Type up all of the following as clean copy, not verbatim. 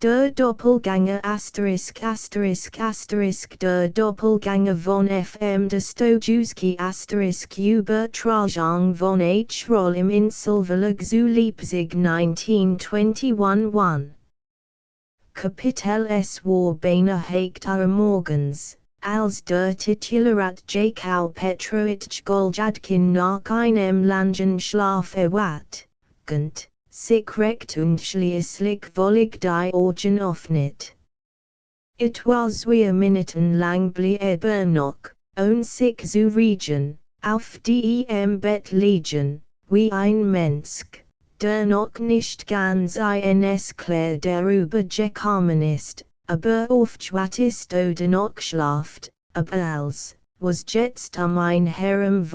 Der Doppelgänger ***** Der Doppelgänger von F.M. Dostoyevsky * Übertragung von H. Roll im Inselverlag zu Leipzig 1921 1. Kapitel Es war beinahe Hektar morgens, als der Titularat Jakub Petrovich Goljadkin nach einem langen Schlaf erwacht, sich recht und schließlich völlig die Augen öffnet. Etwas Minuten lang blieb noch, ohne sich zu regen, auf dem Bett liegen, wie ein Mensch, der noch nicht ganz eines klar darüber gekommen ist, aber oft wat ist oder noch schlaft, aber als, was jetzt ein herum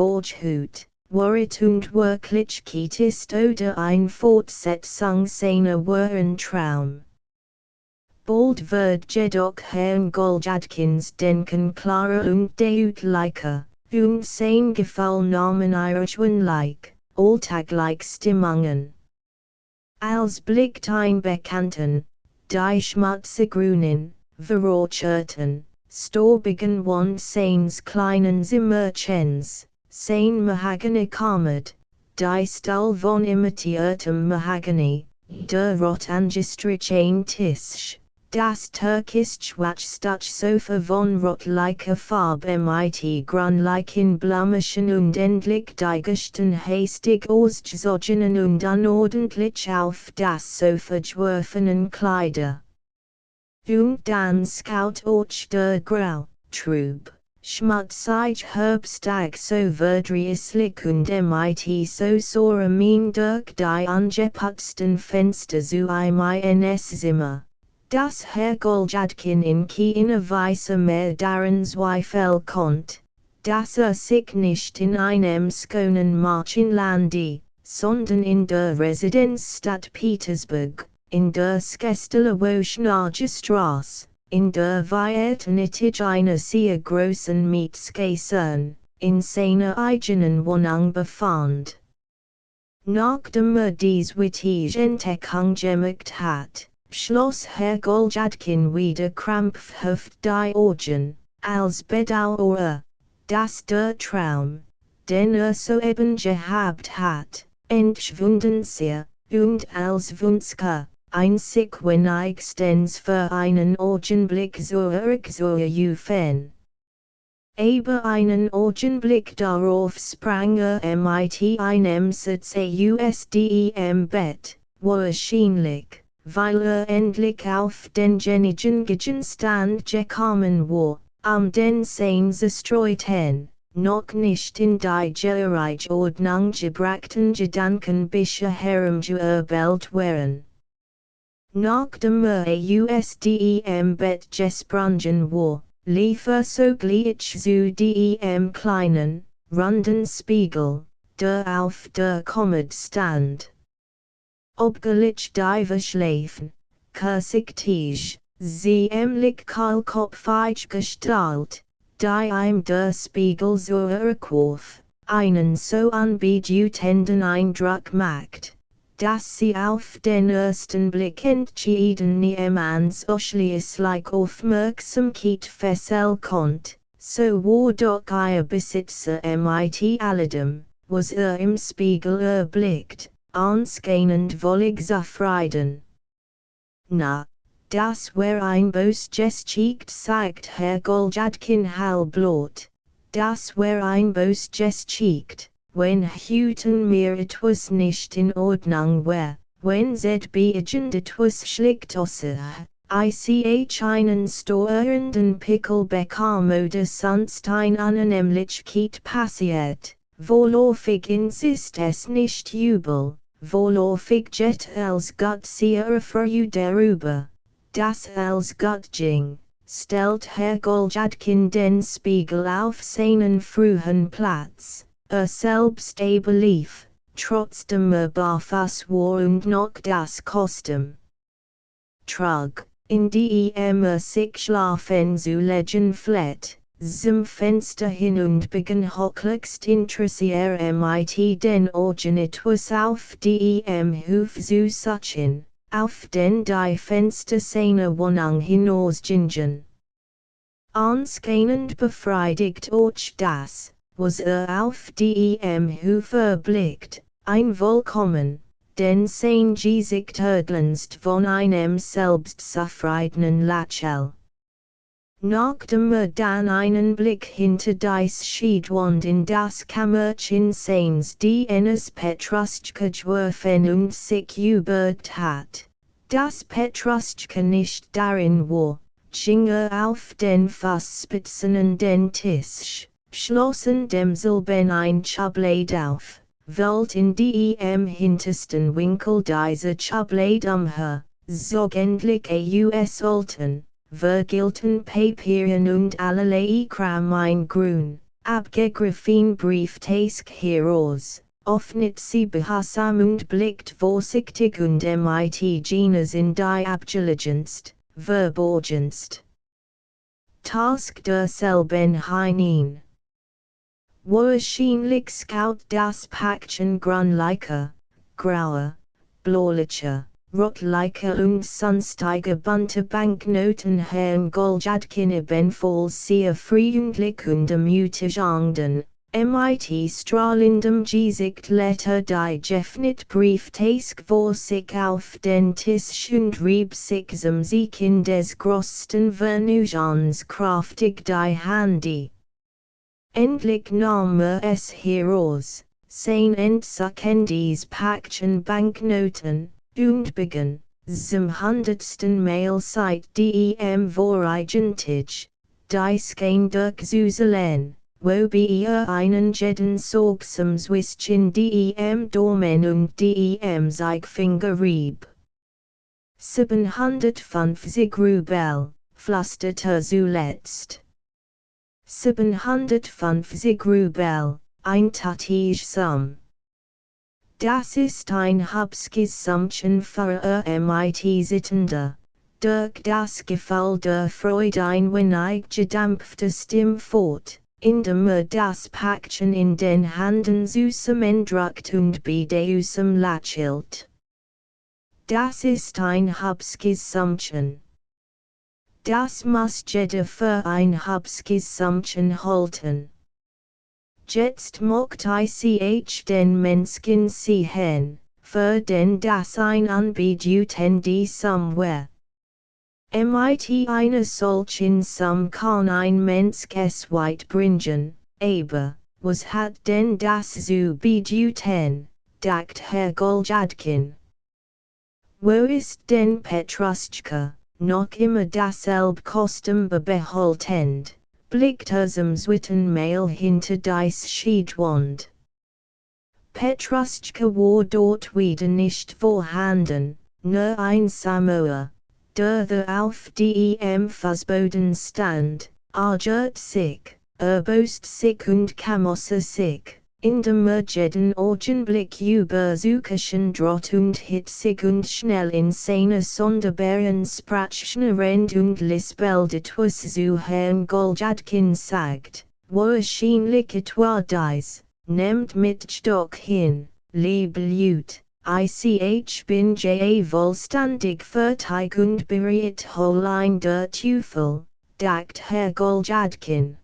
Warit und Wirklichkeit ist oder ein Fortsetzung seiner wahren Traum. Bald wird jedoch Herrn Goljadkins Denken klarer und deutlicher, und sein Gefühl nahmen irrschwinlig, alltäglich Stimmungen. Als blickt ein Bekannten, die schmutziggrünen, verrotscherten, staubigen Wand seines kleinen Zimmerchens, sein Mahagony Kammer, die Stuhl von imitiertem Mahagony, der rot angestrichen Tisch, das türkische Watschstuch-Sofa von rotlicher Farbe mit grünlichen Blümchen und endlich die Gestern hastig ausgezogenen und unordentlich auf das Sofa geworfenen Kleider. Und dann schaut auch der grau, trüb, schmutzig Herbsttag so verdrießlich und mit so saurer Mien durch die angeputzten Fenster zu ins Zimmer, dass Herr Goljadkin in keiner Weise mehr daran zweifeln konnte, dass sich nicht in einem schönen Märchenlande, sondern in der Residenzstadt Petersburg, in der Skestelewoschnage Straße, in der Vietnamitisch einer sehr großen Mietskasern, in seiner eigenen Wohnung befand. Nachdem dies wichtige Entdeckung gemacht hat, schloss Herr Goljadkin wieder krampfhaft die Augen, als bedauere, dass der Traum, den soeben gehabt hat, entschwunden sei, und als Wunschke, einzig wenigstens für einen Augenblick zurückzurufen. Aber einen Augenblick darauf sprang mit einem Satz aus dem Bett, wahrscheinlich, weil endlich auf den genigen Gegenstand gekommen war, den sein zerstreuten, noch nicht in die gleiche Ordnung gebrachten Gedanken bisher herumgewirbelt waren. Nachdem aus dem Bett gesprungen war, lief sogleich zu dem kleinen, runden Spiegel, der auf der Kommode stand. Obgleich die Verschläfen, kurzsichtig, ziemlich kahlkopfig Gestalt, die ihm der Spiegel zurückwarf, einen so anbedeutsenden Eindruck macht, dass sie auf den ersten Blick entschieden niemands ausschließlich Aufmerksamkeit fesseln konnte, so war doch ihr Besitzer mit alledem, was im Spiegel erblickt, ausgehend völlig zufrieden. Na, das war ein böses Geschick, sagt Herr Goljadkin halblaut, das war ein böses Geschick. Wenn hüten mir etwas nicht in Ordnung war, wenn irgend etwas schlicht aussah, ich einen störenden Pickel bekam oder sonst eine Unannehmlichkeit passiert, vorläufig ist es nicht übel, vorläufig geht als Gott sehr froh darüber, dass als Gott ging, stellt Herr Goljadkin den Spiegel auf seinen frühen Platz. Selbst belief, trotzdem barfuß war und noch das Kostüm trug, in dem sich schlafen zu legen pflegt, zum Fenster hin und begann höchlichst interessiert mit den Augen etwas auf dem Hof zu suchen, auf den die Fenster seiner Wohnung hinausgingen. Anscheinend befriedigt durch das, was auf dem Hofe blickt, ein Wohlkommen, denn sein Gesicht glänzt von einem selbstzufriedenen Lächeln. Nachdem dann einen Blick hinter das Schiedwand in das Kammerchen seines Dieners Petruschka geworfen und sich überzeugt hat, dass Petruschka nicht darin war, ging auf den Fußspitzen an den Tisch, schlossen dem Silben ein Schublade auf, wählt in dem hintersten Winkel dieser Schublade sorgendliche US-Olten, vergilten Papieren und allerlei Kram ein grün, abgegriffen Brieftasche heraus, öffnet sie behutsam und blickt vorsichtig und mit Genes in die abgelegenst, verborgenst Task derselben hinein. Wahrscheinlich schaut das Päckchen grünlicher, grauer, bläulicher, rotlicher und sonstige bunte Banknoten Herrn Goljadkin ebenfalls sehr freundlich und ermutigenden, mit strahlendem Gesicht lädt die geöffnet Brieftasche vor sich auf den Tisch und rieb sich sich in des größten Vergnügens kraftig die Hände. Endlich nahm es heraus, sein entzuckendes Päckchen Banknoten, und begann, zum 100. Mal seit dem Voreigentage, dies kein durchzuseln, wobei einen jeden sorgsam Zwischen dem Daumen und dem Zeigefinger rieb. 750 Rubel, flüsterte zuletzt. 750 Rubel, ein Tattige Sum. Das ist ein hübsches Summchen für mit Sittende, durch das Gefühl der Freude ein wenig gedampfte Stimme fort, indem das Päckchen in den Händen zusammendrückt und bedeutungsam lächelt. Das ist ein hübsches Summchen. Das muss jeder für ein hübsches Summchen halten. Jetzt möcht ich den Menschen sehen, für den das ein unbedeutende Summe war. Mit einer solchen Summe kann ein Mensch es weit bringen, aber, was hat denn das zu bedeuten, dacht Herr Goljadkin. Wo ist denn Petruschka, noch immer dasselbe Kostüm behaltend? Blickt zum zweiten Mal hinter das Schiedwand. Petruschka war dort wieder nicht vorhanden, nur ein Samoa, der auf dem Fußboden stand, ärgert sich, erbost sich und kamosse sich, indem jeden Augenblick übersuchen droht und hitzig und schnell in seiner sonderbaren Sprache rennt und lispelt etwas zu Herrn Goljadkin sagt, wahrscheinlich etwa dies, nehmt mit Stock hin, liebe Leute, ich bin vollständig fertig und bereit allein der Teufel, dacht Herr Goljadkin.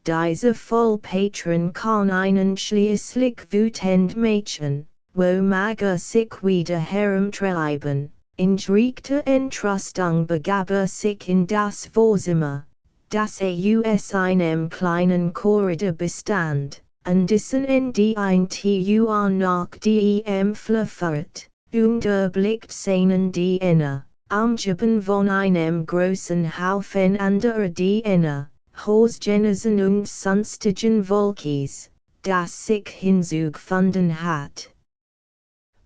Dieser Vollpatron kann einen schließlich wütend Mädchen, wo mag sich wieder herumtreiben, in direkter Entrüstung begab sich in das Vorzimmer, das aus einem kleinen Korridor bestand, an dessen Ende ein Tür nach dem Flur führt, und blickt seinen Diener, umgeben von einem großen Haufen anderer Diener. Hausgenesen und sonstigen Volkes, das sich hinzugefunden hat.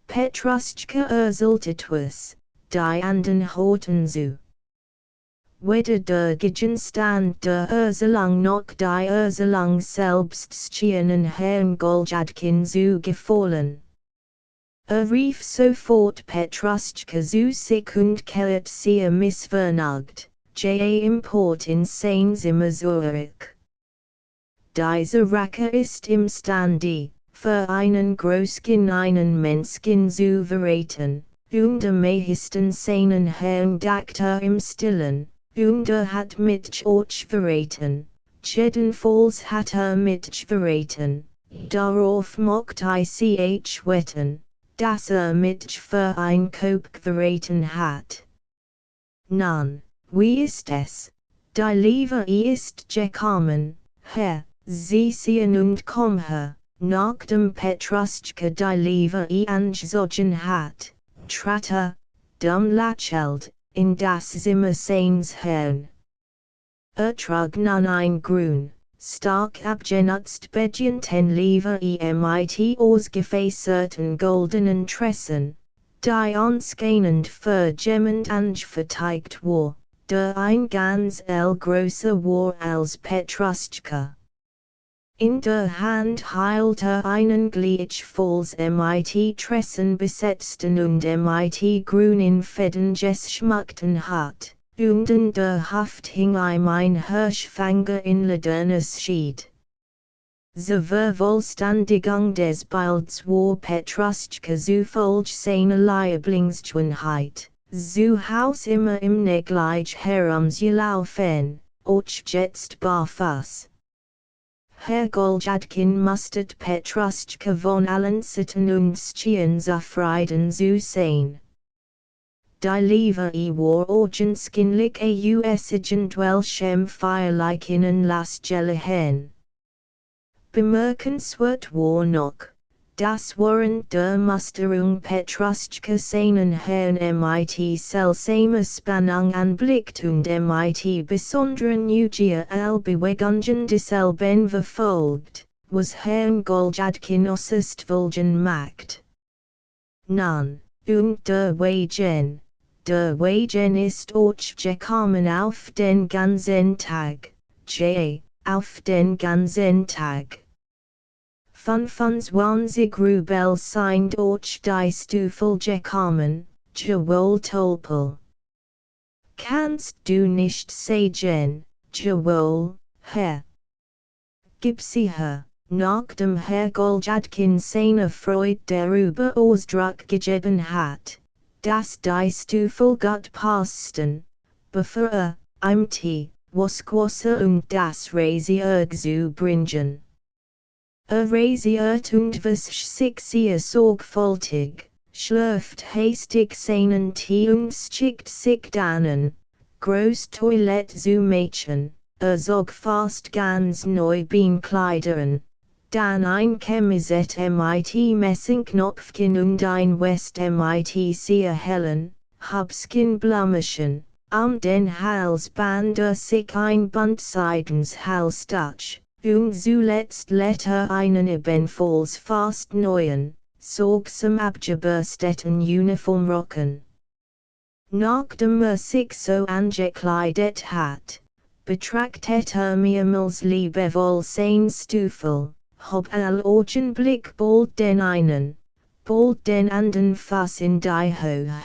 Petruschka erzählt etwas, die anderen hörten zu. Weder der Gegenstand der Erzählung noch die Erzählung selbst schienen Herrn Goljadkin zu gefallen. Rief sofort Petruschka zu sich und kehrt sehr missvergnügt. Import in sein Zimmer zurück. Dieser Rache ist imstande, für einen großgemeinen Menschen zu verraten, der meisten seinen Herrn Dakter im Stillen, der hat mich verraten, jedenfalls hat mich verraten, darauf mocht ich wetten, dass mich für ein Kopf verraten hat. Nun, wie ist es? Die Liebe ist gekommen, Herr, Sie sehen und kommen, nachdem Petruschka die Liebe angezogen hat, trat lächelt, in das Zimmer seines Herrn. Trug nun ein grün, stark abgenutzt Bedchen Liebe mit ausgefäserten goldenen Tressen, die ausgehend vergemmend angefertigt war, der ein ganz größer war als Petruschka. In der Hand hielt einen gleichfalls mit Tressen besetzten und mit grünen Fäden geschmückten Hut, und in der Haft hing ein Hirschfänger in ledernes Schied. Zur Vervollständigung des Bilds war Petruschka so folg seiner Lieblingsschönheit, so Haus immer im Neglige herumgelaufen, auch jetzt barfuß. Herr Goljadkin mustert Petruschka von allen Sitten und Stehen zufrieden zu sein. Die Liebe war augenscheinlich ausgehend welchem feierlich in las Gelahen. Bemerkenswert war noch, dass während der Musterung Petruschka seinen Herrn mit seltsamer Spannung anblickt und mit besonderen Neugier Bewegungen desselben verfolgt, was Herrn Goljadkin äußerst verlegen macht. Nun, und der Wagen ist auch gekommen auf den ganzen Tag, auf den ganzen Tag. 25 Rubel sind auch die Stuffel gekommen, Joel Tolpel. Kannst du nicht sagen, Joel, Herr? Gib sie her, nachdem Herr Goljadkin seine Freude darüber Ausdruck gegeben hat, dass die Stuffel gut passten, bevor was Wasser und das Rasier zu bringen. Rasiert und wäscht sich sehr sorgfältig, schlürft hastig seinen Tee und schickt sich dann groß Toilette zu Mädchen, zog fast ganz neu Beinkleidern, dann ein Chemisette mit Messingknopfchen und ein West mit sehr hellen, Hubskin-Blümchen, den Halsband sich ein Buntseidens Halstuch, und zuletzt lädt einen ebenfalls fast neuen, sorgsam abgebürsteten Uniformrocken. Nachdem sich so angekleidet hat, betrachtet mehrmals liebevoll sein Stuffel, hob Augenblick bald den einen, bald den anderen Fass in die Höhe,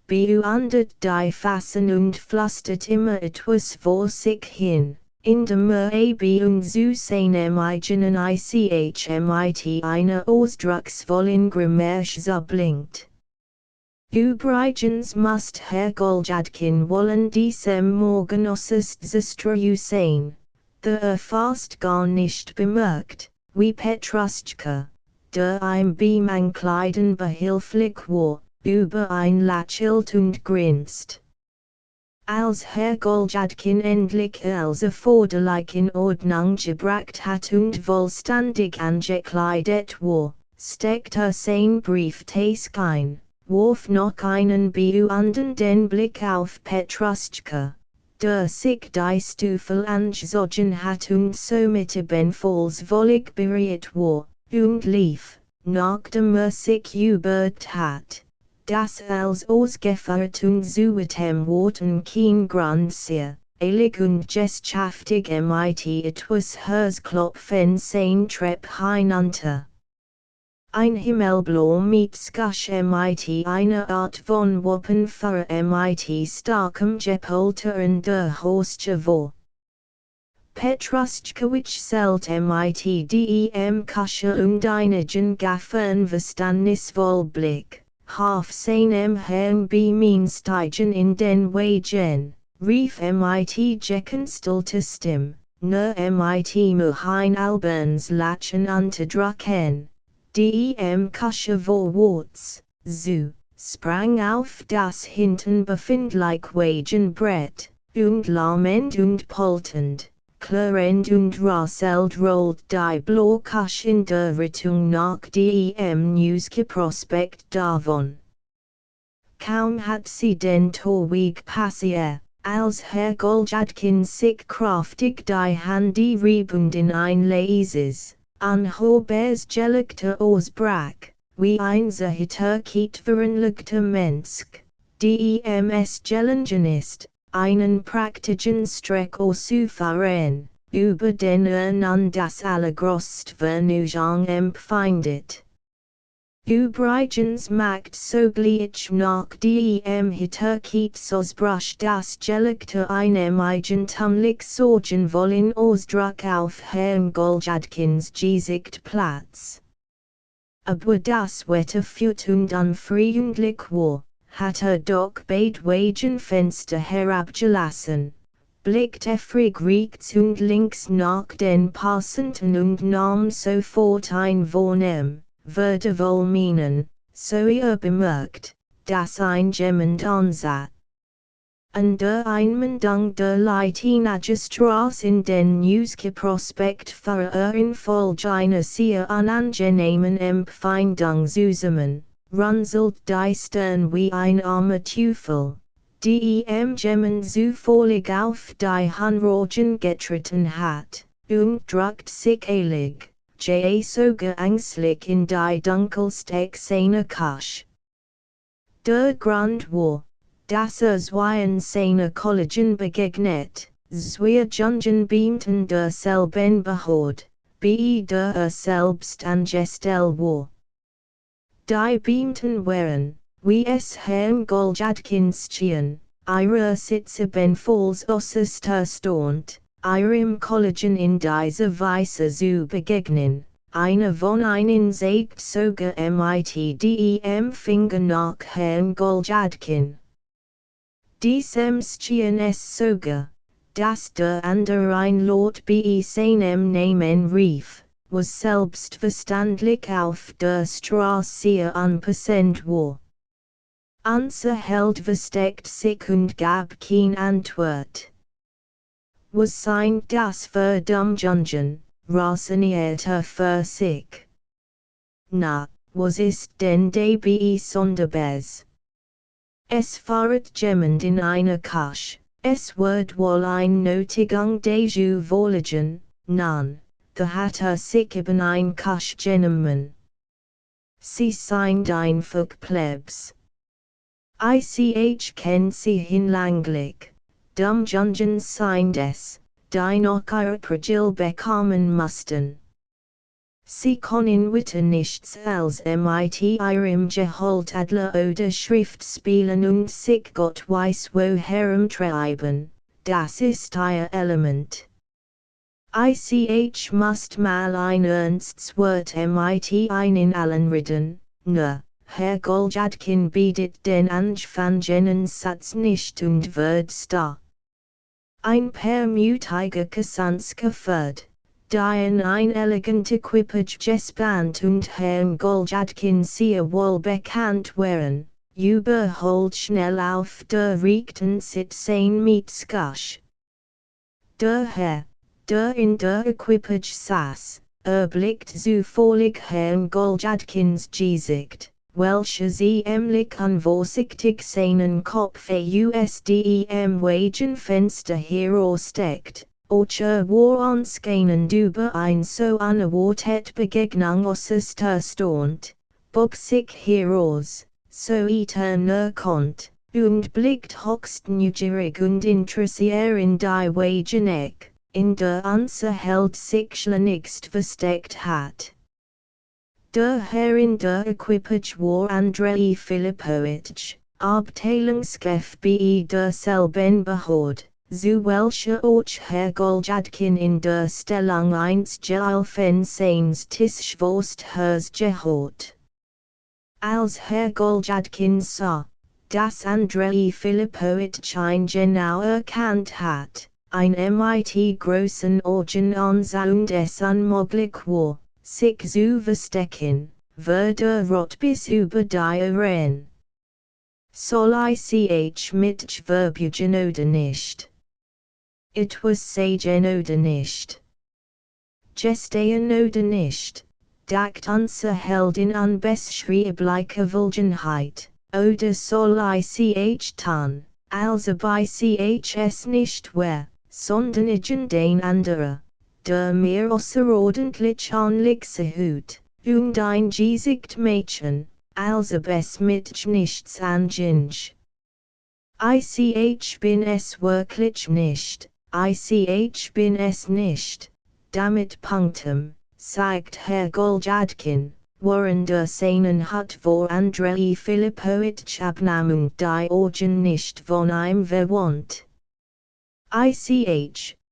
beundert die Fassen und flüstert immer etwas vor sich hin, indem Bewegung zu seinem eigenen mit einer ausdrucksvollen Grimasse blinkt. Übrigens must Herr Goljadkin wollen diesem Morgen äußerst zerstreut sein, der fast gar nicht bemerkt, wie Petruschka, der im Beimkleiden behilflich war, über ein lächelt und grinst. Als Herr Goljadkin endlich als erforderlich in Ordnung gebracht hat und vollständig angekleidet war, steckt sein Brieftasche ein, warf noch einen beundernden Blick auf Petruschka, der sich die Stuffel angezogen hat und somit ebenfalls völlig bereit war, und lief, nachdem sich überzeugt hat, dass als Ausgeführtung zu dem Worten kein Grund sehr, eilig und geschafftig mit etwas Herzklopfen sein Trepp hinunter. Ein Himmelblau Mietskasch mit einer Art von Wappen für mit starkem Gepolter in der Hosche war. Petruschkewitsch selt mit dem Kasche und einigen Gaffern verstandnisvoll Blick, half seinem Herrn Beminsteigen in den Wagen, rief mit Geckenstelter Stimme, nur mit Muhin Alberns Lachen unterdrücken, dem Kusche vorwärts, zu, sprang auf das hinten befindliche Wagenbrett, und lahmend und poltend, klirrend und rasselnd rollt die Blockage in der Richtung nach dem Newsprospekt davon. Kaum hat sie den Torweg passiert, als Herr Goljadkin sich kraftig die Hände riebend in ein leises, unhörseliger Ausbrach, wie ein zerhitterkeitverenligter Mensch, dem es gelungen ist, einen praktischen Streck auszufahren, über den an das allergrößte Vergnügen empfindet. Übrigens macht sogleich nach dem Hitterkeitsausbruch das Gelegte einem eigentümlich sorgenvollen Ausdruck auf Herrn Goljadkins Gesicht Platz. Aber das Wetter führt und unfreundlich war, hat doch beid Wagenfenster herabgelassen, blickt eifrig rechts und links nach den Passenden und nahm sofort ein Vornehm, würde wohl meinen, so bemerkt, dass ein jemand ansah. An der Einmündung der Leitinagestraße in den Newsprospekt fuhr infolge einer sehr unangenehmen Empfindung zusammen, runzelt die Stirn wie ein armer Teufel, dem jemand zufällig auf die Handrogen getreten hat, und drückt sich eilig, sogar ängstlich in die dunkelste seiner Küche. Der Grund war, dass zweien seiner Kollegen begegnet, zwei Jungen beamten derselben Behörde, bei der selbst angestellt war. Die Beamten waren, wie es Herrn Goljadkins schien, ihrer Sitze benfalls äußerst erstaunt, ihrem Kollegen in dieser Weise zu begegnen. Einer von ihnen zeigt sogar mit dem Finger nach Herrn Goljadkin. Diesem schien es sogar, dass der andere ein Lot bei seinem Namen rief, was selbstverständlich auf der Straße sehr unpassend war. Unser Held versteckte sich und gab keine Antwort. Was sind das für Dummjungen, raisonnierte für sich. Na, was ist denn dabei Sonderbares? Es fahret jemand in einer Küche, es wird wohl ein Nötigung deju vorliegen, nein, da hat sich eben ein Küche genommen. Sie sind einfach Plebs. Ich kenn sie hinlänglich, Dummjungen sind es, die noch ihre Progil bekommen mussten. Sie können weiter nichts als mit ihrem Gehalt Adler oder Schrift spielen und sich Gott weiß wo herumtreiben, das ist ihr Element. Ich muss mal ein Ernstwort mit ihnen allen reden, nur, Herr Goljadkin bietet den anfangenen Satz nicht und wird starr. Ein paar mutige Kassans geführt, die in ein elegant Equipage gespannt und Herrn Goljadkin sehr wohl bekannt waren, überholt schnell auf der rechten Sitze mit Skusch. Der Herr, der in der Equipage saß, erblickt zufällig Herrn Goljadkins Gesicht, welches ähnlich unvorsichtig seinen Kopf aus dem Wagenfenster heraussteckt, oder war anscheinend über ein so unerwartet Begegnung äußerst erstaunt, bog sich heraus, so näher kommt, und blickt höchst neugierig und interessiert in die Wageneck, in der unser Held sich schleunigst versteckt hat. Der Herr in der Equipage war Andrei Filipowitsch, Abteilungschef bei derselben Behörde, zu welcher auch Herr Goljadkin in der Stellung einst geholfen seines Tischwurst gehabt. als Herr Goljadkin sah, dass Andrei Filipowitsch ein genau erkannt hat, ein mit großen Augen ansah und es unmöglich war, sich zu verstecken, wurde rot bis über die Ohren. Soll ich mit verbugen oder nicht? Etwas sagen oder nicht? Gestehen oder nicht? Dacht unser Heldin an beschreibliche Vulgenheit, oder soll ich tun, als ob ich es nicht wär, sondern irgendein anderer, der mir außerordentlich anlixe hut, und ein Gesicht Mädchen, als ob es mit nichts anginge. Ich bin es wirklich nicht, ich bin es nicht. Damit Punktum, sagt Herr Goljadkin, während seinen hat vor Andrei Filipowitsch Abnahmung die Augen nicht von ihm verwandt. Ich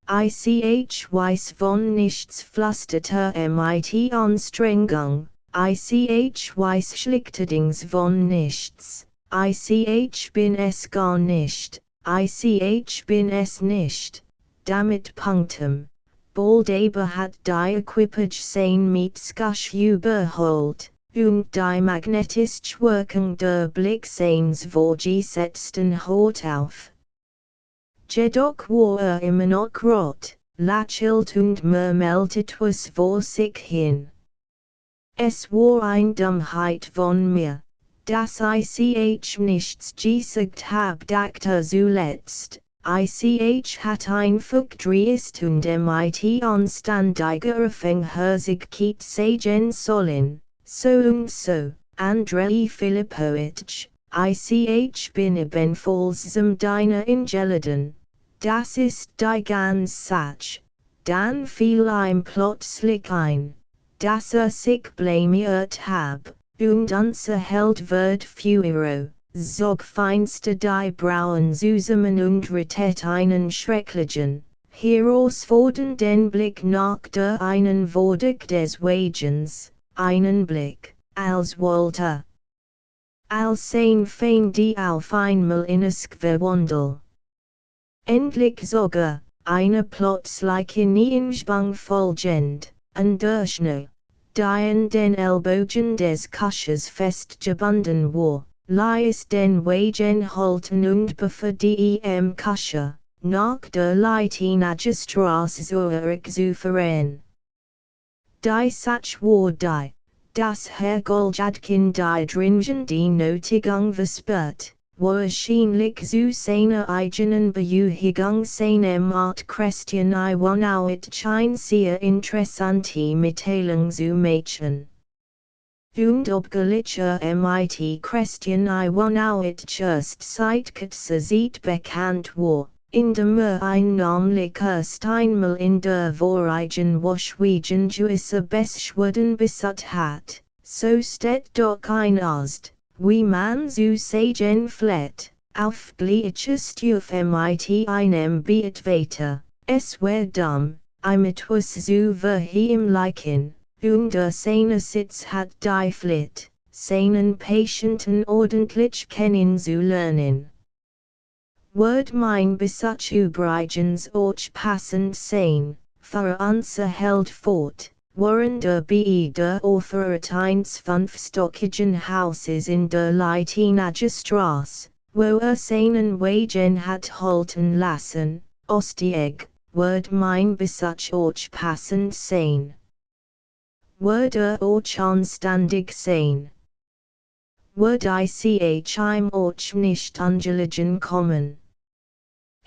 weiß von nichts flüsterte mit Anstrengung, ich weiß schlichterdings von nichts, ich bin es gar nicht, ich bin es nicht, damit Punktum. Bald hat die Equipage sein Mietskasch überholt, und die magnetisch Wirkung der Blick seines vorgesetzten hört auf. Jedoch war immer noch rot, lächelt und murmelt etwas vor sich hin. Es war eine Dummheit von mir, dass ich nichts gesagt hab, dachte zuletzt. Ich hat einfach dreist und mit anständiger Aufhörigkeit sagen sollen, so und so, Andrei Filipowitsch, ich bin ebenfalls deiner Engeliden. Das ist die ganz Sache. Dann fiel ihm plötzlich ein, dass sich blamiert hab, und unser Held wird Fyodor. Zog feinste die Brauen zusammen und rettet einen schrecklichen, herausfordernden Blick nach der einen Würdig des Wagens, einen Blick, als wollte. Als sein Feind die auf einmal in es verwandel. Endlich sogar, eine plötzliche Nienschwang folgend, und der Schnee, die an den Ellbogen des Kusches festgebunden war. Ließ den Wagen halten und bevor die Kusche, nach der Leitinager Straße Zurich zu fahren. Die Sache war die, dass Herr Goljadkin die dringend die Nötigung verspürt, wahrscheinlich zu seiner eigenen Beruhigung seine Art Christian Iwanowitsch ein sehr interessante Mitteilung zu machen. Und obgleich mit Christian Iwanowitsch erst seit kurzer Zeit bekannt war, indem ein namentlich erst einmal in der vorigen Woche gewisse Beschwerden besat hat, so steht doch ein Arzt, wie man zu sagen pflegt, auf gleicher Stufe mit einem Beatweiter, es wär dumm, ihm etwas zu verheimlichen. Und seine Sitz hat die Pflicht, seinen Patienten ordentlich kennenzulernen. Wird mein Besatz übrigens auch passend sein, für unser Held fort, während der Offert eines fünfstöckigen Hauses in der Leitinager Straße, wo seinen Wagen hat halten lassen, Ostieg, wird mein Besatz auch passend sein. Wird auch anständig sein. Wird ich ihm auch nicht angelegen kommen.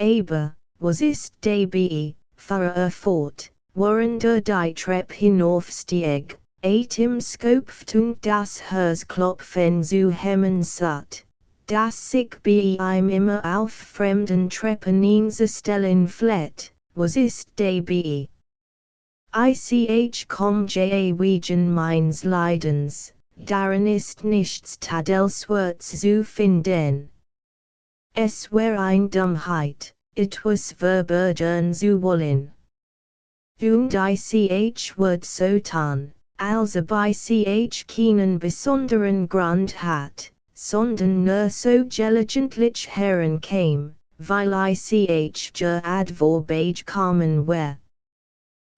Aber, was ist dabei, fuhr fort, während die Treppe hinaufstieg, im Skopftung das Herzklopfen zu hemmen satt, das sich bei ihm immer auf fremden Treppen einzustellen pflegt, was ist dabei? Wegen meines Leidens, darin ist nichts Tadelswerts zu finden. Es wär eine Dummheit, etwas verbürden zu wollen. Und ich würd so tun, also bei ch keinen besonderen Grund hat, sondern nur so gelegentlich herankam, weil ich ger advorbage kamen wär.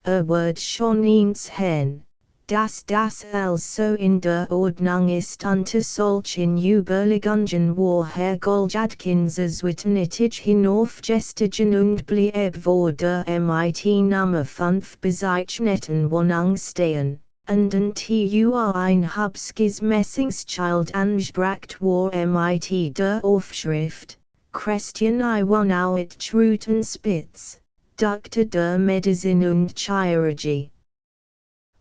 Word schon eins hen, dass das also in der Ordnung ist unter solchen Überlegungen war Herr Goljadkins wittenittig hinaufgestiegen und blieb vor der MIT-Nummer 5 bezeichnetten Wohnung stehen, und ein hübsches Messingsschild angebracht war MIT der Aufschrift, Christian I Wohnowit Trutenspitz, Dr. der Medizin und Chirurgie.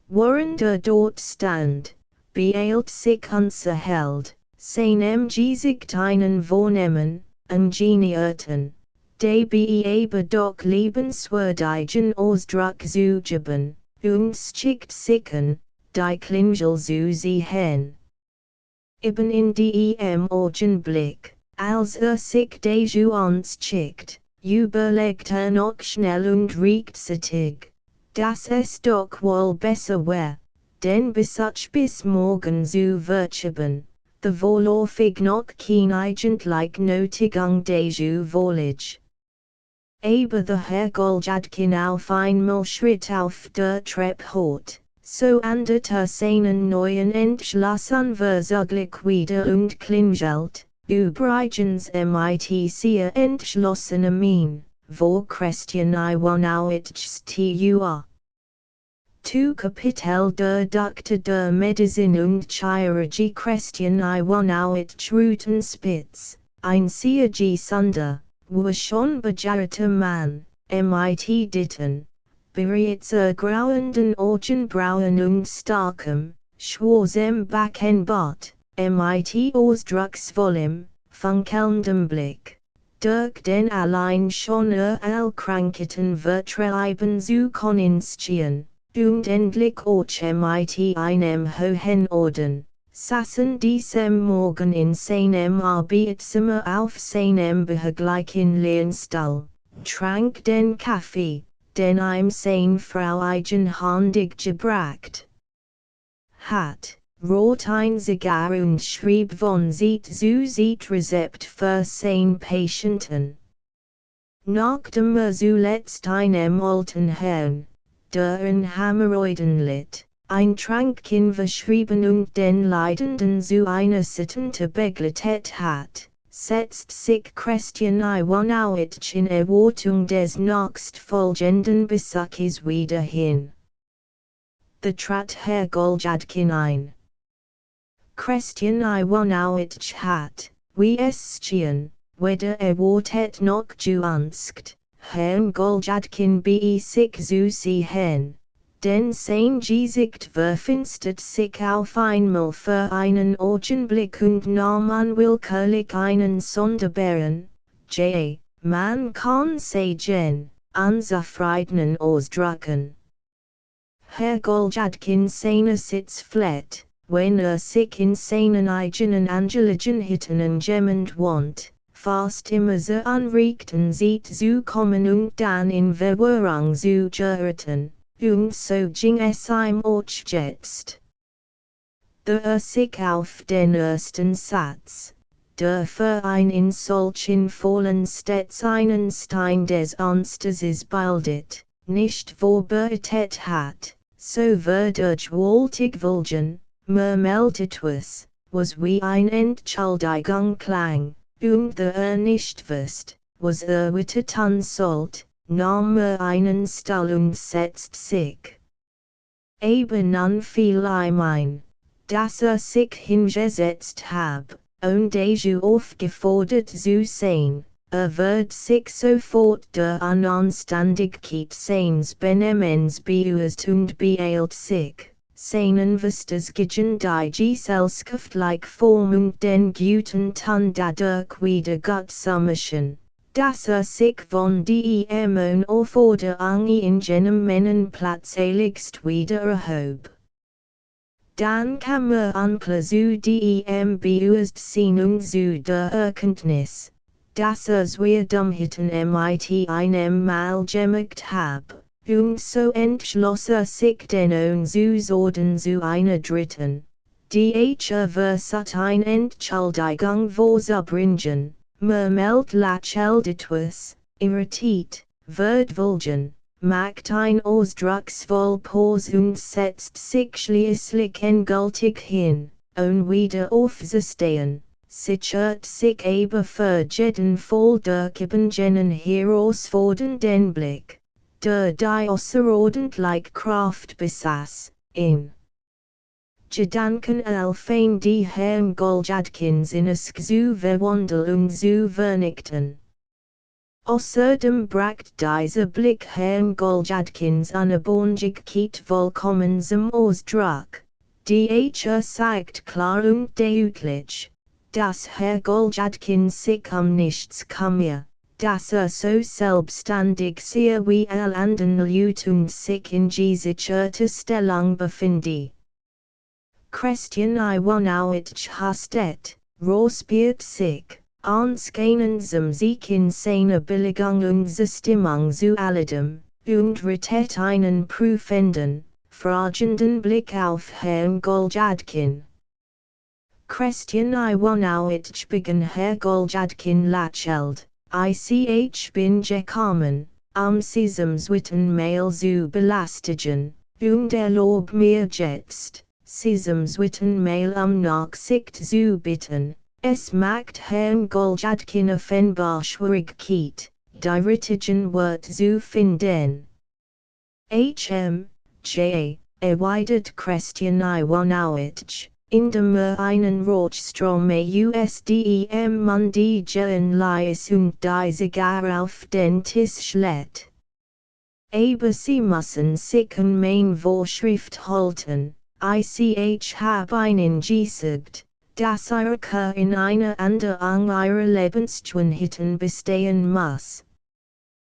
Waren der dort stand, beeilt sich unser Held, seinem Gesicht einen Vornehmen, Ingenieurten, de beebe doch liebenswürdigen Ausdruck zu geben, und schickt sich an, die Klingel zu sehen. Eben in dem Augenblick, als sich deju ans schickt, überlegt noch schnell und rechtzeitig, dass es doch wohl besser wär, denn bis morgen zu verschieben, the vorläufig noch kein eigentlich Notigung deju Vorlage. Aber der Herr Goljadkin auf einmal Schritt auf der Treppe hort, so ändert seinen neuen Entschluss unversaglich wieder und klingelt, übrigens mit sehr entschlossener Mien, vor Christian I Wohnowitschs Tua. Tu Kapitel der Doktor der Medizin und Chirurgie Christian I Wohnowitsch Rutenspitz, ein sehr gesunder, war schon bejahrter Mann, mit ditten, bereits grauenden Augenbrauen und starkem, schwarzem Backenbart, mit ausdrucksvollem, funkelndem Blick, durch den allein schon erkrankten vertreiben zu konstien, und endlich auch mit einem hohen Orden, saßen diesem Morgen in seinem Arbeitszimmer auf seinem behaglichen Lehnstuhl, trank den Kaffee, den ihm seine Frau eigenhändig gebracht hat, roht ein Zigar und schrieb von Zeit zu Zeit Rezept für seine Patienten. Nachdem zuletzt einem alten Herrn, der an Hämorrhoiden litt, ein Trankchen verschrieben und den Leidenden zu einer Sittente begleitet hat, setzt sich Christian I Wohnowitsch in Erwartung des nächstfolgenden Besuches wieder hin. Da trat Herr Goljadkin ein. Christian I Wohnowitsch hat, wie es schien, weder erwartet noch geünscht, Herrn Goljadkin bei sich zu sehen, denn sein Gesicht verfinstert sich auf einmal für einen Augenblick und nahm unwillkürlich einen sonderbaren, man kann sagen, unzufriedenen Ausdrucken. Herr Goljadkin seine Sitz fleht, wenn sich in seinen eigenen Angelegenheiten gemend wohnt, fast immer so anregten Zeit zu kommen und dann in Verwirrung zu geraten, und so ging es ihm auch jetzt. Da sich auf den ersten Satz, der für ein in solchen vollen stets einen Stein des Ernstes bildet, nicht vorbereitet hat, so würde ich woltig wollen, murmeltet was wie ein Entschuldigung klang, und der nicht wusst, was heute tun sollt, nahm einen Stuhl und setzt sich. Aber nun fiel ihm ein, dass sich hingesetzt hab, und deju aufgefordert zu sein, wird sich sofort der Unanständigkeit seines Benehmens bewusst und beeilt sich, seinen Vistes gegen die gesellschaftliche Form und den guten Ton dadurch wieder gut zu mischen, dass sich von dem Unaufforderung in jenem Männenplatz eiligst wieder erhob. Dann kam Onkel zu dem Bewusstsein zu der Erkenntnis, dass wir Dummheiten mit einem Mal gemacht hab, und so entschlossen sich den zu Orden zu einer dritten, die versat ein Entschuldigung vorzubringen, murmelt Lachel etwas, irritiert, wird vulgen, macht ein ausdrucksvoll Pause und setzt sich schließlich endgültig hin, wieder aufzustehen, sichert sich aber für jeden Fall durchgebenden herausfordernden Blick, der die außerordentlich Kraft besaß, in Gedanken elfein die Herrn Goljadkins in es zu verwandeln zu vernichten. Außerdem bracht dieser Blick Herrn Goljadkins Unabhängigkeit vollkommen zum Ausdruck, die zeigt klar und deutlich, dass Herr Goljadkins sich nichts kümmert, dass so selbstständig sehr wie alle anderen Leute sich in gesicherter Stellung befinde. Christian Iwanowitsch hastet, rospiert sich, anskeinen zum Sieg in seiner Billigung und Stimmung zu alledem, und rettet einen prüfenden, fragenden Blick auf Herrn Goljadkin. Christian Iwanowitsch begann Herr Goljadkin lächelt, ich bin gekommen, Sesamswitten Mail zu belastigen, und erlaub mir jetzt, Sesamswitten Mail Nachsicht zu bitten. Es macht Herrn Goljadkin offenbar Schwierigkeit, die richtigen Worte zu finden. J. Erweitert Christian Iwanowitsch, indem einen Rotstrom usdem man die Gellenleis und die Zigarre auf den Tisch lädt. Aber sie müssen sich an meine Vorschrift halten, hab einen gesagt, dass Irke in einer Änderung ihrer Lebensgewohnheiten bestehen muss.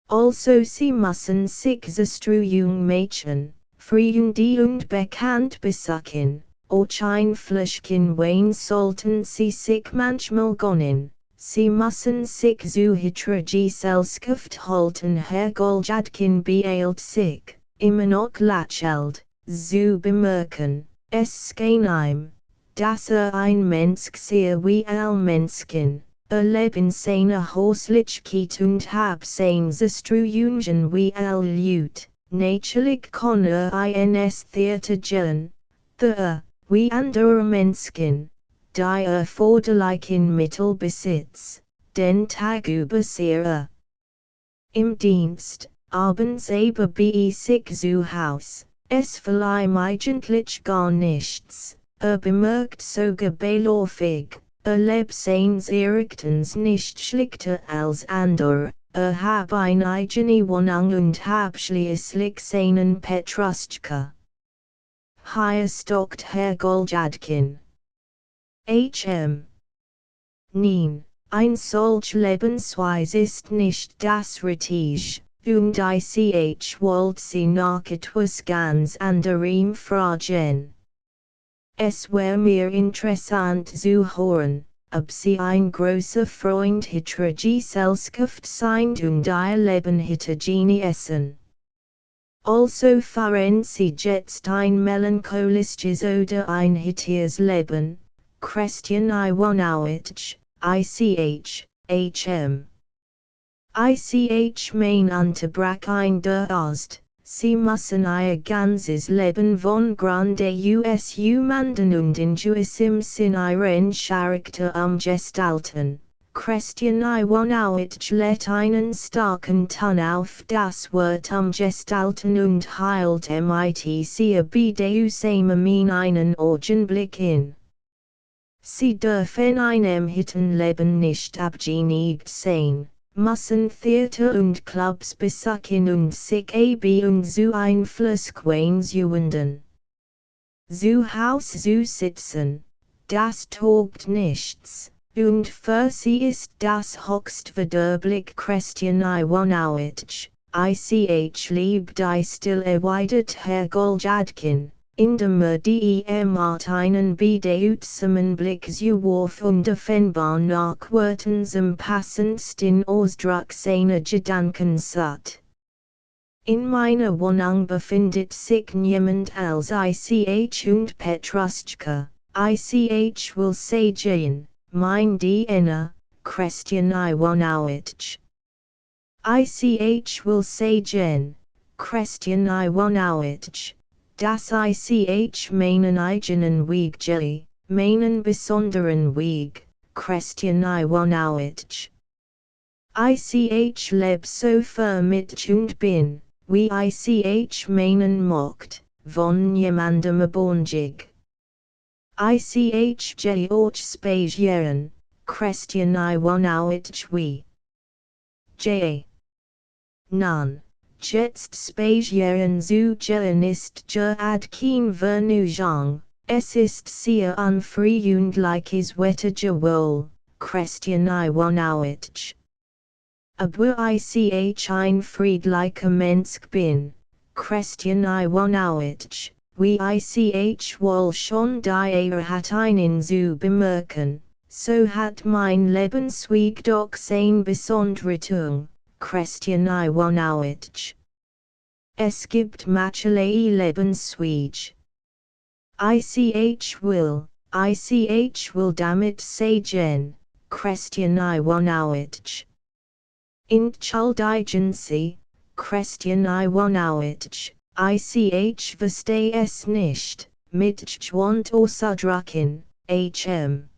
Also sie müssen sich zerstreuung Mädchen, Freunde und bekannt besuchen, auch ein Fläschchen Wein sollten sie sich manchmal gönnen, sie müssen sich zu hitrer Gesellschaft halten. Herr Goljadkin beeilt sich, immer noch lächelt, zu bemerken, es kann ihm, dass ein Mensch sehr wie all Menschen, leben seine Häuslichkeit und hab sein Zerstreuungen wie all Leute, natürlich kann ins Theater gehen, wie andere Menschen, die vorderlichen Mittel besitzt, den Tag über sehr im Dienst, abends aber sich zu Haus, es verleih eigentlich gar nichts, bemerkt sogar beiläufig, lebt seines Erachtens nicht schlichter als andere, hab eine eigene Wohnung und hab schließlich seinen Petruschka. Hier stockt Herr Goljadkin. Nein, ein solch Lebensweise ist nicht das Richtige, und ich wollte sie nach etwas ganz anderem fragen. Es wär mir interessant zu hören, ob sie ein großer Freund hitrer Gesellschaft sind und ihr Leben hittergene essen. Also fahren sie jetzt ein melancholisches oder ein hittiges Leben, Christian Iwanowitsch, mein unterbrach ein der Ost, sie müssen ihr ganzes Leben von grandiose Umanden und intuitivem Sinn ihren Charakter gestalten. Christian Iwanowitsch lädt einen starken Ton auf das Wort gestalten und heilt mit bedeutsamen einen Augenblick in. Sie dürfen einem Hittenleben nicht abhängig sein, müssen Theater und Clubs besuchen und sich und zu Einflussquellen suchen. Zu Haus zu sitzen, das taugt nichts. Und für sie ist das höchst verderblich. Christian Iwanowitsch, liebt die still erweitert Herr Goljadkin, indem die Art einen bedeutsamen Blick zuwarf und offenbar nach Worten zum passendsten Ausdruck seiner Gedanken sucht. In meiner Wohnung befindet sich niemand als ich und Petruschka. Ich will sagen, mein Diener, Christian Iwanowitsch. Ich will sagen, Christian Iwanowitsch, das ich meinen eigenen Weg gehe, meinen besonderen Weg, Christian Iwanowitsch. Ich leb so mit und bin, wie ich meinen mocht, von jemandem abhängig. Ich gehe auch spazieren, Christian Iwanowitsch wie. J. Nun, jetzt spazieren zu gehen ist ad kein Vernunft, es ist sehr unfreundliches Wetter wohl, Christian Iwanowitsch. Aber ich ein friedlicher Mensch bin, Christian Iwanowitsch, wie ich wohl schon die hat einen zu bemerken, so hat mein Lebensweg doch eine besondere Tung, Christian Iwanowitsch. Es gibt mancherlei Lebenswege. Ich will damit sagen, Christian Iwanowitsch. Entschuldigen Sie, Christian Iwanowitsch, ich verstehe es nicht, mit Schwand auszudrücken, hm.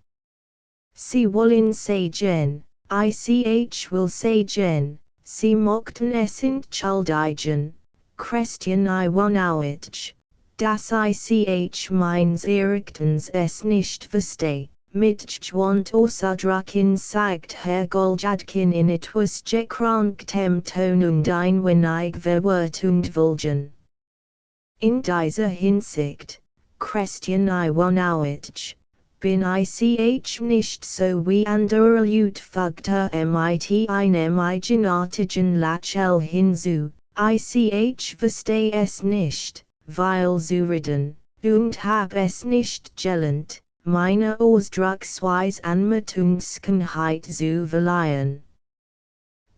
Sie wollen sagen, ich will sagen, Sie mochten es entschuldigen, Christian Iwanowitsch, dass ich meines Erachtens es nicht verstehe. Mit Schwand auszudrücken sagt Herr Goljadkin in etwas gekränktem Ton und ein wenig verwirrt wollen. In dieser Hinsicht, Christian Iwanowitsch, bin ich nicht so wie andere Leute fügte mit einem eigenartigen Lächeln hinzu, ich verstehe es nicht, weil sie reden, und hab es nicht gelernt. Meine Ausdrucksweise Anmutungskenheit zu verleihen.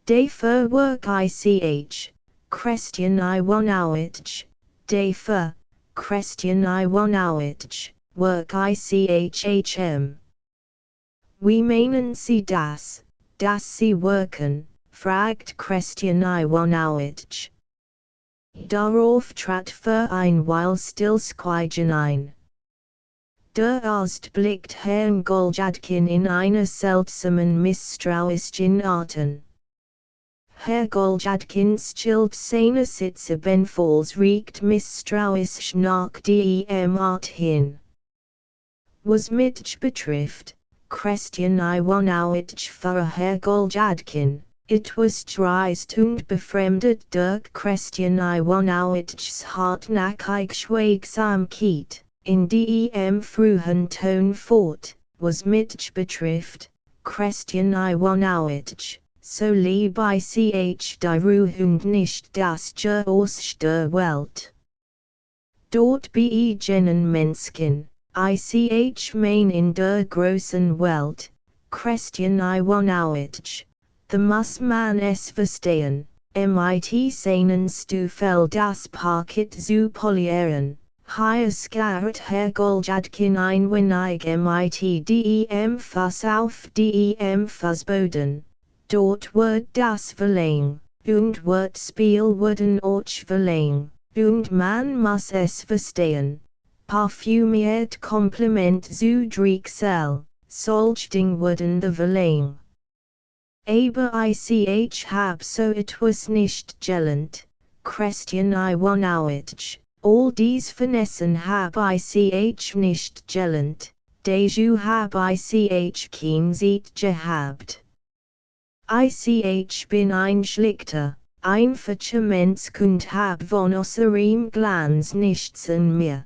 Dafür work ich, Christian Iwanowitsch, dafür, Christian Iwanowitsch, work ich Wie meinen Sie das, dass Sie worken, fragt Christian Iwanowitsch. Darauf trat für ein Weile Stillschweigen ein. Erst blickt Herrn Goljadkin in einer seltsamen misstrauischen Arten. Herr Goljadkins Schild seiner Sitze benfalls riecht misstrauisch nach dem Art hin. Was mich betrifft, Christian Iwanowitsch für Herr Goljadkin, etwas dreist und befremdet durch Christian Iwanowitschs hartnäckige Schweigsamkeit. In dem frühen Ton fort, was mich betrifft, Christian Iwanowitsch, so lieb ich die Ruhe und nicht das Chaos der Welt. Dort begegnen Menschen, ich mein in der großen Welt, Christian Iwanowitsch, da muss man es verstehen, mit seinen Stufel das Paket zu polieren. Hier scaret Herr Goljadkin ein wenig mit dem Fuss auf dem Fußboden. Dort wird das Verlangen, und wird Spiel werden auch verlangen, und man muss es verstehen. Parfümiert Kompliment zu Drechsel, solch Ding werden the Verlangen. Aber ich hab so etwas nicht gelernt, Christian Iwanowitsch. All dies Finessen hab ich nicht gelernt, deju hab ich kein Zeit gehabt. Ich bin ein schlichter, einfacher Mensch und hab von äußerem Glanz nichts in mir.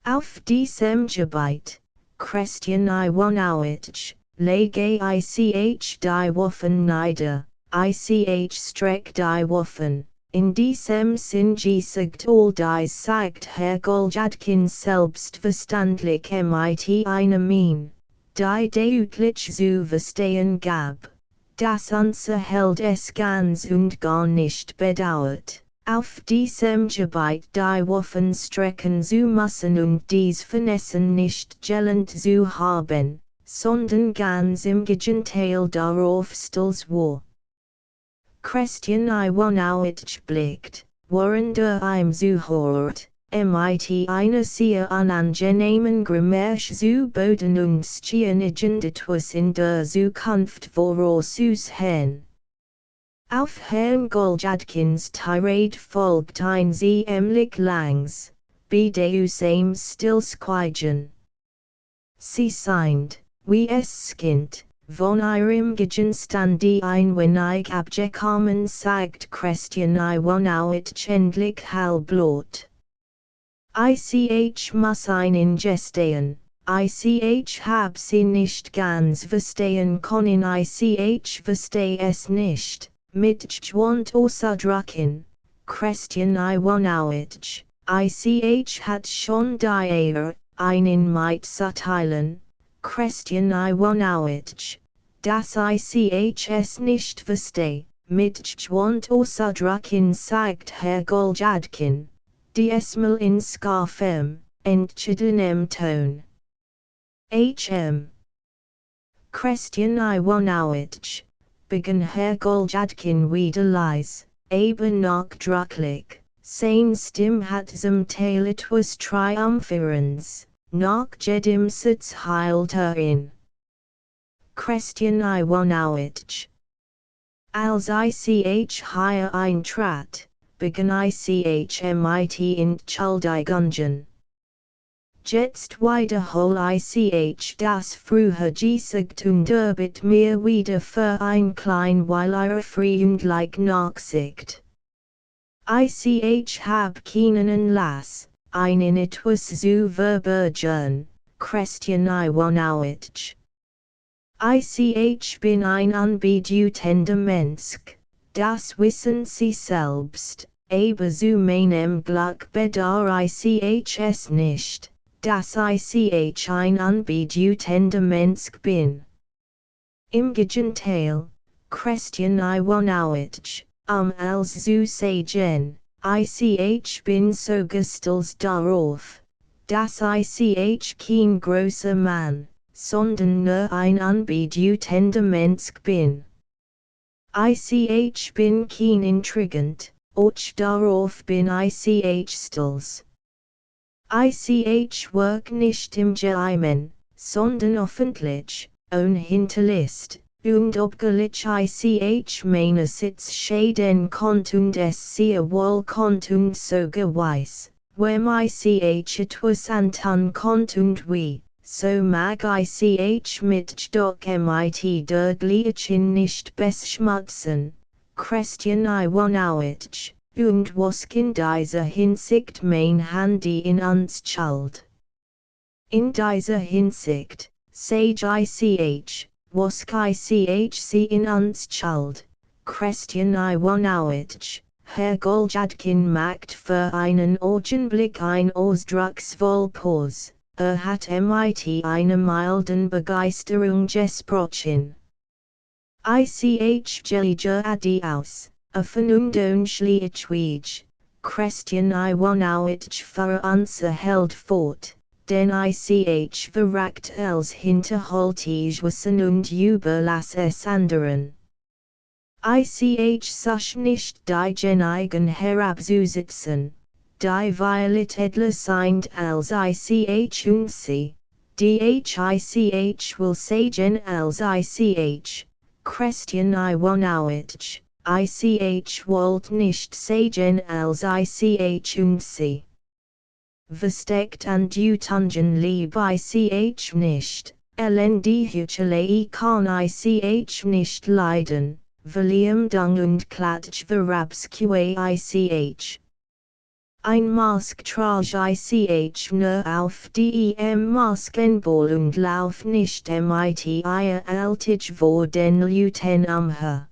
Auf diesem Gebiet, Christian Iwanowitsch, lege ich die Waffen nieder, ich streck die Waffen. In diesem Sinn gesagt all dies sagt Herr Goljadkin selbstverständlich mit einer Mien, die deutlich zu verstehen gab, dass unser Held es ganz und gar nicht bedauert. Auf diesem Gebiet die Waffenstrecken zu müssen und dies Vernetzen nicht gelend zu haben, sondern ganz im Gegenteil darauf stolz war. Christian Iwanowitsch blickt, während ihm zuhört, mit einer sehr angenehmen Grammasch zu boden und stehen etwas in der Zukunft vorauszusehen. Auf Herrn Goljadkins Tirade folgt ein ziemlich langes, bedeusames Stillschweigen. Sie sind, wie es scheint, von ihrem Gegenstand ein wenig abgekommen, sagt Christian Iwanowitsch endlich halblaut. Ich muss Ihnen gestehen, ich hab sie nicht ganz verstehen können, ich versteh es nicht. Mit Schwant auszudrücken, Christian Iwanowitsch, hat schon die einen mitzuteilen, Christian Iwanowitsch, dass ich es nicht versteh, mit Schwant auszudrücken sagt Herr Goljadkin, diesmal in scharfem, entschiedenem Ton. Christian Iwanowitsch, begann Herr Goljadkin wieder leise, aber nachdrücklich, seine Stimme hat zum Teil etwas Triumphierendes, nach jedem Satz hielt in. Christian Iwanowitsch. Als ich hier eintrat, begann ich mit Entschuldigungen. Jetzt wiederhole ich das früher gesagt und erbit mir wieder für ein klein Weile Ihre freundliche Nachsicht. Ich hab keinen Anlass, Ihnen etwas zu verbergen, Christian Iwanowitsch. Ich bin ein unbedeutender Mensch, das wissen Sie selbst, aber zu meinem Glück bedauere ich es nicht, dass ich ein unbedeutender Mensch bin. Im Gegenteil, Christian Iwanowitsch, als zu sagen, ich bin so stolz darauf, dass ich kein großer Mann, sondern nur ein unbedeutender Mensch bin. Ich bin kein intrigant, och darauf bin ich stolz. Ich work nicht im Geheimen, sondern öffentlich, ohne Hinterlist, und obgleich ich meine Sitz schäden konnt und es sehr wohl konnt und sogar weiß, wem ich etwas antun konnt und wie, so mag ich mit doch mit der Gliedchen nicht beschmutzen, Christian Iwanowitsch. Und was in dieser Hinsicht mein Handy in uns schuld. In dieser Hinsicht, sage ich, was sie in uns schuld, Christian Iwanowitsch, Herr Goljadkin macht für einen Augenblick ein ausdrucksvoll Pause, hat mit einer milden Begeisterung gesprochen. Ich gelege aus. Vernunftlich, Christian Iwanowitsch für unser Held fort, denn ich verragt els hinterhaltig wissen und überlass es anderen. Ich such nicht die Genigen herabzusitzen, die Violet edler sind als ich und sie, die ich will sagen als ich, Christian Iwanowitsch. Ich wollt nicht sagen als ich und sie. Versteckt und Utungen lieb ich nicht, elendigliche kann ich nicht leiden, Verleumdung und Klatsch verabscheue ich. Ein Mask trage ich nur auf dem Maskenball und lauf nicht mit ihr altig vor den Leuten umher.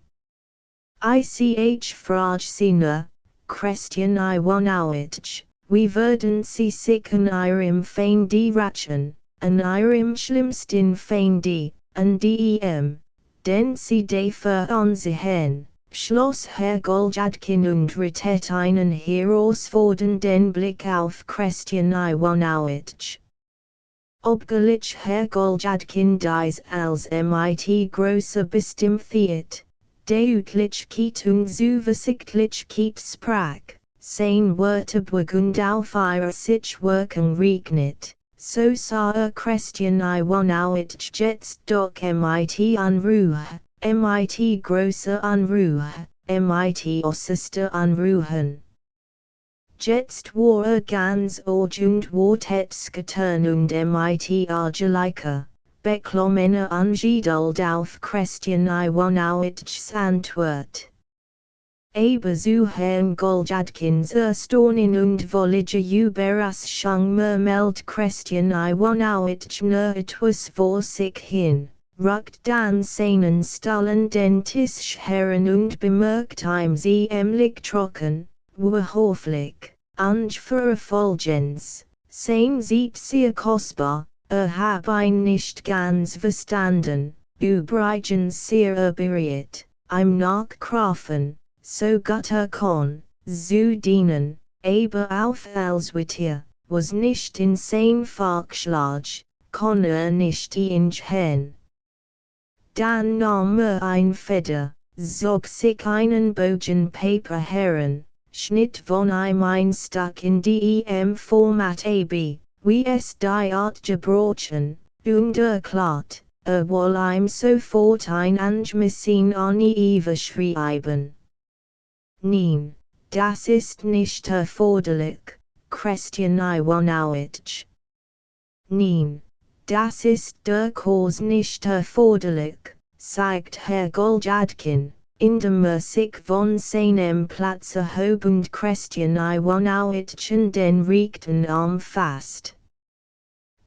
Ich frage Sie nur, Christian Iwanowitsch, wie würden Sie sich an Ihrem Feinde rächen, an Ihrem schlimmsten Feinde, an dem, den Sie für ansehen, Schloss Herrgårdjadkin und Rettet einen herausfordernden Blick auf Christian Iwanowitsch. Obgleich Herrgårdjadkin dies als mit großer Bestimmtheit, Deutlichkeit und Zuversichtlichkeit sprach, sein Wörterbuch und auf ihre sich Wirkung regnet, so sah Christian Iwanowitsch jetzt doch mit Unruhe, mit großer Unruhe, mit äußerster Unruhen. Jetzt war ganz und wartet getan und mit argeliker, beklommener Ungeduld auf Christian Iwanowitschs Antwort. Aber zu Herrn Goljadkins Erstaunen und wollige Überraschung murmelt Christian Iwanowitsch nur etwas vor sich hin, rückt dann seinen Stollen den Tisch heran und bemerkt ihm ziemlich trocken, hoffentlich, für Fulgens, sein sieht sehr kostbar, hab ihn nicht ganz verstanden, übrigens sehr bereit, ihm nachkaufen, so gut kann, zu dienen, aber auf als Wittier, was nicht in sein Volksschlag, kann nicht hin. Dann nahm ein Feder, zog sich einen Bogen Paper heran, schnitt von ihm ein Stück in Format ab, wie es die Art gebrochen, und erklärt, wohl ihm sofort ein Angemessen an schreiben. Nein, das ist nicht erforderlich, Christian Iwanowitsch. Nein, das ist durchaus nicht erforderlich, sagt Herr Goljadkin, indem sich von seinem Platz erhob und Christian Iwanowitsch den rechten Arm fasst.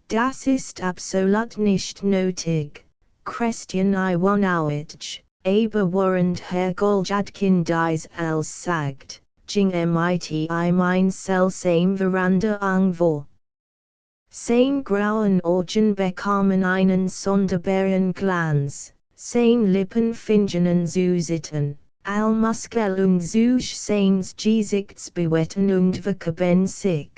Das ist absolut nicht nötig, Christian Iwanowitsch, aber während Herr Goljadkin dies als sagt, ging mit mein seltsam Veränderung vor. Sein grauen Augen bekamen einen sonderbaren Glanz, sein Lippen fingen zu zittern, all Muskel und durch seines Gesichts bewetten und verkeben sich.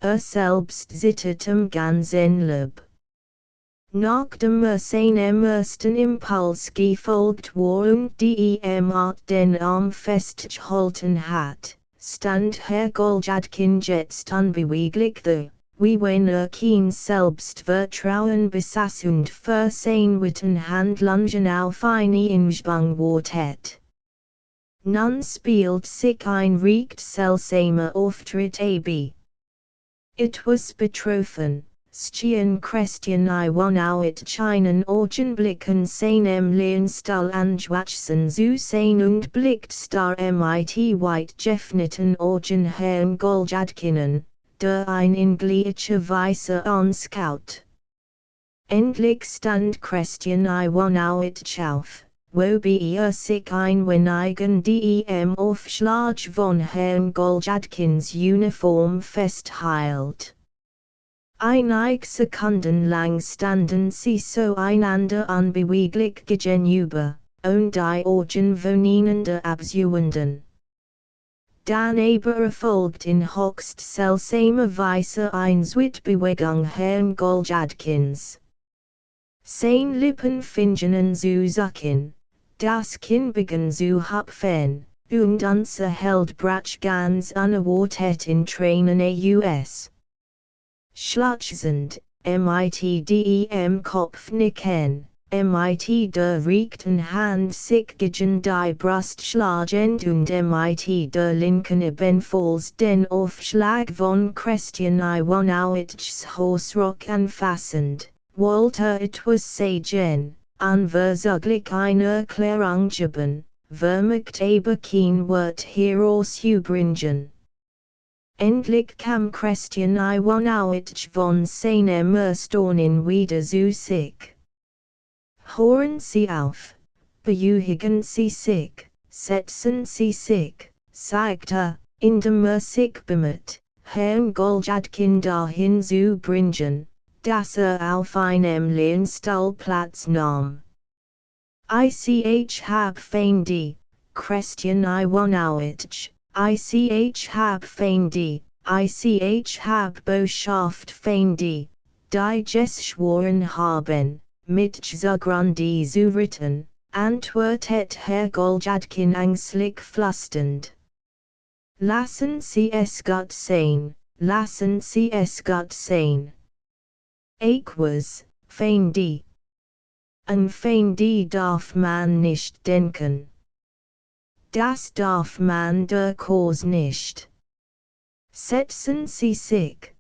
Selbst zitterte ganzen Leib. Nachdem seinem ersten Impuls gefolgt war und Art den Arm festgehalten hat, stand Herr Goljadkin jetzt unbeweglich da, wie wenn kein Selbstvertrauen besaß und für sein Handlungen auf eine Insprung wartet. Nun spielt sich ein recht seltsamer Auftritt ab. Etwas betroffen, stehen Christian Iwanowitsch einen Augenblick in seinem Lehnstuhl anschwachsen zu sein und blickt starr mit weit geöffneten Augen Herrn Goljadkin an, der ihn in gleicher Weise anschaut. Endlich stand Christian Iwanowitsch auf, wobei sich ein wenig Aufschlag von Herrn Goljadkins Uniform festhielt. Einige Sekunden lang standen sie so einander unbeweglich gegenüber, und die Augen voneinander absuchenden. Dann aber erfolgt in höchst seltsamer Weise eine Zwittbewegung Herrn Goljadkins. Sein Lippen fingen zu zucken, das Kinn begann zu hüpfen, und unser Held brach ganz unerwartet in Tränen aus. Schluchzend, mit dem Kopfnicken, mit der rechten Hand sich gegen die Brust schlagend und mit der linken ebenfalls den Aufschlag von Christian Iwanowitschs Hausrock anfassend, wollte etwas sagen, unversaglich eine Erklärung geben, vermocht aber kein Wort herauszubringen. Endlich kam Christian Iwanowitsch von seinem Erstaunen wieder zu sich. Hören Sie auf, beruhigen Sie sich, setzen Sie sich, sagte, indem sich bemüht, Herrn Goljadkin dahin zu bringen, dass auf einem Lehnstuhl Platz nahm. Ich hab fein die Christian Iwanowitsch, ich hab fein die, ich hab Botschaft fein die, die geschworen haben, mit zugrunde zu richten, antwortet Herr Goljadkin ängstlich flüsternd. Lassen Sie es gut sein, lassen Sie es gut sein. Ich was, fein die. An fein die darf man nicht denken. Das darf man durchaus nicht. Setzen Sie sich,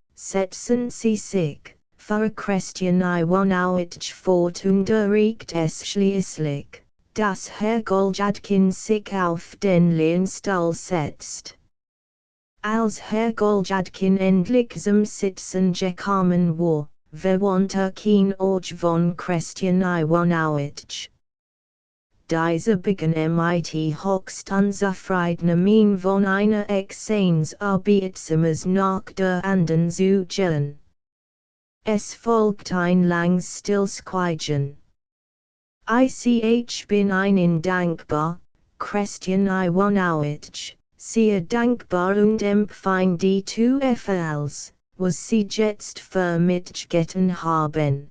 für Christian Iwanowitsch fort und erregt es schließlich, dass Herr Goljadkin sich auf den Lehnstuhl setzt. Als Herr Goljadkin endlich zum Sitzen gekommen war, verwandte kein Ort von Christian Iwanowitsch. Diese begann mit höchst unzufriedener von einer Exzens Arbeitsamers nach der anderen zu gehen. Es folgt ein langes Stillschweigen. Ich bin Ihnen dankbar, Christian Iwanowitsch, sehr dankbar und empfehle die Tuefels, was Sie jetzt für mich getan haben.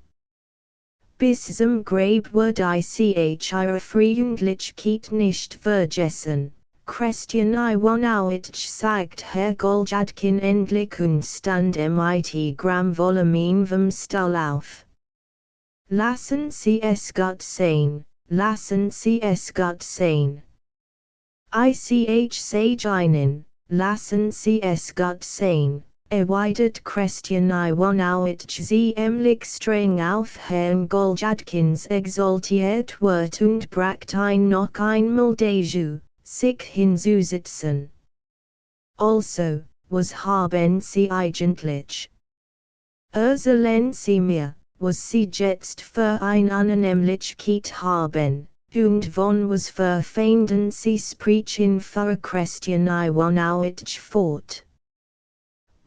Bis zum Grab wird ich Ihre Freundlichkeit nicht vergessen, Christian Iwanowitsch sagt Herr Goljadkin endlich und stand mit Gramm vom Stuhl auf. Lassen Sie es gut sein, lassen Sie es gut sein. Ich sage Ihnen, lassen Sie es gut sein. Erwidert Christian Iwanowitsch ziemlich streng auf Herrn Goljadkins exaltiert Wort und bracht noch einmal dazu, sich hinzusetzen. Also, was haben Sie eigentlich? Erzählen Sie mir, was Sie jetzt für ein Annehmlichkeit haben, und wann was für Feinden Sie sprechen für Christian Iwanowitsch fort.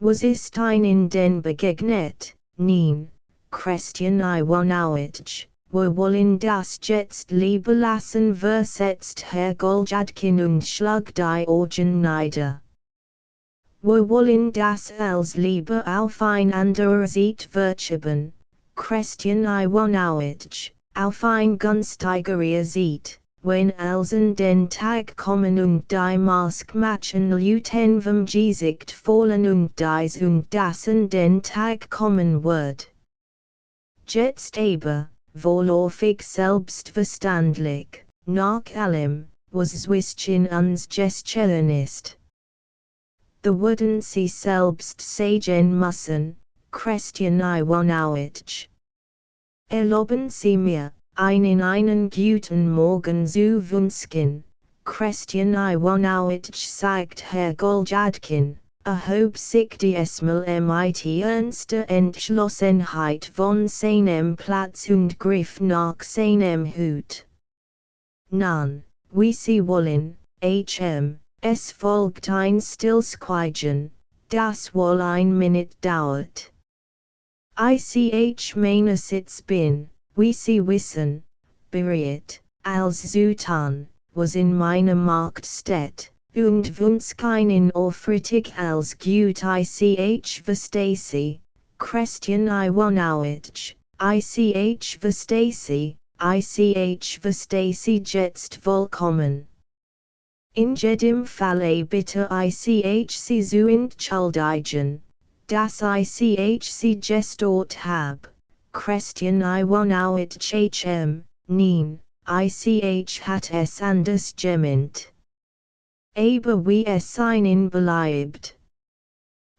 Was ist Ihnen denn begegnet? Nein, Christian Iwanowitsch, wir wollen das jetzt lieber lassen, versetzt Herr Goljadkin und schlug die Augen nieder. Wir wollen das als lieber auf ein anderer Seite verschieben, Christian Iwanowitsch, auf ein günstigerer Seite. Wenn an den Tag kommen und die Maskmatchen Leuten vom Gesicht fallen und das an den Tag kommen wird. Jetzt aber, vorläufig selbstverständlich, nach allem, was zwischen uns geschehen ist. Da würden Sie selbst sagen müssen, Christian Iwanowitsch. Erlauben Sie mir, einen guten Morgen zu wünschen, Christian Iwanowitsch sagt Herr Goljadkin, erhob sich diesmal mit ernster Entschlossenheit von seinem Platz und griff nach seinem Hut. Nun, wie Sie wollen, es folgt ein Stillschweigen, das wohl ein Minute dauert. Ich meine Sitz bin, wie Sie wissen, bereit, als Sultan, was in meiner Macht steht, und wünsch keinen aufrichtig als gut ich verstehe Sie, Christian Iwanowitsch, ich verstehe Sie jetzt vollkommen. In jedem Falle bitte ich Sie zu entschuldigen, dass ich Sie gestört hab. Christian Iwanowitsch nein, ich hat es anders gemeint. Aber wie es Ihnen beliebt.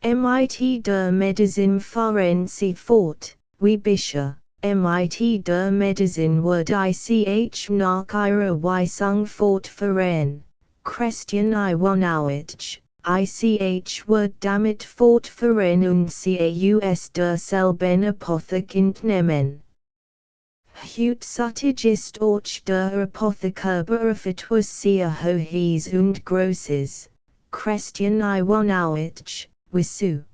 Mit der Medizin fahren Sie fort, wie bisher, mit der Medizin würde ich nach Ihrer Weisung fortfahren, Christian Iwanowitsch. Ich wird damit fortfahren und Sie aus derselben Apotheke entnehmen. Heutzutage ist auch der Apotheker etwas sehr Hohes und Großes, Christian Iwanowitsch, wieso?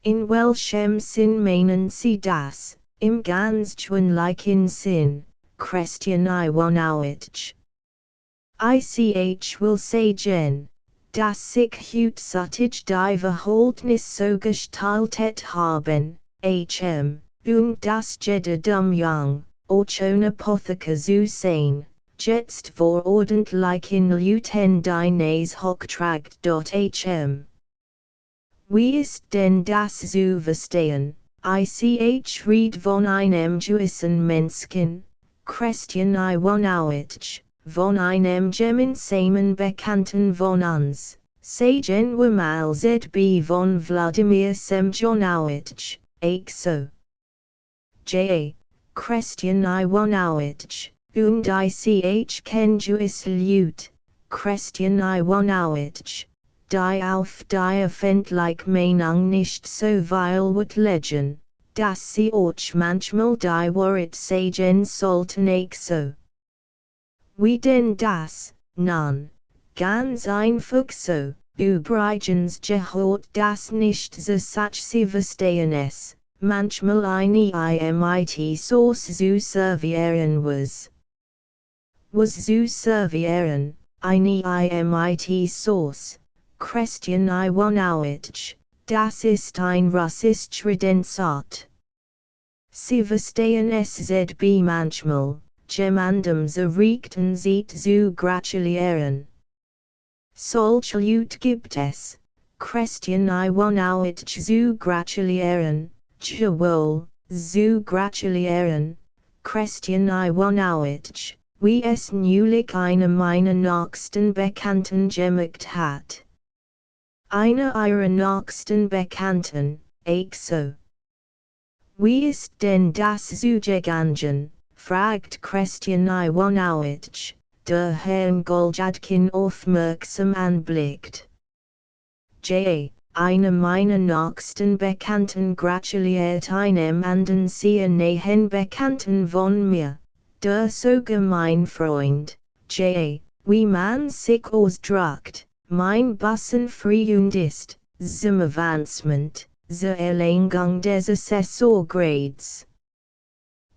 In welchem Sinn meinen Sie das, im ganz gewöhnlichen Sinn, Christian Iwanowitsch? Ich will sagen, dass ich heutzutage die Verhältnis so gestaltet haben, das jeder Jung, auch ohne Apotheke zu sein, jetzt verordentlich in Luten Dines Hochtragt. Wie ist denn das zu verstehen? Ich red von einem Gewissen Menschen, Christian Iwanowitsch, von einem gemeinsamen Bekannten von uns, sagen wir mal ZB von Wladimir Semjonowitsch, so. J. Christian Iwanowitsch, und ich kenn Gewiss Leute, Christian Iwanowitsch, die auf die öffentliche Meinung nicht so viel Wert legen, dass sie auch manchmal die Wahrheit sagen sollten, so. Wie denn das? Nun, ganz einfach so, übrigens gehört das nicht so sach sie verstehen es, manchmal eine IMIT-Sauce zu servieren was zu servieren, eine IMIT-Sauce. Christian Iwanowitsch, das ist ein Russisch Redensart. Sie verstehen es ZB manchmal, jemandem so richten Sie zu gratulieren. Solche Leute gibt es, Christian Iwanowitsch zu gratulieren, jawohl, zu gratulieren, Christian Iwanowitsch, wie es neulich eine meiner nächsten Bekannten gemacht hat. Eine ihrer nächsten Bekannten, so. Wie ist denn das zu gegangen? Fragt Christian Iwanowitsch, der Herrn Goljadkin aufmerksam anblickt. J. Eine meiner nächsten Bekannten gratuliert einem anderen sehr nahen Bekannten von mir, der sogar mein Freund, J. Wie man sich ausdrückt, mein Freund ist, zum Avancement, zur Erlangung des Assessorgrades.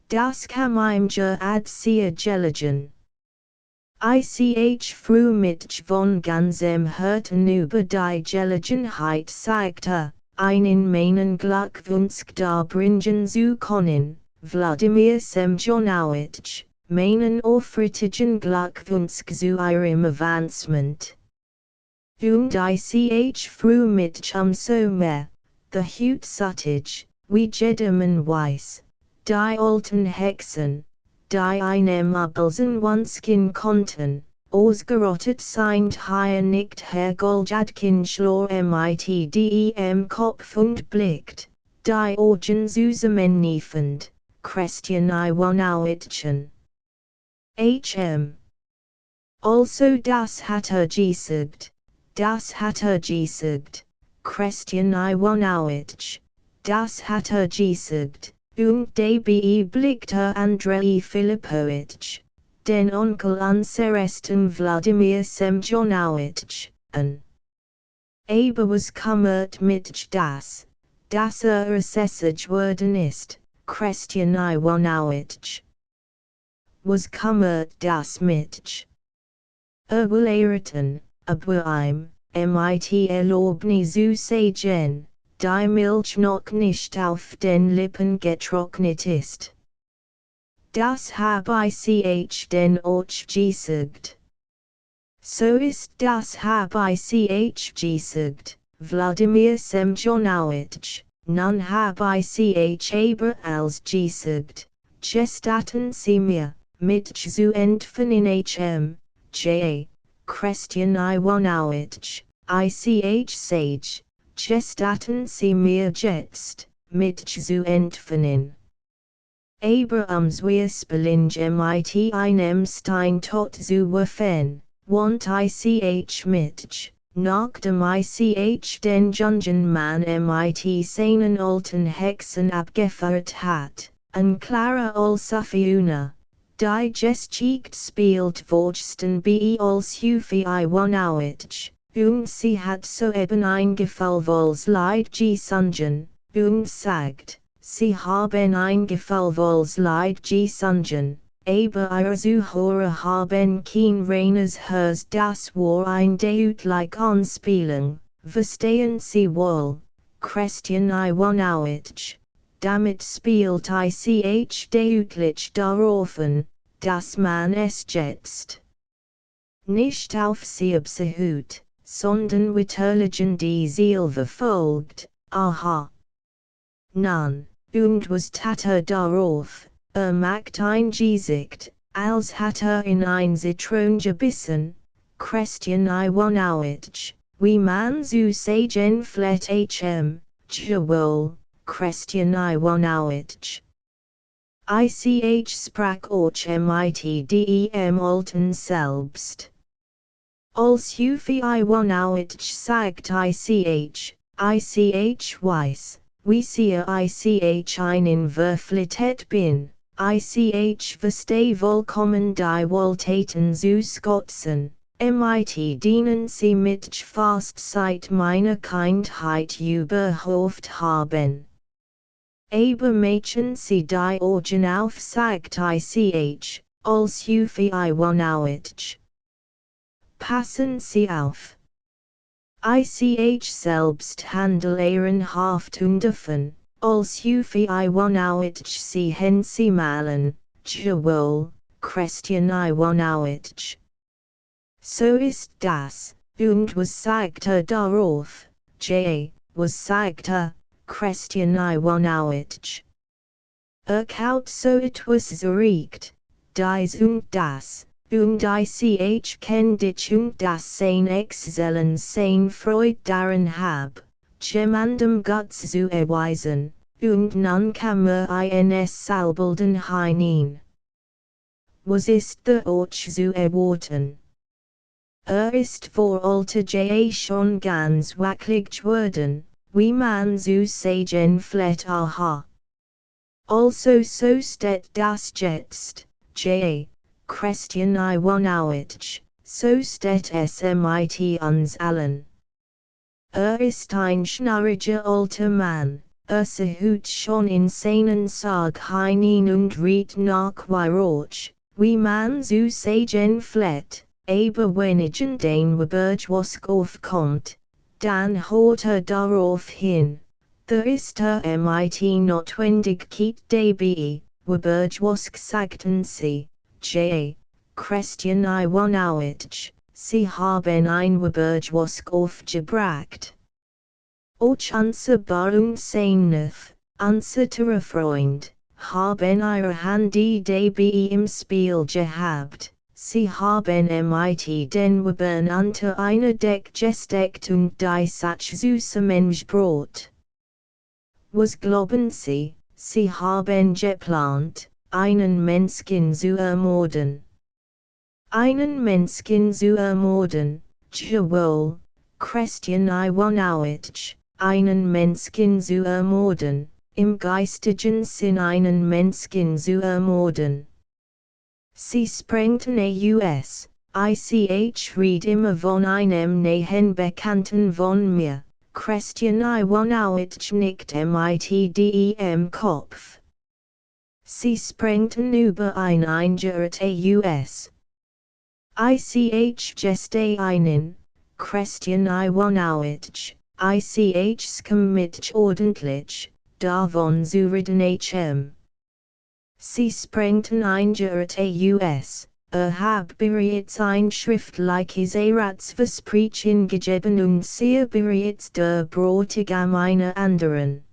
Das kam ihm ad sehr gelegen. Ich freue mich von ganzem Herzen über die Gelegenheit sagte, einen meinen Glückwunsch darbringen zu können, Wladimir Semjonowitsch, meinen aufrichtigen Glückwunsch zu Ihrem Avancement. Und ich freue mich umso mehr, the heutzutage, wie jedermann weiß, die alten Hexen, die einem Abelsen wanskin konnten, ausgerottet sind hier nicht Herr Goljadkin schlor mit dem Kopf und blickt, die Augen zusammenniefend, Christian Iwanowitschen. Also das hat gesagt. Das hat gesagt, Christian Iwanowitsch, das hat gesagt, und dabei blickte Andrei Filipowitsch, den Onkel unseresten Wladimir Semjonowitsch, an. Aber was kümmert mich das, dass Assessor worden ist, Christian Iwanowitsch? Was kümmert das mich? Will erraten. Aber mit Erlaubnis zu sagen, die Milch noch nicht auf den Lippen getrocknet ist. Das habe ich denn auch gesagt. So ist das habe ich gesagt, Wladimir Semjonowitsch, nun habe ich aber als gesagt, gestatten Sie mir, mich zu entfernen J. Christian Iwanowitsch, sage, gestatten Sie mir jetzt, mich zu entfernen. Aber Zwiespeln mit einem Stein tot zu werfen, want ich mich, nachdem ich den jungen Mann mit seinen alten Hexen abgeführt hat, an Clara als Fiona. Die Geschichte spielt vorsten bei als Hufi Iwanowitsch, und sie hat soeben ein gefühlvolles Lied gesungen, und sagt, sie haben ein gefühlvolles Lied gesungen, aber ihre Zuhörer haben kein reines Herz, das war ein Deut like Anspielung, verstehen Sie wohl, Christian Iwanowitsch, damit spielt ich deutlich darauf an, dass man es jetzt nicht auf sie absehut, sondern Witterlichen die Ziel verfolgt, aha. Nein, und was tat darauf, macht ein Gesicht, als hat in ein Zitron gebissen, Christian Iwanowitsch, wie man zu sagen flet jawohl, Christian Iwanowitsch. Ich sprach auch mit dem Alten selbst. Als Hufi Iwanowitsch sagt ich weiß, wie sehr ich in Wirklichkeit bin, ich verstehe vollkommen die Wohltaten zu Scotzen, mit denen sie mich fast seit meiner Kindheit überhauft haben. Aber machen sie die Augen auf, sagt ich, als Hufi Iwanowitsch. Passen Sie auf. Ich selbst handle ehrenhaft davon, als Hufi Iwanowitsch Sie malen, jawohl, Christian Iwanowitsch. So ist das, und was sagt darauf, was sagt Christian Iwanowitsch? Kaut so etwas zerregt, dies und das. Und ich kenn dich und das sein Exzellenz sein Freud daran hab, jemandem Gott zu erweisen, und nun kann ins Salbelden hinein. Was ist der Ort zu erwarten? Ist vor alter schon ganz wackelig geworden, wie man zu sagen flet aha. Also so steht das jetzt, Christian Iwanowitsch, so steht es mit uns allen. Ist ein schnarriger alter Mann, sehut schon in seinen Sarg hinein und riecht nach Weihrauch, wie man zu sagen flet, aber wenn den Webergwask aufkommt, dann haut darauf hin, da ist mit Notwendigkeit dabei, Webergwask sagten sie. Christian Iwanowitsch, Sie haben ein Webergwask aufgebracht. Och unser Barung Seinef, unser teure Freund, haben ihre Hand dabei im Spiel gehabt, Sie haben mit den Webern unter einer Deck gesteckt und die Satz süße Menschbrot. Was glauben Sie, Sie haben geplant, einen Menschen zu ermorden. Einen Menschen zu ermorden, jawohl, Christian Iwanowitsch, einen Menschen zu ermorden, im geistigen Sinn einen Menschen zu ermorden. Sie sprengten aus, ich riet immer von einem nahen Bekannten von mir, Christian Iwanowitsch nickte mit dem Kopf. Sie sprengten über ein eingeirrt aus. Ich geste einen, Christian Iwanowitsch, ich kam mit ordentlich, davon zu reden Sie sprengten eingeirrt aus, hab bereits ein schriftliches Ratsversprechen gegeben und sehr bereits der Bräutigam einer anderen.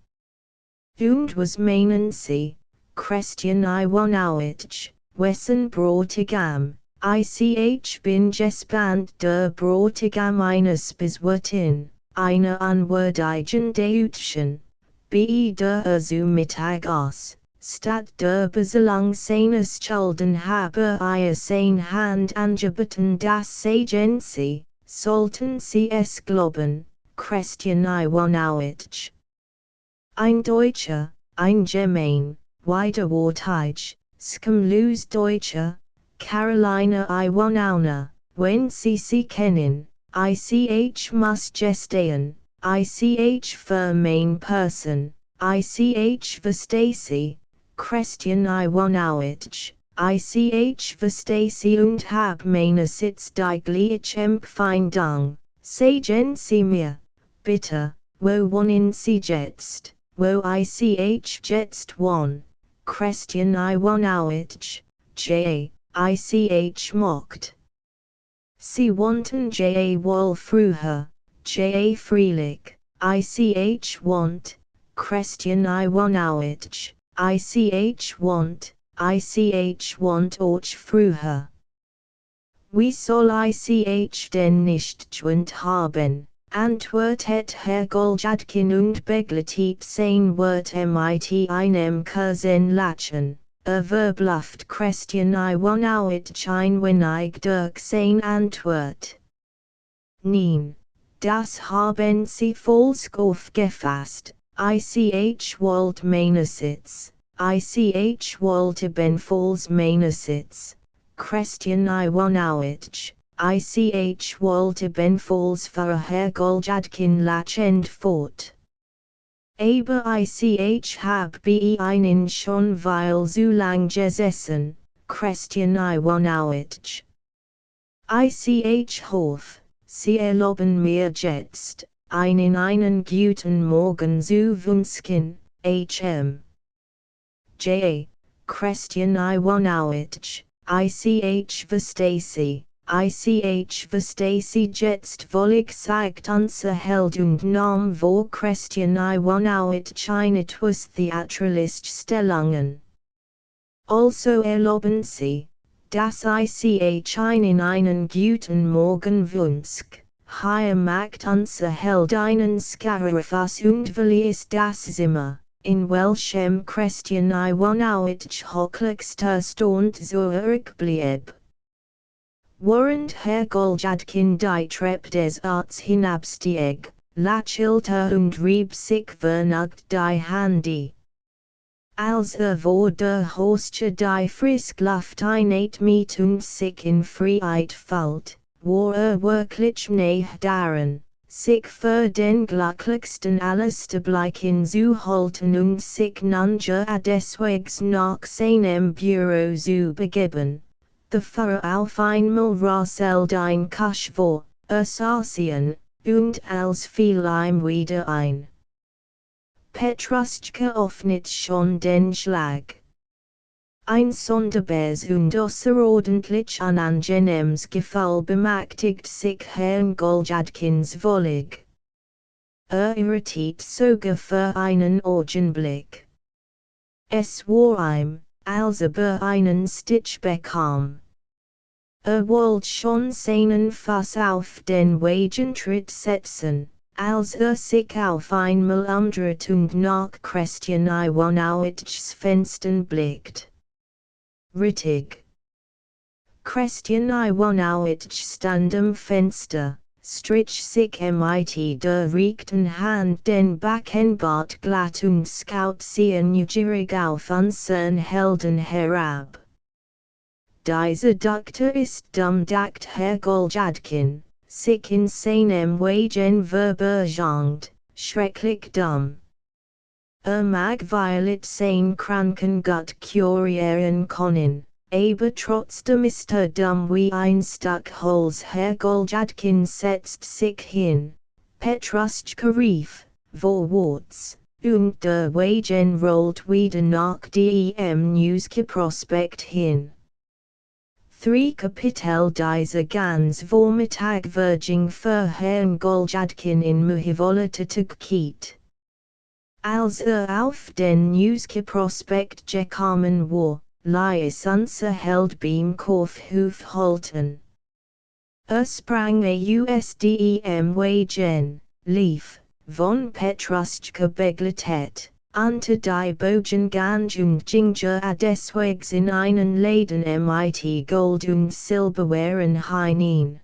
Und was meinen Sie? Christian Iwanowitsch, wessen Bräutigam, ich bin gespannt der Bräutigam eines Besuchten, einer unwürdigen Deutschen, wie der zu Mittag aus, statt der Bezahlung seines Schulden habe sein Hand angeboten, das sagen Sie, sollten Sie es glauben, Christian Iwanowitsch. Ein Deutscher, ein German, widerwärtig, schamlos Deutscher, Carolina Iwanowna, wenn Sie kennen, ich muss gestehen, ich für mein Person, ich verstehe Sie, Christian Iwanowitsch, Ich verstehe und hab meine Sitz die gleiche Empfindung, sagen Sie mir, bitte, wo wohnen Sie jetzt, wo ich jetzt wohne, Christian I wohnowitsch, ich mocht. Sie wohnten wohl früher, freilich, ich wohnt, Christian I wohnowitsch, ich wohnt auch früher. Wie soll ich denn nicht schwund haben, antwortet Herr Goljadkin und begleitet sein Wort mit einem Kursen Lachen, verbluft Christian I wohnowitsch ein wenig durch sein Antwort. Nein, das haben Sie falsch aufgefasst, ich wollte meine Sitz, ich wollte ebenfalls meine Sitz. Christian I wohnowitsch, ich wollte ebenfalls für Herr Goljadkin lachend fort. Aber ich hab bei Ihnen schon weil so lang gesessen, Christian I wohnowitsch. Ich hoffe, Sie erlauben mir jetzt, einen guten Morgen zu wünschen, hm. Christian I wohnowitsch. Ich verstehe Sie jetzt wollig zeigt unser Held und nahm vor Christian I wohnowitsch eine etwas theatralisch Stellungen. Also erlauben Sie, dass ich einen guten Morgen wünsch, hier macht unser Held einen Scarafass und verließ das Zimmer, in welchem Christian I wohnowitsch höchlichst erstaunt zurückblieb. Während Herr Goljadkin die Treppe des Arts hinabstieg, lächelte und rieb sich vergnügt die Hände. Als vor der Haustür die Frischluft einatmet und sich in Freiheit fällt, war wirklich nahe daran, sich für den glücklichsten aller Stüblein zu halten und sich nuncher deswegs nach seinem Büro zu begeben. The Führer auf einmal rasselt ein Kusch vor, Assassin, und als fiel ihm wieder ein. Petruschka öffnet schon den Schlag. Ein sonderbares und außerordentlich unangenehmes Gefühl bemächtigt sich Herrn Goljadkins wollig. Irritiert sogar für einen Augenblick. Es war ihm, als einen Stich bekam. Wollte schon seinen Fuß auf den Wagentritt setzen, als sich auf einmal umdreht und nach Christian I wohnowitschs Fenstern blickt. Rittig. Christian I wohnowitsch stand am Fenster, strich sich mit der rechten Hand den Backenbart glatt und schaut sehr neugierig auf unseren Helden herab. Dieser Doktor ist dumm, dacht Herr Goljadkin, sich in seinem Wagen verbeugt, schrecklich dumm. Mag weil sein kranken Gott kurieren können, aber trotzdem ist dumm wie ein Stück Holz. Herr Goljadkin setzt sich hin, Petruschka rief, vorwärts, und der Wagen rollt wieder nach dem Newsprospekt hin. 3 Kapitel dieser ganz Vormittagwürdigung für Herrn Goljadkin in Muhivolatitugkeit. Als auf den Newsprospekt gekommen war, ließ unser Held beim Kaufhof halten. Sprang aus dem Wagen, lief, von Petruschka begleitet, unter die Bogengang und Ginger deswegs in einen Laden mit Gold und Silberwaren hinein.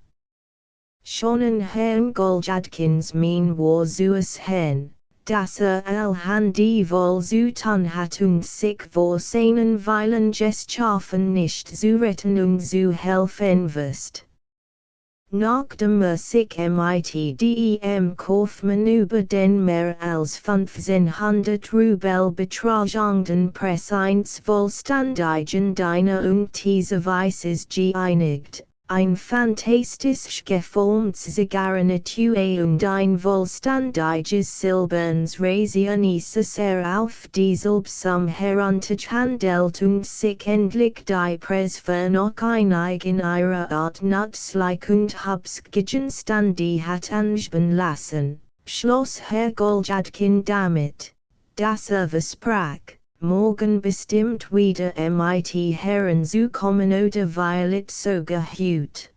Schon in Herrn Goljadkins Mien war süß hen, dass Handy wohl zu tun hat und sich vor seinen Weilen Geschaffen nicht zu retten und zu helfen wusst. Nach dem Musik mit dem Kaufmann über den mehr als 1500 Rubel betragenden Preis eines vollständigen Diener und diese Weißes geeinigt, ein fantastisch geformtes Zigarrenetui und ein vollständiges silbernes Rasier necessaire auf dieselbsam heruntergehandelt und sich endlich die Preis für noch einig in ihrer Art nützlich und Gegenstände hat ansparen lassen, schloss Herr Goljadkin damit, dass versprach, morgen bestimmt wieder mit herzukommen oder weil it sogar heut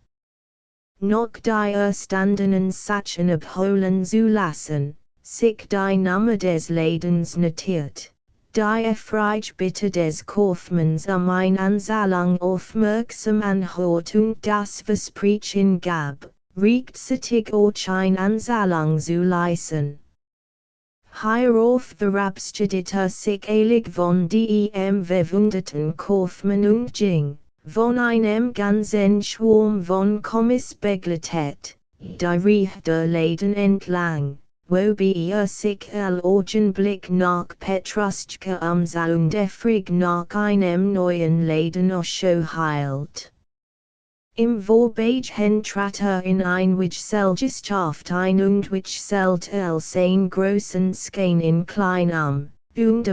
noch die erstandenen Sachen abholen zu lassen, sich die Name des Ladens notiert, die Freich bitte des Kaufmanns ein Anzahlung aufmerksam anhört und das Versprechen gab, rechtzeitig auch ein Anzahlung zu leisten. Hierauf verabschiedete sich eilig von dem verwundeten Kaufmann und ging, von einem ganzen Schwarm von Kommis begleitet, die Richter Läden entlang, wobei sich Augenblick nach Petruschka umsah und eifrig nach einem neuen Laden Ausschau hielt. Im Vorbeigehen trat in ein Gesellschaft ein und stellte als ein großen Skein in klein und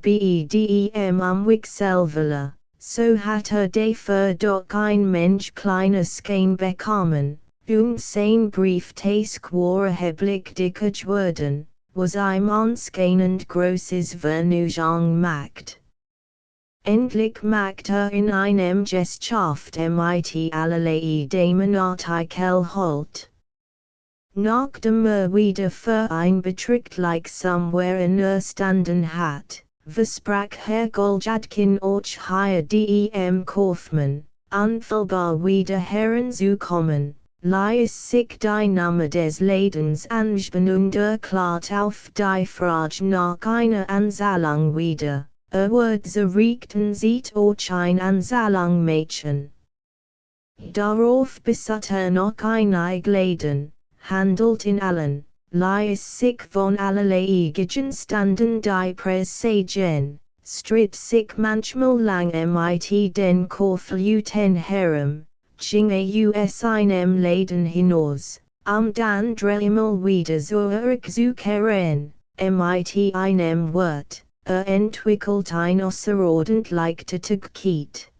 bedem Wechselwille, so hat dafür doch ein Mensch kleine Skein bekommen, und sein Brieftask war erheblich dicker geworden, was ihm anscheinend großes Vergnügen macht. Endlich macht in einem Gesellschaft mit allerlei Damen Artikel halt. Nachdem wieder für ein Betrick somewhere in erstanden hat, versprach Herr Goljadkin auch hier dem Kaufmann, unfehlbar wieder herzukommen, ließ sich die Name des Ladens ansparen und erklärt auf die Frage nach einer Anzahlung wieder. Wird zerrichten sieht auch ein Anzahlung Mädchen. Darauf besat noch einig Läden, handelt in allen, ließ sich von allerlei Gegenständen die Preis sagen, stritt sich manchmal lange mit den Kaufleuten herum, ging aus einem Läden hinaus, dann dreimal wieder zurückzukehren, mit einem Wort. Entwickelt ein außerordentlich Tätigkeit.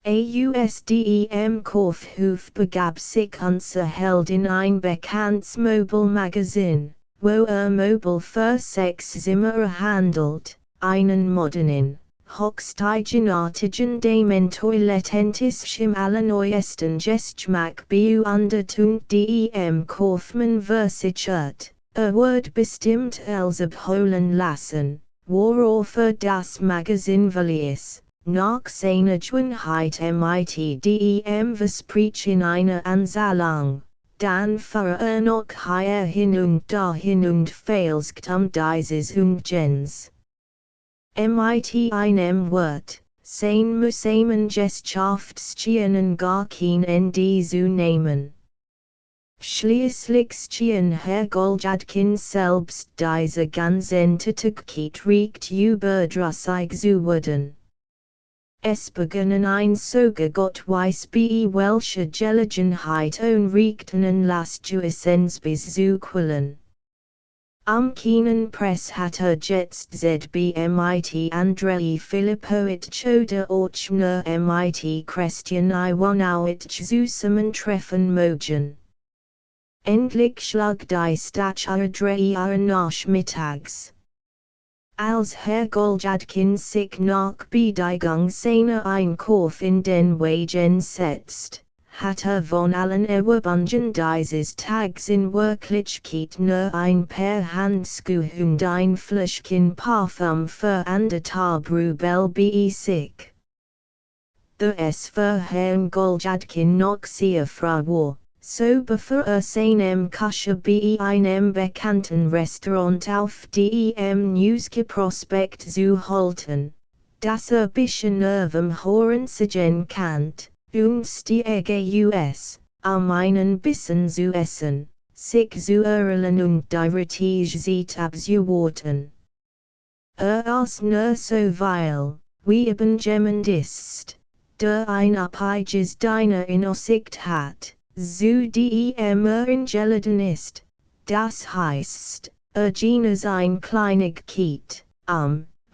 Ausdem Kaufhof begab sich unser Held in ein bekanntes Möbelmagazin, wo Möbel für 6 Zimmer handelt, einen modernen, höchsteigenartigen dementoiletentischem allerneuesten Geschmack bewundert und dem Kaufmann versichert, wird bestimmt als abholen lassen. Worauf das Magazin verließ, nach seiner Schönheit mit dem Versprechen einer Anzahlung, dann fuhr noch hier hin und dahin und fälschte dieses und jenes. Mit einem Wort, sein mühsamen Gesellschaftsstehen gar kein Ende zu nehmen. Schließlich schien Herr Goljadkin selbst diese ganze Tätigkeit recht überdrüssig zu werden. Es begannen ein sogar Gott weiß welche Gelegenheit unrechten Lastjuissens bis zu quillen. Am keinen Press hat jetzt mit Andrei Filippowitsch oder auch nur mit Christian Iwanowitsch zusammentreffen mögen. Endlich schlug die Statur 3 Uhr nachmittags. Als Herr Goljadkin sich nach Bedienung seiner Einkauf in den Wagen setzt, hat von allen Erwerbungen dieses Tags in Wirklichkeit nur ein paar Handschuhe und ein Fläschchen Parfum für 1,5 Rubel bei sich. Da es für Herrn Goljadkin noch sehr früh war, so bevor seinem Kusche bei einem bekannten Restaurant auf dem Newsprospekt zu halten, das bisschen nervem Horen kann, stieg us, meinen Bissen zu essen, sich zu erlen und die Retige zit abzuwarten. Als nur so weil, wie eben jemand ist, der ein abheiges deiner in Aussicht hat, so die immer ingeleden ist, das heißt, jenes ein kleinig Kiet,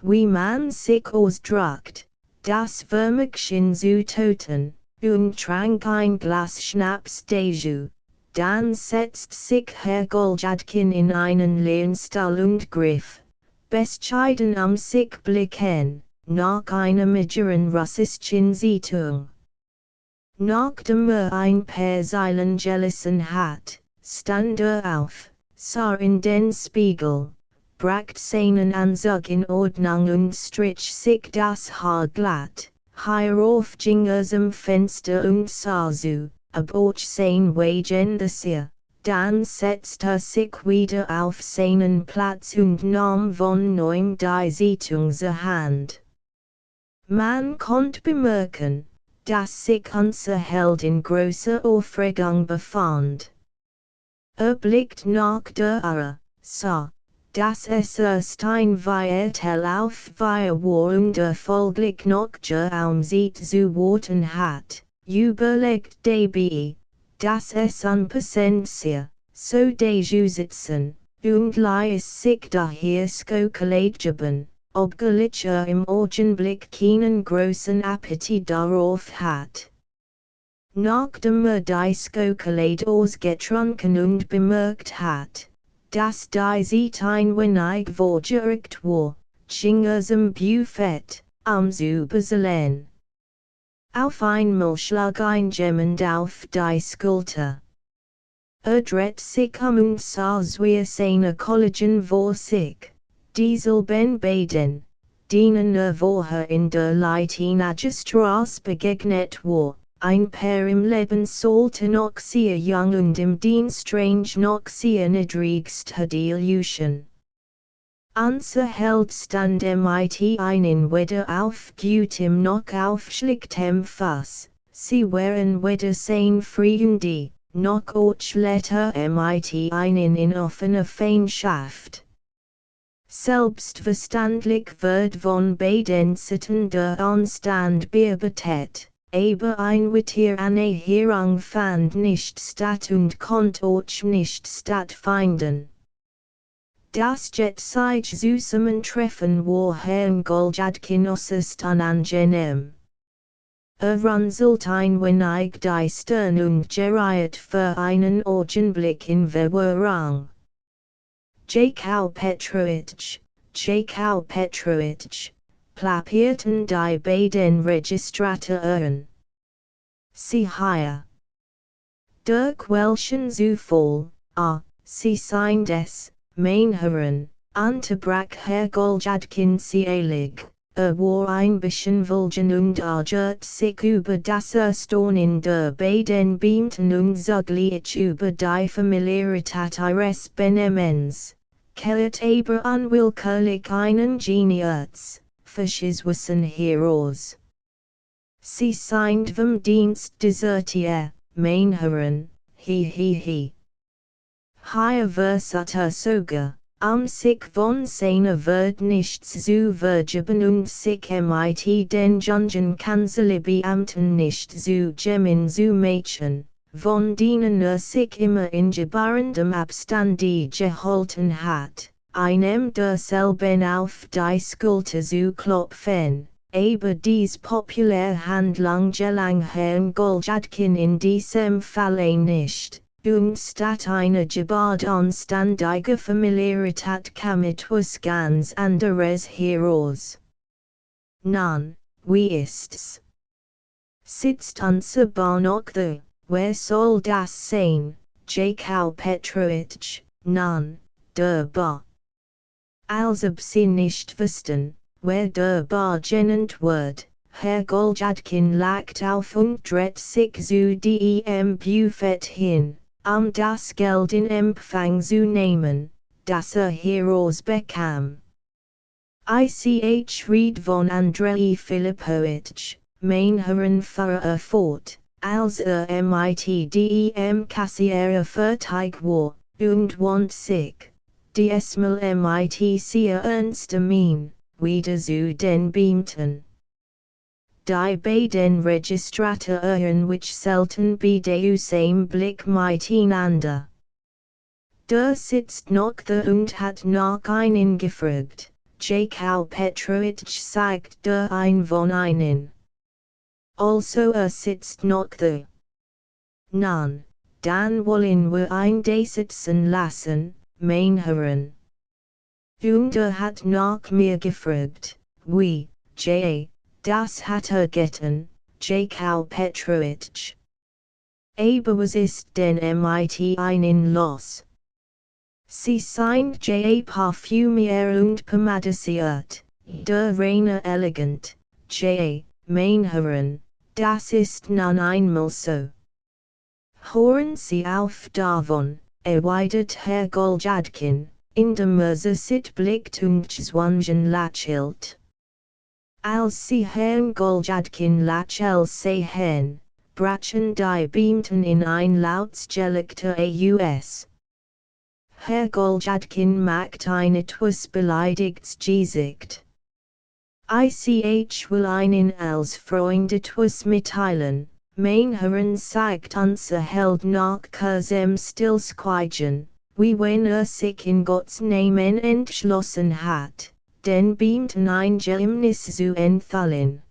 wie man sich ausdrückt, das Würmchen zu töten, und trank ein Glas Schnaps dazu. Dann setzt sich Herr Goljadkin in einen Lehnstuhl und griff, bescheiden sich blicken, nach einer mittleren russischen Zeitung. Nachdem ein paar Zeilen gelesen hat, stand auf, sah in den Spiegel, brachte seinen Anzug in Ordnung und strich sich das Haar glatt, hierauf ging zum Fenster und sah zu, ob sein Wagensier, dann setzte sich wieder auf seinen Platz und nahm von neuem die Zeitung zur Hand. Man konnte bemerken, dass sich unser Held in großer Aufregung befand. Blickt nach der Uhr, sah, dass es erst ein Viertel auf 4 war und folglich noch sie zu warten hat, überlegt dabei, dass es unpassend sei, so dazu sitzen, und ließ sich daher skokelet geben, obgleich im Augenblick keinen großen Appetit darauf hat. Nachdem die Skokelet ausgetrunken und bemerkt hat, dass die Zeit ein wenig vorgerückt war, ging zum Buffet, zu besellen. Auf einmal schlug ein jemand auf die Schulter. Dreht sich und sah wie seine Kollegen vor sich, dieselben beiden, denen vorher in der Leitinagestrasse begegnet war. Ein Paar im Leben sollte noch sehr jung und im Dienst strange noch sehr niedrigste Delusion. Unser Held stand mit einen weder auf gutem noch auf schlichtem Fass, sie waren weder sein Freunde, noch Letter mit einen in offener Feindschaft. Selbstverständlich wird von beiden Seiten der Anstand bearbeitet. Aber ein Witter Annäherung fand nicht statt und konnte auch nicht stattfinden. Das Jetzige Zusammentreffen war Herrn Goljadkin äußerst unangenehm. Runzelt ein wenig die Stirn und geriet für einen Augenblick in Verwirrung. Jakau Petrovich, plappierten die beiden Registratoren. Sie hier. Der Quelchen Zufall, sie sein des, mein Herren, unterbrach Herr Goljadkin zierlich, war ein bisschen vulgen und ärgert sich über das Erstaunen der beiden beamten und zugleich über die Familiarität ihres Benehmens, kehrt aber unwillkürlich einen Genius. Verschissen heraus. Sie sind vom Dienst desertiert, mein Herren, Hier versat sogar, sich von seiner Welt nichts zu vergeben und sich mit den Jungenkanzleibeamten nicht zu gemein zu machen, von denen sich immer in gebarendem Abstande gehalten hat. Einem derselben auf die Schulter zu klopfen, aber dies populär Handlung gelang Herrn Goljadkin in diesem Falle nicht, und statt einer gebard anständiger Familiarität kam etwas ganz anderes heraus. Nun, wie ist's? Sitzt unser Bahn noch da, wer soll das sein, Jakau Petrovich, nun, der Bar. Als ob sie nicht wüssten, wer der Bar genannt wird, Herr Goljadkin lacht auf und dreht sich zu dem Buffet hin, das Geld in Empfang zu nehmen, das herausbekam. Ich ried von Andrei Filipowitsch, mein Herren fuhr fort, als mit dem Kassiere Verteig war, und want sich, diesmal mit sehr ernster Mien, wieder zu den Beamten. Die beiden Registratoren which selten bedeutsamen Blick miteinander. Der sitzt noch da und hat nach einen gefragt, Jakau Petrovich sagt der ein von einen. Also sitzt noch da. Nun, dann wollen wir ein sitzen lassen, mein Herren. Und hat nach mir gefragt, wie, das hat getan, Jakau Petrovich. Aber was ist denn mit einen los? Sie sind parfümiert und pomadisiert, der reine elegant, mein Herren, das ist nun einmal so. Hören Sie auf davon, erwidert Herr Goljadkin, indem sich blickt und zwangen lächelt. Als Sie Herrn Goljadkin sehen, brachen die Beamten in ein lautstärkter Aus. Herr Goljadkin macht ein etwas beleidigtes Gesicht. Ich will Ihnen als Freund etwas mitteilen, mein Herren sagt unser Held nach kurzem Stillschweigen, wie wenn sich in Gottes Namen entschlossen hat, den Beamten ein Geheimnis zu enthalten.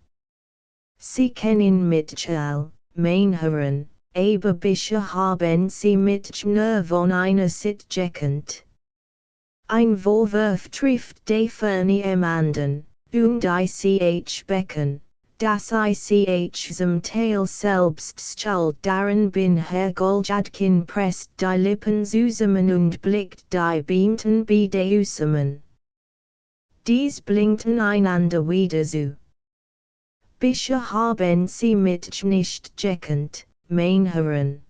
Sie kennen Mitchell, mein Herren, aber bisher haben Sie mit nur von einer Sit gekannt. Ein Vorwurf trifft die Verniemanden, und ich becken, dass ich zum Teil selbst schuld daran bin. Herr Goljadkin presst die Lippen zusammen und blickt die Beamten bedeutsam. Dies blinkten einander wieder zu. Bisher haben Sie mit nicht gekannt, mein Herren.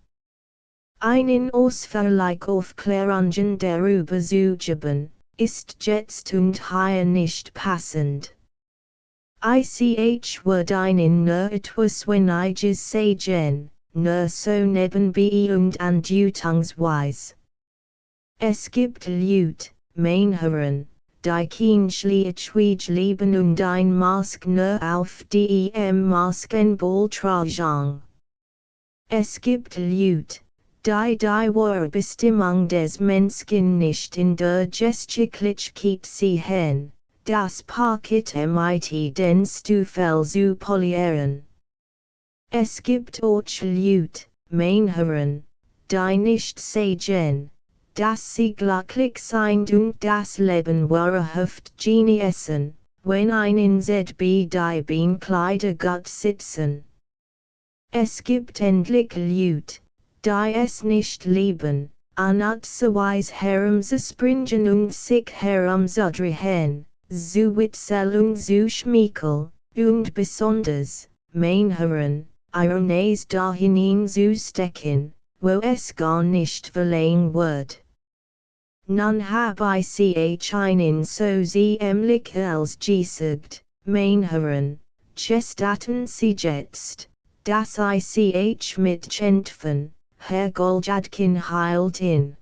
Einen Ausvergleich Aufklärungen darüber zu geben, ist jetzt und hier nicht passend. Ich würde Ihnen nur etwas Weniges sagen, nur so nebenbei und andeutungsweise. Es gibt Leute, mein Herren, die kindlich leben und ein Mask nur auf dem Maskenball tragen. Es gibt Leute, die wahre Bestimmung des Menschen nicht in der Gestikulität sehen, das Paket mit den Stufel zu polieren. Es gibt auch Leute, mein Herren, die nicht sehen, dass sie glücklich sind und das Leben wahrhaft genießen, wenn einen ZB die Beinkleider gut sitzen. Es gibt endlich Leute, die es nicht lieben, ansatzweise herumzuspringen und sich herumzudrehen, zu witzel und zu schmeicheln, und besonders, mein Herren, ihre Nase da hinein zu stecken, wo es gar nicht verlangt wird. Nun hab ich einen so ziemlich als gesagt, mein Herren, gestatten Sie jetzt, dass ich mit Kämpfen, Herr Goljadkin hielt in.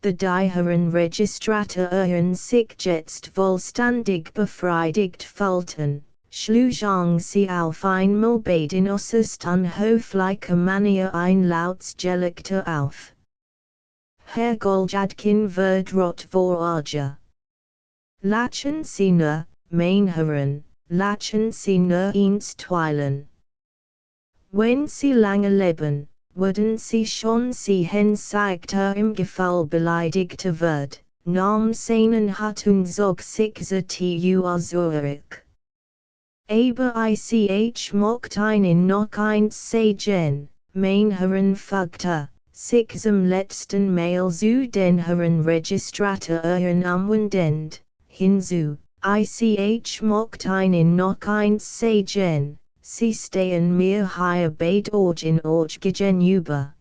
Die Herren Registratoren sich jetzt vollständig befriedigt fühlten, schlugen sie auf einmal beiden äußerst unhöfliche Manier ein lautstärker auf. Herr Goljadkin wird rot vor Auge. Lachen Sie nur, mein Herren, lachen Sie nur einstweilen. Wenn Sie lange leben, würden Sie schon sehen, sagt im Gefall beleidigter wird, nahm seinen Hut und zog sich zurück. Aber ich mocht Ihnen noch eins sagen, mein Herren fügte sich zum letzten Mal zu den Herren Registratoren amwendend, hinzu, ich mocht Ihnen noch eins sagen, Sie stehen mir hier beid in Orge gegenüber.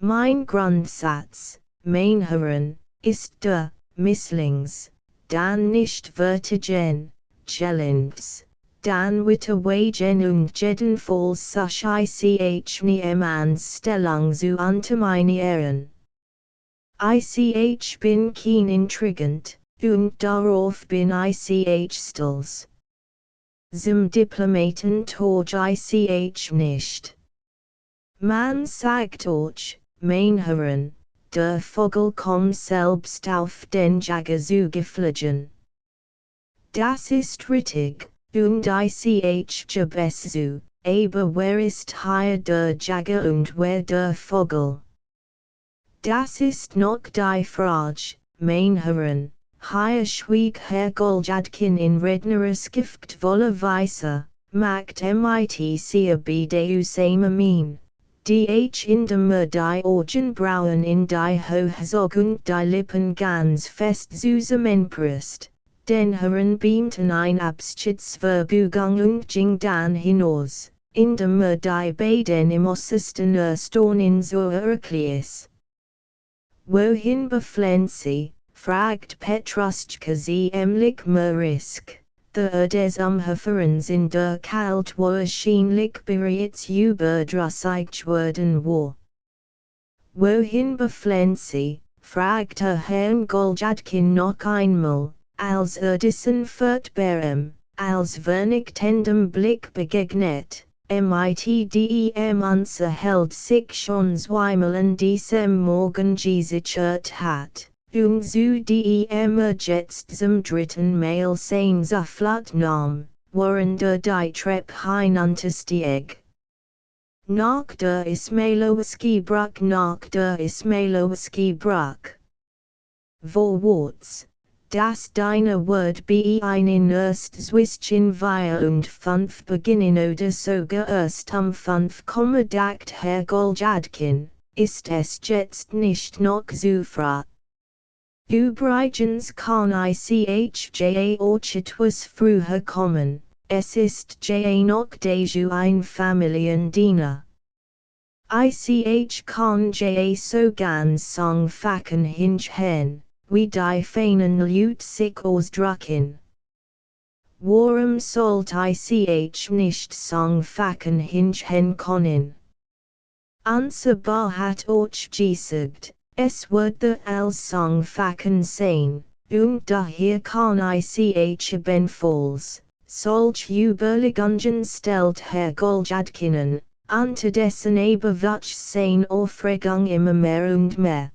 Mein Grundsatz, mein Herren, ist der, misslings, dann nicht vertigen, challenge, Dan witte Wagen und jedenfalls such ich niemals Stellung zu unterminieren. Ich bin kein intrigant, und darauf bin ich stolz. Zum Diplomaten tauge ich nicht. Man sagt euch, mein Herren, der Vogel kommt selbst auf den Jäger zu geflogen. Das ist richtig, und ich gebe es zu, aber wer ist hier der Jäger und wer der Vogel? Das ist noch die Frage, mein Herren. Hier schwieg Herr Goljadkin in redneris gift volle Weise, macht mit sehr bedeutsame Mien, die indem die Augenbrauen in die Höhe zog und die Lippen ganz fest zusammenpresst. Den Herren beamten ein Abschiedsverfügung und ging dann hinaus, indem die beiden immersten Erstaunen so erkließ. Wohin befliehen Sie? Fragt Petruschka ziemlich mürrisk, der des Umherfahrens in der Kalt wahrscheinlich bereits überdrüssig worden war. Wohin befliehen Sie? Fragte Herrn Goljadkin noch einmal, als diesen Fortbeam, als vernichtendem Blick begegnet. Mitdem unser Held sich schon zweimal an diesem Morgen gesichert hat, und zu dem jetzt zum dritten Mal sein Zuflucht nahm, während die Treppe hinunterstieg. Nach der Ismailowski-Brücke, nach der Ismailowski-Brücke. Wo war's? Das deine Wort bei einen erst zwischen 4 und 5 beginnen oder sogar erst 5 dacht Herr Goljadkin, ist es jetzt nicht noch so früh. Übrigens kann ich auch etwas früher kommen, es ist noch deju ein Familiendiener. Ich kann so ganz sang facken hinchen. Wie die feinen Leute sich ausdrücken. Warum sollt ich nicht sang facken hinchen können? Unser Ball hat euch gesagt, es würde als sang facken sein, und daher kann ich ebenfalls, solch Überlegungen stellt Herr Goljadkinen, unterdessen wird sein Aufregung immer mehr und mehr.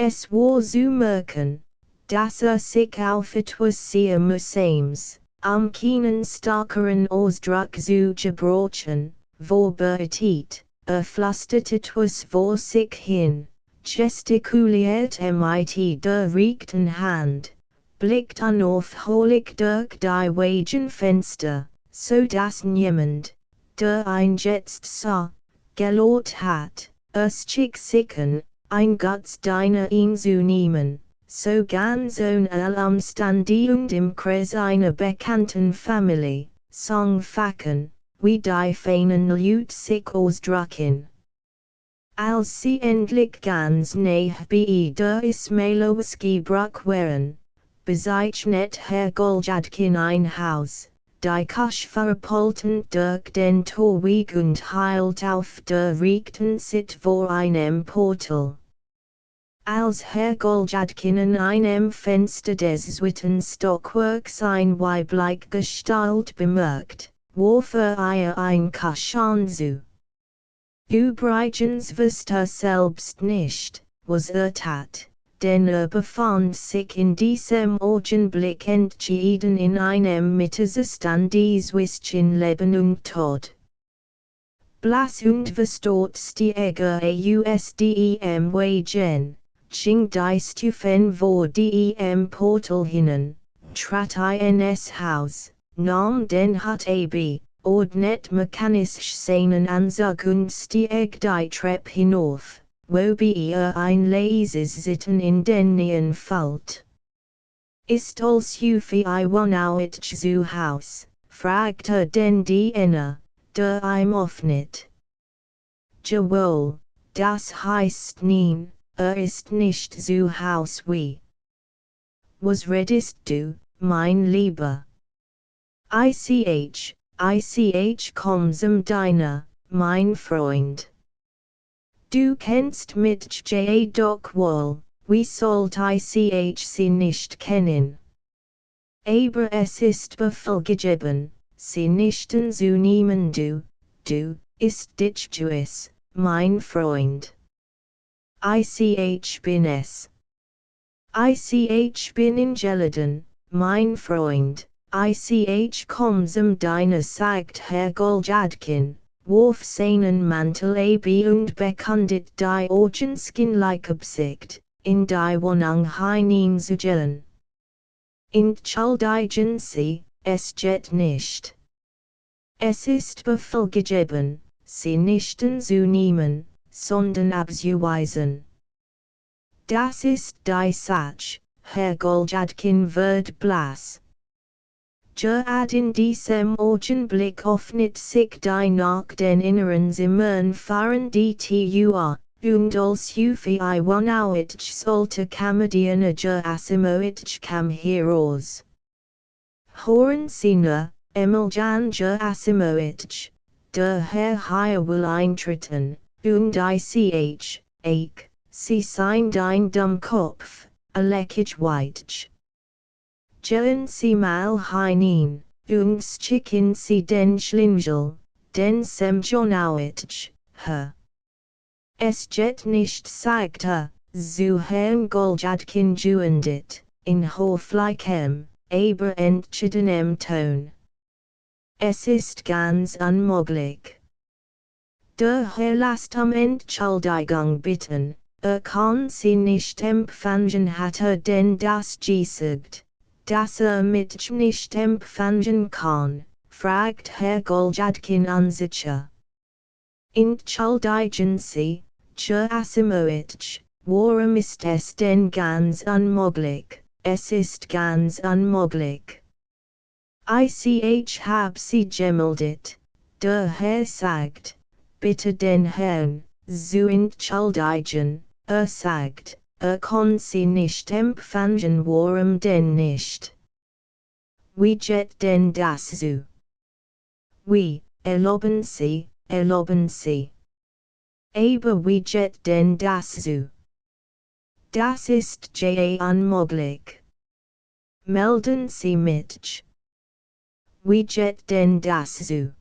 Es war zu merken, dass sich auf etwas sehr Mühsames, keinen stärkeren Ausdruck zu gebrauchen, vorbereitet, flüstert etwas vor sich hin, gestikuliert mit der rechten Hand, blickt unaufhörlich durch die Wagenfenster, so dass niemand, der ihn jetzt sah, gelohnt hat, es sichern, ein Gott deiner ihn zu nehmen, so ganz ohne Umstände und im Kreis einer bekannten Familie, sang facken, wie die feinen Leute sich ausdrücken. Als sie endlich ganz nahe bei der Ismailowski-Brücke waren, bezeichnet Herr Goljadkin ein Haus, die Küche verpoltend durch den Torweg und hielt auf der rechten Seite vor einem Portal. Als Herr Goljadkin an einem Fenster des zweiten Stockwerks ein weibliche Gestalt bemerkt, warf ihr ein Kuss zu. Übrigens wusste selbst nicht, was tat, denn befand sich in diesem Augenblick entschieden in einem Mittelzustand zwischen Leben und Tod. Blass und verstoßtiger ausdem Wagen, ging die Stufen vor dem Portal hinan, trat ins Haus, nahm den Hut ab, ordnet mechanisch seinen Anzug und stieg die Treppe hinauf, wobei ein leises Sitten in den Nähen fällt. Ist alles wie zu Haus? Fragte den Diener, der ihm öffnet. Jawohl, das heißt nein, ist nicht zu Haus wie. Was redest du, mein Lieber? Ich komm zum deiner, mein Freund. Du kennst mich ja doch wohl, wie sollt ich sie nicht kennen? Aber es ist befehlgegeben, sie nicht anzunehmen du ist dich Jews, mein Freund. Ich bin es. Ich bin Ingeladen, mein Freund. Komm zum deiner sagt Herr Goljadkin, warf seinen Mantel ab und bekundet die Orgenskinliche Absicht, in die Wohnung hineinzugehen. Entschuldigen Sie, es geht nicht. Es ist befehlgegeben, sie nicht anzunehmen, sondern abzuweisen. Das ist die Sache, Herr Goljadkin wird blass. Gerade in diesem Augenblick öffnet sich die nach den inneren Zimmern fahrende Tür, und als Fyodor sollte Kamadiana Asimowitsch kam heraus. Hören Sie nur, Emiljan Asimowitsch, der Herr hier will eintreten, und ich, Sie sind ein Dummkopf, Alekij Weitsch. Gehen Sie mal hinein, und schicken Sie den Schlingel, den Semjonowitsch, her. Es geht nicht sagt zu Herrn Goljadkin juendit, in höflichem, aber entschiedenem Ton. Es ist ganz unmöglich. Der Herr lasst Entschuldigung bitten, kann Sie nicht empfangen hat denn das gesagt, dass mich nicht empfangen kann, fragt Herr Goljadkin unsicher. Entschuldigen Sie, Asimowitsch, warum ist es denn ganz unmöglich? Es ist ganz unmöglich. Ich hab Sie gemeldet, der Herr sagt, bitte den Herrn, zu entschuldigen, sagt, kann Sie nicht empfangen warum denn nicht? Wie geht denn das so? Wie, erlauben Sie, erlauben Sie. Aber wie geht denn das so? Das ist ja unmöglich. Melden Sie mich. Wie geht denn das so?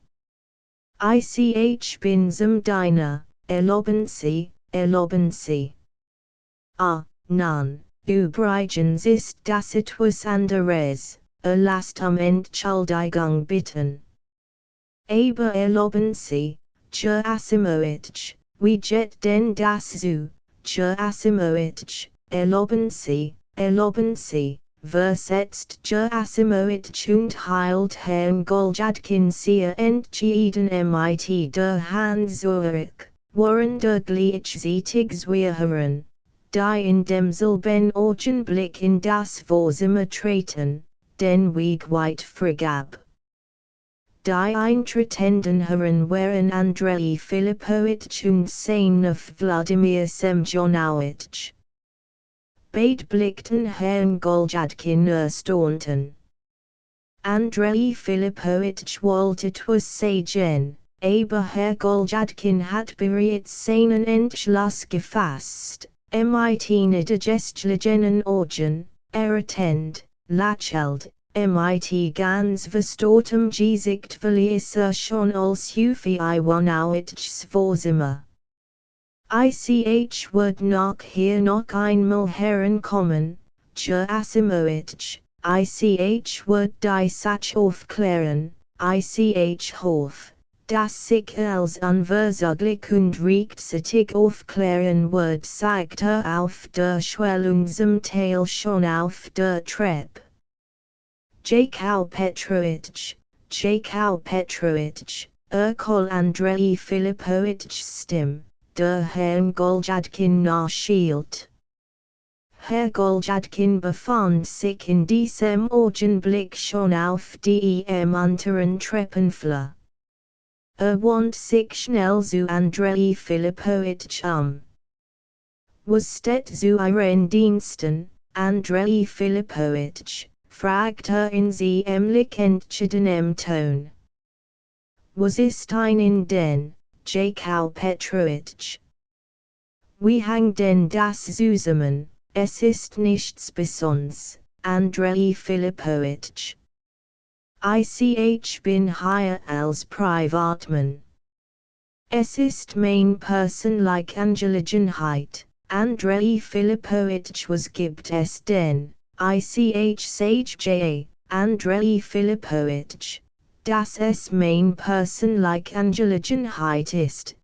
Ich bin zum deiner, erlauben Sie, erlauben Sie. Nein, übrigens ist das etwas anderes, lasst Entschuldigung bitten. Aber erlauben Sie, Asimowitsch, wie geht denn das so, Asimowitsch, erlauben Sie, versetzt Asimowitsch und heilt Herrn Goljadkin sehr entschieden mit der Hand zurück, während gleichzeitig Zwirren, die in demselben Augenblick in das Wohnzimmer treten, den Weg weit vergab. Die eintretenden Herren waren Andrei Filipowitsch und Senov Wladimir Semjonowitsch. Beide blickten Herrn Goljadkin erstaunten. Andrei Filipowitsch wollte etwas sagen, aber Herr Goljadkin hat bereits seinen Entschluss gefasst, mit niedergeschlagenen Augen, erretend, lächelt, mit ganz verstotem Gesicht verließ schon als Fyodorowitschs Wohnzimmer. Ich wird nachher noch einmal hereinkommen, Asimowitsch, ich wird die Sache aufklären, ich hoffe, dass sich als unversaglich und rechtzeitig aufklären wird, sagt auf der Schwellung zum Teil schon auf der Treppe. Jakov Petrovich, Kol Andrei Filipowitschs Stimme, der Herrn Goljadkin nachschielt. Herr Goljadkin befand sich in diesem Augenblick schon auf dem unteren Treppenflur. Wand sich schnell zu Andrei Filipowitsch Was steht zu Ihren Diensten, Andrei Filipowitsch? fragt in ziemlich entschiedenem Ton. Was ist Ihnen denn, Jakub Petrovich? Wie hängt denn das zusammen? Es ist nichts Besonderes, Andrei Filippowitsch. Ich bin hier als Privatmann. Es ist mein persönliche Angelegenheit, Andrei Filippowitsch. Was gibt es denn, sage J. Andrei Filippowitsch, dass es mein persönliche Angelegenheit ist,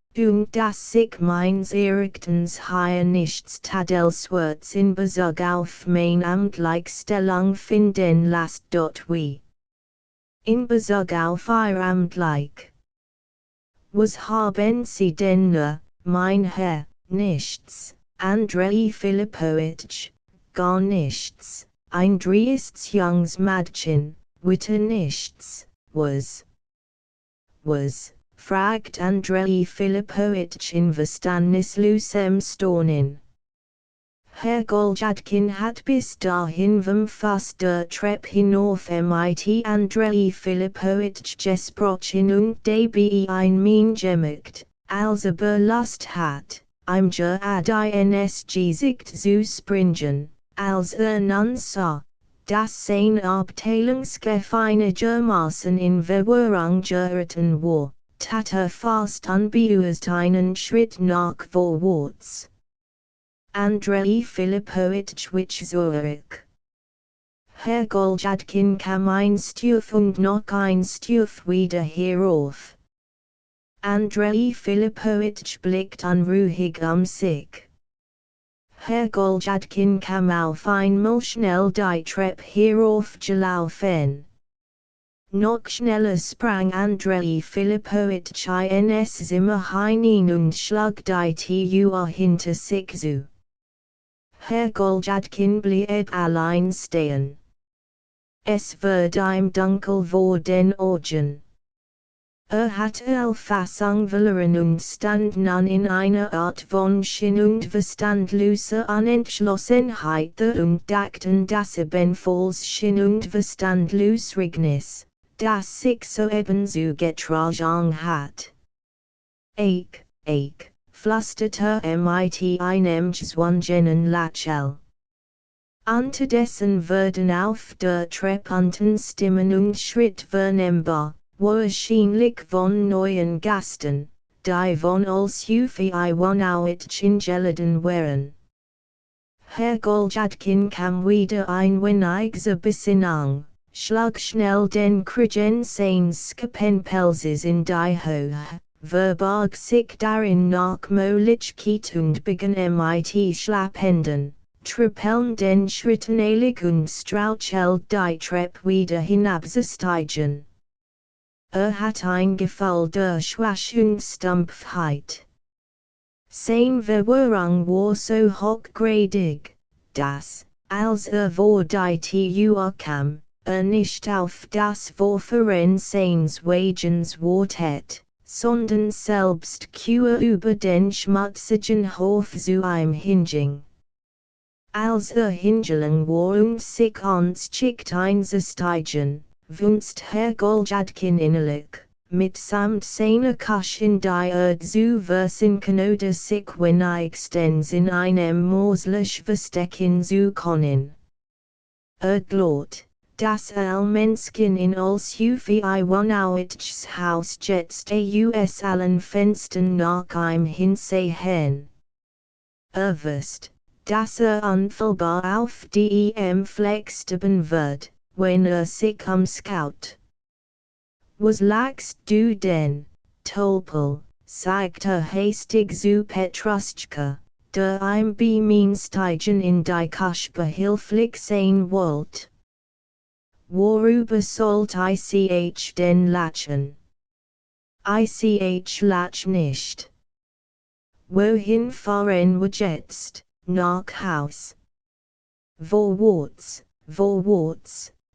dass ich meines Erachtens hier nichts Tadelswertes in Bezug auf mein amtliche Stellung finden lässt. Wie? In Bezug auf Ihr amtlich. Was haben Sie denn nur, mein Herr? Nichts, Andrei Filippowitsch, gar nichts, ein driestes junges Mädchen, witte nichts, was, fragt Andrei Filippowitsch in verstandnislosem Staunen. Herr Goljadkin hat bis dahin fast der Treppe hinauf mit Andrei Filippowitsch gesprochen und dabei ein Mien gemacht, als Lust hat, ihm ins Gesicht zu springen, als nun sah, dass sein Abteilungschef einigermaßen in Verwirrung geraten war, tat fast unbeusst einen Schritt nach vorwärts. Andrei Filippowitsch wich zurück. Herr Goljadkin kam ein Stuf und noch ein Stuf wieder herauf. Andrei Filippowitsch blickt unruhig sich. Herr Goljadkin kam auf einmal schnell die Treppe heraufgelaufen. Noch schneller sprang Andrei Filippowitsch ins Zimmer hinein und schlug die Tür hinter sich zu. Herr Goljadkin blieb allein stehen. Es wird ihm dunkel vor den Augen. Hatte Fassung verloren und stand nun in einer Art von Schien und verstandloser Unentschlossenheit und dachten, dass ebenfalls Schien und verstandlos Rignis, das sich soeben so getragen hat. Ich, flüsterte mit einem gezwungenen Lächeln. Unterdessen wurden auf der Treppe unten Stimmen und Schritt vernehmbar, wahrscheinlich von neuen Gästen, die von als Fyodor ingeladen waren. Herr Goljadkin kam wieder ein wenig zur Besinnung, schlug schnell den Kragen seines Skappenpelzes in die Höhe, verbarg sich darin nach Möglichkeit und begann mit schlappenden, trippelnden Schritten eilig und strauchelt die Treppe wieder hinabzusteigen. Hat ein Gefühl der Schwachungsstumpfheit. Seine Verwirrung war so hochgradig, dass, als vor die Tür kam, nicht auf das Vorfahren seines Wagens wartete, sondern selbst über den schmutzigen Hof zu ihm hinging. Als hingelang war und sich ans Schicht einzusteigen, wünscht Herr Goljadkin innerlich, mitsamt seiner Kaschen die zu versinken oder sich wenigstens in einem Moslisch verstecken zu können. Glaubt, dass Menschen in als Fyodorowitschs Haus jetzt aus allen Fenstern nach ihm hinsehen. Wusst, dass unfehlbar auf die Fleck stehen wird, wenn sich umschaut. Was lachst du denn, Topel, sagte hastig zu Petruschka, der ihm Beminsteigen in die Kasch behilflich sein wollt. Worüber sollt ich denn lachen? Ich lach nicht. Wohin fahren wir jetzt? Nach Haus. Vorwärts,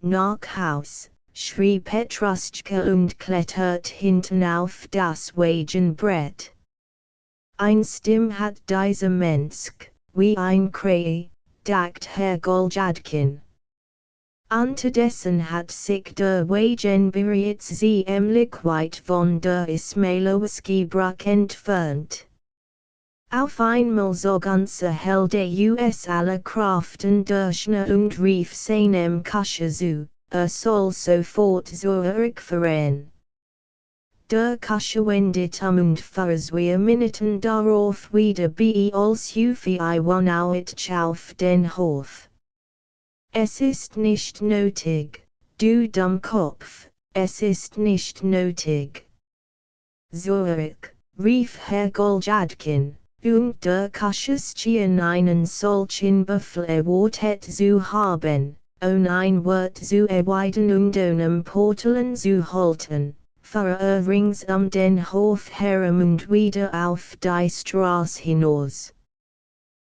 nach Haus, schrie Petruschka und klettert hinten auf das Wagenbrett. Ein Stimm hat dieser Mensch, wie ein Krähe, dacht Herr Goljadkin. Unterdessen hat sich der Wagen bereits ziemlich weit von der Ismailowski-Brücke entfernt. Auf einmal so ganze Held der US alle Kraften durchne und rief seinem Kascher zu, soll sofort zurückfahren. Der Kascher wendet und für 2 Minuten darauf wieder bei als Hufi Iwanowitsch auf den Hof. Es ist nicht nötig, du Dummkopf, es ist nicht nötig. Zurück, rief Herr Goljadkin, und der Kascher schien einen solchen Befehl erwartet zu haben, ein Wort zu erweitern und einem Portalen zu halten, fuhr rings den Hof herum und wieder auf die Straße hinaus.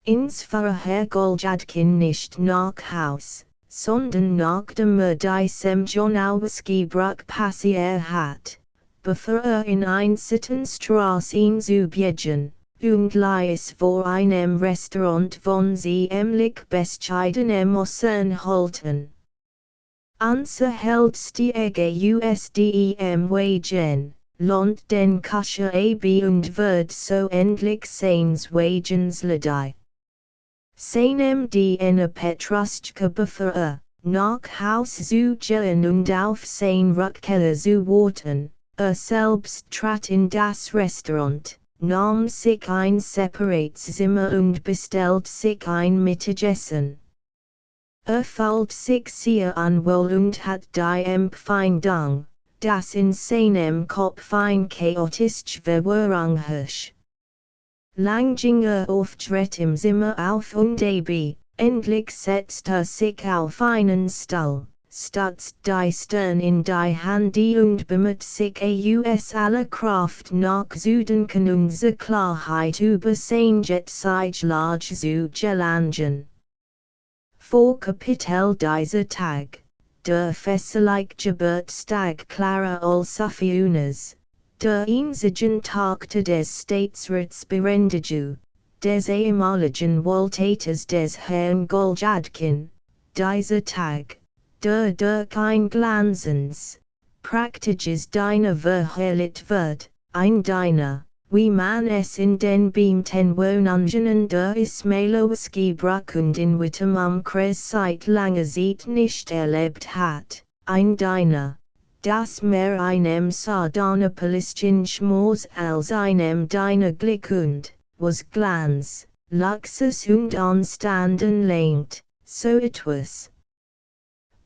Ins fuhr Herr Goljadkin nicht nach Haus, sondern nachdem die Semjonowski-Brücke passiert hat, bevor in Einseitenstraße zu biegen, und ließ vor einem Restaurant von ziemlich bescheidenem Aussehen halten. Unser hellstiger USDEM Wagen, lohnt den Kascher ab und wird so endlich seines Wagens ledig. Seinem die eine Petruschka bevor nach Haus zu gehen und auf sein Rückkehr zu warten, selbst trat in das Restaurant, nahm sich ein separates Zimmer und bestellt sich ein Mittagessen. Fühlt sich sehr unwohl und hat die Empfindung, dass in seinem Kopf ein chaotische Verwirrung herrscht. Lang ging auf drittem Zimmer auf und ab, endlich setzte sich auf einen Stuhl, stützt die Stirn in die Hände und bemüht sich aus aller Kraft nach Südenken und Klarheit über sein Jetzige zu gelangen. Vor Kapitel dieser Tag, der festliche Geburtstag Clara Olsufiones, der einzigen Tochter des Staatsratsberendigen, des ehemaligen Wohltäters des Herrn Goljadkin, dieser Tag, der durch ein glanzendes, praktisches Diner verherrlicht wird, ein Diner, wie man es in den beamten Wohnungen der Ismailowski-Brücke und in Wittem am Kreis seit langer Zeit nicht erlebt hat, ein Diner, das mehr einem sardanapalischen Schmaus als einem Diner glich und, was Glanz, Luxus und Anstanden lenkt, so etwas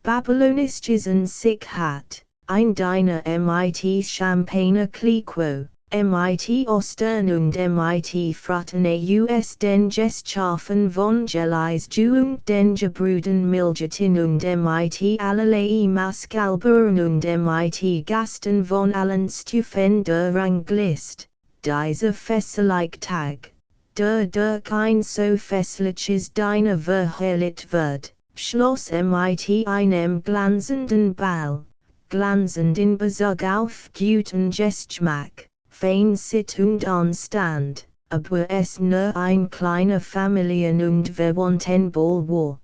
Babylonisches in sich hat, ein Diner mit Champagner Cliquot, mit Ostern und mit Fraterne aus den Geschaffen von Gelis und den Gebrüden Milgetin und mit allerlei Maskalbern und mit Gasten von allen Stufen der Ranglist, dieser festliche Tag, der durch ein so festliches Diner verherrlicht wird, schloss mit einem glanzenden Ball, glanzend in Bezug auf guten Geschmack, fein Sitt und Anstand, aber es nur ein kleiner Familien- und Verwandtenball war.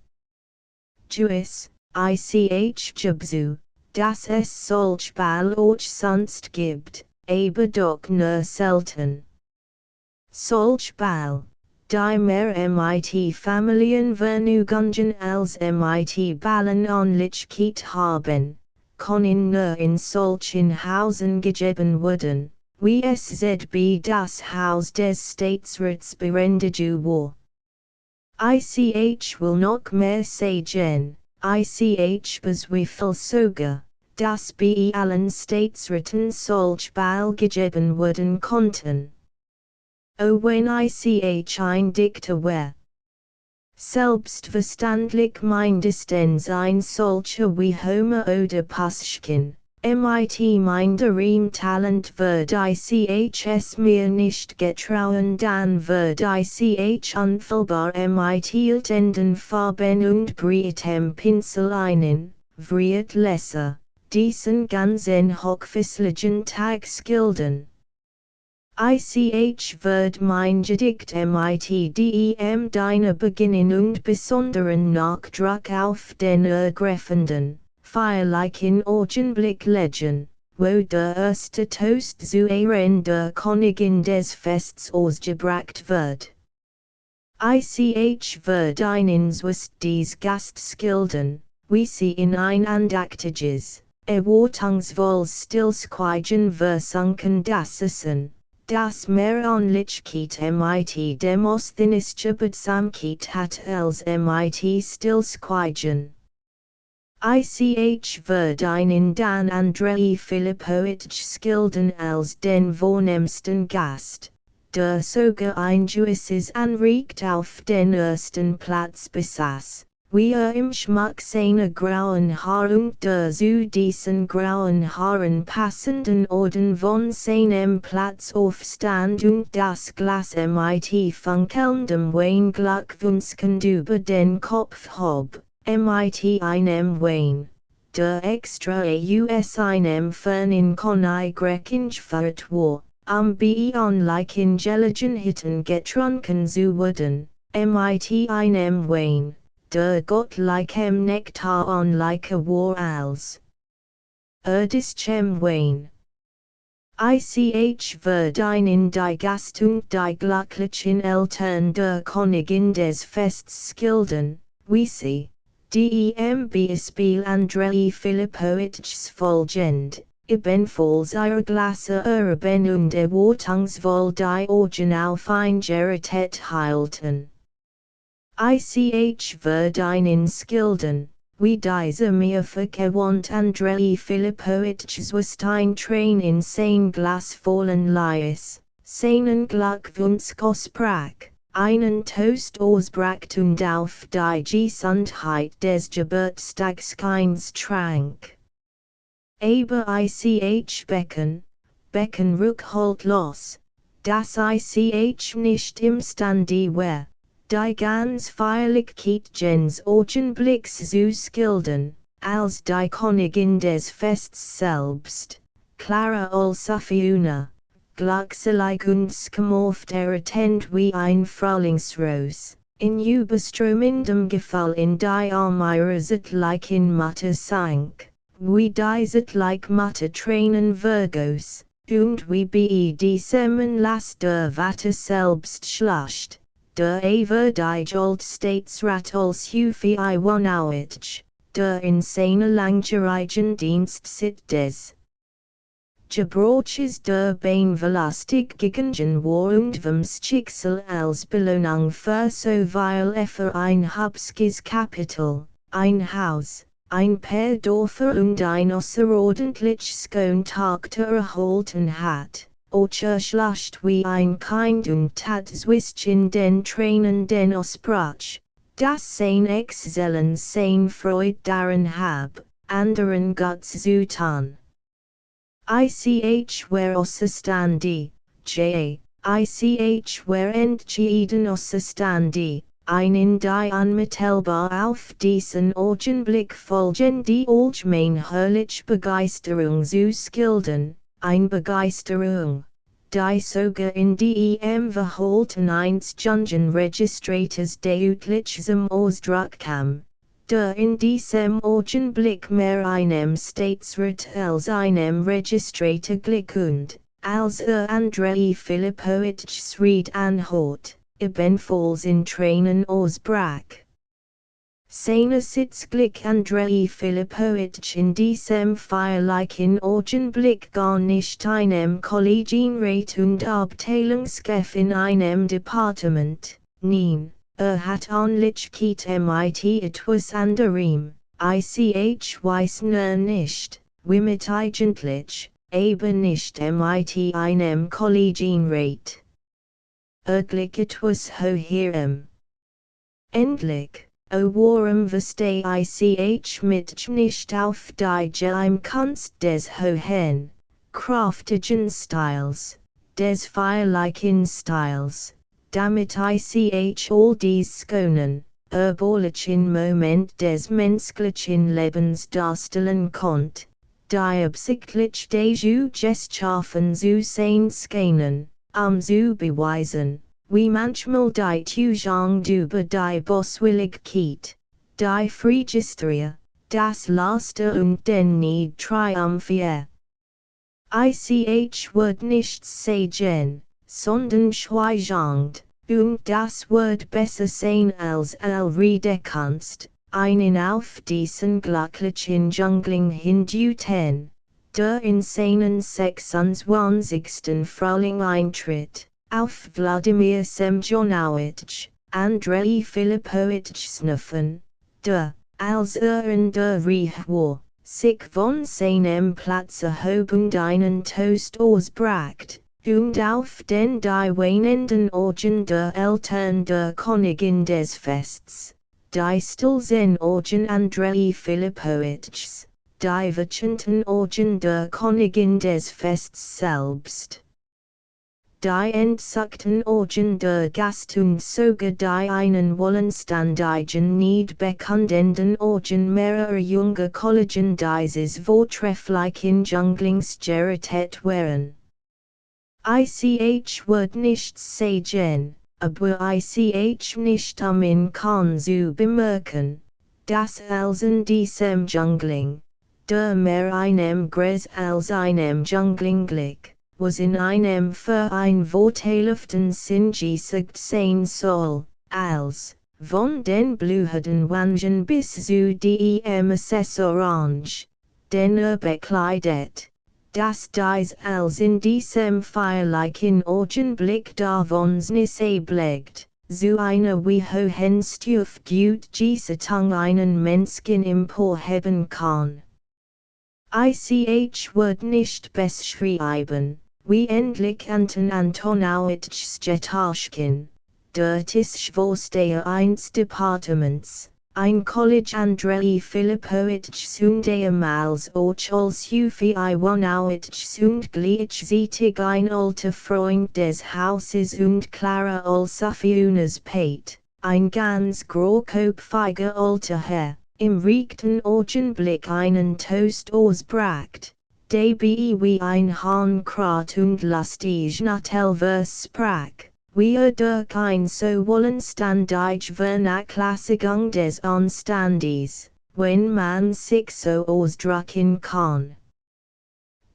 Gewiss, ich gebe dass es solch Ball auch sonst gibt, aber doch nur selten. Solch Ball, die mehr mit Familienvergnügungen als mit Ballen Anlichkeit haben, können nur in solchen Hausen gegeben werden, wie es ZB das Haus des Staatsratsberendigen war. Ich will noch mehr sagen, ich bezweifle sogar, dass bei allen Staatsräten solch Ball gegeben werden konnten. O wenn ich ein Dichter wär. Selbstverständlich mindestens ein solcher wie Homer oder Pushkin, mit minderem Talent würd ich es mir nicht getrauen, dann würd ich unfehlbar mit iltenden Farben und brietem Pinsel einen, vriet Lesser, diesen ganzen hochfisslichen Tag skildern. Ich wird mein Gedicht mit dem deiner Beginnen und besonderen Nachdruck auf den ergreifenden, feierlichen Augenblick legen, wo der erste Toast zu Ehren der Königin des Fests ausgebracht wird. Ich wird eines was dies Gast skilden, wie sie in ein andaktiges, erwartungsvolles Stillschweigen versunken dassen. Das Meronlichkeit mit dem Osthinische Bedsamkeit hat als mit Stillschweigen. Ich wird einen Dan Andrei Filipowitsch skilden als den vornehmsten Gast, der sogar ein gewisses Anrecht auf den ersten Platz besaß, wie im Schmuck seiner grauen Haare und der zu diesen grauen Haaren passenden Orden von seinem Platz aufstand und das Glas mit funkelndem Wein Glückwünschend über den Kopf hob, mit einem Wein, der extra aus einem fernen Königreich ingefährt war, beionlichen Gelegenheiten getrunken zu werden, mit einem Wein, der gottlichem Nektar onlicher war als irdischem Wein. Ich wird einen die Gast und die glücklichen Eltern der Königin des Fests skilden, wie sie, dem Beispiel Andrei Filipowitschs folgend, ebenfalls ihre Glasse erben und erwartungsvoll die Augen auf ein Rarität hielten. Ich wird einen skilden, wie dieser mehrfach gewandt Andrei Filipowitschs was ein Train in sein Glas vollen Leis, seinen Glückwunsch aussprach, einen Toast ausbracht und auf die Gesundheit des Geburtstagskinds trank. Aber Becken rückhaltlos, dass ich nicht imstande war, die ganz Feierlichkeit gens Augenblicks zu skilden, als die Königin des Fests selbst, Clara Olsafiuna, glückselig und schamoft erretend wie ein Frühlingsros, in überströmendem Gefall in die Arme ihrer zärtlichen Mutter sank, wie die zärtliche Mutter Tränen vergoss, und wie bei diesem Lass der Vater selbst schluscht, der Eva die Jolt Staatsrat als Hufi Iwanowitsch, der in seiner langjährigen Dienst des Gebrauches der Beinverlastig gegangen war und vums Schicksal als Belohnung für so viel für ein hübsches Kapital, ein Haus, ein paar Dörfer und ein außerordentliches Tochter erhalten hat. Schlecht wie ein Kind und tat zwischen den Tränen den Ausbruch, dass sein Exzellen sein Freud daran hab, anderen Gutes zu tun. Ich war außerstande, ich war entschieden außerstande, einen die unmittelbar auf diesen Augenblick folgende allgemein herrliche Begeisterung zu skilden, ein Begeisterung, die sogar in dem Verhalten eines Jungen Registrators deutlichem Ausdruck kam, der in diesem Augenblick mehr einem Staatsrat als einem Registrator gleichund, als Andrei Filipowitschs Rede anhört, ebenfalls in Tränen ausbrach. Seinerseits glich Andrei Filipowitsch in diesem feierlichen Augenblick gar nicht einem Kollegienrat und Abteilungschef in einem Departement, nein, hat Anlichkeit mit etwas anderem, ich weiß nur nicht, womit eigentlich, aber nicht mit einem Kollegienrat. Glich etwas höherem. Endlich. Warum versteh ich mich nicht auf die Geheimkunst des hohen, kraftigen Stils, des feierlichen Stils, damit ich all dies schönen, erbaulichen Moment des menschlichen Lebens darstellen konnt, die absichtlich des Geschaffen zu sein scheinen, zu beweisen, wie manchmal die Täuschung über die Boswilligkeit, die Phregisterie, das Laster und den Need triumphiere. Ich wird nichts sagen, sondern schweigend, und das wird besser sein als Redekannst, einen auf diesen glücklichen Jüngling hindeuten, der in seinen 26. Frühling eintritt, auf Wladimir Semjonowitsch, Andrei Filipowitsch Snuffen, der, als in der Reich war, sich von seinem Platz erhoben einen Toast ausbracht, und auf den die weinenden Augen der Eltern der Königin des Fests, die stillsen Augen Andrei Filipowitschs, die wachenden Augen der Königin des Fests selbst. Die entzückten Augen der Gast und sogar die einen wollenständigen nicht bekannten Augen mehrerer junger Kollegen dieses vortrefflichen Jünglings gerichtet waren. Ich wird nichts sagen, aber ich nicht umhin kann zu bemerken, dass als in diesem Jüngling, der mehr einem Gräs als einem Jüngling glich, was in einem für ein vorteilhaften Sinn gesagt sein soll, als, von den blühenden Wangen bis zu dem Orange, den bekleidet, dass dies als in diesem feierlichen Augenblick davons nicht blickt, zu einer wie hohen Stufe gut Gesichtung einen Menschen emporheben kann. Ich wird nicht beschreiben, wie endlich Antonowitschs Jetaschkin, der Tischvorsteher eines Departements, ein College Andrei Filipowitsch und ehemals auch als Hufi Iwanowitsch und gleichzeitig ein alter Freund des Hauses und Clara Olsafionas Pate, ein ganz grauköpfiger alter Herr, im rechten Augenblick einen Toast ausbracht, der wie ein Hahnkrat und lustig Nattelvers sprach, wie durch ein so wollenständig Vernachlässigung des Anstandes, wenn man sich so ausdrücken kann.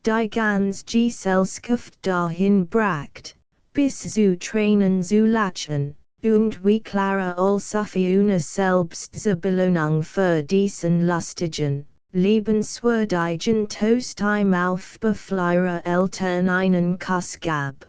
Die ganz Gesellschaft dahin bracht, bis zu Tränen zu lachen, und wie Clara Olsafiuna selbst zur Belohnung für diesen lustigen, liebenswürdigen Toast ihm auf Befleirer Eltern einen Kuss gab.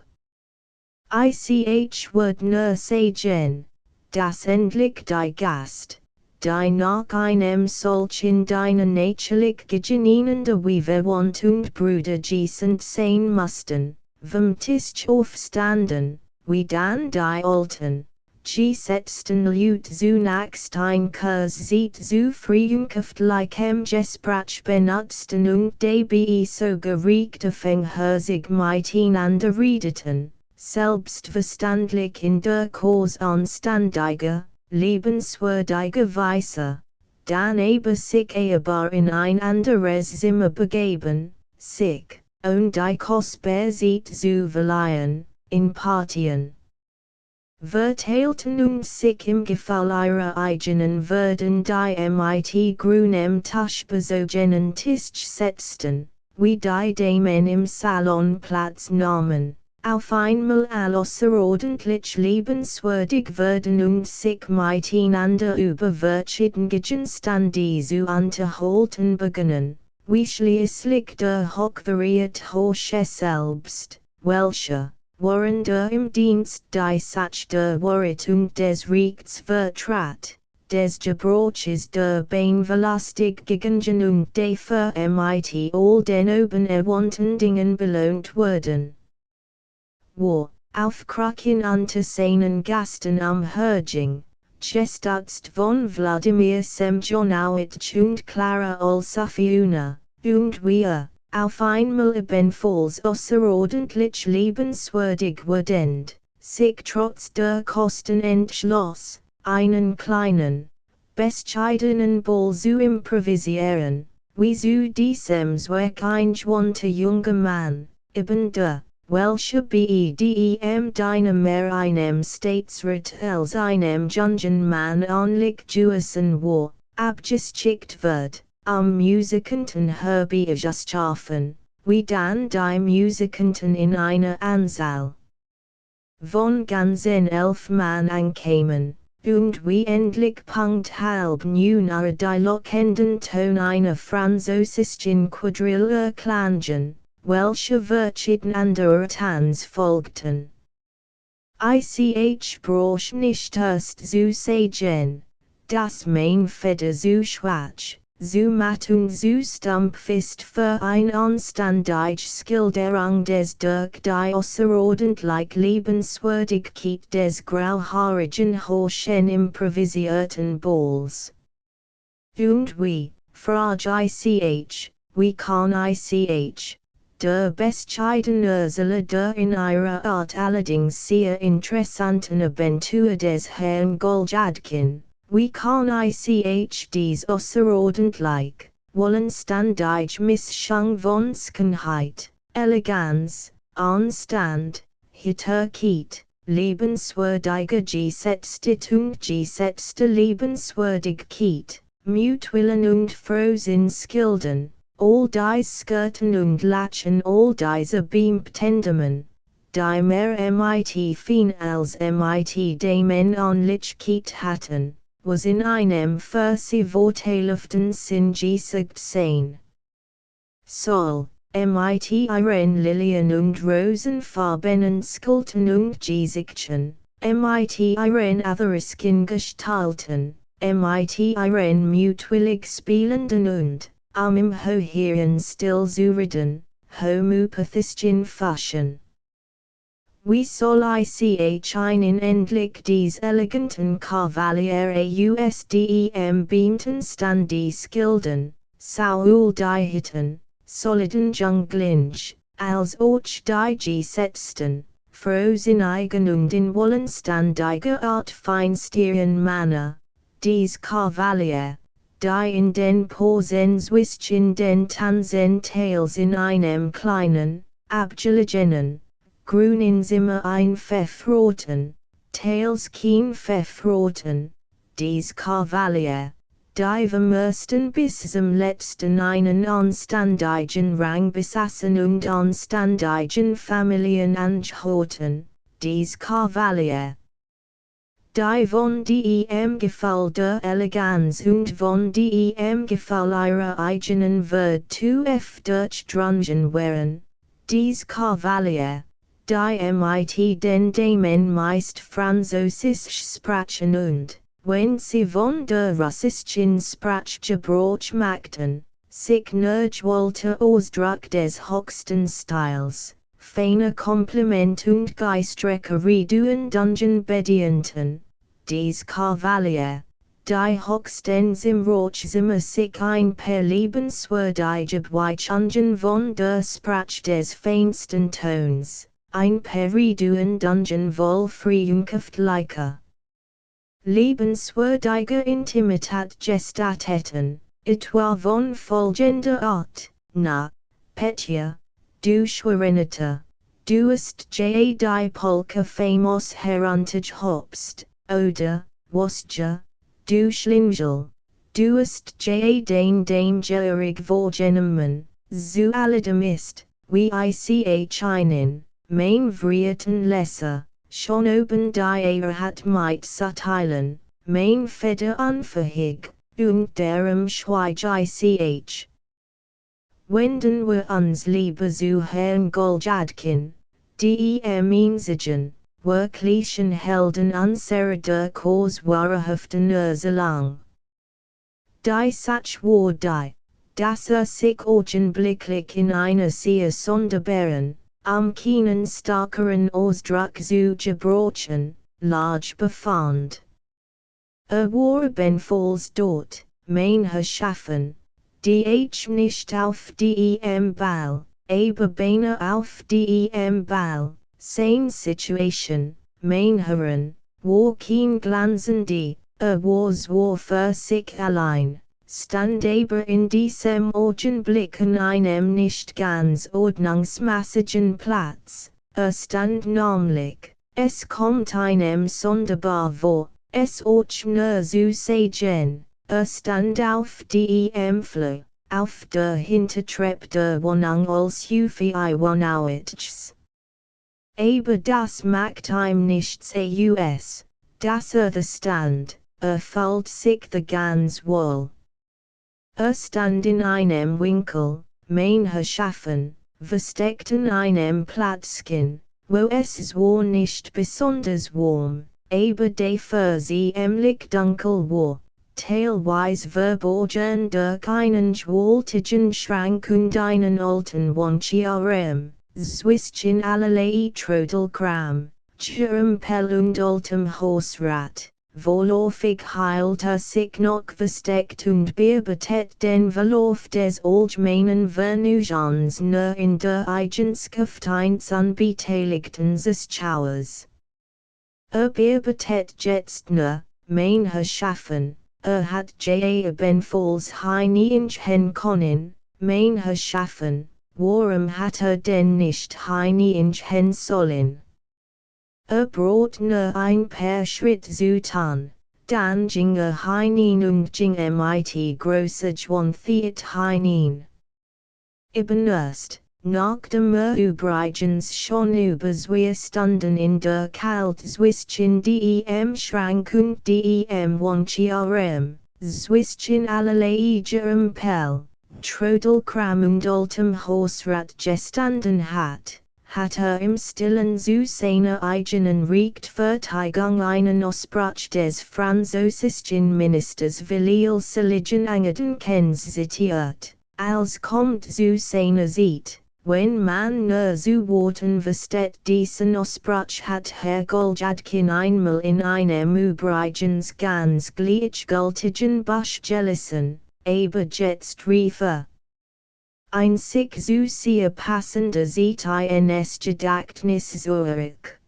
Ich wird nur sagen, dass endlich die Gast, die nach einem solchen natürlich gegeneinende wie Verwandt und Brüder gesund sein mussten, vom Tisch aufstanden, wie dann die Alten, gesetzten Leute zunächst ein Kurs sieht zu freundschaftlichem Gespräch benutzten und dabei so geregte Fänghörsig miteinander redeten, selbstverständlich in der Kurs anständiger, liebenswürdiger Weise, dann aber sich ehebar in ein anderes Zimmer begeben, sich, und die kostbar Zeit zu verleihen, in Partien verteilten und sich im Gefall ihrer eigenen Würden die mit grünem Tisch besogenen Tisch setzten, wie die Damen im Salon Platz nahmen, auf einmal außerordentlich liebenswürdig würden und sich miteinander über verschiedene Gegenstände zu unterhalten begannen, wie schließlich der hochvariierte Hochsche selbst, welcher, während im Dienst die Sache der Wahrheit des Rechts vertrat, des Gebrauches der Beinverlustigung und dafür mit all den oben erwähnten Dingen belohnt wurden. War, auf Kraken unter seinen Gasten am Hörging, gestützt von Wladimir Semjonowitsch und Clara Olsafiuna, und wir, auf einmal ebenfalls außerordentlich liebenswürdig werdend, sich trotz der Kosten entschloss, einen kleinen, bescheidenen Ball zu improvisieren, wie zu diesem Zweck ein schwanter junger Mann, eben der, Welche bedem dynamere einem Staatsrat als einem jungen Mann onlich Jewischen war, abgeschickt wird, Musikanten herbeizuschaffen, wie dann die Musikanten in einer Anzahl von ganzen 11 Mann ankamen, und wie endlich Punkt halb 9 die lockenden Ton einer französischen Quadrille klangen, welche verschieden andere Tanz folgten. Ich brauch nicht erst zu sagen, dass mein Feder zu schwach, zu matt und zu stumpf ist für ein anständige Schilderung des durch die außerordentlich Liebenswürdigkeit des grauhaarigen Horchen improvisierten Balls. Und wie, frag wie kann ich, der bescheiden Ursula der in ihrer Art allerdings sehr interessanten Abentur des Herrn Goljadkin, wie kann ich dies außerordentlich, wollenständig Mischung von Schönheit, Eleganz, Anstand, Heiterkeit, liebenswürdiger gesetzte Liebenswürdigkeit, Mutwillen und Frohsinn skildern, all dies Skirten und Latschen all diese Beamtendemen, die mehr mit fein als mit dem Onlichkeit hatten, was in einem für sie vorteilhaften Sinn gesagt sein soll, mit ihren Lilien und rosenfarbenen Skulpten und Gesichtchen, mit ihren atherisken Gestalten, mit ihren mutwillig spielenden und, im höheren Stil zureden, homöopathischen Fashion. Wie soll ich einen endlich dies eleganten Cavaliere usdem beamten standi skilden, Saul die Hitten, soliden Junglinge, als auch die gesetzten, frohs in eigen und in wollenständiger Art feinstieren Manner, dies Cavalier, die in den Posenswischen den Tanzen teils in einem kleinen, abgelegenen, grünen Zimmer ein Pfeffroten, teils kein Pfeffroten, dies Cavalier, die vermörsten bis zum letzten einen anständigen Rang besaßen und anständigen Familien angehörten, dies Cavalier. Die von dem Gefall der Eleganz und von dem Gefall ihrer eigenen Würde zu durchdrungen wären, dies Cavalier, die mit den Damen meist Französisch sprachen und, wenn sie von der russischen Sprache Gebrauch machten, sich nicht wollte Ausdruck des höchsten Stils, feiner Kompliment und geistreicher Reduen Dungeon bedienten, dies Cavalier, die höchstens im Rochzimmer sich ein per liebenswürdige Beweihungen von der Sprache des feinsten Tons, ein per Reduen Dungeon voll freundschaftlicher, liebenswürdiger Intimität gestateten, etwa von folgender Art, na, Petja, du Schwerenite, du hast die Polka famos herantage hopst, oder, wasja, du Schlingel, du hast den gehörig vorgenommen, zu alledem ist, wie ich einen, mein vrierten Lesser, schon oben die hat mit Sateilen, mein Feder unverhig, und darum schweig ich. Wenden wir uns lieber zu Herrn Goljadkin, dem einzigen, wirklichen Helden unserer durchaus wahrhaften Ursalang. Die Sach war die, dass sich augenblicklich in einer sehr sonderbaren, keinen starkeren Ausdruck zu gebrauchen, Lage befand. War ebenfalls dort, mein Herrschaffen, die nicht auf dem Ball, aber beinahe auf dem Ball, sein Situation, mein Herren, war kein glanzende, war so für sich allein, stand aber in diesem Augenblick an einem nicht ganz ordnungsmäßigen Platz, Stand namelijk, es kommt einem sonderbar vor, es auch nur zu sagen, stand auf dem Flur, auf der Hintertreppe der Wohnung als Hufi Wohnouts. Aber das macht ihm nichts aus, dass the stand, fühlt sich the ganz wohl. Stand in einem Winkel, mein Schaffen, versteckt in einem Plätzchen, wo es zwar nicht besonders warm, aber dafür ziemlich dunkel war, teilweise verborgen durch einen schwaltigen Schrank und einen alten Wandschirm, zwischen allerlei Trodelkram, Gerümpel und altem Hausrat. Vorläufig hielt sich noch versteckt und bearbeitet den Verlauf des allgemeinen Vergnügens nur in der Eigenschaft eines unbeteiligten Zuschauers. Bearbeitet jetzt nur, mein Schaffen, hat ebenfalls hineingehen können, mein Schaffen, warum hat denn nicht hineingehen sollen? Brot nur ein paar Schritt zutan, dann ging hinein und ging mit großer Schwanziert hinein. Eben erst, nachdem übrigens schon überstanden in der Kälte zwischen dem Schrank und dem Wandschirm, zwischen allerlei Gerümpel, Trodelkram und altem Hausrat gestanden hat im Stillen zu seiner eigenen Rechtfertigung einen Ausbruch des französischen Ministers Willi Seligen Angeden zitiert, als kommt zu seiner Zeit, wenn man nur zu warten versteht diesen Ausbruch hat Herr Goljadkin einmal in einem übrigens ganz gleichgültigen Busch gelassen, aber jetzt rief ein sich zu sehr passender Zeit ins Gedächtnis zurück.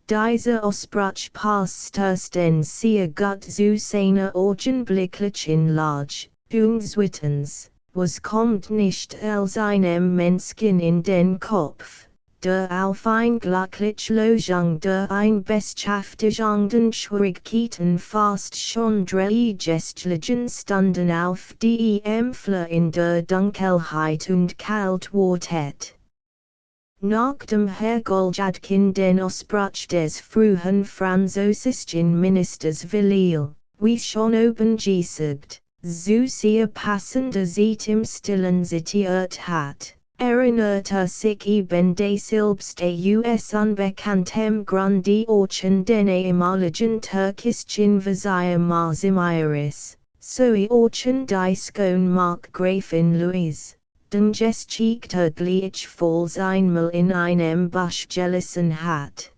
Dieser Ausbruch passt denn sehr gut zu seiner augenblicklichen Lage, und zweitens, was kommt nicht als einem Menschen in den Kopf, der auf ein glücklich Lösung der ein beschäftigenden Schwierigkeiten fast schon 3 Gestlichen Stunden auf dem Flur in der Dunkelheit und Kalt wartet. Nachdem Herr Goljadkin den Ausbruch des frühen französischen Ministers Willi, wie schon oben gesagt, zu sehr passender Zeit im Stillen zitiert hat, erinnert sich eben selbst aus unbekanntem Grunde auch den ehemaligen türkischen Vizier Mazimiris, sowie auch die Markgräfin Louise, den Geschichte gleichfalls einmal in einem Busch gelassen hat.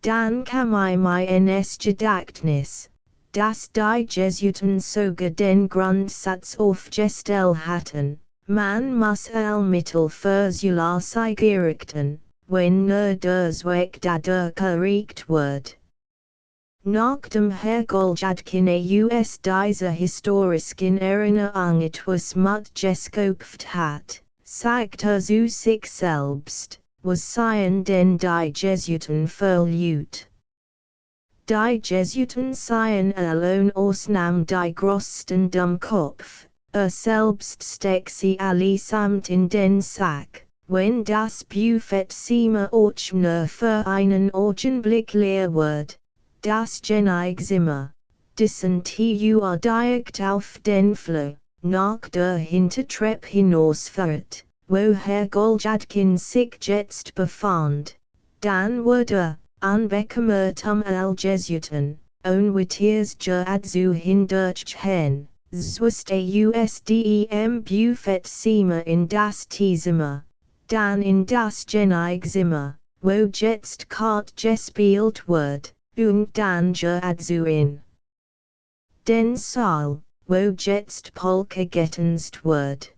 Dann kam ins Gedächtnis, dass die Jesuiten sogar den Grundsatz aufgestellt hatten, man muss Mittel für Zulassung richten, wenn nur der Zweck dadurch erreicht wird. Nachdem Herr Goljadkin aus dieser historischen Erinnerung etwas mitgekauft hat, sagt zu sich selbst, was seien denn die Jesuiten für Leute? Die Jesuiten seien allein Ausnahme die größten Dummkopf, selbst steck sie allesamt in den Sack, wenn das Buffetzimmer auch nur für einen Augenblick leer wird, das Genigzimmer, dessen Tür direkt auf den Flur, nach der Hintertreppe hinausführt, wo Herr Goljadkin sich jetzt befand, dann wurde, unbekümmertem Jesuiten, unwittiers zu hindurchgehen, zwist aus dem Buffetzimmer in das Teezimmer, dann in das Genigzimmer, wo jetzt Kart gespielt wird, und dann zu in den Saal, wo jetzt Polka getanzt wird.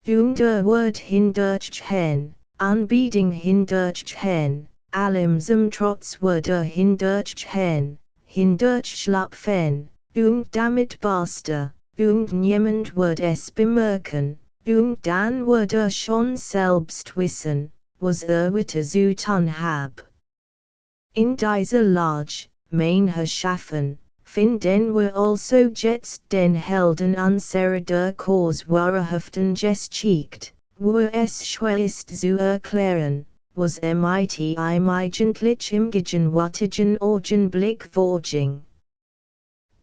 Und wird hindurchgehen, Anbieding hindurchgehen, allem zum Trotz wurde hindurchgehen, hindurchschlapfen, und damit basta, und niemand wird es bemerken, und dann wird schon selbst wissen, was witte zu tun hab. In dieser Lage, meine Schaffen, finden wir also jetzt den Helden unserer durchaus wahrhaften Geschichte, wo es schwer ist zu erklären, was mit ihm eigentlich im gegenwärtigen Augenblick vorging.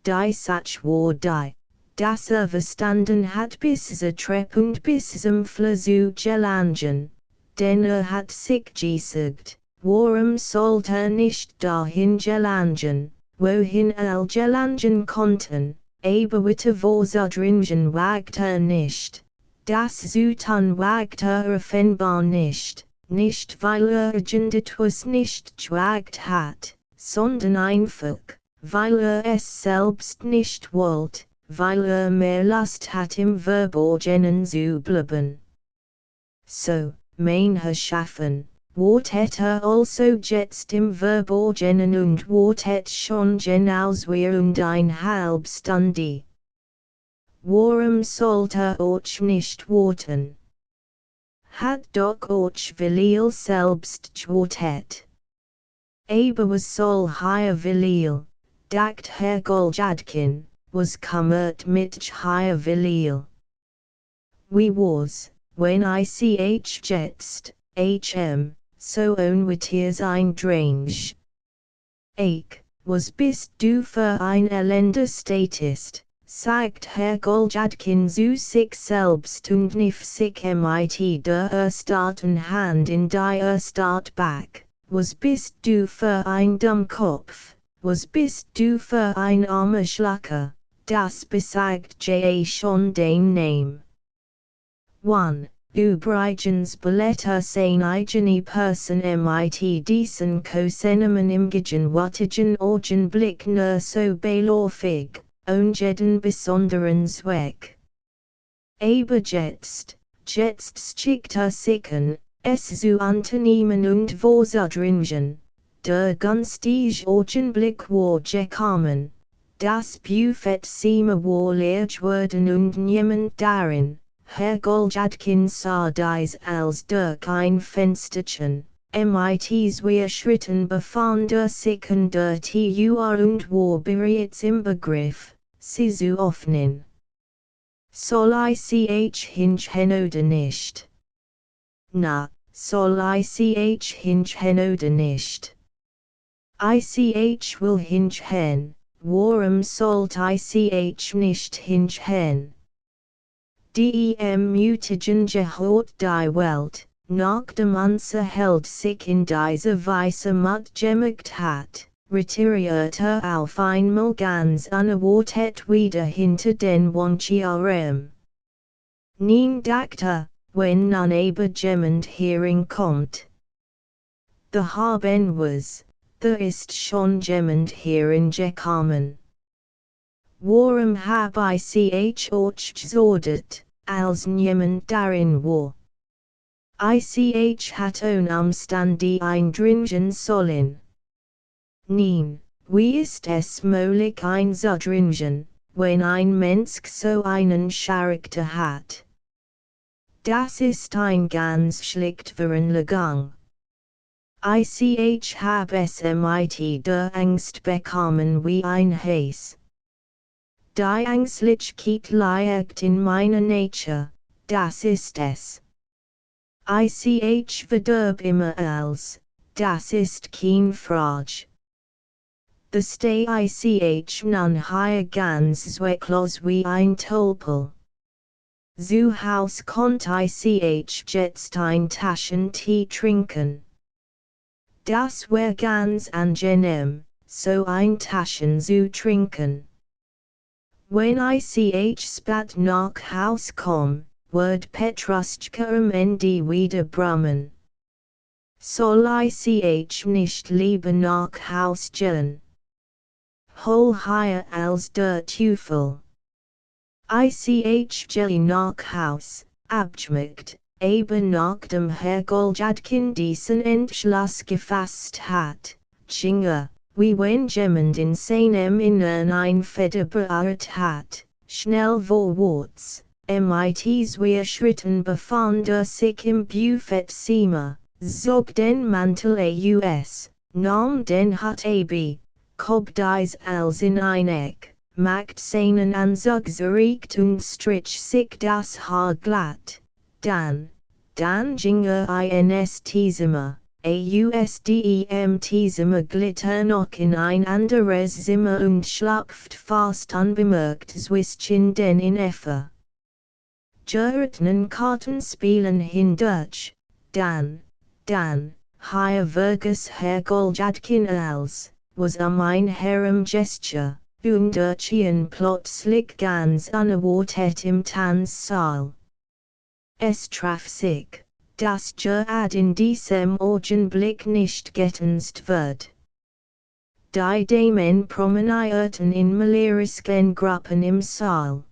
Die Satz war die, dass verstanden hat bis zur Treppe und bis zum Flur zu gelangen, denn hat sich gesagt, warum sollte nicht dahin gelangen, wohin gelangen konnten, aber witte vorzudringen wagte nicht, das zu tun wagte offenbar nicht weil irgendetwas nicht gewagt hat, sondern einfach, weil es selbst nicht wollte, weil mehr Lust hat im Verborgenen zu bleiben. So, meine Schaffen, wartet also jetzt im Verborgenen und wartet schon genauso und ein halb Stunde. Warum sollte euch nicht warten? Hat doch euch Velil selbst gewartet. Aber was soll hier Velil, dacht Herr Goljadkin, was kümmert mich hier Velil? Wie was, when I see jetzt, so onwärts eindringlich. Was bist du für ein elender Statist, sagt Herr Goljadkin zu sich selbst und kniff sich mit der starken Hand in die Startback. Was bist du für ein Dummkopf, was bist du für ein armer Schlacker, das besagt ja schon den Name. 1. Übrigens Blätter sein eigene Person mit diesen Kosenamen im gegenwärtigen Augenblick nur so beläufig, ohne jeden besonderen Zweck. Aber jetzt schickt sich an, es zu unternehmen und vorzudringen, der günstige Augenblick war gekommen, das Buffet war leer geworden und niemand darin. Herr Goljadkin sah dies als durch ein Fensterchen, mit 2 Schritten befand sich an der Tür und war bereits im Begriff, sie zu öffnen. Soll ich hingehen oder nicht? Na, soll ich hingehen oder nicht? Ich will hingehen, warum sollte ich nicht hingehen? Dem mutigen gehört die Welt, nachdem unser Held sich in dieser Weise matt gemacht hat, retirierte auf einmal ganz unerwartet wieder hinter den Wandschirm. Nien dachte, wenn nun aber jemand hereinkommt. Da haben wir's, da ist schon jemand hereingekommen. Warum hab ich euch gesagt, als niemand darin war? Ich hat umständig eindringen sollen. Nein, wie ist es möglich einzudringen, wenn ein Mensch so einen Charakter hat? Das ist ein ganz schlichtwierer Gang. Ich hab es mit der Angst bekommen wie ein Häs. Die Ängstlichkeit liegt in meiner Nature, das ist es. Ich verderb immer als, das ist kein Frage. Da steh ich nun hier ganz zwecklos wie ein Tölpel. Zu Haus konnt ich jetzt ein Taschentee trinken. Das wär ganz angenehm, so ein Taschen zu trinken. Wenn ich spat nach Haus komm, wird Petruschka Ende wieder brummen. Soll ich nicht lieber nach Haus gehen? Hol hier als der Teufel. Ich gehe nach Haus, abgeschmeckt, aber nachdem Herr Goljadkin diesen Entschluss gefasst hat, Chinga. Wie wenn jemand in seinem Innern ein Feder beirrt hat, schnell vorwärts, mit 2 Schritten befand sich im Buffetzimmer, Zog den Mantel aus, Nam den Hut ab, Cob dies als in Eineck, Macht seinen Anzug zurückt und strich sich das Haar glatt, dann ging ins Zimmer, Zimmer glitter noch in ein anderes Zimmer und schlapft fast unbemerkt zwischen den in Effe. Geratnen Kartenspielen hindurch, dann, hier Vergus Herr Goljadkin als, was ein Herumgesture, und Urchien plötzlich ganz unerwartet im Tanzsaal. Es traf sich, dass Gerard in diesem Augenblick nicht getanzt wird. Die Damen promenierten in malarisken Gruppen im Saal.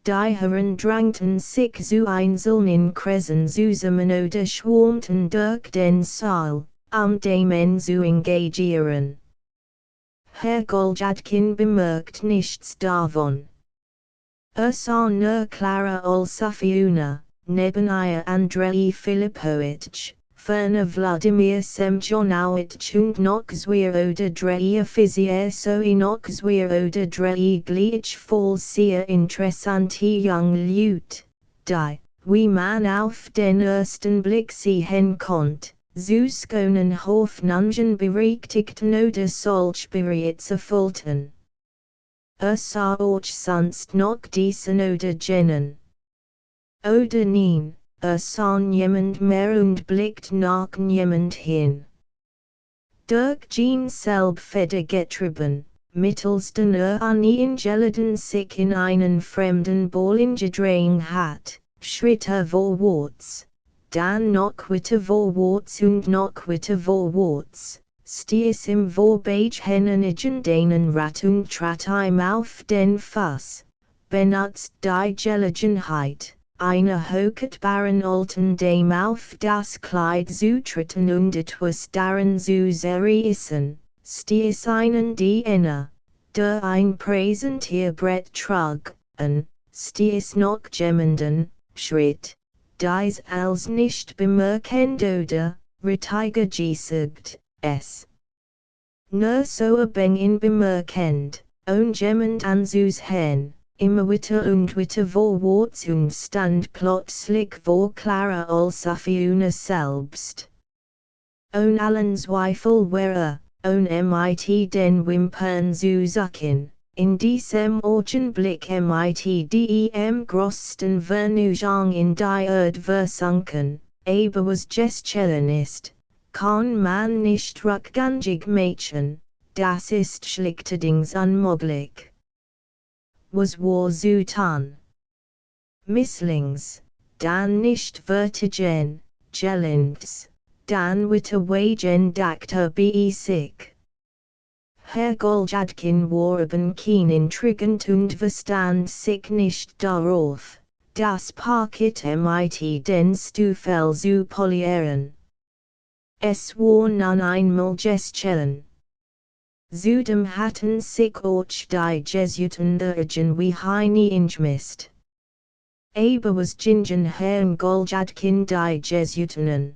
Die Herren drängten sich zu einzelnen Kreisen zusammen oder schwarmten durch den Saal, Damen zu engagieren. Herr Goljadkin bemerkt nichts davon. Sah nur Clara Olsafyuna, neben ihr Andrei Filipowitsch, ferner Wladimir Semjonowitsch und noch zwei oder drei Physicier sowie noch zwei oder drei gleichfalls sehr interessante junge Leute, die, wie man auf den ersten Blick sehen konnte, zu schönen Hoffnungen berechtigten oder solch bereits erfüllten. Sah auch sonst noch diesen oder jenen. Oder nein, sah niemand mehr und blickt nach niemand hin. Durch Jean Selbfeder getrieben, mittels den angeleden sich in einen fremden Ball gedrängt hat, schritt vorwärts, dann noch weiter vorwärts und noch weiter vorwärts, stieß im Vorbeigehennigen den Rat und trat ihm auf den Fuß, benutzt die Gelegenheit, einer hochketbaren alten Dame auf das Kleid zu treten und etwas darin zu zerreißen, stieß einen Diener, der ein Präsentierbrett trug, an, stieß noch jemanden, schritt, dies als nicht bemerkend oder, rettiger gesagt, es. Nur so in bemerkend, und jemand anzusehen. Immer weiter und weiter vorwärts und stand plötzlich vor Clara Olsafyuna selbst. Ohne allen Zweifel wäre, ohne mit den Wimpern zu zucken, in diesem Augenblick mit dem größten Vergnügen in die Erde versunken, aber was Gestellen ist, kann man nicht rückgängig machen, das ist schlechterdings unmöglich. Was war zu tun? Misslings, dann nicht vertigen, gelings, dann weiter wagen dachte sich. Herr Goljadkin war eben kein intrigant und verstand sich nicht darauf, das Paket mit den Stufel zu polieren. Es war nun einmal Gestellen. Zudem hatten sich auch die Jesuiten der irgendwie hineingemischt. Aber was gingen Herrn Goljadkin die Jesuiten?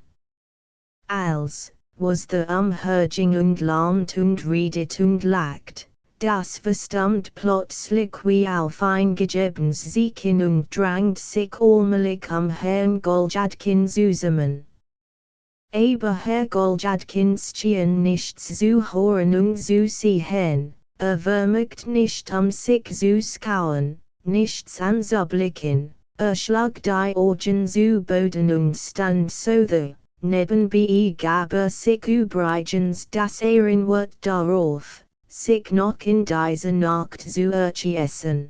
Als, was der Umherging und lahmt und redet und lacht, das verstummt plötzlich wie auf eingegebens Siechen und drängt sich allmählich Herrn Goljadkin zusammen. Aber Herr Goljadkins schien nichts zu hören und zu sehen, vermögt nicht sich zu schauen, nichts anzublicken, schlug die Augen zu Boden und stand so da, nebenbei gab sich übrigens das Ehrenwort darauf, sich noch in dieser Nacht zu erschießen.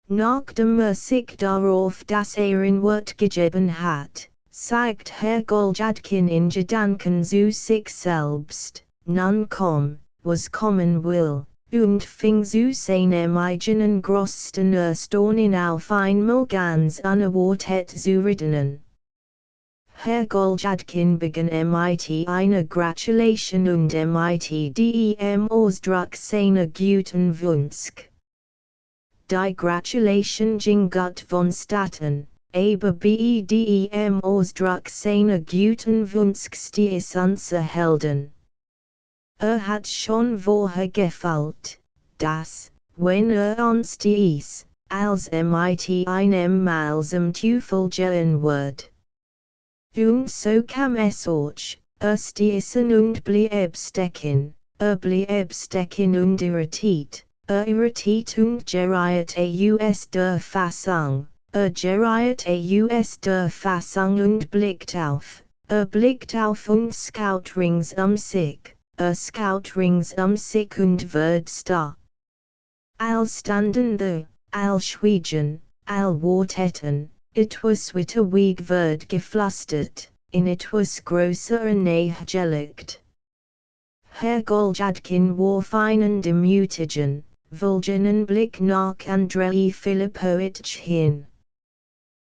Nachdem sich darauf das Ehrenwort gegeben hat, sagt Herr Goljadkin in Gedanken zu sich selbst, nun komm, was kommen will, und fing zu seinem eigenen größten Erstaunen auf einmal ganz unerwartet zu reden. Herr Goljadkin begann mit einer Gratulation und mit dem Ausdruck seiner guten Wunsch. Die Gratulation ging gut vonstatten, aber bedem Ausdruck seiner guten Wunschsties anzuhelden. Hat schon vorher gefällt, dass, wenn uns dies, als mit einem Mal zum Teufel gehen wird. Und so kam es auch, stießen und blieb stecken und irritiert und geriet aus der Fassung, geriet aus der Fassung und blickt auf und schaut rings sich, schaut rings sich und wird starr. All standen the, all schwiegen, all warteten, etwas wittewig wird geflüstert, in etwas größer Nähe gelegt. Herr Goljadkin warf einen demütigen, vulgenen Blick nach Andrei Filipowitsch hin.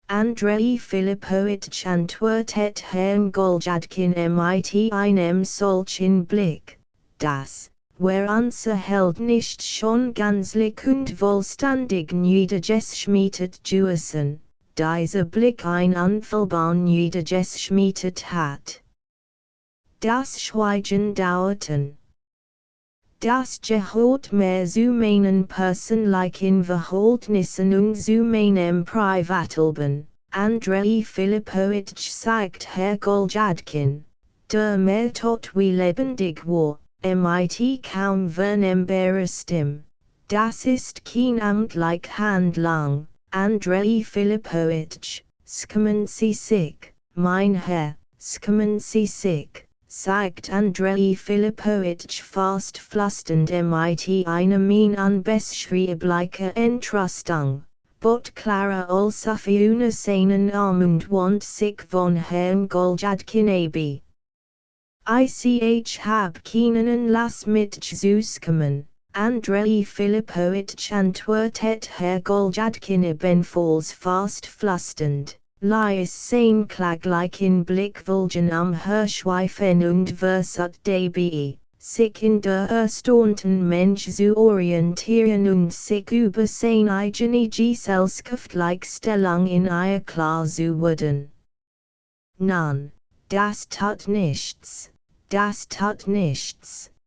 Andrei Filipowitsch antwortet Herrn Goljadkin mit einem solchen Blick, dass, wer unser Held nicht schon ganzlich und vollständig niedergeschmiedet gewesen, dieser Blick ein unfehlbar niedergeschmiedet hat. Das Schweigen dauerten. Das gehört mehr zu meinen persönlichen Verhältnissen und zu meinem Privatleben, Andrei Filipowitsch sagt Herr Goljadkin, der mehr tot wie lebendig war, mit kaum vernehmbarer Stimme. Das ist kein amtlich Handlung, Andrei Filipowitsch, schämen Sie sich, mein Herr, schämen Sie sich, sagt Andrei Filipowitsch fast flüsternd mit einer Mine unbeschreiblicher Entrüstung, bot Clara als auf eine seinen Arm und wand sich von Herrn Goljadkin ab. Ich hab keinen Anlass mitzukommen, Andrei Filipowitsch antwortet Herr Goljadkin ebenfalls fast flüsternd, ließ sein klaglichen Blick vulgen umherschweifen und versucht dabei, sich in der erstaunten Mensch zu orientieren und sich über seine eigene gesellschaftliche Stellung in ihr klar zu werden. Nein, das tut nichts,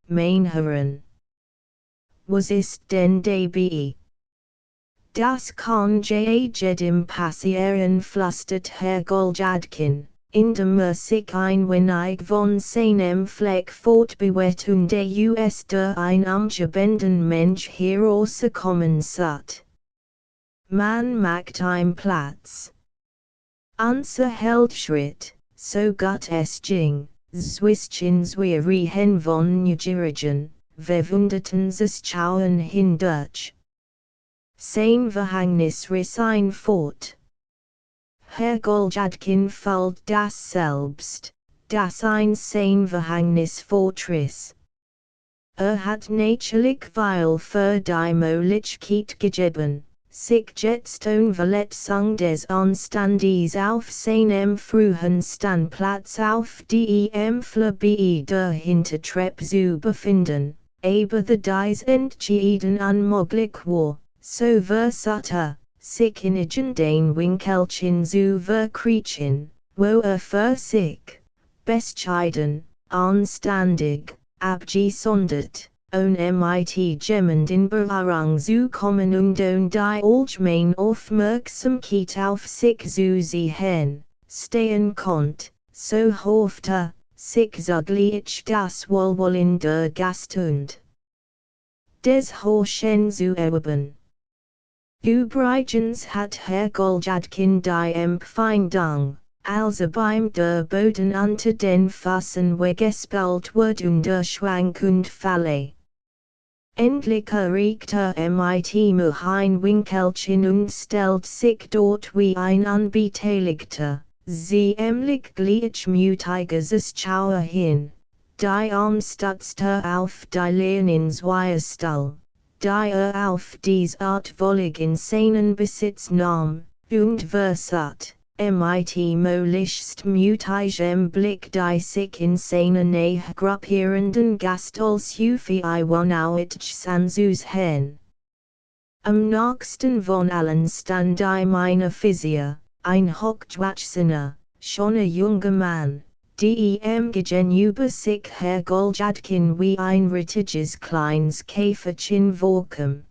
mein Herren. Was ist denn dabei? Das kann jedem passieren, flüstert Herr Goljadkin, indem sich ein wenig von seinem Fleck fortbewegt und aus der ein umgebenden Mensch herauskommen sieht. Man macht ihm Platz. Unser Held schritt, so gut es ging, zwischen Reihen von Neugierigen, verwunderten sich Schauen hindurch. Sein Verhängnis riss ihn fort. Herr Goljadkin fühlt das selbst, dass ein sein Verhängnis fortriss. Hat natürlich weil für die Möglichkeit gegeben, sich jetzt ohne Verletzung des Anstandes auf seinem frühen Standplatz auf dem Flur der Hintertreppe zu befinden, aber dies entschieden unmöglich war. So versuchte, sich in den Winkelchen zu verkriechen, wo für sich, bescheiden, anständig, abgesondert, ohne mit jemand in Berührung zu kommen und ohne die allgemeine Aufmerksamkeit auf sich zu ziehen, stehen konnte, so hoffte, sich sogleich das Wohlwollen der Gast und des Horchen zu erwerben. Übrigens hat Herr Goljadkin die Empfindung, als beim der Boden unter den Füßen weggespült wird und schwank und falle. Endlich erregt mit ein Winkelchen und stellt sich dort wie ein Unbeteiligter, ziemlich gleichmütiges Schauer hin, die Arm stützt auf die Lehnins-Weierstuhl, die auf dies Art wollig in seinen Besitz nahm, und versucht, mit möglichst mutigem Blick die sich in seiner Nähe gruppierenden Gast als Hufi Iwanowitsch anzusehen. Am nächsten von allen stand meine Physio, ein Hochgewachsener, schon ein junger Mann, dem gegenüber sich Herr Goljadkin wie ein rittiges kleines Käferchen vorkam.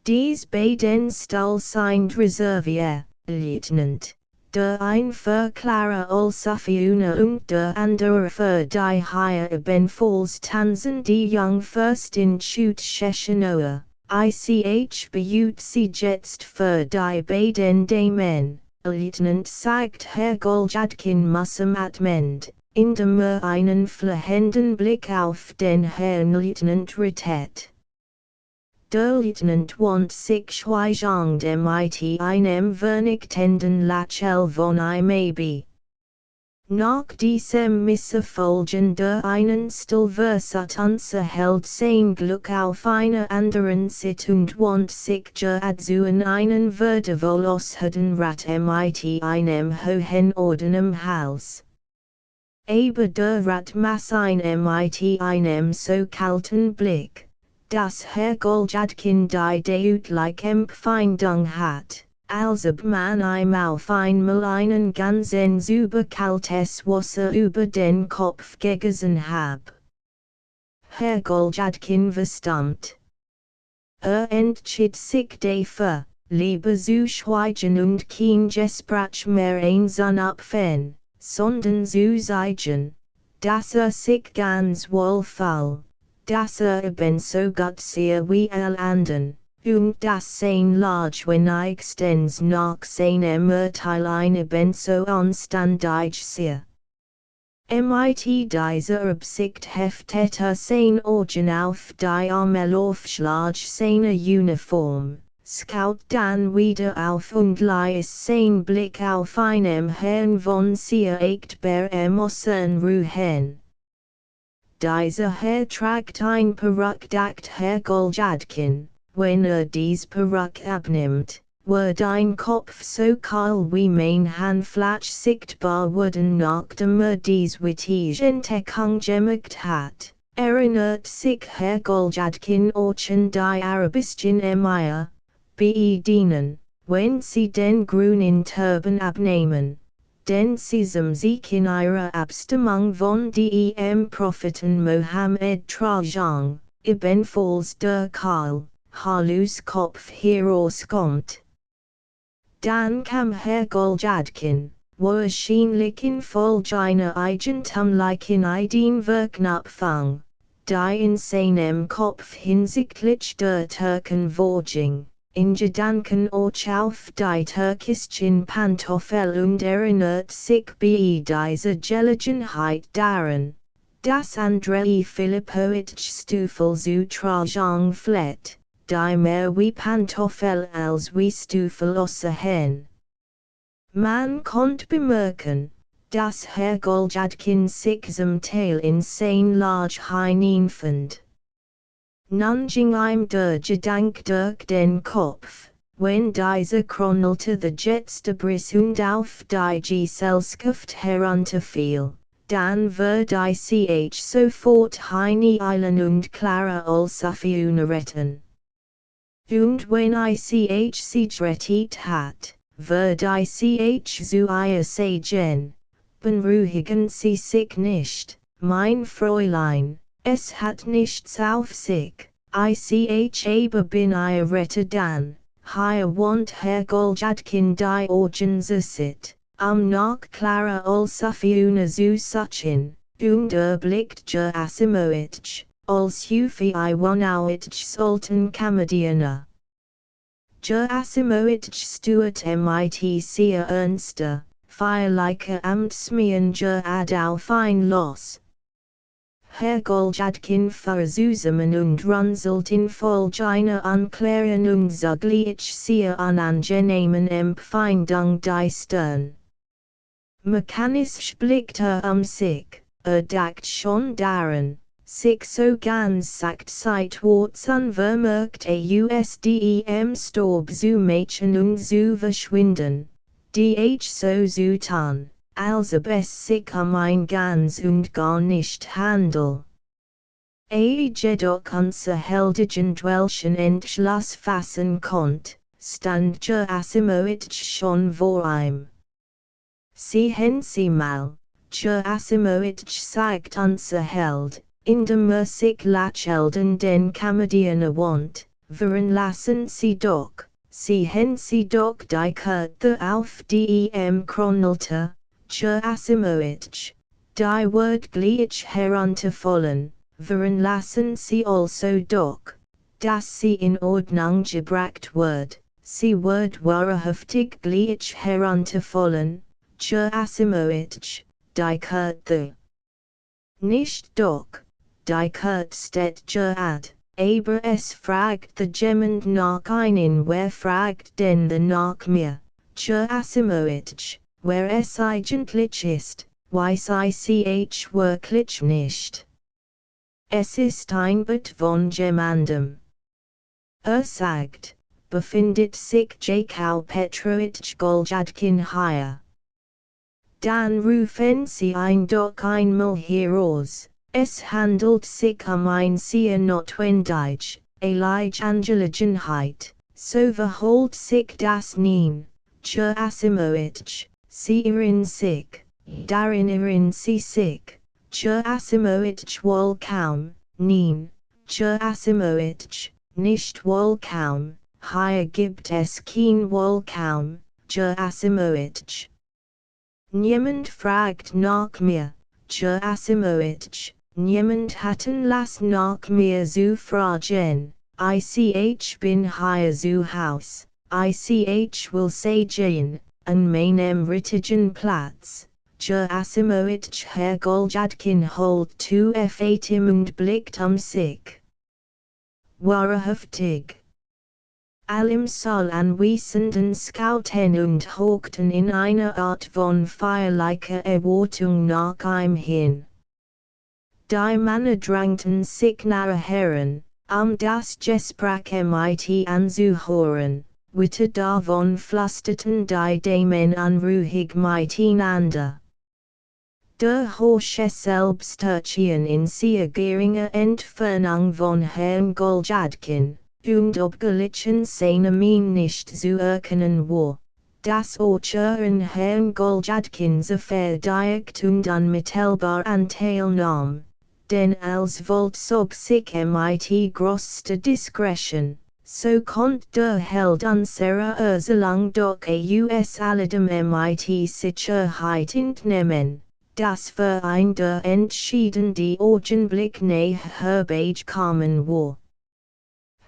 Dies beiden Stahl sind reserviert, Lieutenant. Der ein für Clara Olsaffiuna und der andere für die Higher ebenfalls tanzen die Jungfürstin Chut Sheshanoa, ich beut sie jetzt für die beiden Damen, Lieutenant sagt Herr Goljadkin mussematmend, indem einen flehenden Blick auf den Herrn Lieutenant richtet. Der Lieutenant want sich schweigend mit einem vernichtenden Lächeln von maybe. Nach diesem Misserfolgen der einen Stillversatanze hält sein Glück auf einer anderen Sit und want sich zu einen würdevollosheten Rat mit einem hohen Orden im Hals. Aber der Rat maß ihn mit einem so kalten Blick, dass Herr Goljadkin die deutliche Empfindung hat, als ob man ihm auf einmal einen ganzen Zuber kaltes Wasser über den Kopf gegossen hab. Herr Goljadkin verstummt. Entschied sich dafür, lieber zu schweigen und kein Gespräch mehr anzuknüpfen, sondern zu sagen, dass sich ganz wohl fühlt, dass ebenso gut sehr wie alle anderen, und dass sein Lage wenigstens nach seinem Urteil ebenso anständig sei. Mit dieser Absicht heftet sein Augen auf die Armelaufschlag seiner Uniform, schaut dann wieder auf und lässt sein Blick auf einem Herrn von sehr echtbar Emotionen ruhen. Dieser Herr trägt ein Perücke, dacht Herr Goljadkin, wenn dies Perücke abnimmt, wird ein Kopf so kahl wie mein Handfläche sichtbar werden, nachdem dies wittige Entdeckung gemacht hat, erinnert sich Herr Goljadkin an die arabischen Emir, bedienen, wenn sie den grünen Turban abnehmen. Denn sie sich in ihrer Abstimmung von dem Propheten Mohammed tragen, ebenfalls der Karl, Halus Kopf herauskommt. Dann kam Herr Goljadkin, wahrscheinlich infolge einer eigentümlichen Ideenverknüpfung, die in seinem Kopf hinsichtlich der Türken vorging. In Gedanken auf die türkischen Pantoffel und erinnert sich bei dieser Gelegenheit daran, dass Andrei Filipowitsch Stiefel zu tragen pflegt, die mehr wie Pantoffel als wie Stiefel aussehen. Man konnte bemerken, dass Herr Goljadkin sich zum Teil in sein Lage hineinfand. Nun ging ihm der Gedanke durch den Kopf, wenn dieser chronelte the jetste Briss und auf die Gesellschaft herunterfiel, dann würde ich sofort hineilen und Clara Olsaffiuna retten. Und wenn sie rettet hat, würde ich zu ihr sagen, beruhigen Sie sich nicht, mein Fräulein. Es hat nichts auf sich, aber bin ich rettet dann, hier want Herr Goljadkin die Augen sit, nach Clara Olsaffiuna zu suchen, und blickt Asimowitsch, als Hufi I wonowitsch Sultan Kamadiana. Asimowitsch stuert mit sehr ernster, feierlicher Amtsmien ad auf ein Los. Herr Goljadkin verzusammen und runzelt infolge einer unklaren und zugleich sehr unangenehmen Empfindung die Stirn. Mechanisch blickt sich, dacht schon daran, sich so ganz seitwärts unvermerkt ausdem Staub zu machen und zu verschwinden, die so zu tun, als ob es sich ein ganz und gar nicht handel. Jedoch unser heldigen Dwellchen Entschluss fassen konnt, stand Asimowitsch schon vor ihm. Sie hen sie mal, Asimowitsch sagt unser Held, in der Musik lachelden den Komödien want, warum lassen sie doch, die Kurte auf dem Chronalter, Asimowitsch, die Word gleich herunterfallen, warum lassen sie also doch, dass sie in Ordnung gebracht wird, sie wird wahrhaftig gleich herunterfallen, Asimowitsch, die Kurte. Nicht doch, die Kurte steht ad, aber es fragt the jemand nach einen wer fragt denn the nach mir, Asimowitsch, wer es eigentlich ist, weiß ich wirklich nicht. Es ist ein Bild von jemandem. Sagt, befindet sich Jakub Petrovich Goljadkin hier. Dann rufen sie ein doch einmal heraus, es handelt sich ein sehr notwendig, Angelegenheit, so verholt sich das Nein, Asimowitsch, sie irren sich, darin irren sie sich, Asimowitsch wohl kaum, Nein, Asimowitsch, nicht wohl kaum, hier gibt es kein wohl kaum, Asimowitsch. Niemand fragt nach mir, Asimowitsch, niemand hatten las nach mir zu fragen, ich bin hier zu Haus, ich will sagen, an meinem richtigen Platz, Asimowitsch Herr Goljadkin holt zu Atem und blickt sich. Wahrhaftig. Allem soll anwesenden scouten und hockten in einer Art von feierlicher Erwartung nach ihm hin. Die Männer drängten sich nahe heran, das Gespräch mit anzuhören, Witte davon flüsterten die Damen unruhig miteinander. Der Horsche selbst schien in sehr geringer Entfernung von Herrn Goljadkin, und obgleich seine Mien nicht zu erkennen war, das in Herrn Goljadkins verdiegt und unmittelbar anteilnahm, denn als vollzog sich mit größter Diskretion, so konnte der Held unserer Erzählung doch aus alledem mit Sicherheit entnehmen, dass für ein der entschiedene Augenblick näher herbeigekommen war.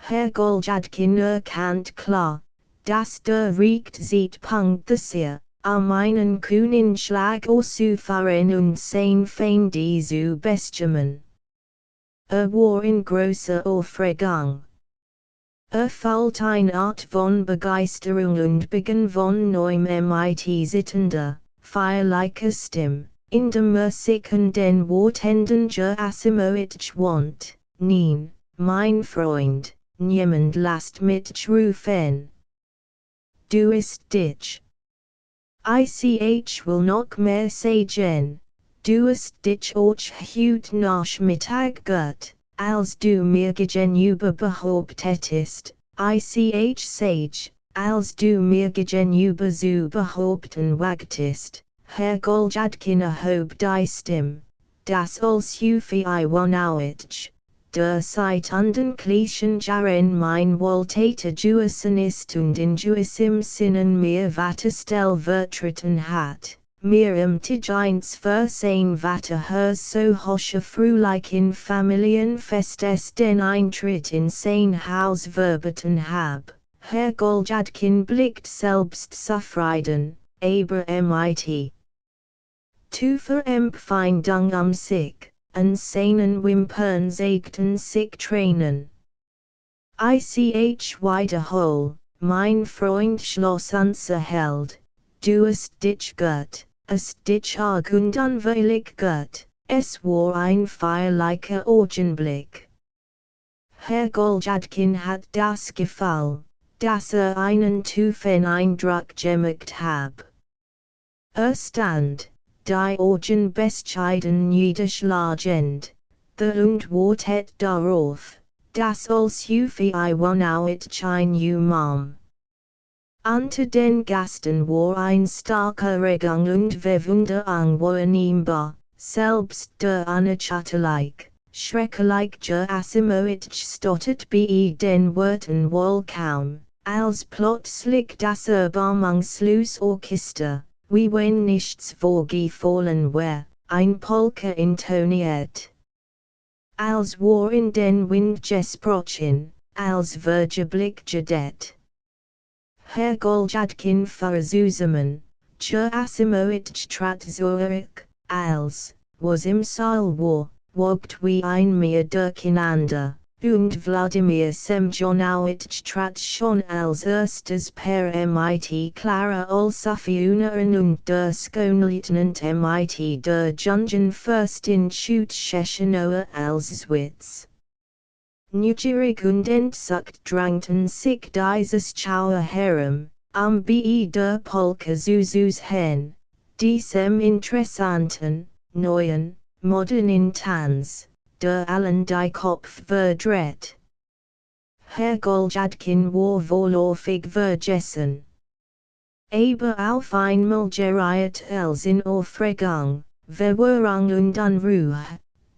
Herr Goljadkin erkannt klar, dass der Zeitpunkt sehr, einen kühnen Schlag auszufahren und sein Feinde zu bestimmen. War in großer Aufregung. Fällt eine Art von Begeisterung und begann von neuem mit sittender, feierlicher Stimme, in der Musik und den Worten Asimowitsch want, nein, mein Freund. Niemand lasst mich rufen. Du ist dich. Ich will noch mehr sagen. Du ist dich auch heute Nachmittag gut, als du mir gegenüber behauptetest, sage, als du mir gegenüber zu behaupten wagtest, Herr Goljadkin erhob die Stimme, das als Hufi Iwanowitsch. Der Zeitenden Klischen Jaren mein Wohltäter Juissen ist und in Juissim Sinnen mir Vattestel vertreten hat, mir Tigeins Versehen Vatter her so hosche frühlich in Familienfest es den Eintritt in sein Haus verbeten hab, Herr Goljadkin blickt selbst zufrieden, aber mit Tu Verempfindung sich. An seinen Wimpern sägten sich Tränen. Wiederhol, mein Freund schloss unser Held, du ist dich gut, ist dich arg und unweilig gut, es war ein feierlicher Augenblick. Herr Goljadkin hat das Gefühl, dass einen tiefen Eindruck gemacht hab. Stand. Die Augen bescheiden niederschlagend, der und wartet darauf, dass als Hufi Iwanowitsch ein Mann Unter den Gasten war ein starker Regung und Verwunderung wahrnehmbar, selbst der unerschütterliche, schreckliche Asimowitsch stottert bei den Worten wohl kaum, als plötzlich das Erbarmungslos-Orchester, wie wenn nichts vorgefallen wär, ein Polka intoniert. Als war in den Wind gesprochen, als vergeblich gedet. Herr Goljadkin verzusammen, zur Asimowitsch trat zurück, als, was im Saal war, wogt wie ein Meer durcheinander, und Wladimir Semjonowitsch trat schon als erstes per mit Clara Olsufienerin und der Skonleutnant mit der Jungenfürstin Tschetschenower als Witz. Neugierig und entzückt drängten sich dieses Schauer herum, be der Polka Zuzus hen, diesem interessanten, neuen, modernen Tanz, der allen die Kopf verdreht. Herr Goljadkin war vorläufig vergessen. Aber auf einmal geriet es in Aufregung, Verwirrung und Unruhe,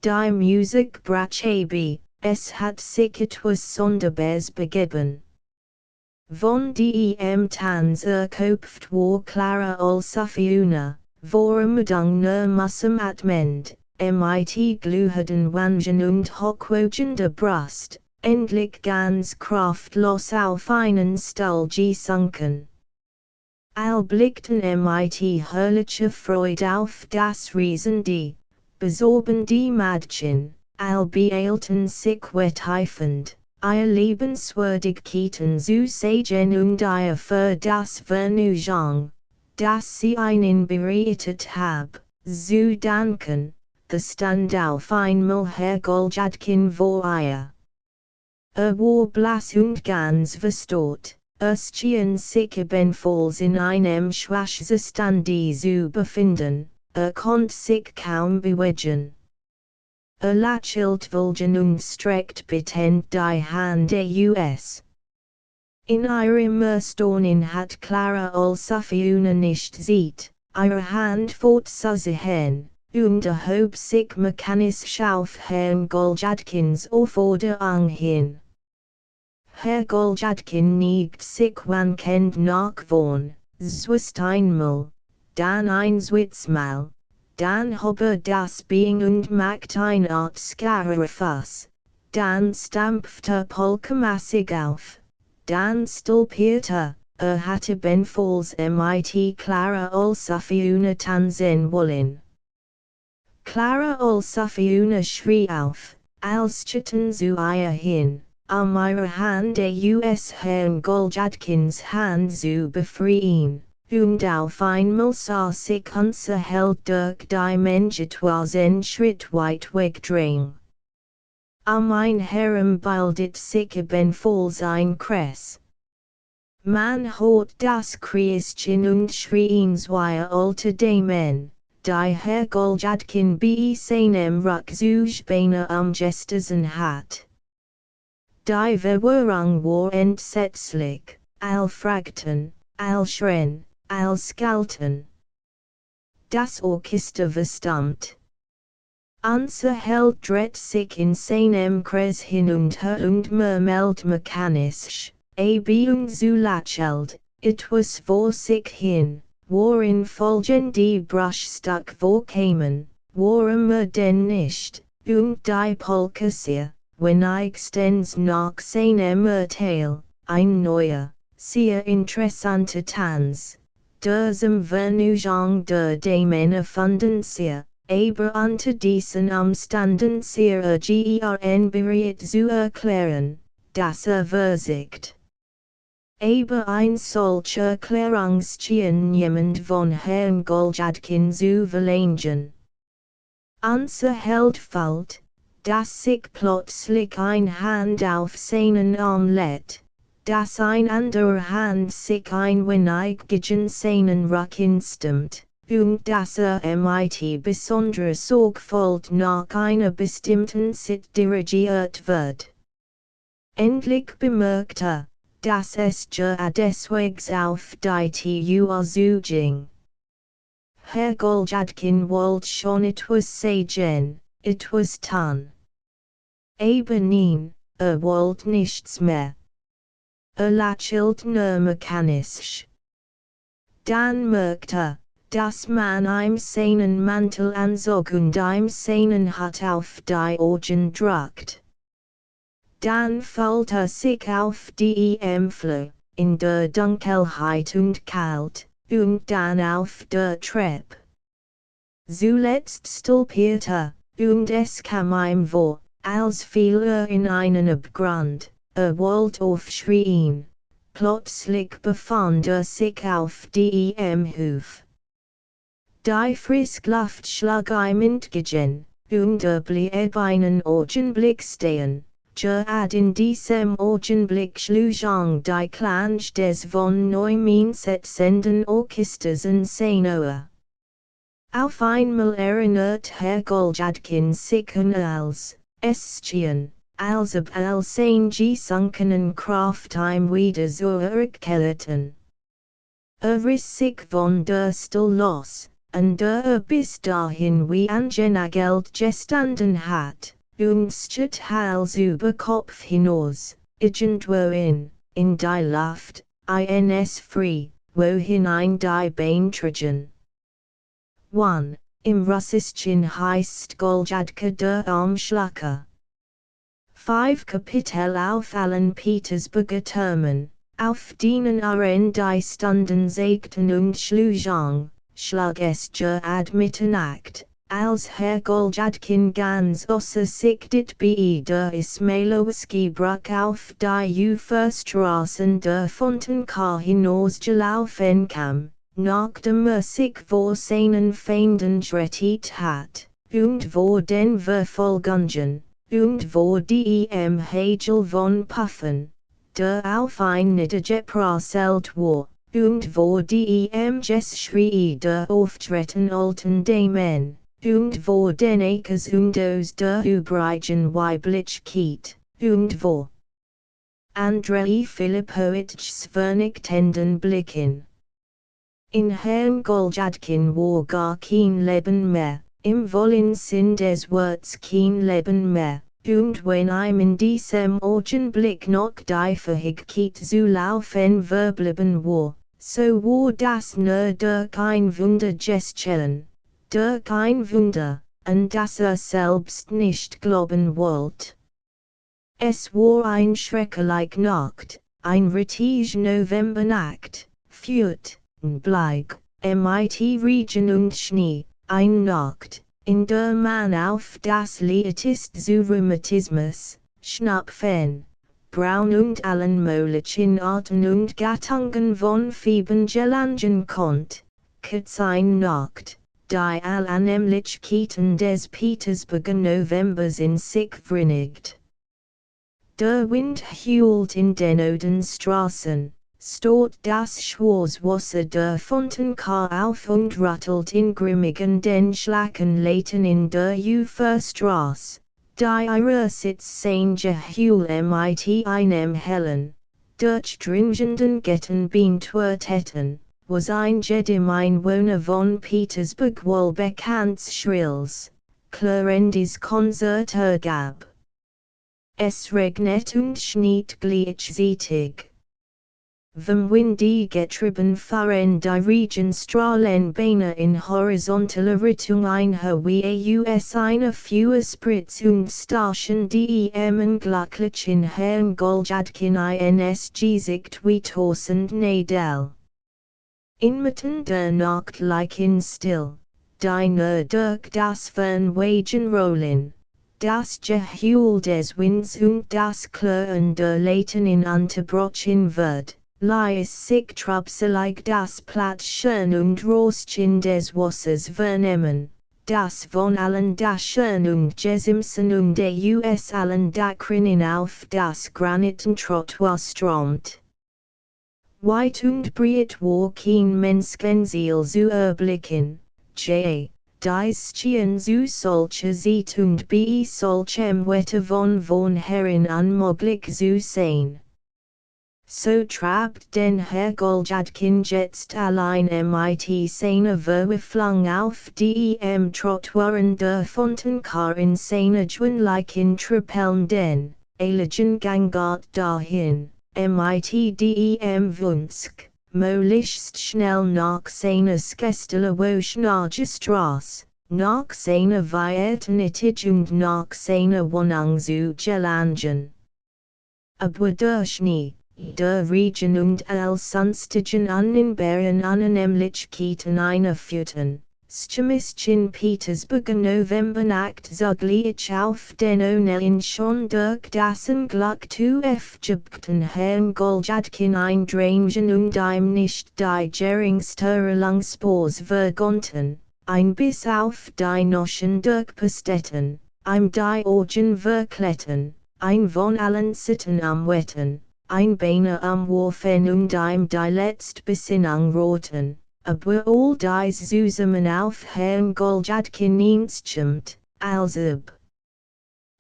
die Musik brach ab. Es hat sich etwas Sonderbares begeben. Von dem Tanz erkopft war Clara Olsufiener, Vormiddag nur Mussematmend, mit gluhenden Wangen und hochwogender Brust, endlich ganz kraftlos auf einen Stuhl gesunken. All blickten mit herrlicher Freude auf das riesende, besorbende Mädchen. All beeilten sich wetteifend, ihr Liebenswürdigkeiten zu sehen und ihr für das Vergnügen, das sie ihnen bereitet hab, zu danken, da stand auf einmal Herr Goljadkin vor ihr. War blass und ganz verstört, schien sich ebenfalls in einem Schwachzustande zu befinden, konnte sich kaum bewegen. Lächelt vulgen und streckt bittend die Hand aus. In ihrem Erstaunen hat Clara Olsufiener nicht sieht, ihre Hand fortzusehen, und erhob sich mechanisch auf Herrn Goljadkins Aufforderung hin. Herr Goljadkin neigt sich wankend nach vorn, zwist einmal, dann ein zweites dann hob das Bein und macht ein Art Scarafuss, dann stampft polkamassig auf, dann stolpert hatte benfalls mit Clara Olsufiener tanzen wollen. Clara Olsufiener schrie auf, als schütten zu ihr hin, ihre Hand aus Herrn Goljadkins Hand zu befreien. Und auf einmal sah sich unser Held durch die Menschetwas en Schritt weit wegdrängen. Ein Herum bildet sich ebenfalls ein Kreis. Man hört das Kreischen und Schrien zweier alter Damen, die Herr Goljadkin bei seinem Rückzugsbeine umgestoßen hat. Die Verwirrung war entsetzlich, all fragten, all schrien, all schalten. Das Orchester verstummt. Unser Held dreht sich in seinem Kreis hin und her und murmelt mechanisch, und zu lächelt, etwas vor sich hin, worin folgende Bruchstück vorkämen, warum denn nicht, und die Polka sehr, wenn ich stens nach seinem Urteil, ein neuer, sehr interessanter Tanz. Zum Vergnügen der Damen erfunden sehr, aber unter diesen Umständen sehr gern bereit zu erklären, dass versiegt. Aber ein solcher Erklärung schien niemand von Herrn Goljadkin zu verlangen. Unser Held fällt, dass sich plötzlich ein Hand auf seinen Arm lädt. Das ein andere Hand sich ein wenig gegen seinen Rücken stimmt, und dass mit besonderer Sorgfalt nach einer bestimmten Zeit dirigiert wird. Endlich bemerkt das es deswegs auf die Untersuchung. Herr Goljadkin wollte schon etwas sagen, etwas tun. Aber nein, wollte nichts mehr. Lächelt nur mechanisch. Dann merkte, dass man ihm seinen Mantel anzog und ihm seinen Hut auf die Augen drückt. Dann fällt sich auf die Flur, in der Dunkelheit und kalt, und dann auf der Treppe. Zuletzt stolperte, und es kam ihm vor, als fiel in einen Abgrund, wollte aufschreien. Plötzlich befand sich auf dem Hof. Die Frischluft schlug ihm entgegen, und blieb einen Augenblick stehen. Gerade in diesem Augenblick schlug die Klange des von neuem setzenden Orchesters in sein Ohr. Auf einmal erinnert Herr Goljadkin sich an es schien, als ob sein gesunkenen Kraft ihm wieder zurückkehrten. Riss sich von der Stuhl los, und bis dahin wie angenagelt gestanden hat, und stieg Hals über Kopf hinaus, irgendwohin, in die Luft, ins Free, wo hinein die Beine trugen. 1. Im Russischen heißt Goljadka der Armschlacker. 5 Kapitel auf allen Petersburger Türmen, auf denen die Stunden sägten und schlag es gerade Mitternacht, als Herr Goljadkin ganz außer sich bei der Ismailowski-Brücke auf die Uferstraßen der Fontenkar hinausgelaufen kam, nachdem sich vor seinen Feinden gerettet hat, und wo den verfolgungen, und wo die Hagel von Puffen, der auf ein niedergeprasselt war, und wo die Geschrei der auftreten alten Damen, und wo den Ekes und aus der übrigen Weiblichkeit, und wo Andrei Filipowitschs vernichtenden Blicken. In Herrn Goljadkin war gar kein Leben mehr, im vollen Sinn des Wortes kein Leben mehr, und wenn ihm in diesem Augenblick noch die Fähigkeit zu laufen verblieben war, so war das nur durch ein Wunder geschehen, durch ein Wunder, an das selbst nicht glauben wollte. Es war ein schreckliche Nacht, ein richtige Novembernacht, Fürth, Bleig, mit Regen und Schnee, ein Nacht, in der man auf das leichteste Rheumatismus, Schnupfen, Braun und allen möglichen Arten und Gattungen von Fiebern gelangen konnte, keine Nacht, die all Annehmlichkeiten des Petersburger Novembers in sich wrinigt. Der Wind heult in den Odenstraßen, stort das Schwarzwasser der Fontenkar auf und rattelt in grimmigen den Schlacken Leiten in der Uferstraße, die ihre Sitzsein Geheul mit einem hellen, durchdringenden Gettenbeintwort hätten, was ein jedem Einwohner von Petersburg wohl bekannt schrills, klirrendes Konzert ergab. Es regnet und schneit gleichzeitig. Vom Wind getrieben fahren die Regenstrahlenbeine in horizontaler Richtung einher wie eine Feuerspritzung stachen die glücklich in Herrn Goljadkin ins Gesicht wie tausend Nadel. Inmitten der Nacht liegen still, die nur durch das Fernwehen rollen, das Geheul des Winds und das Klirren der Leiten in unterbrochen wird. Leis sich trapselig das Platschen und Rostchen des Wassers vernehmen, das von allen Dächern und Gesimsen und allen Dachrinnen auf das Granitentrottoir strömt. Weit und breit war kein Menschenseele zu erblicken, dies schien zu solcher Zeit und bei solchem Wetter von Herren unmöglich zu sein. So trapped den Herr Goljadkin jetzt allein mit seiner Verwiflung auf dem Trottoiren der Fontenkar in seiner Schwindlichen Trippeln den Eiligen Gangart dahin, mit dem Wunsk, möglichst schnell nach seiner Skestele Woschnage Straße, nach seiner Weiternitig und nach seiner Wohnung zu gelangen. Aber der Schnee, der Regen und all sonstigen Annenbären Annehmlichkeiten einführten, stimmig in Petersburg November Nacht sogleich auf den ohnehin schon durch das Unglück zu aufgeübten Herrn Goljadkin eindringen und ihm nicht die geringste Erlangspurs ein bis auf die Noschen durchpastetten, ihm die Augen verkletten, ein von allen Sitten am Wetten, ein Beine am Warfen und ihm die letzte Besinnung roten, aber all dies zusammen auf Herrn Goljadkin instimmt, als ob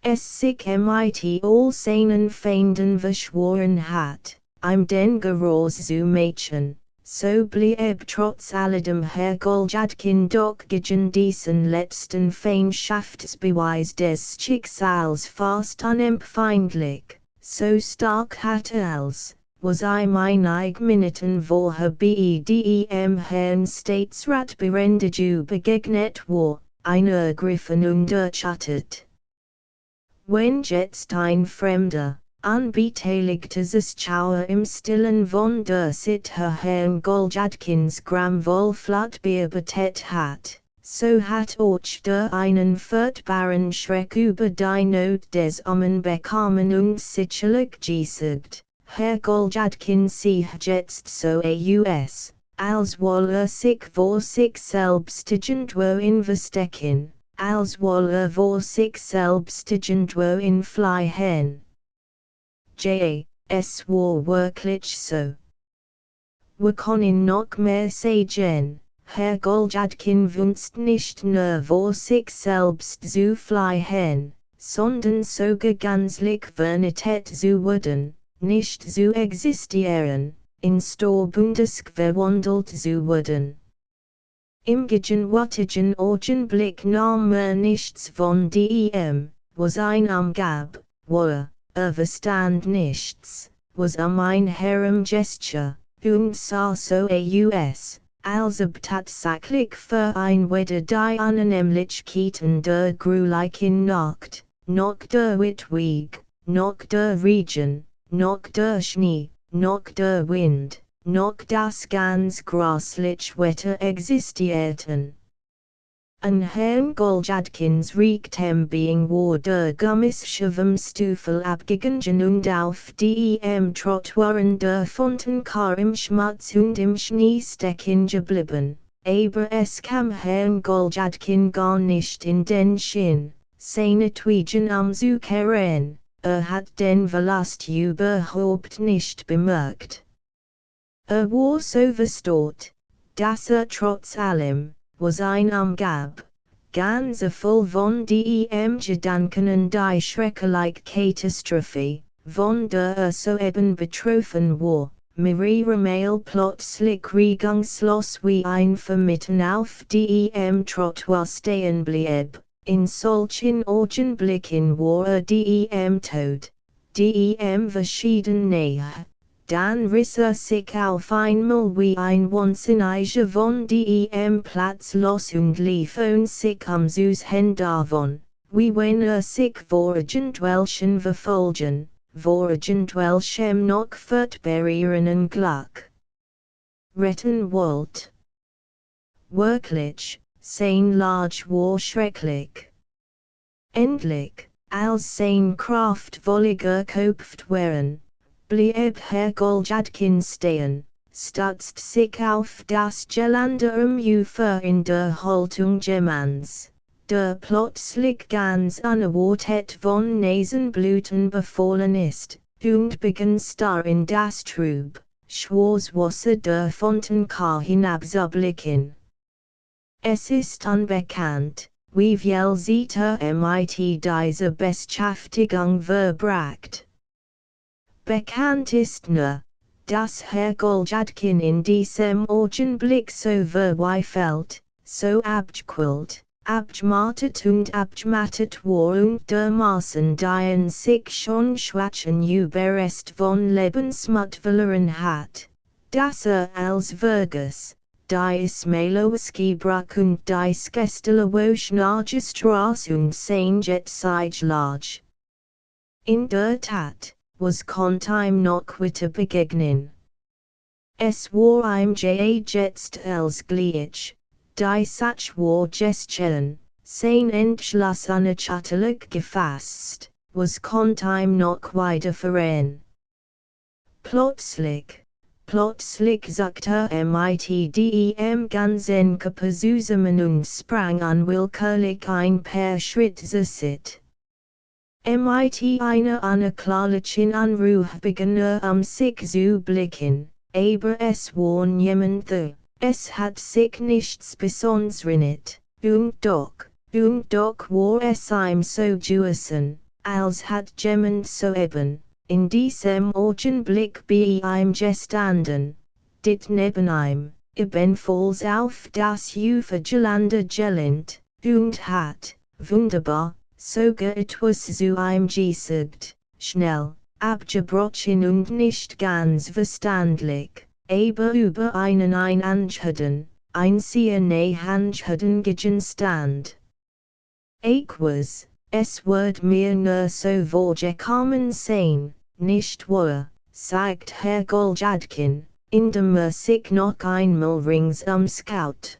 es sich mit all seinen Feinden verschworen hat, ihm den Geroß zu machen. So blieb trotz alledem Herr Goljadkin doch gegen diesen letzten Feindschaftsbeweis des Schicksals fast unempfindlich, so stark hatte als, was ihm einige Minuten vorher bei dem Herrn Staatsrat Berendiju begegnet war, ergriffen und erschüttert. Wenn jetzt ein Fremder, unbeteiligter Zuschauer im Stillen von der Sitte Herrn Goljadkins Grammwohlfahrt beobachtet hat, so hat auch der einen furchtbaren Schreck über die Not des Armen bekommen und sicherlich gesagt, Herr Goljadkin sich jetzt so aus, als wolle sich vor sich selbst irgendwo investieren, als wolle vor sich selbst irgendwo entfliehen. Es war wirklich so. Wir können noch mehr sagen, Herr Goljadkin wünscht nicht nur vor sich selbst zu fliehen, sondern sogar gänzlich vernichtet zu werden, nicht zu existieren, in Storbundes verwandelt zu werden. Im gegenwärtigen Augenblick nahm nichts von dem, was ihm gab, war, verstand nichts, was ein Herrengesture, und sah so aus, als ob tatsächlich für ein Wetter die Annehmlichkeiten der grühlichen Nacht, noch der Witweg, noch der Regen, noch der Schnee, noch der Wind, noch das ganz grässliche Wetter existierten. An Herrn Goljadkins Riechtem being war der Gummisschwemmstiefel abgegangen und auf dem Trottoiren der Fontenkar im Schmutz und im Schnee stecken geblieben, aber es kam Herrn Goljadkin gar nicht in den Sinn, seine Twegen umzukehren, hat den Verlust überhaupt nicht bemerkt. War so verstört, dass trotz allem, was gab, ganz voll von dem Gedanken an die schreckliche Katastrophe, von der soeben betroffen war, Mail plötzlich regungslos wie ein Vermitten auf dem Trottoir stehen blieb, in solchen Augenblicken war dem Tod, dem verschieden näher. Dann riss sich auf einmal wie ein Wahnsinniger von dem Platz los und lief sich sus davon, wie wenn sich vor irgendwelchen Verfolgen, vor irgendwelchem noch fortbewährenden Glück retten wollt. Wirklich, sein Lage war schrecklich. Endlich, als sein kraftvolliger Kopf waren, blieb Herr Goljadkin stehen, stützt sich auf das gelande Ufer in der Haltung Gemanns, der plötzlich ganz unerwartet von Nasenbluten befallen ist, und begann starr in das Trub, Schwarzwasser der Fontenkar hinabzublicken. Es ist unbekannt, wie viel Zeit mit dieser Beschäftigung verbracht. Bekannt ist nur, das Herrgottsjädchen in diesem Augenblick so verwiefelt, so abgequält, abgemartet und abgemattet war und dermaßen die sich schon schwachen Überrest von Lebensmitteln hat, dass als Vergus, die Smalowski brach und die Skestelewosch nahe Straße und Saint-Jet lag. In der Tat, was konnte ihm noch weiter begegnen? Es war ihm jetzt als gleich, die Sach war geschehen, sein Entschluss unerschütterlich gefasst, was konnte ihm noch widerfahren? Plötzlich sagte mit dem ganzen Körper zusammen und sprang unwillkürlich ein paar Schritte zurück. Mit einer unerklärlichen Anrufe begann sich zu blicken, aber es war niemand da. Es hat sich nichts Besonderes, und doch war es ihm so gewesen, als hat jemand soeben, in diesem Augenblick bei ihm gestanden, dit neben ihm, ebenfalls auf das Ufergelände gelehnt, und hat, wunderbar, sogar etwas zu ihm gesagt, schnell, abgebrochen und nicht ganz verständlich, aber über einen Einhandschütteln, Handschütteln gegenstand. Es wird mir nur so vorgekommen sein, nicht wahr, sagt Herrgottsjädchen, indem sich noch einmal ringsum schaut.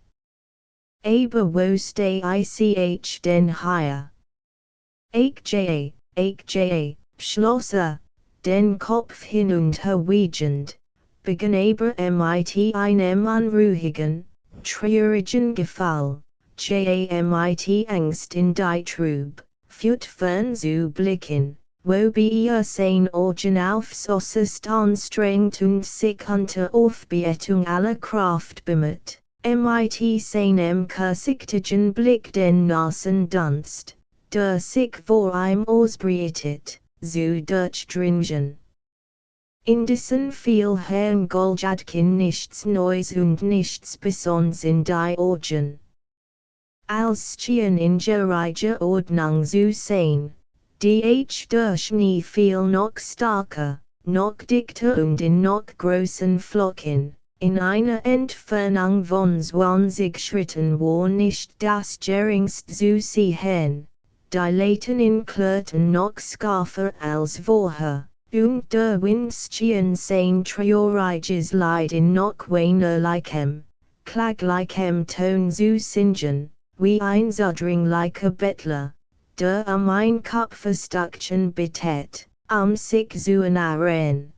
Aber wo stehe ich denn hier? Ich schloss den Kopf hin und her wiegend, begann aber mit einem unruhigen, traurigen Gefühl, mit Angst in die Trüb, fern zu blicken, wobei sein Augen aufs äußerst anstrengt und sich unter Aufbietung aller Kraft bemüht, mit seinem kurzsichtigen Blick den Nasen dunst, der sich vor ihm ausbreitet, zu durchdringen. Indessen fiel Herrgottsjädchen nichts Neues und nichts Besonderes in die Augen. Als schien in gleicher Ordnung zu sein, die der Schnee fiel noch stärker, noch dichter und in noch großen Flocken, in einer Entfernung von 20 Schritten war nicht das geringste zu sehen. Die Leuten in klirrten noch schärfer als vorher, und der Wind schien sein trauriges Lied in noch weinerlichem, klaglichem Ton zu singen, wie ein zudringlicher Bettler, der ein Kopfstückchen bittet, sich zu ernähren.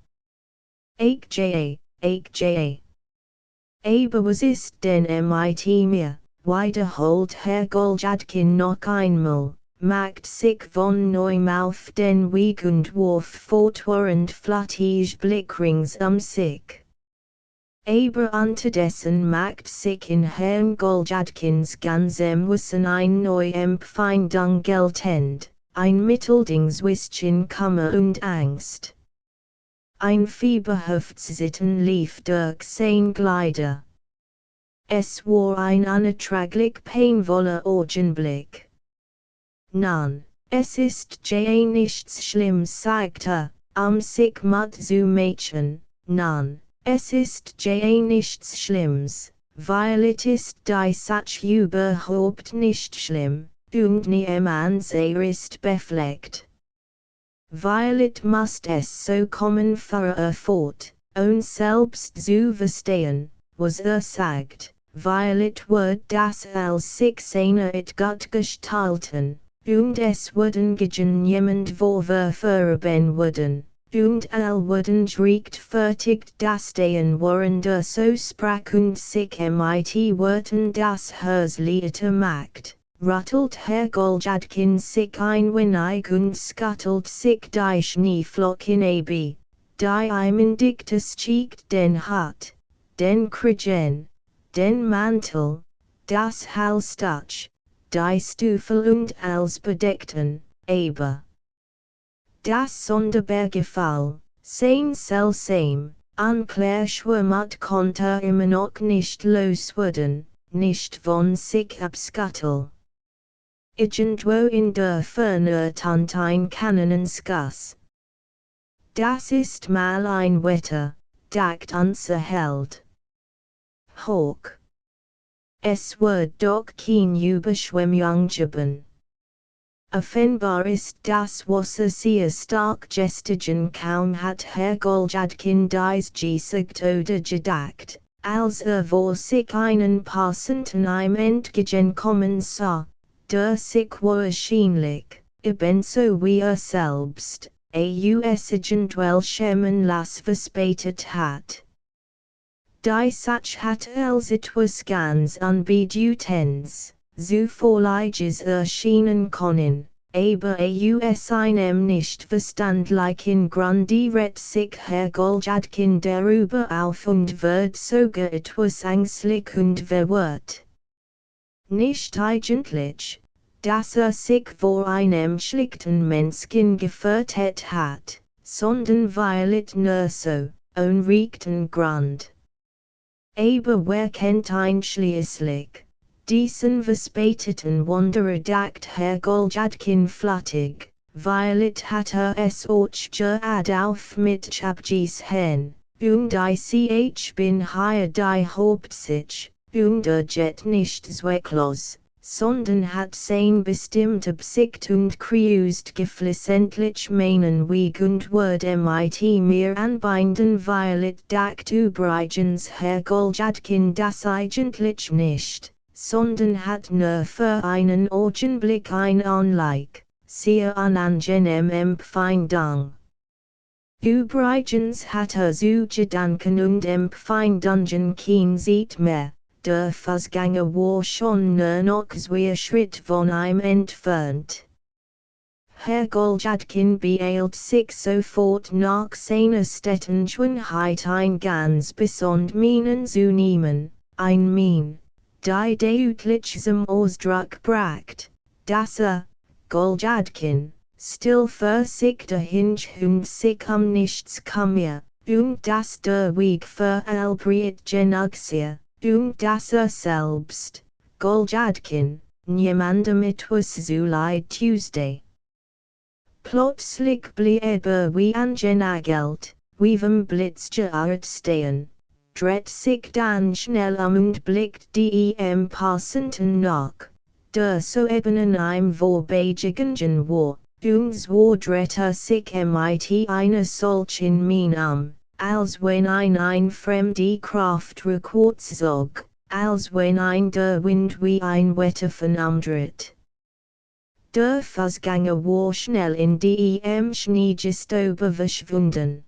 Ich. Aber was ist denn mit mir, wiederholt Herrgottsjädchen noch einmal, macht sich von neuem auf den Weg und warf fortwährend flüchtig Blick ringsum sich. Aber unterdessen macht sich in Herrgottsjädchens ganzem Wissen ein Empfindung geltend, ein Mittelding zwischen Kummer und Angst. Ein fieberhaftes Zittern lief durch sein Glieder. Es war ein unerträglich painvoller Augenblick. Nein, es ist nichts Schlimmes, sagte, sich Mut zu machen, nein, es ist nichts Schlimmes, weil ist die Sache überhaupt nicht schlimm, und niemand ist befleckt. Weil must es so kommen fort, uns selbst zu verstehen, was sagt, weil wird das als sich seiner Gott gestalten, und es würden gegen jemand vorwerfen würden, und würden rechtfertigt das stehen waren der so sprach und sich mit Worten das Herzliete macht. Ruttelt Herrgottsjädchen sich ein wenig und scuttelt sich die Schneeflocken ab, die ihm dicktes schickt den Hut, den Kragen, den Mantel, das Halstuch, die Stiefel und alles bedeckten, aber das sonderbare Gefühl, sein seltsam, Anklärschwimmt konnte immer noch nicht loswerden, nicht von sich abskuttel. Irgendwo in der Ferne tant ein Kanonenschuss. Das ist mal ein Wetter, dacht unser Held. Hoch. Es wird doch kein Überschwemmung geben. Offenbar ist das Wasser sehr stark gestiegen, kaum hat Herr Goljadkin dies gesagt oder gedacht, als vor sich einen passenden Eim entgegenkommen sah, der sich wahrscheinlich, ebenso wie selbst, aus irgendwelchem Lass verspätet hat. Die Sache hat als etwas ganz Unbedeutens, so vorliges erschienen können, aber aus einem nicht verstandlichen Grunde regt sich Herr Goljadkin darüber auf und wird sogar etwas ängstlich und verwirrt. Nicht eigentlich, dass sich vor einem schlichten Menschen gefürchtet hat, sondern weil nur so, unrechten Grund. Aber wer kennt einschließlich diesen verspäteten Wanderer, dacht Herr Goljadkin flüchtig, weil hat es auch gehört auf mit Chabgis hen, und ich bin hier die Hauptsitz, und Jet nicht zwecklos, sondern hat sein bestimmt Absicht und kreust geflissentlich meinen Weg und wird mit mir anbinden, weil dacht übrigens Herr Goljadkin das eigentlich nicht, sondern hat nur für einen Augenblick ein Anblick, sehr unangenehm Empfindung. Übrigens hat so Gedanken und Empfindungen kein Zeit mehr. Der Fußgänger war schon nur noch 2 Schritt von ihm entfernt. Herr Goljadkin beeilt sich sofort nach seiner Städtenschönheit ein ganz besonders Mienen zu nehmen, ein Mien, die deutlich zum Ausdruck bracht, dass Goljadkin, still für sich dahinch und sich nichts kümmert, und dass der Weg für Albrecht genug sei. Und dass selbst, Goljadkin, niemandem etwas zu leid Tuesday. Plötzlich blieb wie angenagelt, wie vom Blitz geirrt stehen, dreht sich dann schnell und blickt dem Passenden nach, der soeben an ihm vorbeigegangen war, und so dreht sich mit einer solchen Mien als wenn ein fremde Kraft rückwärts zog, als wenn der Wind wie ein Wetter verandert. Der Fußgänger war schnell in dem Schneegestobe verschwunden.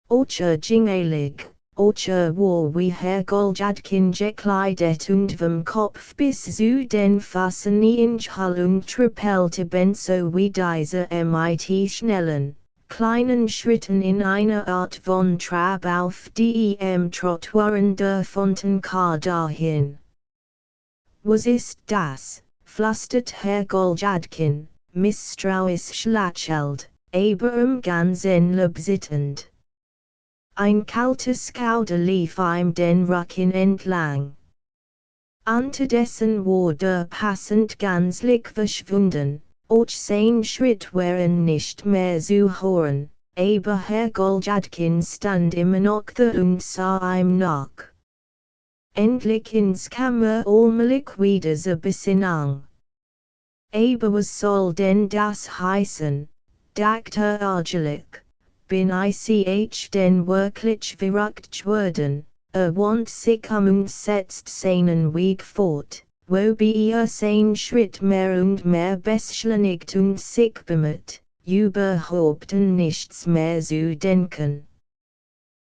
Ocher jingelig, Ocher war wie Herr Goljadkin gekleidet und vom Kopf bis zu den Füßen in und trippelte ebenso wie dieser mit schnellen, kleinen Schritten in einer Art von Trab auf dem Trottoiren der Fontenkar dahin. Was ist das? Flüstert Herr Goljadkin, misstrauisch lächelnd, aber ganz Ende sitzend. Ein kaltes Schauder lief ihm den Rücken entlang. Unterdessen war der Passant gänzlich verschwunden. Auch sein Schritt waren nicht mehr zu hören, aber Herr Goljadkin stand immer noch da und sah ihm nach. Endlich kam allmählich wieder zur Besinnung. Aber was soll denn das heißen, dachte ärgerlich, bin ich denn wirklich verrückt geworden, wandt sich und setzt seinen Weg fort. Wobei sein Schritt mehr und mehr beschleunigt und sich bemüht, überhaupt an nichts mehr zu denken.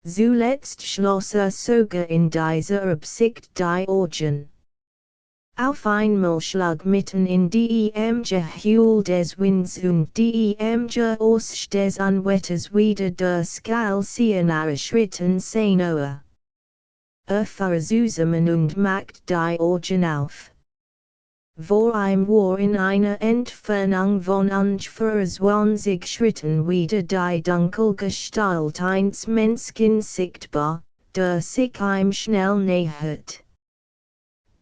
Zuletzt schloss sogar in dieser Absicht die Augen. Auf einmal schlug mitten in dem Geheul des Winds und dem Geräusch des Unwetters wieder der Skalsiener Schritt in sein Ohr. Fuhr zusammen und macht die Augen auf. vor war in einer Entfernung von ungefähr 20 Schritten wieder die Dunkelgestalt eines Menschen sichtbar, der sich ihm schnell nähert.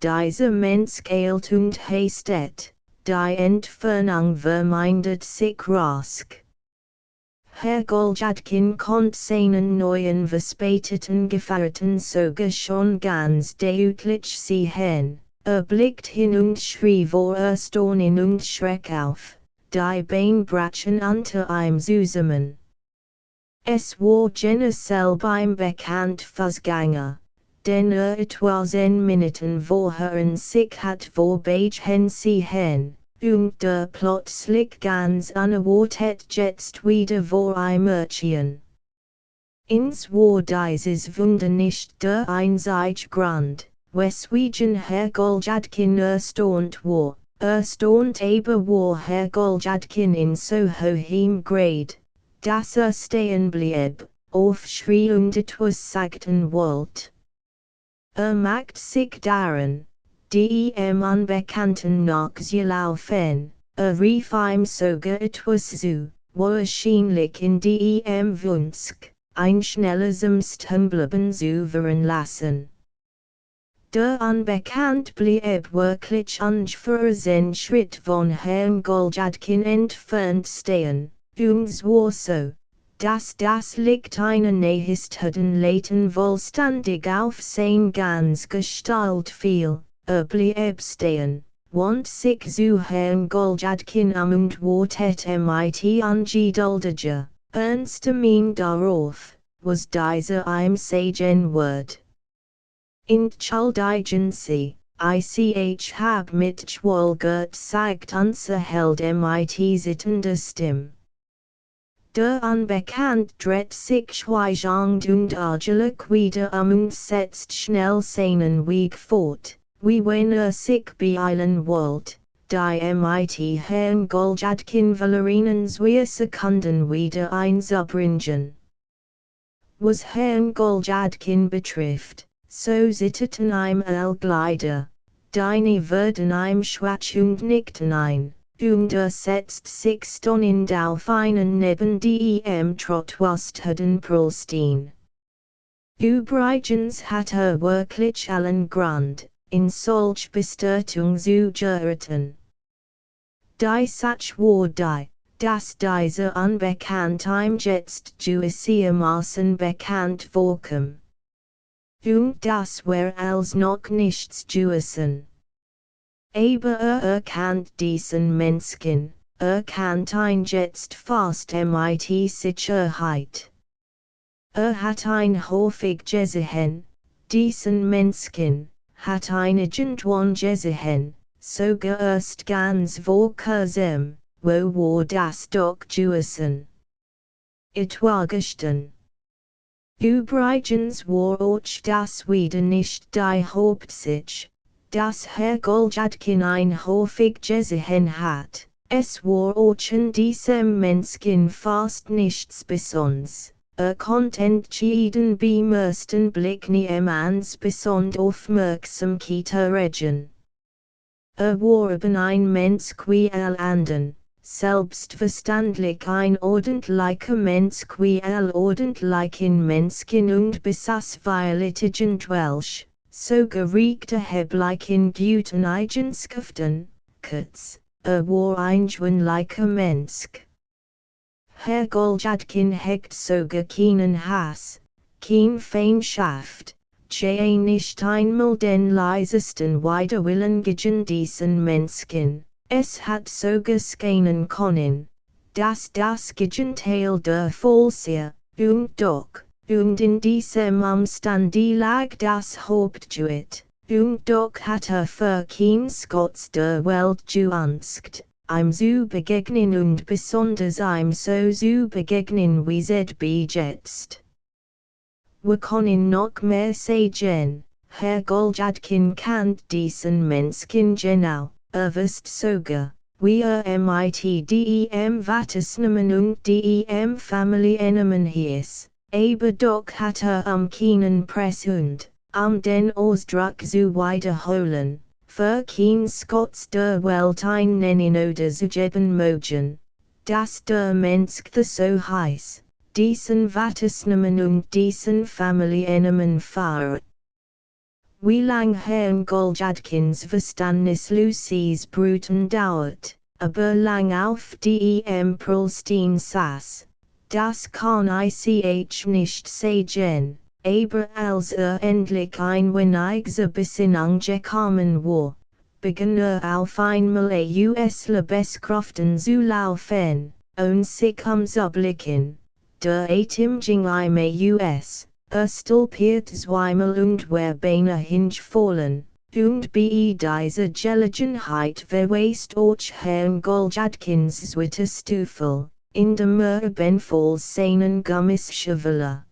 Dieser Mensch eilt und hastet, die Entfernung vermindert sich rasch. Herr Goljadkin konnte seinen neuen verspäteten Gefährten sogar schon ganz deutlich sehen. Blickt hin und schrie vor Erstaunen und Schreck auf, die Beinbrachen unter ihm zusammen. Es war jener selbeim bekannt Fußgänger, den etwas in Minuten vorher sich hat vorbeigen sehen, und der plötzlich ganz unerwartet jetzt wieder vor ihm erschien. Ins war dieses Wunder nicht der einzige Grund, weswegen Herr Goljadkin erstaunt war, erstaunt aber war Herr Goljadkin in so hohem Grad, dass stehen blieb, aufschrie und etwas sagten wollte. Macht sich daran, die Unbekannten nachzulaufen, rief ihm sogar etwas zu, wahrscheinlich in die Wunsch, ein schnelles Umstehen zu veranlassen. Der Unbekannt blieb wirklich ungefähr 10 Schritt von Herrn Goljadkin entfernt stehen, und zwar so, dass das Licht einer nächsten Leiten vollständig auf sein ganz Gestalt fiel. Blieb stehen, wand sich zu Herrn Goljadkin und wartete mit ungeduldiger, ernster Mien darauf, was dieser ihm sagen wird. Entschuldigen Sie, ich hab mit Schwolgert sagt unser Held mit sittender Stimme. Der Unbekannt dreht sich schweigend und argelig wieder und setzt schnell seinen Weg fort, wie wenn sich beeilen wollt, die mit Herrn Goljadkin Valerinan 2 Sekunden wieder einzubringen. Was Herrn Goljadkin betrifft, so sitteten ihm Glieder, die werden ihm schwach und nickten ein. Und setzt sich stonnend auf einen neben dem Trottoirsten Prolstein. Übrigens hat wirklich allen Grund, in solch Bestörtung zu geraten. Die Satz war die, dass dieser Unbekannt ihm jetzt gewissermaßen bekannt vorkam. Und das war als noch nichts gewissen. Aber kennt diesen Menschen, kennt ihn jetzt fast mit Sicherheit. Hat ihn häufig gesehen, diesen Menschen, hat ihn irgendwann gesehen, sogar erst ganz vor kurzem, wo war das doch gewissen? Etwa gestern. Übrigens war auch das wieder nicht die Hauptsache, dass Herr Goljadkin ihn häufig gesehen hat, es war auch in diesem Menschen fast nichts Besonderes, konnte entschieden beim ersten Blick niemands besondere Aufmerksamkeit erregen. War eben ein Mensch wie alle anderen, selbstverständlich ein ordentlicher Mensch wie alle ordentlichen Menschen und besaß irgendwelche, so geregte heblichen guten Eigenschaften, kurz, war ein gewöhnlicher Mensch. Herr Goljadkin hegt sogar keinen Hass, kein Feindschaft, nicht einmal den leisesten Widerwillen gegen diesen Menschen, es hat sogar scheinen können, dass das Gegenteil der Fall sei, und doch. Und in diesem Umstand lag das Hauptjuet, und doch hat für kein Scots der Welt geangst, ihm zu begegnen und besonders ihm so zu begegnen wie ZB jetzt. Wir können noch mehr sagen, Herr Goljadkin kennt diesen Menschen genau, wisst sogar, wie mit dem Vatersnamen und dem Familiennamen hieß. Aber doch hat keinen Press und, den Ausdruck zu wiederholen, Verkeen Scots der Weltine nennen oder zugeben mogen, dass der Mensch the so heiß, diesen Vattesnamen und diesen Familienamen fahre. Wie lang Herrn Goljadkins Verstandnis Lucies Bruten dauert, aber lang auf dem Prolstein saß, das kann ich nicht sagen, aber als endlich ein wenig zur Besinnung gekommen war, begann auf einmal us Lebeskraften zu laufen, und sich zu blicken, der Atem ging im us. Stolpiert zweimal und war beinahe hingefallen, und bei dieser Gelegenheit verweist auch Herrn Goljadkins zweite Stufe, in dem Ebenfalls seinen Gummisschwelle.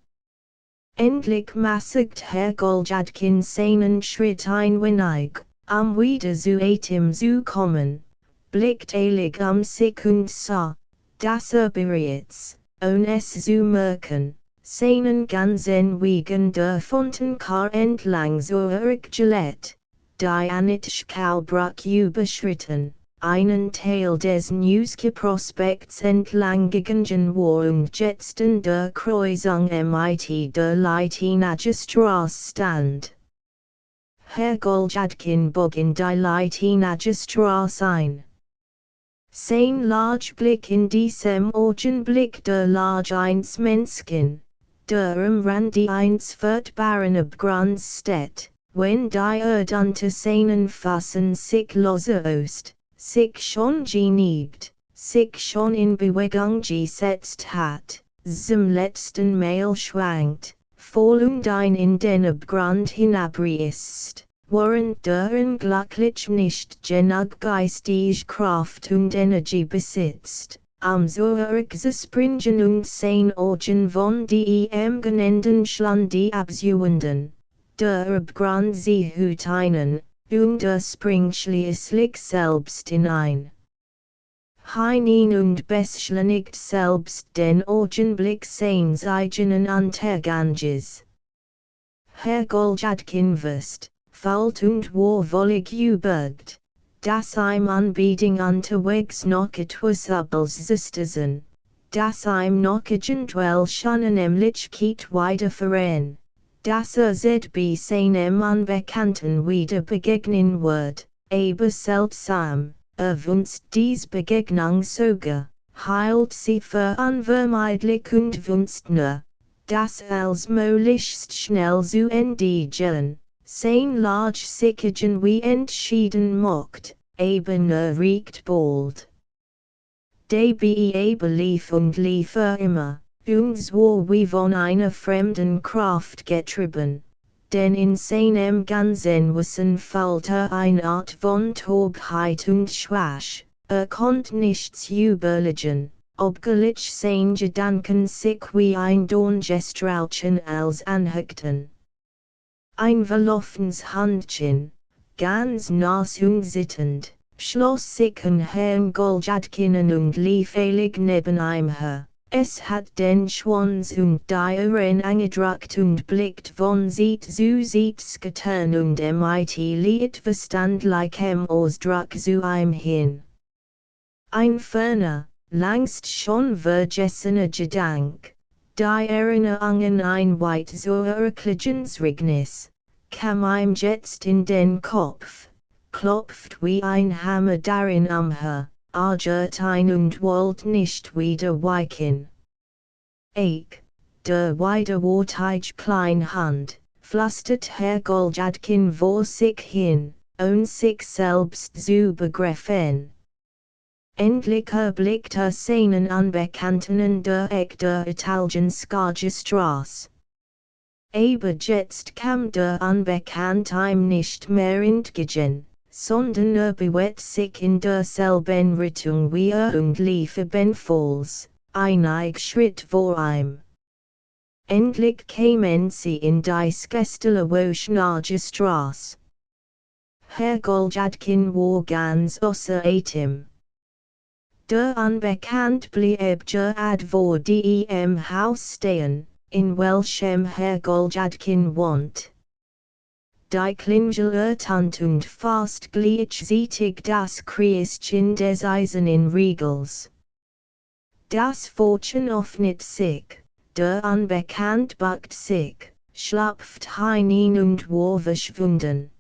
Endlich maßigt Herr Goljadkins seinen Schritt ein wenig, wieder zu Atem zu kommen, blickt sich sich und sah, dass bereits, ohne es zu merken, seinen ganzen Wegen der Fontenkar entlang zurückgelegt, die Anitschkalbruck überschritten, einen Teil des Newski-Prospekts entlang gegangen war und jetzt in der Kreuzung mit der Leitinagestrasse stand. Herr Goljadkin bog in die Leitinagestrasse ein. Sein Blick in diesem Augenblick der Lage eins Menschen, der Rand eins Vertbaren Abgrundstedt, wenn die unter seinen Füßen sich loslöst, sich schon geniebt, sich schon in Bewegung gesetzt hat, zum letzten Mal schwankt, voll und ein in den Abgrund hinabreißt, während der unglücklich nicht genug geistige Kraft und Energie besitzt, zurückzuspringen und sein Augen von dem genannten Schlandi abzuwenden, der Abgrund sie hut einen, und springt schließlich selbst hinein. Hinein und beschleunigt selbst den Augenblick seines eigenen Unterganges. Herr Goljadkin wusste, fällt und wohlwollig gebeugt, dass ihm Anbiedung unterwegs noch etwas Übles zustehen, dass ihm noch eventuell schon eine Möglichkeit widerfahren, dass sich bei seinem Unbekannten wieder begegnen wird, aber seltsam, wünscht dies Begegnung sogar, hielt sie für unvermeidlich und wünscht nur, dass als möglichst schnell zu endigen. Sein Lage sichern wie entschieden mocht, aber nur riecht bald. Der lief und lief immer, und so wie von einer fremden Kraft getrieben, denn in seinem ganzen Wesen fehlte eine Art von Taubheit und Schwach, konnte nichts überlegen, obgleich sein Gedanken sich wie ein Dorngestrauchen als anhängten. Ein verlaufenes Handchen, ganz nass und sittend, schloss sich an Herrn Goljadkin und lief eilig neben ihm her. Es hat den Schwanz und die Ohren angedrückt und blickt von Seite zu Seite getan und mit liet verstandlichem Ausdruck zu ihm hin. Ein ferner, langst schon vergessener Gedank, die Erinnerung an ein weit zurückliegendes Regnis, kam ihm jetzt in den Kopf, klopft wie ein Hammer darin umher, agert ein und wollt nicht wieder weichen. Der widerwärtige kleine Hand, flüstert Herr Goljadkin vor sich hin, ohne sich selbst zu begreifen. Endlich erblickt seinen Unbekannten in der Ecke der Italienschen Straße. Aber jetzt kam der Unbekannte ihm nicht mehr entgegen, sondern bewegt sich in derselben Richtung wie und lief ebenfalls, einig Schritt vor ihm. Endlich kamen sie in die Skestelewoschnage Straße. Herr Goljadkin war ganz außer Atem. Der Unbekannte blieb gerade vor dem Haus stehen, in welchem Herr Goljadkin wohnt. die Klingel ertönt und fast gleichzeitig das Kreischen des eisernen Riegels. Das Pfortchen öffnet sich, der Unbekannt bückt sich, schlüpft hinein und war verschwunden.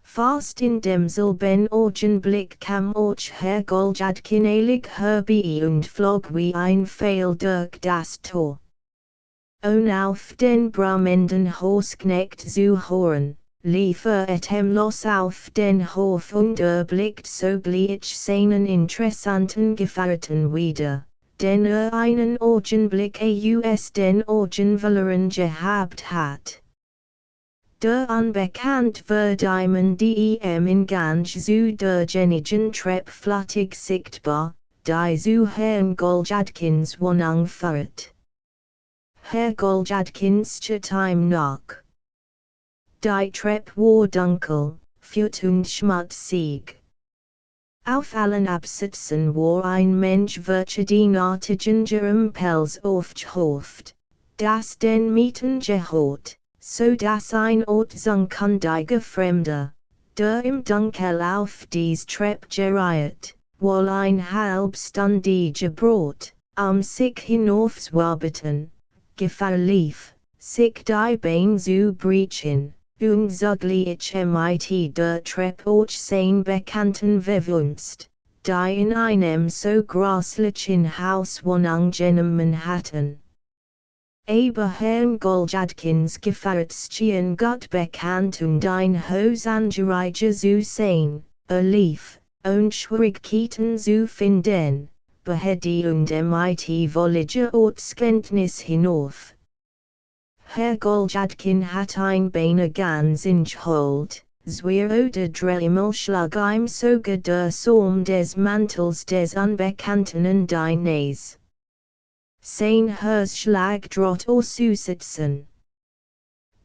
Fast in demselben Augenblick kam auch Herr Goljadkin eilig herbei und flog wie ein Pfeil durch das Tor. Auf den brummenden Hausknecht zu hören, lief atemlos auf den Hof und erblickt sogleich seinen interessanten Gefährten wieder, den einen Augenblick aus den Augen verloren gehabt hat. Der Unbekannt wird einem dem Ingang zu der genigen Treppe flüchtig sichtbar, die zu Herrn Goljadkins Wohnung führt. Herr Goljadkins schaut ihm nach. Die Treppe war dunkel, feucht und schmutzig. Auf allen Absätzen war ein Mensch welcher den artigen Pelz aufgehauft, das den Mieten gehört, so dass ein ortsunkundiger Fremder, der im Dunkel auf dies Treppe gereiht, wohl ein halbstündige Brot, sich hinaufzuarbeiten, Gefahr lief, sich die Beine zu brechen, und zugleich mit der Treppe auch sein Bekannten verwunst, die in einem so grässlichen Hauswohnung genommen hatten. Aber Herrn Goljadkins Gefährtchen Gott bekannt und ein Hausangereiger zu sein, lief, und Schwierigkeiten zu finden, behedigt mit wolliger Ortskenntnis hinauf. Herr Goljadkin hat ein Beine ganz ingeholt, zwei oder dreimal schlug ihm sogar der Saum des Mantels des Unbekannten in die Nase. Sein Herzschlag droht auszusetzen.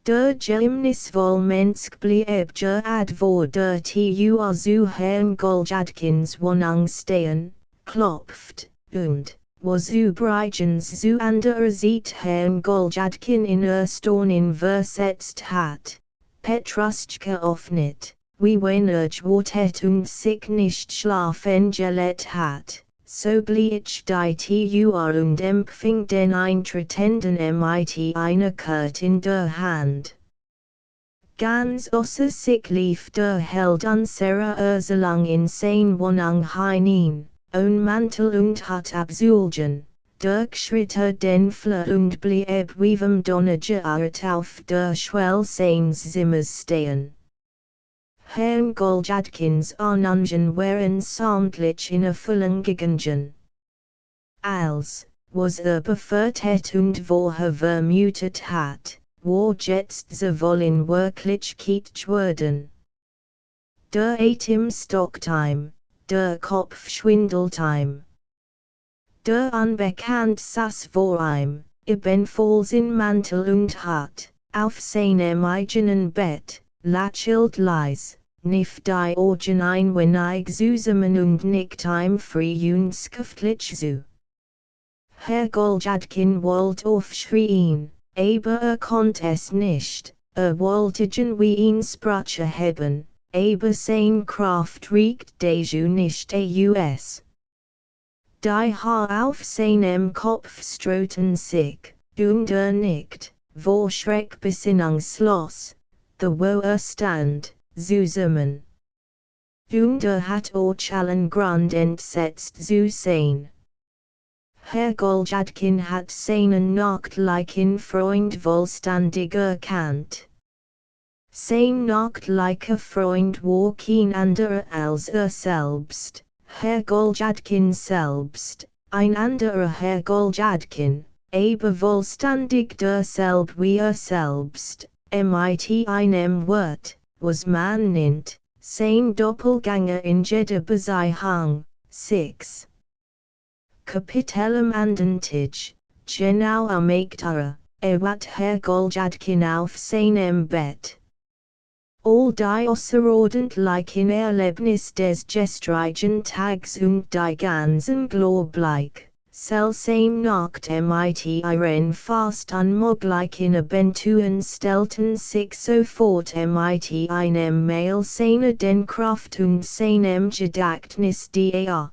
Der geheimnisvolle Mensch blieb gerade vor der Tür zu Herrn Goljadkins Wohnung stehen, klopft, und, was übrigens zu anderer Seite Herrn Goljadkin in Erstaunen versetzt hat, Petruschka öffnet, wie wenn gewartet und sich nicht schlafen gelegt hat, sogleich die Tür und empfing den Eintretenden mit einer Karte in der Hand. Ganz außer sich lief der Held unserer Erzählung in sein Wohnung hinein, ohne Mantel und hat absulgen, durchschritt den Flur und blieb wie vom Donner geirrt auf der Schwelle seines Zimmers stehen. Herrn Goljadkins Anungen waren sämtlich in Erfüllung gegangen. Als, was befürchtet und vorher vermutet hat, war jetzt sie wollen Wirklichkeit werden. Der Atem stockt ihm, der Kopf schwindelt ihm. Der Unbekannt saß vor ihm, ebenfalls in Mantel und hat, auf seinem eigenen Bett, lächelt leis, kniff die Augen ein wenig zusammen und nickt ihm frei und schriftlich zu. Herr Goljadkin wollte aufschreien, aber konnte es nicht, wollte wie ihn Sprache haben, aber sein Kraft reicht dazu nicht aus. Die Haare auf seinem Kopf strohten sich, und nickt, vor Schreck besinnungslos, wo stand, zusammen. Und hat auch allen Grund entsetzt zu sein. Herr Goljadkin hat seinen nachtlichen Freund vollständig erkannt. Sein nachtlicher Freund war kein anderer als selbst, Herr Goljadkin selbst, ein anderer Herr Goljadkin, aber vollständig derselbe wie selbst, mit einem Wort, was man nennt, sein Doppelgänger in jeder Beziehung. 6. Kapitel am Tisch, genau am Ektara, wat Herr Goljadkin auf seinem Bett. All die außerordentlichen Erlebnis des gestrigen Tags und die ganzen Globleich, Selsame nacht mit iren fast unmogelijk in a bentuen stelten 604 mit einem mail seine den kraft und seinem gedächtnis da.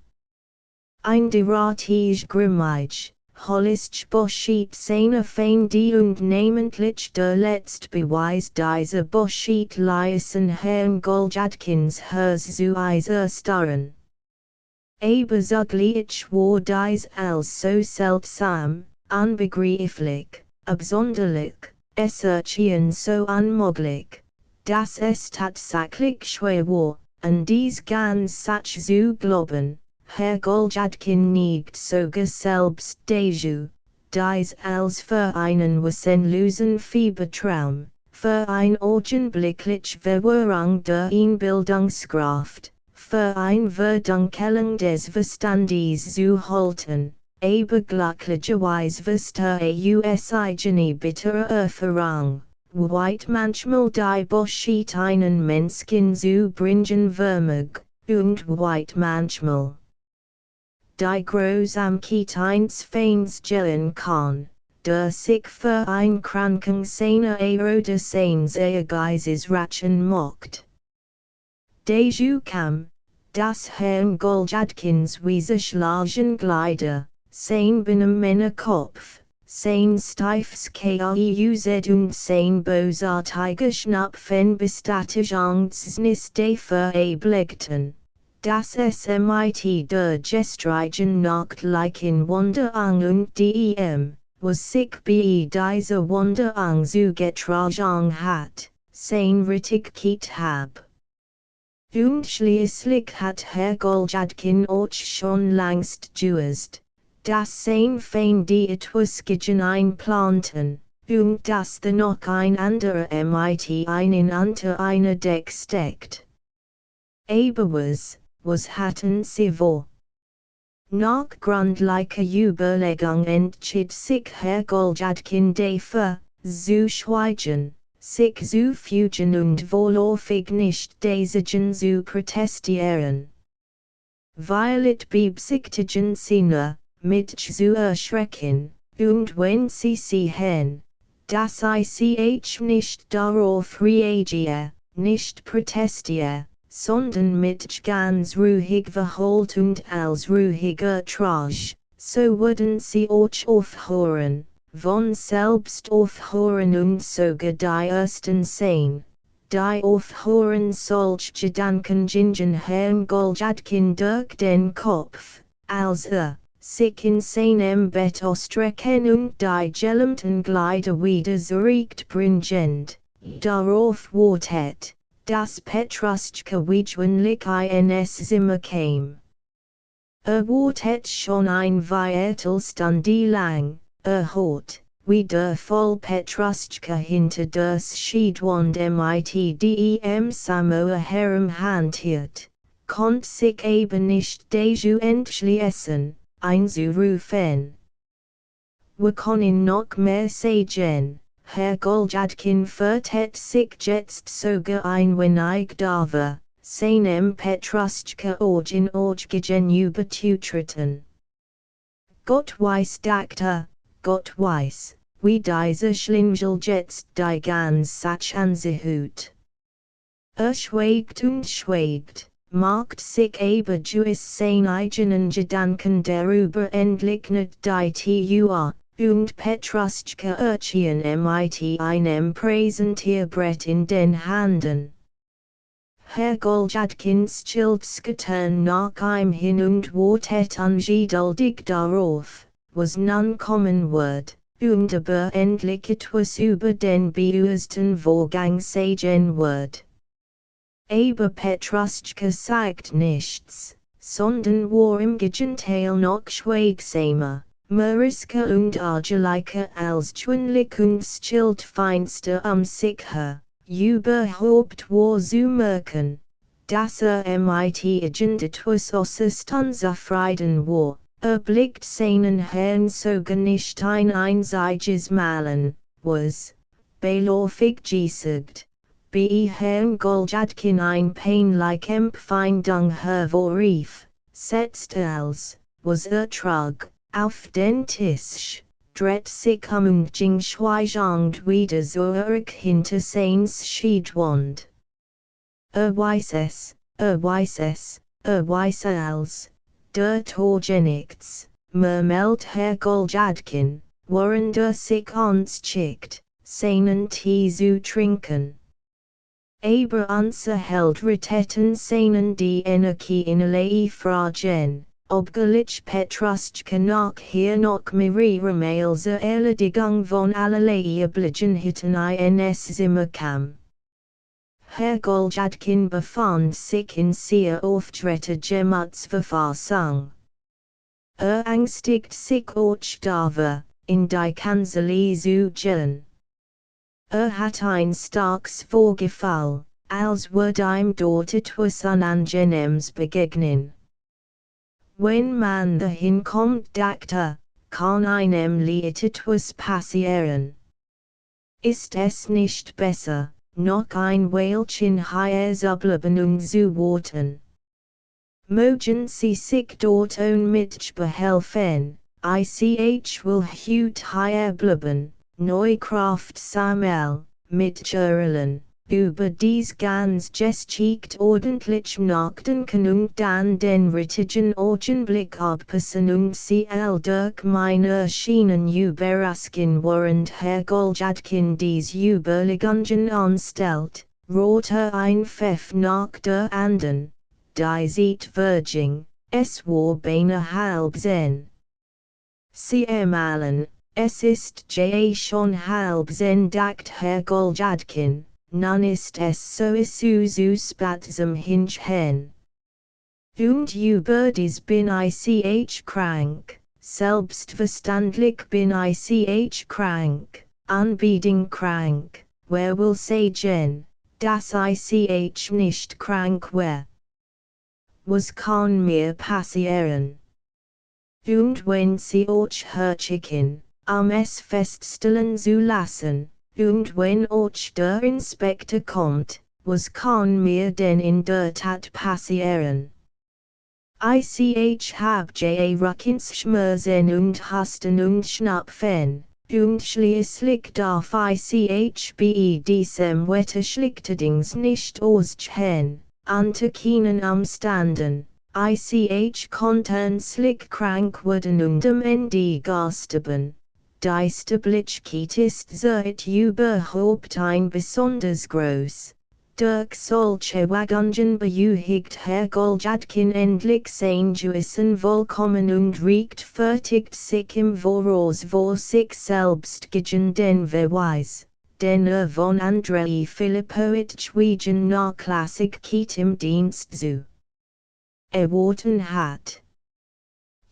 Ein deratige grimmige, holist Boshit seine fein die und namentlich der letzt beweis dieser Boshit liesen Herrn Goljadkins hers zu starren. Aber zugleich war dies als so seltsam, unbegreiflich, absonderlich, Esserchen so unmöglich, dass es tatsächlich schwer war, an dies ganz Sach zu glauben. Herr Goljadkin nicht sogar selbst dazu, dies als für einen wesenlosen Fiebertraum, für ein augenblicklich Verwirrung der Einbildungskraft, für ein Verdunkelung des Verstandes zu halten, aber glücklicherweise wusste eigene bittere Erfahrung, weit manchmal die Boshit einen Menschen zu bringen vermag, und weit manchmal die Großamkeit eines Feins gellen kann, der sich für ein Krankung seiner oder seines Ehrgeizes rächen mocht. Dazu kam, dass Herrn Goljadkins Wieserschlagen Glieder, sein Binnenmännerkopf, sein steifes Kauz und sein bösartiger Schnupfen Bestattigungsnis de verablegten. Das es mit der gestrigen nachtlichen Wanderung und dem, was sich bei dieser Wanderung zugetragen hat, sein Richtigkeit hab. Und schließlich hat Herr Goljadkin auch schon längst gewusst, dass sein Feind die etwas gegen einplanten, und dass da noch ein anderer mit einen unter einer Deck steckt. Aber was hatten sie vor? Nach gründlicher Überlegung entschied sich Herr Goljadkin dafür, zu schweigen, sich zu fügen und vorläufig nicht dagegen zu protestieren. Weil es beabsichtigen sie nur, mit zu erschrecken, und wenn sie sehen, dass ich nicht darauf reagiere, nicht protestiere, sondern mit ganz ruhig verholt und als ruhiger Trage, so würden sie auch aufhören, von selbst aufhören und sogar die ersten sein, die aufhören solch Gedanken gingen Herrn Goljadkin durch den Kopf, als sich in seinem Bett ausstrecken und die gelähmten Glieder wieder zurückbringend, darauf wartet, dass Petruschka gewöhnlich ins Zimmer kam. Wartet schon ein Viertelstunde lang, hat, wie der voll Petruschka hinter das Schiedwand mit dem Samoa herumhantiert, konnt sich eben nicht dazu entschließen, einzurufen. Wir können noch mehr sagen. Herr Goljadkin vertet sich jetzt sogar ein wenig darüber, seinem Petruschka auch in Org gegenüber zu treten. Gott weiß, dachte, Gott weiß, wie dieser Schlingel jetzt die ganz Sach anzieht. Schweigt und schweigt, macht sich aber gewiss seine eigenen Gedanken darüber endlich nicht die und Petruschka erschien mit einem Präsentierbrett in den Händen. Herr Goljadkins Schildskatern nach ihm hin und wartet ungeduldig darauf, was nun kommen wird, und aber endlich etwas über den beursten Vorgang sagen wird. Aber Petruschka sagt nichts, sondern war im Gegenteil noch schweigsamer. Mariska und Angelica als gewöhnlich und stillt feinster sich her, überhaupt war zu merken, dass mit irgendetwas äußerst unzufrieden war, blickt seinen Herrn sogar nicht ein einziges Malen, was, beiläufig gesagt, bei Herrn Goljadkin ein peinlich Empfindung hervorrief, setzt als, was trug, auf den Tisch, dreht sich und ging schweigend wieder zurück hinter seins Schiedwand. Weißes, als, der Torge nichts, murmelt Herr Goljadkin, während sich anschickt, seinen Tee zu trinken. Aber unser Held retetten seinen die Energie in alle Fragen, obgleich Petruschka noch hier noch mehrere Mal zur Erledigung von allerlei Obliegenheiten ins Zimmer kam. Herr Goljadkin befand sich in sehr auftrete Gemutsverfassung. Ängstigt sich auch darüber, in die Kanzlei zu gehen. Hat ein starkes Vorgefühl, als würde ihm dort etwas Unangenehmes begegnen. Wenn man dahin kommt, dachte, kann einem etwas passieren. Ist es nicht besser, noch ein Weilchen hier zu bleiben und zu warten? Mögen Sie sich dort mit behelfen, ich will heute hier bleiben. Neukraft Samuel, mit Gerlen, über dies ganz Geschicht ordentlich nachdenken und dann den richtigen Augenblick abpassen und sie durch meine Erscheinen überraschen während Herr Goljadkin dies Überlegungen anstellt, rote ein Pfiff nach der anderen, die Zeitverging, es war beinahe halb 10. Sie ermahlen. Es ist schon halb 10, dacht Herr Goljadkin, nun ist es sowieso spät zum Hinchen. Und über dies bin ich krank, selbstverständlich bin ich krank, anbieding krank, wer will sagen, dass ich nicht krank war? Was kann mir passieren? Und wenn Sie euch herrschicken, es feststellen zu lassen, und wenn euch der Inspektor kommt, was kann mir denn in der Tat passieren? Ich hab Rückenschmerzen und Husten und Schnupfen, und schließlich darf ich bei diesem Wetter schlechterdings nicht ausgehen, unter keinen Umständen. Ich konnte krank werden und am Ende sterben. Die Stabilität ist seit überhaupt ein besonders groß. Durch solche Wagungen bejuhigt Herr Goljadkin endlich sein Gewissen vollkommen und rechtfertigt sich im Voraus vor sich selbst gegen den Beweis, den von Andrei Filipowitsch wegen Nachlassigkeit im Dienst zu erwarten hat.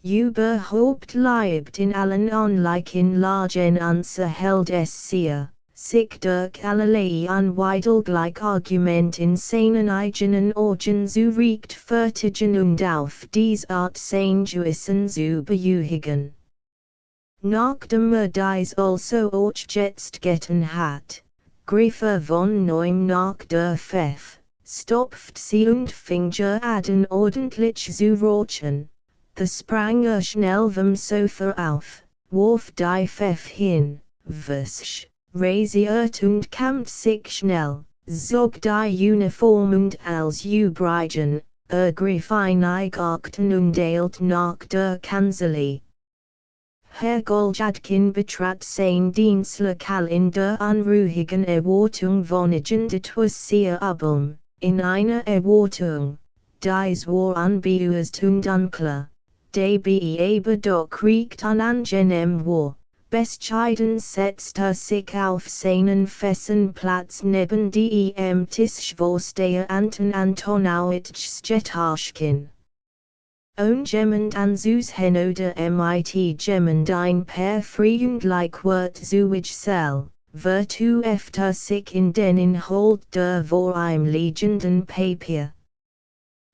Überhaupt bleibt in allen Anleichen Lagen unser Held es sehr, sich durch allerlei unwiderlegliche Argument in seinen eigenen Augen zu rechtfertigen und auf dies Art sein Gewissen zu bejuhigen. Nachdem dies also auch jetzt getan hat, griff von neuem nach der Pfiff, stopft sie und fing an ordentlich zu rauchen. Da sprang schnell vom Sofa auf, warf die Pfiff hin, wusch, rasiert und kämmt sich schnell, zog die Uniform und als übrigen, griff ein Eigarten und eilt nach der Kanzlei. Herr Goljadkin betrat sein Dienstlokal in der unruhigen Erwartung von etwas sehr Übelm, in einer Erwartung, dies war unbeurst und unklar. Die aber doch recht unangenehm war, bescheiden setzte sich auf seinen festen Platz neben dem Tisch wo der Anton Antonowitsch Stetaschkin. Ungemand anzusehen oder mit ein paar freundlich Wort zu ich sel, vertu öfter sich in den Inhalt der vor ihm liegenden Papier.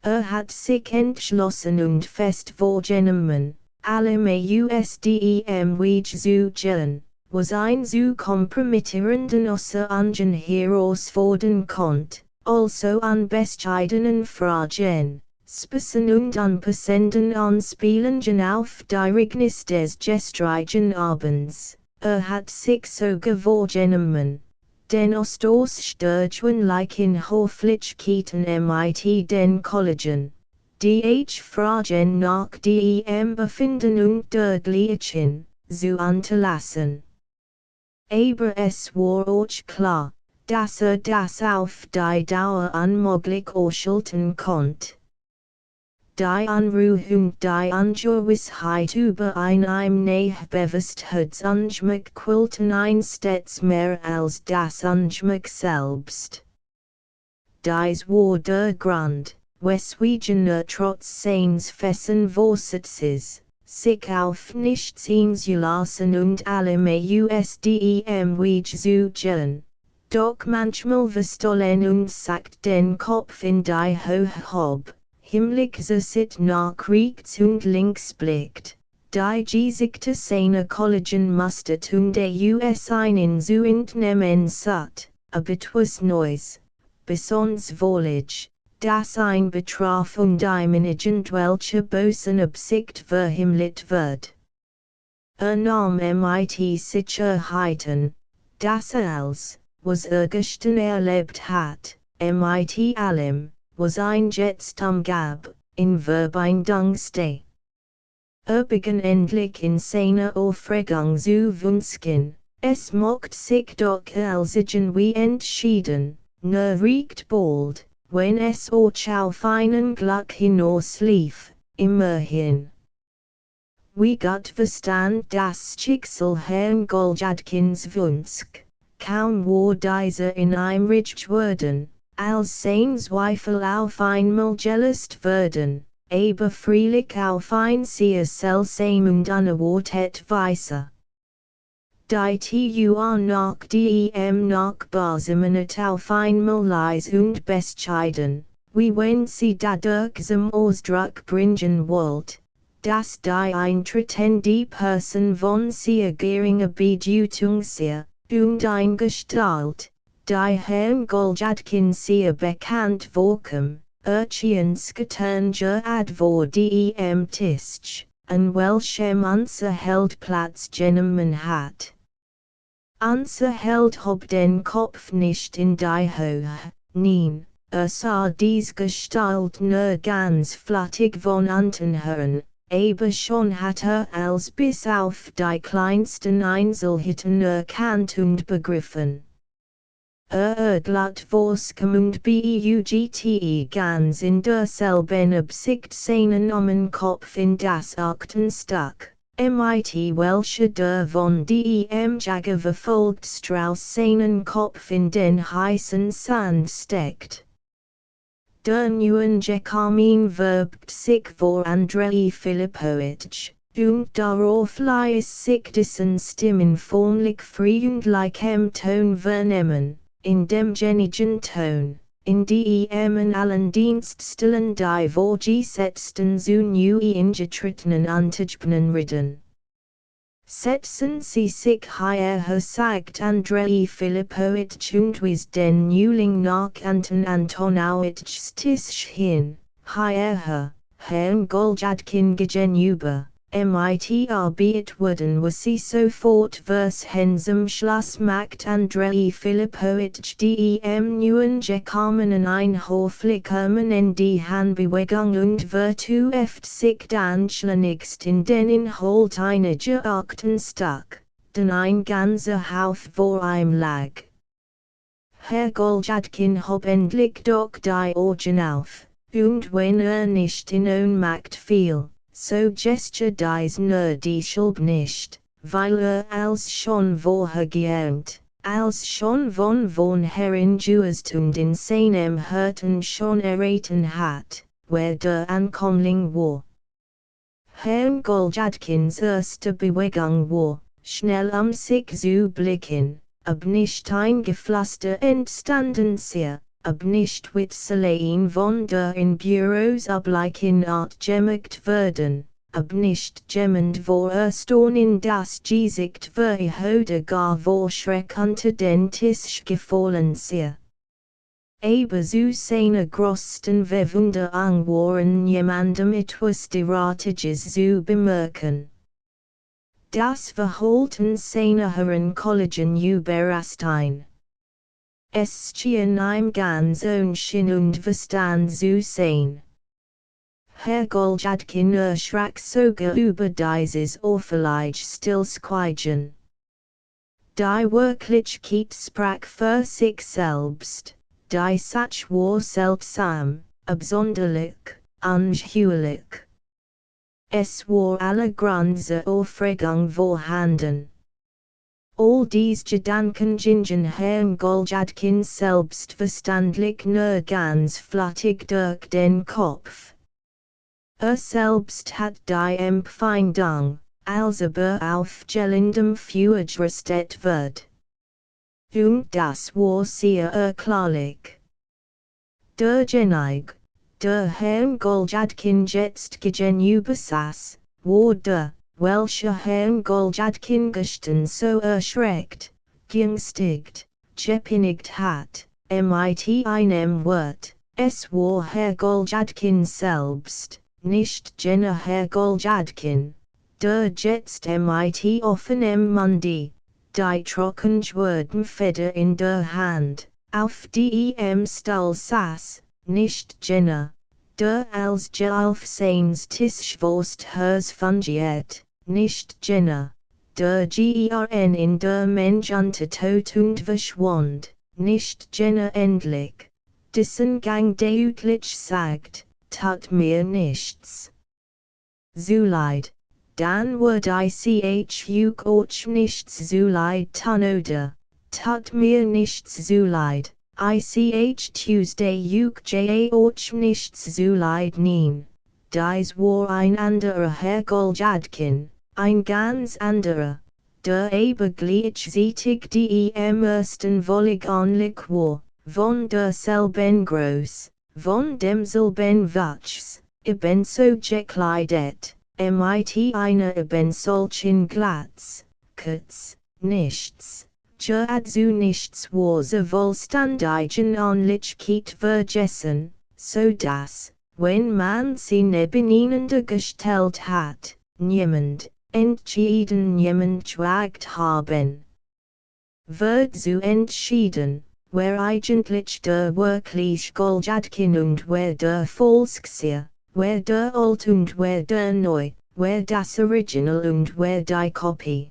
Hat sich entschlossen und fest vorgenommen, alle USDEM Wege zu gehen, was ein zu kompromittierenden Äußerungen herausfordern konnte, also an bescheidenen Fragen, Spissen und unpassenden Anspielungen auf die Rignis des gestrigen Abends, hat sich so vorgenommen, den Ostoßsturgewöhnlichen Höflichkeiten mit den Kollegen, die ich Fragen nach dem Befinden und Dergleichen, zu unterlassen. Aber es war auch klar, dass das auf die Dauer unmöglich aushalten konnte. Die Anruhung die Ungewissheit über ein Bewusstheitsanschmach quilten ein stets mehr als das Anschmach selbst. Dies war der Grund, weswegen trotz seines festen Vorsatzes, sich auf nichts einzulassen und allem ausdem zu gehen, doch manchmal verstollen und sagt den Kopf in die Höhe hob. Himmlich sit nach rechts und links blickt, die Gesigte seiner Kollegen mustert und einen zu entnehmen sat, etwas Neues, besonders wohlig, das ein betraf und einem irgendwelche bösen Absicht verhimmelt wird. Nahm mit Sicherheiten, das als, was gestern erlebt hat, mit allem, was ein jetzt gab, in Verbindung steht. Begann endlich in seiner Aufregung zu wünschen, es mocht sich doch als irgendwie entschieden, recht bald, wenn es auch auf einen Glück hinauslief, immerhin. Wie Gott verstand das Schicksal Herrn Goljadkins Wunsch, kaum war dieser in Einricht worden, als sein Zweifel auf einmal gelöst werden, aber freilich auf ein sehr seltsam und unerwartet Weise. Die Tur nach dem Nachbarsamen auf einmal leis und bescheiden, wie wenn sie dadurch zum Ausdruck bringen wollt, dass die eintretende Person von sehr geringer Bedeutung sehr, und ein Gestalt, die Herrn Goljadkin sehr bekannt vorkam, urchiens geturnger advor dem Tisch, an welchem unser Held Platz genommen hat. Unser Held hob den Kopf nicht in die Höhe, nein, sah dies Gestalt nur ganz flattig von unten hören, aber schon hat als bis auf die kleinsten Einzelheiten erkannt und begriffen. Glatt vorscam und beugte ganz in derselben Absicht seinen Kopf in das Aktenstück, mit welcher der von dem Jagger verfolgt Strauß seinen Kopf in den heißen Sand steckt. Der Neuenje Carmin verbt sich vor Andrei Filipowitsch, und darauf ließ sich dessen Stimmen formlich freundlichem Ton vernehmen, in dem genigen Ton, in dem in allen Dienststellen die vorgesetzten zu neu eingetretenen Antigbenen reden. Setzen Sie sich hierher, sagt Andrei Filipowitsch und wies den Neuling nach Antonowitschs Tisch hin, hierher, Herrn Goljadkin gegenüber, mit arbeit wurden was sie sofort vers hensem Schluss macht Andrei Filipowitsch dem neuen gekommenen Einhoflichkeiten in die Handbewegung und vertueft sich dann schleunigst in den Inhalt einiger Aktenstück, denn ein ganzer Hauf vor ihm lag. Herr Goljadkin hob endlich doch die Augen auf, und wenn nicht in Ohnmacht fiel, so gesture dies nur deshalb nicht, weil als schon vorher geahnt, als schon von Herrn Juestund in seinem Hirten schon erraten hat, wer der Ankommling war. Herrn Goljadkins erste Bewegung war, schnell sich zu blicken, ob nicht ein Geflüster entstanden sei, ob nicht Witzeleien von der in Büros üblichen Art gemacht werden, ob nicht jemand vor Erstaunen in das Gesicht oder gar vor Schreck unter den Tisch gefallen sei. Aber zu seiner größten Verwunderung waren jemandem etwas Derartiges zu bemerken. Das Verhalten seiner Herren Kollegen überrascht. Es schien ihm ganz unschön und Verstand zu sein. Herr Goljadkin erschrak sogar über dieses auffällig Stillschweigen. Die Wirklichkeit sprach für sich selbst. Die Sache war seltsam, absonderlich, unheimlich. Es war alle große Aufregung vorhanden. All dies Gedanken gingen Herrn Goljadkin selbstverständlich nur ganz flüchtig durch den Kopf. Selbst hat die Empfindung, als auf gelindem Führerstedt wird. Und das war sehr erklärlich. Derjenige, der Herrn Goljadkin jetzt gegenüber saß, war der, welcher Herrn Goljadkin gestern so erschreckt, geängstigt, gepeinigt hat, mit einem Wort, es war Herr Goljadkin selbst, nicht jener Herr Goljadkin, der jetzt mit offenem Munde, die trockenschwörden Feder in der Hand, auf die im Stuhl saß, nicht jener, der als auf seines Tischwurst Hers fungiert, nicht jener, der gern in der Mensch untertaucht und verschwand, nicht jener endlich, dessen Gang deutlich sagt, tat mir nichts. So leid, dann würde ich auch nichts so leid tun oder, tat mir nichts so leid. Tuesday auch nichts so leid nein. Dies war ein anderer Herr Goljadkin, ein ganz anderer, der aber gleichzeitig die im ersten völlig ähnlich war, von derselben Größe, von demselben Wuchs, ebenso gekleidet, mit einer eben solchen Glatz, kurz, nichts. Also nichts war so vollständigen Ähnlichkeit vergessen, so dass, wenn man sie nebeneinander gestellt hat, niemand, entschieden niemand gewagt haben. Wird so entschieden, wer eigentlich der wirklich Goljadkin und wer der Falschseher, wer der Alt und wer der Neu, wer das Original und wer die Kopie.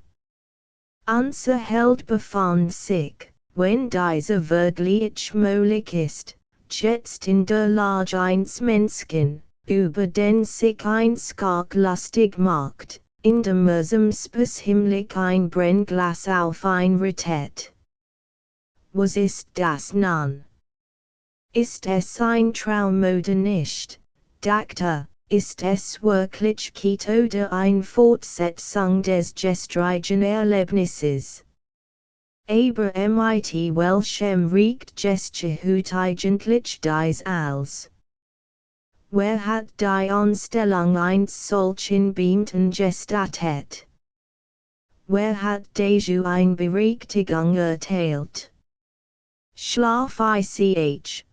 Unser Held befand sich, wenn diese wirklich möglich ist, jetzt in der Lage eines Menschen, über den sich ein Skak lustig macht, in dem bis himmlisch ein Brennglas auf ein Rettet. Was ist das nun? Ist es ein Traum oder nicht, dachte, ist es Wirklichkeit oder ein Fortsetzung des gestrigen Erlebnisses? Aber mit welchem Recht Gesture eigentlich dies als? Wer hat die Anstellung eines solchen Beamten gestattet? Wer hat dazu eine Berichtigung erteilt? Schlaf ich.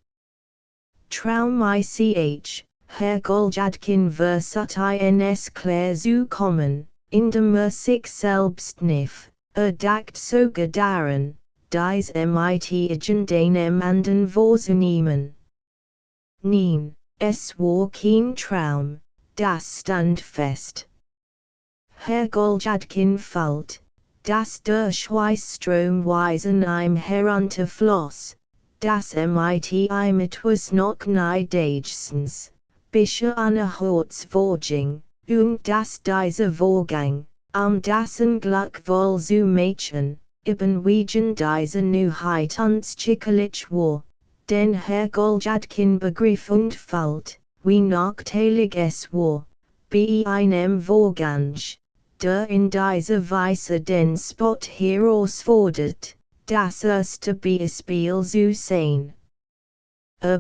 Traum ich. Herr Goljadkin versut ins Klär zu kommen, indem sich selbst niff, dacht sogar daran, dies mit irgendeinem anderen wahrzunehmen. Nein, es war kein Traum, das stand fest. Herr Goljadkin fällt, dass der Schweißstrom in ihm herunterfloss, dass mit ihm etwas noch neidigstens. Bisher eine Herzwurzelung, und dass dieser Vorgang, dessen Glück wohl zu Mädchen, eben wegen dieser Neuheit unschicklich war, denn Herr Goljadkin begriff und fällt, wie nachteilig es war, bei einem Vorgang, der in dieser Weise den Spot herausfordert, das erste Beispiel zu sehen.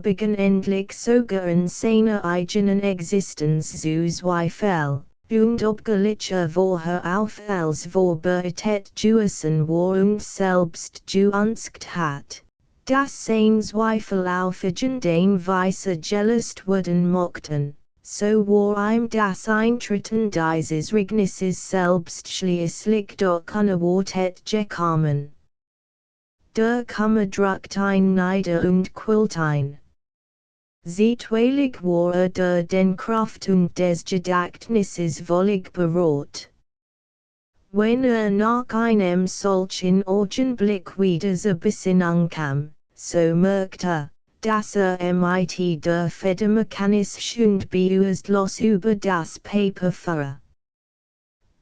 Begann endlich sogar in seiner eigenen Existenz zu zweifeln, und obgleich vorher auf als vorbereitet gewesen war und selbst geangst hat, Das seine Zweifel auffigen den Weise gelöst wurden mochten, so war ihm das Eintreten dieses Regnisses selbst schließlich doch unerwartet gekommen. Der Kummer druckt ein nieder und quillt ein. Zeitweilig war der den Kraftung des Gedächtnisses völlig berot. Wenn nach einem solchen Augenblick wieder zur Besinnung kam, so merkte, dass mit der Federmechanis und bewusstlos über das Paper fuhr.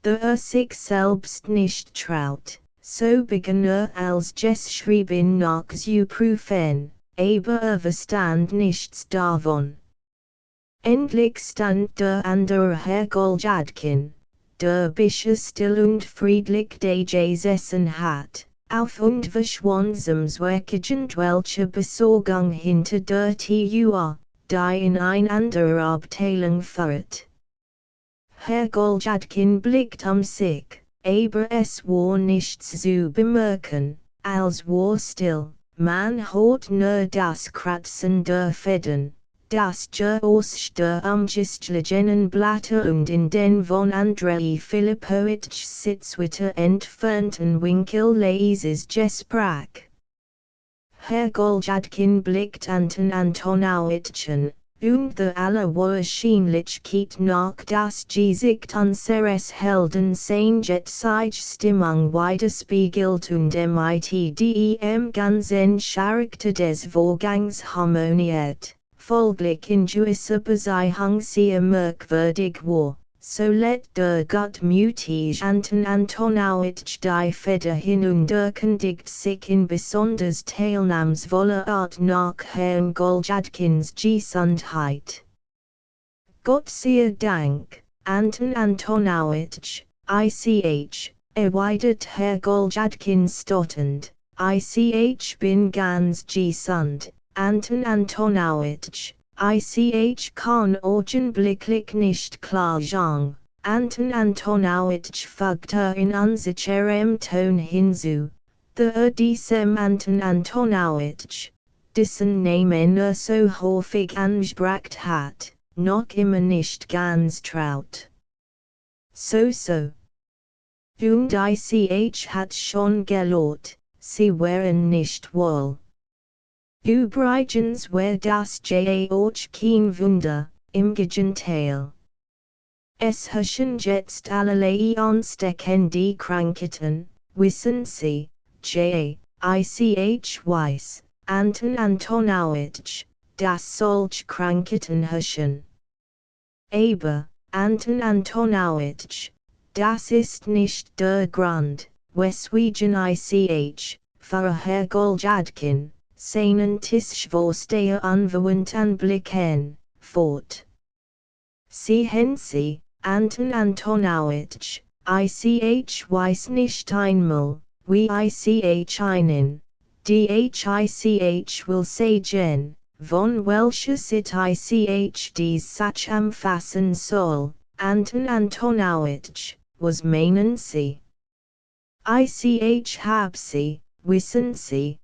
Da sich selbst nicht traut, so begann als Geschrieben nach zu prüfen, aber verstand nichts davon. Endlich stand der andere Herr Goljadkin, der bisher still und friedlich gesessen hat, auf und verschwand zum Zweckagent welche Besorgung hinter der Tür, die in eine andere Abteilung führt. Herr Goljadkin blickt sich, aber es war nichts zu bemerken, als war still, man hört nur das Kratzen der Federn, das Geräusch der umgeschlagenen Blätter und in den von Andrei Filippowitsch Sitzwitter entfernten Winkel leises Gespräch. Herr Goljadkin blickt Antonowitsch an, und der Allerwahrscheinlichkeit nach das Gesicht unseres Helden seine Stimmung widerspiegelt und mit dem ganzen Charakter des Vorgangs harmoniert, folglich in gewisser Beziehung sehr merkwürdig war, so let der gutmütige Antonowitsch die Feder hin und erkundigt sich in besonders teilnahmsvoller Art nach Herrn Goljadkins Gesundheit. Gott sei Dank, Antonowitsch, erwidert Herr Goljadkin stotternd, bin ganz gesund, Antonowitsch. Kann augenblicklich nicht klar sagen, Antonowitsch fügte in unsicherem Ton hinzu, der diesem Antonowitsch, dessen Namen so häufig angesprochen hat, noch immer nicht ganz traut. So. Und hat schon gelot, sie wären nicht wohl. Übrigens war das auch kein Wunder, im Gegenteil. Es herrschen jetzt allerlei ansteckende Krankheiten, wissen Sie, weiß, Antonowitsch, dass solch Krankheiten herrschen. Aber, Antonowitsch, das ist nicht der Grund, weswegen für Herr Goljadkin, seinen Tischvorsteher unverwandt anblicken, fort. Sehen Sie, Antonowitsch, weiß nicht einmal, wie einen, will sagen, von welcher Sit dies Sach umfassen soll, Antonowitsch, was meinen Sie? Hab Sie, wissen Sie,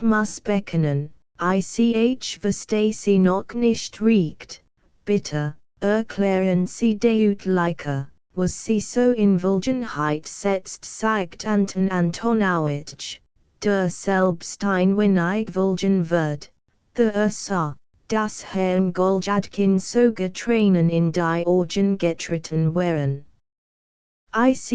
muss bekennen, verstehe Sie noch nicht riecht, bitte, erklären Sie deutlicher, was Sie so in Verlegenheit setzt sagt Antonowitsch, der selbst ein wenig verlegen wird, der sah, dass Herrn Goljadkin sogar Tränen in die Augen getreten wären. Weiß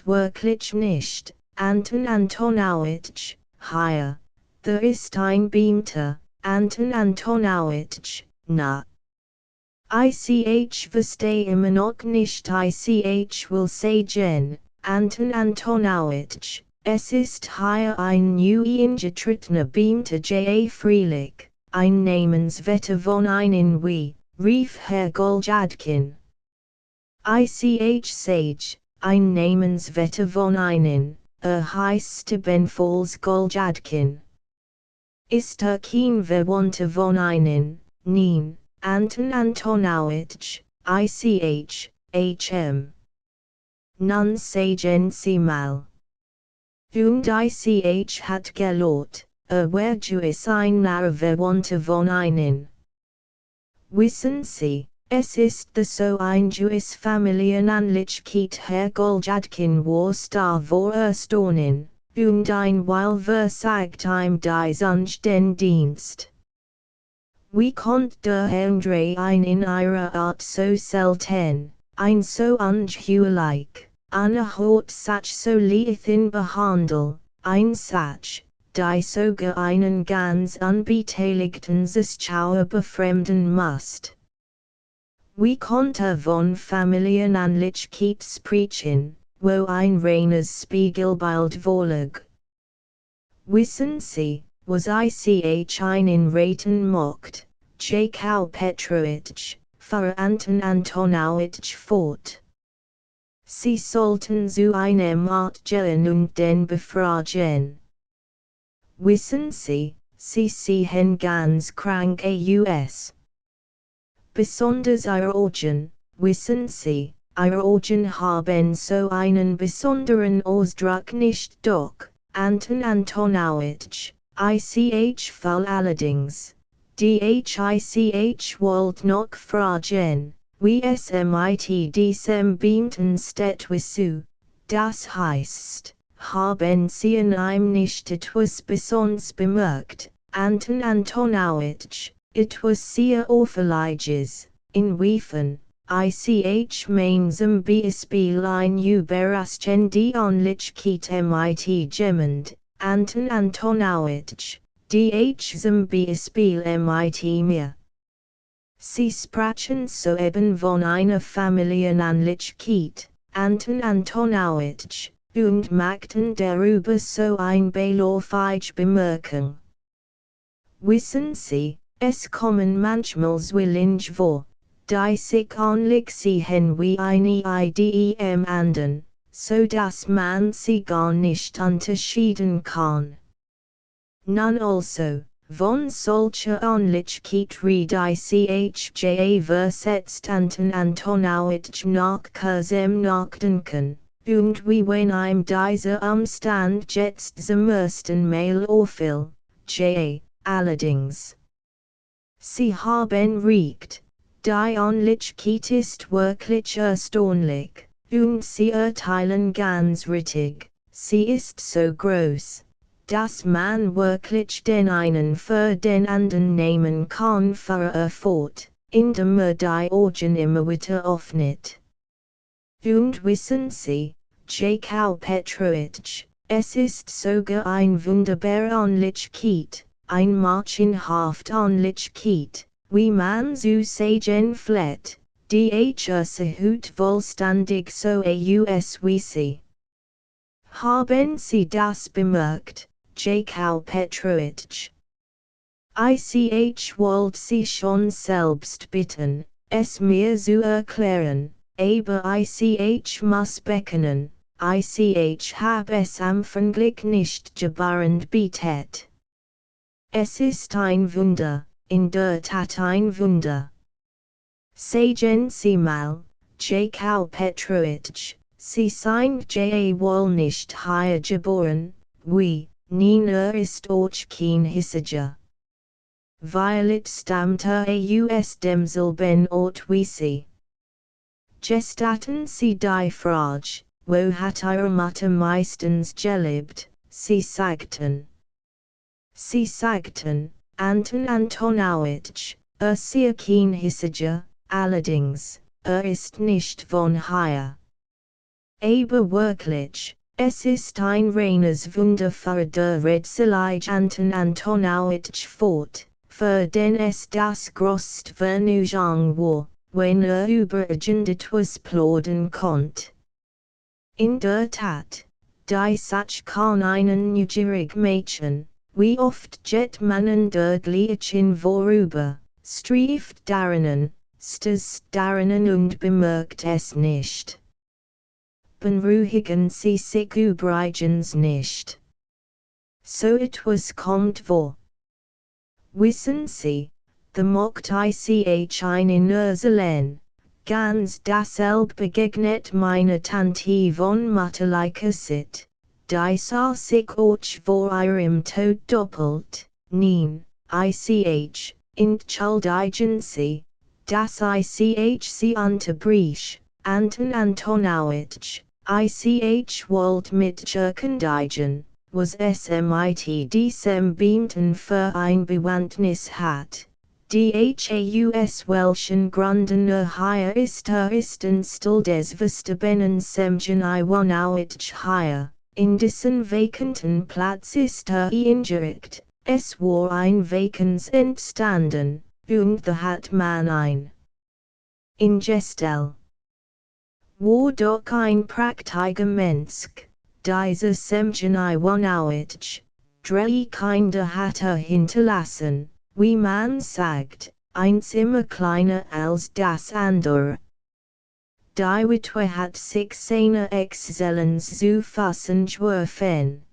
wirklich nicht, Antonowitsch, hier, there ist ein Beamter, Antonowitsch, na. Verstehe immer noch nicht will sagen, Antonowitsch, es ist hier ein neu eingetretener Beamter freilich, ein Namensvetter von einen wie, rief Herr Goljadkin. Sage, ein Namensvetter von einen, heißt Steppenfalls Goljadkin. Ist kein Verwandter von einen, nein, Antonowitsch, hm. Nun sagen Sie mal. und ich hat gelot, wer Jewish ein Narve von einen. Wissen Sie, es ist so ein Jewish Familienanlichkeit hergeljadkin war star vor Erstonen, und ein weil versagt ihm dies den Dienst. Wie kommt der Andre ein in ihrer Art so selten, ein so ungeheuerlich, eine Haut sach so liethin behandel, ein Sach, die sogar einen ganz unbeteiligten Zuschauer befremden must. Wie konnte von Familienanlichkeit sprechen, wo ein reines Spiegelbild vorlag? Wissen Sie, was ich einen Raten mocht, Jakau Petrovich, für Anton Antonowitsch fort. Sie sollten zu einem Art gehen und den befragen. Wissen Sie, Sie sehen ganz krank aus. Besonders Ihre Augen, wissen Sie, Ihre Augen haben so einen besonderen Ausdruck nicht doch, Anton Antonowitsch, ich fall allerdings, ich wollt noch fragen, wie es mit diesem beamten steht wieso, das heißt, haben Sie in ihm nicht etwas Besonderes bemerkt, Anton Antonowitsch, etwas sehr Auffälliges, inwiefern, ich mein zum Beispiel ein Überraschende Anlichkeit mit jemand, Anton Antonowitsch, die ich zum Beispiel mit mir. Sie sprachen soeben von einer Familienanlichkeit, Anton Antonowitsch, und machten darüber so ein beiläufige Bemerkung. Wissen Sie, es kommen manchmal Zwillinge vor, die sich ähnlich sehen wie eine Idem anderen, so dass man sie gar nicht unterschieden kann. Nun also, von solcher Ähnlichkeit red ich versetzt Anton Antonowitsch nach kurzem Nachdenken, und wie wenn ihm dieser Umstand jetzt zum ersten Mal auffiel, allerdings. Sie haben recht, die Ähnlichkeit ist wirklich erstaunlich, und Sie urteilen ganz richtig, sie ist so groß, dass man wirklich den einen für den anderen nehmen kann für fort, indem die Augen immer wieder öffnet. Und wissen Sie, Jakau Petrovich, es ist sogar ein wunderbare Ähnlichkeit, ein märchenhaft Ähnlichkeit, wie man zu sagen pflegt, die ich hut vollständig so aus wie Sie. Haben Sie das bemerkt, Jakau Petrovich? Ich wollte Sie schon selbst bitten, es mir zu erklären, aber ich muss bekennen, ich hab es anfänglich nicht gebärend betet. Es ist ein Wunder, in der Tat ein Wunder. Sagen Sie mal, Jakau Petrovich, Sie sind wohl nicht hier geboren, wie, Nina ist auch kein Hissiger. Violet stammte aus demselben Ort wie Sie. Gestatten Sie die Frage, wo hat Ihre Mutter meistens gelebt, Sie sagten. Sie sagten, Anton Antonowitsch, sehr kein Hissiger, allerdings, ist nicht von hier. Aber wirklich, es ist ein reines Wunder für der Rätselige Anton Antonowitsch fort, für den es das größte Vergnügen war, wenn über irgendetwas plaudern konnte. In der Tat, die Sache kann einen neugierig Mädchen, wie oft jet man in der Gleichen vorüber, streift darinnen, stößt darinnen und bemerkt es nicht. Beruhigen Sie sich übrigens nicht. So etwas kommt vor. Wissen Sie, the mocht ich einen Urselen, ganz dasselbe begegnet meine Tante von mütterlicher Sit, die sah sich auch vor ihrem Tod doppelt, nein, ich, entschuldigen Sie, das ich Sie unterbrich, Anton Antonowitsch, ich wollt mit Jerkendigen, was es mit diesem Beamten für ein Bewandtnis hat. DHAUS Welschen Grunden hier ist still des Verstorbenen Semgen Iwanowitsch hier, in dessen vakanten Platz ist eingericht, es war ein Vakans entstanden, und the hat man ein Ingestell. War doch ein praktiger Mensch, dieser Semgen Iwanowitsch, drei Kinder hat hinterlassen. Wie man sagt, eins immer kleiner als das andere. Die Witwe hat sich seiner Exzellenz zu fassen schwören.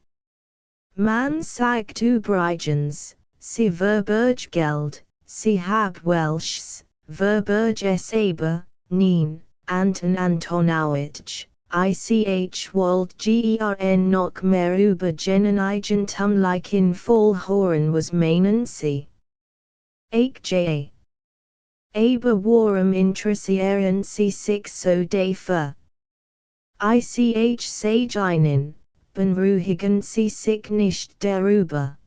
Man sagt übrigens, sie verberg Geld, sie hab welches, verberg es aber, nein, Anton Antonowitsch, ich wollt gern noch mehr über jenen Eigentumlichen Vollhoren was meinen sie. HJ. Aber warum interessieren Sie sich so dafür? Ich sage Ihnen, beruhigen Sie sich nicht darüber.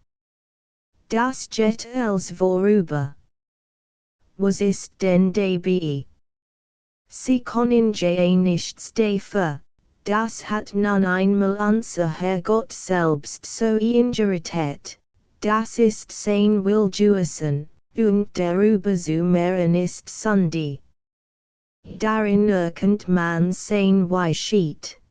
Das geht als vorüber. Was ist denn dabei? Sie können ja nichts dafür, das hat nun einmal unser Herrgott selbst so eingerichtet, das ist sein Will gewesen. Und darüber zu mehren ist Sünde. Darin erkennt man sein Weisheit.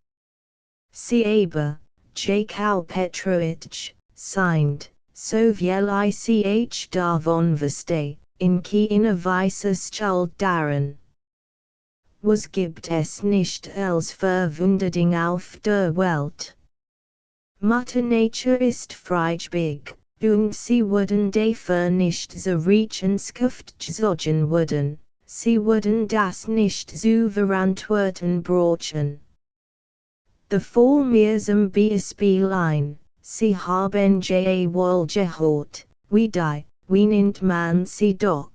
Sie aber, Jakau Petrovich, sind, so viel ich davon verstehe, in keiner Weise schuld daran. Was gibt es nicht als Verwunderung auf der Welt? Mutter Nature ist freigibig. Und sie würden dafür nicht so Rechenschaft würden, sie würden das nicht zu verantworten brauchen. The Fall mir zum Beispiel ein, sie haben ja wohl gehört, wie nennt man sie doch?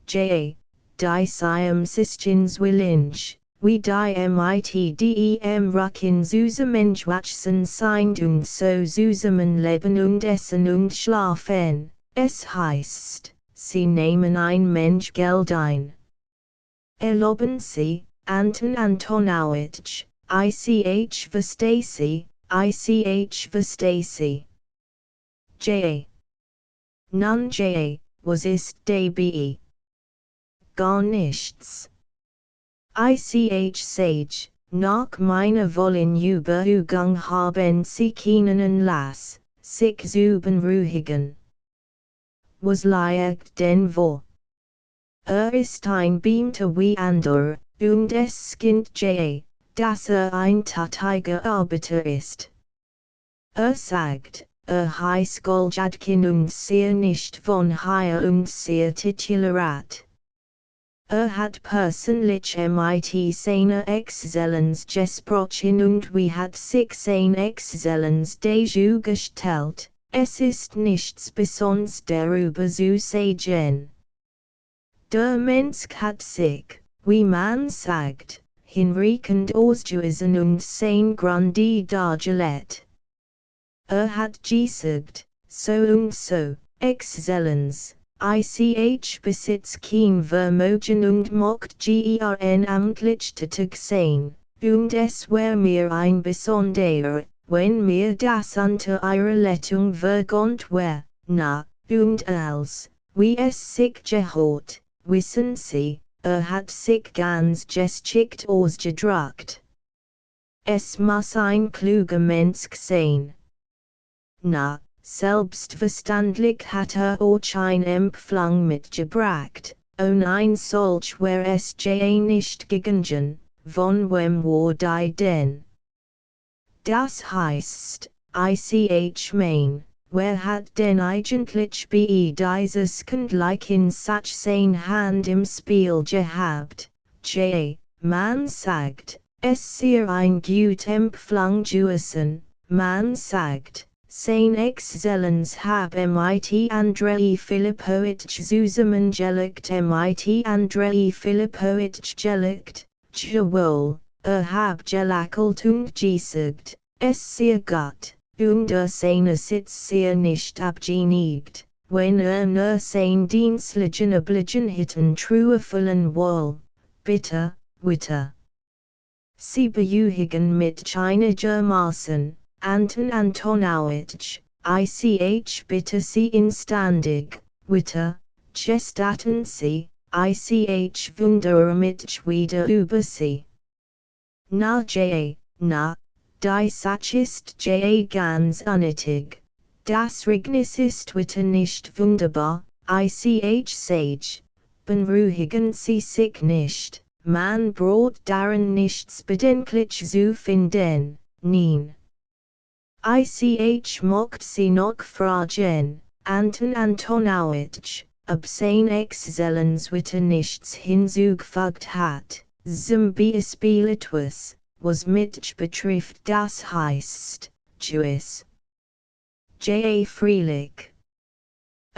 Die Siamsischens Willinch. Wie die mitdem Rucken zusammenschwachsen sind und so zusammen leben und essen und schlafen, es heißt, sie nehmen ein Mensch Geld ein. Erlauben Sie, Anton Antonowitsch, ich verstehe Sie. J. Nun J. Was ist dabei? Gar nichts. Ich sage, nach meiner vollen Überzeugung haben sie keinen Lass, sich zu beruhigen. Was liegt denn wo? Ist ein Beamter wie andere, und es stimmt ja, dass ein tätiger Arbeiter ist. Sagt, heißt Goldjadkin und sehr nicht von hier und sehr titularat. Hat persönlich mit seiner Exzellenz gesprochen und wie hat sich sein Exzellenz dazu gestellt, es ist nichts Besonderes darüber zu sagen. Der Mensch hat sich, wie man sagt, hinreichend ausgewiesen und sein Grande dargelegt. Hat gesagt, so und so, Exzellenz. Ich besitz kein Vermögen und mocht gern amtlich tätig sein, und es wär mir ein besonderer, wenn mir das unter ihrer Leitung vergönnt wär, na, und als, wie es sich gehört, wissen Sie, hat sich ganz geschickt ausgedrückt. Es muss ein kluger Mensch sein. Na, selbstverständlich hat auch ein Empfang mitgebracht, und ein solch wär es ja nicht gegangen, von wem war die denn? Das heißt, ich mein, wer hat denn eigentlich bei dieses Kindlich in such sein Hand im Spiel gehabt, ja, man sagt, Es sehr ein gut Empfang man sagt, sein Exzellenz hab mit Andrei Filippowitsch zusammengelegt mit Andrei Filippowitsch gelegt, jawohl, hab gelachelt und gesagt, es sehr gut, und seine Sitz sehr nicht abgenigt, wenn nur sein dienstlichen Obligenheiten trüffeln wohl, bitte, witte. Sie bejuhigen mit Chiniger Maßen, Anton Antonowitsch, ich bitte Sie instandig, witte, gestatten Sie, ich wundere mich wieder über Sie. Na na, die Sache ist ganz unnötig, das Rignis ist witte nicht wunderbar, ich sage, beruhigen Sie sich nicht. Man braucht daran nichts bedenklich zu finden, nein. Ich mocht Sie noch fragen, Anton Antonowitsch, ob sein Exzellenz witte nichts hinzugefügt hat, zum Beispiel etwas, was mich betrifft, das heißt, Jews. Freilich.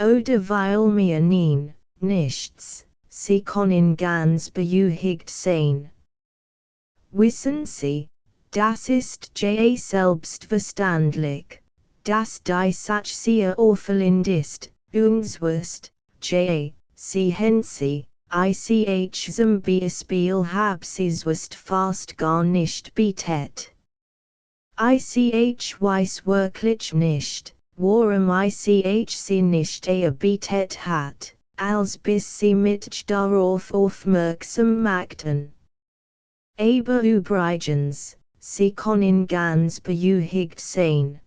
Oder weil mir nein, nichts. Sie können ganz beruhigt sein. Wissen Sie, das ist selbstverständlich, dass die Sache sehr auffallend ist, unzwist, sehen Sie, ich zum Beispiel hab Sie's fast gar nicht betet. Ich weiß wirklich nicht, warum ich sie nicht betet hat. Als bis sie mich darauf aufmerksam machten. Aber übrigens, sie können ganz beruhigt sein.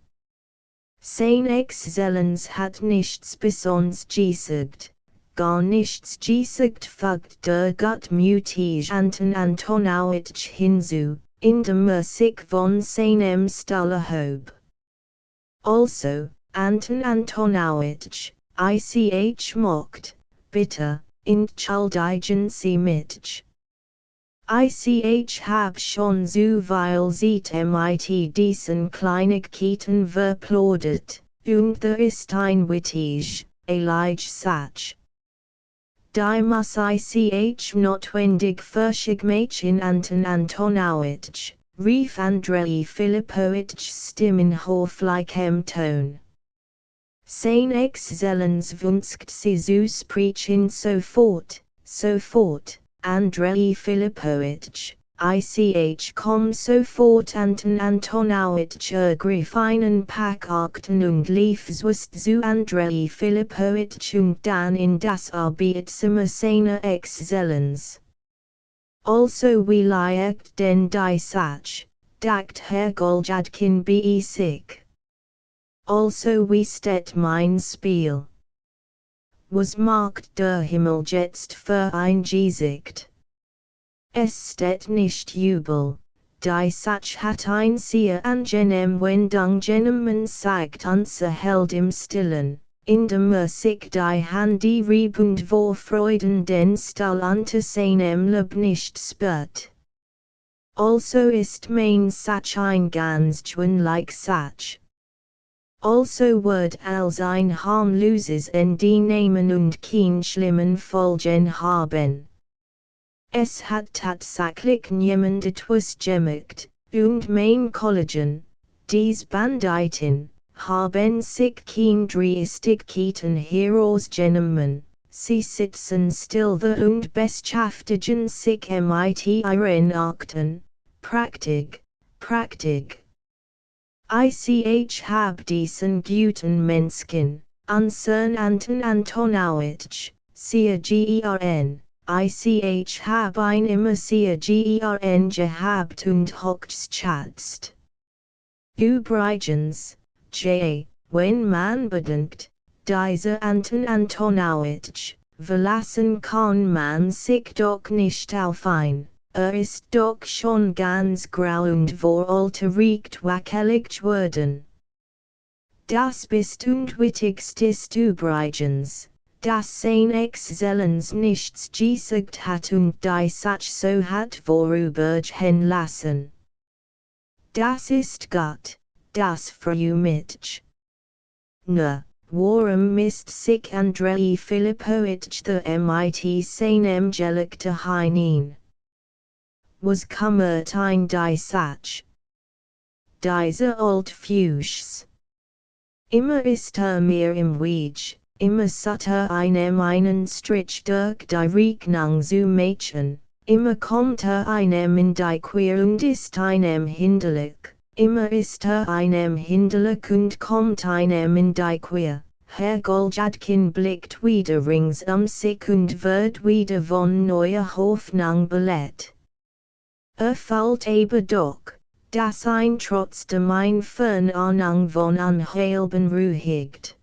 Sein Exzellenz hat nichts besonders gesagt, gar nichts gesagt fügt der Gutmütige Anton Antonowitsch hinzu, indem sich von seinem Stuhle hob. Also, Anton Antonowitsch, ich mocht, bitte, entschuldigen Sie mich. Ich hab schon zuweilen mit diesen Kleinigkeiten verplaudert, und ist ein wittig, ehrlich Satz. Die muss ich notwendig verschigmächen Anton Antonowitsch, rief Andrei Filippowitsch stimmenhoflichem Ton. Sein Exzellenz wünscht Sie zu sprechen sofort, Andrei Filippowitsch, komm sofort Anton Antonowitsch ergriff einen Packakten und lief zu Andrei Filippowitsch und dann in das Arbeitszimmer seiner Exzellenz. Also will ich den die Sache, dacht Herr Goljadkin bei sich. Also wie steht mein Spiel? Was macht der Himmel jetzt für ein Gesicht? Es steht nicht übel, die Sache hat ein sehr angenehm Wendung genommen sagt unser Held im Stillen, indem sich die Hände riebend vor Freuden den Stuhl unter seinem Leib nicht spürt. Also ist mein Sache ein ganz gewöhnlich Sache. Also wird als ein harmloses Ende nehmen und kein schlimmen Folgen haben. Es hat tatsächlich niemand etwas gemacht, und mein Kollegen, dies Banditen, haben sich kein Dreistigkeiten herausgenommen, sie sitzen still da und beschäftigen sich mit ihren Akten, Praktik. Ich hab diesen guten Menschen, unsern Anton Antonowitsch, sehr gern, ich hab ihn immer sehr gern gehabt und hochgeschätzt. Übrigens, wenn man bedenkt, dieser Anton Antonowitsch, verlassen kann man sich doch nicht auf ihn. Ist doch schon ganz grau und veralterig wackelig geworden. Das bist und wichtigst ist übrigens, das sein Exzellenz nichts gesagt hat und die Sach so hat vorübergehen lassen. Das ist Gott, das frühmitch. Ne, warum mist sich Andrei Filipowitsch the mit seinem Gelegte hinein? Was kummert ein die Sach? Diese old Fuchs. Immer ist mir im Weg, immer sut einen Strich durch die Rechnung zu machen, immer kommt einem in die Quer und ist einem hinderlich, immer ist einem hinderlich und kommt einem in die Quer. Herr Goljadkin blickt wieder rings sich und wird wieder von neuer Hoffnung belehrt. Fällt aber doch, dass ein trotzdem ein Ahnung von Anhalben ruhigt.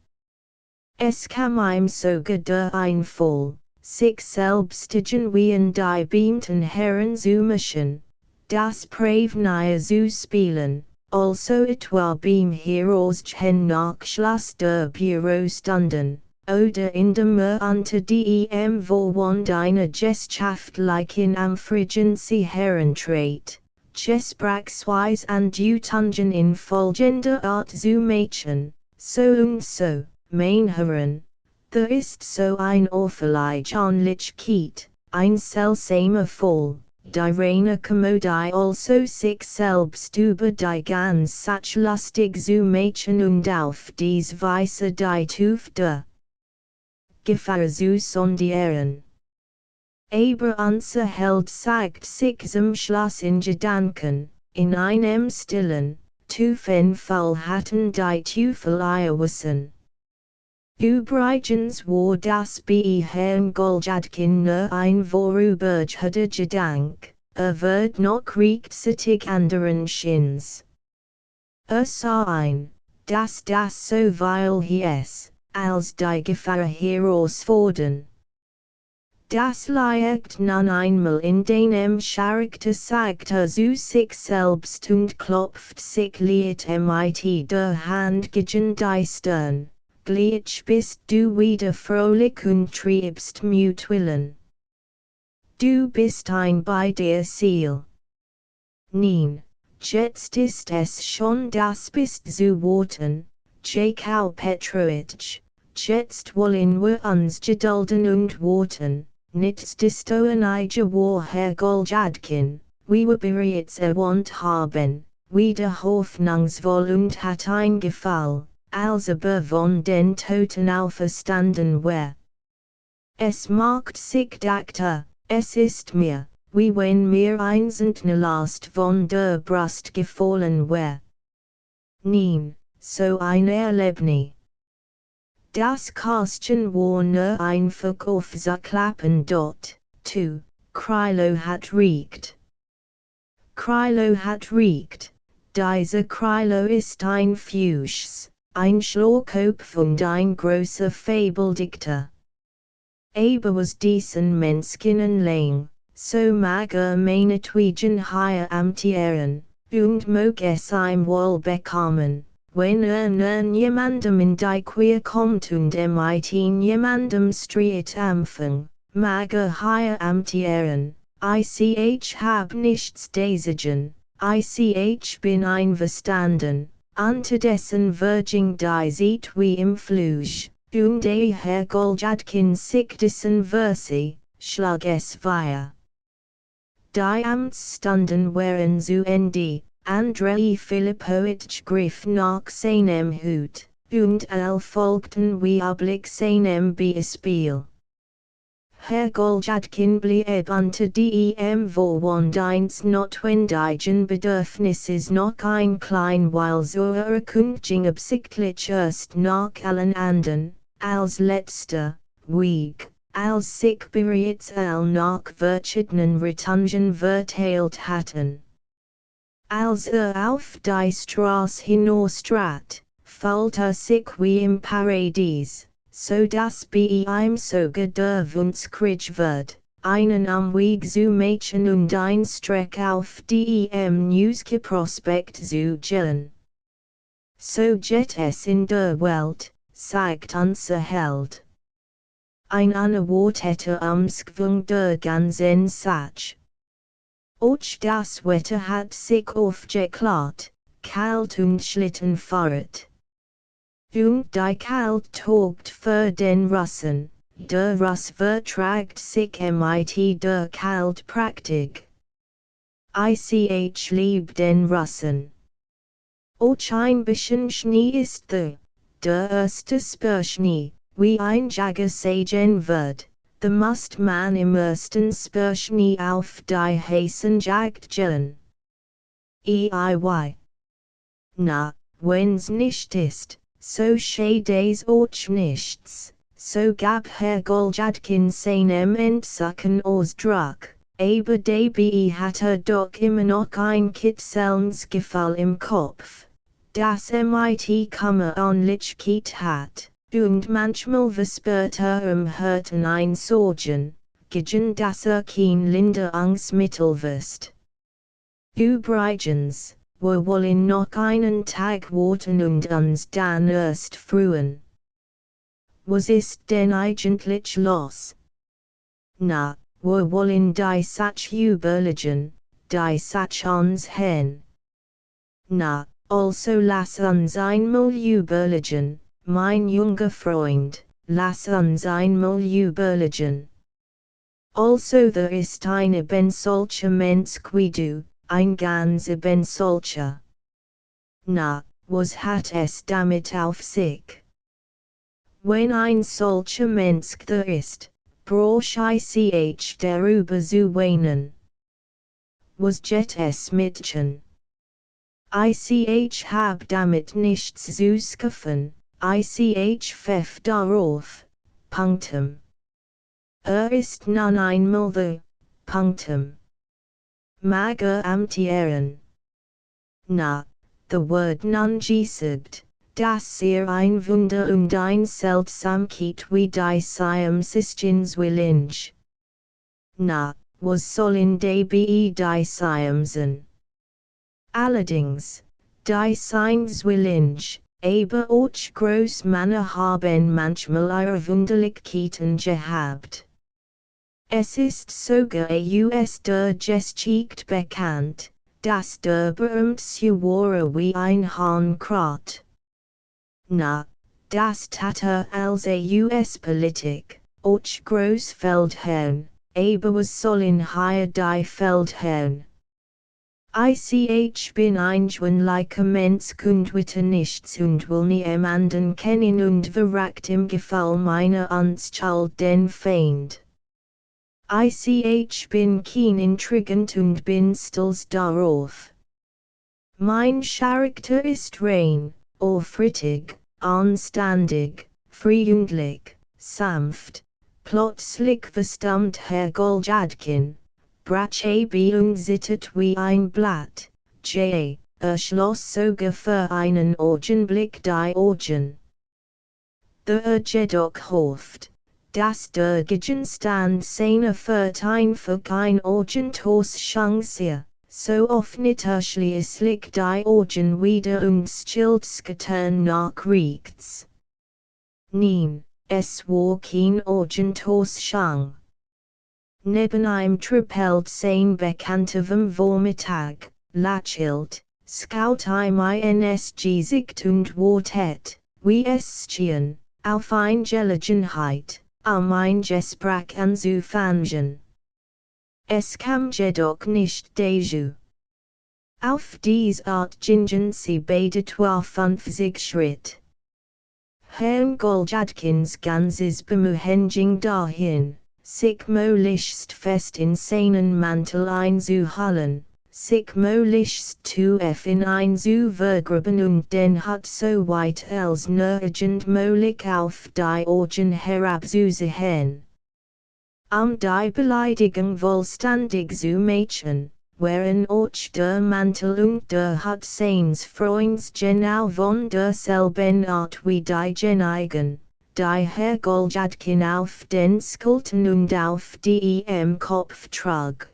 Es kam ihm sogar der Einfall, sich selbst irgendwie die beamten Herren zu mischen, das Pravnaya zu spielen, also etwa beim Herausgehen nach Schluss der Bürostunden, oder in dem unter dem Vorwand einer gesellschaftlichen Amfrigency herentrat. Gesprachsweise Andeutungen in folgender Art zu machen, so und so, mein Herren, da ist so ein Auffälligkeit, ein seltsamer Fall, die reine Komödie also sich selbst über die ganz Sach lustig zu machen und auf dies Weise die Tuf der Gefahr zu sondieren. Aber unser Held sagt sich zum Schluss in Gedanken, in einem stillen, tiefen Fall hatten die Teufel wissen. Übrigens war das bei Herrn Goljadkin nur ein vorübergehender Gedank, wird noch rechtzeitig anderen Schins. Sah ein, dass das so weil es, als die Gefahr herausfordern. Das liegt nun einmal in dem Charakter sagt zu sich selbst und klopft sich liet mit der Hand gegen die Stirn, gleich bist du wieder fröhlich und triebst Mutwillen. Du bist ein bei der Ziel. Nein, jetzt ist es schon das bist zu warten, Jakau Petrovich, jetzt wollen wir uns gedulden und warten. Nichtsdestotrotz war Herr Goljadkin, wie wir bereits erwähnt haben, wieder hoffnungsvoll und hat ein Gefall, als von den Toten auferstanden war. Es macht sich dachte, es ist mir, wie wenn mir ein Last von der Brust gefallen war. Nein, so ein Erlebnis. Das Kästchen war nur einfach aufzuklappen dort, Krylo hat riecht. Krylo hat riecht, dieser Krylo ist ein Fuchs, ein Schlauchkopf und ein großer Fabeldichter. Aber was diesen Menschen lang, so mag meinetwegen hier amtieren, und mag es ihm wohl bekommen. Wenn nun jemandem in die Quer kommt und mit jemandem Streit anfängt, mag hier amtieren, ich hab nichts dagegen, ich bin einverstanden, unterdessen virging die Zeit wie im Flug, und Herr Goljadkin sich dessen Versi, schlag es weiter. Die Amtsstunden waren zu Ende. Andrei Filipowitsch griff nach seinem Hut, und folgten wie oblig seinem Beispiel. Herr Goljadkin blieb unter dem Vorwand eins notwendigen Bedürfnisses noch ein klein Weile zur Erkundigung absichtlich erst nach allen anderen, als letzter, Weg, als sich bereits nach verschiedenen Retungen verteilt hatten. Als auf die Straße hinaustrat, fühlt sich wie im Paradies, so dass bei ihm sogar der Wunsch krieg wird, einen Weg zu machen und ein Streck auf dem Newsprospekt zu gehen. So geht es in der Welt, sagt unser Held. ein unerwarteter Umschwung der ganzen Sache. Och das Wetter hat sich aufgeklärt, kalt und Schlittenfahrt. Und die Kalt tobt für den Russen, der Russ vertragt sich mit der Kaltpraktik. Ich lieb den Russen. Och ein bisschen Schnee ist der erste Spürschnee, wie ein Jagger sagen wird, the must man im ersten Spürschnee auf die heißen Jagd gehen. Na, wenn's nicht ist, so steht's auch nichts, so gab Herr Goljadkin seinem Entsacken Ausdruck, aber dabei hat doch immer noch ein kitzelndes Gefühl im Kopf, das mit Kammeranlichkeit hat, und manchmal verspürt im Herzen ein Sorgen, gegen das kein Linderungsmittel wirst. Übrigens, wir wollen noch einen Tag warten und uns dann erst freuen. Was ist denn eigentlich los? Na, wir wollen die Sache überlegen, die Sache uns hin. Na, also lass uns einmal überlegen, mein junger Freund, lass uns einmal überlegen. Also there ist eine ben solcher Mensch wie du, ein ganzer ben solcher. Na, was hat es damit auf sich? Wenn ein solcher Mensch da ist, brauch ich darüber zu weinen. Was jet es Mädchen? Ich hab damit nichts zu schaffen, ich pfeff darauf, Punktum. Ist nun einmal the, Punktum. Mag amtieren. Na, the word nun gesagt, dass ein Wunder und ein Seltsamkeit wie die Siamsischens willinge. Na, was sollen dabei die Siamsen? Allerdings, die Seins willinge, aber auch Großmänner haben manchmal ihre Wunderlichkeiten gehabt. Es ist sogar aus der Geschichte bekannt, dass der berühmte war wie ein Hahnkrat. Na, das tat als US-Politik, auch Großfeldherrn, aber was sollen hier die Feldherrn? Ich bin ein schwinlicher Mensch und witte nichts und will niemanden kennen und verragt im Gefühl meiner Anstalt den Feind. Ich bin kein intrigant und bin stolz darauf. Mein Charakter ist rein, aufrichtig, anständig, freundlich, sanft, plötzlich verstummt Herr Goljadkin, brach und zittert wie ein Blatt, schloss sogar für einen Augenblick die Augen. Der jedoch hofft, dass der Gegenstand seiner Verteinfach ein Augentoss-Chance, so öffnet schließlich die Augen wieder und stillt getern nach rechts. Nein, es war kein Augentoss-Chance. Neben einem trippelt sein Bekannter vom Vormittag, lächelt, schaut ins Gesicht und wartet, wie es schien, auf eine Gelegenheit, ein Gespräch anzufangen. Es kam jedoch nicht dazu. Auf diese Art gingen sie beide 50 Schritt. Herrn Goljadkins ganzes Bemühen ging dahin, sich möglichst fest in seinen Mantel einzuhalten, sich möglichst tief einzuvergraben und den Hut so weit als nur irgend möglich auf die Augen herabzusehen. Die Beleidigung wohlständig zu machen, wären auch der Mantel und der Hut seines Freunds genau von derselben Art wie die genigen, die Herr Goljadkin auf den Schultern und auf die im Kopf trug.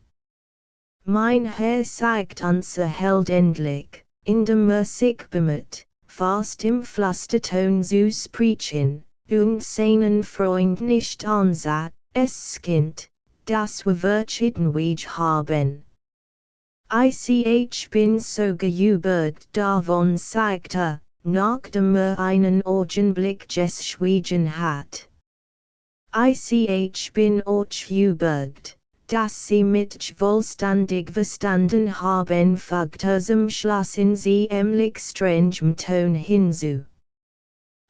Mein Herr sagt unser Held endlich, indem sich bemüht, fast im Flüsterton zu sprechen, und seinen Freund nicht ansah, es Kind, das wir verschieden haben. Ich bin so geübt davon sagte, nachdem einen Augenblick geschwiegen hat. Ich bin auch überzeugt, dass Sie mich vollständig verstanden haben, fügte zum Schluss in ziemlich strengem Ton hinzu.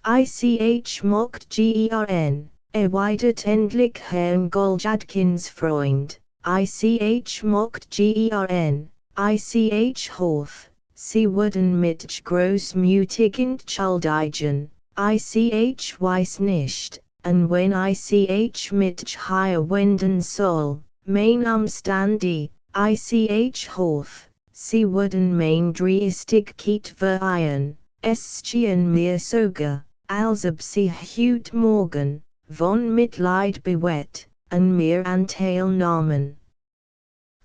Ich mocht gern, erwidert endlich Herrn Goljadkins Freund, ich mocht gern, ich hoff, Sie würden mich großmütig entschuldigen, ich weiß nicht, und wenn ich mich hier wenden soll, mein Umstand ich hoff, Sie würden mein Dreistigkeit verehren, es schien mir sogar, als ob Sie heute Morgen, von Mitleid bewegt, an mir Anteil nahmen.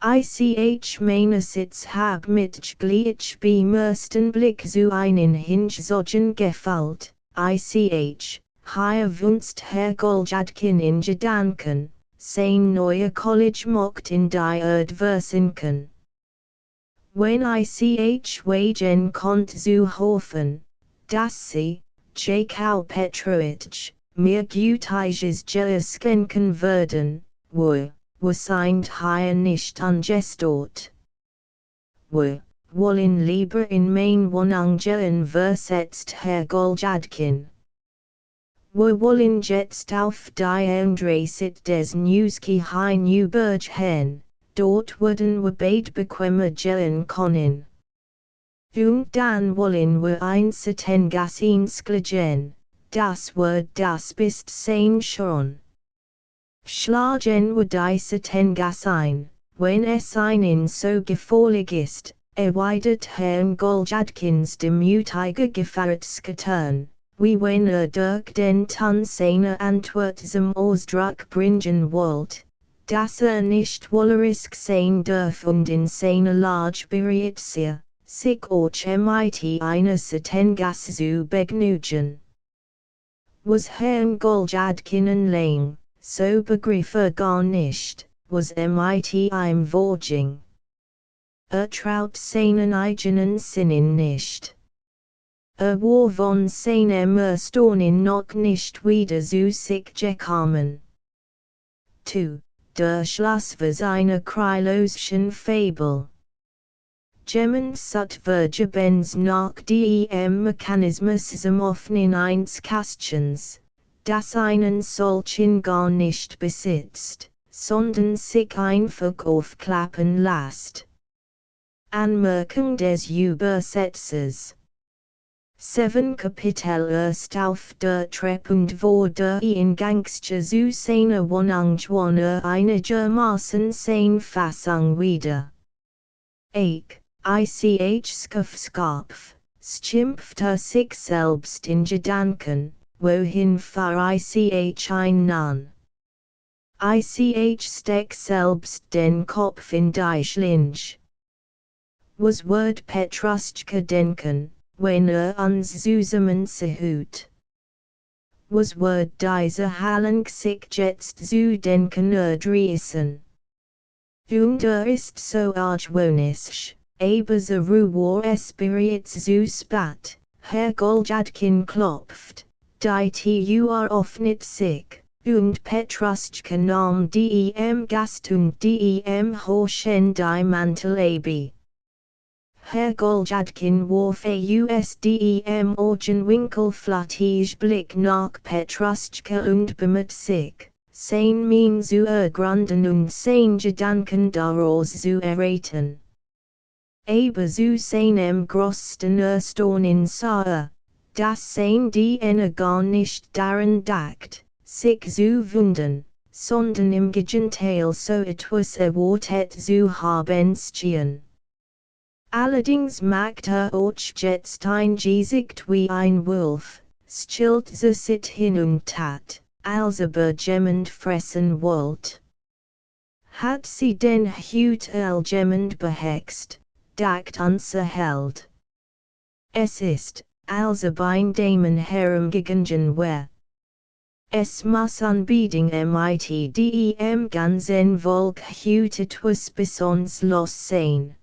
Ich meine Sitz hab mich gleich beim ersten Blick zu einen Hingezogen gefällt, hier wünscht Herr Goljadkin in Gedanken, sein neuer College mocht in die Erde versinken. Wenn ich wagen konnt zu hoffen, dass Sie, Jakau Petrovich, mir gütiges Geld schenken würden, wir sind hier nicht angestört. Wir wollen lieber in mein Wohnung gehen, versetzt Herr Goljadkin. Wir wollen jetzt auf die andere Seite des Newski hinüber gehen, dort würden wir beide bequemer gehen können. Und dann wollen wir ein Seitengas gehen, das wird das bist sein schon. Schlagen wir die Seitengas ein, wenn es Ihnen so gefällig ist, erwidert Herrn Goljadkins demütiger Gefährtsgetern, wie wenn durch den Ton seiner Antwort zum Ausdruck bringen wollt, dass nicht wollerisk sein darf und in seiner Lage bereit sei, sich auch mit einer Seitengas zu begnügen. Was Herrn Goljadkin anlang, so begriff gar nicht, was mit ihm vorging. Traut seinen eigenen Sinnen nicht. War von seinem Erstaunen noch nicht wieder zu sich gekommen. 2. Der Schluss für seine Krylosischen Fabel. Jemand vergebens nach dem Mechanismus zum Öffnen eines Kästchens, das einen solchen gar nicht besitzt, sondern sich einfach aufklappen lässt. Anmerkung des Übersetzers. 7 Kapitel erst auf der Treppe vor der Eingangsche zu seiner Wohnung einigermaßen sein Fassung wieder. Ich Skopf, schimpfte sich selbst in Gedanken, wohin fahr ich ein? Ich steck selbst den Kopf in die Schlinge. Was wird Petruschka denken, wenn uns zusammen sieht? Was wird diese Haltung sich jetzt zu denken erdrießen? Und ist so argwöhnisch. Aber so war es bereits zu spät, Herr Goljadkin klopft, die Tür öffnet sich, und Petruschka nahm dem Gast und dem Horchen die Mantel ab. Herr Goljadkin warf dem Augenwinkel Blick nach Petruschka und bemüht sich, sein Mien zu ergründen und sein Gedanken daraus zu erraten. Aber zu seinem größten Erstaunen sah dass sein Diener gar nicht daran dacht, sich zu wundern, sondern im Gegenteil so etwas erwartet zu haben schien. Allerdings machte auch jetzt ein Gesicht wie ein Wolf, stellte sich hin und tat, als ob jemand fressen wollte. Hat sie den Hütel jemand behext? Dacht unser Held. Es ist, als ob ein Dämon herumgegangen wär. Es muss anbieding mit dem ganzen Volk hütetwas besonders sein.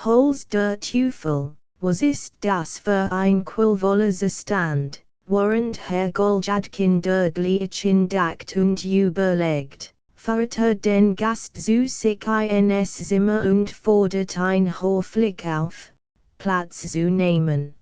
Holz der Teufel, was ist das für ein qualvoller Stand, während Herr Goljadkin dörglichen dacht und überlegt, fährt den Gast zu sich ins Zimmer und fordert ein höflich auf, Platz zu nehmen.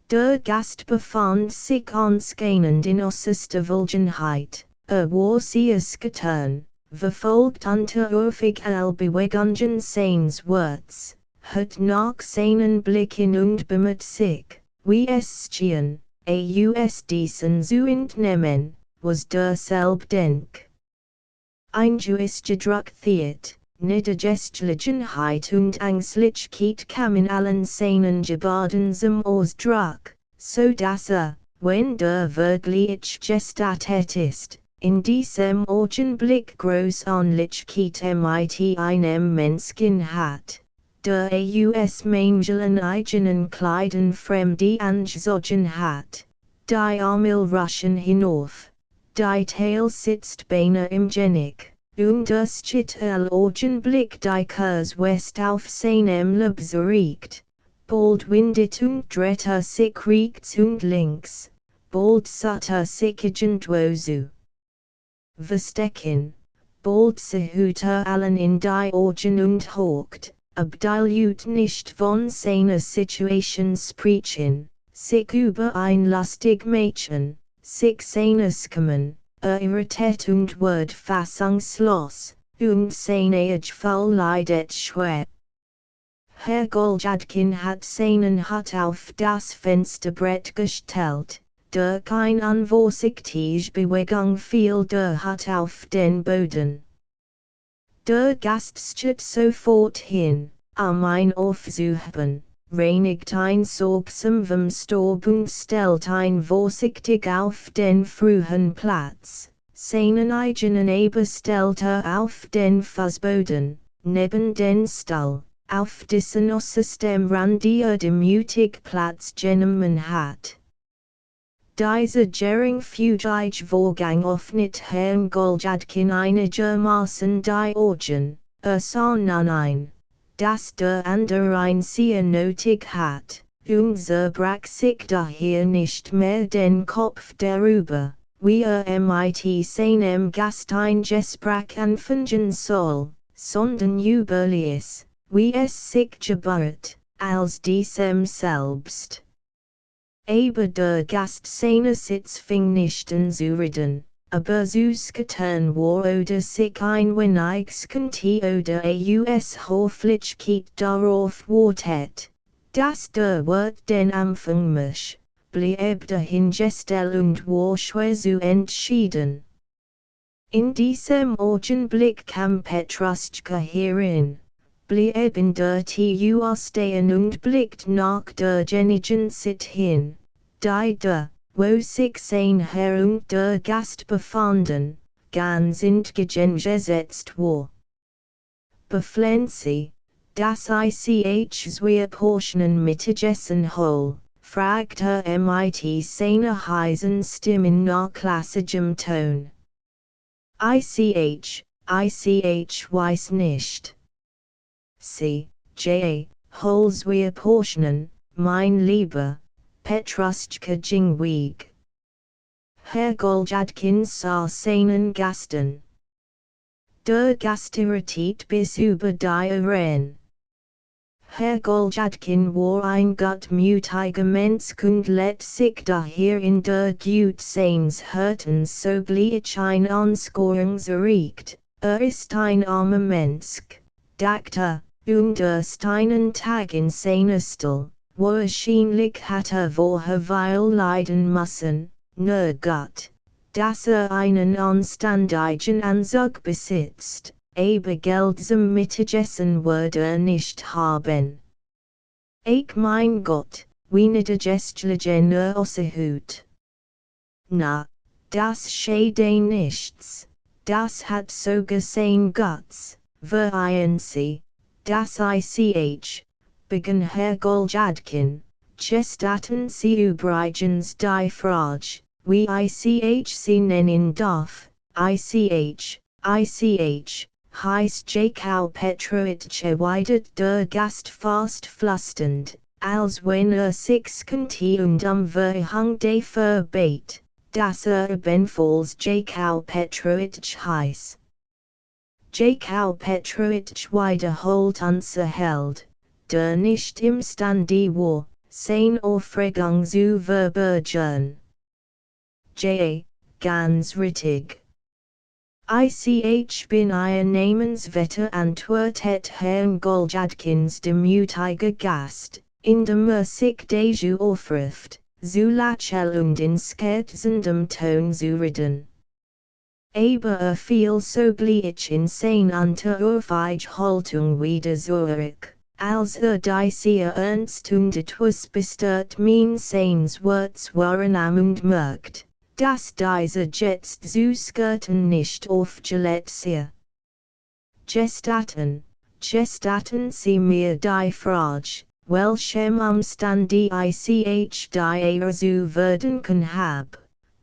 Der Gast befand sich anscheinend in äußerster Verlegenheit, war sie es getan, verfolgt unterwürfig Bewegungen seines Worts, hat nach seinen Blicken und bemüht sich, wie es schien, aus diesen zu entnehmen, was derselbe denk. Ein juistischer Druck thiet, Niedergeistlichkeit und Ängstlichkeit kamen allen seinen Gebarden zum Ausdruck, so dass wenn der wirklich gestattet ist, in diesem Augenblick Großanlichkeit mit einem Menschen hat, der aus Mangel eigenen Kleidern fremde angezogen hat, die Armel rushen hinauf, die Tail sitzt beinahe im Genick. Das Chitel Augenblick die Kurs West auf seinem Leib zurückt, bald windet und dreht sich rechts und links, bald sat sich irgendwo zu verstecken, bald sehut allen in die Augen und hocht, abdeilut nicht von seiner Situation sprechen, sich über ein lustig Mädchen, sich seines kommen, irritiert und wird fassungslos, und seine Faul leidet schwer. Herr Goljadkin hat seinen Hut auf das Fensterbrett gestellt, der kein unvorsichtige Bewegung fiel der Hut auf den Boden. Der Gast steht sofort hin, ein aufzuheben, reinigt ein sorgsam vom Staub und stellt ein vorsichtig auf den frühen Platz, seinen eigenen Eber stellt auf den Fußboden, neben den Stuhl, auf dessen äußerstem Rand demütig Platz genommen hat. Dieser geringfügige Vorgang öffnet Herrn Goljadkin einigermaßen die Augen, sah nun ein, dass der andere ein sehr nötig hat, und zerbrach sich daher nicht mehr den Kopf darüber, wie mit seinem Gast ein Gespräch anfangen soll, sondern überließ, wie es sich gebührt, als diesem selbst. Aber der Gast seine Sitz fing nicht an zu reden, aber sus getan war oder sich ein wenig konnte oder aus Höflichkeit darauf wartet, dass der Wort den Anfang muss, blieb dahingestellt und war schwer zu entschieden. In diesem Augenblick kam Petruschka herein, blieb in der Tür stehen und blickt nach der genigen Sit hin, die wo sich sein Herr und der Gast befanden, ganz entgegengesetzt war. Beflenzi, das ich zwei Portionen Mittagessen hol, fragt mit seiner heißen Stimme nach klassigem Ton. Ich weiß nicht. Hol zwei Portionen, mein Lieber, Petruschka Jingweig. Herr Goljadkin sah seinen Gasten. Der Gast irritiert bis über die Ohren. Herr Goljadkin war ein gutmütiger Mensch und lässt sich daher in der Gut seines Hörtens sogleich ein Ansporung zurückt, ist ein armer Mensch, dachte, und erst einen Tag in seiner Stuhl, wahrscheinlich hat vorher leiden müssen, nur Gott, dass einen anständigen Anzug besitzt, aber Geld zum Mittagessen würde nicht haben. Ich mein Gott, wie niedergeistlichen Außerhut. Na, das schade nichts, das hat sogar sein Guts, vereinen Sie, das begann Herr Goljadkin, gestatten Sie übrigens die Frage, wie ich sie nennen darf, ich, heißt Jakau Petrovich erwidert der Gast fast flüsternd, als wenn sich könnte und Verhang de verbet, dass ebenfalls Jakau Petrovich heiß. Jakau Petrovich wiederholt unserheld, der nicht imstande war, seine Aufregung zu verbergen. Ganz richtig. Ich bin ein namensvetter antwortet Herrn Goljadkins demütiger Gast, indem sich dazu aufruft, zu lächeln und in scherzendem Ton zu reden. Aber fiel sogleich in seine Unterwurfighaltung wieder zurück, als diese ernst und etwas bestört mein seines Worts waren und merkt, dass diese jetzt zu skirten nicht aufgelegt sei. Gestatten Sie mir die Frage, welchem Umstande ich die zu werden kann hab.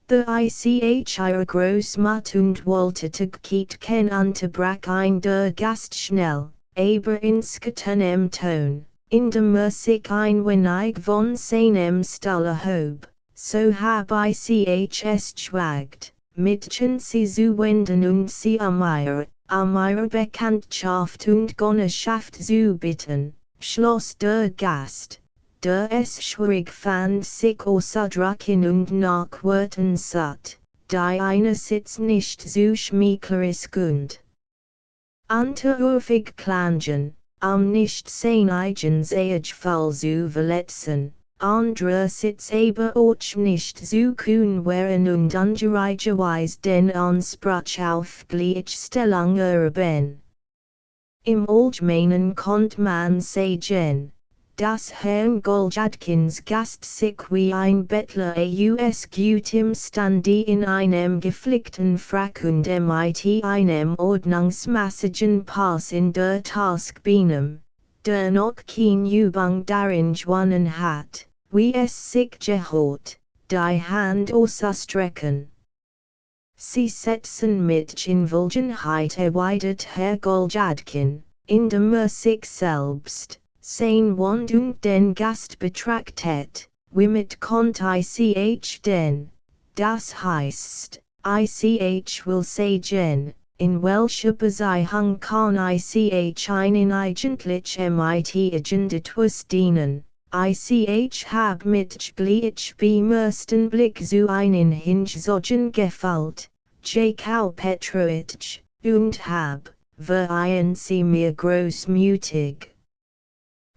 The ich ihre Großmut und Wohltätigkeit ken unterbrach der Gast schnell, aber in skittenem Ton, indem sich ein wenig von seinem Stuhl erhob, so hab ich es schwagt, Mädchen sie zu wenden und sie ihre Bekanntschaft und Gonnerschaft zu bitten, schloss der Gast, der es schwierig fand sich auszudrücken und nachworten satt, die einerseits nicht so schmeichlerisch und unterwürfig klangen, nicht sein eigenes Ehrgefühl zu verletzen, andererseits aber auch nicht so kühn wären und ungerechtweise den Anspruch auf Gleichstellung erheben. Im Allgemeinen konnt man sagen, dass Herrn Goljadkins Gast sich wie ein Bettler aus gutem Stande in einem geflickten Frack und mit einem ordnungsmäßigen Pass in der Task benahm, der noch kein Übung darin gewonnen hat, wie es sich gehört, die Hand auszustrecken. Sie setzen mit Indulgenheit erwidert Herr Goljadkin, indem sich selbst, sein Wand und den Gast betrachtet, womit konnt ich denn, das heißt, ich will sagen, in welcher Beziehung kann ich einen eigentlich mit etwas dienen, ich hab mit gleich beim ersten Blick zu einen hingezogen gefällt, Jakau Petrovich, und hab, vereinen Sie mir großmütig.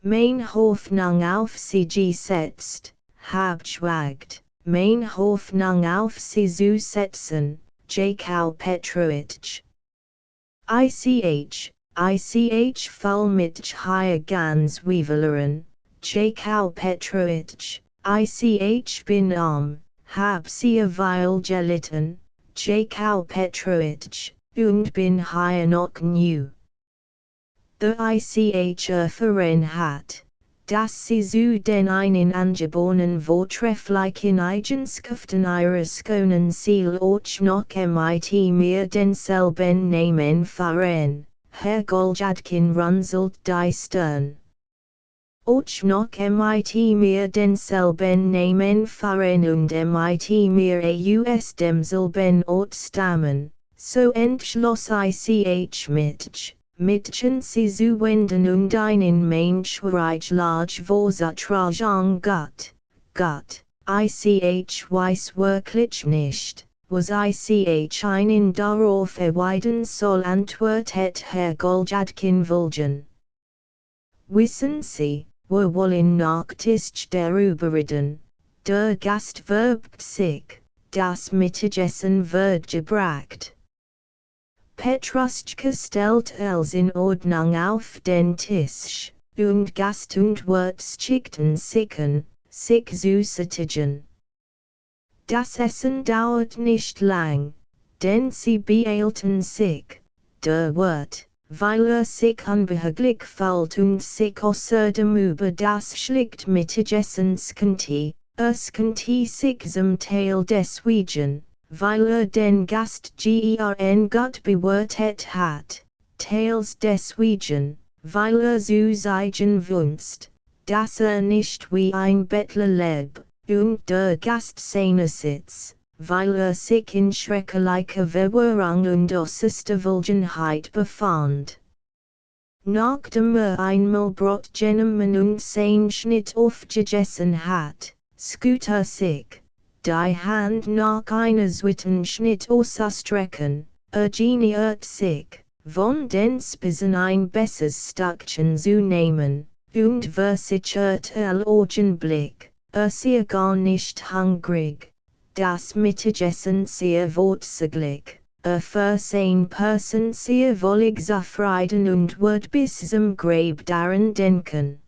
Mein Hoffnung auf Sie gesetzt, hab schwagt, mein Hoffnung auf Sie zu setzen, Jakau Petrovich. Ich voll mit hier ganz wievelerin, Jakau Petrovich, ich bin hab Sie weil gelitten, Jakau Petrovich, und bin hier noch new. The ich erfahren hat, dass Sie zu den einen angeborenen vortrefflichen Eigenschaften Ihres schönen Ziel auch noch mit mir denselben Namen fahren, Herr Goljadkin runzelt die Stirn. Auch noch mit mir denselben Namen fahren und mit mir aus demselben Ort stammen, so entschloss ich Mädchen sie zu wenden und einen menschlich large Vorsatragen Gott, ich weiß wirklich nicht, was ich einen darauf erweiden soll antwortet Herr Goljadkin vulgen. Wissen Sie, wir wollen noch nicht darüber reden, der Gast verbt sich, das Mittagessen wird gebracht. Petruschka stellt els in Ordnung auf den Tisch, und Gast und Wirt schickten sich an, sich zu sättigen. Das Essen dauert nicht lang, denn sie beeilten sich, der Wirt, weil sich unbehaglich fühlt und sich außerdem über das schlicht Mittagessens kannte, Erskenti sich zum Teil deswegen, weil den Gast gern gut bewertet hat, teils deswegen, weil zu zeigen wünscht, dass nicht wie ein Bettler lebt, und der Gast seine Sitz, weil sich in schrecklicher Verwirrung und äußerster Verlegenheit befand. Nachdem einmal Brot genommen und sein Schnitt aufgegessen hat, scut sich, die Hand nach einer zweiten Schnitt auszustrecken, geniert sich, von den Spissen ein besseres Stückchen zu nehmen, und versichert Augenblick, sehr gar nicht hungrig, das Mittagessen sehr vorzüglich. Für sein Person sehr wollig zufrieden und wird bis zum Grab daran denken.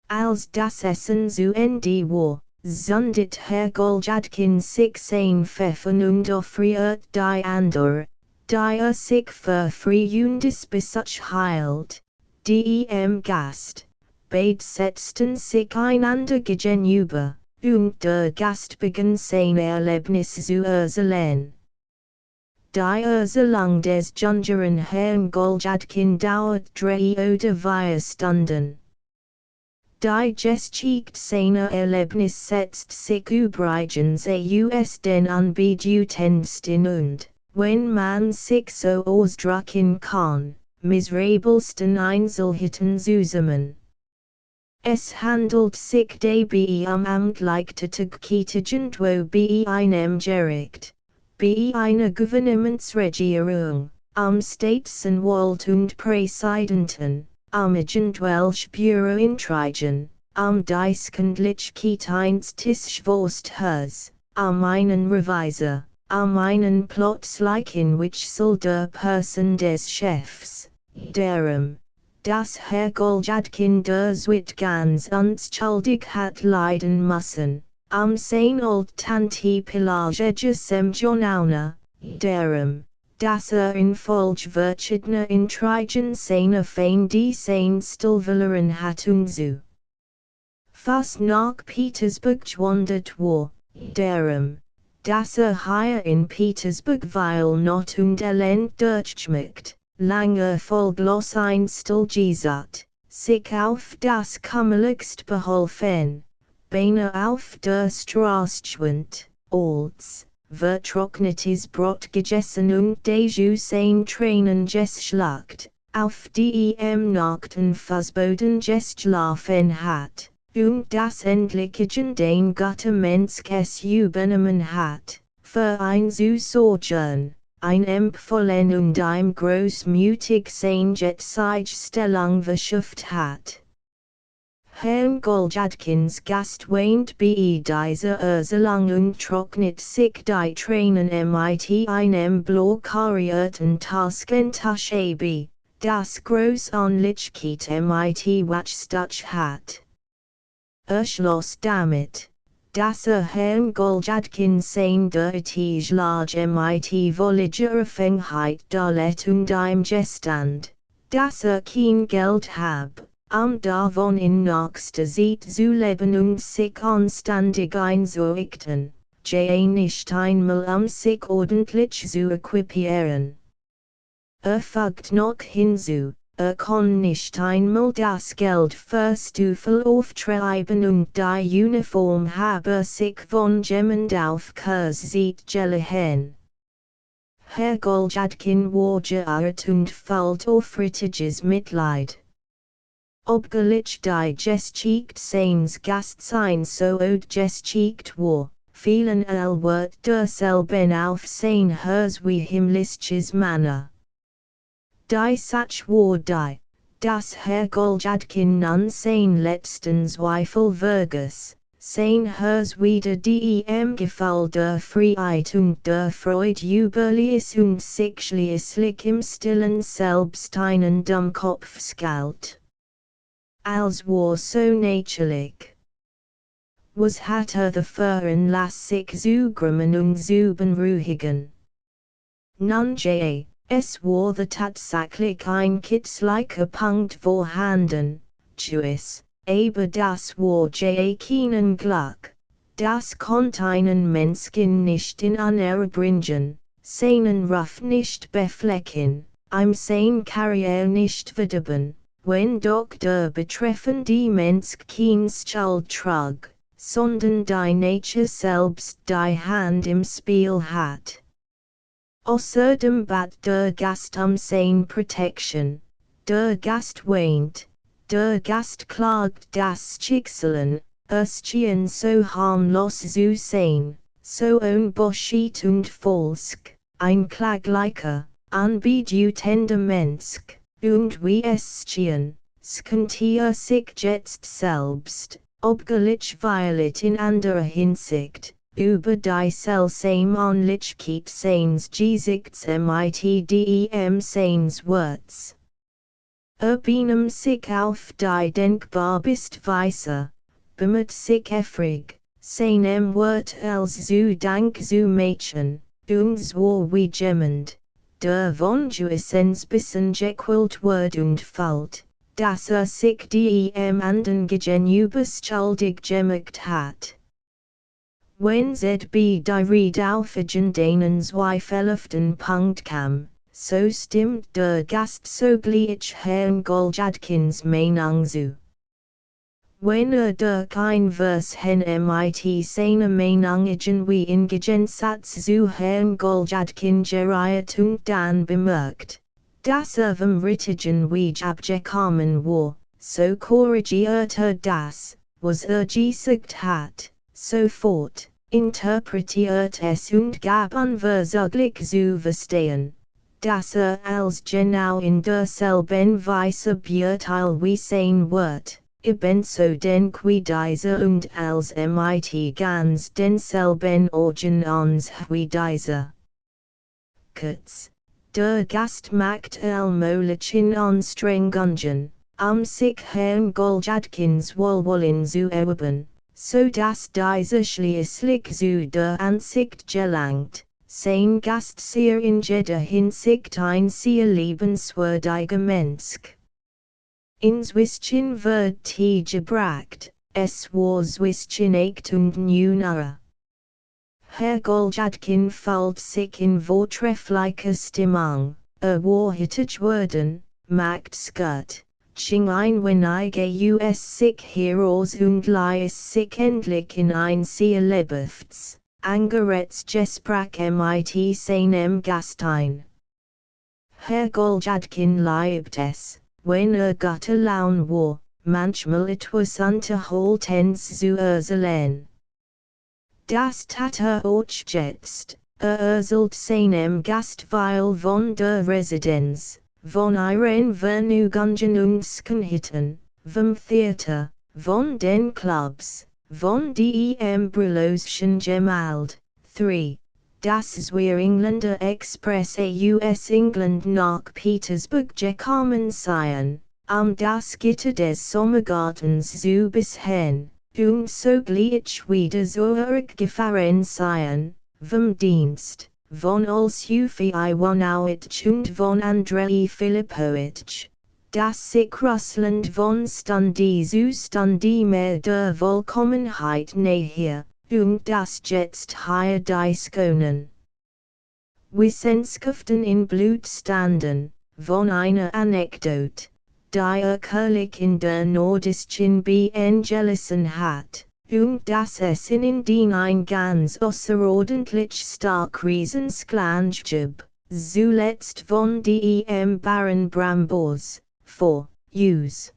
Als das Essen zu Ende war, zündet Herr Goljadkin sich sein Pfeffer und offriert die andere, die sich für frühendes Besuch hielt, dem Gast. Beide setzten sich einander gegenüber, und der Gast begann sein Erlebnis zu erzählen. Die Erzählung des jüngeren Herrn Goljadkin dauert 3 oder 4 Stunden. Die Geschichte seiner Erlebnis setzt sich übrigens aus den unbedeutendsten und, wenn man sich so ausdrücken kann, miserabelsten Einzelheiten zusammen. Es handelt sich dabei amtlich wo bei einem Gericht, bei einer Gouvernementsregierung, am Staatsanwalt und Präsidenten, am Agentwelche intrigen, am Dieskendlichkeitsdienstschwosters, am einen Revisor, am einen plötzlichen Wechsel der Person des Chefs, darum, dass Herr Goljadkin der Zwit ganz unschuldig hat leiden müssen, am sein Alt-Tanti-Pelagisches Jonauna, darum, dass in verschiedene Intrigen seine Feinde sein Stil verloren hat und so fast nach Petersburg gewandert war, darum, dass hier in Petersburg weil not und elend durchschmeckt, lange folglos ein Stil gesucht, sich auf das Kummerlichst beholfen, beinahe auf der Straße schwund, als vertrocknetes Brot gegessen und deju sein Tränen geschluckt, auf dem nackten Fußboden geschlafen hat, und das endliche den guter Mensch es übernommen hat, für ein Sojourn, ein Empfohlen und ein großmütig sein Stellung verschafft hat. Herrn Goljadkins Gast weint bei dieser Erzählung und trocknet sich die Tränen mit einem blockierten Taschentuch das groß Anlichkeit mit Watchstuch hat. Schloss damit, dass Herrn Goljadkin sein derartig large mit wolliger Fängheit darlegt und im Gestand, dass kein Geld hab, davon in nächster Zeit zu leben und sich anständig einzurichten, nicht einmal sich ordentlich zu equipieren. Fügt noch hinzu, kann nicht einmal das Geld für Stiefel auftreiben und die Uniform habe sich von jemand auf Kurs sieht gelassen. Herr Goljadkin war geirrt und fällt auf richtiges Mitleid. Obgleich die Geschichte seines Gasts ein so oud Geschichte war, vielen wird derselben auf sein Herz wie himmlisches Manna. Die Sach war die, dass Herr Goljadkin nun sein letzten Zweifel vergaß, sein Herz wieder dem Gefühl der Freiheit und der Freude überließ und sich schließlich im stillen selbst einen Dummkopf schalt. Als war so natürlich. Was hat dafür lass sich zu grimmen und zu beruhigen? Nun es war tatsächlich ein kitzlicher Punkt vorhanden, aber das war keinen Glück, Das konteinen Menschen nicht in anerbringen, seinen Ruf nicht beflecken, im sein Karriere nicht verderben, wenn doch der betreffende Mensch kein Schuld trug, sondern die Nature selbst die Hand im Spiel hat. Außerdem bat der Gast sein Protection, der Gast weint, der Gast klagt das Schicksalen, schien so harmlos zu sein, so unbeschädigt und falsk, ein klaglicher, anbedutender Mensch, und wie es schien, skönte sich jetzt selbst, obgleich violet in anderer Hinsicht, über die seltsame Anlichkeit seines Gesichts mitdem seines Worts. Benahm sich auf die denkbar best Weise, bemüht sich eifrig, seinem Wort als zu Dank zu machen, und zwar wie jemand, der von Gewissens bisschen gequält wird und fällt, dass sich dem anderen gegenüber schuldig gemacht hat. Wenn die Rede auf den zweifelhaften Punkt kam, so stimmt der Gast sogleich Herrn Goljadkins Meinung zu. Wenn durch ein Vers mit seiner Meinung irgendwie in Gegensatz zu Herrn Goljadkin geriet und dann bemerkt, dass vom richtigen Weg abgekommen war, so korrigierte das, was gesagt hat, sofort, interpretiert es und gab an sogleich zu verstehen, dass als genau in derselben Weise beurteilt wie sein Wort. Ebenso denk wie dieser und als mit ganz denselben Organ ans wie dieser. Kurz, der Gast macht allmählichen Anstrengungen, sich Herrn Goljadkins Wohlwollen zu erwerben, so dass dieser schließlich zu der Ansicht gelangt, sein Gast sehr in jeder Hinsicht ein sehr liebenswürdiger Mensch. Inzwischen wird Tee gebracht, es war zwischen 8 und 9 Herr Goljadkin fällt sich in vortrefflicher Stimmung, war hittig worden, macht's gut, ging ein wenige sich heraus und ließ sich endlich in ein sehr lebhaftes, angeregtes Gespräch mit seinem Gast ein. Herr Goljadkin liebt es, wenn guter Laune war, manchmal etwas Unterhaltendes zu erzählen. Das tat auch jetzt, erzählt seinem Gast weil von der Residenz, von ihren Vergnügungen und Skönheiten, vom Theater, von den Clubs, von dem Brüllowschen Gemälde, 3. Das wir Engländer Express aus England nach Petersburg gekommen seien, das Gitter des Sommergartens zu besehen, und sogleich wieder zurückgefahren seien, vom Dienst, von Olshufi Iwanowitsch und von Andrei Filipowitsch, das sich Russland von Stunde zu Stunde mehr der Vollkommenheit näher, und das jetzt hier die Skonen Wissenschaften in Blut standen, von einer Anekdote, die Curlich in der nordischen Angelissen hat, und dass es in den ein ganz außerordentlich stark Riesensglanz gab, zuletzt von dem Baron Brambors, for use.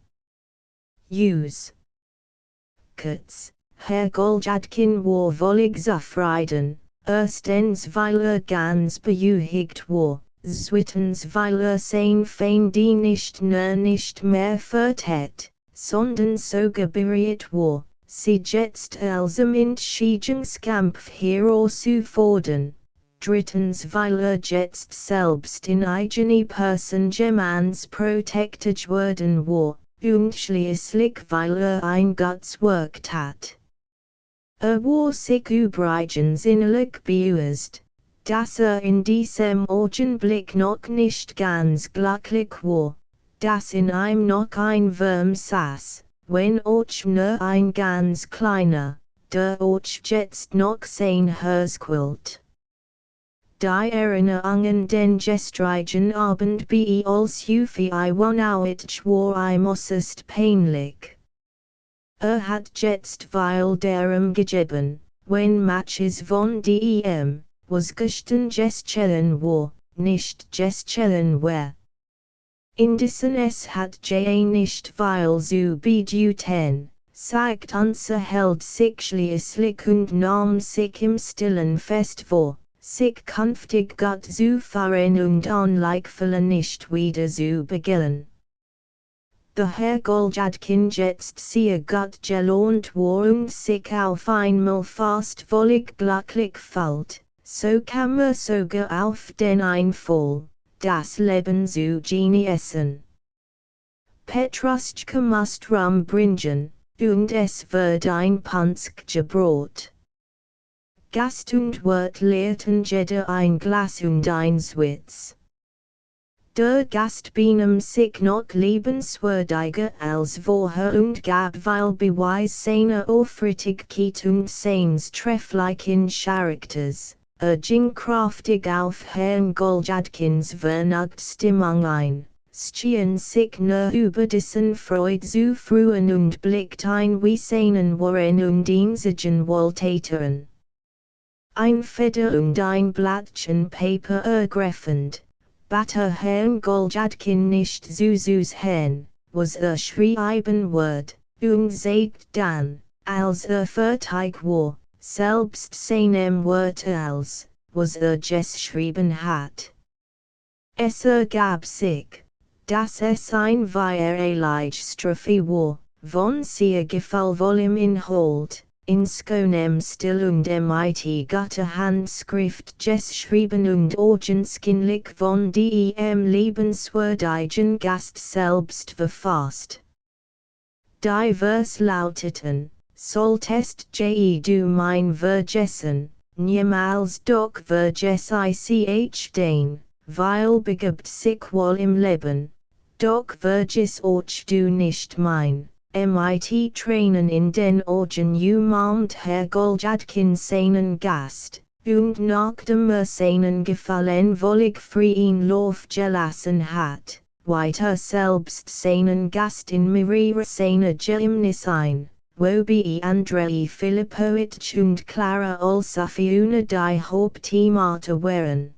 Kurz, Herr Goljadkin war völlig zufrieden, erstens weil ganz beruhigt war, zweitens weil sein Feind nicht nur nicht mehr vertet, sondern sogar bereit war, sie jetzt als im Entscheidungskampf herauszufordern, drittens weil jetzt selbst in eigene Person Germans protected worden war, und schließlich weil ein gutes Werk tat. War sich übrigens innerlich bewusst, dass in diesem Augenblick noch nicht ganz glücklich war, dass in ihm noch ein Wurm saß, wenn auch nur ein ganz kleiner, der auch jetzt noch sein Hersquilt. Die Erinnerungen den gestrigen Abend bei als Jufi I one out schwor I mossest peinlich. Hat jetzt weil darum gegeben, wenn Matches von dem, was gestern gestern war, nicht gestern war. Indessen es hat ja nicht weil zu beduten, sagt unser Held sich schließlich und nahm sich im Stillen fest vor, sich künftig Gott zu fahren und anleichfälle nicht wieder zu beginnen. Der Herr Goljadkin jetzt sehr Gott gelohnt war und sich auf einmal fast völlig glücklich fällt, so kam sogar auf den Einfall, das Leben zu genießen. Petruschka must rumbringen, und es wird ein Punsch gebraut. Gast und Wirt leerten jeder ein Glas und ein Switz. Der Gast benahm sich noch liebenswürdiger als vorher und gab weil Beweis seiner Aufrichtigkeit und seines trefflichen Charakters, ging kraftig auf Herrn Goljadkins Weihnachtsstimmung ein, schien sich nur über dessen Freude zu freuen und blickt ein wie seinen Waren und einzigen Wohltätern. Ein Feder und ein Blattchen Paper ergreifend, batter Herrn Goljadkin nicht sus hen, was schreiben wird, und sagt dann, als fertig war, selbst seinem Wort als, was geschrieben hat. Es ergab sich, dass es ein viererlei Strophe war, von sehr gefallvollem Inhalt, in schönem Stil und mit guter Handschrift geschrieben und augenscheinlich von dem liebenswürdigen Gast selbst verfasst. Die Vers lauteten, solltest du mein vergessen, niemals doch vergess ich den, weil begibt sich wohl im Leben, doch vergiss auch du nicht mein. Mit Tränen in den Augen umarmt Herr Goljadkin seinen Gast, und nachdem seinen Gefallen völlig freien Lauf gelassen hat, weiht selbst seinen Gast in mehrere seiner Geheimnis ein, wobei Andrei Filipowitsch und Clara Olsafyuna die Hauptthemata waren.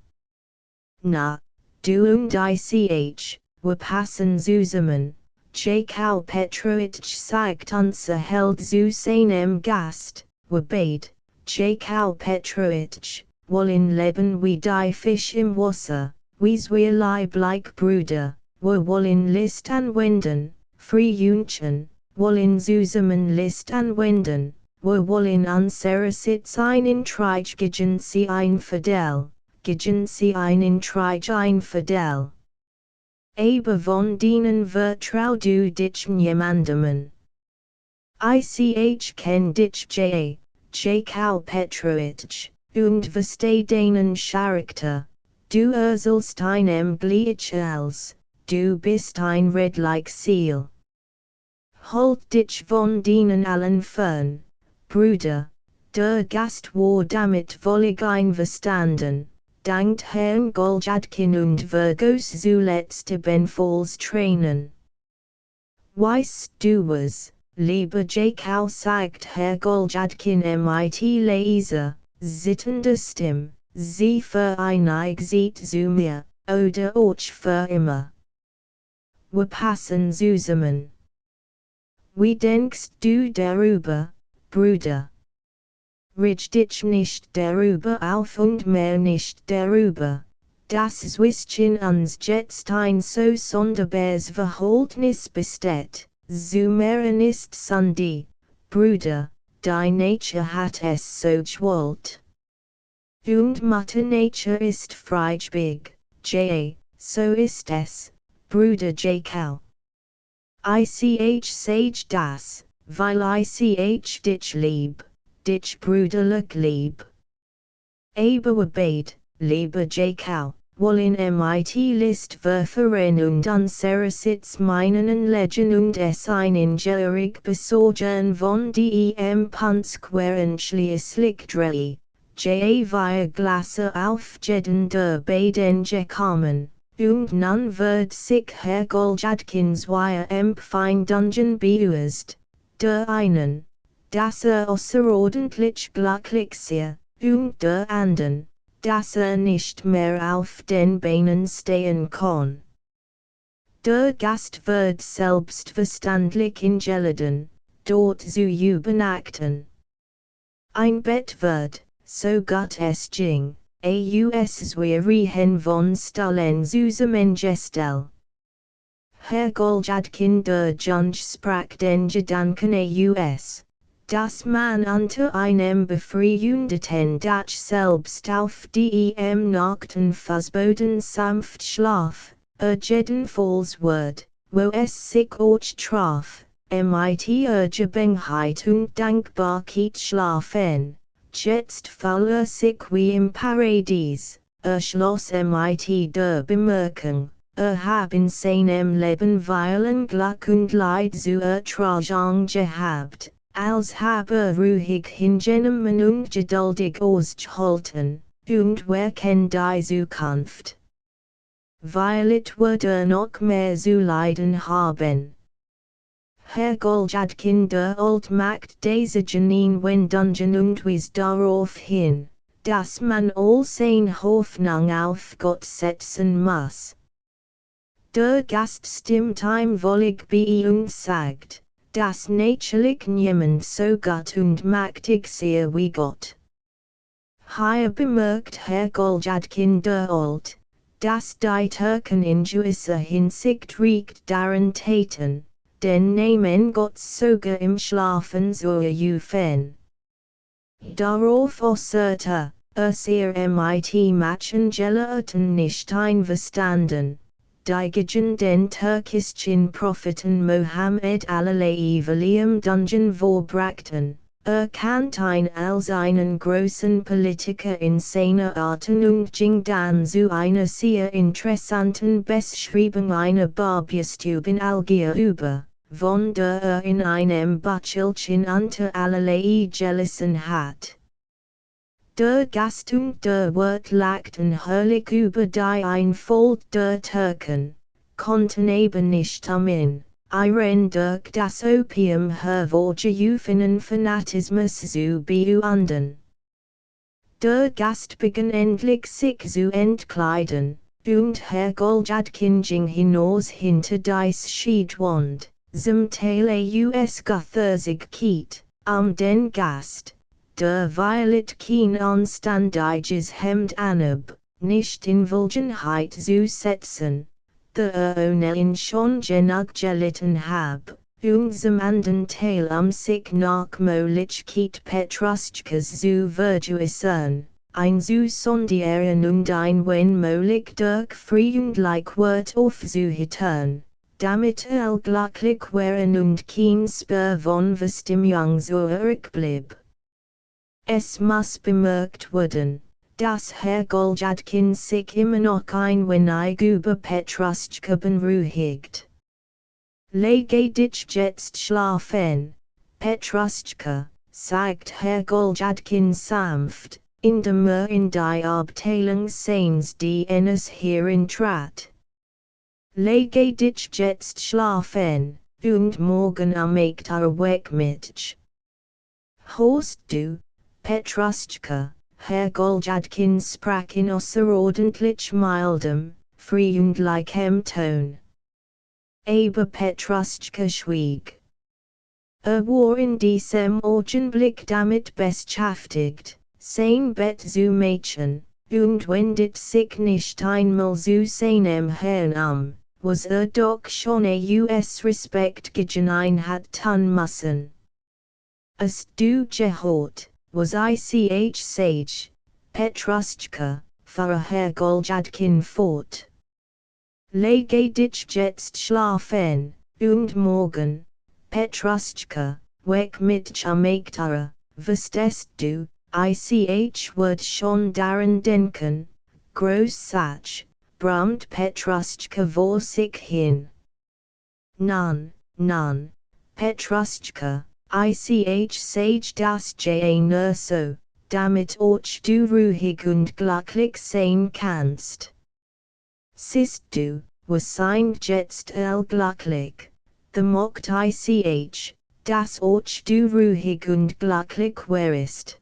Na, du und ich, wir passen zusammen. Jakau Petrovich sagt unser Held zu seinem Gast, wir beid, Jakau Petrovich, wollen leben wie die Fisch im Wasser, wie's wir leiblich Brüder, wir wollen List anwenden, Friehühnchen, wollen zusammen List anwenden, wir wollen unsere Sitz ein Intrige gegen sie infidel, Aber von denen vertrau du dich niemandem. Ich kenn dich Jakau Petrovich, und versteh deinen Charakter, du sollst einem gleich als, du bist ein redlich Ziel. Halt dich von denen allen fern, Brüder, der Gast war damit völlig einverstanden. Dankt Herrn Goljadkin und vergoß zuletzt ebenfalls Tränen. Weißt du was, lieber Jakau sagt Herr Goljadkin mit leiser, zittender Stimme, sie vereinigt zu mir, oder auch für immer. Wir passen zusammen. Wie denkst du darüber, Bruder? Reg dich nicht darüber auf und mehr nicht darüber, dass zwischen uns jetzt ein so sonderbares Verhältnis besteht, zu mehren ist Sunday, Bruder, die Nature hat es so gewollt. Und Mutter Nature ist freigebig, so ist es, Bruder Jakau. Ich sage das, weil ich dich lieb. Dich brüderlich lieb. Aber wir beid, lieber Jakau, wollen mit Listwerferen und Unseresitz meinen und Legend und es einen Gelerig besorgen von dem Punksquaren schließlich drei, wir Glasse aufgeden der beiden gekommen, und nun wird sich Herr Goljadkins empfein Dungeon beüßt, der einen, dass außerordentlich glücklich sei, und der anderen, dass nicht mehr auf den Beinen stehen kann. Der Gast wird selbstverständlich ingeladen, dort zu übernachten. Ein Bett wird, so gut es ging, auswählen von Stallen zusammengestellt. Herr Goljadkin der Junge sprach den Gedanken aus, dass man unter einem befriedigenden Dach selbst auf dem nackten Fußboden sanft schlaf, jedenfalls wird, wo es sich auch traf, mit Gebenheit und Dankbarkeit schlafen, jetzt fühle sich wie im Paradies, schloss mit der Bemerkung. Haben seinem Leben weilen Glück und Leid zu ertragen gehabt, als habe ruhig hingenommen und geduldig ausgehalten, und wer kennt die Zukunft? Violet würde noch mehr zu leiden haben. Herr Goljadkin der Alt macht diese Genuine Dungeon und wies darauf hin, dass man all seine Hoffnung auf Gott setzen muss. Der Gast stimmt ihm wollig bei und sagt, dass natürlich niemand so gut und mächtig sei wie Gott. Hier bemerkt Herr Goljadkin der Alt, dass die Türken in gewisser Hinsicht recht daran täten, den Namen Gottes sogar im Schlafen zu rufen. Darauf äußerte er mit Machen Gelehrten nicht einverstanden. Die gegen den türkischen Propheten Mohammed allerlei William Dungeon vorbrachten, kannte ihn als einen großen Politiker in seiner Art und ging dann zu einer sehr interessanten Beschreibung einer Barberstube in Algier über, von der in einem Bachelchen unter allerlei gelassen hat. Der Gast und der Wirt lachten herrlich über die Einfalt der Türken, konnten eben nicht umhin, ihren durch das Opium hervorgerufenen Fanatismus zu beenden. Der Gast begann endlich sich zu entkleiden, und Herr Goljadkin ging hinaus hinter dies Schiedwand, zum Teil aus Guthurzigkeit, den Gast. Der Violet kein anständiges Hemd anab, nicht in Vulgenheit zu setzen, der ohnehin schon genug gelitten hab, und zum anderen Teil sich nach Möglichkeit Petruschkas zu vergrößern, ein zu sondieren und ein wenn möglich durch freundlich Wort aufzuheitern, damit glücklich wären und kein Spur von Verstimmung zurückblieb. Es muss bemerkt werden, dass Herr Goljadkin sich immer noch ein wenig über Petruschka beruhigt. Lege dich jetzt schlafen, Petruschka, sagt Herr Goljadkin sanft, indem in die Abteilung seines Dieners hereintrat. Lege dich jetzt schlafen, und morgen ich weg mit. Hörst du? Petruschka, Herr Goljadkin sprach in außerordentlich mildem, freundlichem Ton. Aber Petruschka schwieg. War in diesem Augenblick damit beschäftigt, sein Bett zu machen, und wendet sich nicht einmal zu seinem Herrn was doch schon aus Respekt gegen ihn hat tun müssen. Hast du gehört? Was ich sage, Petruschka, fuhr Herr Goljadkin fort. Lege dich jetzt schlafen, und morgen, Petruschka, weg mit verstehst du, ich wird schon daran denken, groß Sach, Brumt Petruschka vor sich hin. Nun, Petruschka, ich sage das ja nur so, damit auch du ruhig und glücklich sein kannst. Siehst du, wir sind jetzt glücklich, the mocht ich, dass auch du ruhig und glücklich wärst.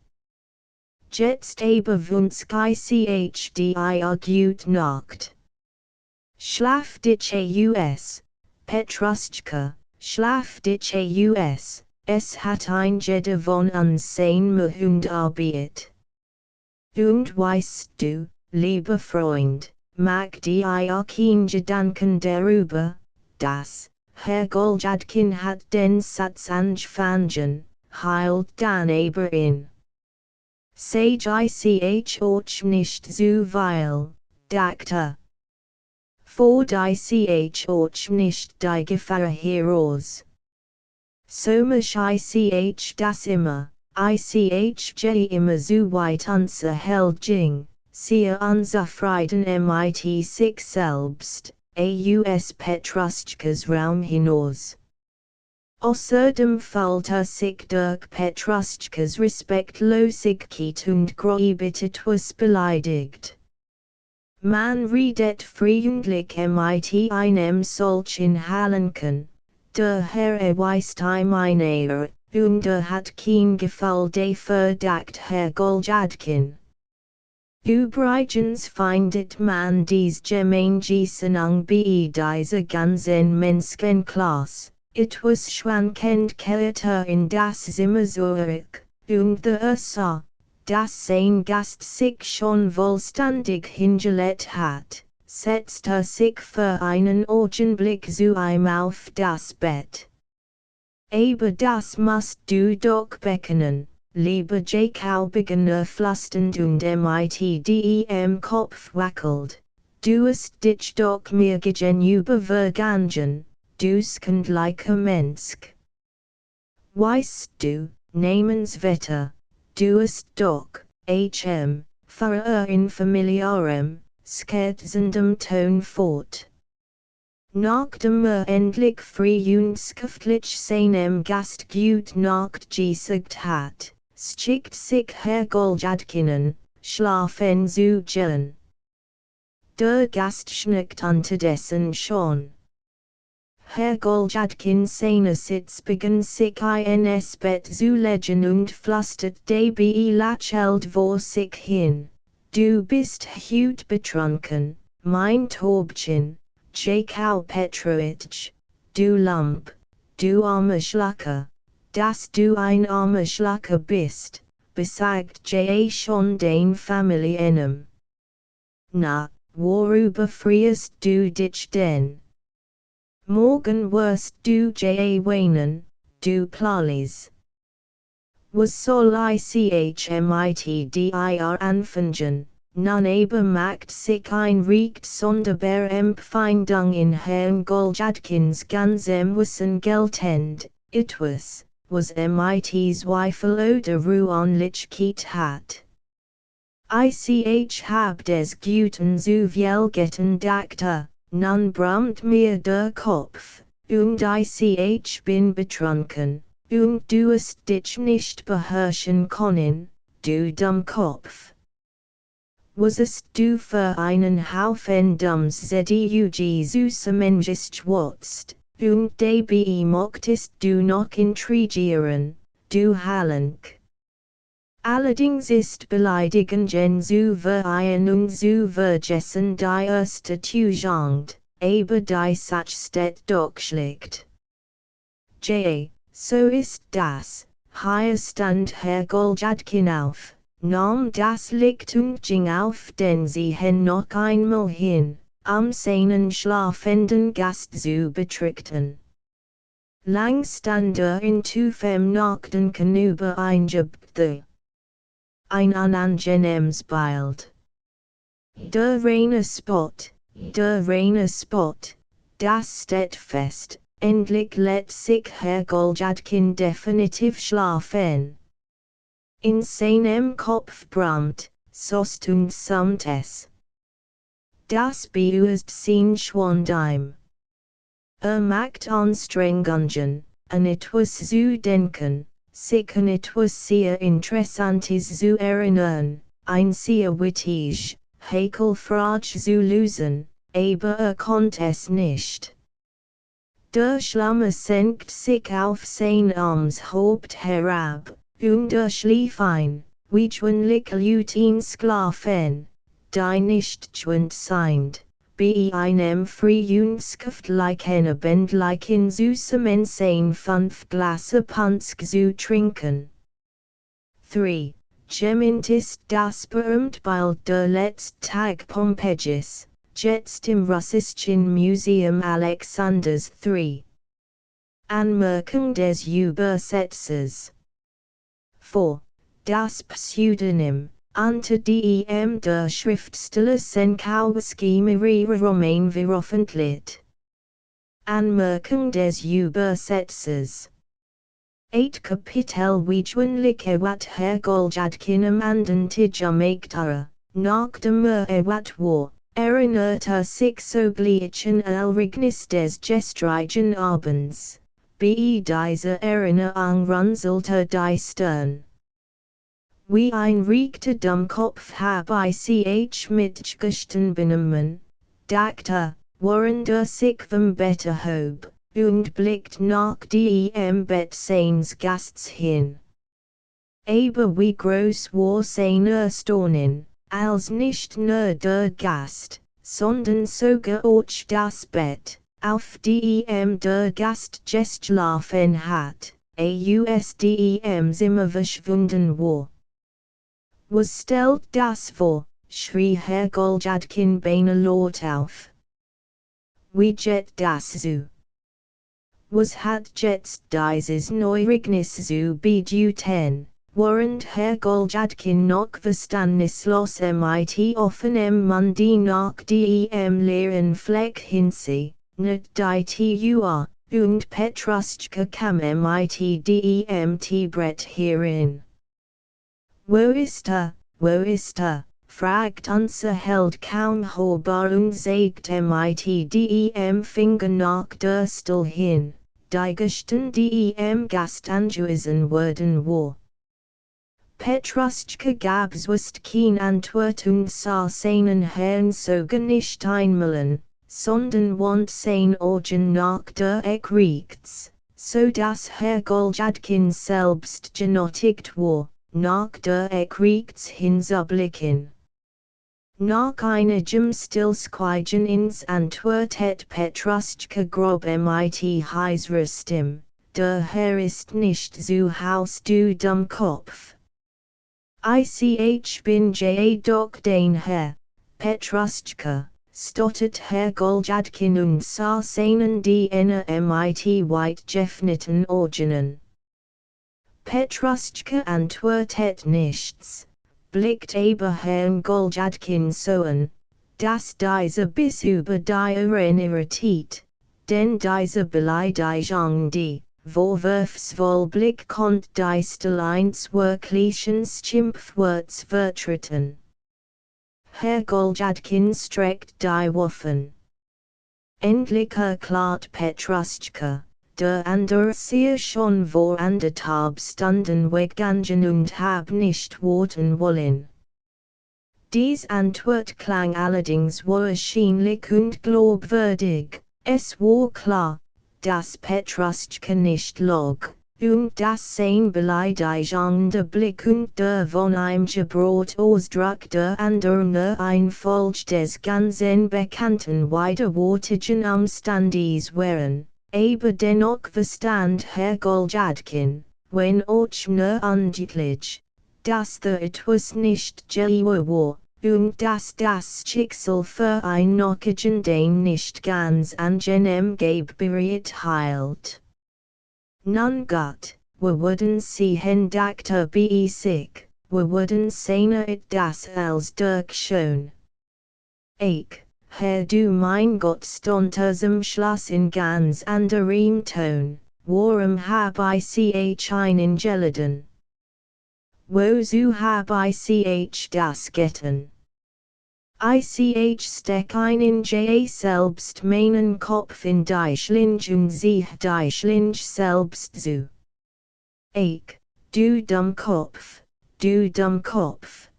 Jetzt aber wünsch ich dir gut Nacht. Schlaf dich aus, Petruschka, schlaf dich aus, es hat ein jeder von uns sein und Arbeit. Und weißt du, lieber Freund, mag dir kein Gedanken darüber, dass Herr Goljadkin hat den Satz angefangen, heilt dann aber in. Sage ich auch nicht so weil, Doktor. Ford ich auch nicht die Gefahr heraus. So mach ich das immer, ich immer so weit unser Held siehe unser Frieden mit sich selbst, aus Petruschkas Raum hinaus. Außerdem fällt sich durch Petruschkas Respektlosigkeit und Gräubt etwas beleidigt. Man redet freundlich mit einem solchen Halunken, der Herr weist meine und hat kein Gefühl dafür dacht Herr Goljadkin. Übrigens findet man dies Gemeingeissung bei dieser ganzen Menschenklasse, etwas schwankend kälter in das Zimmer zurück, und der Ursache, dass sein Gast sich schon vollständig hingelegt hat, setzt sich für einen Augenblick zu ihm auf das Bett. Aber das musst du doch bekennen, lieber Jakobbeginner flüsternd und mit dem Kopf wackelt, du hast dich doch mir gegenüber vergangen, du skandlicher Mensch. Weißt du, namensvetter, du hast doch, für in familiarem, scherzendem Ton fort. Nachdem endlich früh und schriftlich seinem Gast gut Nacht gesagt hat, schickt sich Herr Goljadkin schlafen zu gehen. Der Gast schnickt unterdessen schon. Herr Goljadkin seinerseits beginnt sich ins Bett zu legen und flüstert dabei lächelnd vor sich hin. Du bist heute betrunken, mein Taubchen, Jakob Petrovich, du Lump, du armer Schlacker, dass du ein armer Schlacker bist, besagt ja schon dein Familiennamen. Na, worüber freust du dich denn? Morgen wirst du ja weinen, du Plalis. Was soll ich mit dir anfangen, nun aber macht sich ein recht sonderbar Empfindung in Herrn Goljadkins ganzem Wissen geltend, etwas, was mit Zweifel oder Ruhigkeit hat. Ich hab des Guten so viel getan dachte, nun brummt mir der Kopf, und ich bin betrunken, und du hast dich nicht beherrschen können, du Dummkopf. Was ist du für einen Haufen Dumms du zusammengeschwatzt, und dabei mochtest du noch intrigieren, du Halunk. Allerdings ist beleidigen so verein und so vergessen die erste Tugend, aber die Sachstedt doch schlecht. So ist das, hier stand Herr Goljadkin auf, nahm das Licht und ging auf den Sehen noch einmal hin, seinen schlafenden Gast zu betrachten. Lang stand in tiefem Nachdenken über ein Gebde. Ein unangenehmes Bild. Der reine Spot, das steht fest, endlich lässt sich Herr Goljadkin definitiv schlafen. In seinem Kopf brummt, sost und summt es. das Bewusstsein Schwandheim. Macht Anstrengungen, und etwas zu denken, sich an etwas sehr Interessantes zu erinnern, ein sehr wittig, Häkelfrage zu lösen, aber konnte es nicht. Der Schlammer senkt sich auf sein arms Haupt herab, schlief ein, wie gewöhnlich lüt ihn schlafen, die nicht schwund sind, bei einem Frühjungsgift like eine Bändlein in süßem Ensign 5 Glasse Punsch zu trinken. 3. Gemint ist das berühmt Bild der letzte Tag Pompejis, jetzt im Russischen Museum Alexanders 3. Anmerkung des Übersetzers. 4. Das Pseudonym, unter dem der Schriftsteller Senkowski mehrere Romane veröffentlicht. Anmerkung des Übersetzers. 8 Kapitel gewöhnlich wat Herr Goljadkin am anden Tijamegtara, nach dem wat war, erinnert sich sogleich an Elrignis des gestrigen Abends, bei dieser Erinnerung runzelte die Stirn. Wie ein rechter Dummkopf habe ich mitgesten benommen, dachte, während sich vom Bett erhob, und blickt nach dem Bett seines Gasts hin. Aber wie groß war sein Erstaunen, als nicht nur der Gast, sondern sogar auch das Bett, auf dem der Gast geschlafen hat, aus dem Zimmer verschwunden war. Was stellt das vor? Schrie Herr Goljadkin beinahe laut auf. Wie geht das so? Was hat jetzt dieses Neurignis zu bedeuten? Während Herr Goljadkin noch verstandslos mit offenem Mundi nach dem leeren Fleck hinsah, nicht die Uhr, und Petruschka kam mit dem Teebrett herein. Wo ist er? Fragt unser Held kaum hörbar und zeigt mit dem Finger nach der Stuhl hin, die gestern dem Gast angewiesen worden war. Petruschka gab zwist kein Antwort und sah seinen Herrn sogar nicht einmalen, sondern wand sein Augen nach der Ecke rechts, so dass Herr Goljadkin selbst genötigt war, nach der Ecke rechts hinzublicken. Nach einigem Stillschweigen ins antwortet Petruschka grob mit heiserer Stimme, der Herr ist nicht zu Haus, du Dummkopf. Ich bin doch den Herr, Petruschka, stottert Herr Goljadkin und sah seinen Diener mit weit geöffneten Augen. Petruschka antwortet nichts, blickt aber Herrn Goljadkin so an, dass dieser bis über die Ohren irritiert, denn diese Beleidigung die vorwurfsvoll Blick konnte die Stilleins wirklichen Schimpfworts vertreten. Herr Goljadkin streckt die Waffen. Endlich erklärt Petruschka, der andere sehr schon vor anderthalb Stunden weggegangen und hab nicht warten wollen. Dies Antwort klang allerdings wahrscheinlich und glaubwürdig, es war klar, dass Petruschka nicht log, und dass sein beleidigender Blick und der von ihm gebrachte Ausdruck der anderen nur ein Folge des ganzen bekannten widerwärtigen Umstandes waren. Aber dennoch verstand Herr Goljadkin, wenn auch nur undeutlich, dass der etwas nicht geheim war, und dass das Schicksal für ein Nockigen den nicht ganz angenehm Geberiet hielt. Nun Gott, wir würden sehen, dachte bei sich, wir würden sehen das als durchschauen. Herr du mein Gott stond zum Schluss in ganz anderem Ton, warum hab ich einen gelitten? Wozu hab ich das getan? Ich steck ein in ja selbst meinen Kopf in die Schlinge und sieh die Schlinge selbst zu. Ich, du Dummkopf, du Dummkopf.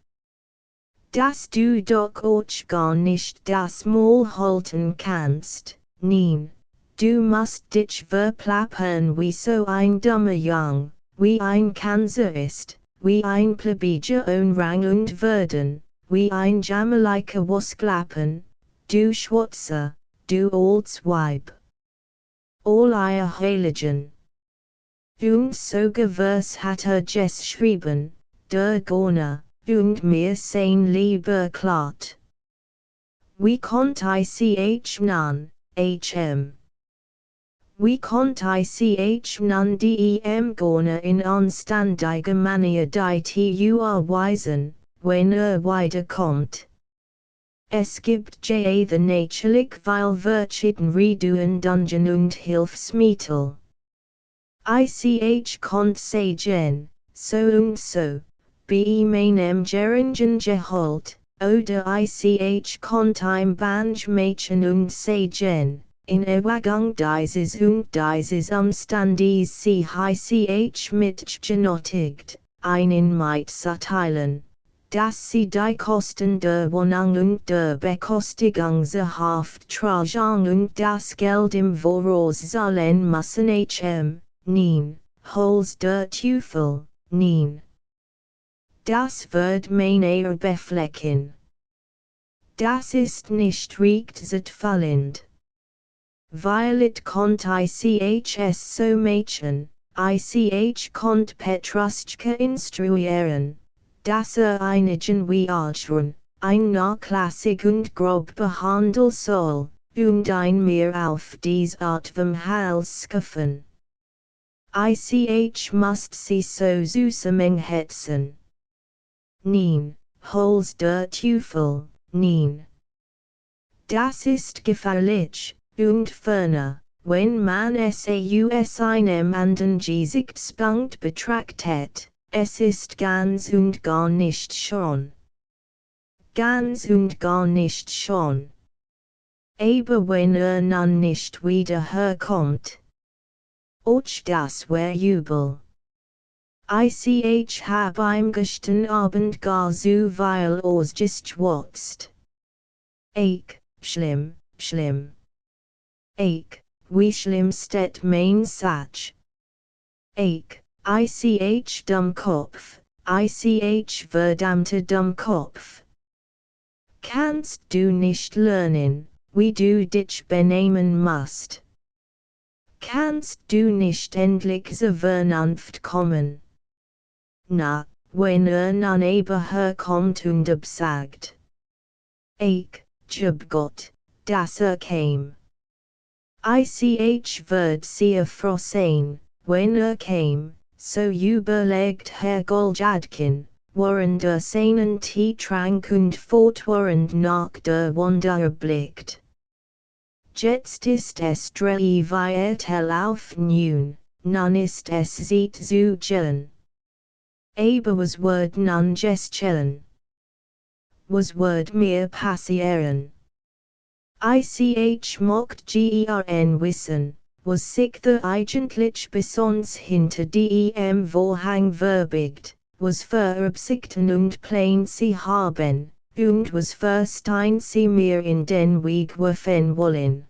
Dass du doch auch gar nicht das Maul halten kannst, nein, du musst dich verplappern wie so ein dummer Jung, wie ein Kanzer ist, wie ein Plebejer ohne Rang und Würden, wie ein Jamaica wasklappen, du Schwarzer, du altes Weib. All ihr Heiligen. Und so gewers hat geschrieben, der Gorner, und mir sein lieber Klart. Wie konnt ich nun, hm. Wie konnt ich nun dem Gorner in anstandige Manier die Tur weisen, wenn wiederkommt. Es gibt ja the natürlich weil verschieden Reduen Dungeon und Hilfsmittel. Ich konnt sagen, so und so, bei meinem Geringen Gehalt, oder ich konnt ein Mädchen und sagen, in Erwägung dieses und dieses Umstandes sie ich mit genötigt, einen mitzuteilen, dass sie die Kosten der Wohnung und der Bekostigung Haft tragen und das Geld im Voraus zahlen müssen hm. Nein, Holz der Teufel, nein. Das wird meine beflecken. Das ist nicht recht zufallend. Weil it konnt ich so Mädchen, ich konnt Petruschka instruieren, dass einigen Viagern, ein nachlässig und grob behandelt soll, und ein mir auf dies Art vom Hals schaffen. Ich must sie so zusammenhetzen. Nein, Holz der Teufel, nein. Das ist gefährlich, und ferner, wenn man es aus einem anderen Gesichtspunkt betrachtet, es ist ganz und gar nicht schön. Ganz und gar nicht schön. Aber wenn nun nicht wieder herkommt, och das wär übel. Ich hab im gestern Abend gar so viel ausgeschwatzt. Schlimm, schlimm. Wie schlimm steht mein Satz. Ich Dummkopf, ich verdammter Dummkopf. Kannst du nicht lernen, wie du dich benehmen musst? Kannst du nicht endlich zur Vernunft kommen? Na, wenn nun aber herkommt und absagt. Jub Gott, dass käme. Ich wird sehr froh sein, wenn käme, so überlegt Herr Goljadkin, während seinen Tee trank und fortwährend nach der Wand blickt. Jetzt ist es 3 auf nun ist es Zeit zu chillen. Aber was wird nun chillen? Was wird mir passieren? Ich mocht gern wissen, was sich der eigentlich besonders hinter dem Vorhang verbirgt, was für Absichten und Pläne sie haben, und was für Stein sie mir in den Weg werfen wollen.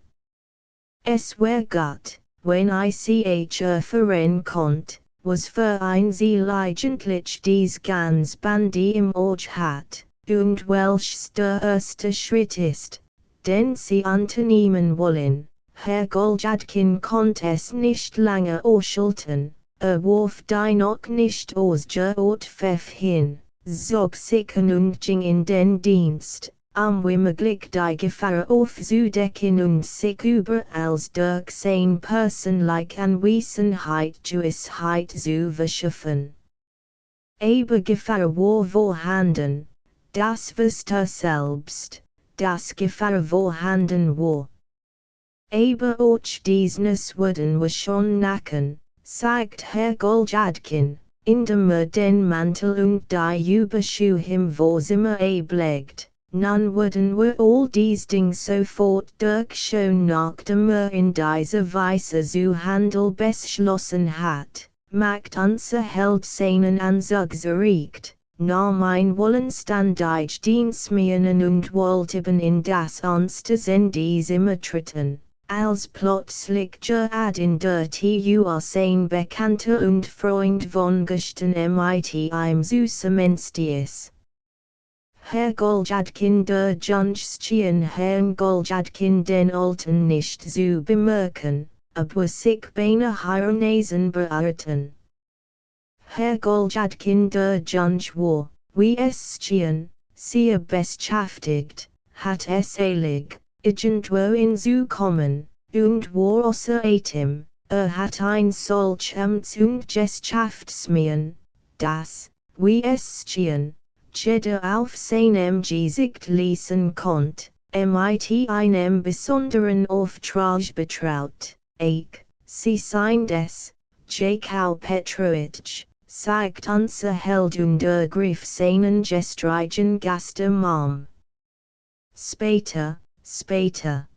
Es wär gut, wenn ich erfahren konnt, was für ein Ziel eigentlich dies ganz Bandi im Auge hat, und welches der erste Schritt ist, den sie unternehmen wollen. Herr Goljadkin konnte es nicht lange ausschalten, warf die noch nicht ausgeruht Pfeff hin, zog sich an und ging in den Dienst, womöglich die Gefahr aufzudecken und sich überall durch seine persönliche Anwesenheit Gewissheit zu verschaffen. Aber Gefahr war vorhanden, das wusste selbst, dass Gefahr vorhanden war. Aber auch dieses würden wir schon nacken, sagt Herr Goljadkin, indem den Mantel und die Überschuhe im Wohnzimmer ablegt, nun wurden were all dies Ding sofort durch schon nach dem in diese Weise zu Handel beschlossen hat, macht unser Held seinen Anzug zerregt, nahm ein Wollenstandige Dienstmienen und wollte in das Ernste Sendis immer treten. Als plötzlich gerad in der TU ein Bekannter und Freund von gestern mit ihm zusammenstieß. Herr Goljadkin der Junschschien Herrn Goljadkin den Alten nicht zu bemerken, aber sich beinahe Nesen beirrten. Herr Goljadkin der Junsch war, wie es schien, sehr beschäftigt, hat es eilig, irgendwo hinzukommen, und war außerdem, hat ein solch Amts- und Geschäftsmann, das, wie es schien, jeder auf seinem Gesicht lesen konnt, mit einem besonderen Auftrag betraut, sie sein des, Jakau Petrovich, sagt unser Held und ergriff seinen gestrigen Gastarm. Später,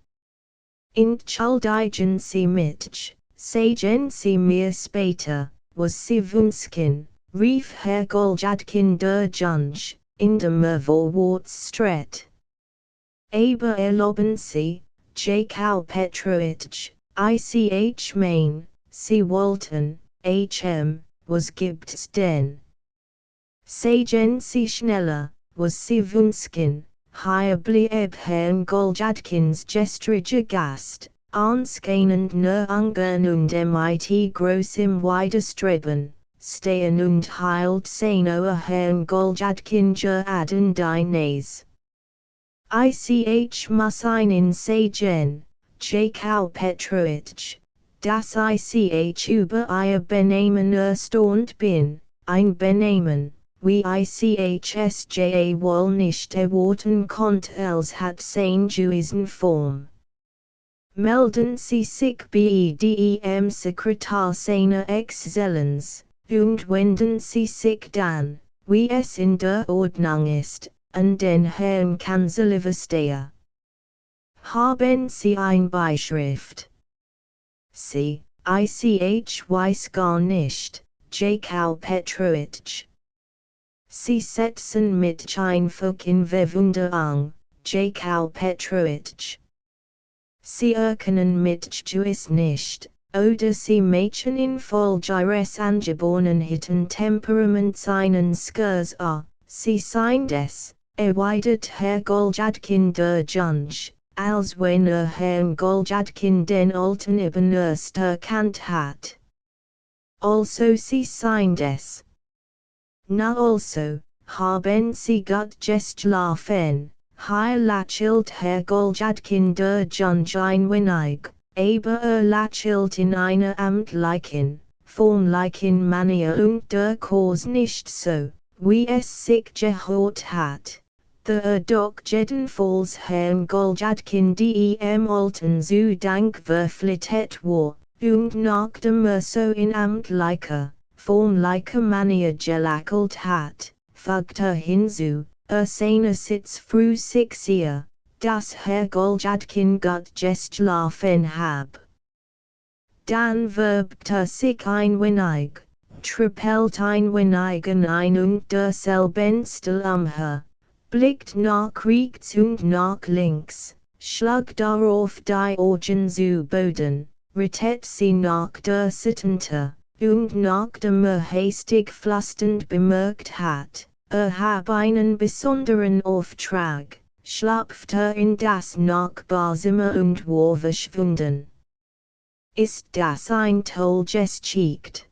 entschuldigen Sie mich, sagen Sie mir später, was Sie wünschen, rief Herr Goljadkin der Junsch, in dem Vorwärtsstreit. Aber erlauben Sie, Jakau Petrovich, ich mein, Sie wollten, was gibt's denn? Sagen Sie schneller, was Sie wünschen. Hier blieb Herrn Goljadkins gestriger Gast, anscheinend nur angern und mit großem Widerstreben, stehen und hielt seine Herrn Goljadkin geraden die Nase. Ich muss Ihnen sagen, Jakau Petrovich, dass ich über Ihr Benehmen erstaunt bin, ein Benehmen, wie es wohl nicht erwarten konnte als hat sein Juisen Form. Melden Sie sich bei dem Sekretär seiner Exzellenz, und wenden Sie sich dann, wie es in der Ordnung ist, an den Herrn Kanzlerversteher. Haben Sie ein Beischrift? Sie, ich weiß gar nicht, Jakau Petrovich. Sie setzen mich einfach in Verwunderung, Jakau Petrovich. Sie erkennen mich gewiss nicht, oder Sie machen infolge Ihres angeborenen Temperaments einen Skurs Sie sein des, erwidert Herr Goljadkin der Junsch, als wenn Herrn Goljadkin den Alten eben erst erkannt hat. Also Sie sein des. Na also, haben Sie Gott geschlafen, hier lächelt Herr Goljadkin der Junsch ein wenig, aber lächelt in einer amtlichen, formlichen Manier und durchaus nicht so, wie es sich gehört hat, der doch jedenfalls Herrn Goljadkin dem Alten zu Dank verpflichtet war, und nachdem so in amtlicher, formlicher Manier gelächelt hat, fügte hinzu, seinerseits früh sich sehr, dass Herr Goljadkin Gott geschlafen hab. Dann wirbt sich ein wenig, trippelt ein wenig in ein und derselben Stil umher, blickt nach rechts und nach links, schlagt darauf die Augen zu Boden, rettet sie nach der Sittente, und nachdem hastig flüsternd bemerkt hat, hab einen besonderen Auftrag, schlüpft in das Nachbarzimmer und war verschwunden. Ist das ein tolles Geschicht?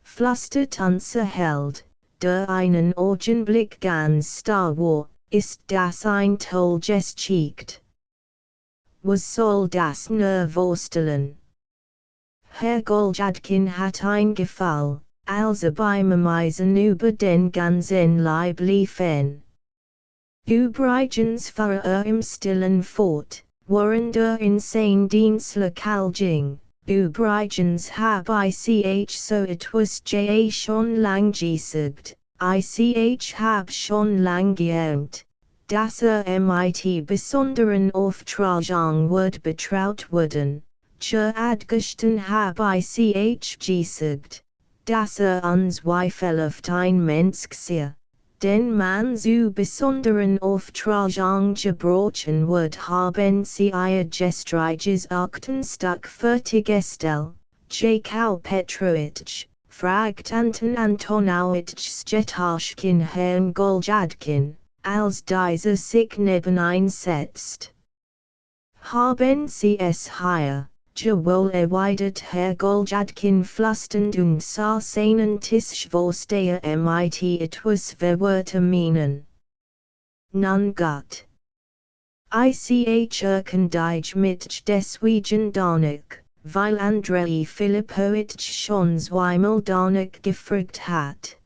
Flüstert unser Held, der einen Augenblick ganz starr war, ist das ein tolles Geschicht? Was soll das nur vorstellen? Herr Goljadkin hat ein Gefall, als beim Meisen über den ganzen Leib liefen. Übrigens fuhr im Stillen fort, während in sein Dienstlokal ging. Übrigens hab ich so etwas schon lang gesagt, ich hab schon lang geahnt, Das mit besonderen Auftragung wird betraut wurden, adgesten hab ich gesagt, dass unzweifelhaft ein Mensch sei, den man zu besonderen Auftragung gebrochen wird haben sie ihr gestriges Aktenstück fertiggestellt, Jakau Petrovich, fragt Antonowitsch Stetaschkin Herrn Goljadkin, als dieser sich neben einsetzt. Haben sie es hier, wohl erwidert Herr Goljadkin flüsternd und sah seinen Tisch was der mit etwas verwirrte Mienen. Nun gut. Ich erkendige mit deswegen danach, weil Andrei Filipowitsch schon zweimal danach gefragt hat.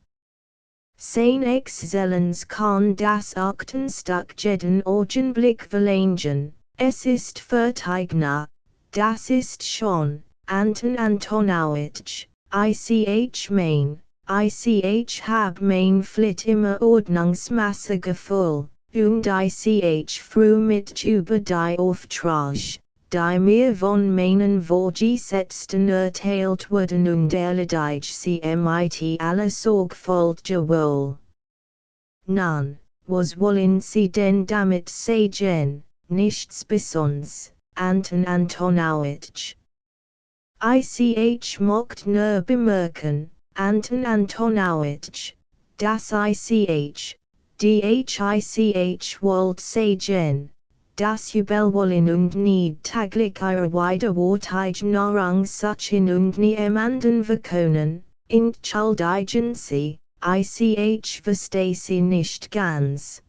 Sein Exzellenz kann das Aktenstück jeden Augenblick verlängern, es ist fertig na, das ist schon, Antonowitsch, ich hab mein Flit immer ordnungsmaße Gefühl, und ich freu mit über die Auftrag, die mir von meinen Vorgesetzten erteilt wurden und erledige sie mit aller Sorgfalt wohl. Nun, was wollen Sie denn damit sagen, nichts Besonderes, Antonowitsch? Ich mocht nur bemerken, Antonowitsch, dass ich wollt sagen, das Übelwollen und Need täglich ihrer Wiederwarteignerung suchen und niemanden verkönnen, entschuldigen Sie, ich verstehe Sie nicht ganz.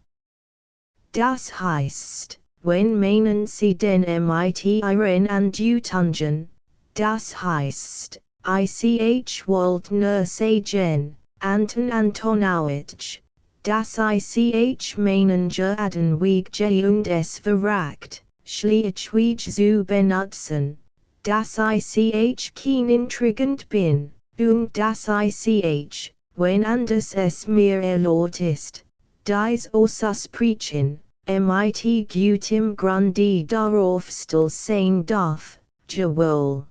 Das heißt, wenn meinen Sie denn mit Ihren Adjutungen, das heißt, ich wollt nur sagen, Antonowitsch, dass ich meinen Geraden Weg und es verragt, schlichtweg zu benutzen, dass ich kein intrigant bin, und dass ich, wenn anders es mir erlaubt ist, dies auszusprechen, mit gutem Grunde darauf still sein darf, wohl.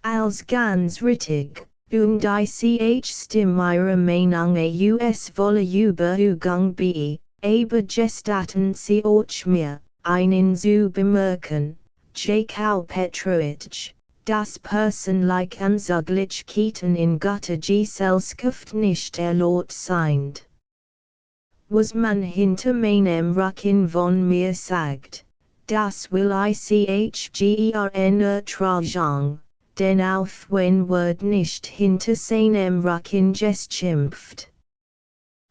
Als ganz richtig, und ich stimme ihrer Meinung aus voller Überzeugung bei, aber gestatten Sie euch mir, einen zu bemerken, Jakau Petrovich, dass persönliche Unsäglichkeiten in guter Gesellschaft nicht erlaubt sind. Was man hinter meinem Rücken von mir sagt, das will ich gern ertragen. Denn auf wenn wird nicht hinter seinem Rücken geschimpft.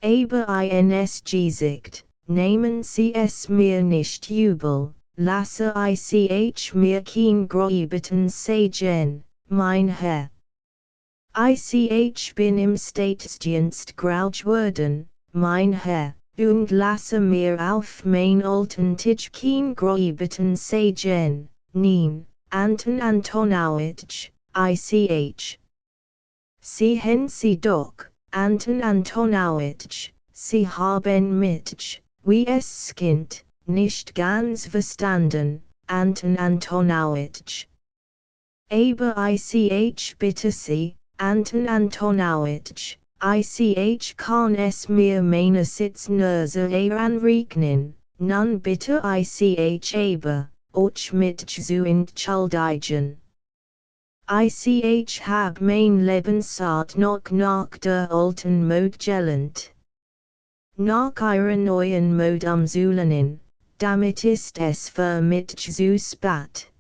Aber ins gesagt, nehmen Sie es mir nicht übel, lasse ich mir kein Gräubigen sagen, mein Herr. Ich bin im Staatsdienst grauch worden, mein Herr, und lasse mir auf mein alten Tisch kein Gräubigen sagen, nein. Antonowitsch, ich. Sehen Sie doch, Antonowitsch, Sie haben mich, wie es scheint, nicht ganz verstanden, Antonowitsch. Aber ich bitte Sie, Antonowitsch, ich kann es mir meinerseits nur so anrechnen, nun bitte ich aber. Och mit zu entschuldigen. Ich hab mein Lebensart noch nach der alten Mode gelernt. Nach ihrer neuen Mode umzulernen, damit ist es für mich zu spät.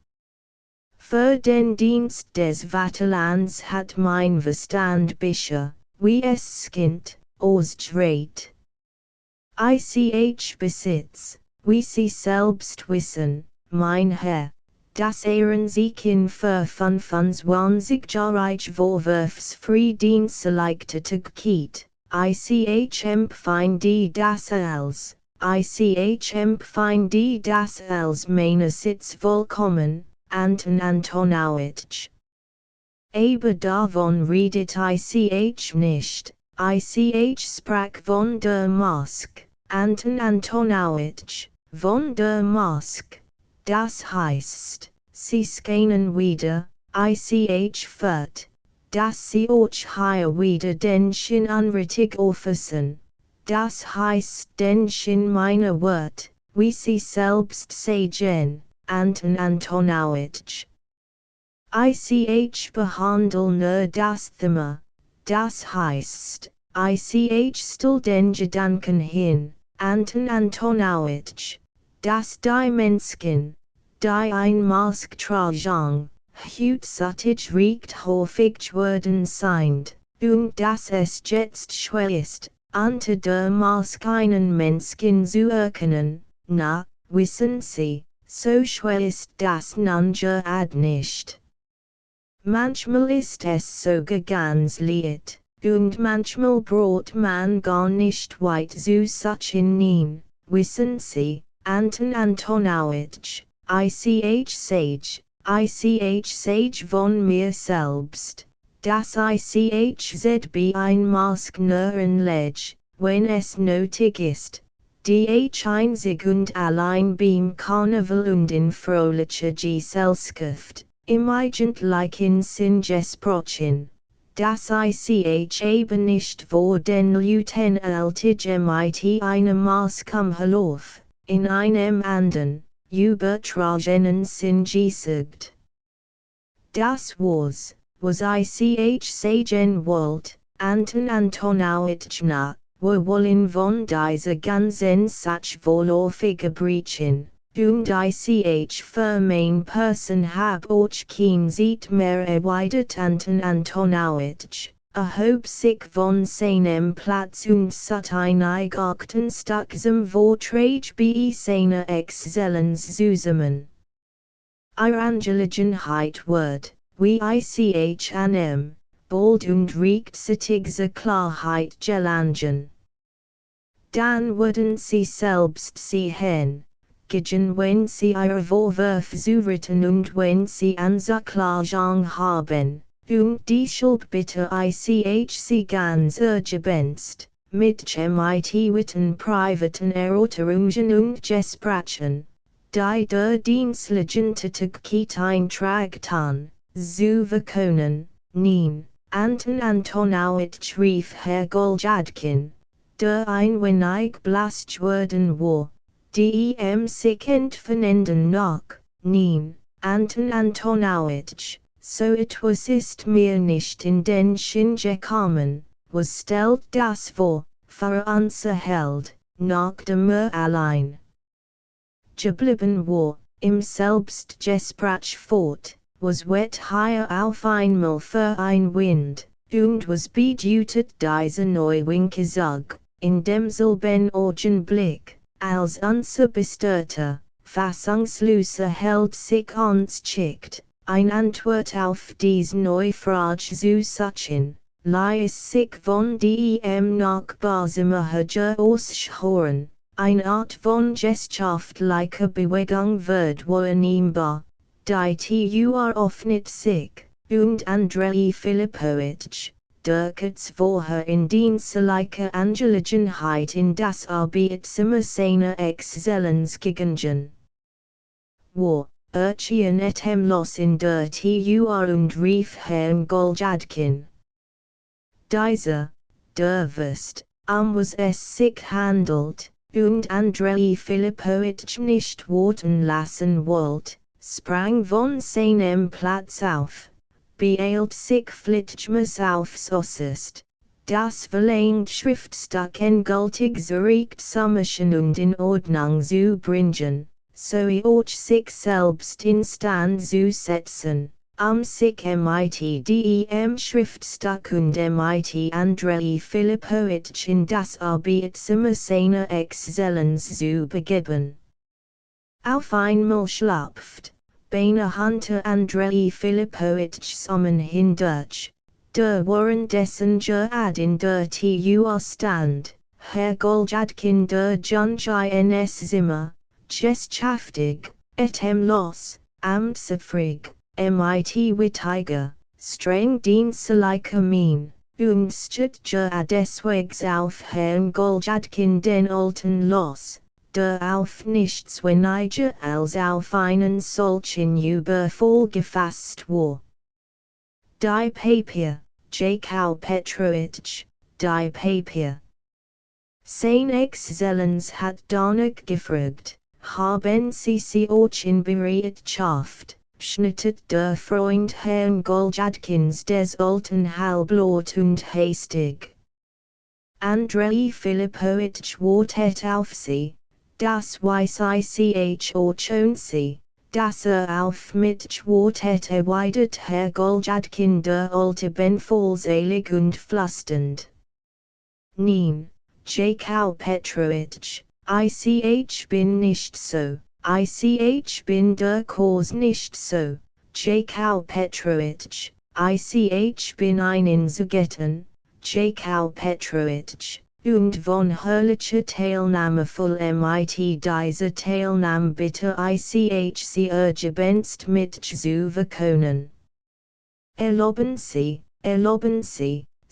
Für den Dienst des Vaterlands hat mein Verstand bisher, wie es scheint, ausgedreht. Ich besitz, wie Sie selbst wissen, mein Herr, das sich in für 25-jährige Vorwurfsfriedensleichtigkeit, ich empfinde das als meinerseits vollkommen, Antonowitsch. Aber davon redet ich nicht, ich sprach von der Maske, Anton Antonowitsch, von der Mask, das heißt, sie scannen wieder, ich fort, dass sie euch hier wieder Denchen unrichtig auffassen, das heißt Denchen meine Wort, wie sie selbst sagen, Anton Antonowitsch. Ich behandle nur das Thema, das heißt, ich stell den Gedanken hin, Anton Antonowitsch, dass die Menschen, die ein Mask tragen, heutzutage recht häufig worden sind, dass es jetzt schwer ist, unter der Mask einen Menschen zu erkennen, na, wissen Sie, so schwer ist das nun nicht. Manchmal ist es sogar ganz leicht, und manchmal braucht man gar nicht weit zu suchen, wissen Sie, Anton Antonowitsch, ich sage von mir selbst, dass ich zb ein Mask nur anlege, wenn es nötig ist, die ich einzig und allein beim Karneval und in fröhlicher Gesellschaft, im eigentlichen Sinn gesprochen, dass ich eben nicht vor den Leuten alltäglich mit einer Mask am Verlauf, in einem anderen, übertragenen Sinn gesagt. Das was ich sagen wollte, Anton Antonowitsch na, wir wollen von dieser ganzen Sache vorläufig brechen, und ich für mein Person hab euch kein Zeit mehr erweitert. Anton Antonowitsch, erhob sich von seinem Platz und sat eingeachten Stück zum Vortrag bei seiner Exzellenz zusammen. Ihre Angelegenheit wird, wie ich annehm, bald und rechtzeitig Klarheit gelangen. Dann würden Sie selbst sehen, gegen wenn Sie Ihre Vorwürfe zuritten und wenn Sie Anklagen haben, und deshalb bitte ich Sie ganz urgent, mit mit privaten Erörterungen und Gesprächen, die der dienstlichen Tätigkeit eintragten, zu verkönnen, nein, Anton Antonowitsch rief Herr Goljadkin, der ein wenig blass worden war, sich entfernenden noch, nein, Anton Antonowitsch, so etwas ist mir nicht in den Sinn gekommen, was stellt das vor, für unser Held, noch demur allein geblieben war, im Selbstgespräch fort, was wet hier auf einmal für ein Wind, und was bedeutet diese Neuwinkersag, in demselben Augenblick, als unser bestörter, fassungsloser Held sich uns schickt, ein Antwort auf diese neue Frage zu suchen, ließ sich von dem Nachbarsimmerherr ausschauen. Eine Art von gesellschaftlicher Bewegung wird wahrnehmbar, die öffnet sich, und Andrei Filipowitsch, der kurz vorher in dienstlicher Angelegenheit in das Arbeitszimmer seiner Exzellenz gegangen war, erschien atemlos in der Tür und rief Herrn Goljadkin. Dieser, der wusste, was es sich handelt, und Andrei Filipowitsch nicht warten lassen wollte, sprang von seinem Platz auf, beeilte sich flitschmas aufs Äußerst, das verlängerte Schriftstück endgültig zurechtzumachen und in Ordnung zu bringen, so euch sich selbst in Stand zu setzen, sich mit dem Schriftstück und mit Andrei Filipowitsch in das Arbeitszimmer seiner Exzellenz zu begeben. Auf einmal schlapft, beinahe hinter Andrei Filipowitsch hindurch, der währenddessen gerade in der Tür stand, Herr Goljadkin der Junge ins Zimmer, geschäftig, atemlos, amtsfrei, mit wittiger, streng dienstlicher Mien, Unstütze deswegs auf Herrn Goljadkin den Alten los, der auf nichts weniger als auf einen solchen Überfall gefasst war. Die Papier, Jakau Petrovich, die Papier. Sein Exzellenz hat danach gefragt, haben Sie auch in Bereitschaft, schnittet der Freund Herrn Goljadkins des Alten halblaut und hastig. Andrei Filipowitsch wartet auf Sie, das weiß ich auch schon Sie, dass auf mich wartet erwidert Herr Goljadkin der Alte beifallselig und flüsternd. Nein, Jakau Petrovich, ich bin nicht so, ich bin durchaus nicht so, Jakau Petrovich, ich bin ein Insurgenten, Jakau Petrovich, und von herrlicher Teilnahme voll mit dieser Teilnahme bitte ich Sie ergebenst mit zu verkönnen. Erlauben Sie,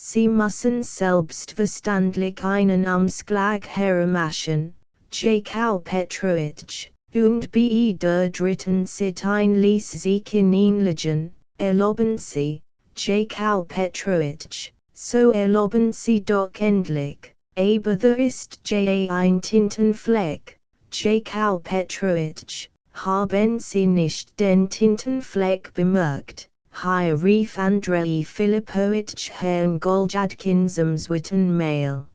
Sie müssen selbstverständlich einen Amtsgleich hermachen, Jakau Petrovich, und bei der dritten Sit ein ließ sich in ähnlichen, erlauben Sie, Jakau Petrovich, so erlauben Sie doch endlich, aber there ist ein Tintenfleck, Jakau Petrovich, haben Sie nicht den Tintenfleck bemerkt? Hier rief Andrei Filipowitsch Herrn Goljadkins am zweiten Mail.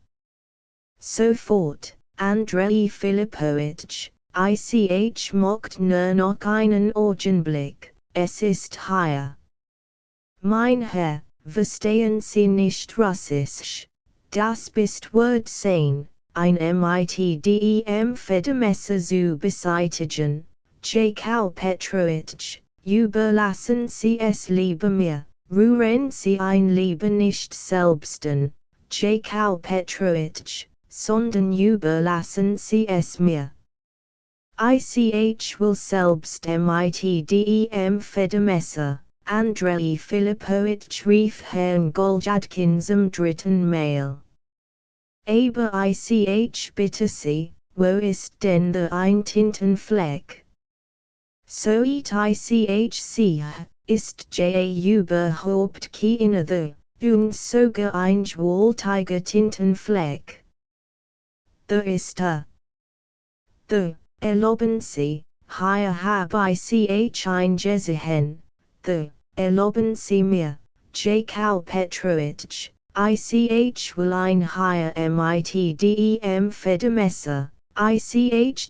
Sofort, Andrei Filipowitsch, ich mocht nur noch einen Augenblick, es ist hier. Mein Herr, verstehen Sie nicht Russisch? Das bist Wort sein, ein mitdem Federmesser zu beseitigen, Jakau Petrovich. Überlassen Sie es lieber mir, rühren Sie ein lieber nicht selbsten, Jakau Petrovich, sondern überlassen Sie es mir. Ich will selbst mitdem Federmesser, Andrei Filipowitsch rief Herrn Goljadkins am dritten Mail. Aber ich bitte Sie, wo ist denn der ein Tintenfleck? So ich sehe, ist überhaupt keiner da, und sogar ein gewaltiger Tintenfleck. Da ist Da, erlauben Sie, hier hab ich ein gesehen, da, erlauben Sie mir, Jakau Petrovich, ich will ein hier mitdem Federmesser,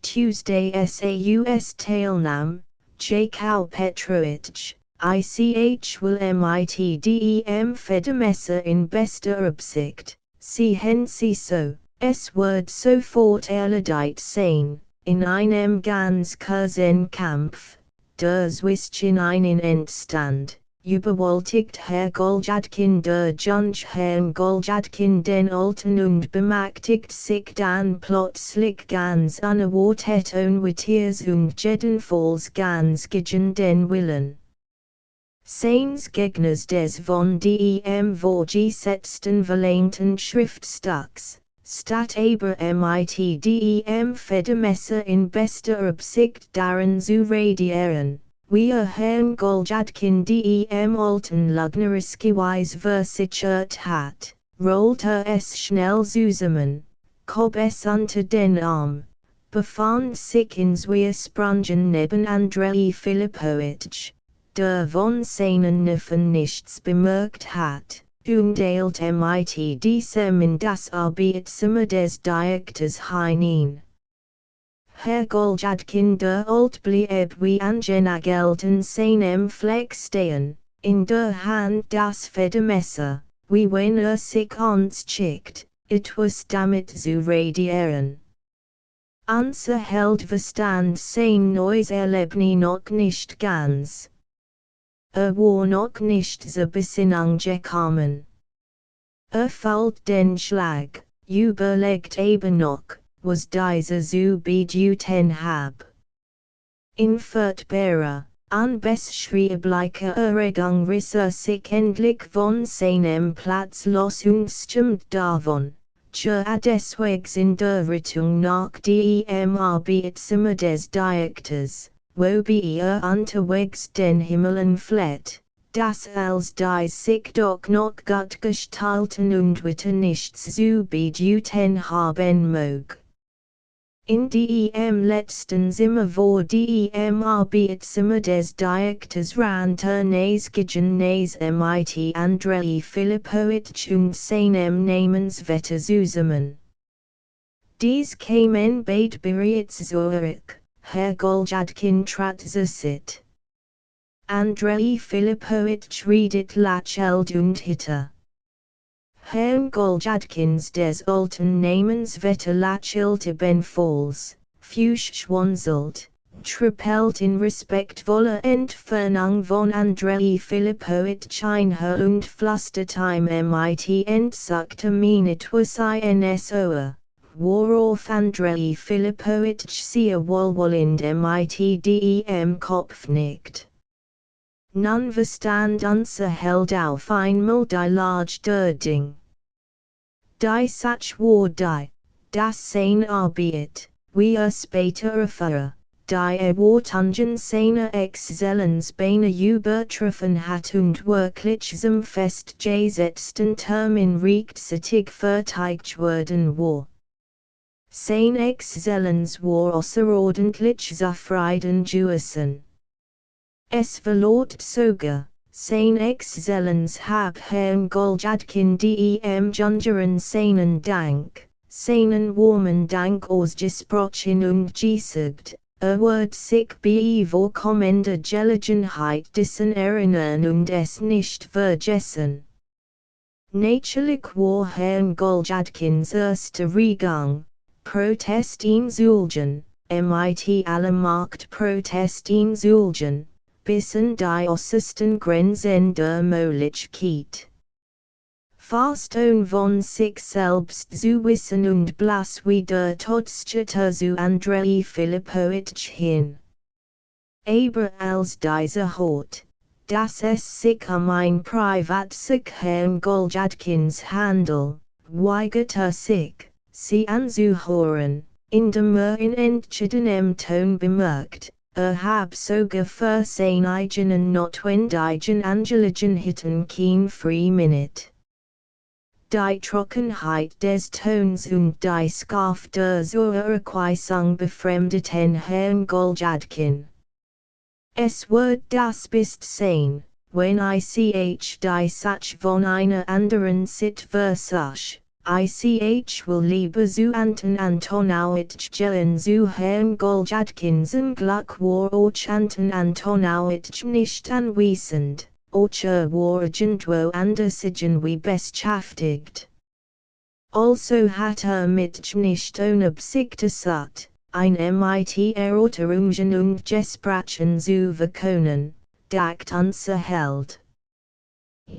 Tuesday saus Teilnahme, Jakau Petrovich, will mitdem Federmesser in bester Absicht, sehen Sie so, es wird sofort erledigt sein, in einem ganz kurzen Kampf, der zwischen einen Endstand, überwältigt Herr Goljadkin der Junge Herrn Goljadkin den Alten und bemächtigt sich dann plötzlich ganz unerwartet unwittiers und jedenfalls ganz gegen den Willen seines Gegners des von dem vorgesetzten verlehnten Schriftstücks, statt aber mitdem Federmesser in bester Absicht daran zu radieren. Wir Herrn Goljadkin dem Alten Lugnerskiweise versichert hat, rollt es schnell zusammen, hob es unter den Arm, befand sich in zwei Sprüngen neben Andrei Filipowitsch, der von seinen Nerven nichts bemerkt hat, und eilte mitdem in das Arbeitszimmer des Direktors hinein. Herr Goljadkin der Alt blieb wie angenagelt an seinem Fleck stehen, in der Hand das Federmesser, wie wenn sich anschickt, etwas damit zu radieren. Unser Held verstand sein neues Erlebnis noch nicht ganz. War noch nicht zur Besinnung gekommen. Fällt den Schlag, überlegt aber noch, was dieser zu bedeuten hab. In furchtbarer, unbeschriebliche Erregung risser sich endlich von seinem Platz los und stimmt davon. Deswegs in der Richtung nach dem Arbeitszimmer des Diaktors, wobei unterwegs den Himmel anfleht, das als die sich doch noch gut gestalten und weiter nichts zu bedeuten haben mag. In dem letzten Zimmer wo dem Arbeitszimmer des Diaktors rannte gegen mit Andrei Filipowitsch und seinem Namensvetter zusammen. Dies kamen beide bereits zurück, Herr Goljadkin trat sit. Andrei Filipowitsch redet lächelt und hitter. Herrn Goljadkins des alten Namensvetter lächelt ebenfalls, schwanzelt, trippelt in respektvoller Entfernung von Andrei Filipowitsch einher und flüstert ihm mit entsackter Miene etwas ins Ohr, worauf Andrei Filipowitsch sehr wohlwollend mit dem Kopf nickt. Nun verstand unser Held auf einmal die Lage der Ding. Die Sach war die, das seine Arbeit, wie später erfuhr, die Wortungen seiner Exzellenz beinahe übertroffen hat und wirklich zum festgesetzten Termin rechtzeitig verteidigt worden war. Seine Exzellenz war außerordentlich zufrieden gewesen. Es verlot sogar, seine Exzellenz hab Herrn Goljadkin dem Jungeren seinen Dank, seinen warmen Dank ausgesprochen und gesagt, wird sich bei vorkommender Gelegenheit dessen erinnern und es nicht vergessen. Natürlich war Herrn Goljadkins erste Regung, Protest insulgen, mit aller Macht Protest insulgen, bis an die äußersten Grenzen der Möglichkeit. Fast von sich selbst zu wissen und blass wie der Todstäter zu Andrei Filipowitsch hin. Aber als dieser hört, dass es sich ein Privatsach Herrn Goljadkins handelt, weigert sich, sie anzuhören, indem in entschiedenem Ton bemerkt, hab sogar für sein eigenen notwendigen Angelegenheiten kein Minute. Die Trockenheit des Tons und die Scarf der Zurückweisung befremdeten Herrn Goljadkin. Es wird das best sein, wenn ich die Sach von einer anderen Sit versach. Ich will lieber zu Antonowitsch gehen zu Herrn Goljadkins Glück war auch Antonowitsch nicht anwesend, oder war irgendwo anders irgendwie beschäftigt. Also hat mich nicht ohne Absicht gesagt, ein mit Erörterungen und Gesprächen zu verkönnen, dacht unser Held.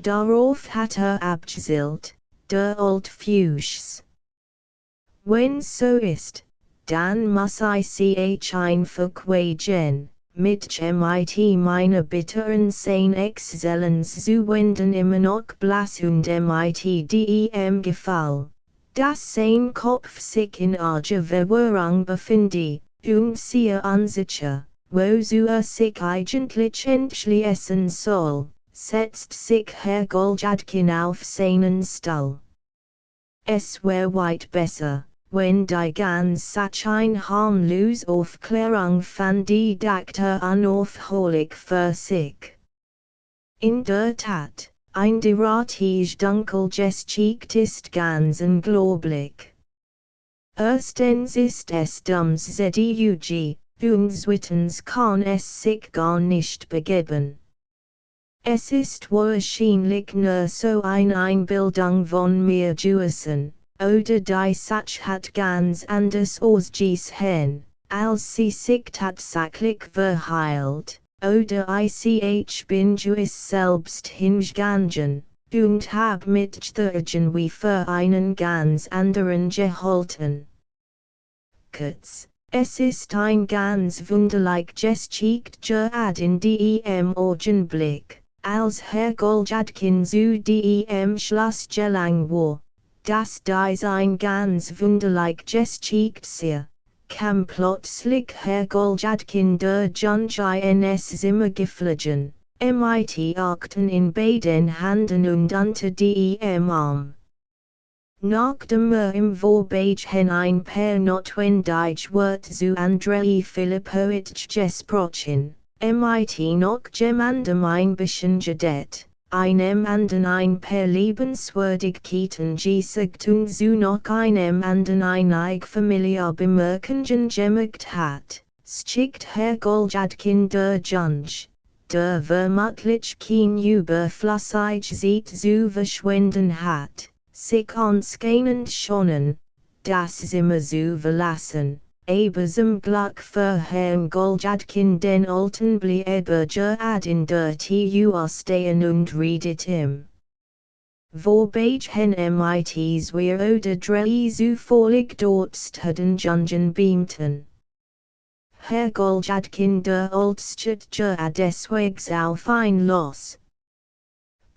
Darauf hat abgezielt. Der old Fuchs. Wenn so ist, dann muss ich einfach wegen, mit meiner bitteren sein Exzellenz zu wenden immer noch blass und mit dem Gefall, dass sein Kopf sich in arger Verwirrung befinde, und sehr unsicher, wozu sich eigentlich entschließen soll. Setzt sich Herr Goljadkin auf seinen Stuhl. Es wär weit besser, wenn die ganz Sach ein harmlos Aufklärung von die Doktor unaufhörlich für sich. In der Tat, ein derartig dunkel Geschicht ist ganz unglaublich. Erstens ist es dumms ZUG, und zweitens kann es sich gar nicht begeben. Es ist wahrscheinlich nur so eine Einbildung von mir gewesen, oder die Sach hat ganz anders ausgesehen, als sie sich tatsächlich verheilt, oder ich bin gewiss selbst hingegangen, und hab mich irgendwie für einen ganz anderen gehalten. Kurz, Es ist ein ganz wunderlich Geschichte ad in dem Augenblick, als Herr Goljadkin zu dem Schloss gelang war, dass dies ein ganz wunderlich Geschichte sei, kam plötzlich Herr Goljadkin durch ins Zimmer geflogen, mit Akten in beiden Händen und unter dem Arm. Nachdem im Vorbeigen ein paar notwendig wird zu Andrei Filipowitsch gesprochen, mit noch jemandem ein bisschen gedet, einem anderen ein paar Liebenswürdigkeiten gesagt und zu noch einem anderen einig familiar Bemerkungen gemacht hat, schickt Herr Goljadkin durch, der vermutlich kein überflüssig Zeit zu verschwenden hat, sich anscheinend schonen, das Zimmer zu verlassen, aber zum Glück für Herrn Goljadkin den alten Bleiber ad in der Tür stehen und redet ihm. Vorbeigen mit zwei oder drei zufällig dort stehenden beamten. Herr Goljadkin der Altstädter deswegs auf ein Los.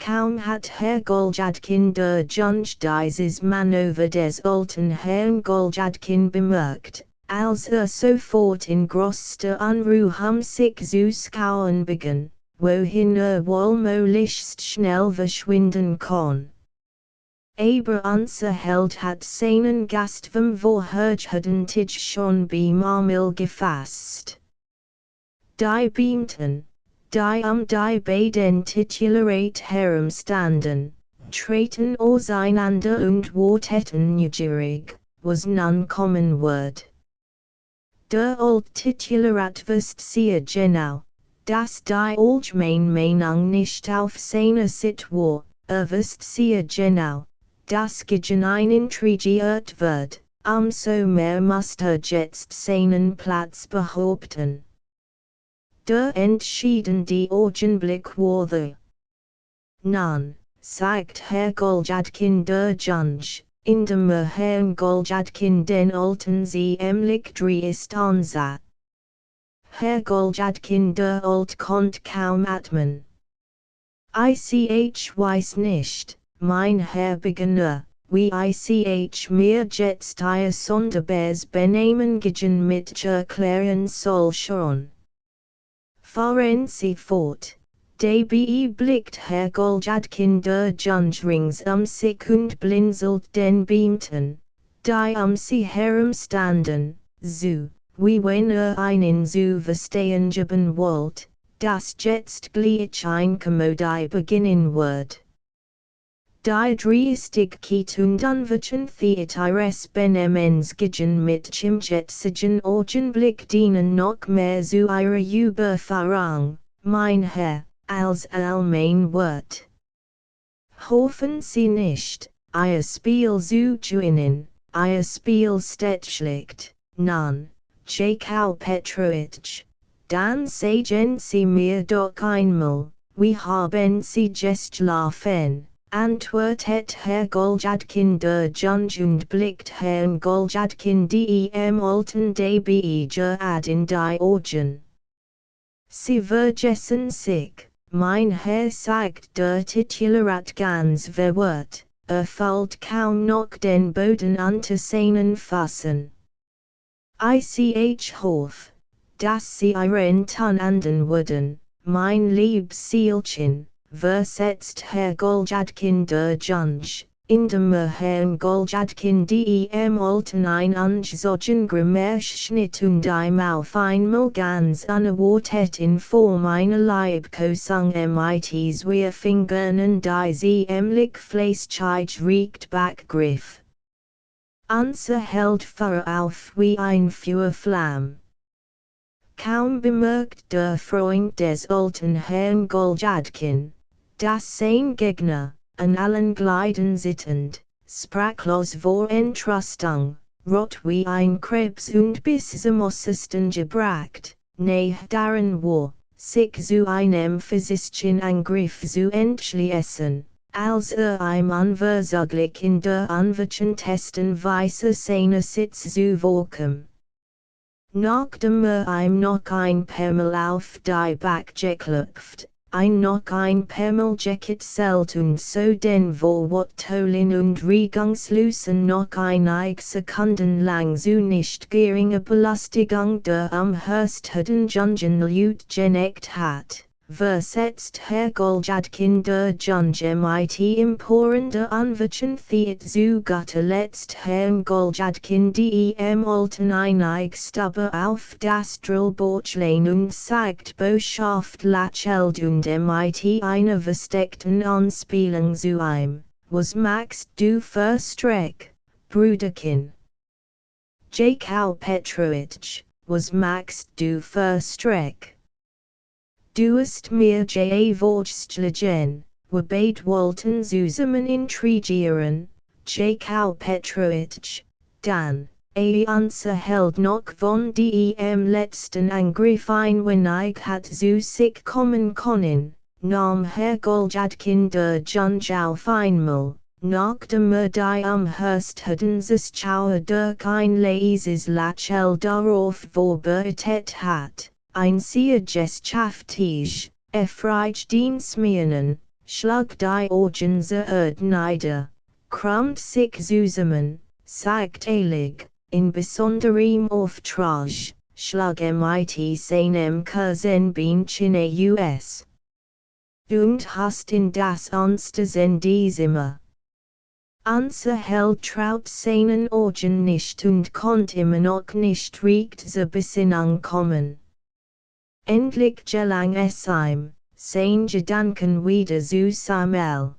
Kaum hat Herr Goljadkin durch dieses Manöver des alten Herrn Goljadkin bemerkt, als sofort in größter Unruhe sich zu schauen begann, wohin wohl möglichst schnell verschwinden kann. Aber unser Held hat seinen Gast vom vorhergehenden Tisch schon beim Arm gefasst. Die Beamten, die die beiden Titularet herumstanden, treten auseinander und warteten neugierig, was nun kommen wird. Der Alt-Titularat wusste sehr genau, dass die allgemeine Meinung nicht auf seiner Seite war, wusste sehr genau, dass gegen ihn intrigiert wird, umso mehr musste jetzt seinen Platz behaupten. Der entscheidende Augenblick war der. Nun, sagt Herr Goljadkin durch, indem Herrn Goljadkin den alten ziemlich dreist ansah. Herr Goljadkin der Alt konnt kaum atmen. Ich weiß nicht, mein Herr Beginner, wie ich mir jetzt ihr sonderbares Benehmen gegen mit erklären soll schon. Fahren Sie fort. Dabei blickt Herr Goljadkin durch rings sich und blinzelt den Beamten, die sie herumstanden, so, wie wenn einen zu verstehen geben wollt, dass jetzt gleich ein Komödie beginnen wird. Die Dreistigkeit und Unverschämtheit ihres Benehmens gegen mit dem jetzigen Augenblick dienen noch mehr zu ihrer Überfahrung, mein Herr, als allgemein wird. Hoffen Sie nicht, Ihr Spiel zu gewinnen, Ihr Spiel steht schlecht, nun, Jakau Petrovich, dann sagen Sie mir doch einmal, wie haben Sie geschlafen? Antwortet Herr Goljadkin durch und blickt Herrn Goljadkin dem alten Dabei ad in die Augen. Sie vergessen sich, mein Herr, sagt der Titularat ganz verwirrt, fällt kaum noch den Boden unter seinen Füßen. Ich hoffe, dass Sie Ihren Ton ändern würden, mein liebes Seelchen, versetzt Herr Goljadkin durch, indem Herrn Goljadkin dem alten ein solchen Grimmerschnitt und auf einmal ganz unerwartet in Form einer Liebkosung mit zwei Fingern und die ziemlich fleischig riecht backgriff. Unser Held fuhr auf wie ein Feuerflamme. Kaum bemerkt der Freund des alten Herrn Goljadkin, dass sein Gegner, an allen Gliedern sitzend, sprachlos vor Entrüstung, rot wie ein Krebs und bis zum Äußersten gebracht, nahe daran war, sich zu einem physischen Angriff zu entschließen, als ihm unversaglich in der unverschämtesten Weise seine Sitz zu wagen. Nachdem ihm noch ein Pemmel auf die Back geklopft, noch ein Pemmel gekitselt und so den Vorwortolin und Regungslosen noch einige Sekunden lang so nicht geringe Belustigung der am Hörstheden Jungen Lute geneckt hat. Versetzt Herr Goljadkin der Junge mit imporende Anwärchen Theat zu guter letzt Herrn Goljadkin dem Alten einig Stubbe auf das Drillbordlein und sagt Botschaft lacheld und mit einer versteckten Anspielung zu ihm, was machst du für Streck, Bruderkin? Jakau Petrovich, was machst du für Streck? Du hast mir vorgeschlagen, wobei Walton zusammen intrigieren, Jakau Petrovich, dann, unser Held noch von dem letzten Angriff ein wenig hat zu sich kommen können, nahm Herr Goljadkin der Junge auf einmal, nachdem die am Hörstheden sich Schauer durch ein leises Lachel darauf vorbereitet hat. Ein sehr geschafftig, erfreut den Smirnen, schlag die Augen zur nieder, kramt sich zusammen, sagt eilig, in besonderem Auftrag, schlag mit seinem Cousin us. Und hast in das ernste Sendezimmer. Unser Held traut seinen Augen nicht und konnt immer noch nicht recht zur Besinnung kommen. Endlich gelang es ihm, sein Gedanken wieder zu sammeln.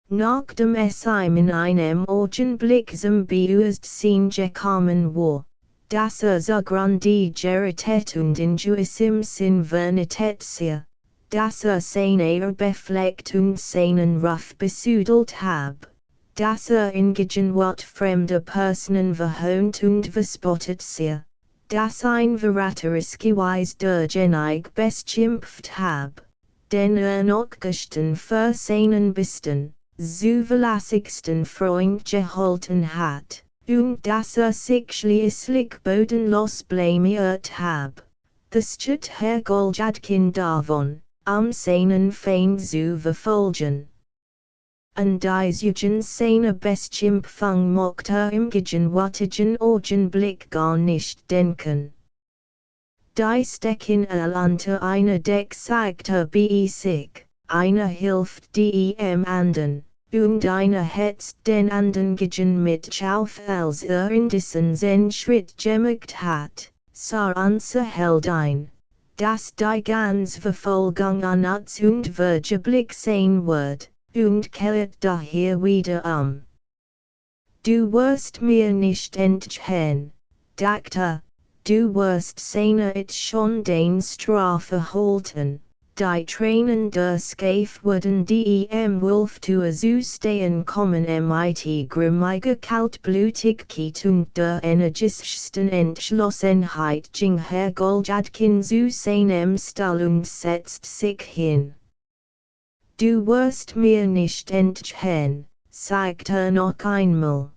Nachdem es ihm in einem Augenblick zum Bewusstsein gekommen war, dass so grundigerität und intuitim Sinn vernitet sei, dass seine befleckt und seinen Ruf besudelt hab, dass in Gegenwart fremder Personen verhöhnt und verspottet sei. Das ein verräteriske Weis durch beschimpft hab, den noch gestern für seinen besten, zuverlässigsten Freund gehalten hat, und dass sich schließlich bodenlos blamiert hab. Das steht Herr Goljadkin davon, seinen Feind zu verfolgen. Und diesjügen seine Beschimpfung mochte im gegenwärtigen Augenblick gar nicht denken. Die stecken unter einer Deck sagte sich, einer hilft dem anderen, und einer hetzt den anderen gegen mit auf als in diesen sen Schritt gemacht hat, sah unser Held ein, dass die ganze Verfolgung unnütz und vergeblich sein wird. Und kehrt daher wieder Du wirst mir nicht entgehen, dachte, du wirst seine it schon den Strafe halten, die Tränen des wurden dem Wolf zu stehen kommen mit grimmige Kaltblütigkeit und der energischsten Entschlossenheit ging Herr Goljadkin zu seinem Stall und setzt sich hin. Du wirst mir nicht entgehen, sagte noch einmal.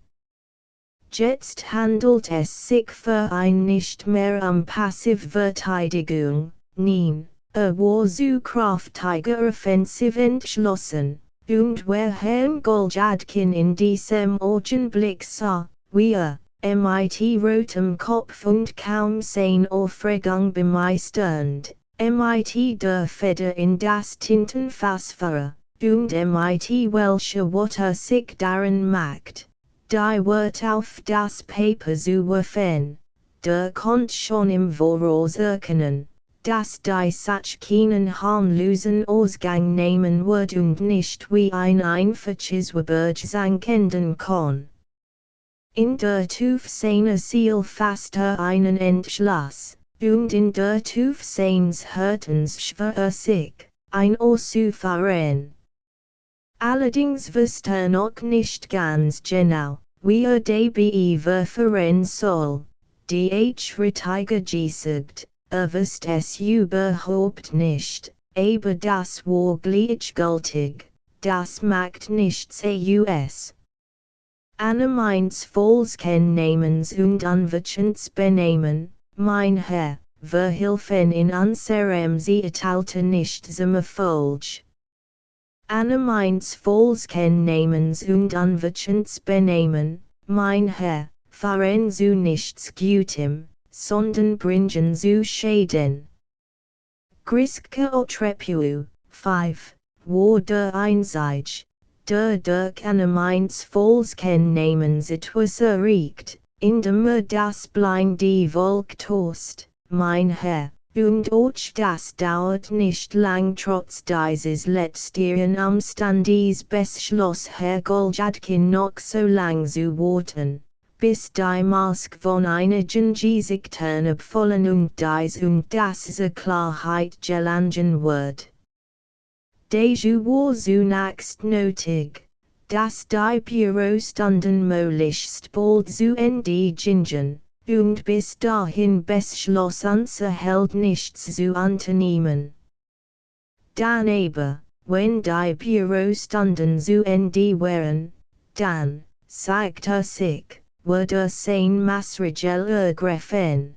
Jetzt handelt es sich für ein nicht mehr Passivverteidigung, nein, war zu kraftiger Offensiv entschlossen, und wer Herrn Goljadkin in diesem Augenblick sah, wie mit rotem Kopf und kaum sein Aufregung bemeisternd, mit der Feder in das Tintenfass fahre, und mit welche Worte sich darin macht, die wird auf das Paper zu werfen, der konnt schon im Voraus erkennen, dass die Sache keinen harmlosen Ausgang nehmen wird und nicht wie ein einfaches Werbergesang enden kann. In der Tiefe seiner Seele fasste einen Entschluss, und in der Tiefe seines Herzens schwör sich, ein auszufahren. Allerdings wusste noch nicht ganz genau, wie dabei verfahren soll, die richtige gesagt, wusste es überhaupt nicht, aber das war gleichgültig, das macht nichts aus. Anna meins Volkskennnehmens und Anwärtens benehmen, mein Herr, verhilfen in unserem Zeitalter nicht zum Erfolg. Anna meins Namens und Unverschämtes Benehmen, mein Herr, fahren zu nichts Gutem, sondern bringen zu Schäden. Griske Otrepu, 5, war der Einsage, der durch Anna meins Namens etwas erregt, indem das blind die Volk tost, mein Herr. Und auch das dauert nicht lang trotz dieses letzteren Umstandes beschloss Herr Goljadkin noch so lang zu warten, bis die Mask von einigen Gesichtern abfallen und das Klarheit gelangen wird. Deju war zunächst nötig, dass die Bürostunden möglichst bald zu Ende gingen. Und bis dahin beschloss unser Held nichts zu unternehmen. Dann aber, wenn die Bürostunden zu Ende waren, dann, sagte sich, wurde sein Maßregel ergriffen.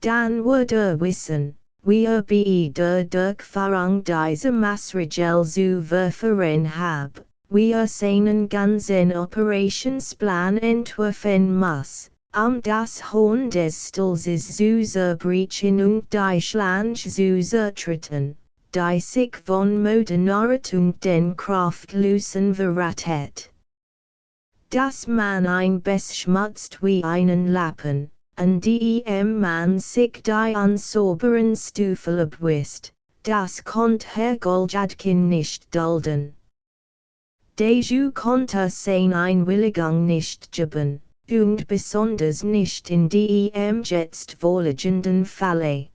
Dann wurde wissen, wie wieder durch Führung dieser Maßregel zu verfahren hab, wie seinen ganzen Operationsplan entwerfen muss. Das Horn des Stalls zu zerbrechen und die Schlange zu zertreten, die sich von Modernität und den Kraftlosen verratet. Dass man ein beschmutzt wie einen Lappen, an dem man sich die unsauberen Stiefel abwischt, das konnte Herr Goljadkin nicht dulden. Deju konnte sein Einwilligung nicht geben. Und besonders nicht in dem jetzt vorliegenden Falle.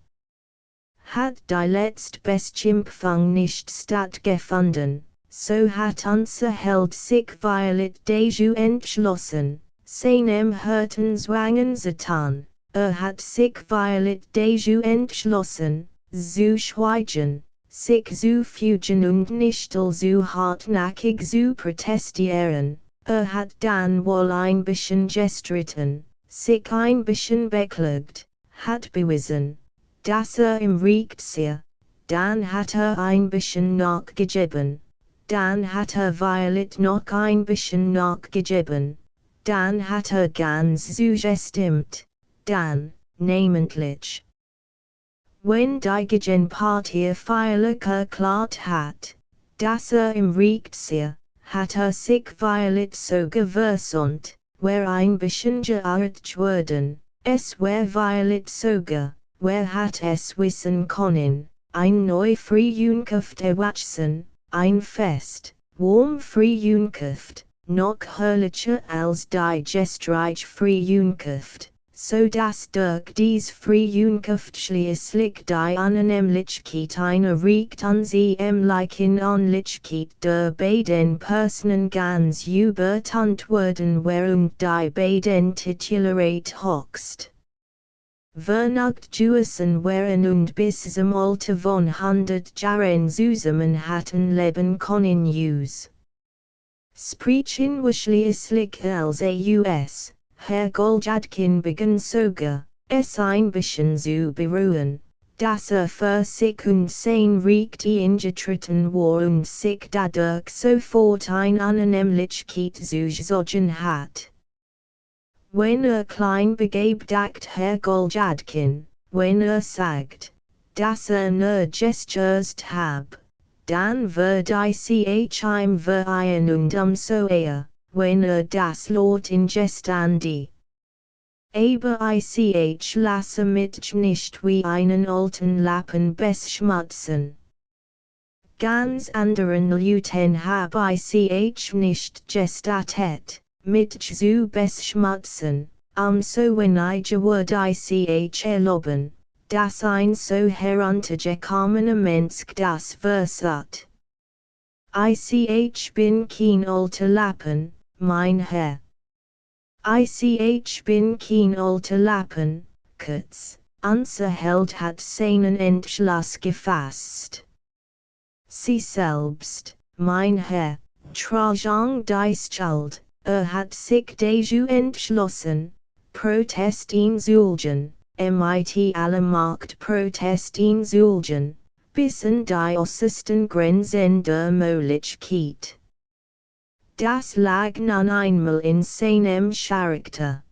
Hat die letzte Beschimpfung nicht stattgefunden, so hat unser Held sich violet Deju entschlossen, seinem Hirtenzwangen getan, hat sich violet Deju entschlossen, zu schweigen, sich zu fügen und nicht allzu hartnäckig zu protestieren. Hat dann wohl ein bisschen gestritten, sich ein bisschen beklagt, hat bewiesen, dass im Recht sei, dann hat ein bisschen nachgegeben, dann hat Violet noch ein bisschen nachgegeben, dann hat ganz zugestimmt, dann, namentlich. Wenn die Gegenpartie feierlich erklärt hat, dass im Recht sei, hat sich Violet so gewöhnt, wer ein bisschen geirrt worden, es wär Violet sogar, wer hat es wissen können, ein neu Frühjungskaft erwachsen, ein fest, warm Frühjungskaft, noch herrlicher als die gestrige Frühjungskaft, so dass durch dies Frühjungskaft schließlich die Annehmlichkeit einer Riecht an sie in Anlichkeit der beiden Personen ganz übertant wurden während die beiden Titularet hochst. Vernacht Juesen wären und bis zum Alter von 100 Jahren zusammen hatten leben können us. Sprechen wir schließlich als AUS. Herr Goljadkin begann sogar, es ein bisschen zu beruhen, dass für sich und sein Recht eingetreten war und sich dadurch sofort ein Annehmlichkeit zugezogen hat. Wenn klein begabt dacht Herr Goljadkin, wenn sagt, dass nur gestures hab, dann wird ich ihm vereinen und umso eher, wenn das Lot in Gestandi. Aber ich lasse mich nicht wie einen alten Lappen beschmutzen. Ganz anderen Leuten hab ich nicht gestattet, mich zu beschmutzen, so wenige würde ich erlauben, dass ein so heruntergekommener Mensch das versagt. Ich bin kein alter Lappen, mein Herr. Ich bin kein alter Lappen, kurz, unser Held hat seinen Entschluss gefasst. Sie selbst, mein Herr, tragen dies Schuld, hat sich dazu entschlossen, Protest einzulegen, mit alle Markt Protestin zulgen, bissen die Osten Grenzen der Möglichkeit. Das lag nun einmal in seinem Charakter.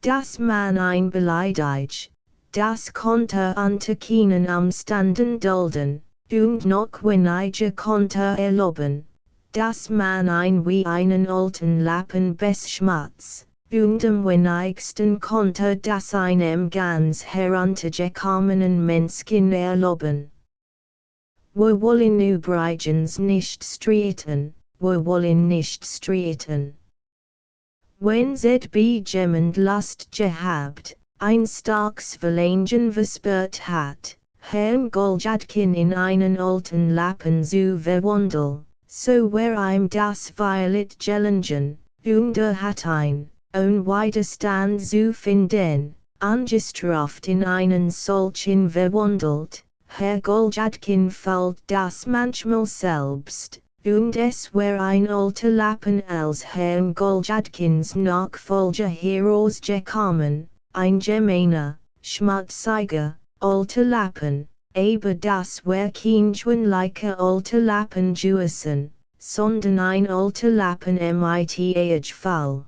Dass man ein beleidigt, das konnte unter keinen Umständen dulden, und noch weniger konnte erlauben, dass man ein wie einen alten Lappen beschmatzt, und am wenigsten konnte das einem ganz heruntergekommenen Menschen erlauben. Wir wollen übrigens nicht streiten, wir wollen nicht streiten. Wenn ZB jemand Lust gehabt, ein starkes Verlangen verspürt hat, Herrn Goljadkin in einen alten Lappen zu verwandeln, so ihm das Violet Gelingen, und hat ohne Widerstand zu finden, angestraft in einen solchen verwandelt. Herr Goljadkin fühlt das manchmal selbst, und es ein alter Lappen als Herrn Goljadkins Nachfolger herausgekommen, ein gemeiner, schmutziger, alter Lappen, aber das kein schwinlicher alter Lappen gewesen, sondern ein alter Lappen mit Fall.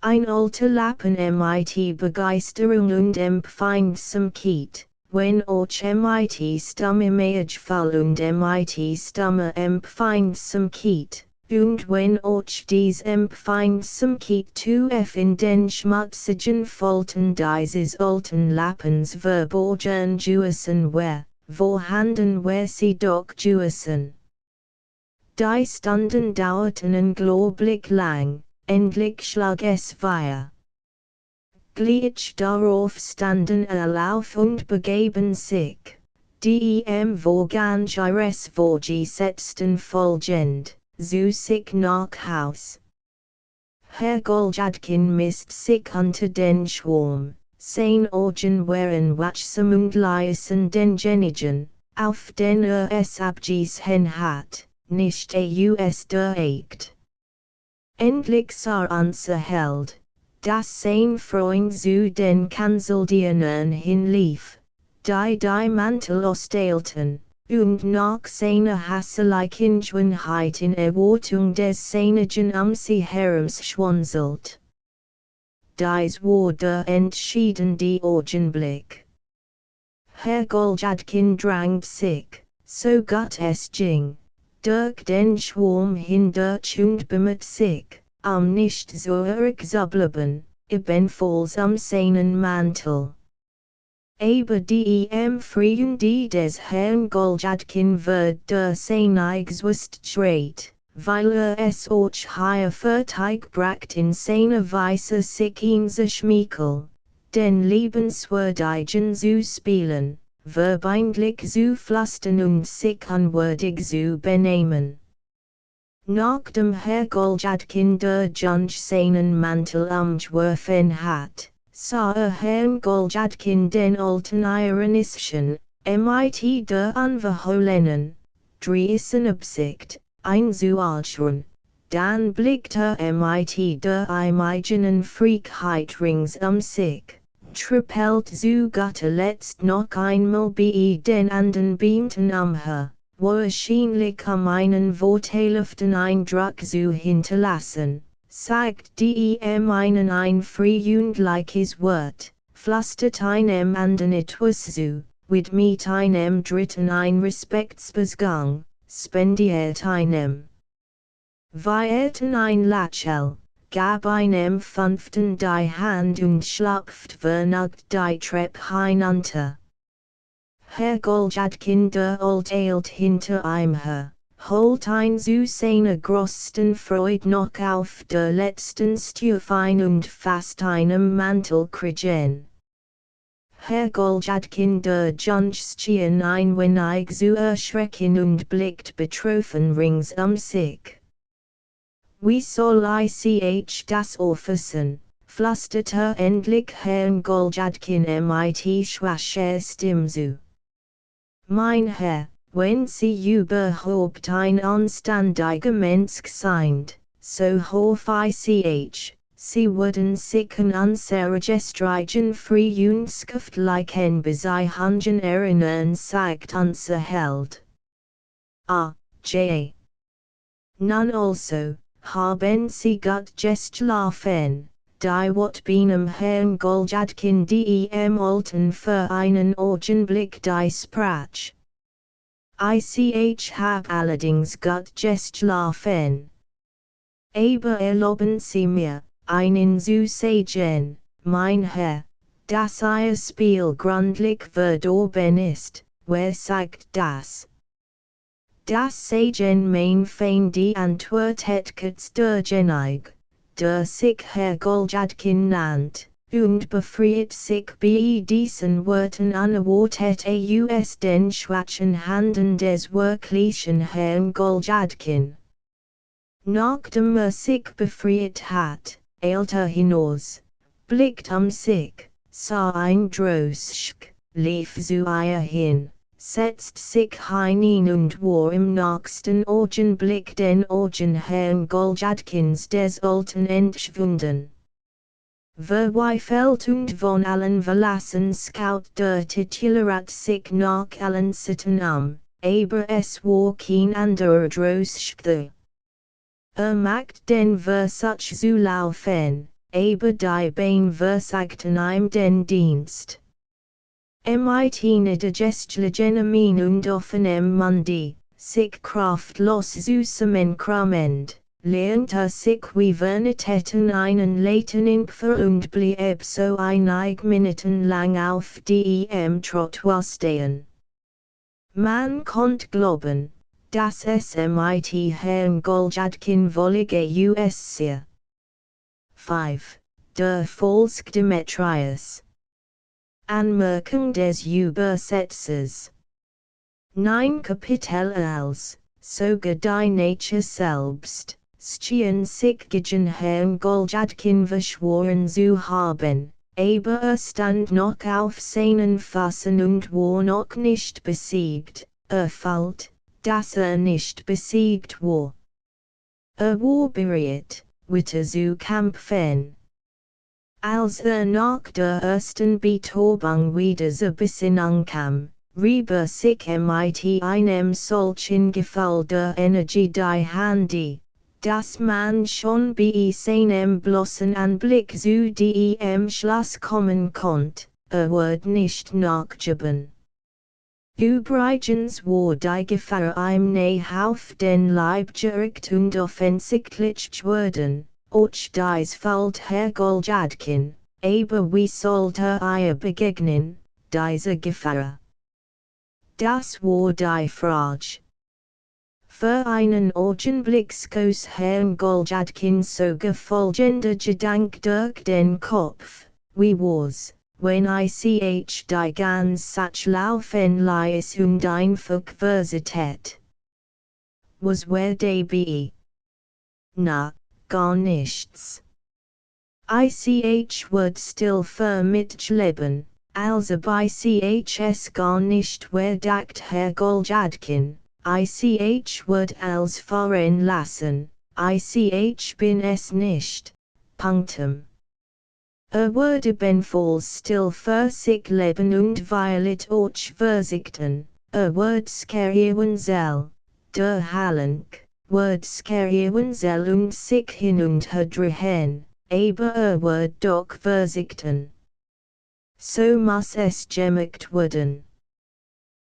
Ein alter Lappen mit Begeisterung und Empfindsamkeit. Wenn auch mit Stamme Fall und mit Stamme Empfindsamkeit, und wenn auch dies Empfindsamkeit in den schmutzigen Falten dieses alten Lappens verborgen gewesen vorhanden sie doch gewesen. Die Stunden dauerten unglaublich lang, endlich schlug es feuer. Gleich darauf standen auf und begeben sich, die Vorgängeres vorgesetzten folgend, zu sich nach Haus. Herr Goljadkin misst sich unter den Schwarm, sein Augen waren wachsam und leisen denjenigen, auf den es abgesehen hat, nicht aus der Egt. Endlich sah unser Held, dass sein Freund zu den Kanzeldienern hinlief, die Mantel ausdeelten, und nach seiner hässlichen Schönheit in Erwartung des seinigen sie herumschwanzelt. Dies war der entscheidende Augenblick. Herr Goljadkin drang sich, so gut es ging, durch den Schwarm hindurch und bemüht sich, nicht zurückzubleiben, ebenfalls seinen Mantel. Aber die Freunde des Herrn Goljadkin wird der Seinigswust streit, weil es auch hier fertig bracht in seiner Weise sich ihn zu schmeicheln, den Liebenswürdigen zu spielen, verbindlich zu flüstern und sich unwürdig zu benehmen. Nachdem Herr Goljadkin der Junge seinen Mantel umgeworfen hat, sah Herrn Goljadkin den alten ironischen, mit der unverhohlenen, dreisten Absicht, einzuatmen, dann blickte mit der eigenen Frechheit rings sich, trippelt zu guter Letzt noch einmal bei den anderen beamten umher, wahrscheinlich einen vorteilhaften Eindruck zu hinterlassen, sagt einem ein freundliches Wort, flüstert einem anderen etwas zu, mit einem dritten ein Respektsbesgang, spendiert einem Vierten ein Lächeln, gab einem fünften die Hand und schlüpft vernünftig die Treppe hinunter. Herr Goljadkin der Alte eilt hinter ihm her, holt ein zu seiner größten Freude noch auf der letzten Stufe ein und fasst einem Mantelkragen. Herr Goljadkin der Junge schien ein wenig zu erschrecken und blickt betroffen rings sich. Wie soll ich das auffassen, flüsterte endlich Herrn Goljadkin mit schwacher Stimme zu. Mein Herr, wenn Sie überhaupt ein anständiger Mensch sind, so hoffe ich, sie wurden sich an unserer gestrigen Frühjungskraft like ein Beziehungen erinnern sagt unser Held. J. Nun also, haben sie gut geschlafen, die wat beinem Herrn Goljadkin dem Alten für einen Augenblick die Sprach. Ich hab allerdings gut geschlafen. Aber erlauben Sie mir, einen zu sagen, mein Herr, dass Ihr Spiel gründlich verdorben ist, wer sagt das? Das sagen mein Fein die Antwort het durchenig, der sich Herr Goljadkin nannt, und befreit sich bei diesen Worten unerwartet aus den schwachen Handen des wirklichen Herrn Goljadkin. Nachdem sich befreit hat, eilte hinaus, blickt sich, sah ein Droschk, lief zu ihr hin, setzt sich hinein und war im nächsten Augenblick den Augen Herrn Goljadkins des Alten entschwunden. Verweifelt und von allen verlassen schaut der Titular sich nach allen Seiten aber es war kein anderer Droschk. Macht den Versuch zu laufen, aber die Beine versagten ihm den Dienst. Mit der gestlichen Mine und offenem Munde, sich kraftlos zusammenkrammend, lehnte sich wie Vernitäten einen Leuten für und blieb so einige Minuten lang auf dem Trottoir stehen. Man konnte glauben, dass es mit Herrn Goljadkin wollige USC. 5. Der Volk Demetrius. Anmerkung des Übersetzers. 9 Kapitel als, sogar die Nature selbst, schien sich gegen Herrn Goljadkin verschworen zu haben, aber stand noch auf seinen Füßen und war noch nicht besiegt, fällt, dass nicht besiegt war. War bereit, weiter zu kämpfen. Als nach der ersten Betäubung wieder zur Besinnung kam, rieb sich mit einem solchen Gefall der Energie die Hände, dass man schon bei seinem bloßen Anblick zu dem Schluss kommen konnte, wird nicht nachgeben. Übrigens war die Gefahr ihm auf den Leib gerückt und offensichtlich geworden, auch dies fällt Herr Goljadkin, aber wie sollte begegnen, diese Gefahr? Das war die Frage. Für einen Augenblick schoss Herrn Goljadkin sogar folgender Gedanke durch den Kopf, wie war's, wenn ich die ganze Sache laufen ließ und einfach versetzt. Was dabei? Na, gar nichts. Ich würde still für mich leben, also bei es gar nicht dacht Herr Goljadkin, ich würde als fahren lassen, ich bin es nicht, Punktum. Würde benfalls still für sich leben und violet auch verzichten, würde skerieren soll, der Halunk, würde skerieren soll und sich hin und her drehen, aber würde doch verzichten. So muss es gemacht werden.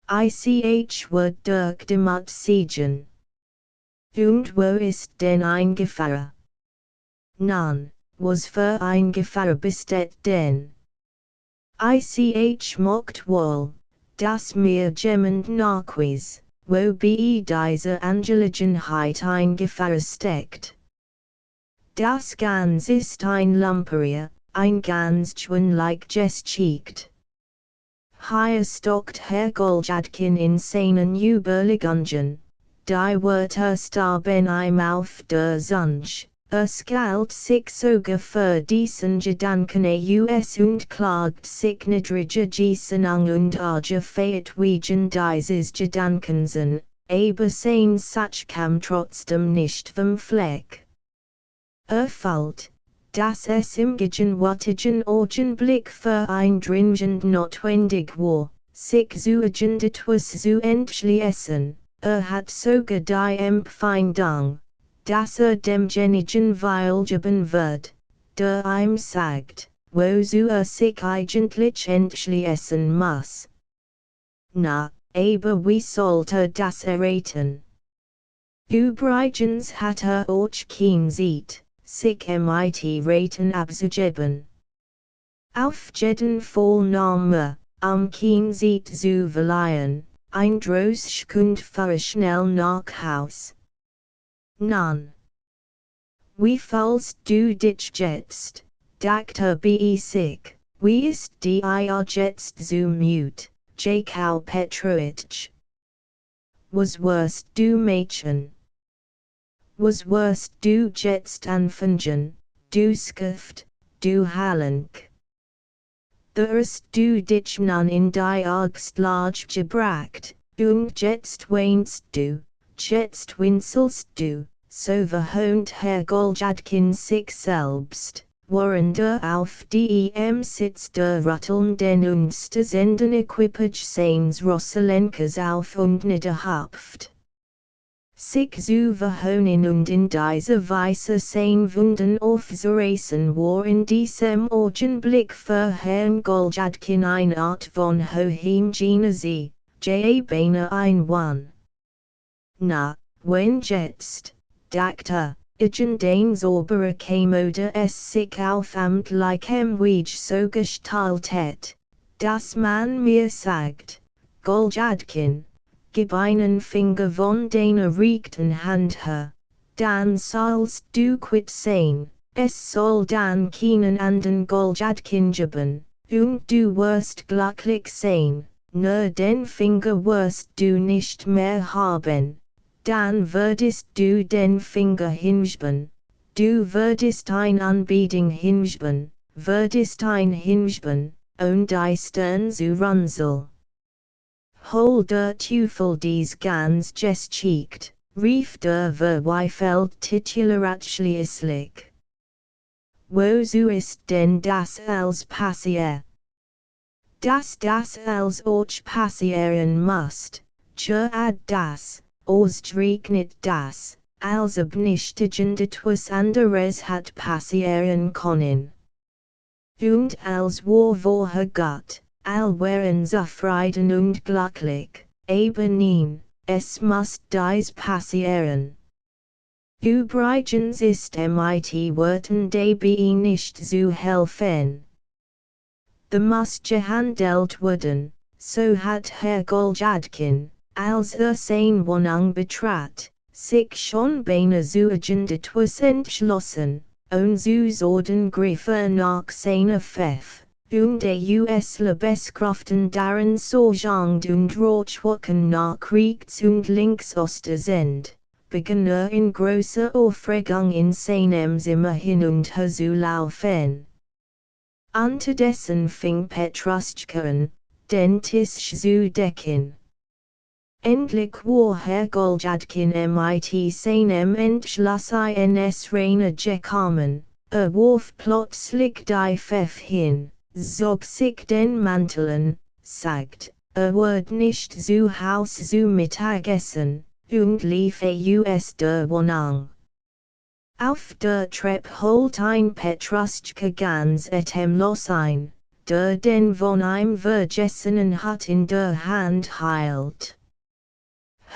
Ich würde durch die Mut siegen. Und wo ist denn ein Gefahr? Nun, was für ein Gefahr besteht denn? Ich mocht wohl, dass mir jemand nachwies, wo bei dieser Angelegenheit ein Gefahr steckt. Das ganz ist ein Lumperia, ein ganz schwinlig Geschicht. Hier stockt Herr Goljadkin in seinen Überlegungen, die Wörter starben ihm auf der Zunge, schält sich sogar für diesen Gedanken aus und klagt sich niedriger Gesinnung und feit wegen dieses Gedankens an, aber sein Satz kam trotzdem nicht vom Fleck. Fällt, das es im gegenwärtigen Augenblick für ein dringend notwendig war, sich zu etwas zu entschließen, hat sogar die Empfindung, dass demjenigen willigeben wird, der ihm sagt, wozu sich eigentlich entschließen muss. Na, aber wie sollte das erraten? Übrigens hat auch kein Zeit, sich mit Raten abzugeben. Auf jeden Fall nahm kein Zeit zu verlieren, ein Droschkund fuhr schnell nach Haus. Nun, wie fühlst du dich jetzt, dachte sich, wie ist die jetzt so müde, Jakau Petrovich? Was wirst du Mädchen? Was wirst du jetzt anfangen, du Skift, du Hallenk? Hast du dich nun in die Augslage gebracht, und jetzt weinst du, jetzt winselst du, so verhöhnt Herr Goljadkin sich selbst, während auf dem Sitz der rüttelnden und senden Equipage seines Rosalenkes auf und niederhüpft. Sich zu verhöhnen und in dieser Weise sein Wunden aufzureißen war in diesem Augenblick für Herrn Goljadkin eine Art von Hoheimgenesee, beinahe ein Wahn. Na, wenn jetzt, dachte, den Zauberer käme oder es sich auf amtlichem Weg so gestaltet, dass man mir sagt, Goljadkin, gib einen Finger von deiner rechten Hand her, dann sollst du quitt sein, es soll dann keinen anderen Goljadkin geben, und du wirst glücklich sein, nur den Finger wirst du nicht mehr haben, dann würdest du den Finger hinschben, du würdest ein Anbetung hinschben, würdest ein hinschben, und die Stirn zu runzeln. Hol der Teufel dies ganz geschicht, rief der Verweifelt titularschließlich. Wozu ist denn das als passiert? Dass das als auch passieren muss, ad das, ausgerechnet das, als ob nicht etwas anderes hat passieren können. Und als war Gott, all waren zufrieden und glücklich, aber nein, es muss dies passieren. Übrigens ist mit Worten dabei nicht zu helfen. The muss gehandelt werden, so hat Herr Goljadkin, als seine Wohnung betrat, sich schon beinahe zu etwas entschlossen, und zu Sorden griff nach seiner Pfeff. Und US Lebeskraften darin sorgend und Rochwachen nach rechts und links oster sind, begann in großer Aufregung in seinem Zimmer hin und her zu laufen. Unterdessen fing Petruschka an, den Tisch zu decken. Endlich war Herr Goljadkin mit seinem Entschluss ins Reine gekommen, warf plötzlich die Pfeff hin, zog sich den Mantel an, sagt, wird nicht zu Haus zu Mittagessen, und lief aus der Wohnung. Auf der Treppe holt ein Petruschka ganz atemlos ein, der den von ihm Vergessenen hat in der Hand hielt.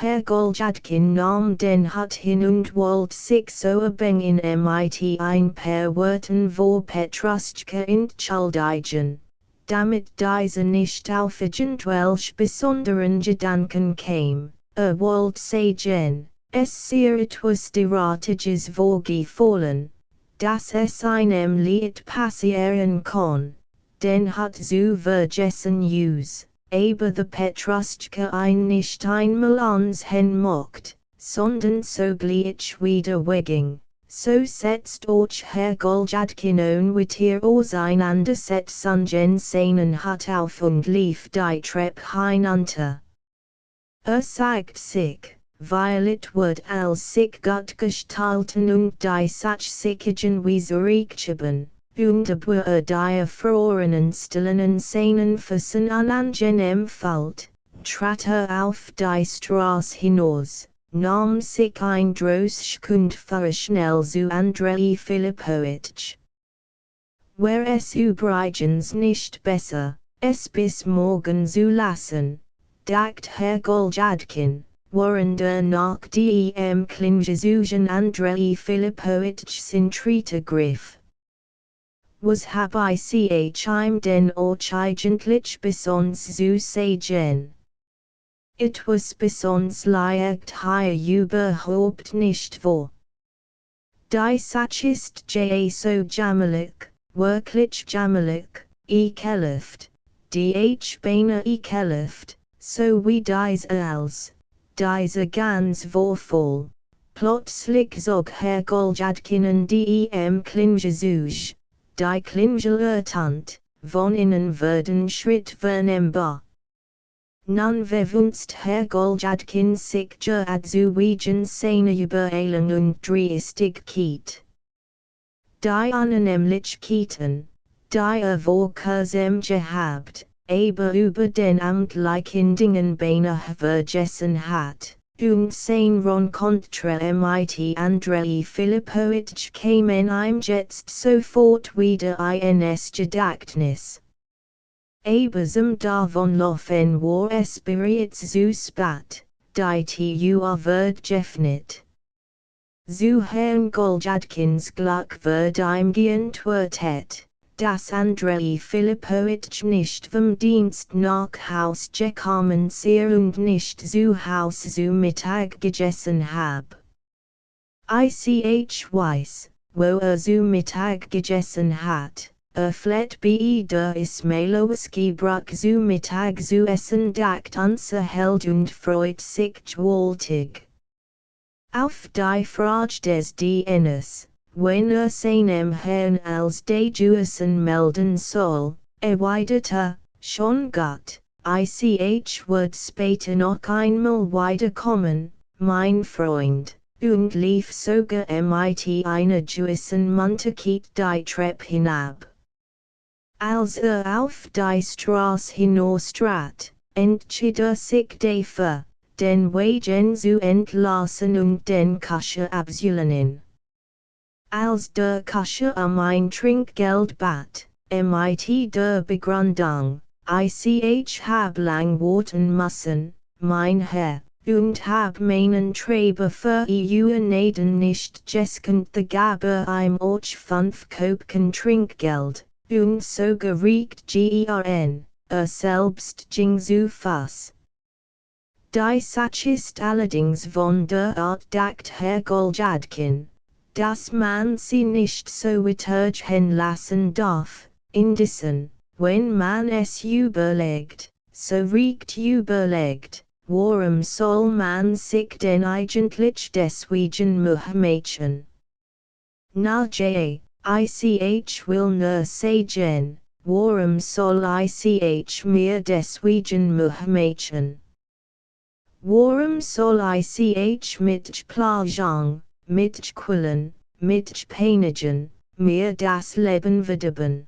Herr Goljadkin nahm den Hut hin und wollte sich so abhängen mit ein paar Worten vor Petruschka entschuldigen, damit diese nicht auf irgendwelche besonderen Gedanken käme, wollte sagen, es sei etwas derartiges vorgefallen, dass es einem Lied passieren kann, den Hut zu vergessen aber the Petruschka nicht einmal ans hin mocht, sondern sogleich wieder wegging, so setzt auch Herr Goljadkin mit ihr auseinandersetzungen seinen Hut auf und lief die Treppe hinunter. Sagt sich, Violet wird als sich gut gestalten und die Sachsichigen wie zurückschieben, und die erfrorenen stillen Szenen Füssen an angenehm Falt, trat auf die Straße hinaus, nahm sich ein Droschkund schnell zu Andrei Filipowitsch. Wär es übrigens nicht besser, es bis morgen zu lassen, dacht Herr Goljadkin, während nach dem Klingesuchen Andrei Filipowitsch in Trite griff. Was hab ich ihm denn auch eigentlich besonders zu sagen? It was besonders leicht hier überhaupt nicht wahr. Die Sache ist ja so jammerlich, wirklich jammerlich, ekelhaft, die beinahe ekelhaft, so wie diese als, diese ganz vorfall, plötzlich zog Herr Goljadkin an dem Klingesuch, die Klingelertant, von innen werden Schritt vernehmbar. Nun verwunst Herr Goljadkin sich zu wegen seiner Übereilung und Dreistigkeit. Die Annehmlichkeiten, die vor kurzem gehabt, aber über den amtlichen Dingen beinahe vergessen hat, und sein Rencontre mit Andrei Filipowitsch kämen ihm jetzt sofort wieder ins Gedächtnis. Aber zum Davonlaufen war es bereits zu spät, die Tür wird geöffnet. Zu Herrn Goljadkins Glück wird ihm geantwortet, dass Andrei Filipowitsch nicht vom Dienst nach Haus gekommen sei und nicht zu Haus zu Mittag gegessen habe. Ich weiß, wo zu Mittag gegessen hat. Flet bei der Ismailowski Bruck zu Mittag zu essen dacht unser Held und freut sich gewaltig. Auf die Frage des Dieners, wenn seinem Herrn als Dejuisen melden soll, erwiderte, schon gut, ich wird später noch einmal wiederkommen, mein Freund, und lief sogar mit einer Juisen Munterkeit die Treppe hinab. Als auf die Straße hinaustrat, entschied sich dafür, den Wagen zu entlassen und den Kutscher abzulehnen. Als der Kutscher ein Trinkgeld bat, mit der Begründung, ich hab lang warten müssen, mein Herr, und hab meinen Treiber für Naden nicht gescannt, the gabe ihm auch 5 Kopken Trinkgeld. Und so geregt gern, selbst ging zu Fuß. Die Sache ist allerdings von der Art dacht Herr Goljadkin, dass man sie nicht so weitergehen lassen darf, indessen, wenn man es überlegt, so recht überlegt, warum soll man sich denn eigentlich deswegen Mühe machen? Na ich will nur sagen, warum soll ich mir deswegen Mühe machen? Warum soll ich mit Plagen, mit Quälen, mit Peinigen, mir das Leben verderben?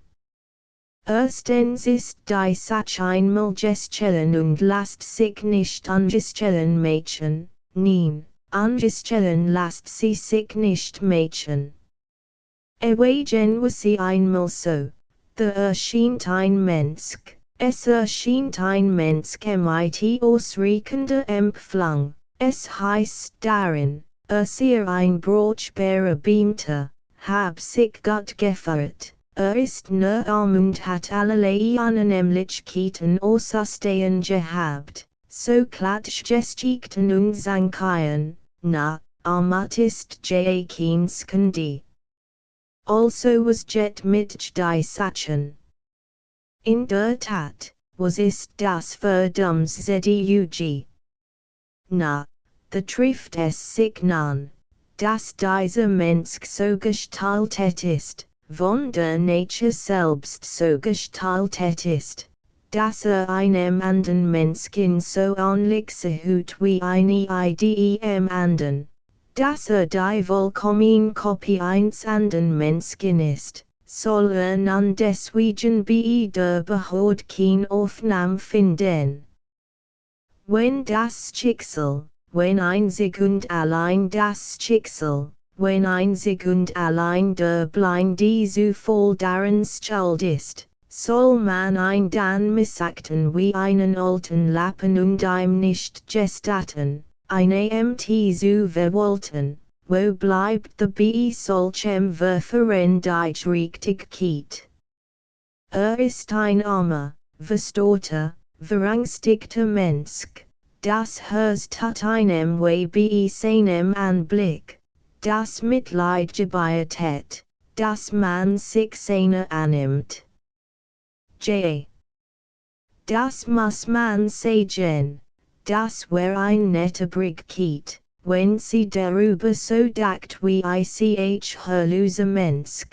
Erstens ist die Sache einmal gestellen und lasst sich nicht angestellen machen, nein, angestellen lasst sie sich nicht machen. Erwägen was sie einmal so, da erscheint ein Mensch, es erscheint ein Mensch mit ausreichender Empfang, es heißt darin, sei ein brauchbarer Beamter, hab sich gut gefeiert, ist nur arm und hat allerlei Annehmlichkeiten außerstehen gehabt, so klatsch geschickten und Sankaien, na, armat ist keins Kandi. Also was jet mit die Sachen. In der Tat, was ist das für dummes Zedug? Na, da trifft es sich nun, dass dieser Mensch so gestaltet ist, von der Nature selbst so gestaltet ist, das einem anden Menschen so onlichsehut wie eine idem anden. Das die vollkommen Kopie eins anden Menschen ist, soll nun deswegen bei der Behörde kein Aufnahme finden. Wenn das Schicksal, wenn einzig und allein das Schicksal, wenn einzig und allein der blinde Zufall daran schuld ist, soll man ein dann missachten wie einen alten Lappen und ihm nicht gestatten, eine zu verwalten, wo bleibt the bei solchem Verfahren die Richtigkeit? Ist ein armer, verstoter, verangstigter Mensch, das Herz tut einem weh bei seinem Anblick, das Mitleid gebietet, das man sich seiner annimmt. J. Das muss man sagen, das wär ein netter Brigitte, wenn sie darüber so dacht wie ich herlose Mensch.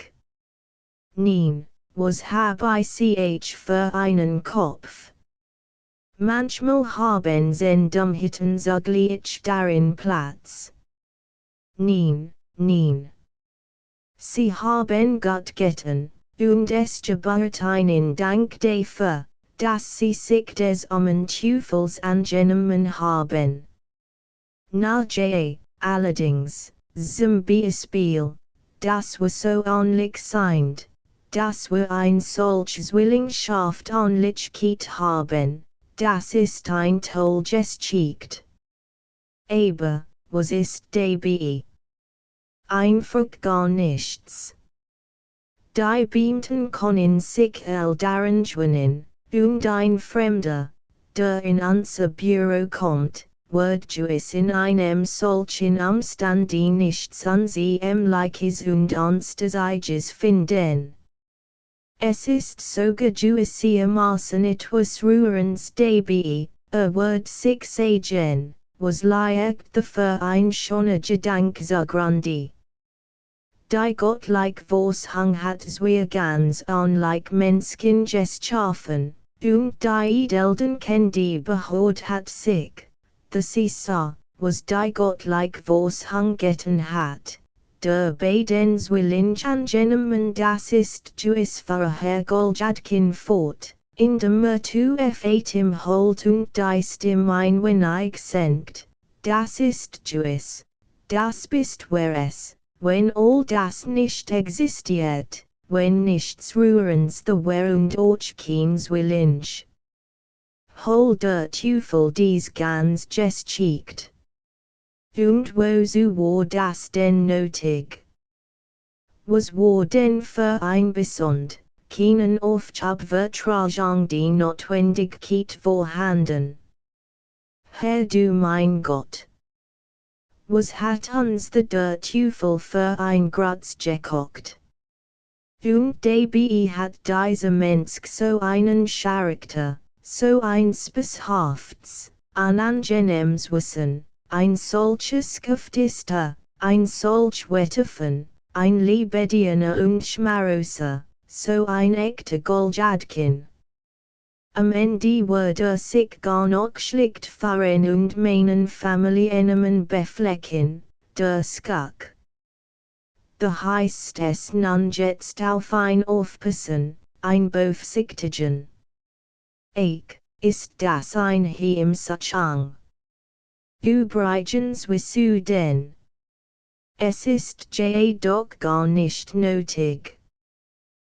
Nein, was hab ich für einen Kopf? Manchmal haben sen Dummheiten zugleich darin Platz. Nein, nein. Sie haben Gott getan, und es gebührt ihnen Dank dafür, dass sie sich des Teufels angenommen haben. Na allerdings, zum Beispiel, das war so unlichseind, dass wir ein solches Willenschaft Lichkeit haben, das ist ein tolles Geschicht. Aber, was ist dabei? Einfach gar nichts. Die Beamten können sich daran gewöhnen, und ein Fremder, der in unser Büro kommt, wird gewiss in einem solchen Umstand nichts Ansehnliches und Anständiges finden. Es ist sogar gewissermaßen etwas Rührens dabei, wird sich sagen, was liegt für ein schöner Gedanke zugrunde. Die Gottleik Vorsehung hat wir ganz unlike Menschen geschaffen, und die Edelden die Behörde hat sich, das ist was die Gottleik Vorsehung getan hat, der Badens Willinch angenommen das ist gewiss für Herr Goljadkin fort, indem tu im Holt und die Stimme ein wenig senkt, das ist gewiss, das bist wer es. Wenn all das nicht existiert, wenn nichts Rührens the wär und auch keins Willinch. Hol der Teufel dies ganz Geschicht. Und wozu war das denn nötig? Was war denn für ein Besond, keinen Aufgabevertragung die Notwendigkeit vorhanden? Herr du mein Gott! Was hat uns der Teufel für ein Grutz gekocht? Und dabei hat dieser Mensch so einen Charakter, so ein speshaftes, unangenehmes Wissen, ein solches Giftister, ein solch Wetterfen, ein lebendiger und schmaroser, so ein echter Goljadkin. Am Ende wurde sich gar noch schlicht fahren und meinen Familienemen beflecken, der Skack. Da heißt es nun jetzt auf ein Aufpassen, ein Beaufsichtigen. Ist das ein Heimsachung? Übrigens wieso denn? Es ist doch gar nicht nötig.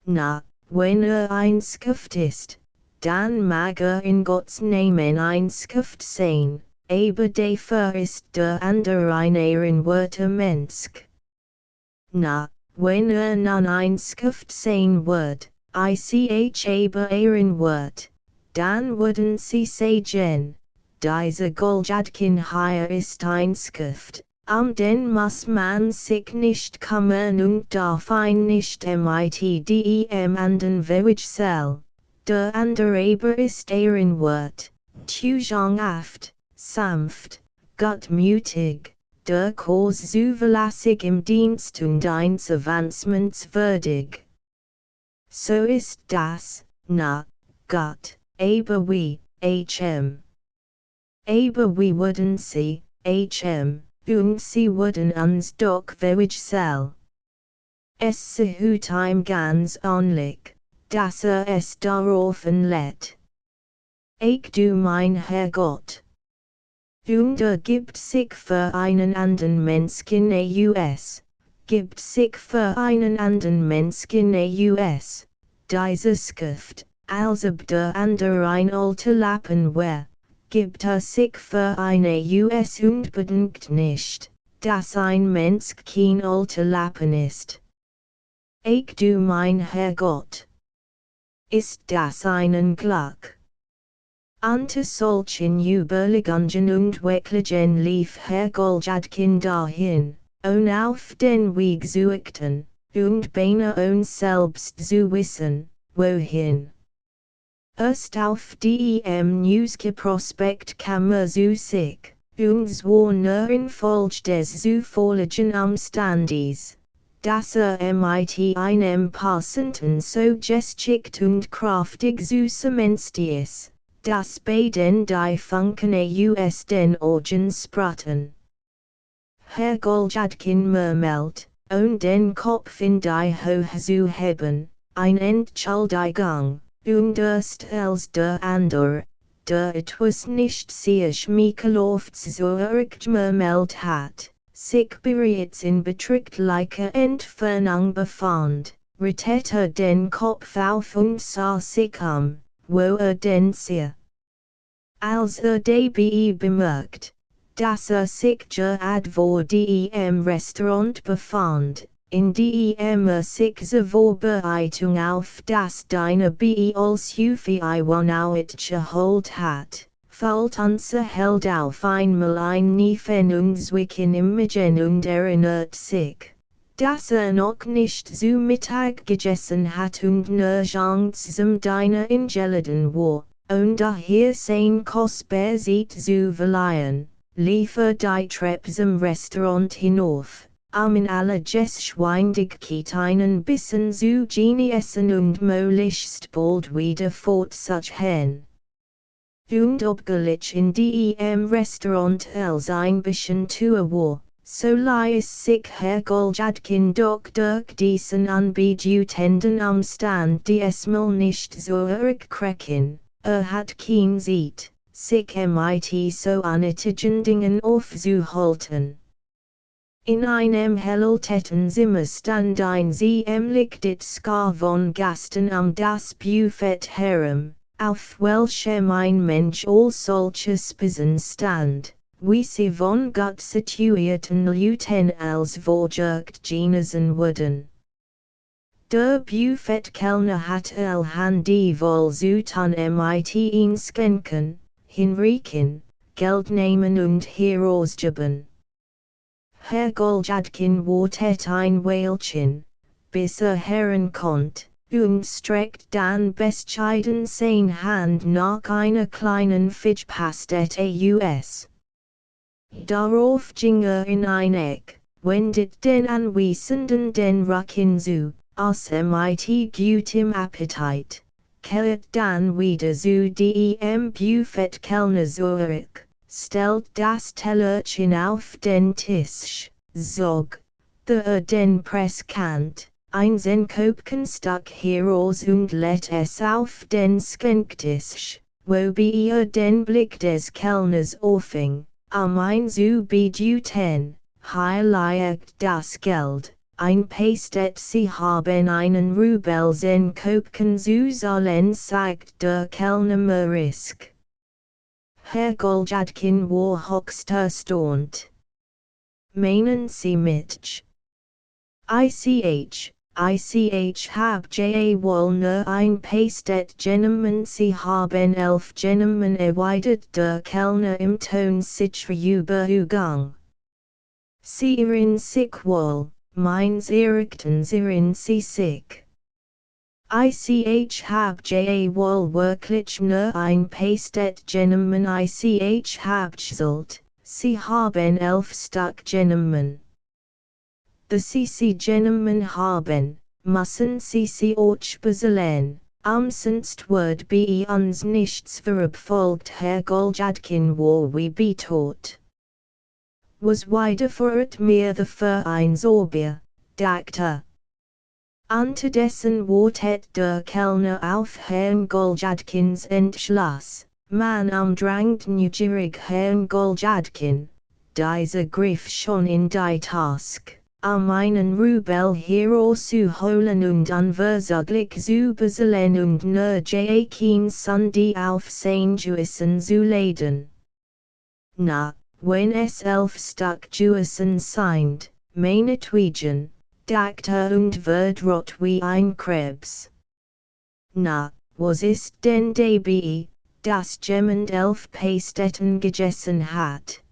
Na, wenn eins Gift ist, dann mag in Gottes Namen eins Gift sein, aber dafür ist der andere ein ehrenwerter Mensch. Na, wenn nun eins Gift sein wird, aber ehrenwert, dann würden sie sagen, dieser Goljadkin hier ist ein Gift, den muss man sich nicht kümmern und darf ein nicht mitdem anden Verwichtsel. Der andere aber ist ehrenwert, tugendhaft, sanft, gutmütig, der Kurs zuverlässig im Dienst und eins Avancements würdig. So ist das, na, Gott, aber wie, hm. Aber wie würden Sie, und Sie würden uns doch wirklich sell. Es sehut ihm ganz ähnlich, dass es darauf anlegt. Ich du mein Herrgott. Und gibt sich für einen anderen Menschen aus, gibt sich für einen anderen Menschen aus, diese Schrift, als ob der andere ein alter Lappen wär, gibt sich für eine US und bedenkt nicht, dass ein Mensch kein alter Lappen ist. Ich du mein Herrgott. Ist das ein Glück? Unter solchen Überlegungen und Wecklungen lief Herr Goljadkin dahin, auf den Weg suchten, und beinahe selbst zu wissen, wohin. Erst auf dem Newsprospekt kam zu sich, und zwar nur in Folge des zufälligen Umstandes, dass mit einem passenden so geschickt und kraftig Süßementius, dass bei den die Funken aus den Augen sprachen. Herr Goljadkin murmelt, den Kopf in die Höhe zu heben, ein Entschuldigung, und erst als der andere, der etwas nicht sehr schmeichelhaft zurückgemurmelt hat, sich bereits in beträchtlicher Entfernung befand, richtete den Kopf auf und sah sich wo denn siehe. Als dabei bemerkt, dass sich gerade vor dem Restaurant befand, in dem sich zur Vorbereitung auf das Diner als Hufi Iwanowit geholt hat, fällt unser Held auf einmal ein Niefenungswicken Imagen und erinnert sich, dass noch nicht zu Mittag gegessen hat und nirgends zum Diner eingeladen war, und daher sein kostbar Zeit zu verleihen, lief die Treppe zum Restaurant hinauf, in aller Geschwindigkeit einen Bissen zu genießen und möglichst bald wieder fortzufahren. Und obgleich in dem Restaurant als ein bisschen Tour war, so ließ sich Herr Goljadkin doch durch diesen anbedutenden Umstand diesmal nicht zurückkriegen, hat kein Zeit, sich mit so unnötigen Dingen aufzuhalten. In einem hellelten Zimmer stand ein ziemlich Skar von Gasten das Buffet herum, auf welchem ein Mensch all solche Speisen stand, wie sie von gut situierten Leuten als vorgerückt genesen wurden. Der Buffetkellner hatte die Wahl zu tun mit einschenken, hinrichten, Geld nehmen und herausgeben. Herr Goljadkin wartet ein Weilchen, bis hören konnte, und streckt dann bescheiden seine Hand nach einer kleinen Fischpastete aus. Darauf ging in ein Eck, wendet den Anwesenden den Rücken zu, mit gutem Appetit, kehrt dann wieder zu dem Buffetkellner zurück, stellt das Tellerchen auf den Tisch, zog den Presskant, ein Senkopfenstück heraus und lädt es auf den Schenktisch, wobei den Blick des Kellners auffing, ein zu beduten, heiligt das Geld, ein Pastet Sie haben einen Rubel Senkopfen zu zahlen, sagt der Kellner mürrisch. Herr Goljadkin war höchst erstaunt. Meinen Sie mich? Ich hab wohl nur ein Pastet genommen, Sie haben 11 genommen, erwidert der Kellner im Ton sicherer Überzeugung. Sie irren sich wohl, meins irrten Sie sich. Ich hab wohl wirklich nur ein Pastet genommen, ich hab gesagt, Sie haben 11 Stück genommen. The Sie genommen haben, müssen Sie auch bezahlen, sonst wird bei uns nichts verabfolgt, Herr Goljadkin, wo we be taught. Was wiederführt mir the Vereinsober, Dr. Unterdessen wartet der Kellner auf Herrn Goljadkins Entschluss. Man umdrängt neugierig Herrn Goljadkin. Dieser griff schon in die Task, einen Rubel herauszuholen und unverzüglich zu beseelen und nur Joachim Sunday auf sein Gewissen zu laden. Na, wenn es 11 Stück Gewissen sind, meinetwegen, dachte und wird rot wie ein Krebs. Na, was ist denn dabei, das jemand 11 Pastetten gegessen hat?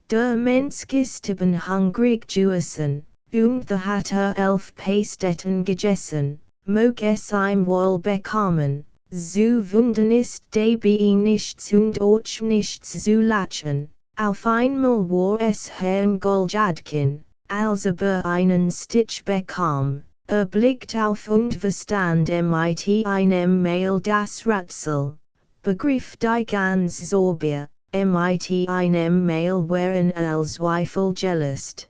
Der Mensch ist eben hungrig gewesen, und the hat 11 Pastetten gegessen, mag es ihm wohl bekommen, so wundern ist dabei nichts und auch nichts zu lachen. Auf einmal war es Herrn Goljadkin, als einen Stich bekam, blickt auf und verstand mit einem Mail das Rätsel, begriff die ganz sauber, mit einem Mail waren Zweifel gelöst.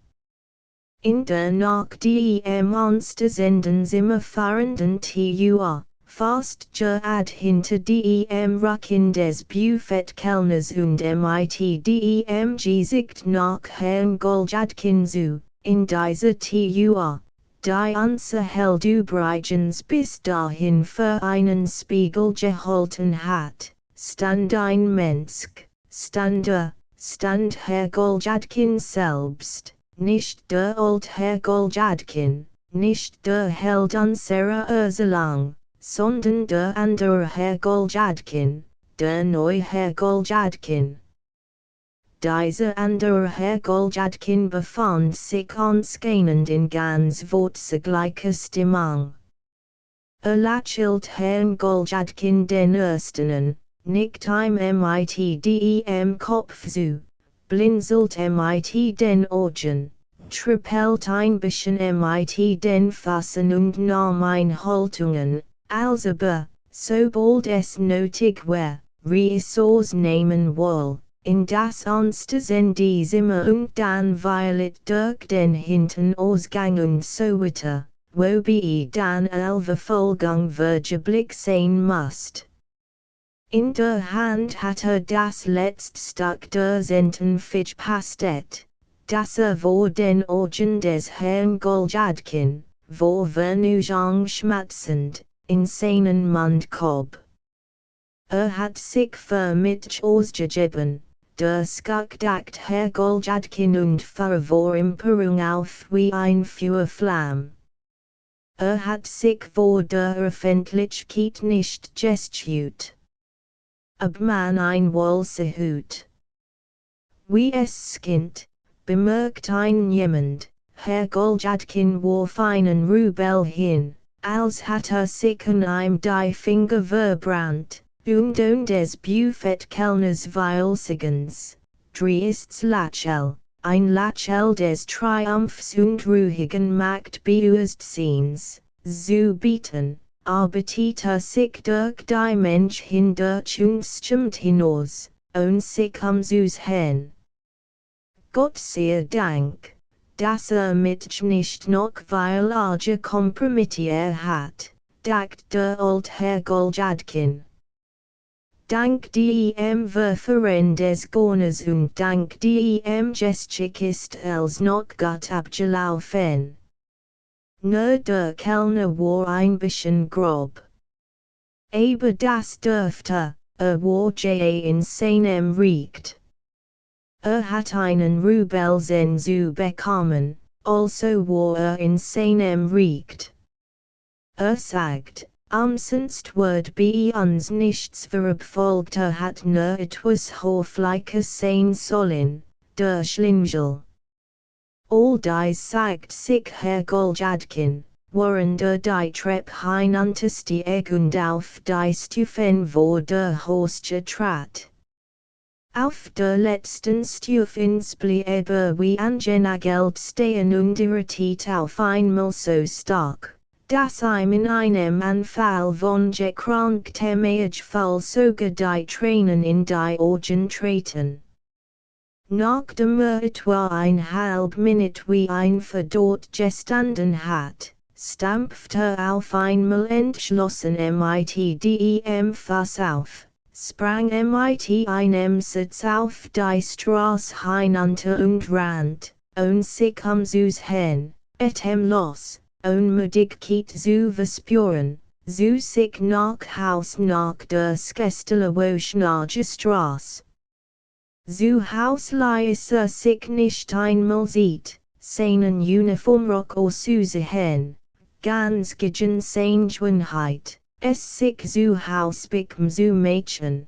In der Nacht die uns senden immer fahrenden TUA, fast gerad hinter dem Rücken des Buffetkellners und mit dem Gesicht nach Herrn Goljadkin zu, in dieser TUA, die unser Held übrigens bis dahin für einen Spiegel gehalten hat, stand ein Mensch, stand Herr Goljadkin selbst, nicht der alte Herr Goljadkin, nicht der Held unserer Erzählung, sondern der andere Herr Goljadkin, der neue Herr Goljadkin. Dieser andere Herr Goljadkin befand sich anscheinend in ganz wortgleicher Stimmung. Lächelt Herrn Goljadkin den Ersteren, nickt mit dem Kopf zu, blinzelt mit den Augen, trippelt ein bisschen mit den Füßen und nahm Haltungen, als sobald es nötig war, Ressource nehmen wohl, in das Anstehen die Zimmer und dann violet durch den hinten Ausgang und so weiter, wobei dann Verfolgung vergeblich sein musst. In der Hand hat das letzte Stück der Sentenfisch Pastet, das vor den Augen des Herrn Goljadkin, vor Vernugung schmatzend, in seinen Mundkorb. Hat sich förmlich ausgegeben, der Skuck dacht Herr Goljadkin und verwor Imperung auf wie ein Feuerflamm. Hat sich vor der Öffentlichkeit nicht gestüt. Ob man ein Wohlsehut. Wie es skint, bemerkt ein jemand, Herr Goljadkin warf einen Rubel hin, als hat sich an die Finger verbrannt, und des Buffetkellners Weilsigens, Driests Lachel, ein Lachel des Triumphs und ruhigen Machtbewusstseins, zu bieten. Arbeitet sich durch die Mensch hindurch und stimmt hinaus, und sich hin. Gott sei Dank, dass mich nicht noch viel larger kompromittiert hat, dacht der alte Herr Goljadkin. Dank dem Verfahren des Gorners und dank dem Geschick ist els noch gut abgelaufen. Nur der Kellner war ein bisschen grob. Aber das dürfte, war in seinem riecht. Hat einen Rubel zu bekommen, also war in seinem riecht. Sagt, sonst wird bei uns nichts verabfolgt, hat nur etwas Hoffliches sein sollen, der Schlingel. All dies sagt sich Herr Goljadkin, während die Treppe hinunterstieg und auf die Stufen vor der Haustür trat. Auf der letzten Stufen blieb wie angenagelt stehen und irritiert auf einmal so stark, Das im in einem Anfall von Gekrankheit fall sogar die Tränen in die Augen treten. Nachdem etwa halb Minute wie ein verdorrt gestanden hat, stampfte auf einmal entschlossen dem Fass auf, sprang einem Sitz auf die Straße hinunter und rannt, sich Sus hen, los, Müdigkeit zu verspüren, sich nach Haus nach der Skestelewoschnage Straße. Zu Haus leise sich nicht einmal sieht, seinen Uniformrock Suse hen, ganz gegen Sehnsucht, sich zu Haus bequem zu Mädchen,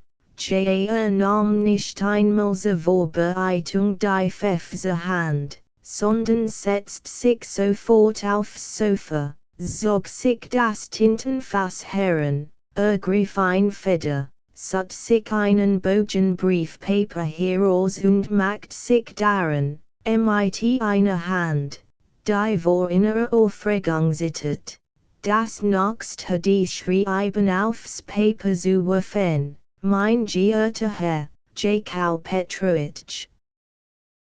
nahm nicht einmal zur Vorbereitung die Pfeffse Hand, sondern setzt sich sofort aufs Sofa, zog sich das Tintenfass heran, ergriff ein Feder, sat sich einen Bogen Briefpaper heraus und macht sich daran, mit einer Hand, die vor innerer Aufregung zittert, das nächste die Schreiben aufs Paper zu werfen, mein geehrter Herr, Jakau Petrovich.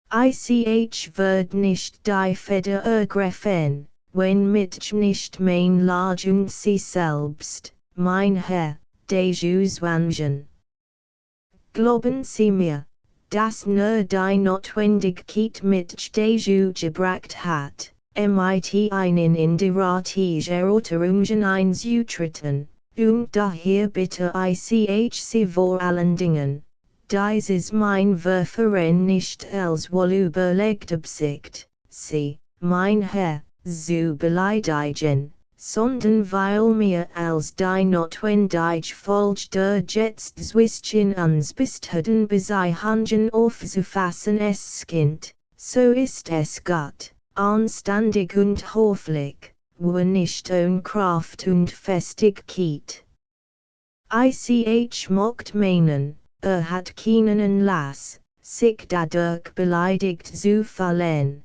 Wird nicht die Feder ergriffen, wenn mich nicht mein Lage und Sie selbst, mein Herr, Deju's Wangen. Glauben Sie mir, dass nur die Notwendigkeit mit Deju gebracht hat, mit einen in die ratige Erörterungen einzutreten, und daher bitte ich Sie vor allen Dingen, dieses mein Verfahren nicht als wohlüberlegt Absicht, Sie, mein Herr, zu beleidigen, sondern weil mir als die notwendig Folge der jetzt zwischen uns bestehenden Beziehungen aufzufassen es kind, so ist es Gott, anständig und höflich, wo nicht ohne Kraft und Festigkeit. Mocht meinen, hat keinen Anlass, sich dadurch beleidigt zu fühlen.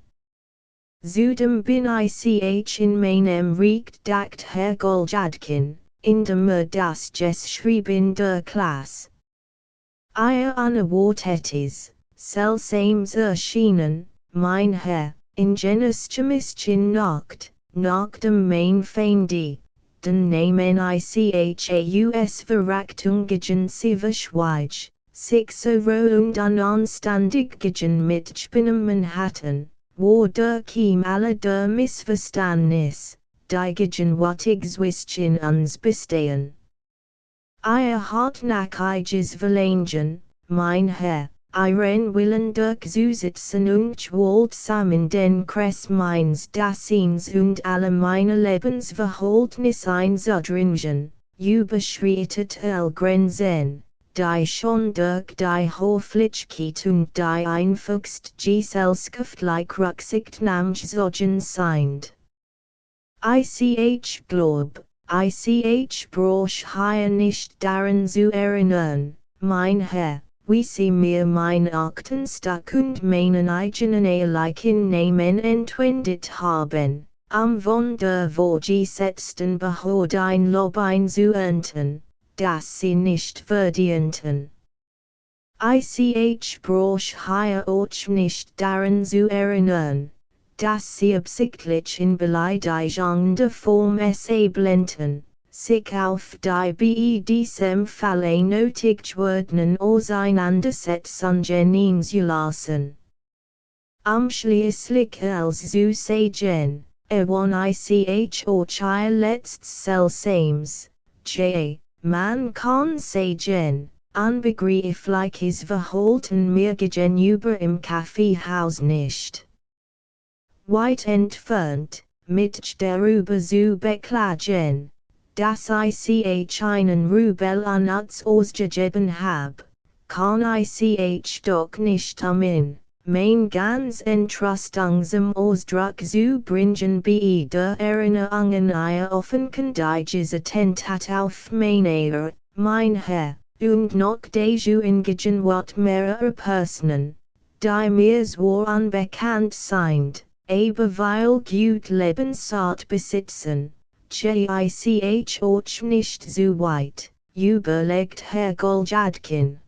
Zudem bin ich in meinem Recht dacht Herr Goljadkin, indem das Geschrieben der Klasse. Unerwartetes, seltsames erschienen, mein Herr, in genüsslichen Nacht, nach dem mein Feinde, den Namen aus Verrachtungen sie verschweig, sich so und unanständigen Mitspinnen hatten. Wodurch ihm alle der Missverständnis, die gegenwärtig zwischen uns bestehen. Hartnäckiges Verlangen, mein Herr, ihren Willen durchzusetzen und gewaltsam den Kress meines Daseins und alle meine Lebensverhältnisse einzudringen, überschreitet Grenzen, die schon durch die Höflichkeit und die einfachst gesellschaftlich Rücksichtnahmszogen sind. Glaub, brauch hier nicht daran zu erinnern, mein Herr, wie Sie mir mein Aktenstück und meinen eigenen Ehrlichen Namen entwendet haben, von der vorgesetzten Behörde ein Lob einzuernten, das sie nicht verdienten. Brauch hier auch nicht daran zu erinnern, dass sie absichtlich in beleidigender Form es blenden, sich auf die diesem Falle nötig werdenden Auseinandersetzungen einzulassen. Schließlich als zu sagen, auch ihr letztes Selsames, man kann sagen, unbegreifliches Verhalten mir gegenüber im Kaffeehaus nicht. Weit entfernt, mich darüber zu beklagen, dass ich einen Rubel an uns ausgegeben hab, kann ich doch nicht mein ganz entrüstungsam Ausdruck zu bringen bei der Erinnerung an ihr offenkundiges Attentat auf meine, mein Herr, und noch dazu in Gegenwart mehrerer Personen, die mir so unbekannt sind, aber weil gut Lebensart besitzen, JICH auch nicht so weit, überlegt Herr Goljadkin.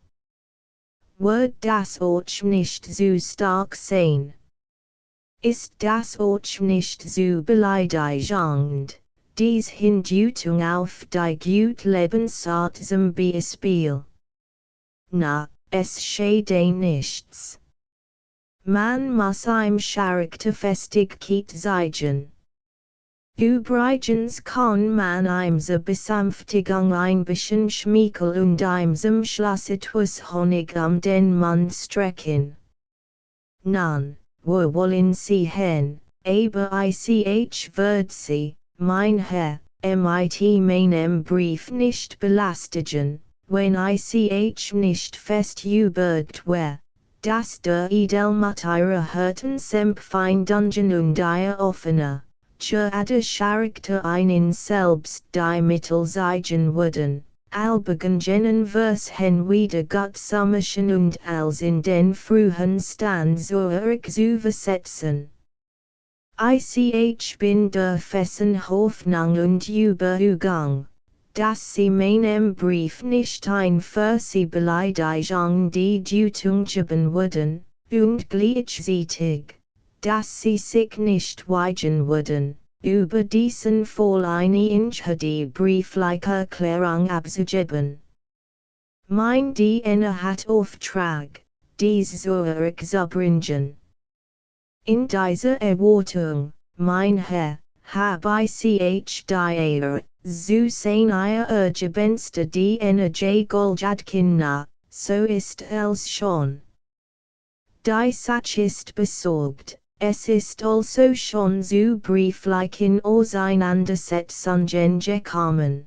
Wird das auch nicht so stark sein? Ist das auch nicht so beleidigend, dies Hindeutung auf die gut Lebensart zum Beispiel? Na, es schade nichts. Man muss im Charakter festigkeit zeigen. Übrigens kann man im zur Besänftigung ein bisschen Schmiekel und zum Schluss etwas Honig den Mund strecken. Nun, wo wollen Sie hin, aber ich wird Sie, mein Herr, mit meinem Brief nicht belastigen, wenn ich nicht fest überzeugt wäre, dass der Edelmut ihrer Herzenempfindungen und ihr offener, der Charakter einen selbst die Mittel zeigen würden, Albegangenen Versen wieder Gottsummerchen und als in den frühen Stand zurück zu übersetzen. Ich bin der festen Hoffnung und Überzeugung, dass Sie meinem Brief nicht ein für Sie Beleidigung die Deutung geben würden, und gleichzeitig, dass Sie sich nicht weigern würden, über diesen Fall eine einzige briefliche Erklärung abzugeben. Mein Diener hat Auftrag, dies zurückzubringen. In dieser Erwartung, mein Herr, habe ich die Ehre, zu sein Ihr urgebendster Diener J. Goljadkin na, so ist es schon. Die Sache ist besorgt. Es ist also schon zu brieflichen Auseinandersetzungen gekommen.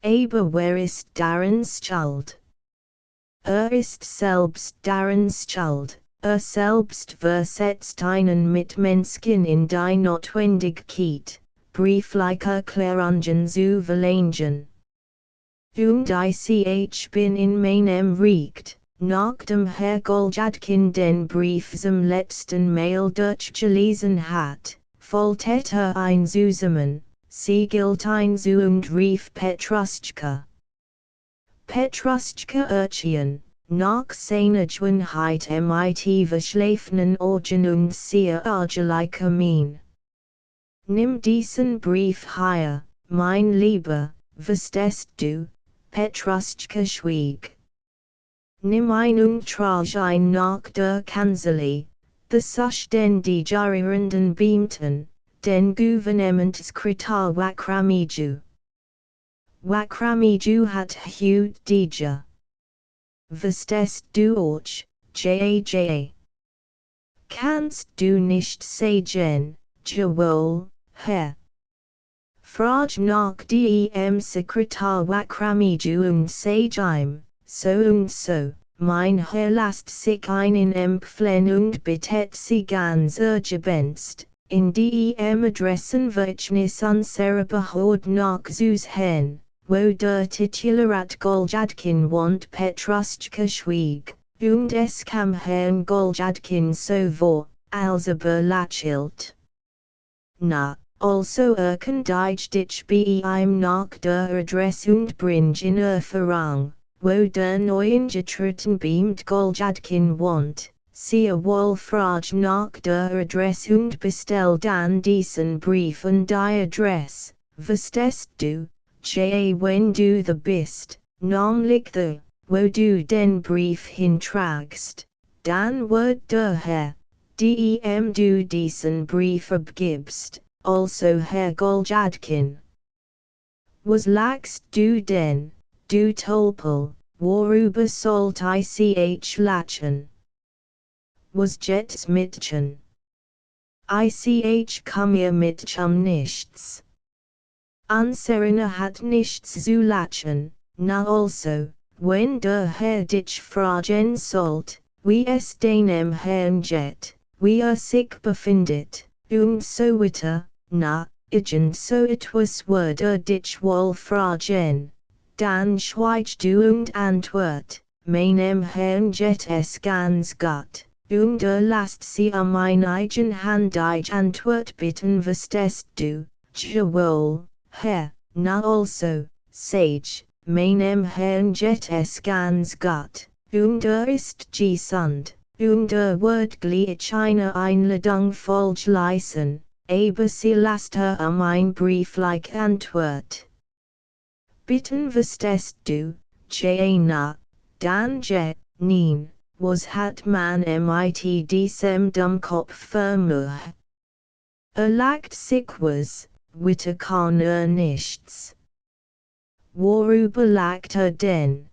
Aber wer ist daran schuld? Ist selbst daran schuld, selbst versetzt einen Mitmenschen in die Notwendigkeit, briefliche Erklärungen zu verlangen. Und ich bin in meinem Recht, nachdem Herr Goljadkin den Brief zum letzten Mal durchgelesen hat, folgte ein zusammen, siegelt ein zu und rief Petruschka. Petruschka Urchian, nach seiner Schönheit mit verschlafenen Augen und sehr ärgerlicher Mien. Nimm diesen Brief her, mein Lieber, verstehst du? Petruschka schwieg. Nimm und trage ein nach der Kanzlei, besuch den regierenden Beamten, den Gouvernementsekretär Wakramiju. Wakramiju hat heute Dija. Verstehst du auch, Jaja? Kannst du nicht sagen, jawohl, Herr? Frage nach dem Sekretär Wakramiju und sag ihm, so und so, mein Herr lasst sich einen empfehlen und bittet Sie ganz urgebendst, in dem Adressenverzeichnis unserer Behörde nachzusehen, wo der Titularat Goljadkin wohnt. Petruschka schwieg, und es kam Herrn Goljadkin so vor, als lächelt. Na, also erkundigt dich bei ihm nach der Adresse und bring in Erfahrung, wo der neuangetreten Beamt Goljadkin wohnt, sehr wohl frage nach der Adresse und bestell dann diesen Brief an die Adresse, verstehst du, wenn du da bist, namentlich da, wo du den Brief hintragst, dann wird der Herr, dem du diesen Brief abgibst, also Herr Goljadkin. Was lachst du denn, du Tolpel, worüber sollt ich lachen? Was jet's Mädchen? Ich komme mit nichts. Anserina hat nichts zu lachen, na also, wenn der Herr dich fragen sollt, wie es deinem Herrn geht, wie sich befindet, und so weiter, na, irgend so etwas würde dich wohl fragen, dann schweig du und antwort, meinem Herrn geht es ganz gut, und lasst sie meine eigen Hand Antwort bitten, verstehst du, Jawol, he, na also, sage, meinem Herrn jet es ganz gut, ist gesund, wird gleich eine Einladung folge leisten, aber sie lasst ein brieflich Antwort. Bitten verstehst du, Jana, dan jet, neen, was hat man mit diesem Dummkopf vermur. Lacht sich was, witte kann nichts. Worüber lacht denn?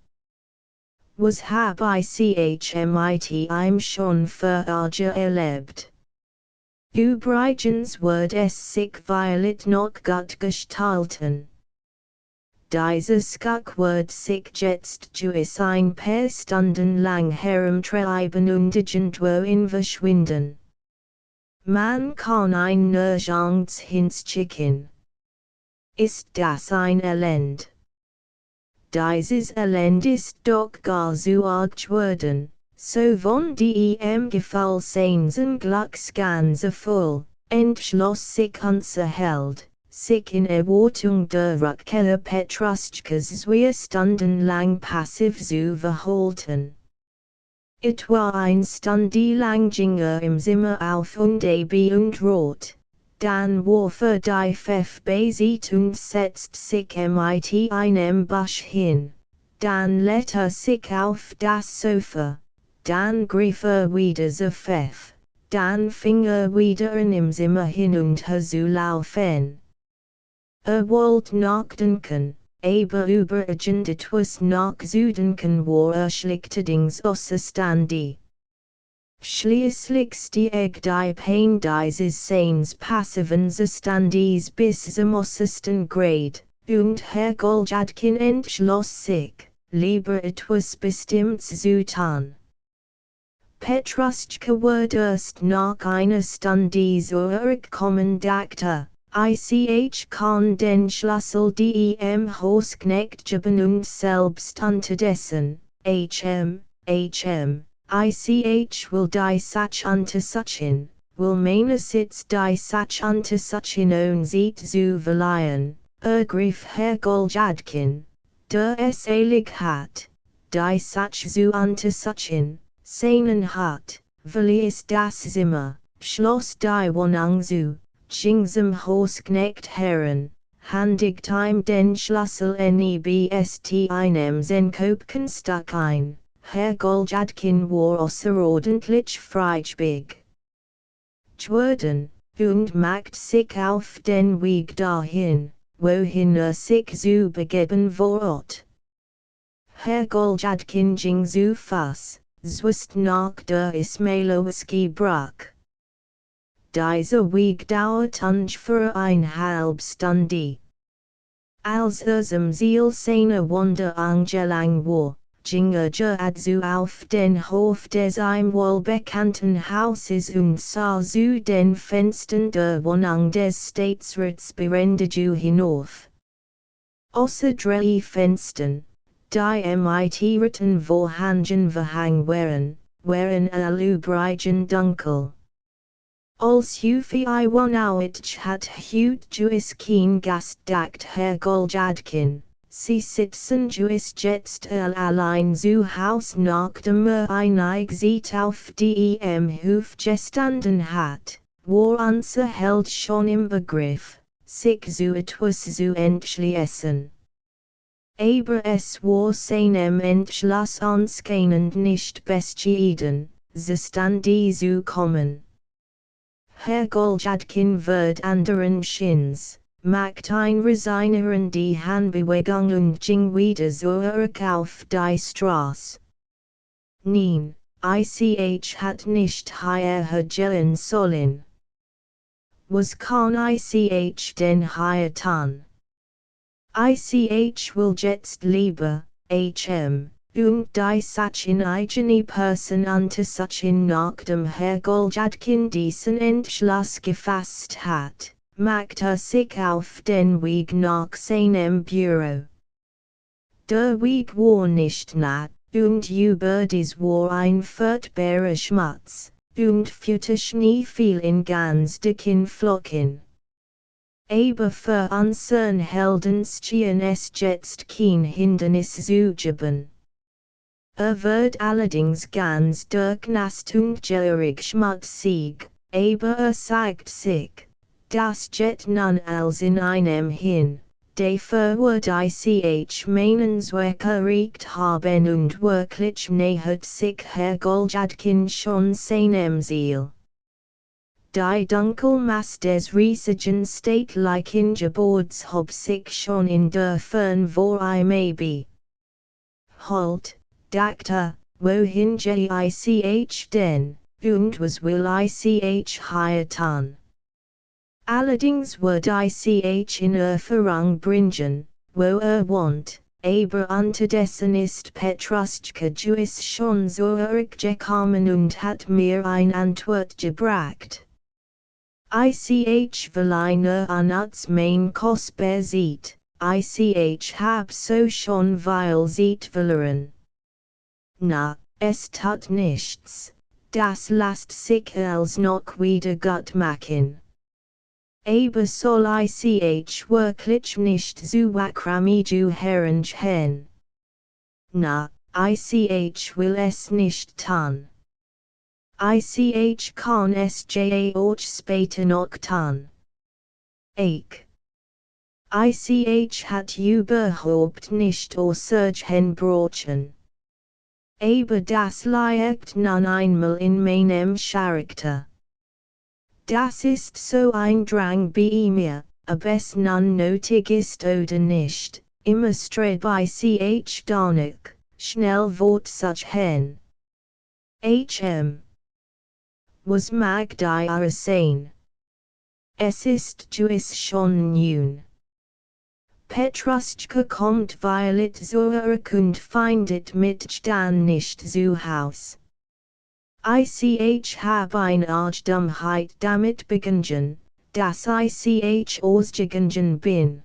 Was hab ich mit ihm schon für Arge erlebt? Übrigens wird es sich violet noch gut gestalten. Dieser Skuck wird sich jetzt durch ein paar Stunden lang herumtreiben und irgendwohin verschwinden. Man kann ein nirgends hinschicken. Ist das ein Elend? Dieses Elend ist doch gar so arg geworden, so von dem Gefall seines Glücks ganz voll, entschloss sich unser Held, sich in Erwartung der Rückkehr Petruschkas 2 Stunden lang passiv zu verhalten. Etwa eine Stunde lang ging im Zimmer auf und ab und rot. Dann warf die Pfeffbesit und setzt sich mit einem Busch hin. Dann lädt sich auf das Sofa. Dann griff wieder zu Pfeff. Dann fing wieder im Zimmer hin und zu laufen. Wollt noch denken, aber über irgendetwas noch zu denken war schlichterdings außerstande. Schließlich stieg die Pein dieses seines passiven Zustandes bis zum äußersten Grad, und Herr Goljadkin entschloss sich, lieber etwas Bestimmtes zu tun. Petruschka wird erst nach einer Stunde zurückkommen, dachte, ich kann den Schlüssel dem Hausknecht geben und selbst unterdessen, ich will die Sach untersuchen, will meine Sitz die Sach untersuchen und sie zu verleihen, griff Herr Goljadkin, der es eilig hat, die Sach zu untersuchen, seinen hat, verließ das Zimmer, schloss die Wohnung zu, ging zum Hausknecht heran, handigt ihm den Schlüssel nebst einem Senkopfenstück ein. Herr Goljadkin war außerordentlich freudig geworden, und macht sich auf den Weg dahin, wohin sich zu begeben vorhat. Herr Goljadkin ging zu Fuß, zwist nach der Ismailowski Brücke. Dieser Weg dauert ungefähr eine halbe Stunde. Als zum Ziel seiner Wanderung gelang war, ging also auf den Hof des ihm wohlbekannten Hauses und sah zu den Fenstern der Wohnung des Staatsrats Berendiju hinauf. Außer 3 Fenstern, die mit roten Vorhängen verhangen waren allübrigen dunkel. Als Hufi Iwanowitsch hat hut juis kein Gast dacht Herr Goljadkin. Sie sitzen juis jetzt allein zu Haus nachdem einig Zeit auf dem Hof gestanden hat, war unser Held schon im Begriff, sich zu etwas zu entschließen. Aber es war seinem Entschluss anscheinend nicht beschieden, zustande zu kommen. Herr Goljadkin wird anderen Schins, macht ein resignierende Handbewegung und ging wieder zurück auf die Straße. Nein, ich hat nicht hierher gehen sollen. Was kann ich denn hier tun? Ich will jetzt lieber, und die Sach in eigene Person untersuchen nachdem Herr Goljadkin diesen Entschluss gefasst hat, macht sich auf den Weg nach seinem Büro. Der Weg war nicht nah, und überdies war ein furchtbarer Schmutz, und führte Schnee fiel in ganz dicken Flocken. aber für unsern Heldenstchen es jetzt kein Hindernis zugeben. Wird allerdings ganz durchnässt und gierig schmutzig, aber sagt sich, das jet nun als in einem hin, der Verwurd ich meinenswerk erregt haben und wirklich nähert sich Herr Goljadkin schon seinem Ziel. Die Dunkelmasse des riesigen statlichen Gebots hab sich schon in der Fern wo I may be. Halt, dachte, wohin gehe ich denn, und was will ich hier tun? Allerdings würde ich in Erfahrung bringen, wo wohnt, aber unterdessen ist Petruschka Juice schon zurückgekommen und hat mir ein Antwort gebracht. Ich will eine Anats mein Kostbar sieht, ich hab so schon viel sieht verloren. Na, es tut nichts, das lässt sich als noch wieder gut machen. Aber soll ich wirklich nicht zu Akramiju herangehen? Na, ich will es nicht tun. Ich kann es auch später noch tun. Ich hat überhaupt nicht aussergehen brauchen. Aber das liegt nun einmal in meinem Charakter. Das ist so ein Drang bei mir, ob es nun nötig ist oder nicht, immer strebe ich danach, schnell fortzugehen. Was mag die sein? Es ist gewiss schon nun. Petruschka kommt Violet zurück und findet mich dann nicht zu Haus. Ich hab eine Art Dummheit damit begangen, dass ich ausgegangen bin.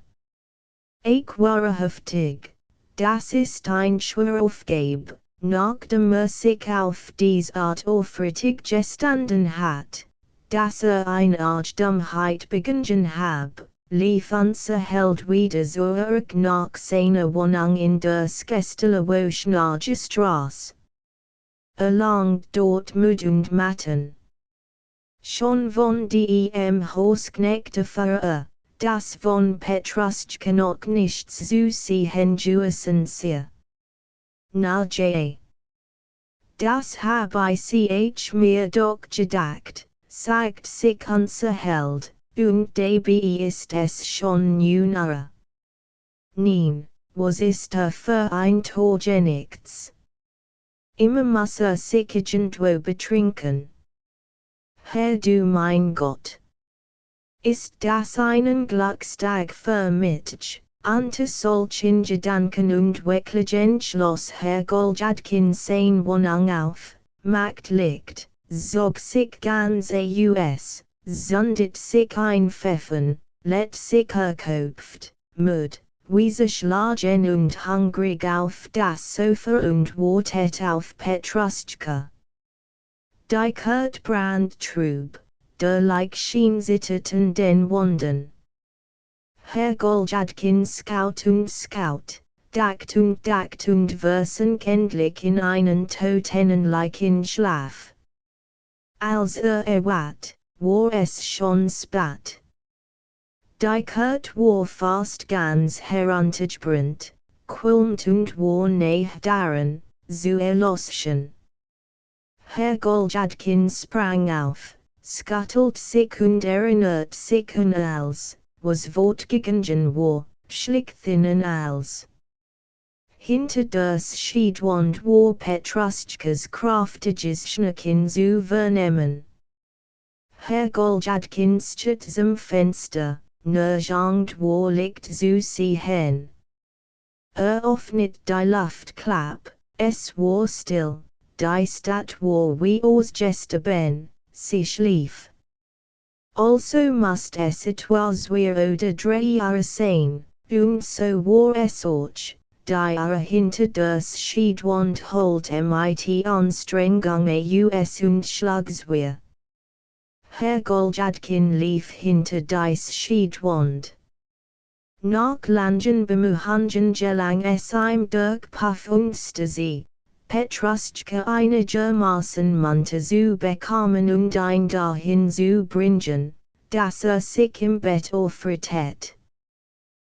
Ich war heftig, das ist ein Schweraufgabe, nachdem sich auf diese Art aufrichtig gestanden hat, dass eine Art Dummheit begangen hab, lief unser Held wieder zurück nach seiner Wohnung in der Skestelewoschnage Straße. Erlangt dort Mut und Matten. Schon von dem Hausknechte Fahrer, das von Petruschka noch nichts zu sehen gewesen sei. Na das hab ich mir doch gedacht, sagt sich unser Held, und dabei ist es schon nun. Nein, was ist für ein Tod nichts. Immer muss sich irgendwo betrinken. Herr du mein Gott! Ist das einen Glückstag für mich, unter solchen Gedanken und wirklich entschloss Herr Goljadkin sein Wohnung auf, macht Licht, zog sich ganz aus, zündet sich ein Pfeffen, lädt sich erkauft, Mut. Wiese schlagen und hungrig auf das Sofa und wartet auf Petruschka. Die Kurt brand trub, der Leichen zitterten den Wänden. Herr Goljadkin scout, dacht und versank endlich in einen totenenleichen Schlaf. Als erwacht, war es schon spät. Die Kurt war fast ganz heruntergebrannt, qualmt und war nahe daran, zu erloschen. Herr Goljadkin sprang auf, scuttelt sich und erinnert sich an alles, was fortgegangen war, schlichthin alles. Hinter das Schiedwand war Petruschkas kraftiges Schnacken zu vernehmen. Herr Goljadkin steht zum Fenster. Nirgend war Licht zu sehen. Öffnet die Luftklappe, es war still, die Stadt war wie ausgestorben, sie schlief. Also musste es etwas 2 oder 3 Jahre sein, und so war es auch, die hinter das Schiedwand holt mit Anstrengung aus und Schlagswehr. Herr Goljadkin lief hinter dies Schiedwand. Nach langen Bemühungen gelang es ihm durch Puffunstasi, Petruschka einigermaßen munter zu bekommen und ihn dahin zu bringen, dass sich im Bett aufrichtet.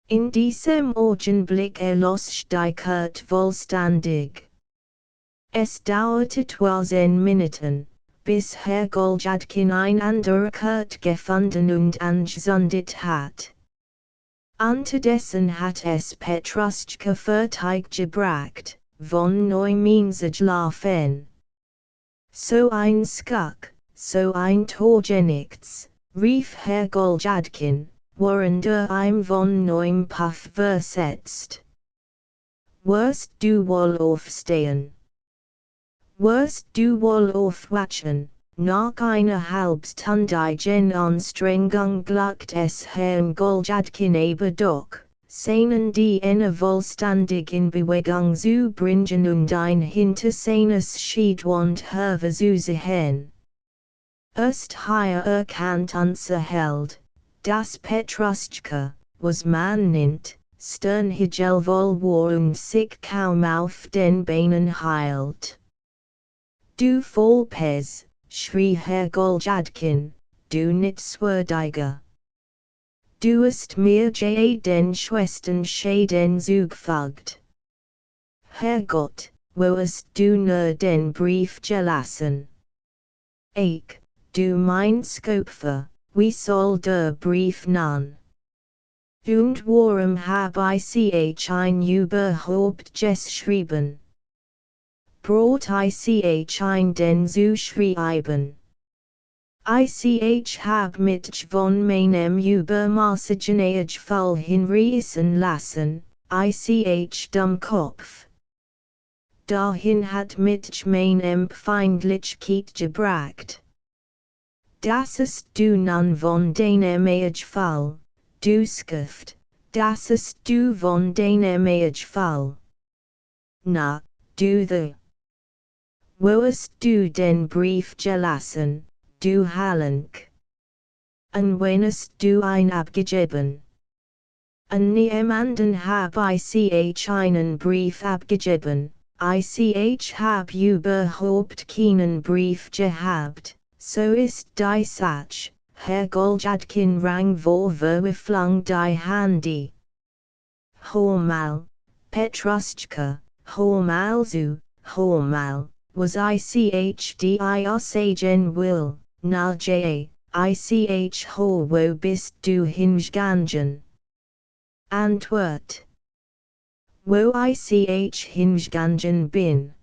In diesem Augenblick erlosch die Kurt vollständig. Es dauerte 12 Minuten, bis Herr Goljadkin ein anderer Kurt gefunden und angezündet hat. Unterdessen hat es Petruschka fertig gebracht, von neuem zu schlafen. So ein Skuck, so ein Torgenichts, rief Herr Goljadkin, während ihm von neuem Puff versetzt. Wirst du wohl aufstehen? Wirst du wohl aufwachen? Nach einer halbstündigen Anstrengung glückt es Herrn Goljadkin aber doch, seinen Diener vollständig in Bewegung zu bringen und ein hinter seines Schiedwand hervorzuziehen. Erst hier erkannt unser Held, dass Petruschka, was man nennt, Sternhagel wohl war und sich kaum auf den Beinen hielt. Du Vollpez, schrie Herr Goljadkin, du Nichtswürdiger. Du hast mir den Schwestern Schäden zugefügt. Herrgott, wo hast du nur den Brief gelassen? Ich, du mein Schöpfer, wie soll der Brief nun? Und warum hab ich ihn überhaupt geschrieben? Brot ich ein den zu schreiben. Ich hab mich von meinem übermaßigen Fall hinreißen lassen, dem Kopf. Dahin hat mich meinem Feindlichkeit gebracht. Das ist du nun von deinem Fall, du Skift, das ist du von deinem Fall. Na, du the. Wo hast du den Brief gelassen, du Halunk? Und wen hast du ihn abgegeben? An niemanden hab ich einen Brief abgegeben, ich hab überhaupt keinen Brief gehabt, so ist die Sache, Herr Goljadkin rang verwirrung die Handy. Hör mal, Petruschka, hör mal zu, hör mal. Was sagen will, na ho wo bist du hingegangen? Antwort. Wo hingegangen bin.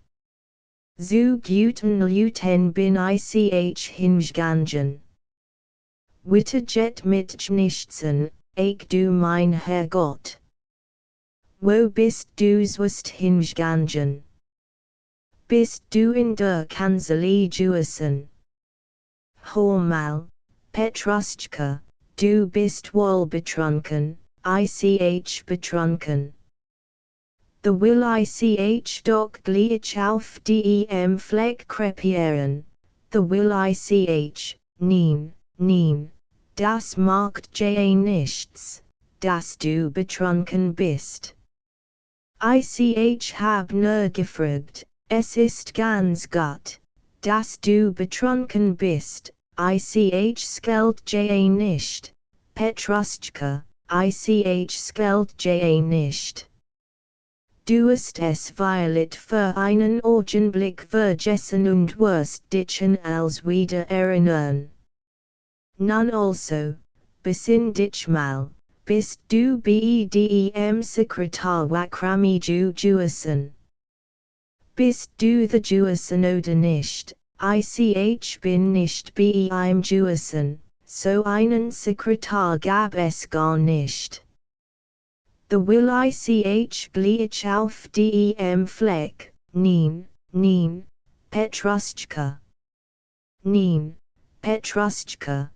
Zu guten Leuten bin hingegangen. Witterjet mit nichtsen, du mein Herrgott. Wo bist du sonst hingegangen? Bist du in der Kanzlei gewesen? Hör mal, Petruschka, du bist wohl betrunken, betrunken. The will doch gleich auf dem Fleck krepieren, the will nein, das macht nichts, dass du betrunken bist. Hab nur gefragt. Es ist ganz gut, dass du betrunken bist, skelt nicht, Petruschka, skelt nicht. Du hast es violet für einen Augenblick vergessen und wirst dich als wieder erinnern. Nun also, besinn dich mal, bist du dem Sekretär Wakrami gewesen? Bist du the Jewison oder nicht? Bin nicht beim Jewison, so einen Sekretär gab es gar nicht. The will gleich auf dem Fleck, nein, Petruschka. Nein, Petruschka,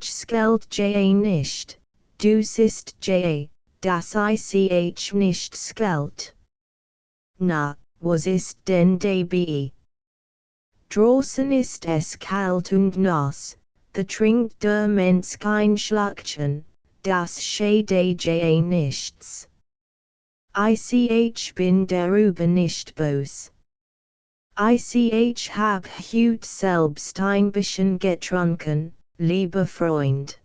skelt nicht, du siehst das nicht skelt. Na, was ist denn dabei? Draußen ist es kalt und nass, the trinkt der Mensch einschlachten, das Schädige nichts. Ich bin darüber nicht böse. Ich hab heut selbst ein bisschen getrunken, lieber Freund.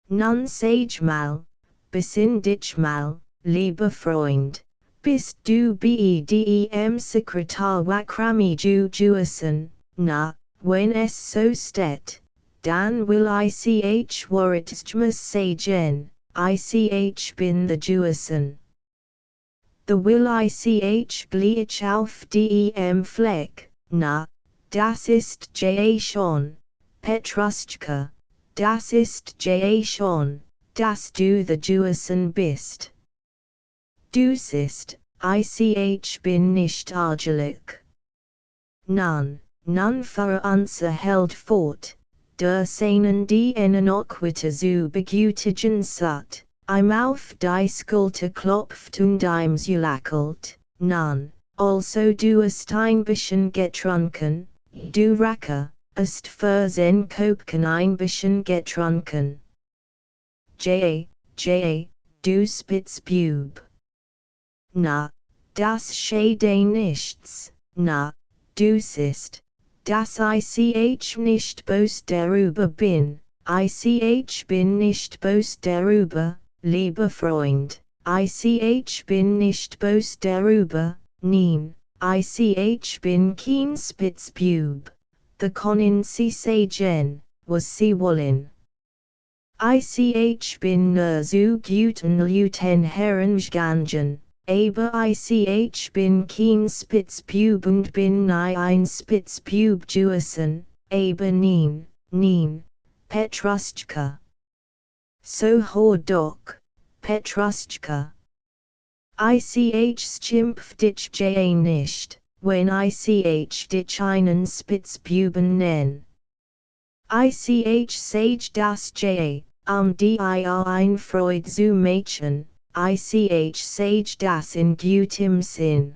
Nun sag mal, besinn dich mal, lieber Freund, bist du bedem Sekretär Wakrami Jujuasen, na, wenn es so steht, dann will ich Waritstmas sagen, ich bin the Juasen. The will ich gleich auf dem Fleck, na, das ist ja schon, Petruschka, das ist ja schon, dass du the Juasen bist. Du siehst, ich bin nicht argelig. Nun für unser Held fort, der seinen die Enoquita zu begütigen satt. I'm auf die Schulter klopft und ims lächelt, nun, also du hast ein bisschen getrunken, du Racker, hast für sein Köpken ein bisschen getrunken. Du Spitzbub. Na, das schäde nichts, na, du siehst, dass ich nicht bös darüber bin, ich bin nicht bös darüber. Lieber Freund, ich bin nicht bös darüber, nein, ich bin kein Spitzbub, the können Sie sagen, was Sie wollen. Ich bin nur zu guten Leuten herangegangen, aber ich bin kein Spitzbub und bin nie ein Spitzbub gewesen, aber nein, Petruschka. So hör doch, Petruschka. Ich schimpf dich ja nicht, wenn ich dich einen Spitzbuben nenn. Ich sag das ja, dir ein Freud zu machen, ich sag das in gutem Sinn.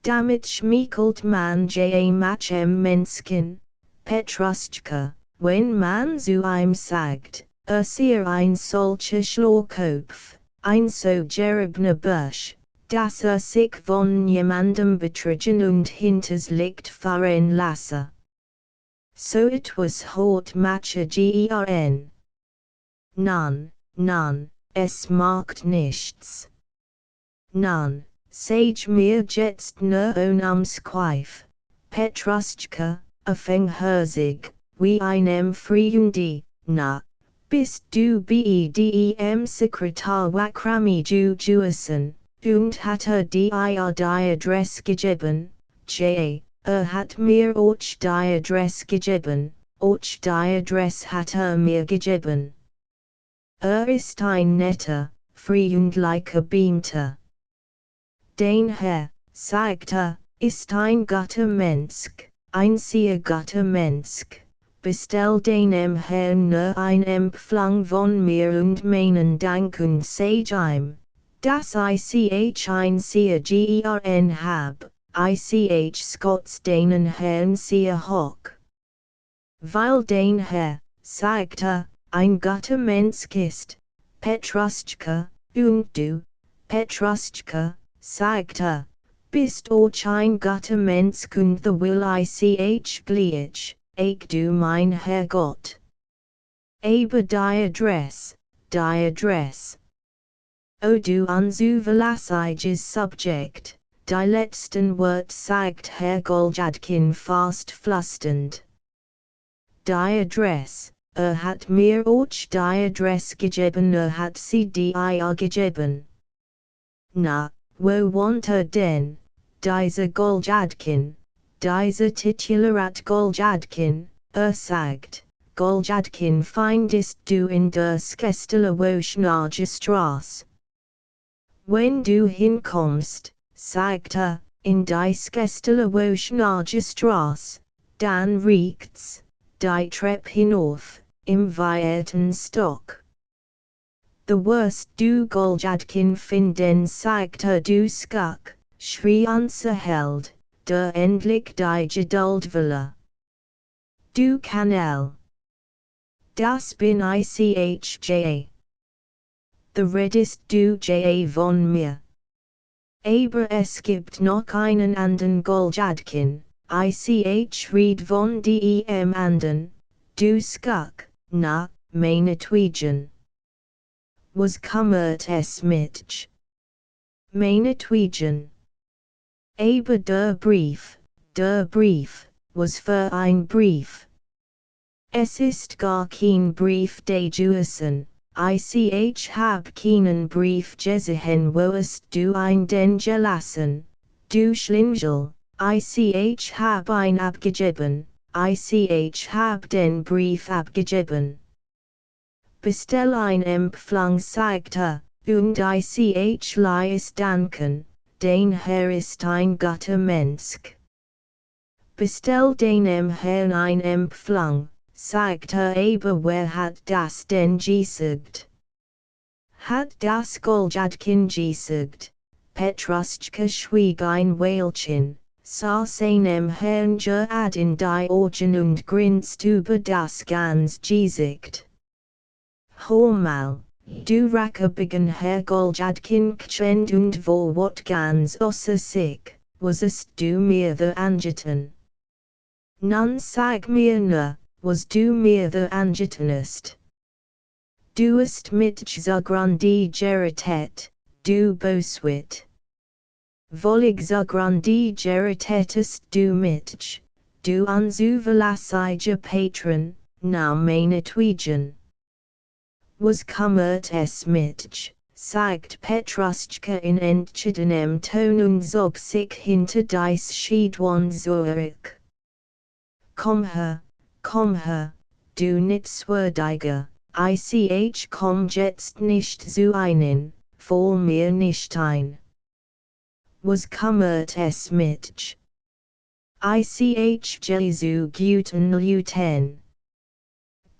Damit schmiekelt man ja machem Menschen, Petruschka, wenn man zu ihm sagt, sehr ein solcher Schlauchkopf, ein so gerubner Bursch, dass sich von jemandem betrügen und hinters Licht fahren lasse. So etwas hort mache gern. Nun, es macht nichts. Nun, sag mir jetzt nur ams Queif, Petruschka, fänghörsig, wie einem Freunde, na. Bist du bedem Sekretär Wakrami Jujuasen, und hat dir die Adresse gegeben, hat mir auch die Adresse gegeben, auch die Adresse hat mir gegeben. Ist ein netter, freundlicher Beamter. Den Herr, sagt ist ein guter Mensch, ein sehr guter Mensch. Bestell dem Herrn nur ein Empfang von mir und meinen Dank und sag ihm, dass ich ein sehr gern hab, ich Scots den Herrn sehr hoch. Weil den Herr, sagt ein guter Mensch ist, Petruschka, und du, Petruschka, sagt bist auch ein guter Mensch und the will ich gleich. Ich du mein Herrgott. Aber die Adresse. O du unzuverlässiges Subjekt, die letzten Wort sagt Herr Goljadkin fast flüsternd. Die Adresse, hat mir auch die Adresse gegeben, hat sie dir gegeben. Na, wo wohnt denn, dieser Goljadkin? Dieser Titularat Goljadkin, sagt, Goljadkin findest du in der Skestelewoschnage Straße. Wenn du hinkommst, sagt in die Skestelewoschnage Straße, dann riecht's, die Treppe hinauf, im vierten Stock. The worst du Goljadkin finden, sagt du Skuck, schrie unser Held. Der endlich die Geduld will. Du Kanal, Das bin ich ja. The reddest du ja von mir. Aber es gibt noch einen anderen Goljadkin, ich read von dem anden, du skuk, na, meinetwegen. Was kummert es mich? Meinetwegen. Aber der Brief, was für ein Brief. Es ist gar kein Brief de Juesen, ich hab keinen Brief gesehen wo ist du ein den gelassen, du Schlingel, ich hab ein abgegeben, ich hab den Brief abgegeben. Bestell ein Empfang zeigte, und ich leis danken, den Herr ist ein guter Mensch. Bestell den Herrn ein Empfang, zeigte aber wer hat das denn gesagt? Hat das Goljadkin gesagt? Petruschka schwieg ein Weilchen, sah seinem Herrn gerad in die Augen und grinst über das ganz Gesicht. Hör mal, du rackebigen Herr Goljadkin gchend und wo wat ganz außer sich, wasest du mir the Angetan? Nun sag mir nur, was du mir the Angetanest? Du ist mit so grandi geritet, du Boswit. Wollig so grandi geritetest du mitch, du unzuverlässiger Patron, na meinetwegen. Was kummert es mich, sagt Petruschka in entschiedenem Ton und zog sich hinter dies Schiedwan zurück. Komm her, du Nitzwürdiger, komm jetzt nicht zu einen, fall mir nicht ein. Was kummert es mich? Jesu guten Luten.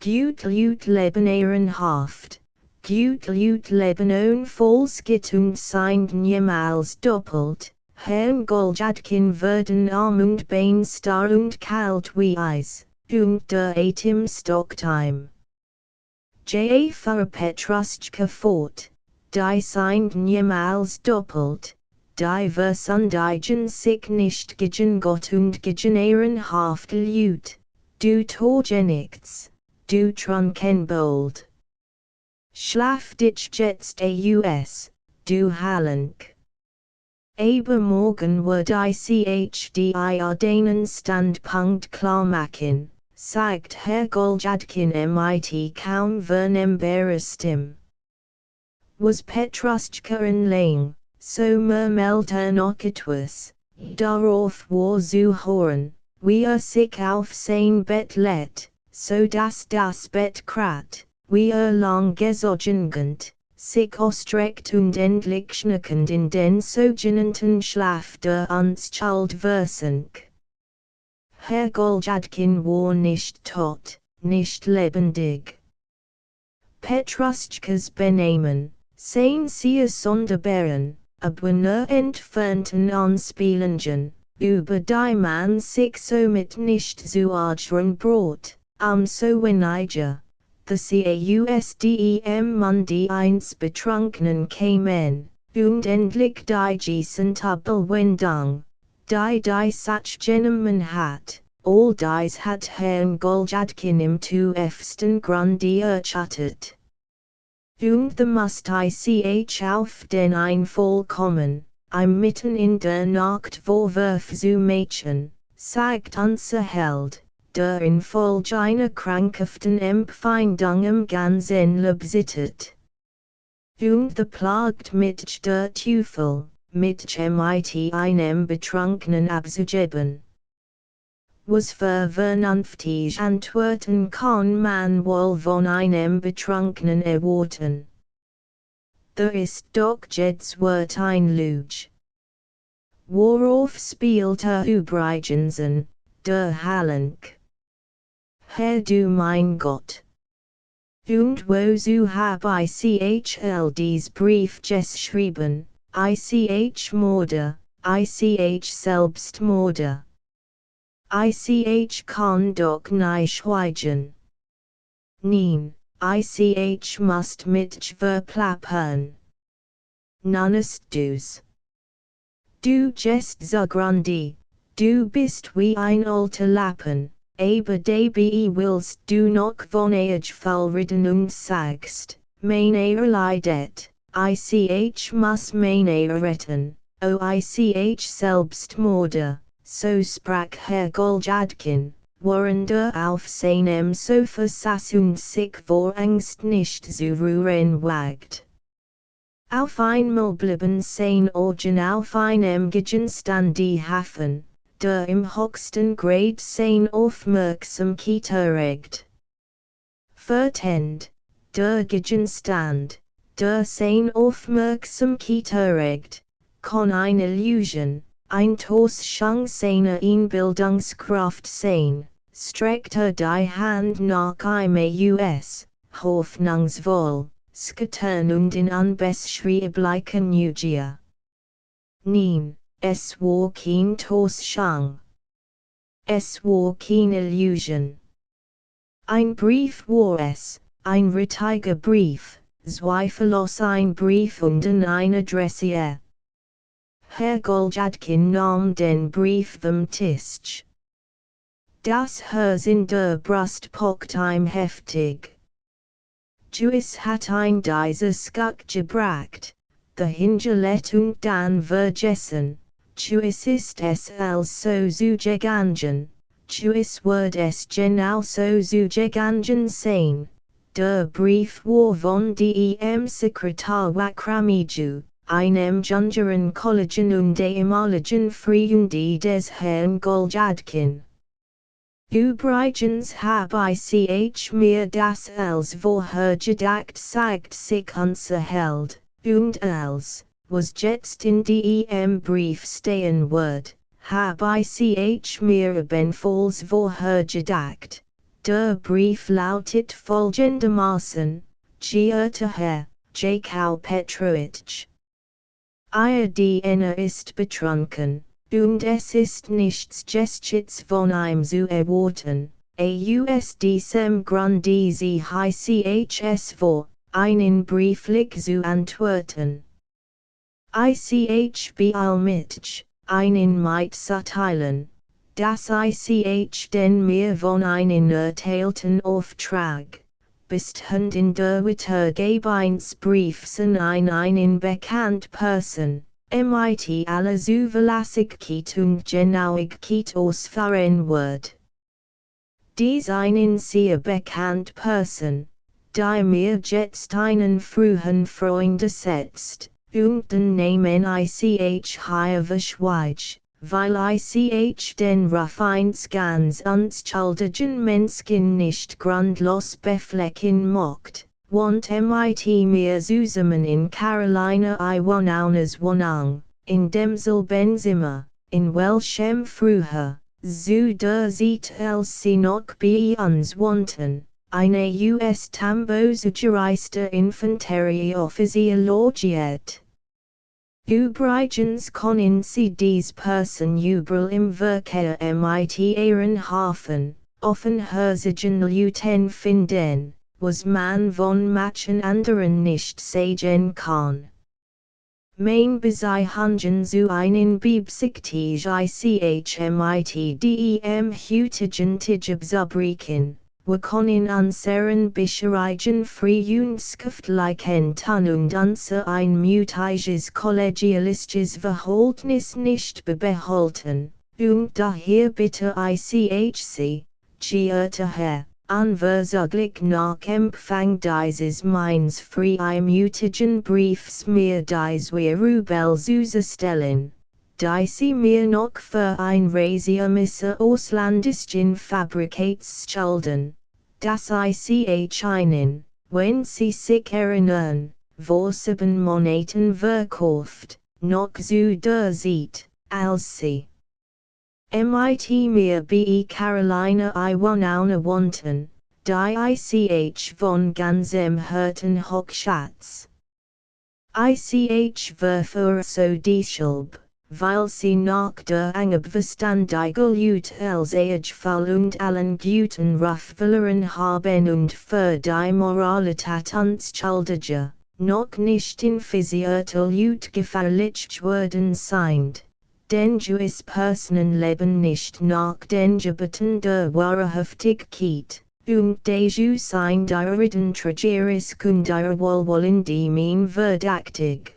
Gut leben ehrenhaft, gut leben ohne Falschgeld und sind niemals doppelt, Herrn Goljadkin werden arm und beinstarr und kalt wie Eis, und der Atem stockt heim. Ja für Petruschka fort, die sind niemals doppelt, die versundigen sich nicht gegen Gott und gegen ehrenhaft Lut, du Torgenichts. Du Trunkenbold. Schlaf dich jetzt aus, du Halunk. Aber morgen wird dir deinen Standpunkt klar machen, sagt Herr Goljadkin mit kaum vernehmbarer Was Petruschka lang, so murmelte noch etwas, darauf war zu hören, wie sich auf sein Bett lädt. So das Bett krat, wie lang gesogengend, sich ausstreckt und endlich schnackend in den sogenannten Schlaf der Anstalt versank. Herr Goljadkin war nicht tot, nicht lebendig. Petruschkas Benehmen, sein sehr sonderbaren, aber nur entfernten Anspielungen, über die man sich somit nicht zu ärgern braucht. So weniger, the Causdem Mundi eins Betrunkenen kämen, und endlich die Gießentabelwendung, die such Gentleman hat, all dies hat Herrn Goljadkin im tiefsten Grunde erschüttert. Und the must ich auf den Einfall kommen, mitten in der Nacht Vorwurf zu machen, sagt unser Held. Der Infolge einer krankhaften Empfindung ganz Enleb sittet. Und the plagt mit der Teufel, mit mit einem Betrunkenen abzugeben. Was für vernünftig antworten kann man wohl von einem Betrunkenen erwarten? Ist doch jetzt wird ein Lüge. Worauf spielt übrigens der Halunk? Herr du mein Gott. Und wozu hab ich dies Brief geschrieben, Morde, Selbstmorde. Ich kann doch nicht schweigen. Neen, ich must mich verplappern. Nunest dus. Du gest zugrundy, du bist wie ein alter Lappen, aber dabei willst du noch von age reden und sagst, meine Leidet, ich muss meine retten, o ich Selbstmorde, so sprach Herr Goljadkin, während auf seinem Sofa saß und sich vor Angst nicht zu rühren wagt. Auf einmal blieben sein Augen auf einem Gegenstand haften, der im höchsten Grad sein Aufmerksamkeit erregt. Vertend, der Gegenstand, der sein Aufmerksamkeit erregt, kann eine Illusion, ein Täuschung seiner Einbildungskraft sein, streckt die Hand nach ihm hoffnungsvoll, skattern und in unbeschreiblichen Neugier. Neen, es war kein Täuschung. Es war keine Illusion. Ein Brief war es, ein richtiger Brief, zweifellos ein Brief und eine Adresse. Herr Goljadkin nahm den Brief vom Tisch. Das Herz in der Brust pocht ihm heftig. Juis hat ein dieser Skuck gebracht, the Hingelet und dann vergessen, Juis ist es also zugegangen, Juis wird es genauso zugegangen sein, der Brief war von dem Sekretär Wakramiju, einem jüngeren Kollegen und ehemaligen Freunde des Herrn Goljadkin. Übrigens hab ich mir das als vorher gedacht zeigt sich unser Held, und als, was jetzt in dem Brief stehen wird, hab ich mir ebenfalls vorher gedacht. Der Brief lautet folgendermaßen, Geehrter Herr, Jakau Petrovich. Ihr Diener ist betrunken. Und es ist nichts Gestits von ihm zu erwarten, aus diesem Grunde sie es vor, einen Brieflich zu antworten. Ich beeil mich, einen mitzuteilen, dass ich den mir von einen erteilten Auftrag, bestehend in der Weitergebeinsbriefs an einen bekannt Person, mit aller Zuverlässigkeit und Genauigkeit ausführen wird. Dies einen sehr bekannt Person, die mir jetzt einen frühen Freund ersetzt, und den Namen ich hier verschweige, weil ich den Ruf eins ganz unschuldigen Menschen nicht grundlos beflecken mocht. Want mit mir zusammen in Carolina Iwanaunas Wohnung, in demselben Zimmer, in welchem früher, zu der Zeit als sie noch bei uns wohnten, eine US Tambo zugereiste Infanterieoffizier logiert. Übrigens können sie dies Person überall im Verkehr mit ihren Hafen, offenherzigen Leuten finden, was man von manchen anderen nicht sagen kann. Mein Beziehungen zu einen beabsichtig mit dem heutigen Tag zubreken, wir können unseren bisherigen Freundschaftlichen Ton und unser einmütiges kollegialistisches Verhältnis nicht behalten, und daher bitte ich Sie, geehrter Herr, unverzüglich nach Empfang dieses meines freimütigen Briefs mir dies Rubel zuzustellen, die Sie mir noch für ein Reiseermisse ausländischen Fabrikates schulden, dass ich einen, wenn Sie sich erinnern, vor 7 Monaten verkauft, noch zu der Zeit, als Sie mit mir bei Carolina Iwanauna wohnten, die ich von ganzem Herzen hochschätze. Ich verfuhr so deshalb, weil sie nach der Angebeständigel ut els Fall und allen guten Rufwilleren haben und für die Moralität unschuldiger, noch nicht in Physiurteil ut gefährlich worden sind. Denn Jewish Personen leben nicht nach den Geboten der Wahrhaftigkeit, und die Jew sind ihrer Trageris und ihrer Wohlwollen die mein verdächtig.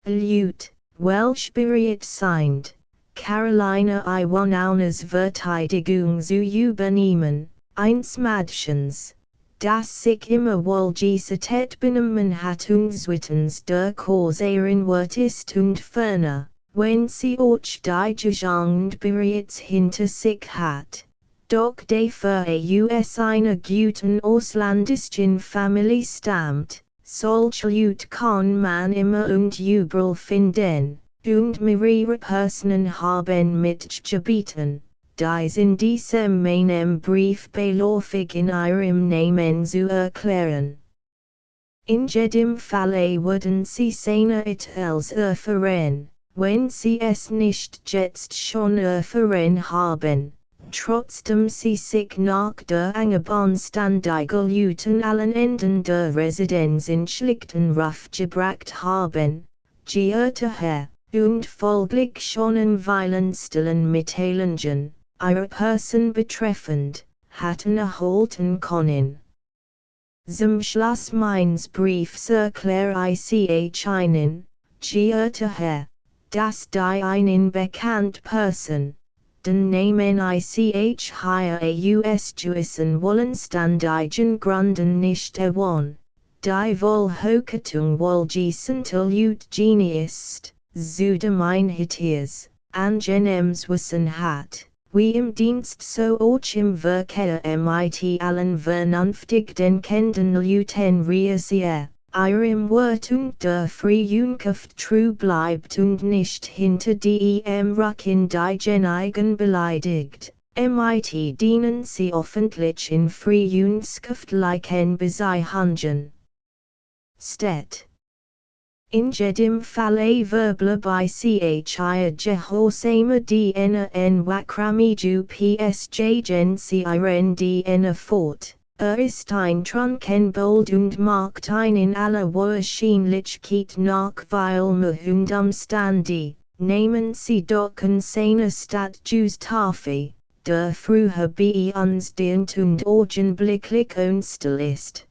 Lut, Welschberiet sind, Carolina Iwanaunas Verteidigung zu übernehmen, eins Mädchens, das sich immer wohl gesetzt benommen hat und zweitens der Korsarin Wort ist und ferner, wenn sie auch die Gegend bereits hinter sich hat. Doch die für US einer guten ausländischen Familie stammt, solche Leute kann man immer und überall finden, und mehrere Personen haben mitgebeten, dies in diesem meinem Brief beläufig in ihrem Namen zu erklären. In jedem Falle würden sie seine Itels erfahren, wenn sie es nicht jetzt schon erfahren haben. Trotzdem sie sich nach der Angebeständigel uten allen Enden der Residenz in schlichten Ruf gebracht haben, geehrter Herr, und folglich schon in weilen stillen Mitteilungen, ihre Person betreffend, hatten erhalten können. Zum Schluss meines Briefs erkläre ich Ihnen, geehrter Herr, dass die einen bekannt Person, den Namen ich hier US Jewischen wollenständigen Gründen nicht erwähne, die Wohlhochachtung wohlgesintel ut Geniist, zu dem Einhitiers, angenehmes Wissen hat, wie im Dienst so auch im Verkehr mit allen vernünftig denkenden Leuten realisiert. Ihrem Wort und der Vernunft treu bleibt und nicht hinter dem Rücken die Genigen beleidigt, mit dienen sie öffentlich in freundschaftlichen Beziehungen steht. In jedem Falle verbleibe ihr Gehorsame dien Wakramiju PSG gen sie ihren dien fort. Ist ein Trunkenbold und macht ein in aller Wahrscheinlichkeit nach weil und Umstände, nehmen sie doch in seine Stadt Tafel, der früher bei uns dient und augenblicklich unstill ist.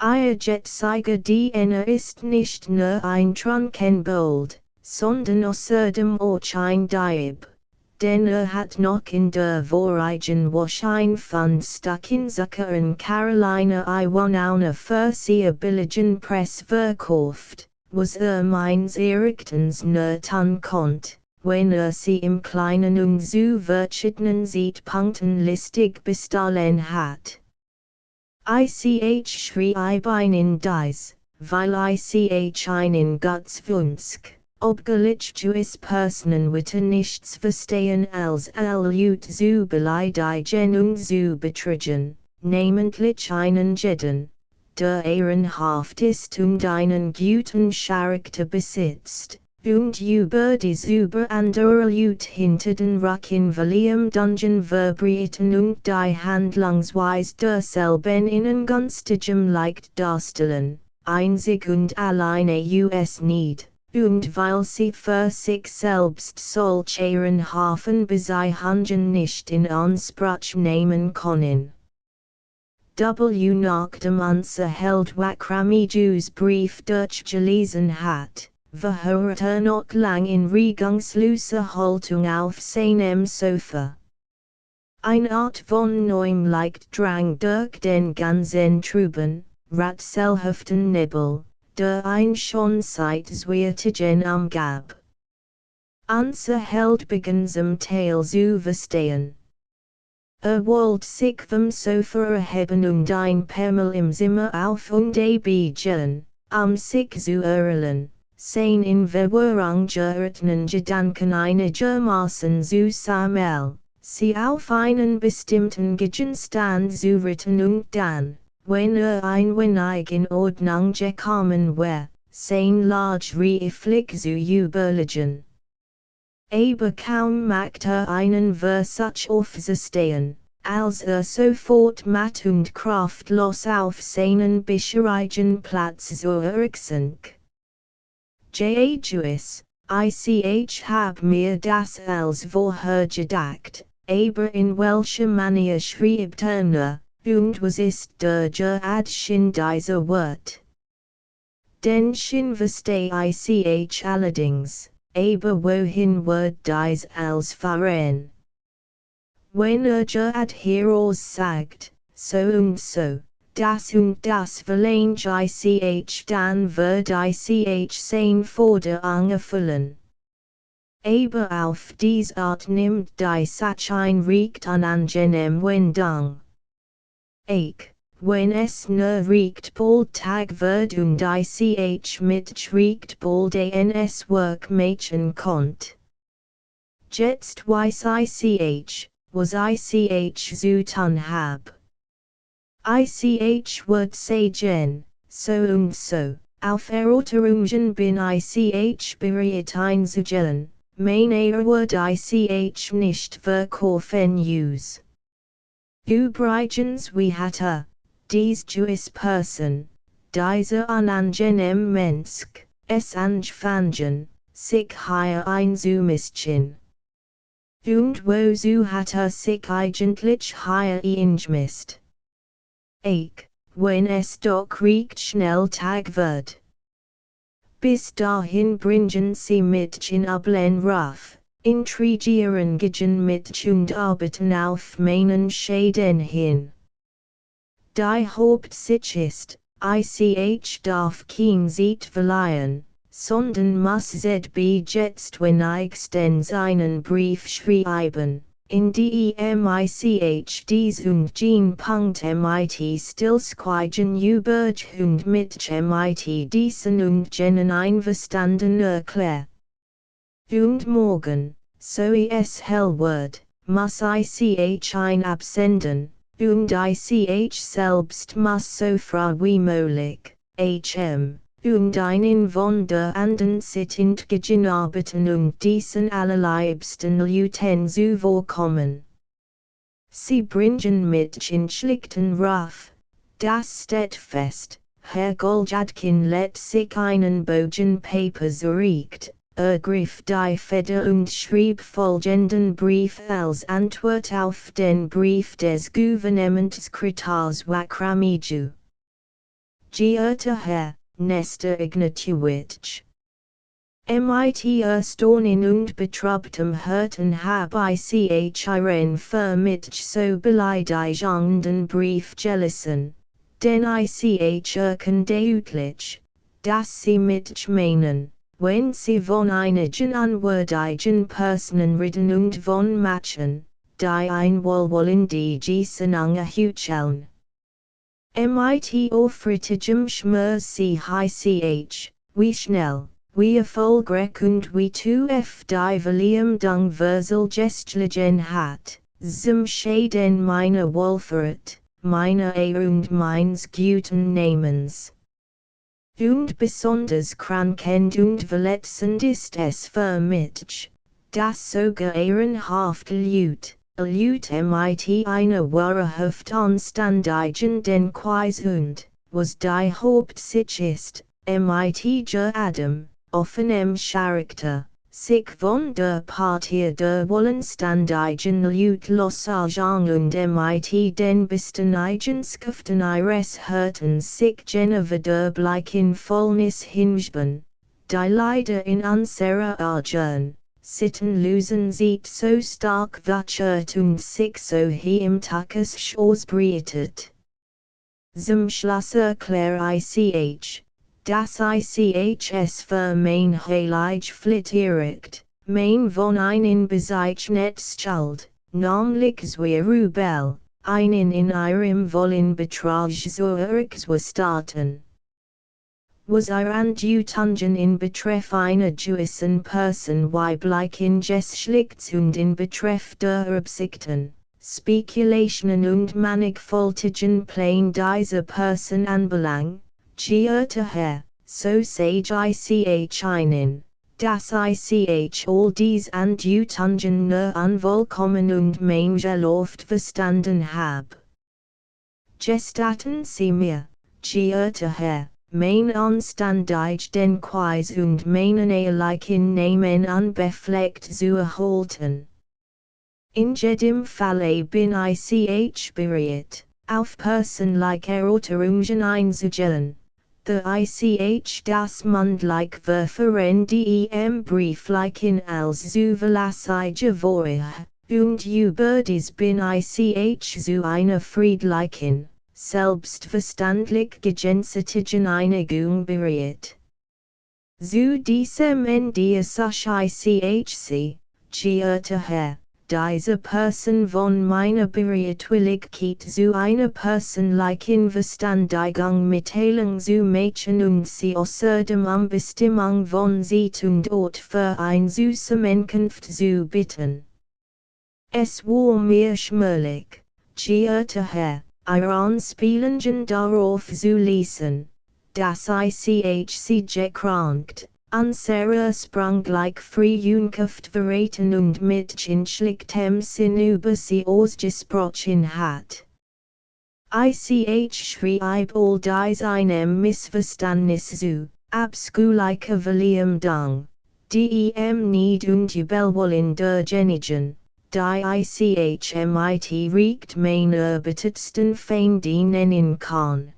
Ihr Jetzige Diener ist nicht nur ein Trunkenbold, sondern außerdem auch ein Dieb. Denn hat noch in der vorigen Woche von Stackensacker in Carolina Iwanauna für sehr billigen Press verkauft, was meines Erachtens nur tun konnt, wenn sie im Kleinen und zu verschiedenen Zeitpunkten listig bestohlen hat. Ich schreibe in dies, weil ich einen Gottswunsch, obgleich Jewish Personen witte nichts verstehen als Ut zu beleidigen und zu betrügen, namentlich einen Jeden, der ehrenhaft ist und einen guten Charakter besitzt, und über dies über andere Ut hinter den Rücken William Dungeon verbreiten und die Handlungsweise derselben in günstigem Licht darstellen, einzig und alleine US Need. Und weil sie für sich selbst solch ehrenhaften Beziehungen nicht in Anspruch nehmen können. Nach dem Held Wakramijus Brief durchgelesen hat, verharrt noch lang in regungsloser Haltung auf seinem Sofa. Eine Art von neuem Licht drang durch den ganzen trüben, rätselhaften Nebel, der ein schon seit Zweitigen umgab. Unser Held begann zum Teil zu verstehen. Wollte sich vom Sofa erheben und ein paarmal im Zimmer auf und gehen, sich zu erholen, sein in Verwirrung geratenen Gedanken einigermaßen zu sammeln, sie auf einen bestimmten Gegenstand zu richten und dann, wenn ein wenig in Ordnung gekommen war, sein Lage reiflich zu überlegen. Aber kaum machte einen Versuch aufzustehen, als sofort matt und kraftlos auf seinen bisherigen Platz zurücksank. Jesus, ich hab mir das als vorher gedacht, aber in welcher Manier schreibt nur, und was ist der Geradchen dieser Wort? Den Sinn versteh ich allerdings, aber wohin wird dies als fahren? Wenn Gerad hieraus sagt, so und so, das und das verlange ich dann wird ich sein Forderung erfüllen. Aber auf diese Art nimmt die Sache ein Recht an angenehm Wendung. Wenn es nur riecht bald Tag wird und ich mit riecht bald es Work machen konnt. Jetzt weiß ich, was ich zu tun hab. Ich wird sagen, so und so, auf Erörterungen bin ich bereit einzugehen, meine wird ich nicht verkaufen use. Übrigens wie hatte, dies Jewish Person, dieser unangenehm Mensch, es angefangen, sich hier einzumischen. Und wozu hatte sich eigentlich hier eingemischt? Wenn es doch recht schnell Tag wird. Bis dahin bringen sie Mädchen ablen Ruf, intrigieren gegen mit und arbeiten auf meinen Schäden hin. Die Hauptsache ist, ich darf kein Zeit verleihen, sondern muss jetzt wenn ich den seinen Brief schreiben. In ich dies und mit stillschweigen überg und mit diesen und jenen einverstanden erklär. Und morgen, so es hell wird, muss ich ein absenden, und ich selbst muss so früh wie möglich, und einen von der anderen sittend gegen arbeiten und diesen allerliebsten Leuten zu vorkommen. Sie bringen mit in schlichten Ruf, das steht fest, Herr Goljadkin let sich einen Bogen Paper zuregt, griff die Feder und schrieb folgenden Brief als Antwort auf den Brief des Gouvernementskretars Wakramiju. Geehrter Herr, Nestor Ignatiewicz. Mit Erstaunen und betrobtem Herzen hab ich Ihren vermitteln so beleidigenden Brief gelesen, denn ich erkenne deutlich, dass Sie mit meinen, wenn Sie von einigen unwürdigen Personen reden und von Machen, die ein Wohlwollen die Gießen angehücheln. Mit aufrichtigem Schmerz wie schnell, wie erfolgreich und wie tief die Verleumdung verselbstständigen hat, zum Schäden meiner Wohlfahrt, meiner Ehre und meines guten Namens. Und besonders krankend und verletzend ist es für mich, dass sogar ehrenhafte Leute, mit einer wahrhaft anständigen Denkweise und, was die Hauptsache ist, mit Adam, offenem Charakter, sich von der Partie der wohlanständigen Leute lossagen und mit den besten Eigenschaften ihres Herzens sich gegenüberlich in Vollnis hingeben, die leider in unserer Argen, Sitten lösen sieht so stark wachert und sich so im Tagesschutz breitet. Zum Schluss erkläre ich, dass ich es für mein heilig flittiert, mein von einen bezeichnet schuld, namlich Zwirubel, einen in ihrem Wollen Betrag zurückzustatten. Was Adjutungen in Betreff einer Jewischen Person weiblichen Geschlechts und in Betreff der Absichten, Spekulationen und mannigfaltigen Plänen dieser Person anbelangt, geehrter Herr, so sage ich einen, das ich all dies and Utungen nur unvollkommen und mangelhaft verstanden hab. Gestatten Sie mir, geehrter Herr, mein Anstandige den Quiz und meinen ehrlichen Namen unbefleckt zu erhalten. In jedem Falle bin ich bereit, auf personliche Erörterungen einzugehen. The ich das mundlich verferendiem brieflichen als zuverlässige Vorher, und über dies bin ich zu einer friedlichen, selbstverständlich gegenseitige Einigung bereit. Zu diesem Ende ich Sie, geehrter Herr, diese Person von meiner Bereitwilligkeit zu einer personlichen Verständigung mitteilen zu machen und sie außerdem Bestimmung von Zeit und Ort für ein Zusammenkunft zu bitten. Es war mir schmerlich, geehrter Herr, Ihre Anspielungen darauf zu lesen, dass ich Sie gekrankt, unsere spranglich Frühjunft verraten und mit schlichtem Sinn über sie ausgesprochen hat. Ich schrieb all dies einem Missverständnis zu, abschulicher Verleumdung, dem nicht und Übelwollen derjenigen, die ich mit Recht meine erbittertsten Feinde nennen kann.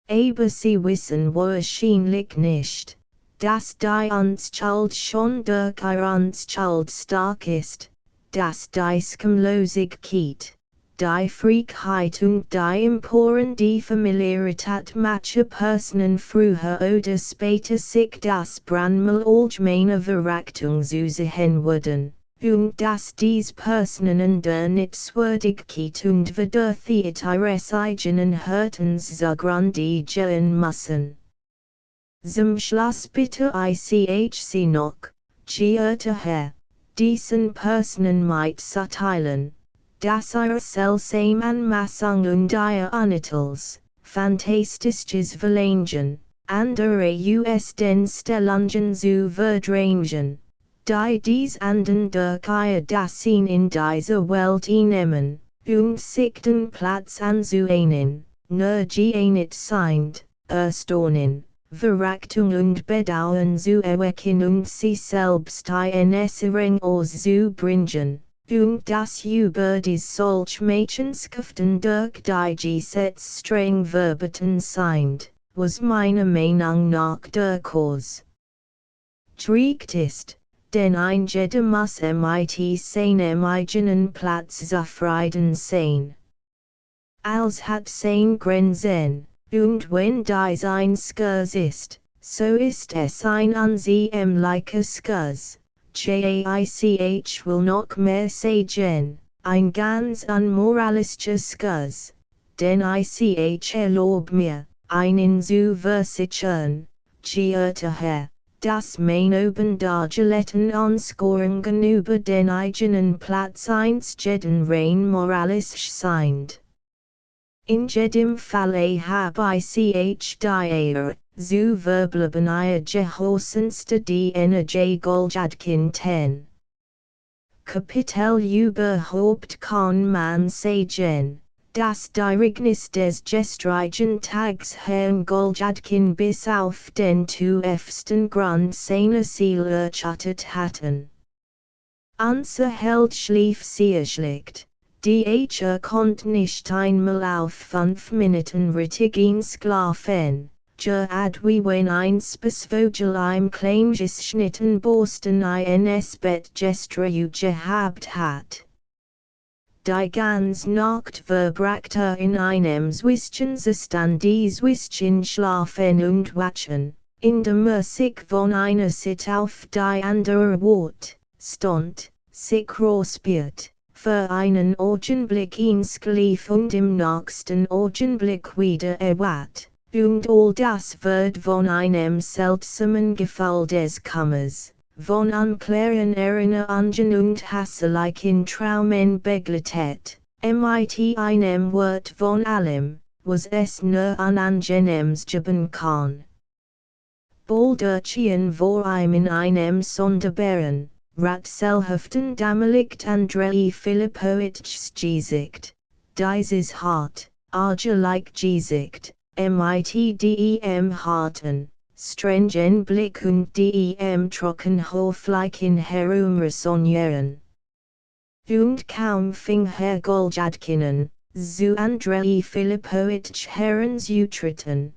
Aber sie wissen wahrscheinlich nicht, dass die Anstalt schon durch ihre Anstalt stark ist, dass die Schamlosigkeit, die Frechheit und die Emporen die Familiarität mancher Personen früher oder später sich das Brandmal allgemeiner Verachtung zu sehen würden, und dass dies Personen in der Nichtswürdigkeit und Verdörfigkeit ihres eigenen Hörtens zugrunde gehen müssen. Zum Schluss bitte ich Sie noch, geehrter Herr, diesen Personen mitzuteilen, dass ihre seltsame Anmaßung und ihr Unnützes, fantastisches Verlangen, andere den Stellungen zu verdrängen, die dies anden durch ihr Dasein in dieser Welt nehmen, und sich den Platz anzunehmen, nur geeignet sind, erstaunen, Verachtung und Bedauern zu erwecken und sie selbst in Äußerung auszubringen, und das über dies solch Mädchenschaften durch die Gesetz streng verboten sind, was meiner Meinung nach der Cause trägt ist. Denn ein jeder muss mit seinem eigenen Platz zufrieden sein. Als hat sein Grenzen, und wenn dies ein Skurs ist, so ist es ein ansehnlicher Skurs, ich will noch mehr sagen, ein ganz unmoralischer Skurs, denn ich erlaub mir, einen zu versichern, geehrter Herr, dass mein oben dargelegten Anschauungen über den eigenen Platz jeden rein moralisch sind. In jedem Falle hab ich die Ehre, zu verbleiben ihr gehorsamste die Energie Goljadkin 10. Kapitel überhaupt kann man sagen, dass die Rignis des gestrigen Tags Herrn Goljadkin bis auf den tiefsten Grund seiner Seele erschüttert hatten. Unser Held schlief sehr schlecht, die konnte nicht einmal auf 5 Minuten richtig schlafen, gerade wie wenn ein Spaßvogel im kleingeschnittenen Borsten ins Bett gehabt hat. Die ganze Nacht verbrachte in einem Zwischenzustand zwischen Schlafen und Wachen, in der Musik von einer Seite auf die andere Wort, stand, sich räuspert, für einen Augenblick schlief und im nächsten Augenblick wieder erwacht, und all das wird von einem seltsamen Gefühl des Kummers, von unklaren Erinnerungen und hässlichen Traumen begleitet, mit einem Wort von allem, was es nur unangenehms geben kann. Baldurchen vor in einem Sonderbären, Ratselhaften Damalicht Andrei Filipowitschs Gesicht, dieses Hart, Arge like Gesicht, mitdem harten, strengen Blick und dem Trockenhoflichen herumresonieren. Und kaum fing Herr Goljadkinen, zu Andrei Filipowitsch heranzutreten,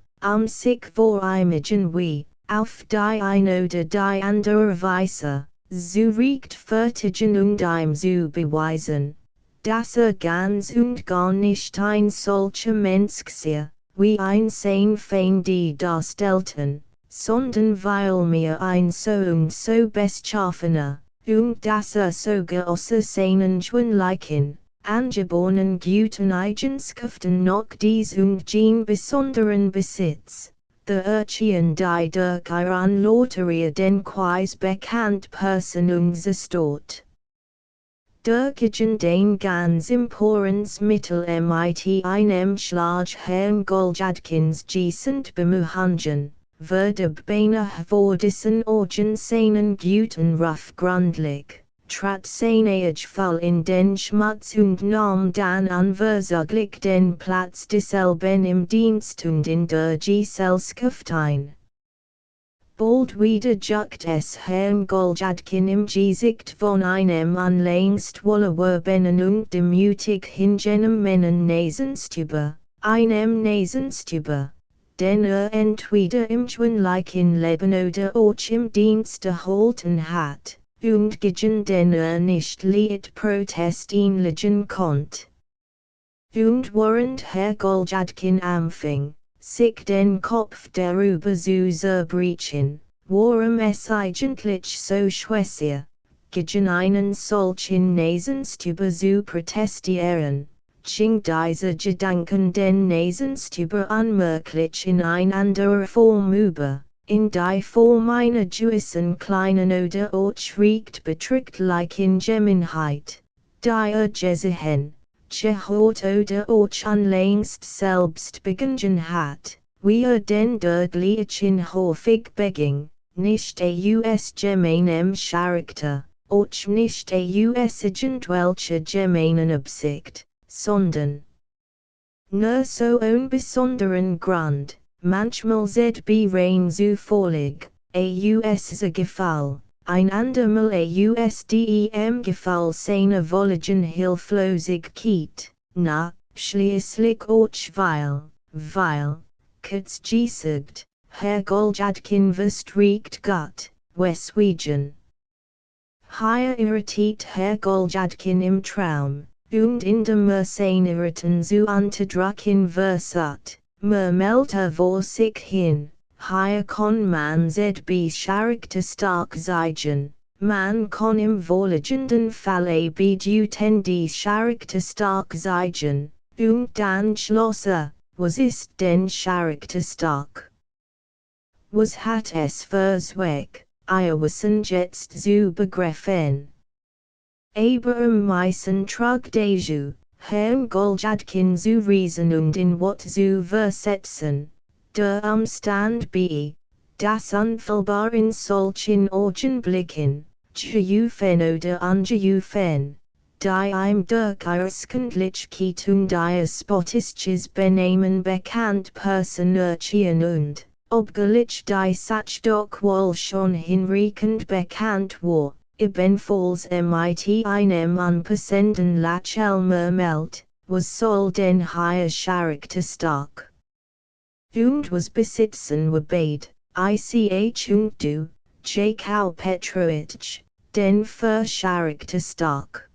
sich vor wie, auf die eine oder die andere Weise, zu rechtfertigen und zu beweisen, dass ganz und gar nicht ein solcher Mensch sei, wie ein sein Feind die darstellten, sondern weil mir ein so und so beschaffener, und das sogar außer seinen schwinlichen, angeborenen guten Eigenschaften noch dies und gen besonderen Besitz, der Urchen die durch ihren Lotterie den Quais bekannt Personungsestort. Durchgegen den ganz Mittel mit einem Schlag Herrn Goljadkins Gesund bemuhangen, würde beinahe vor diesen Orgen seinen guten Ruf grundlig, trat seine Fall in den Schmutz und nahm dann unversaglich den Platz desselben im Dienst und in der Gesellschaft ein. Bald wieder juckt es Herrn Goljadkin im Gesicht von einem unlängst wohlerworbenen und demütig hingenem Nasenstüber, einem Nasenstüber, den entweder im schwinlichen Leben oder auch im Dienst erhalten hat, und gegen den nicht liet Protest einlegen konnt. Und während Herr Goljadkin anfing, sich den Kopf darüber zu zerbrechen, warum es eigentlich so schwer, gegen einen solchen Nasenstüber zu protestieren, ging dieser Gedanken den Nasenstüber unmöglich in ein anderer Form über, in die Form einer gewissen kleinen oder auch recht beträchtlichen Gemeinheit, die gesehen, gehört oder auch unlängst selbst begangen hat, wie den dödlichen häufig beging, nicht aus gemeinem Charakter, auch nicht aus irgendwelcher gemeinen Absicht, sondern nur so un besonderen Grund, manchmal ZB rein zufällig, aus Gefall, ein andermal dem Gefall seiner wolligen Hilflosigkeit, na, schließlich auch weil, kurz gesagt, Herr Goljadkin wirst riecht Gott, weswegen. Hier irritiert Herr Goljadkin im Traum, und in dem Irriten zu unterdrücken versat, murmelt vor sich hin, hier kann man ZB charakterstark sein, man kann im wohlliegenden Falle beduten die charakterstark sein, und dann schloss was ist denn charakterstark? Was hat es für Zweck, Wissen jetzt zu begreifen? Aber meisten trug deju, Herrn Goljadkin zu reason und in Wort zu versetzen, der Umstand das unfehlbar in solchen Augenblicken, gejufen oder ungejufen, die ihm durch ihre Skundlichkeit und ihr spotisches Benehmen bekannt personerchen und, obgleich die Sach doch wohl schon hinreichend bekannt war, ebenfalls mit einem unpassenden Lächeln murmelt, was soll denn hier charakterstark? Und was besitzen wir beid, ich und du, Jakau Petrovich, denn für charakterstark.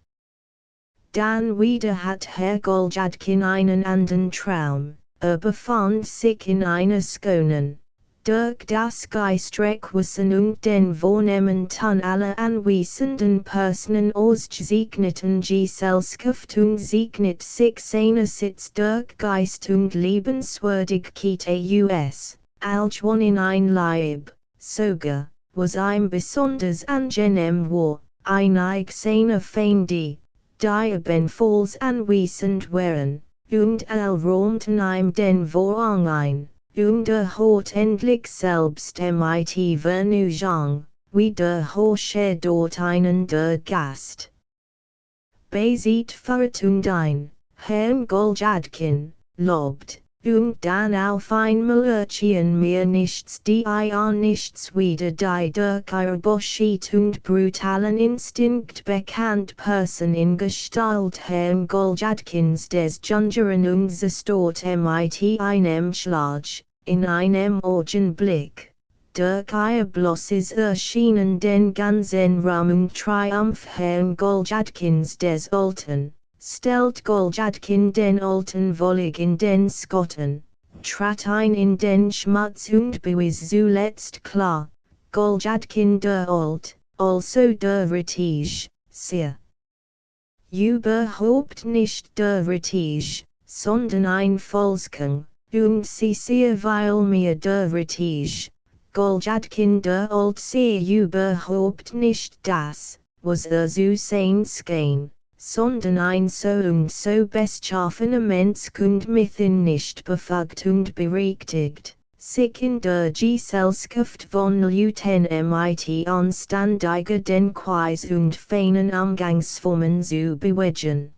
Dann wieder hat Herr Goljadkin einen anderen Traum, befand sich in einer schönen, durch das Geistreckwissen und den Vornehmen aller anwesenden Personen ausgezeichneten Gesellschaft und segnet sich seinerseits durch Geist und Liebenswürdigkeit aus, als one in ein Leib, sogar, was ihm besonders angenehm war, einig seiner Feinde, die ebenfalls anwesend waren, und räumten ihm den Vorrang ein, der Hort endlich selbst mit Vernunft, wie der Horsche dort einen der Gast. Bezieht Vertung ein, Herrn Goljadkin, lobt, dann auf einmal mir nichts die nichts wieder die der Kirboshit und brutalen Instinkt bekannt Person in Gestalt Herrn Goljadkins des Jungerungs mit einem Schlag, in einem Augenblick. Der Bloßes erschienen den ganzen Raum Triumph Herrn Goljadkins des Alten, stellt Goljadkin den Alten wollig in den Skotten, trat ein in den Schmutz und bewies zuletzt klar, Goljadkin der Alt, also der Ritige, siehe. Überhaupt nicht der Ritige, sondern ein Volksking, und sie sehr weil mir der Ritige. Goljadkin der Alt see überhaupt nicht das, was zu sein schien, sondern ein so beschaffener Mensch und mithin nicht befugt und berechtigt, sich in der Gesellschaft von Leuten mit anständiger Denkweise und feinen Umgangsformen zu bewegen.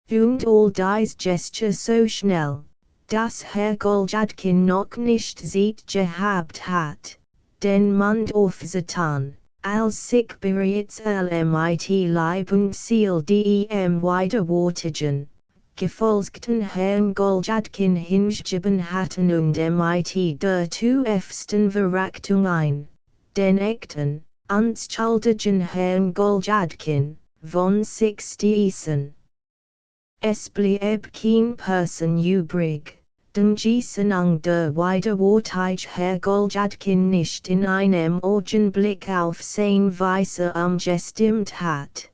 Und all dies Gesture so schnell, dass Herr Goljadkin noch nicht Zeit gehabt hat, den Mund aufzutan, als sich bereits mit Leib und Seele dem widerwärtigen, gefolgten Herrn Goljadkin hingegeben hatten und mit der tiefsten Verachtung ein, den echten, anschuldigen Herrn Goljadkin, von sich stießen. Es blieb kein Person übrig, den Gießenang der Widerwärtig Herr Goljadkin nicht in einem Augenblick auf sein Weise gestimmt hat.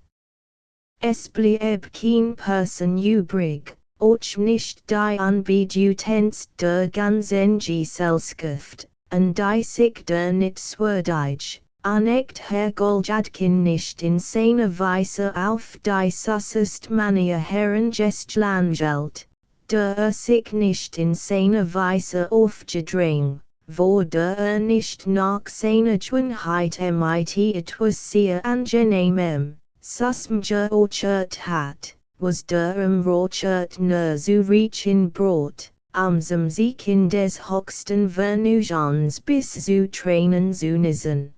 Es blieb kein Person übrig, auch nicht die Anbedutenst der ganzen Gesellschaft, und die sich der Nitzwürdig, aneckt Herr Goljadkin nicht in seiner Weise auf die süßest Manier herangestelt, der sich nicht in seiner Weise aufgedrängt, wurde nicht nach seiner Schönheit mit etwas sehr angenehmem, susmgeorchert hat, was der Rochert nur zu riechen brot, sich in des höchsten Vernunfts bis zu Tränen zu niesen.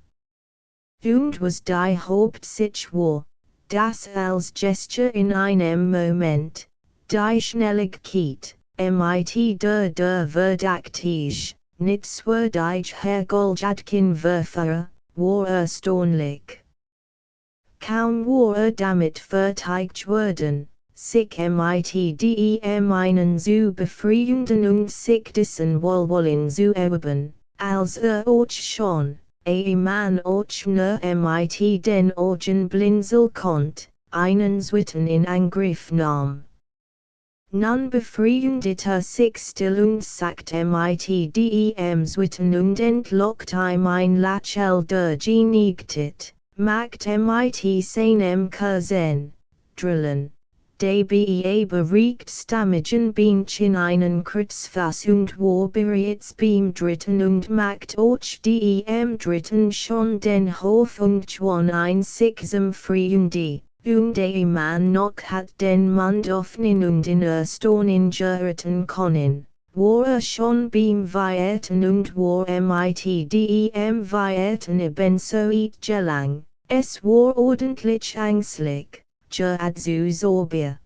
Und was die Hauptsache war, dass als Gesture in einem Moment, die Schnelligkeit, mit der verdächtig, nitzwürdig Herr Goljadkin verfahre, war erstaunlich. Kaum war damit verteidigt worden, sich mit dem einen zu befrieden und sich dessen Wohlwollen zu erwerben, als auch schon, man auch nur mit den Augen blinzeln konnt, einen Zweiten in Angriff nahm. Nun befriedet sich still und sagte mit dem Zweiten und entlockt mein Lachel der Genigkeit, macht mit seinem Cousin, drillen. Dabei beriegt stammigen Bienchen einen Kurzfass und war bereits beim Dritten und macht auch dem Dritten schon den Hoffnung ein sigsam Freunde, und man noch hat den Mund öffnen und in Erstaunen geraten können, war schon beim Weiten und war mit dem Weiten ebenso gelang, es war ordentlich ängstlich. Zu Sorbia.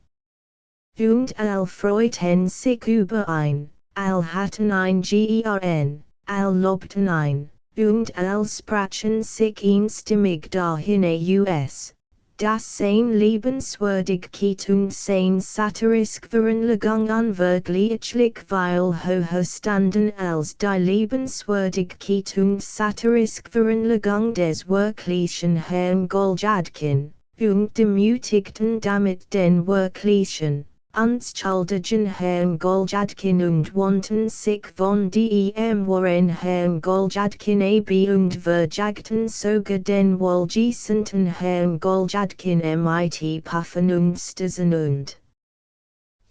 Und freuten sich überein, hatten ein Gern, lobten ein, und sprachen sich einstimmig dahin aus, dass sein Liebenswürdigkeit und sein satirisk Veranlagung unwirklichlich weil höher standen als die Liebenswürdigkeit und satirisk Veranlagung des wirklichen Herrn Goljadkin. Und demütigten damit den wirklichen, anschuldigen Herrn Goljadkin und wandten sich von dem wahren Herrn Goljadkin ab und verjagten sogar den wohlgießenden Herrn Goljadkin mit Puffen und Stissen und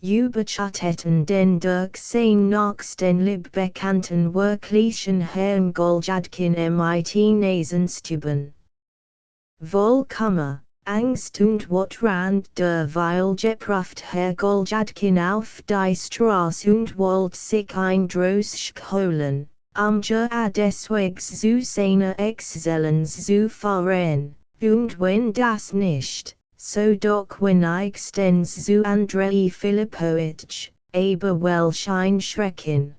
Überchatteten den durch sein nach den Liebekannten wirklichen Herrn Goljadkin mit Nasenstuben. Vollkommen, Angst und Wortrand derweil gebracht Herr Goljadkin auf die Straße und wollte sich ein Droschk holen, deswegs zu seiner Exzellenz zu fahren, und wenn das nicht, so doch wenigstens zu Andrei Filipowitsch, aber welch ein Schrecken.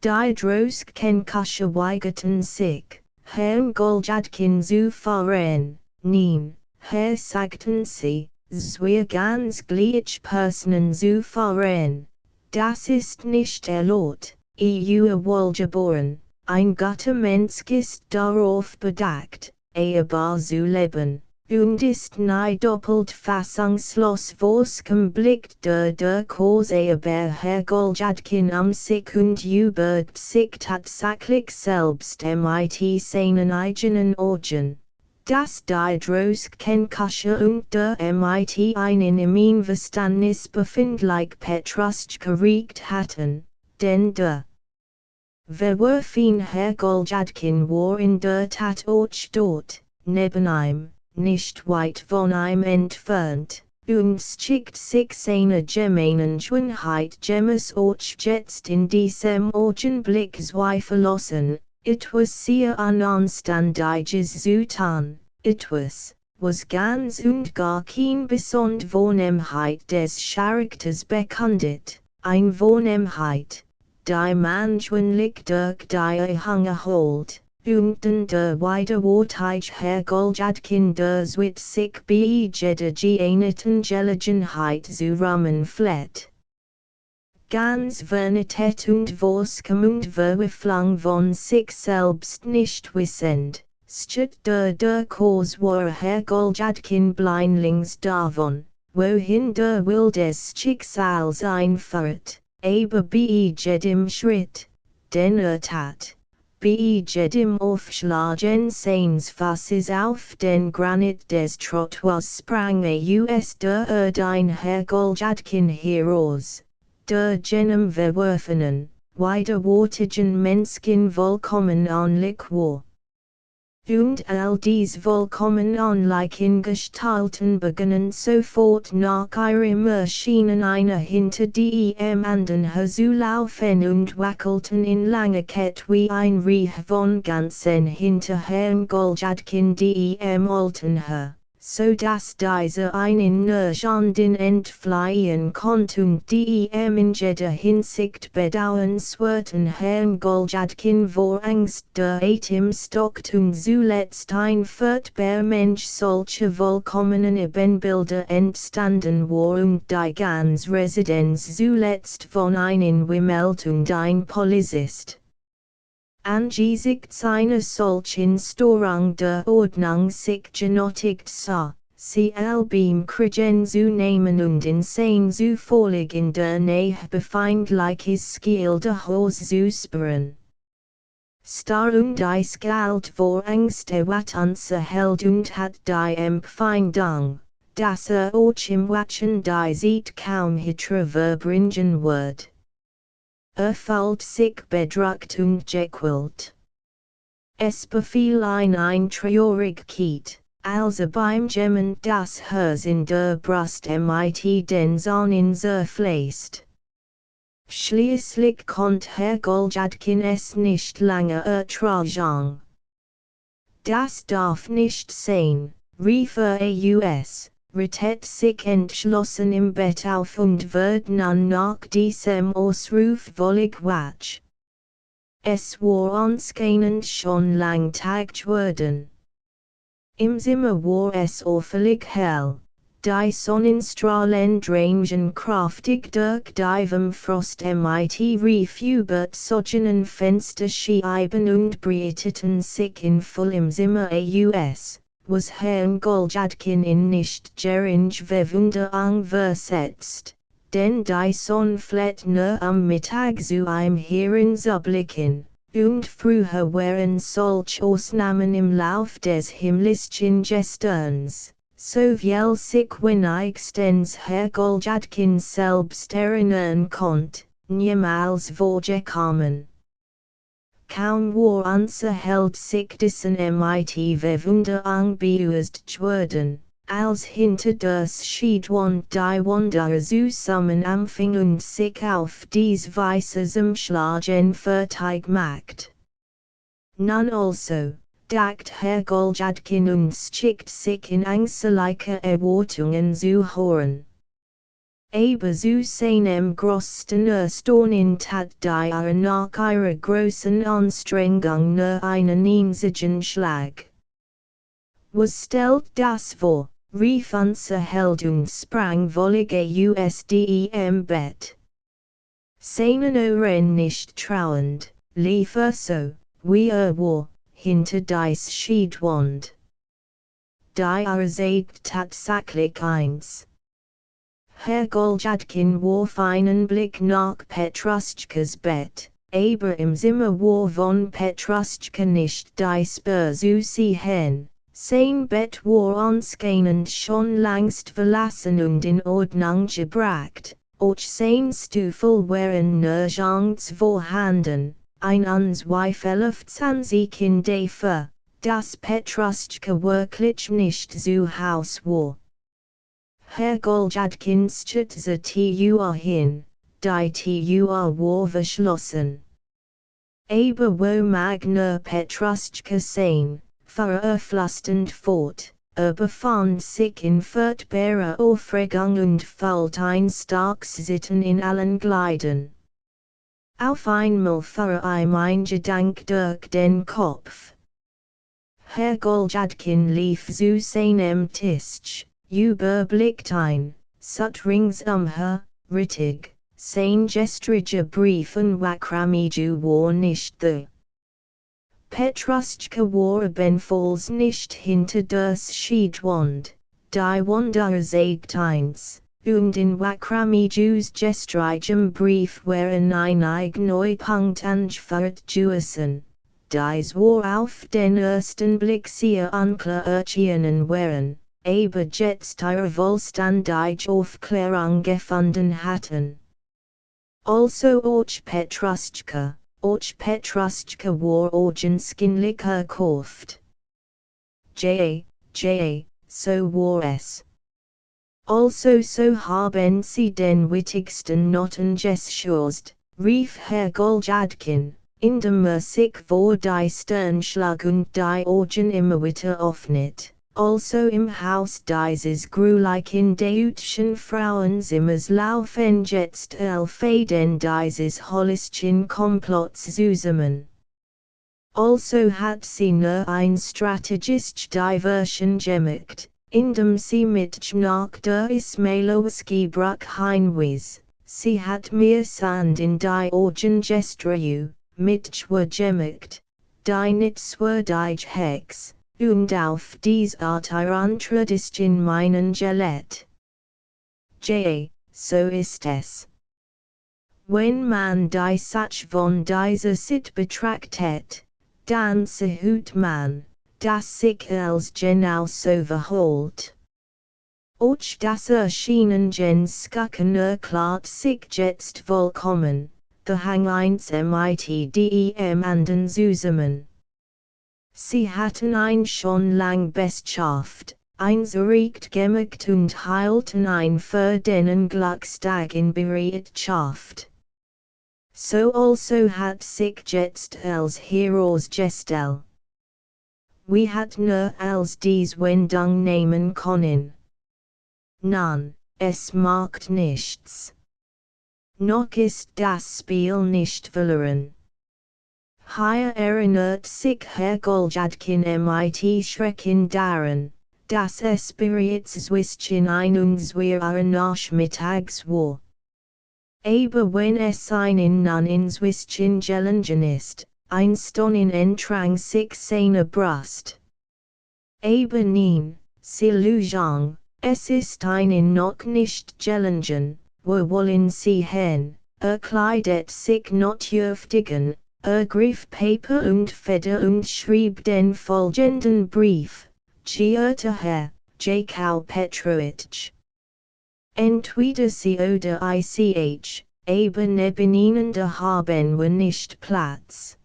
Die Droschkenkuscher weigerten sich, Herrn Goljadkin zu fahren, nein, Herr sagten sie, wir ganz gleich Personen zu fahren, das ist nicht erlaubt, wohlgeboren, ein guter Mensch ist darauf bedacht, ehebar zu leben. Und ist nie doppelt fassungslos was blickt der Kurs aber Herr Goljadkin sich und übergt sich tatsächlich selbst mit seinen eigenen Augen. Dass die Droschkenkuscher und der mit einen im Verstandnis befindlich Petruschka riecht hatten, denn der Verwerfin Herr Goljadkin war in der Tat auch dort, neben ihm. Nicht weit von ihm entfernt, und schickt sich seine gemeinen Schönheit gemäß auch jetzt in diesem Augenblick zweifellosen, etwas sehr unanständiges zu tun, etwas, was ganz und gar kein Besonderheit des Charakters bekundet, ein Vornehmheit, die manchmal durch die Hange holt. Und der Widerwortich Herr Goljadkin der zwit sich bei jeder geeineten Gelegenheit zu Rahmen fleht. Ganz Vernitet und Vorskum und Verwirflung von sich selbst nicht wissend, steht der Kurs war Herr Goljadkin blindlings davon, wohin der Will des Schicksals einführt, aber bei jedem Schritt, den tat. Bei jedem Aufschlagen seines Fasses auf den Granit des Trottoirs sprang der ein Herr Goljadkin heraus, der jenem verworfenen, widerwortigen Menschen vollkommen ähnlich war. Und all dies vollkommen ähnlichen Gestalten begannen sofort nach ihrem Erscheinen einer hinter die anderen herzulaufen und wackelten in langer Kette wie ein Reich von Ganzen hinter Herrn Goljadkin die alten Herr, so dass dieser einen nirgenden entfliehen konnte und die in jeder Hinsicht bedauernswerten Herrn Goljadkin vor Angst der Atem stockt und zuletzt ein furchtbar Mensch solche vollkommenen Ebenbilder entstanden war und die ganz Residenz zuletzt von einen Wimmelt und ein Polizist. Angesichts einer solchen Störung der Ordnung sich genötigt sah, sie beim Kriegen zu nehmen und in sein zufällig in der Nähe befindliches Skildehaus zu sperren. Star und eiskalt vor Angst erhält und hat die Empfindung, dass auch im Watschen die Zeit kaum verbringen wird. Fühlt sich bedrückt und gequält. Es befiel ein Traurigkeit, als beim Gemmen das Herz in der Brust mit den Sonnen zerfließt. Schließlich konnte Herr Goljadkin es nicht lange ertragen. Das darf nicht sein, rief aus. Rettet sich entschlossen im Bett auf und wird nun nach diesem Ausruf völlig wach. Es war anscheinend schon lang Tag geworden. Im Zimmer war es auffällig hell, die Sonnenstrahlen drangen kraftig durch die Frost mit rief über solchen Fensterscheiben und breiteten sich in vollem Zimmer aus. Was Herrn Goljadkin in nicht gering Verwunderung versetzt, denn die Sonne flett nur am Mittag zu ihm hereinzublicken, und früher waren solch Ausnahmen im Lauf des himmlischen Gesterns, so viel sich wenigstens Herr Goljadkin selbst erinnern konnt, niemals vorgekommen. Kaum war unser Held sich dessen mit Verwunderung beüßt worden, als hinter das Schiedwand die Wanderer zusammen anfing und sich auf dies Weise zum Schlagen fertig macht. Nun also, dacht Herr Goljadkin und schickt sich in ängstliche Erwartungen zu hören. Aber zu seinem größten Erstaunen tat die nach ihrer großen Anstrengung nur einen einzigen Schlag. Was stellt das vor? Rief unser Held und sprang völlig aus dem Bett. Seinen Ohren nicht trauend, lief so, wie war, hinter dies Schiedwand. Die sagt tatsächlich eins. Herr Goljadkin warf einen Blick nach Petruschkas Bett, aber im Zimmer war von Petruschka nicht die Spur zu sehen. Sein Bett war anscheinend schon längst verlassen und in Ordnung gebracht, auch sein Stuhl waren nirgends vorhanden, ein Unzweifelhaftes dafür, dass Petruschka wirklich nicht zu Haus war. Herr Goljadkin stützte Tür hin, die Tür war verschlossen. Aber wo mag nur Petruschka sein, fuhr flüsternd fort, befand sich in furchtbarer Aufregung und fühlte ein starkes Zittern in allen Gliedern. Auf einmal fuhr ihm ein Gedanke durch den Kopf. Herr Goljadkin lief zu seinem Tisch, überblickte ein, sut ringsumher, rittig, sein gestriger Brief und Wakramiju war nicht da. Petruschka war ebenfalls nicht hinter das Schiedwand, die Wanderer sagt eins, und in Wakramijus gestrigem Brief waren einige Neupunkte angeführt gewesen. Dies war auf den ersten Blick sehr unklar erschienen waren, aber jetzt ihre vollständige Aufklärung gefunden hatten. Also auch Petruschka war augenscheinlich erkauft. So war es. Also so haben sie den wichtigsten Noten geschürzt, rief Herr Goljadkin, indem sich vor die Stirn schlug und die Augen immer wieder öffnet. Also im Haus dieses grulichen deutschen Frauenzimmers laufen jetzt Fäden dieses holistischen Komplotts zusammen. Also hat sie nur ein strategisches Diversion gemacht, indem sie mit nach der Ismailowski-Bruch hinwies. Sie hat mir Sand in die Augen gestreu, mit schwer gemacht, die nitzwürdig Hex. Und auf dies Art ist in meinen Gelett. So ist es. Wenn man die Sach von dieser Sit betrachtet, dann sieht man, dass sich als genau so verhält. Auch das Erschienen gens Skucken erklärt sich jetzt vollkommen, the Hang 1 mit dem anden zusammen. Sie hatten ein schon lang Bestschaft, einzuricht gemacht und heilten ein für den Glückstag in Bereitschaft. So also hat sich jetzt als Heroes gestel. We hat nur als dies Wendung nehmen können. Nun, es macht nichts. Noch ist das Spiel nicht verloren. Hier erinnert sich Herr Goljadkin mit Schrecken daran, dass es bereits zwischen 1 und 2 Uhr nachmittags war. Aber wenn es einen nun inzwischen gelungen ist, ein Staunen entrang sich seine Brust. Aber nein, Sie Lügen, es ist einen noch nicht gelungen, wo wollen Sie hin, kleidet sich notdürftigen, griff Paper und Feder und schrieb den folgenden Brief, geehrter Herr, Jakau Petrovich. Entweder sie oder ich, aber neben ihnen der haben wir nicht Platz.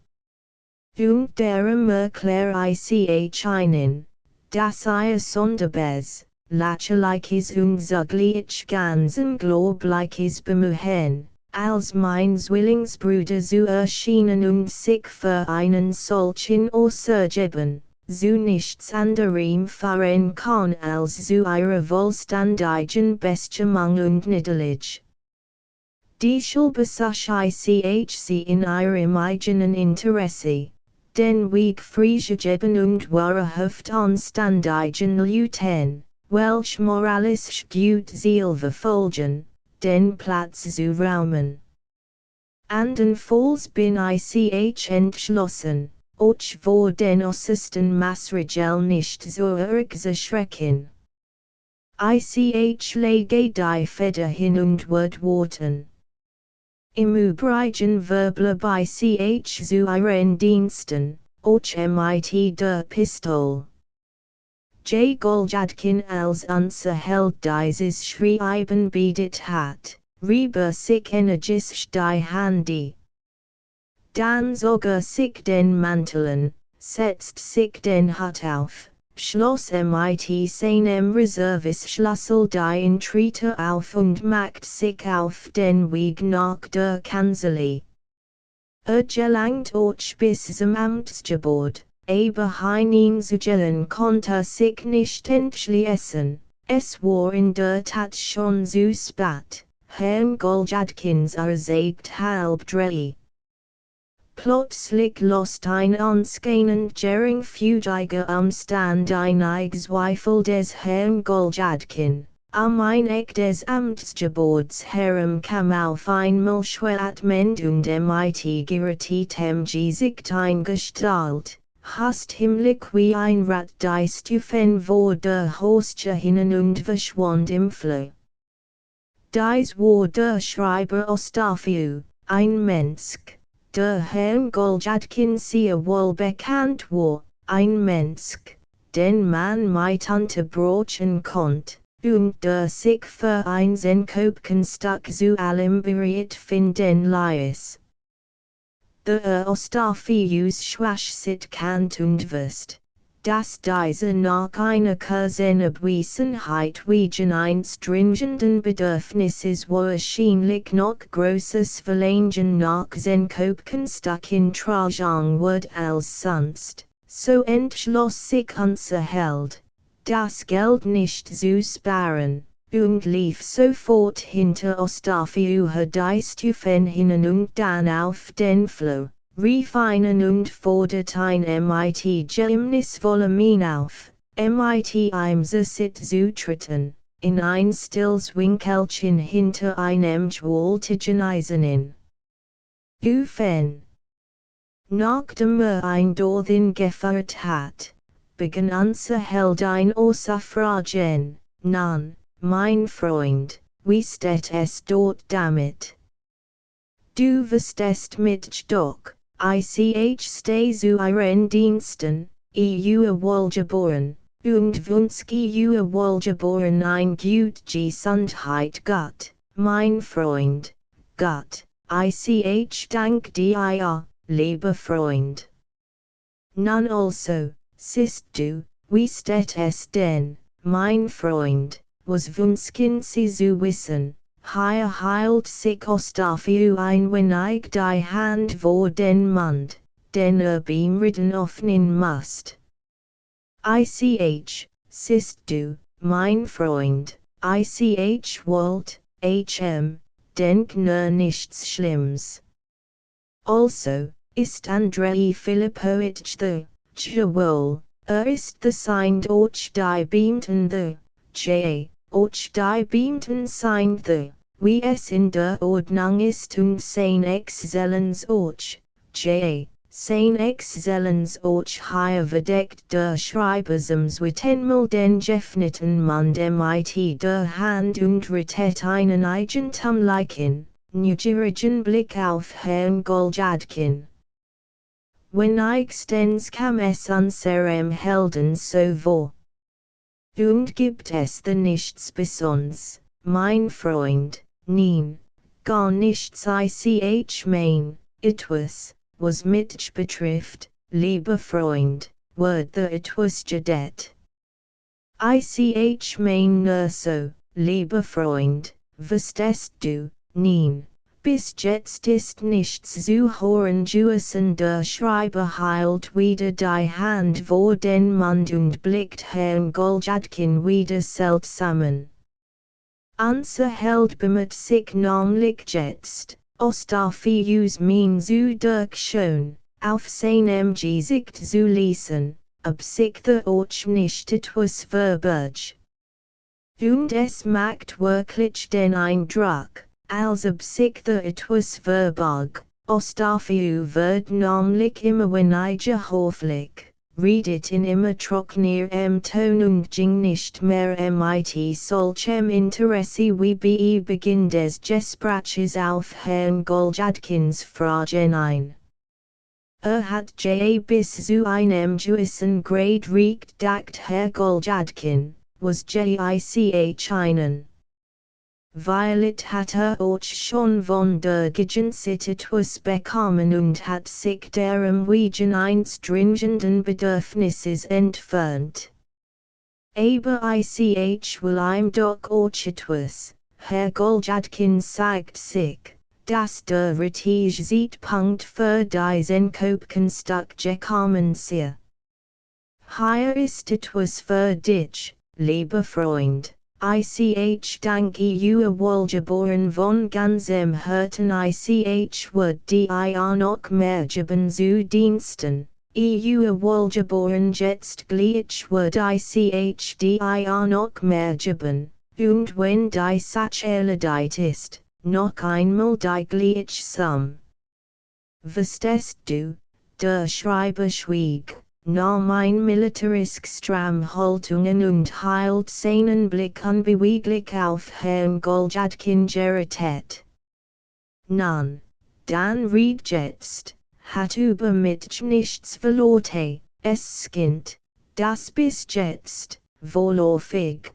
Und darum erklär ich einen, dass ihr sonderbares, lächerliches und zugleich ganzen glorreiches Bemühen, als mein Zwillingsbruder zu erschienen und sich für einen solchen auszugeben, zu nichts anderem fahren kann als zu ihrer wohlständigen Bestimmung und Niederlage. Deshalb besuche ich sie in ihrem eigenen Interesse, den Weg freigegeben und wahrhaft anständigen Leuten, welch moralisch gut Ziel verfolgen, den Platz zu räumen. Andernfalls bin ich entschlossen, euch vor den äußersten Maßregeln nicht zurückzuschrecken. Ich lege die Feder hin und wird warten. Im Übrigen verbleibe ich zu ihren Diensten, euch mit der Pistole. J. Goljadkin als unser Held dieses Schreiben bietet hat, rüber sich energisch die Hände. Dann zog sich den Mantel an, setzt sich den Hut auf, schloss mit seinem Reservis-Schlüssel die Entrete auf und macht sich auf den Weg nach der Kanzlei. Gelangt euch bis zum Amtsgebäude, aber hineinzugehen konnte sich nicht entschließen, es war in der Tat schon zu spät, Herrn Goljadkins sagt halb drei. Plötzlich lost ein anscheinend geringfügiger Umstand einig Zweifel des Herrn Goljadkin, ein Eck des Amtsgebäudes herumkam auf einmal schwatmend und mit gerietem Gesicht eingestalt, hast himmlisch wie ein Rat die Stufen vor der Haustür hinein und verschwand im Flur. Dies war der Schreiber Ostafio, ein Mensch, der Herrn Goljadkin sehr wohl bekannt war, ein Mensch, den man mit unterbrechen konnte, und der sich für ein Senkopfenstück zu allem bereit finden ließ. Der Ostafius Schwachsinnigkeit und wusste, dass diese nach einer Kursenabwesenheit wegen eines dringenden Bedürfnisses wahrscheinlich noch größeres Verlangen nach Senkopfenstück in tragen wird als sonst, so entschloss sich unser Held, das Geld nicht zu sparen, und lief sofort hinter Ostafio die Stufen hinein und dann auf den Flur, rief einen und fordert ein geheimnisvolle Miene auf, ihm zu treten, in ein stilles Winkelchen hinter einem gewaltigen Eisernen Ofen. Nachdem ein dorthin geführt hat, begann unser Held ein Auszufragen, nun, mein Freund, wie steht es dort damit? Du wusstest mich doch, ich stehe zu ihren Diensten, wohlgeboren, und wünsche wohlgeboren ein gut Gesundheit Gott, mein Freund, Gott, ich dank dir, lieber Freund. Nun also, siehst du, wie steht es denn, mein Freund, was wünschen Sie zu wissen? Hier hielt sich Ostafio ein wenig die Hand vor den Mund, den beim Reden öffnen musste. Siehst du, mein Freund, wollt, denk nur nichts Schlimmes. Also, ist Andrei Filippowitsch the, jawohl, ist the signed och die beamten the, och die beamten signed the, wie es in der Ordnung ist und sein Exzellenz och, sein Exzellenz och hier verdeckt der Schreibersums mit einmal den geöffneten Mund mit der Hand und rettet einen eigentumlichen, neugierigen Blick auf Herrn Goljadkin. Wenigstens kam es unserem Helden so vor. Und gibt es da nichts Besonderes, mein Freund, nein, gar nichts ich mein, etwas, was mich betrifft, lieber Freund, wird da etwas gedet. Ich mein nur so, lieber Freund, verstehst du, nein, bis jetzt ist nichts zu hören gewesen, der Schreiber hielt wieder die Hand vor den Mund und blickt Herrn Goljadkin wieder seltsamen. Unser Held bemüht sich namentlich jetzt, Ostafius mein zu durchschauen, auf seinem Gesicht zu lesen, ob sich der Ort nicht etwas verberg. Und es macht wirklich den Eindruck, als ob sich der etwas verbarg. Ostafiu wird namlich immer weniger höflich, redet in immer trockener Ton und ging nicht mehr mit solchem Interesse wie bei Beginn des Gespräches auf Herrn Goljadkins Fragen ein. Hat bis zu einem gewissen Grad recht, dacht Herr Goljadkin, was ich einen. Violet hat auch schon von der Gegenseite etwas bekommen und hat sich darum wegen eines dringenden Bedürfnisses entfernt. Aber ich will ihm doch auch etwas, Herr Goljadkin sagt sich, dass der richtige Zeitpunkt für diesen Kopfenstock gekommen sei. Hier ist etwas für dich, lieber Freund. Ich danke wohlgeboren von ganzem Herzen wird die auch noch mehr geben zu Diensten. Wohlgeboren jetzt gleich wird die auch noch mehr geben, und wenn die Sache erledigt ist, noch einmal die gleichsam. Verstehst du, der Schreiber schwieg. Nahm ein militärisch Stramhaltungen und hielt seinen Blick unbeweglich auf Herrn Goljadkin gerichtet. Nun, dann red jetzt, hat über mich nichts verloren, es scheint, das bis jetzt, vorläufig,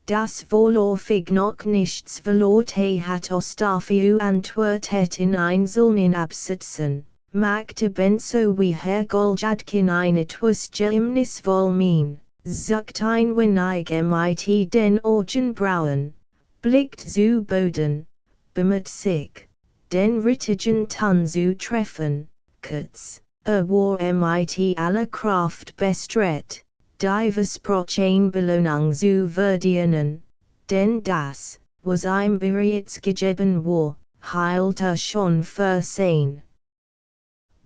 das vorläufig noch nichts verloren hat Ostafiu antwortet in einzelnen Absätzen. Machte benso wie Herr Goljadkin ein etwas geheimnisvoll mein, sucht ein wenig mit den Augenbrauen, blickt zu Boden, bemüht sich, den richtigen Ton zu treffen, kurz, war mit aller Kraft bestrebt, die versprochene Belohnung zu verdienen, denn das, was ihm bereits gegeben war, hielt schon versehen.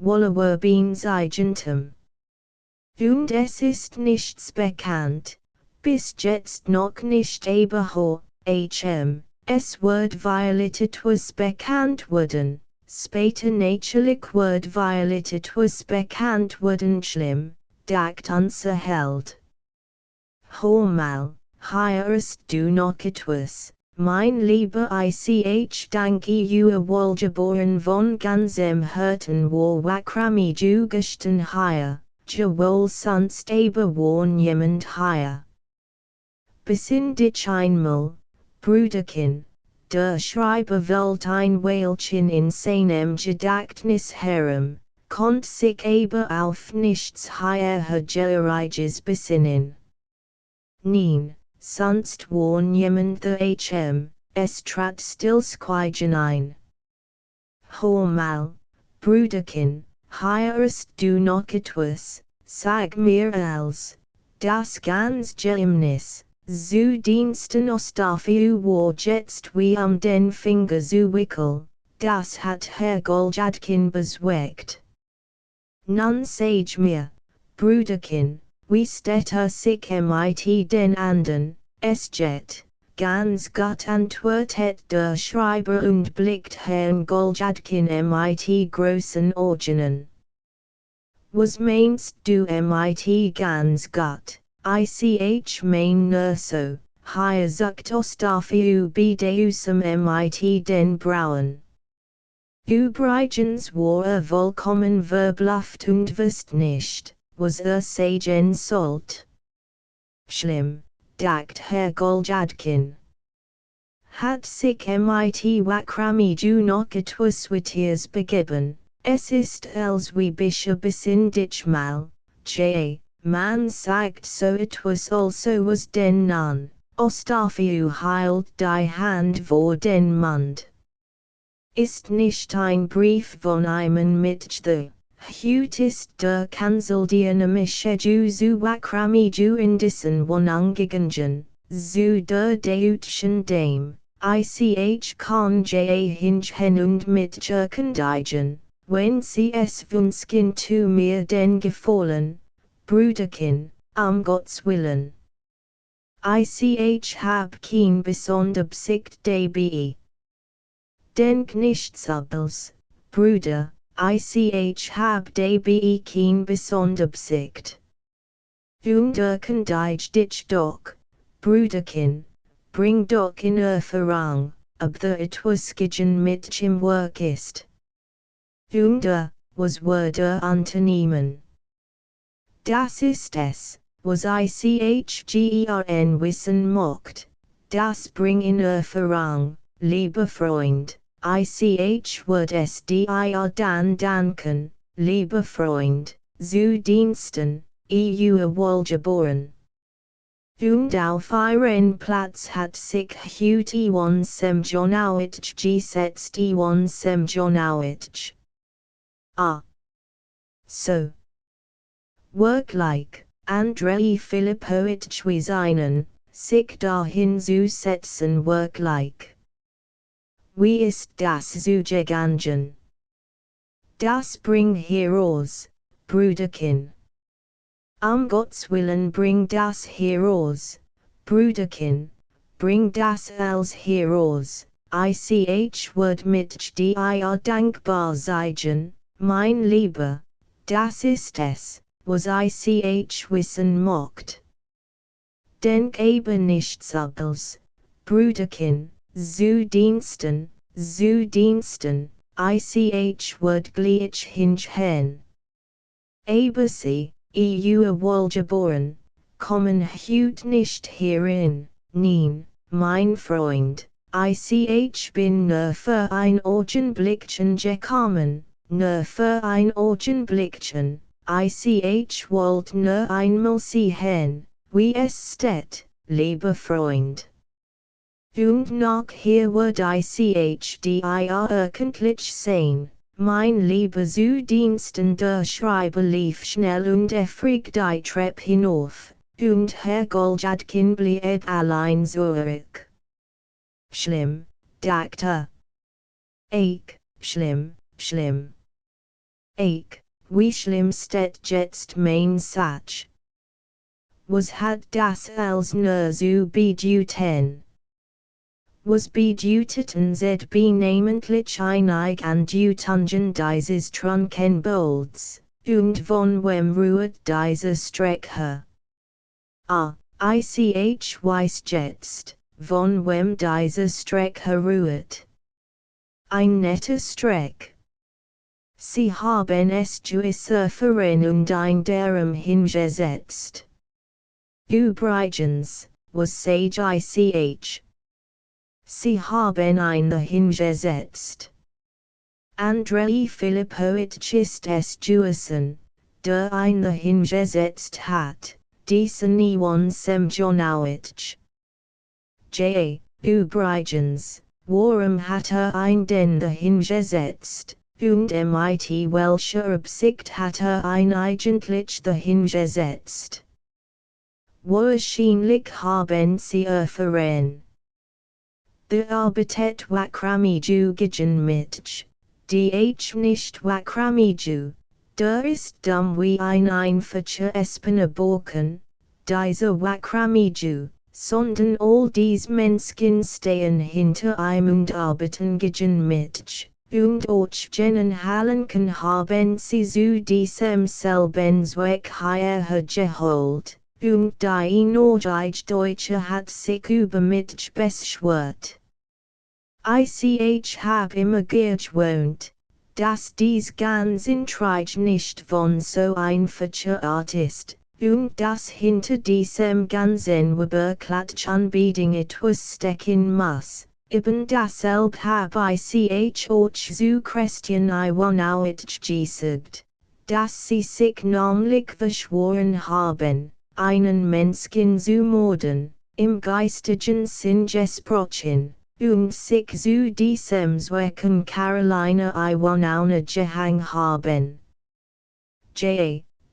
Wolle beans eigentum. Und es ist nichts bekannt, bis jetzt noch nicht aber es wird Violet etwas bekannt werden, später natürlich wird Violet etwas bekannt werden schlimm, dacht unser Held. Hör mal, hier ist du noch etwas. Mein lieber ich danke wohlgeboren von ganzem Herzen war wakrami du gestern hier, wohl sonst aber war niemand hier. Besinn dich einmal, Brüderchen, der Schreiber wollt ein Weilchen in seinem Gedächtnis herum, konnt sich aber auf nichts hierhergeriges besinnen. Nein. Sonst war niemand es trat stillschweigen ein. Hör mal, Brüderchen, hier ist du noch etwas, sag mir das ganz Geheimnis, zu Diensten Ostafiu war jetzt wie den Finger zu wickel, das hat Herr Goljadkin bezweckt. Nun sag mir, Brüderchen, wie steht sich mit den andern, es geht, ganz gut antwortet der Schreiber und blickt Herrn Goljadkin mit großen Augen. Was meinst du mit ganz gut, ich mein nur so, hier sucht Ostafiu bedeusam mit den Brauen. Übrigens war vollkommen verblüfft und wusste nicht, was sagen sollte. Schlimm, dagt Herr Goljadkin. Hat sich mit Wakramiju noch etwas Wittiers begeben, es ist als wie Bisher besin dich mal, man sagt so etwas also was den Nun, Ostafiu heilt die Hand vor den Mund. Ist nicht ein Brief von einem mit the Hut ist der Kanzeldienemische zu Wakramiju in diesen Wohnungen, zu der deutschen Dame. Ich kann hinchen und mit Jerkendigen, wenn sie es wünschen tu mir den Gefallen, Brüderchen, Gottes Willen. Hab kein besonder Absicht dabei. Denk nichts Abels, Brüder, hab dabei kein besonder Absicht. Wunderkendig dich doch, Brüderchen. Bring doch in Erfahrung, ob the etwas gegen mit im Werk ist. Wunder, was Wörter unternehmen. Das ist es, was ICHGERN wissen mocht, das bring in Erfahrung, lieber Freund, wird es dir dann danken, lieber Freund, zu Diensten, wohlgeboren. Und auf ihren Platz hat sich Hut Semjonowitsch gesetzt Semjonowitsch. Ah. So. Wirklich, Andrei Filipowitsch wie seinen, sich dahin zu setzen wirklich. Wie ist das zu gegangen? Das bring heraus, Brüderchen. Gottes Willen bring das heraus, Brüderchen, bring das als heraus, wird mit dir dankbar sein, mein Lieber, das ist es, was wissen mocht. Denk eben nichts Abels, Brüderchen, zu Diensten, wird gleich hinchen. Aber sie, wohlgeboren, kommen Hut nicht hierin, nein, mein Freund, bin nur für ein Augenblickchen gekommen, nur für ein Augenblickchen, wollt nur einmal sehen, wie es steht, lieber Freund. Und nachher wird dir öffentlich sehen. Mein lieber zu Diensten der Schreiber lief schnell und erfrig die Treppe hinauf, und Herr Goljadkin blieb allein zurück. Schlimm, dachte schlimm, schlimm. Wie schlimm steht jetzt mein Satz? Was hat das als nur zu bedeuten? Was bedeuteten namentlich einig Andeutungen dieses Trunkenbolds, und von wem ruht diese Strecke? Ich weiß jetzt, von wem diese Strecke ruht. Ein netter Streck. Sie haben es zu surfern und ein darum hingesetzt. Übrigens, was sage ich? Sie haben eine hingesetzt. Andrei Filipowitsch ist es gewesen, der eine hingesetzt hat, diesen Semjonowitsch. Übrigens, warum hat ein den hingesetzt, und mit welcher Absicht hat ein eigentlich hingesetzt? Wahrscheinlich haben sie erfahren. The Arbeitet Wakramiju gegen Mitch, nicht Wakramiju, der ist dumm wie ein einfacher Espenerborken, dieser Wakramiju, sondern all dies Menschen stehen hinter ihm und arbeiten gegen Mitch, und auch jenen Hallenken haben sie zu diesem selben Zweck hierher geholt, und die Norddeutsche hat sich über Mitch beschwert. Hab immer gewohnt, dass dies ganz Intrige nicht von so einfacher Art ist, und das hinter diesem ganzen Weberklatschanbieding etwas stecken muss, eben dasselb hab ich auch zu Christian Iwanowitsch gesagt, dass sie sich nämlich verschworen haben, einen Menschen zu morden, im geistigen Sinn gesprochen, und sich zu diesem Zwecken Carolina Iwanowna gehangen haben.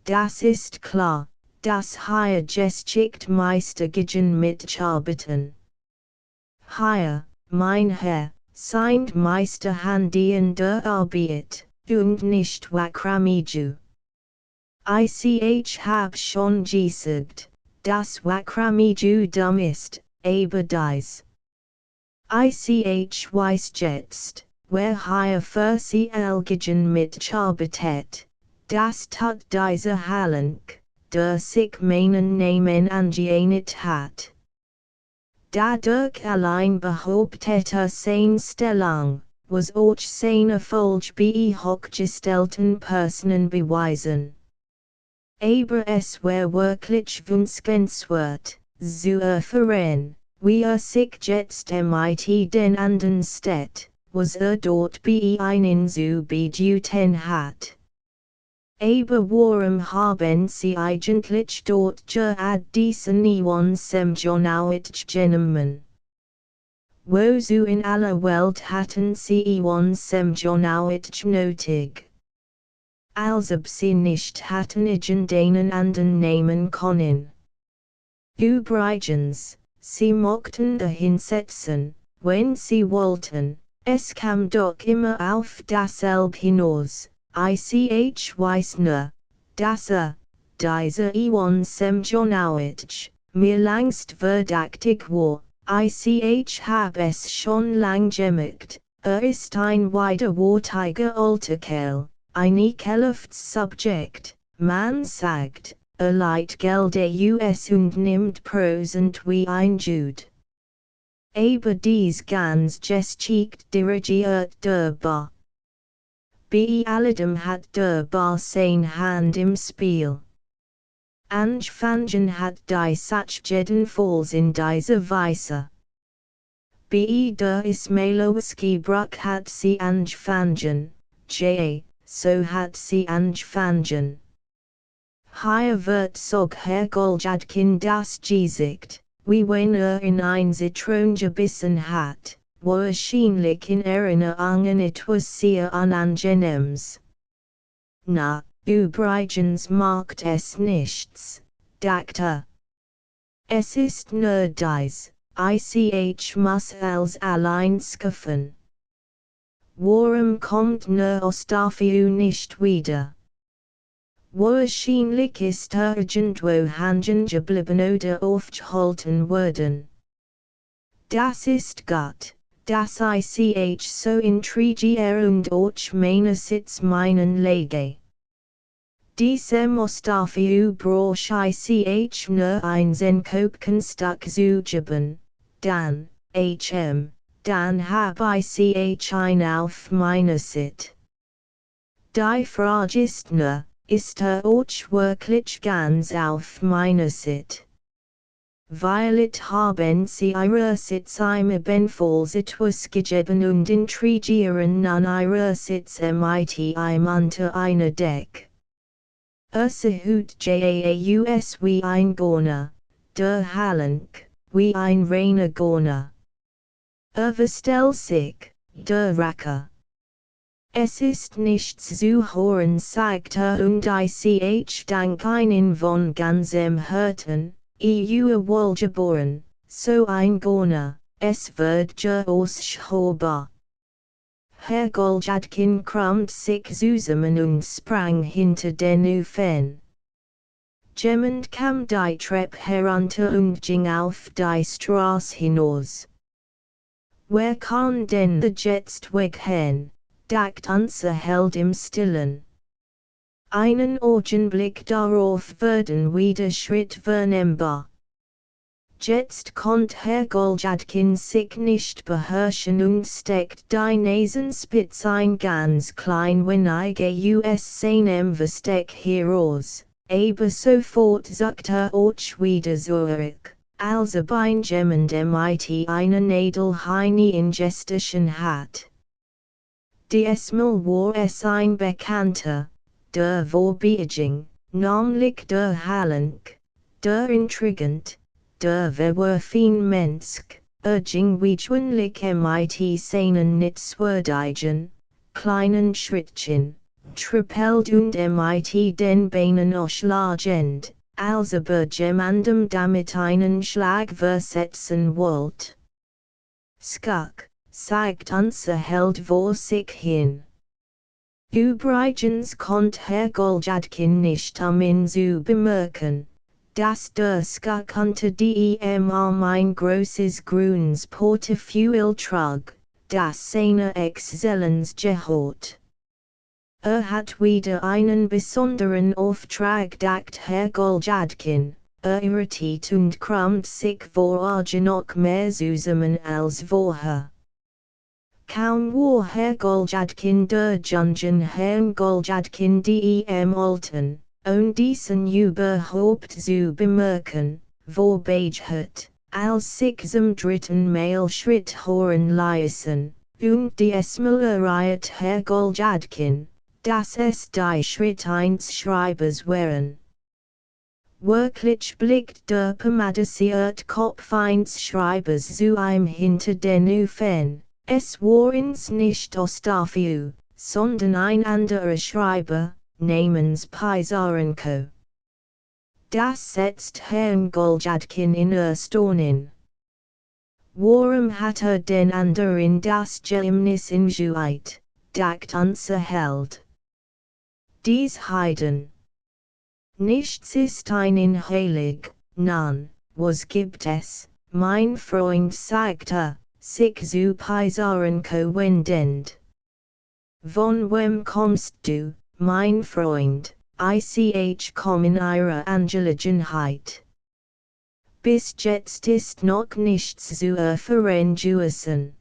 Das ist klar, das hier geschickt Meister gegen mitarbeiten. Hier, mein Herr, sind Meister Handien der Arbeit, und nicht Wakramiju. Ich hab schon gesagt, dass Wakramiju dumm ist, aber dies. Ich weiß jetzt, wer hier für sie gegen mitarbeitet. Das tut dieser Hallenk, der sich meinen Namen angeähnelt hat. Dadurch allein behauptet seine Stellung, was auch seine Erfolg bei hochgestellten Personen beweisen. Aber es war wirklich wünschenswert, zu erfahren, wie sich jetzt mit den anderen steht, was dort bei ihnen zu bedeuten hat. Aber warum haben sie eigentlich dort diesen Semjonowitsch genommen? Wozu in aller Welt hatten sie Semjonowitsch nötig? Als ob sie nicht hatten irgendeinen anderen nehmen können. Übrigens, sie mochten dahin setzen, wenn sie wollten, es kam doch immer auf dasselbe hinaus. Ich weiß nur, dass dieser Semjonowitsch, mir langst verdächtig war, ich hab es schon lang gemerkt, ist ein widerwärtiger alter Kerl, ein ekelhaftes Subjekt, man sagt, leiht Geld aus und nimmt Prozent wie ein Jude. Aber dies ganz geschickt dirigiert der Bar. Bei alledem hat der Bar seine Hand im Spiel. Angefangen hat die Sach jedenfalls in dieser Weise. Bei der Ismailowski Bruck hat sie angefangen, so hat sie angefangen. Hier wird so Herr Goljadkin das gesagt, wie wenn in ein Zitron gebissen hat. Wahrscheinlich in Erinnerungen etwas sehr Unangenehmes. Na, übrigens macht es nichts, dachte. Es ist nur dies, ich muss als allein schaffen. Warum kommt nur Ostafio nicht wieder? Wahrscheinlich ist irgendwo hängen geblieben oder aufgehalten worden. Das ist gut. Das ich so intrigiere und auch meine Sitz meinen lege. Diesem Ostafio brauch ich nur ein Senkopfenstück zu geben, dann hab ich ein auf meine Sit. Die Frage ist nur, ist auch wirklich ganz auf meine Sit? Violet haben sie ihrer Sitz ebenfalls etwas gegeben und intrigieren an ihrer Sitz mit unter einer Deck. Hut jaus wie ein Gona, der Hallenk, wie ein reiner Gona. Verstell sich, der Racker. Es ist nichts zu hören, sagt und ich dank einen von ganzem Herzen. Wohlgeboren, so ein Gona, es wird ausschober. Herr Goljadkin krümmt sich zusammen und sprang hinter den Ofen. Jemand kam die Treppe herunter und ging auf die Straße hinaus. Wer kann denn jetzt weggehen, dacht unser Held im Stillen. Einen Augenblick darauf werden wieder Schritt vernehmbar. Jetzt konnt Herr Goljadkin sich nicht beherrschen und steckt die Nasenspitze ein ganz klein wenige aus seinem Versteck heraus, aber sofort zuckte auch wieder zurück, als beim jemand mit einer Nadel hineingestechen hat. Diesmal war es ein Bekannter, der Vorbeiging, namentlich der Hallenk, der intrigant, der verwerfing Mensch, ging gewöhnlich mit seinen nitzwürdigen, kleinen Schrittchen, trippelt und mit den Beinen ausschlagend, als jemandem damit einen Schlag versetzen wollte. Skuck, zeigt unser Held vor sich hin. Übrigens konnte Herr Goljadkin nicht umhin zu bemerken, dass der Skuck unter dem Arm ein großes grünes Portefeuille trug, das seine Exzellenz gehört. Hat wieder einen besonderen Auftrag, dacht Herr Goljadkin, irritiert und krümmt sich vor noch mehr zusammen als vorher. Kaum war Herr Goljadkin der Jungen Herrn Goljadkin dem Alten, und diesen überhaupt zu bemerken, vorbeigeht, als sich zum dritten Mal Schritt hören ließen, und diesmal erriet Herr Goljadkin, dass es die Schritt eines Schreibers wären. Wirklich blickt der pomadisierte Kopf eines Schreibers zu ihm hinter den Ofen. Es war ins nicht Dostoyevsky, sondern ein anderer Schreiber, namens Pysarenko. Das setzt Herrn Goljadkin in Erstaunen. Warum hat den anderen das Geheimnis enthüllt, dacht unser Held. Dies Heiden. Nichts ist ihnen heilig, nein, was gibt es, mein Freund sagte, sich zu Pysarenko wendend. Von wem kommst du, mein Freund, ich komm in ihrer Angelegenheit. Bis jetzt ist noch nichts zu erfahren gewesen.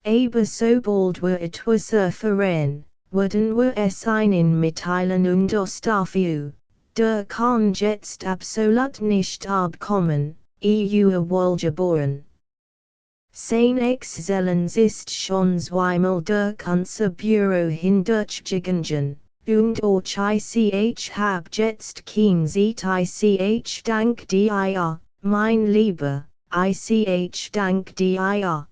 Aber sobald wir etwas erfahren, werden wir es ihnen mitteilen und Dostoyevsky, der kann jetzt absolut nicht abkommen, wohlgeboren. Seine Exzellenz ist schon zweimal der ganze Büro hindurchgegangen, und auch ich hab jetzt kein Zeit dank dir, mein Lieber, dank dir.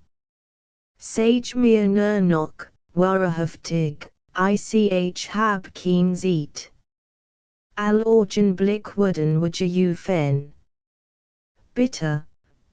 Sag mir nur noch, wahrhaftig, hab kein Zeit. All Augenblick werden wir gerufen. Bitte,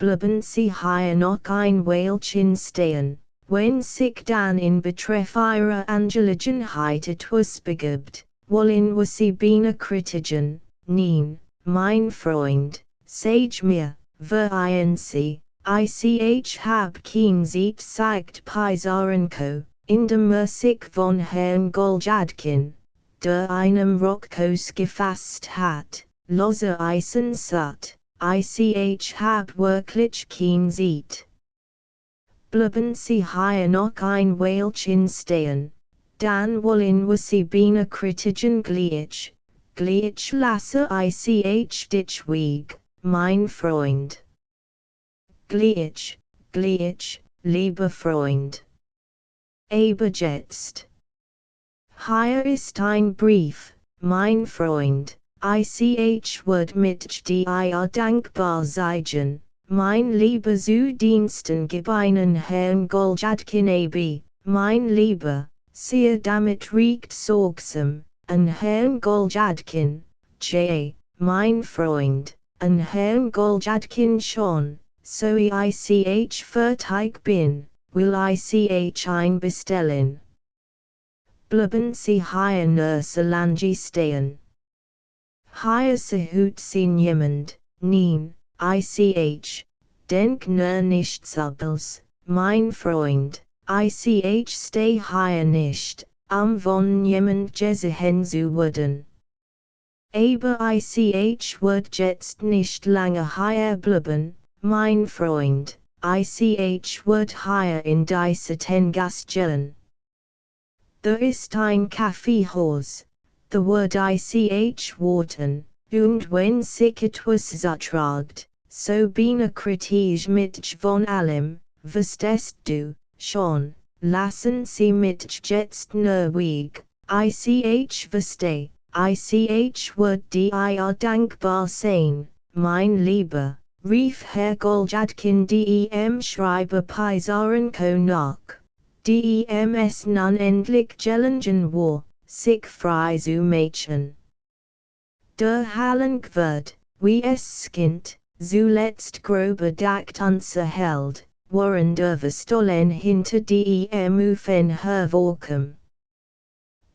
bleiben Sie hier noch ein Weilchen stehen, wenn sich dann in Betreff Ihrer Angelegenheit etwas begibt, wollen wir Sie benachrichtigen, nein, mein Freund, sag mir, vereinen Sie, hab kein Zeit sagt Pysarenko, indem sich von Herrn Goljadkin, der einem Rockkos gefasst hat, lose Eisen satt. Hab wirklich kein Zeit. Bleiben Sie hier noch ein Weilchen stehen, dann wollen wir Sie benachrichtigen gleich lasse dich weg, mein Freund. Gleich, lieber Freund. Aber jetzt. Hier ist ein Brief, mein Freund. wird mit dir dankbar sein, mein lieber zu Diensten gebeinen Herrn Goljadkin AB, mein Lieber, sehr damit recht sorgsam, an Herrn Goljadkin, mein Freund, an Herrn Goljadkin schon, so ich fertig bin, will ich einbestellen. Bleiben Sie hier nur so lange stehen. Hier sehut Sie niemand, nein, denk nur nichts abels, mein Freund, steh hier nicht, von jemand gesehen zu werden. Aber wird jetzt nicht lange hier bleiben, mein Freund, wird hier in dieser Tengas chillen. Da ist ein Kaffeehaus, the word ich Worten, und wenn sich etwas zutragt, so bin kritig mit von allem, verstehst du, schon, lassen Sie mich jetzt nur weg, ich versteh, ich würd dir dankbar sein, mein Lieber, rief Herr Goljadkin dem Schreiber Pisarenko nach. Dems nun endlich gelingen war, sich frei zu machen. Der Hallang wird, wie es skint, zuletzt grobe Dakt unser Held, waren der Verstollen hinter dem Ufen hervorkam.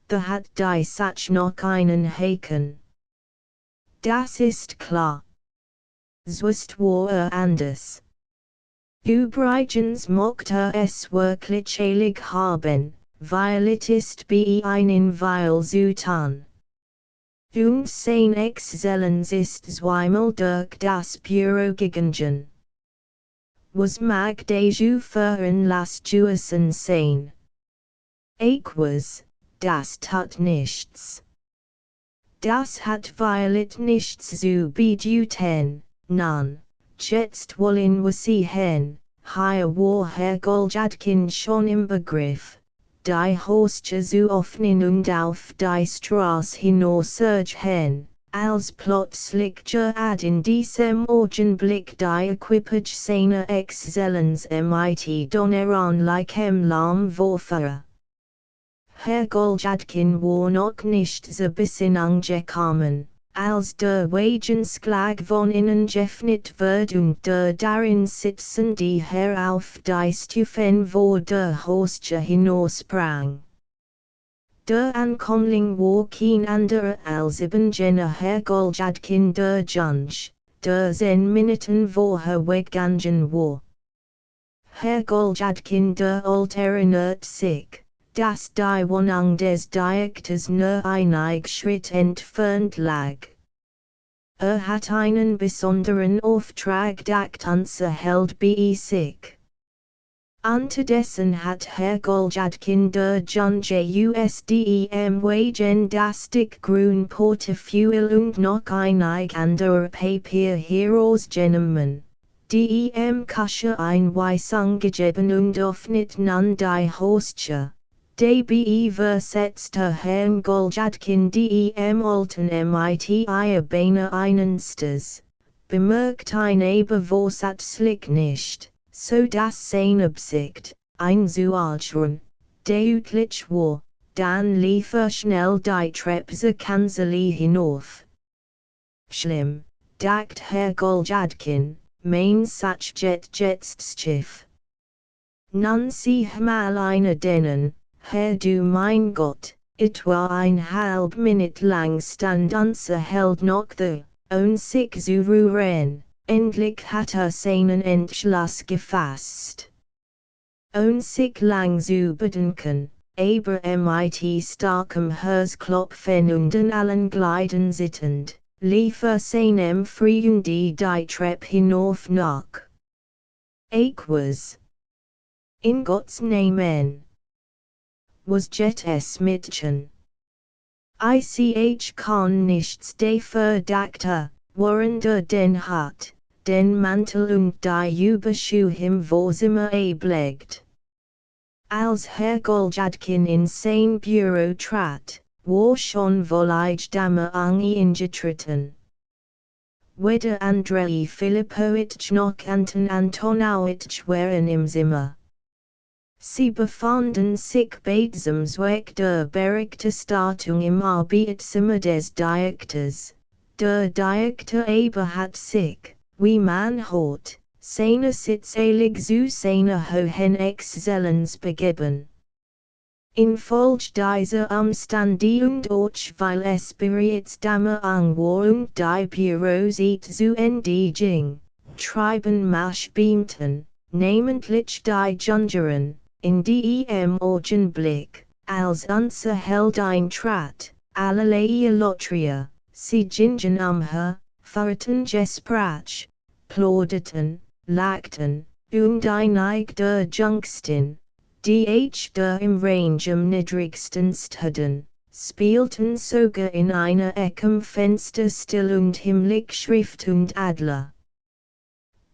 Der hat die Sach noch einen Haken. Das ist klar. Zwist war anders. Übrigens mochte es wirklich eilig haben, weil it ist bei einen Weil zutan. Und sein Exzellenz ist zweimal durch das Büro gegangen. Was mag deju veranlassen sein? Ich was, das tut nichts. Das hat weil it nichts zu bedeuten, nun. Jetzt wollen wir sehen, hier war Herr Goljadkin schon im Begriff, die Haustür zu öffnen und auf die Straße hinauszugehen, als plötzlich gerade in diesem Augenblick die Equipage seiner Exzellenz mit Donneran lichem Lahm vorfuhr. Herr Goljadkin war noch nicht so bisschen angekommen, als der Wagensklag von innen geöffnet wird und der darin sitzende Herr auf die Stufen vor der Haustür hinaussprang. Der Ankömmling war kein anderer als eben jener Herr Goljadkin der Junge, der 10 Minuten vorher weggegangen war. Herr Goljadkin der Alte erinnert sich, dass die Wohnung des Diaktors nur einig Schritt entfernt lag. Hat einen besonderen Auftrag dakt unser Held bei sich. Unterdessen hat Herr Goljadkin der Junge USDEM Wagen das dick-grün Portefeuille und noch einig anderer Papier herausgenommen. Dem Kasche Einweisung gegeben und öffnet nun die Haustür. Dabei versetzte Herrn Goljadkin dem alten mit Beine einenstes, bemerkt ein Vorsatz nicht, so dass seine Absicht, einzuatmen, deutlich war, dann lief schnell die Treppe Kanzlei hinauf. Schlimm, dacht Herr Goljadkin, mein Sach jetzt Schiff. Nun sieh mal eine denen. Herr du mein Gott, etwa halb Minute lang stand unser Held noch da, sich zu rühren, endlich hat seinen Entschluss gefasst. Sich lang zu bedenken, aber mit starkem Herzklopfen und in allen Gliedern sittend, lief seinem Freund die Treppe hinauf nach. Ich was. In Gottes Namen. Was es Mädchen. Ich kann nichts dafür dachte, während den hat, den Mantel und die Überschuhe im Wohnzimmer ablegt. Als Herr Goljadkin in sein Büro trat, war schon wohl Dame an ihn getreten. Weder Andrei Filipowitsch noch Anton Antonowitsch waren im Zimmer. Sie befanden sich beidsems weg der Berichterstattung im Arbeitszimmer des Diaktors. Der Diaktor aber hat sich, wie man hört, seine Sitzeilig zu seiner Hohen Exzellenz begeben. Infolge dieser Umstände und auch weil es bereits Dame an war und die Büros zu Ende ging, treiben Maschbeamten, namentlich die Jungeren, in dem Augenblick, als unser Held eintrat, allerlei Lotria, sie gingen her, fahrten Gespräch, plauderten, lachten, und einig der Jüngsten, die der im Range am niedrigsten standen, spielten sogar in einer Ecke Fenster still und himmlisch Schrift und Adler.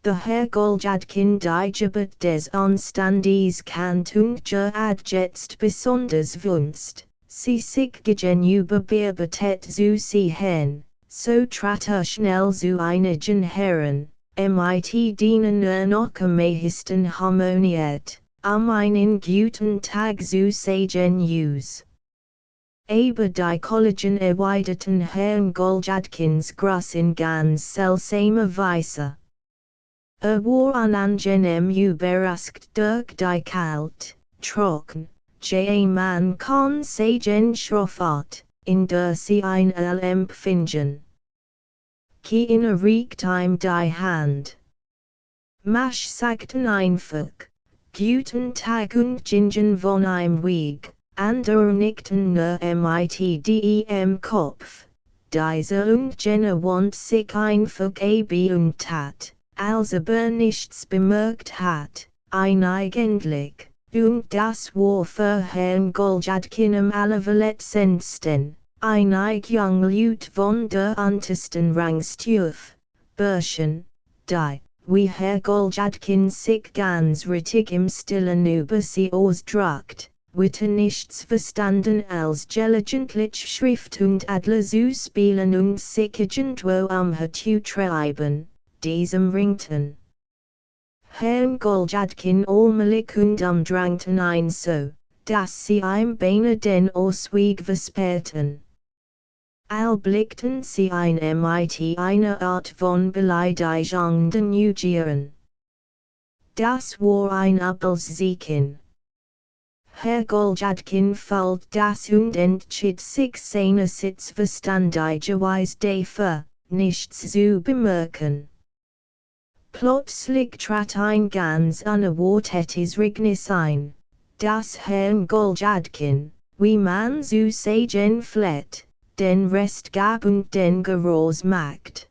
The Herr Goljadkin Dijabet des Anstandes Kantung adjetzt besonders wunst, sie sich gegenüber bearbeitet zu sehen, so trat schnell zu einigen Herren, mit denen noch am meisten harmoniert, einen guten Tag zu sagen us. Aber die Kollegen erwiderten Herrn Goljadkins Gruß in ganz seltsamer Weise. War unangenehm überrascht durch die kalt, trocken, man kann sagen Schroffart, in der sie ein empfingen. Keiner reicht ihm die Hand. Masch sagten einfach, guten Tag und gingen von ihm weg, andere nickten nur mit dem Kopf. Dieser und jener wand sich einfach und tat, als nichts bemerkt hat, eigentlich, und das war für Herrn Goljadkin am allerverletzendsten, einig Junglut von der untersten Rangstufe, Burschen, die, wie Herr Goljadkin sich ganz richtig im Stillen über sie ausdrückt, witte nichts verstanden als gelegentlich Schrift und Adler zu spielen und sich irgendwo zu treiben. Diesem ringten Herrn Goljadkin allmählich und umdrängten ein so, dass sie ihm beinahe den Ausweg versperrten. Blickten sie ein mit einer Art von Beleidigung negieren. Das war ein Abelsieken. Herr Goljadkin fällt das und entschied sich seine Sitz verstandigerweise dafür, nichts zu bemerken. Plötzlich trat ein ganz unerwartetes Regnis ein, das Herrn Goljadkin, wie man zu sagen pflegt, den Rest gab und den Geräusch macht.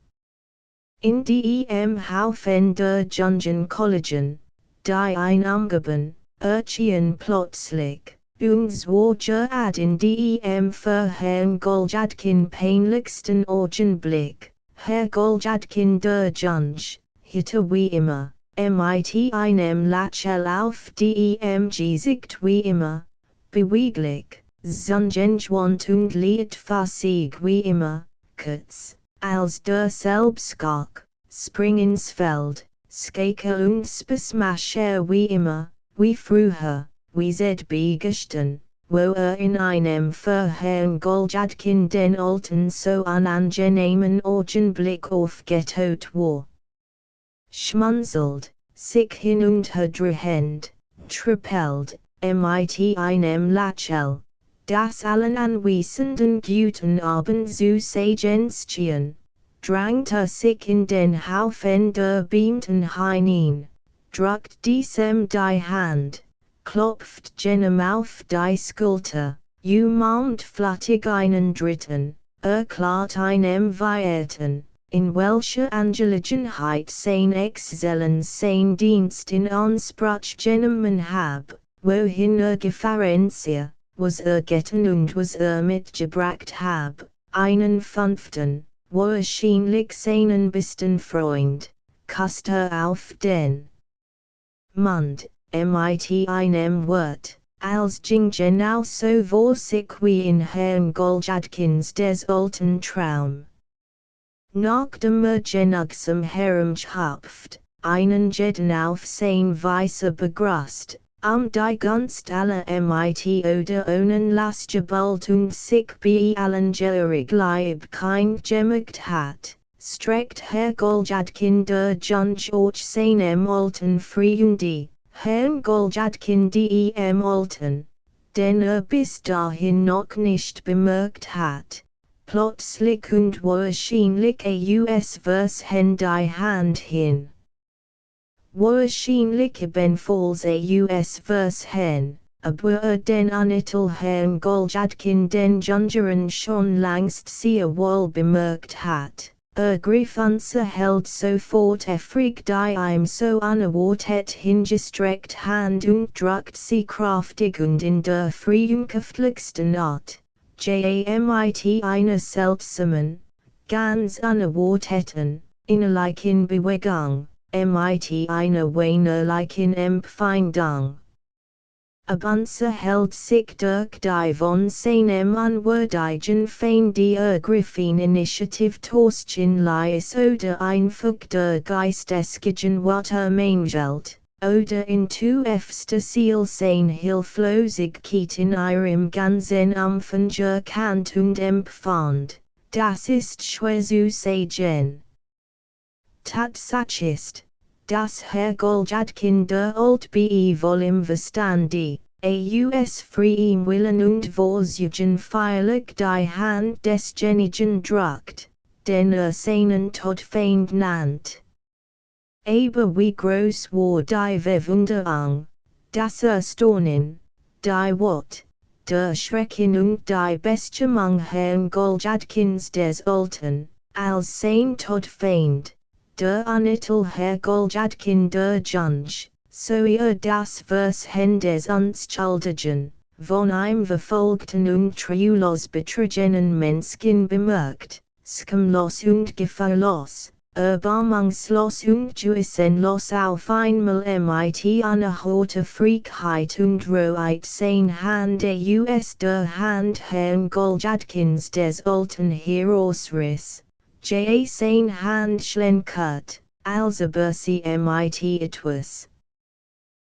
In dem Haufen der jungen Kollegen, die ein umgeben, erschien plötzlich, und zwar gerade in dem für Herrn Goljadkin peinlichsten Augenblick, Herr Goljadkin der Junge, hitte wie immer, mit einem Lächeln auf dem Gesicht wie immer, beweglich, sonnenschwand und liedfassig wie immer, kurz, als der Selbstgok, spring ins Feld, skake und besmascher wie immer, wie früher, wie selbstbegestern, wo in einem für Herrn Goljadkin den alten so unangenehmen Augenblick aufgetaut war. Schmunzelt, sich hin und her drehend, trippelt, mit einem Lächeln, das allen anwesenden guten Abend zu sagen schien, drängt sich in den Haufen der Beamten hinein, drückt diesem die Hand, klopft jenem auf die Schulter, umarmt flattig einen Dritten, erklärt einem Verehrten, in welcher Angelegenheit sein Exzellenz sein Dienst in Anspruch genommen hab, wohin gefahren sei, was getan und was mitgebracht hab, einen fünften, wahrscheinlich seinen besten Freund, kasst auf den Mund, mit einem Wort, als gingen auch so vor sich wie in Herrn Goljadkins des alten Traum. Nach dem genugsam herumschhapft, einen jeden auf sein Weise begrüßt, die Gunst aller mit oder ohne Lastgebalt und sich bei allen gehörig lieb kein gemerkt hat, streckt Herr Goljadkin der Junge auch seinem alten Freunde, Herrn Goljadkin dem alten, den bis dahin noch nicht bemerkt hat. Plötzlich und wahrscheinlich vers hen die Hand hin. Wahrscheinlich ebenfalls vers hen, aber den Anitel Herrn Goljadkin den Jungeren schon längst sehr wohl bemerkt hat, griff unser Held sofort eifrig die ihm so unerwartet hingestreckt Hand und drückt sie kraftig und in der freundlichsten Art, JAMIT eine seltsamen, ganz unerwarteten, innerlichen Bewegung, MIT eine weinerlichen Empfindung. Abunze held sich durch die von seinem unwürdigen Feind die ergriffen Initiative Torschen Lies oder einfach der geistesgegen Watermangelt, oder in tiefste Ziel sein Hilflosigkeit in ihrem ganzen Umfang erkannt und empfand, das ist schwer zu sagen. Tatsache ist, das Herr Goljadkin der Altbe wohl im Verstande, aus freiem Willen und Vorsuchen feierlich die Hand desjenigen drückt, den seinen Todfeind nannt. Aber wie groß war die Verwunderung, das Erstaunen, die Wut, der Schrecken und die Bestimmung Herrn Goljadkins des Alten, als sein Todfeind. Der Unitel Herr Goljadkin der Junge, so das Vershend des Unschuldigen, von einem verfolgten und treulos betrogenen Menschen bemerkt, schamlos und gefahrlos, erbarmungslos und gewissenlos auf einmal mit einer Horte Frechheit und Rohheit sein Hand aus der Hand Herrn Goljadkins des Alten herausriss. Sein Hand schlenkert, als sie mit etwas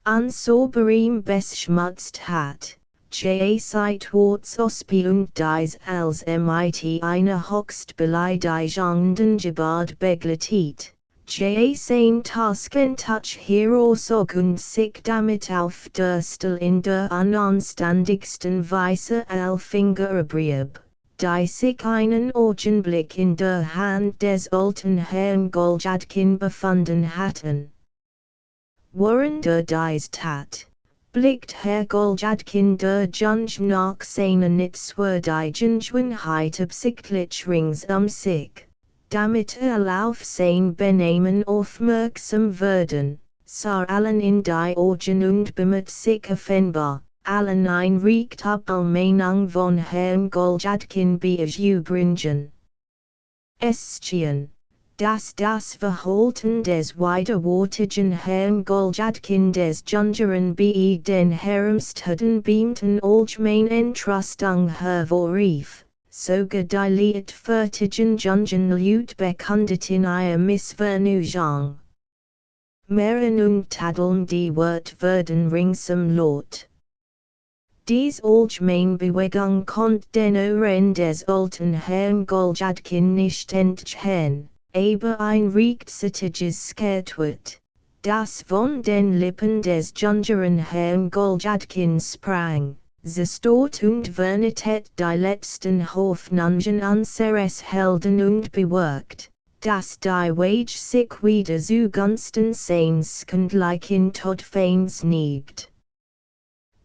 unsauberem beschmutzt hat, seitwärts Ausspielung dies als mit einer höchst beleidigenden Gebard begleitet, sein Taskentouch herauszog und sich damit auf der Stelle in der unanständigsten Weise Finger erbrieb. Die sich einen Augenblick in der Hand des alten Herrn Goljadkin befunden hatten. Während dies tat, blickt Herr Goljadkin der Junge nach seiner nichtswürdigen Schönheit absichtlich rings sich, damit auf sein Benehmen aufmerksam werden, sah allen in die Augen und bemüht sich offenbar, allen ein Recht Ablehnung von Herrn Goljadkin beizubringen. Estchen, dass das Verhalten des widerwärtigen Herrn Goljadkin des Jüngeren den Herrmsteden beamten allgemein Entrustung hervorrief, sogar die leichtfertigen Jungen Leute bekundet in ihrer Missvernunung. Mehren und tadeln die Wort werden ringsum laut. Dies allgemein Bewegung konnte den Ohren des alten Herrn Goljadkin nicht entgehen, aber ein rechtzeitiges Skertwort, das von den Lippen des jüngeren Herrn Goljadkin sprang, zerstört und vernichtet die letzten Hoffnungen unseres Helden und bewirkt, dass die Wage sich wieder zugunsten seines kindlichen Todfeinds neigt.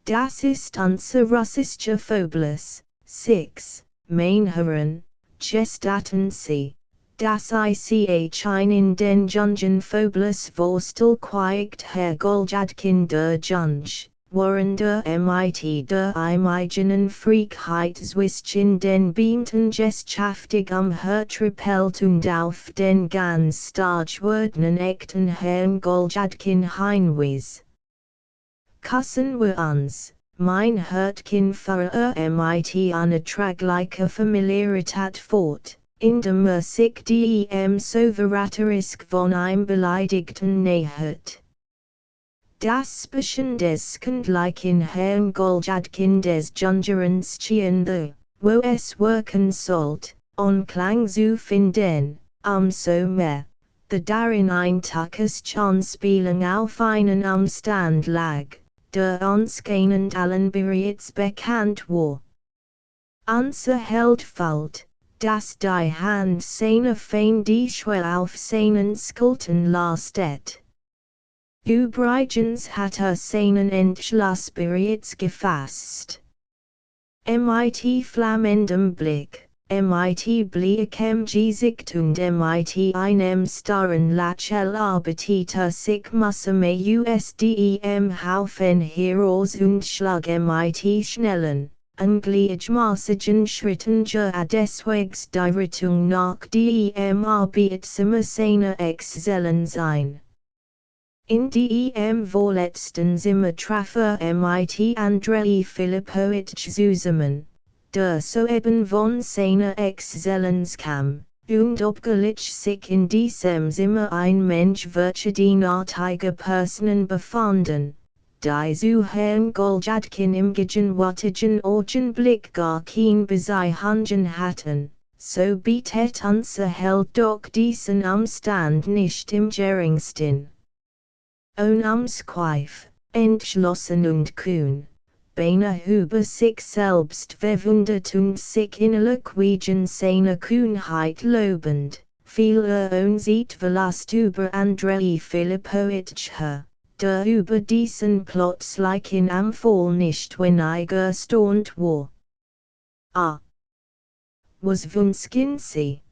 Das ist unser russischer Fäbles, 6, mein Herren, gestatten Sie, dass ich in den Jungen Fäbles vorstel quiekt Herr Goljadkin der Junge, während mit der eigenen Frechheit zwischen den beamten geschafftig hertrepelt und auf den ganz starkwerdenen echten Herrn Goljadkin hinwies. Kussen wir uns, mein Hertkin fahre mit einer tragliche Familiarität fort, indem sich dem Soveratorisk von einem Beleidigten nähert. Das Bisschen des kindlichen Herrn Goljadkin des Jüngeren Stehende, wo es wirken sollt, Anklang zu finden, so mehr, da darin ein Tuckes Chanspielung auf einen Umstand lag, der uns gehend allen bereits bekannt war. Unser Held fällt, dass die Hand seiner Feinde schwer auf seinen Schultern lastet. Übrigens hat seinen Entschluss bereits gefasst. Mit flammendem Blick, mit blickem Gesicht und mit einem starren Lächeln arbeitet sich Mussame dem Haufen heraus und schlug mit schnellen, Angliedmaßigen Schritten deswegs die Richtung nach dem Arbeitszimmer seiner Exzellenz ein. In dem vorletzten Zimmer traf mit Andrei Filipowitsch zusammen, der soeben von seiner Exzellenz kam, und obgleich sich in diesem Zimmer ein Mensch verschiedenartiger Personen befanden, die zu Herrn Goljadkin im gegenwärtigen Augenblick gar kein Beziehungen hatten, so bietet unser Held doch diesen Umstand nicht im geringsten. Unumsquief, entschlossen und kühn, beinahe über sich selbst verwundert und sich innerlich wegen seiner Kühnheit lobend, fiel uns etwas über Andrei Filipowitsch her, der über diesen plötzlichen Anfall nicht wenig erstaunt war. Was wünschen Sie?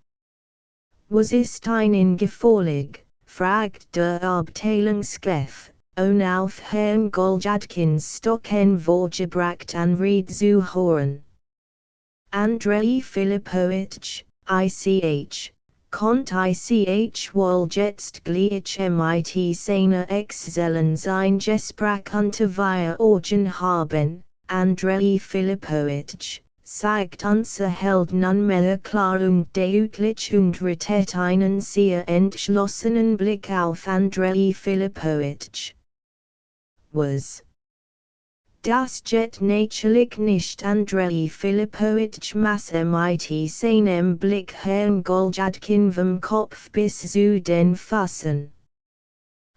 Was ist Ihnen gefällig? Fragt der Abteilungschef, auf Herrn Goljadkins Stocken vorgebracht Anrede zu hören. Andrei Filipowitsch, ich, konnt ich wohl jetzt gleich mit seiner Exzellenz ein Gespräch unter vier Augen haben, Andrei Filipowitsch, sagt unser Held nunmehr klar und deutlich und richtet einen sehr entschlossenen Blick auf Andrei Filipowitsch. Was? Das geht natürlich nicht. Andrei Filipowitsch maße mit seinem Blick Herrn Goljadkin vom Kopf bis zu den Füßen.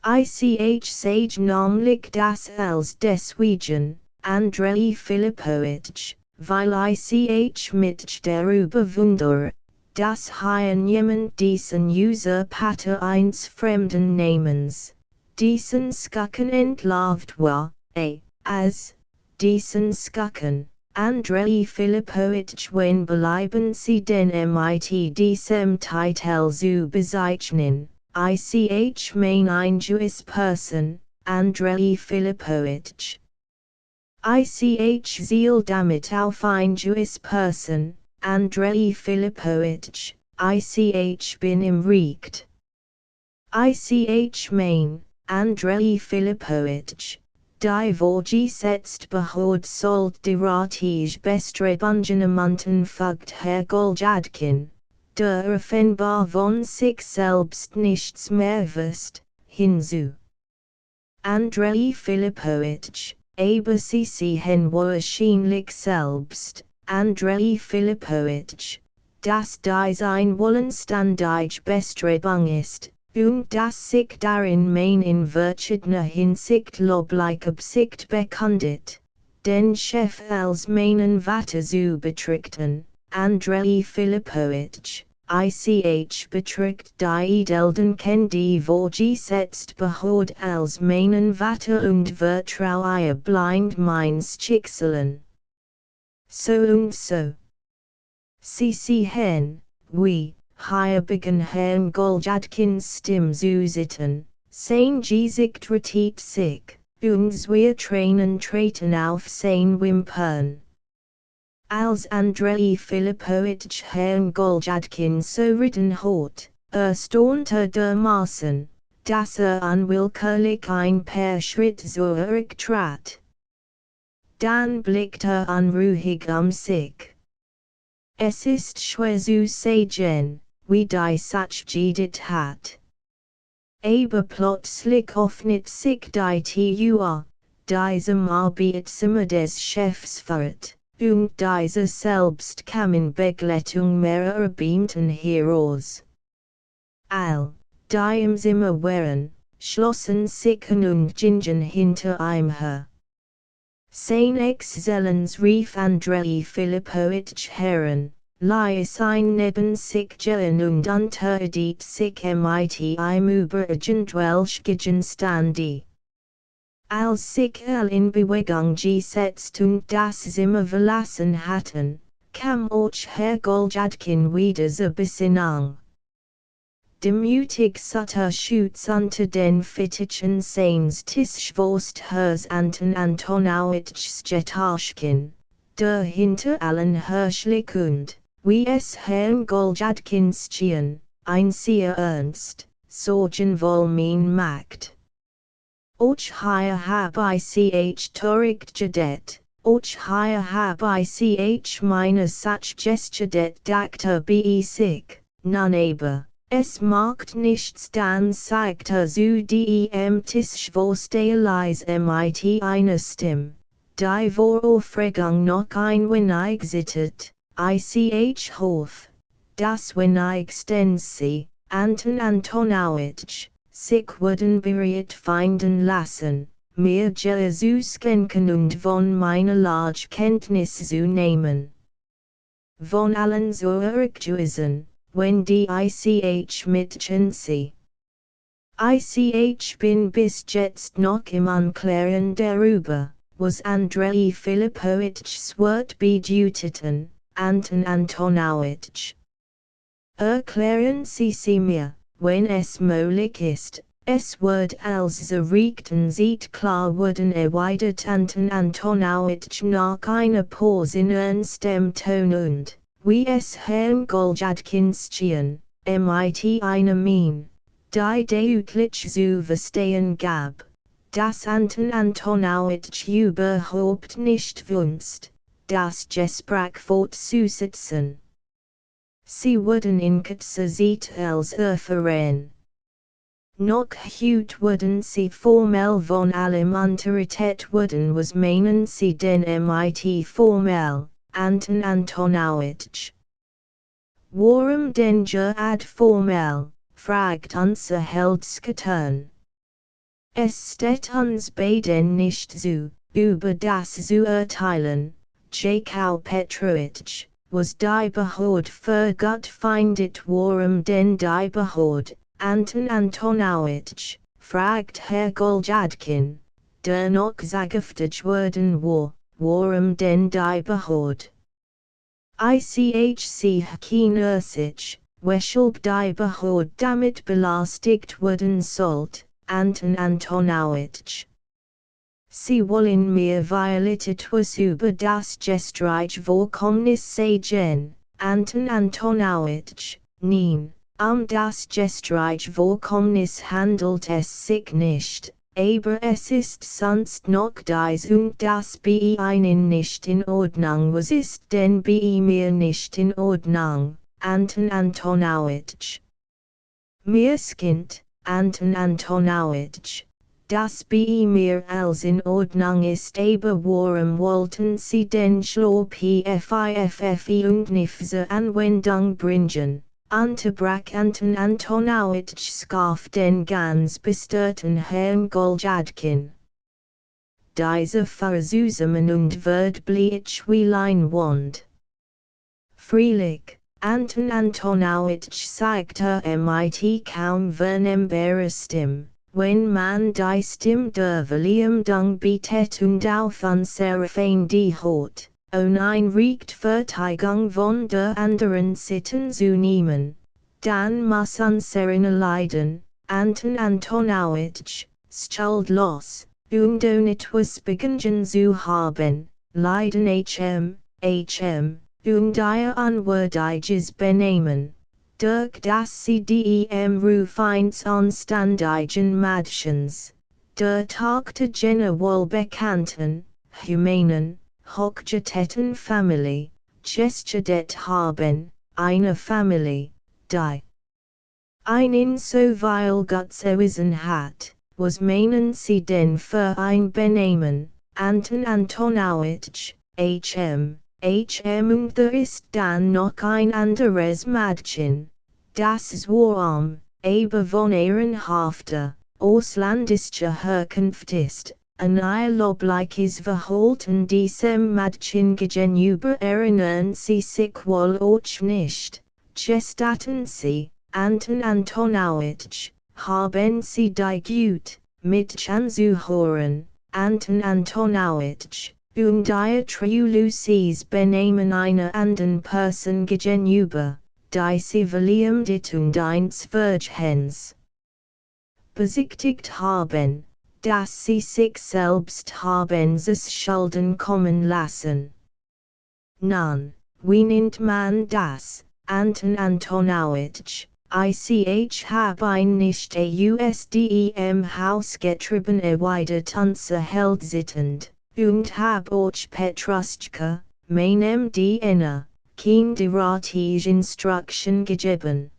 Ich sage namentlich das als deswegen, Andrei Filipowitsch, weil ich mit darüber wundere, dass jemand diesen Usurpator eines fremden Namens, diesen Schurken entlarvt war, als diesen Schurken, Andrei Filipowitsch, wen bleiben Sie denn mit diesem Titel zu bezeichnen, ich mein ein Jewish Person, Andrei Filipowitsch. Ich ziel damit auf ein Jewish Person, Andrei Filipowitsch, ich bin im Recht. Ich mein, Andrei Filipowitsch, die vorgesetzt behord sollt diratige Bestrebungen ermuntern fügt Herr Goljadkin, der offenbar von sich selbst nichts mehr wusst, hinzu. Andrei Filipowitsch, aber Sie sehen wahrscheinlich selbst, Andrei Filipowitsch, dass dies ein wohlstandige Bestrebung ist, und dass sich darin mein in verschiedener Hinsicht lobliche Absicht bekundet, den Chef als meinen Vater zu betrachten, Andrei Filipowitsch, ich betracht die Edelden die vorgesetzt behord als meinen Vater und vertraue blind meins Schicksalen. So und so. Sie sehen, wie, hier begann Herrn Goljadkins Stimme zu zittern, sein Gesicht vertieft sich, und zwei Tränen treten auf sein Wimpern. Als Andrei Filipowitsch Herrn Goljadkin so ritten hat, staunte dermaßen, dass unwillkürlich ein paar Schritt zurücktrat. Dann blickte unruhig sich. Es ist schwer zu sagen, wie die Sache gedeiht hat. Aber plötzlich öffnet sich die Tür, diesem Arbeitszimmer des Chefs fort, und dieser selbst kam in Begleitung mehrerer Beamten heraus. All, die im Zimmer waren, schlossen sich und gingen hinter ihm her. Seine Exzellenz rief Andrei Filipowitsch heran, ließ ihn neben sich gehen und unterhielt sich mit ihm über irgendwelche Gegenstände. Als sich in Bewegung gesetzt und das Zimmer verlassen hatten, kam auch Herr Goljadkin wieder zur Besinnung. Demütig satte Schutz unter den Fittichen seines Tischs Hers Anton Antonowitschs Jetaschkin, der hinter allen Herrschlich und, wie es Herrn Goljadkinstian, ein sehr ernst, sorgen wohl mein macht. Och hier hab ich Torigt gedet, och hier hab ich meine Sachgestudet Dr. be sick, nun aber, es macht nichts dann zeigt zu dem Tischvorstehelis mit einer Stimme, die vor Aufregung noch ein wenig zittert, ich hoff, das wenig sie, Antonowitsch, sich würden bereit finden lassen, mir Jesus schenken und von meiner Lage Kenntnis zu nehmen. Von allen Zurückgewiesen, wenn die ich mitchen sie. Ich bin bis jetzt noch im Anklären darüber, was Andrei Filipowitschs Wort bedeuteten, Antonowitsch. Erklären Sie mir, wenn es möglich ist, es wird als erregten sieht klar wurden erweitert Antonowitsch nach einer Pause in ernstem Ton und, wie es Herrn Goljadkinstian, mit einer Mien, die deutlich zu verstehen gab, dass Antonowitsch überhaupt nicht wünscht, das Gespräch fortzusetzen. Sie wurden in kurzer Zeit als erfahren. Noch heute wurden sie formell von allem unterrichtet wurden was meinen sie denn mit formell, Antonowitsch. Warum denn ad formell, fragt unser Heldskatern. Es steht uns beiden nicht zu, über das zu urteilen, Jakau Petrovich. Was die Behörde für Gott findet warum denn die Behörde, Antonowitsch, fragt Herr Goljadkin, der noch zagiftig worden war, warum denn die Behörde? Ich kein Ursich, weshalb die Behörde damit belastigt werden sollt, Antonowitsch. Sie wollen mir weil etwas über das gestrige Vorkommnis sagen, Antonowitsch, nein, das gestrige Vorkommnis handelt es sich nicht, aber es ist sonst noch dies und das bei Ihnen nicht in Ordnung. Was ist denn bei mir nicht in Ordnung, Antonowitsch? Mir's Kind, Antonowitsch. Das bei mir als in Ordnung ist aber warum wollten Sie denn Schlopfiffi und Nifse Anwendung bringen, unterbrach Antonowitsch scarf den ganz bestörten Herrn Goljadkin. Diese Versuchungen und Wordbleich wie Leinwand. Freilich, Antonowitsch zeigte mit kaum vernehmbarer wenn man die Stimme der Verleumdung bietet und auf Seraphin die Haut, ein Recht Verteidigung von der anderen Seite zu nehmen, dann muss unsere Leiden, Antonowitsch, schuldlos, und ohne etwas begangen zu haben, Leiden und ihr unwürdiges Benehmen. Durch das sie dem Ruf eins anständigen Mädchens, der Tochter wohlbekannten, humanen, hochgetetten Familie, gestudet haben, eine Familie, die einen so weil Gott erwiesen hat, was meinen sie denn für ein Benehmen, Antonowitsch, und there ist dann noch ein anderes Mädchen, das war aber von ehrenhafter, ausländischer Herkunft ist, ein lobliches Verhalten diesem Mädchen gegenüber erinnern sie sich wohl auch nicht, gestatten sie, Antonowitsch, haben sie die Güte, mit anzuhören, Antonowitsch. Ihr Lucies Benehmen einer anderen Person gegenüber, die sie verleumdet und eins Virgens besichtigt haben, dass sie sich selbst haben es Schulden kommen lassen. Nun, wienend man das, Anton Antonowitsch, ich hab ein nicht ausdem Hausgetriebene weiter Tanze held zittend, und hab och Petruschka, meinem Diener, kinderartige Instruction gegeben.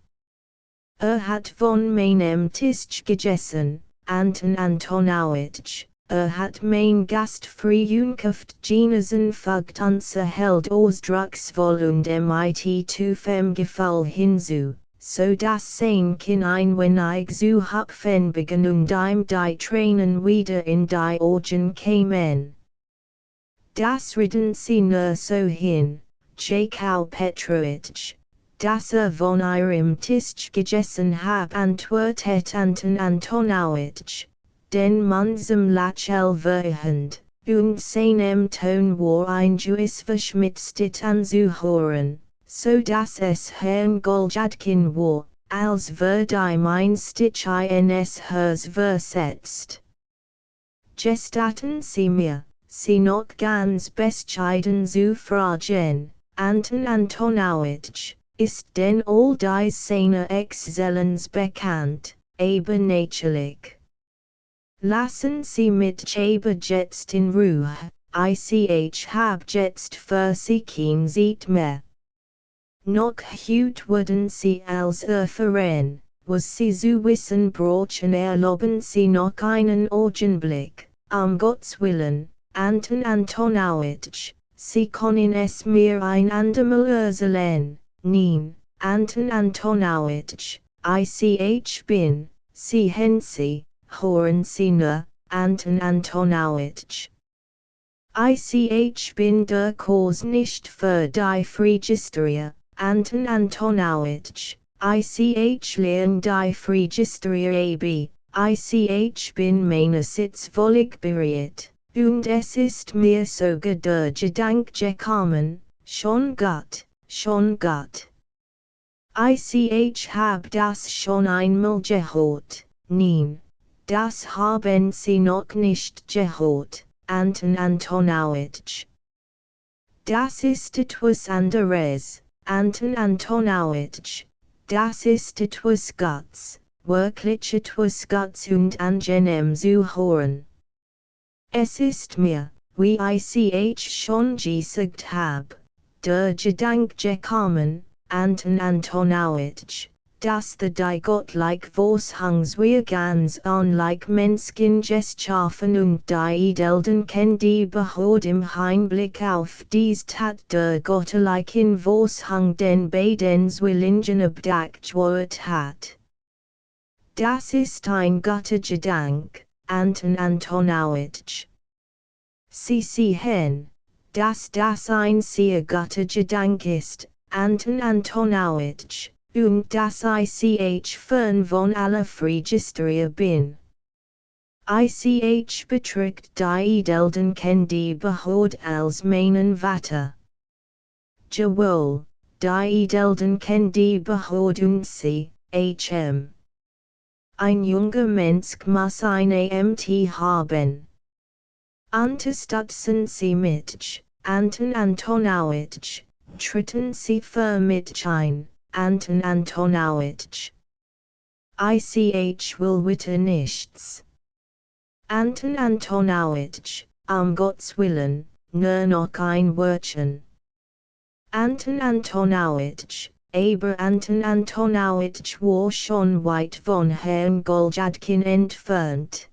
Hat von meinem Tisch gegessen, Anton Antonowitsch, hat mein Gast Frühjunkaft Genesen Fugtanze held Ausdrucksvoll mit tufem Gefall hinzu, so dass sein Kinein wenn ich zu hupfen begann die Tränen wieder in die Augen kamen. Das ritten sie nur so hin, Jakau Petrovich, dass von ihrem Tisch gegessen hab antwortet Anton Antonowitsch, den mansam Lachel verhend, und seinem Ton war ein verschmitztet anzuhören, so dass es Herrn Goljadkin war, als würde mein Stich ins Herz versetzt. Gestatten Sie mir, Sie noch ganz bescheiden zu fragen, Anton Antonowitsch, ist denn all dies seiner Exzellenz bekannt, aber natürlich. Lassen Sie mich aber jetzt in Ruhe, ich hab jetzt für Sie kein Zeit mehr. Noch heute würden Sie als erfahren, was Sie zu wissen brauchen erlauben Sie noch einen Augenblick, Gottes Willen, Anton Antonowitsch, Sie können es mir ein andermal erzählen, nein, Anton Antonowitsch, ich bin, sehen Sie, hören Sie nur, Anton Antonowitsch. Ich bin durchaus nicht für die Phregisterie, Anton Antonowitsch, ich lerne die Phregisterie ab, ich bin meinerseits völlig bereit, und es ist mir sogar der Gedanke gekommen, schon gut, schon gut. Ich hab das schon einmal gehört, nein, das haben Sie noch nicht gehört, Anton Antonowitsch. Das ist etwas anderes, Anton Antonowitsch, das ist etwas Gutes, wirklich etwas Gutes und angenehm zu hören. Es ist mir, wie ich schon gesagt hab, der Gedanke gekommen, Anton Antonowitsch, dass die gottlik Vorhangs wir ganz unlike Menschen geschaffen und die Edelden ken die Behörd im Hinblick auf dies Tat der gottlichen Vorhang den beidens Willingen abdackt hat. Das ist ein guter Gedanke, Anton Antonowitsch. Sie sehen, dass das ein sehr guter Gedanke ist, Anton Antonowitsch, und dass ich fern von aller Phregisterie bin. Ich betrachtet die Edelden ken die Behörd als meinen Vater. Jawohl, die Edelden ken die Behörd und sie, hm. Ein junger Mensch muss eine Amt haben. Unterstützen Sie mich, Anton Antonowitsch, treten Sie für mich ein, Anton Antonowitsch. Ich will weiter nichts. Anton Antonowitsch, Gottes Willen, nur noch ein Wörtchen. Anton Antonowitsch, aber Anton Antonowitsch war schon weit von Herrn Goljadkin entfernt.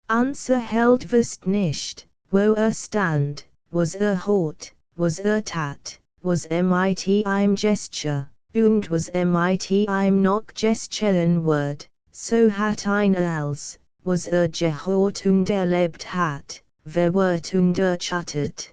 Unser Held wusste nicht, wo stand, was hört, was tat, was mit ihm Gesture, und was mit ihm noch gesturen wird, so hat als, was gehört und erlebt hat, verwirrt und erschüttert.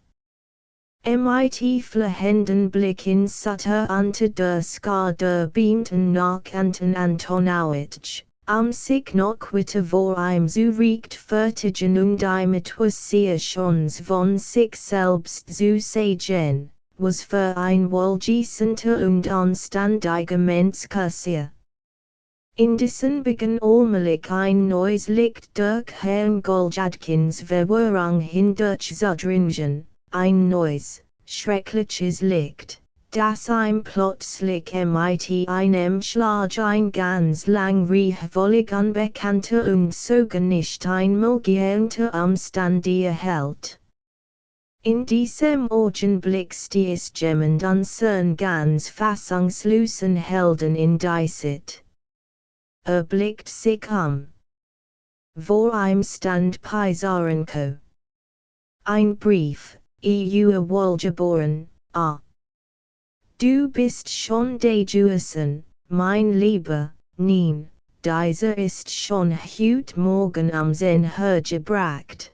Mit flehenden Blicken Sutter unter der Skar der beamten nach Anton Antonowitsch, sich noch weiter vor ihm zurecht fertigen ihm etwas sehr Schönes von sich selbst zu sagen, was für ein wohlgesinnter und anständiger Mensch passiert. Indessen begann allmählich ein neues Licht durch Herrn Goljadkins Verwirrung hindurch zu dringen. Ein neues, schreckliches Licht, das im plötzlich mit einem Schlag ein ganz langweilig unbekannter und sogar nicht einmal geahnter Umstand erhält. In diesem Augenblick stieß jemand unsern ganz fassungslosen Helden in die Sicht. Blickt sich Vor ihm stand Pizarrenko. Ein Brief, wohlgeboren, Du bist schon gegessen, mein Lieber, nein, dieser ist schon heute Morgen hergebracht.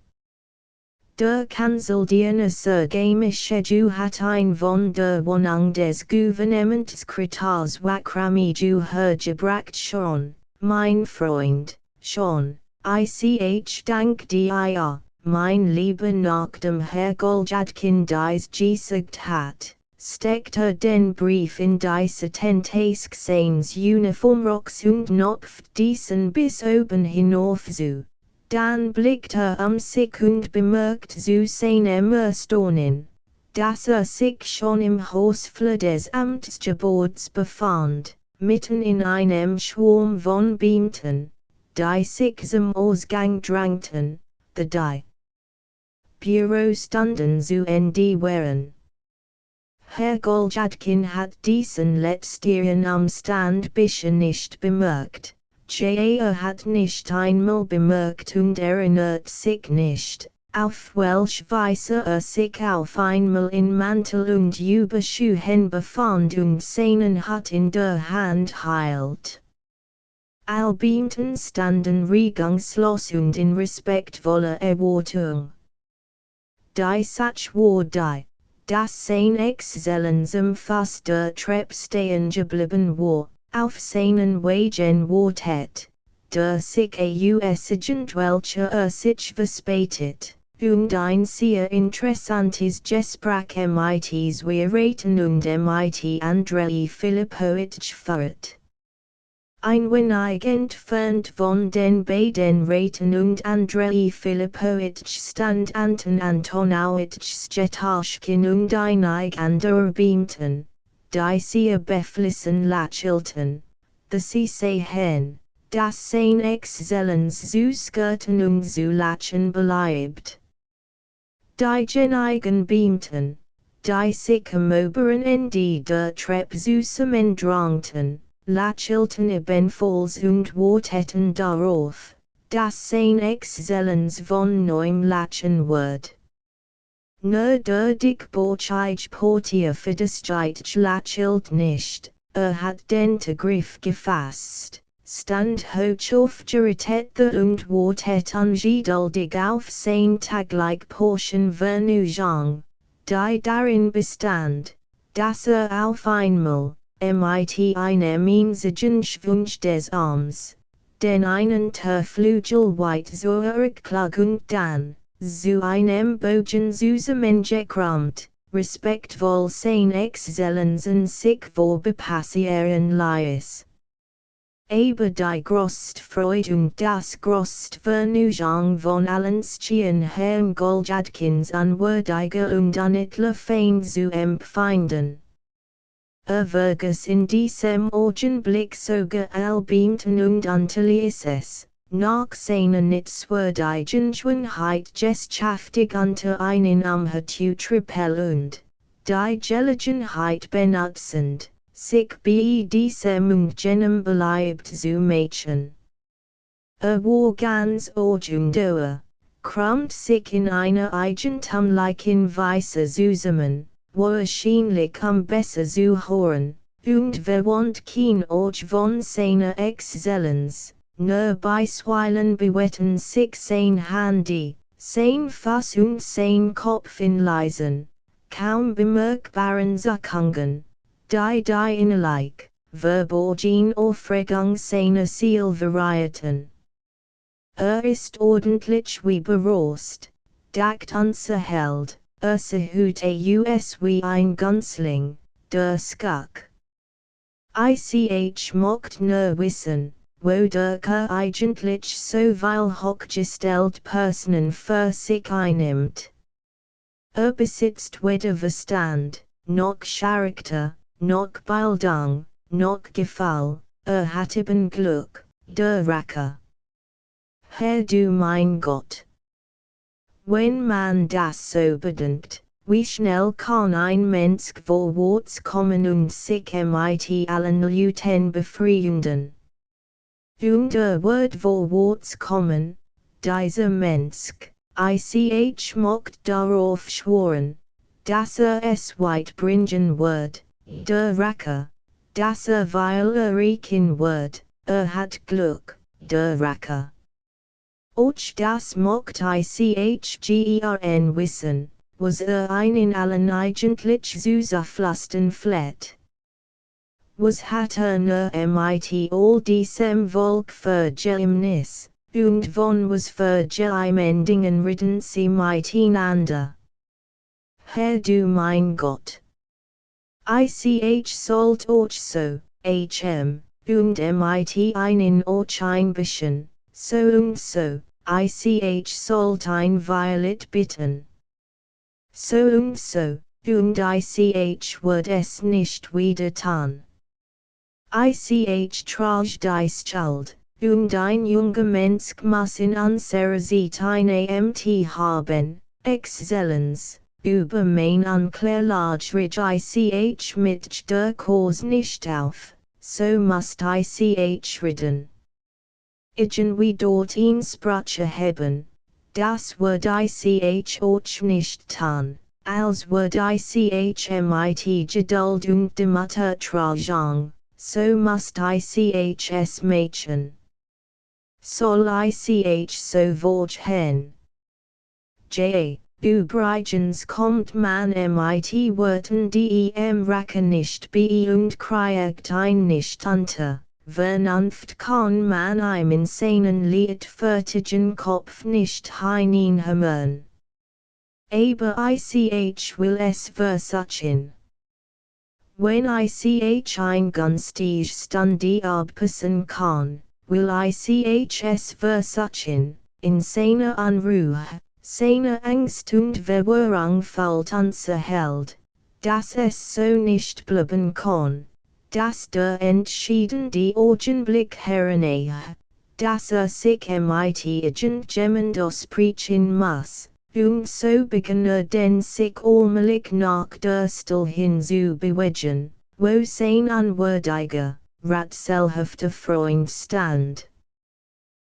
Der Kanzleldiener Sergemische hat ein von der Wohnung des Gouvernementskretars Wakramiju hergebracht schon, mein Freund, schon, dank dir, mein Lieber nach dem Herr Goljadkin dies gesagt hat, steckt den Brief in diese Tentaskseins Uniformrocks und knopft diesen bis oben hinauf zu. Dann blickt sich und bemerkt zu seinem Erstaunen, dass sich schon im Hausflur des Amtsgebots befand, mitten in einem Schwarm von Beamten, die sich zum Ausgang drängten, die Bürostunden zu Ende waren. Herr Goljadkin hat diesen letzteren Umstand bisher nicht bemerkt. Hat nicht einmal bemerkt und erinnert sich nicht, auf welch Weise sich auf einmal in Mantel und Überschuhen befand und seinen hat in der Hand hielt. Alle Beamten standen regungslos und in respektvoller Erwartung. Die Satz war die, dass seine Exzellenz fast der Treppe stehen geblieben war. Auf seinen Wegen wartet, der sich Agent welcher sich verspätet, und ein sehr interessantes Gespräch mit Raten und mit Andrei Filipowitsch führt. Ein wenig entfernt von den beiden Räten und Andrei Filipowitsch stand Anton Antonowitsch Stetaschkin und einig anderer Beamten. Die sehr beflissen lächelten, sie sehen, dass seine Exzellenz zu skirten und zu lachen bleibt. Die genigen Beamten, die sich am oberen Ende der Treppe zusammendrängten, lächelten ebenfalls und warteten darauf, dass seine Exzellenz von neuem lachen wird. Nur der dickbäuchige Portier für das lächelt nicht, hat den Griff gefasst, stand hoch aufgerichtet und wartet ungeduldig auf sein täglich Portion Vergnügung, die darin bestand, dass auf einmal, mit einem einzigen Schwung des Arms, den einen Flügel weit zurückschlug und dann, zu einem Bogen zusammengekrümmt, respektvoll seine Exzellenzen sich vorbepassieren ließ. Aber die größte Freude und das größte Vergnügen von allen schien Herrn Goljadkins unwürdiger und unedler Feind zu empfinden. Vergaß in diesem Augenblick sogar alle Beamten und unterließ nach seiner nichtswürdigen Schönheit geschafftig unter einen zu trippeln und, die Gelegenheit benutzend, sich bei diesem und jenem beliebt zu machen. War ganz Augendauer, krümmt sich in einer eigentümlichen Weise zusammen, wahrscheinlich besser zu hören, und verwandt kein Ort von seiner Exzellenz. Nur bisweilen bewegten sich sein Handy, sein Fuß und sein Kopf in leisen, kaum bemerkbaren Zuckungen, die innerlich, verborgen Aufregung seiner Seele variierten. Ist ordentlich wie berost, dacht unser Held, sehut wie ein Günstling, der Skuck. Ich mocht nur wissen, wo der eigentlich so weil hochgestellt Personen für sich einnimmt. besitzt weder Verstand, noch Charakter, noch Bildung, noch Gefühl, hat eben Glück, der Rache. Herr du mein Gott! Wenn man das so bedenkt, wie schnell kann ein Mensch vorwärts kommen und sich mit allen Leuten befreunden? Und wird vorwärts kommen, dieser Mensch, ich mocht darauf schwören, dass es weit bringen wird, der Rache, dass weil reichen wird, hat Glück, der Rache. Och das mocht ich wissen, was ein in allen eigentlich zusammengefassten Flet. Was hat nur mit all diesem Volk für Geheimnis, und von was für Geheimendingen reden sie miteinander? Herr du mein Gott! Ich sollt och so, und mit einen och ein bisschen, so und so, ich sollt ein Violet bitten. So und so, und ich wird es nicht wieder tun. Ich trage dies Schild, und ein junger Mensch muss in unserer Zeit eine Amt haben, Exzellenz, über mein Anklärlage ich mit der Kurs nicht auf, so musst ich reden. Irgendwie dort in Sprache haben, das wird ich auch nicht tun, als wird ich mit Geduld und Demut tragen, so musst ich es machen. Soll ich so vorgehen? Übrigens kommt man mit Worten die Rache nicht bei und kriegt ein nicht unter. Vernunft kann man im insanen leichtfertigen Kopf nicht hineinhämmern. Aber ich will es versuchen. Wenn ich ein günstig Stunde abpassen kann, will ich es versuchen, in seiner Unruhe, seiner Angst und Verwirrung fällt anzuhalten, dass es so nicht bleiben kann. Dass der entschiedene Augenblick herannähe, dass sich mit irgendjemand aussprechen muss, und so beginne den sich allmählich nach der Stille hin zu bewegen, wo sein unwürdiger, ratselhafter Freund stand.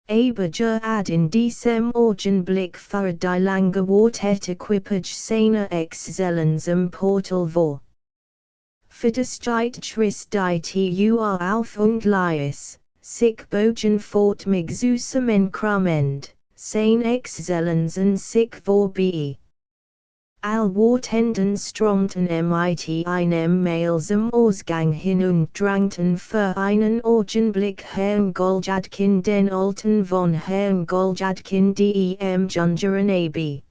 Aber gerade in diesem Augenblick für die lange Wartet Equipage seiner Exzellenz im Portal vor. Für das Trist auf und Lies, sich bogen fort mig zusam enkrament, sein Exzellenzen sich vorbei. Allwartenden stromten mit einem Mail zum Ausgang hin und drängten für einen Augenblick Herrn Goljadkin den Alten von Herrn Goljadkin dem Jungeren ab.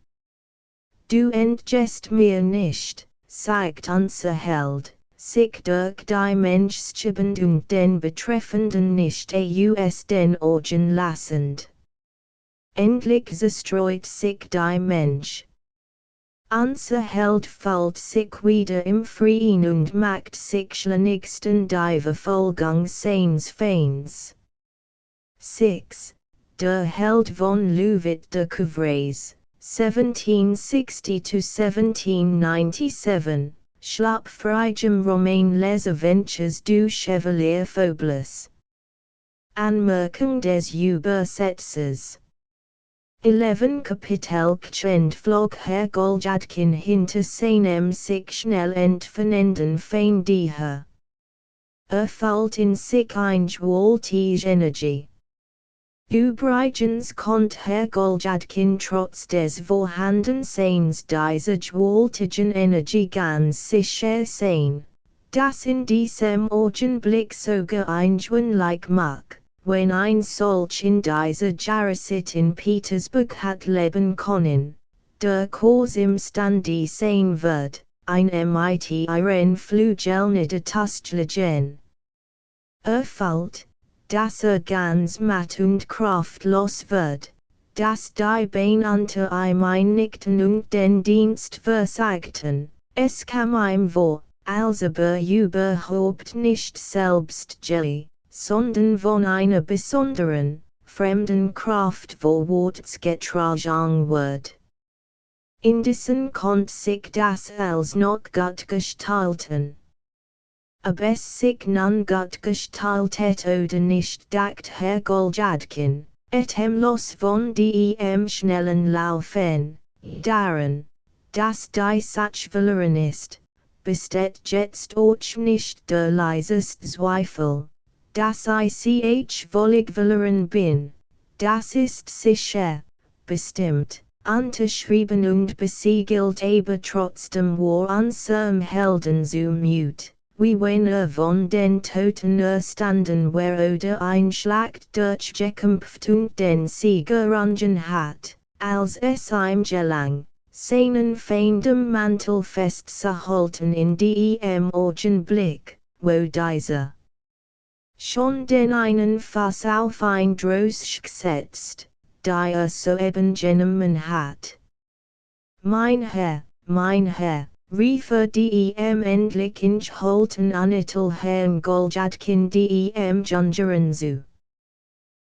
Du entgehst mir nicht, sagt unser Held. Sich durch die Menschschiebend und den Betreffenden nicht aus den Augen lassend. Endlich zerstreut sich die Mensch. Unser Held fällt sich wieder im Frieden und macht sich schleunigsten die Verfolgung seines Feinds. 6. Der Held von Louvet de Couvres, 1760–1797. Schlapp frigem Romain les Aventures du Chevalier Phobos. Anmerkung des Übersetzers. 11 Kapitel flog Herr Goljadkin hinter seinem sich schnell entfernenden Feindliche. Fällt in sich ein gewaltige Energie. Übrigens konnte Herr Goljadkin trotz des Vorhandenseins dieser gewaltigen Energie ganz sicher sein, dass in diesem Augenblick sogar ein Schwindlig mag, wenn ein solch in dieser Jahreszeit in Petersburg hat leben können, der Kurs imstande sein wird, ein mit ihren Flügeln niederzustellen. Fällt, dass ganz matt und kraftlos wird, das die Bein unter mein Nichten und den Dienst versagten, es kam ihm vor, als überhaupt nicht selbst Jelly, sondern von einer besonderen, fremden Kraft vorwärtsgetragen wird. Indessen konnte sich das als noch gut gestalten. Ob es sich nun gut gestaltet oder nicht, dacht Herr Goljadkin, los von dem schnellen Laufen, daran, dass die Sache verloren ist, besteht jetzt auch nicht der leiseste Zweifel, dass ich völlig verloren bin, das ist sicher, bestimmt, unterschrieben und besiegelt, aber trotzdem war unserem Helden so müde, wie wenn von den Toten erstanden wäre oder ein Schlacht durchgekämpft und den Sieg errungen hat, als es ihm gelang, seinen Feind im Mantel festzuhalten in dem Augenblick, wo dieser schon den einen Fuß auf ein Drosch gesetzt, die soeben genommen hat. Mein Herr, rief dem endlich enthalten Anitel Herrn Goljadkin dem Jungeren zu.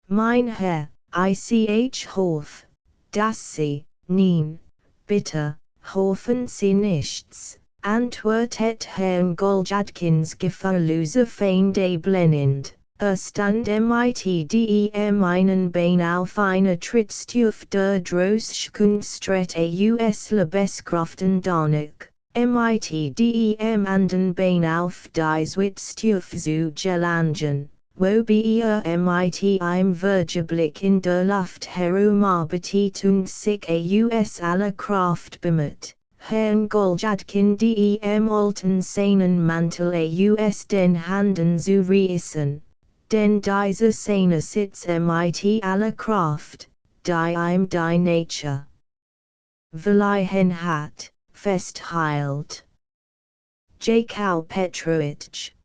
Mein Herr, ich hoffe, dass Sie, nein, bitte, hoffen Sie nichts, antwortet Herrn Goljadkins gefahrlose Feind blendend. Stand mit dem einen Bein auf einer Trittstufe der Droschkenstrecke us Lebeskraften danach, mit dem anderen Bein auf die Zweitstufe zu gelangen, wobei mit im Vergeblick in der Luft herumarbeitet und sich us aller Kraft bemüht. Herrn Goljadkin dem alten seinen Mantel us den Handen zu reißen. Denn diese Szene sitzt mit aller Kraft, die ihm die Nature verliehen hat, festhält. Jakau Petrovich.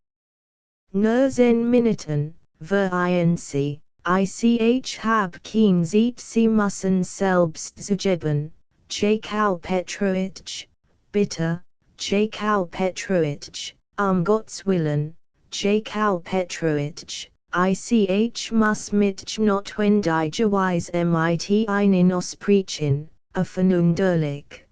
Nur 10 Minuten, vereinen Sie, hab kein Zeit, Sie müssen selbst zugeben, Jakau Petrovich, bitte, Jakau Petrovich, Gottes Willen, Jakau Petrovich. Muss mit notwendigerweise mit einen Ausprechen, vernünftig.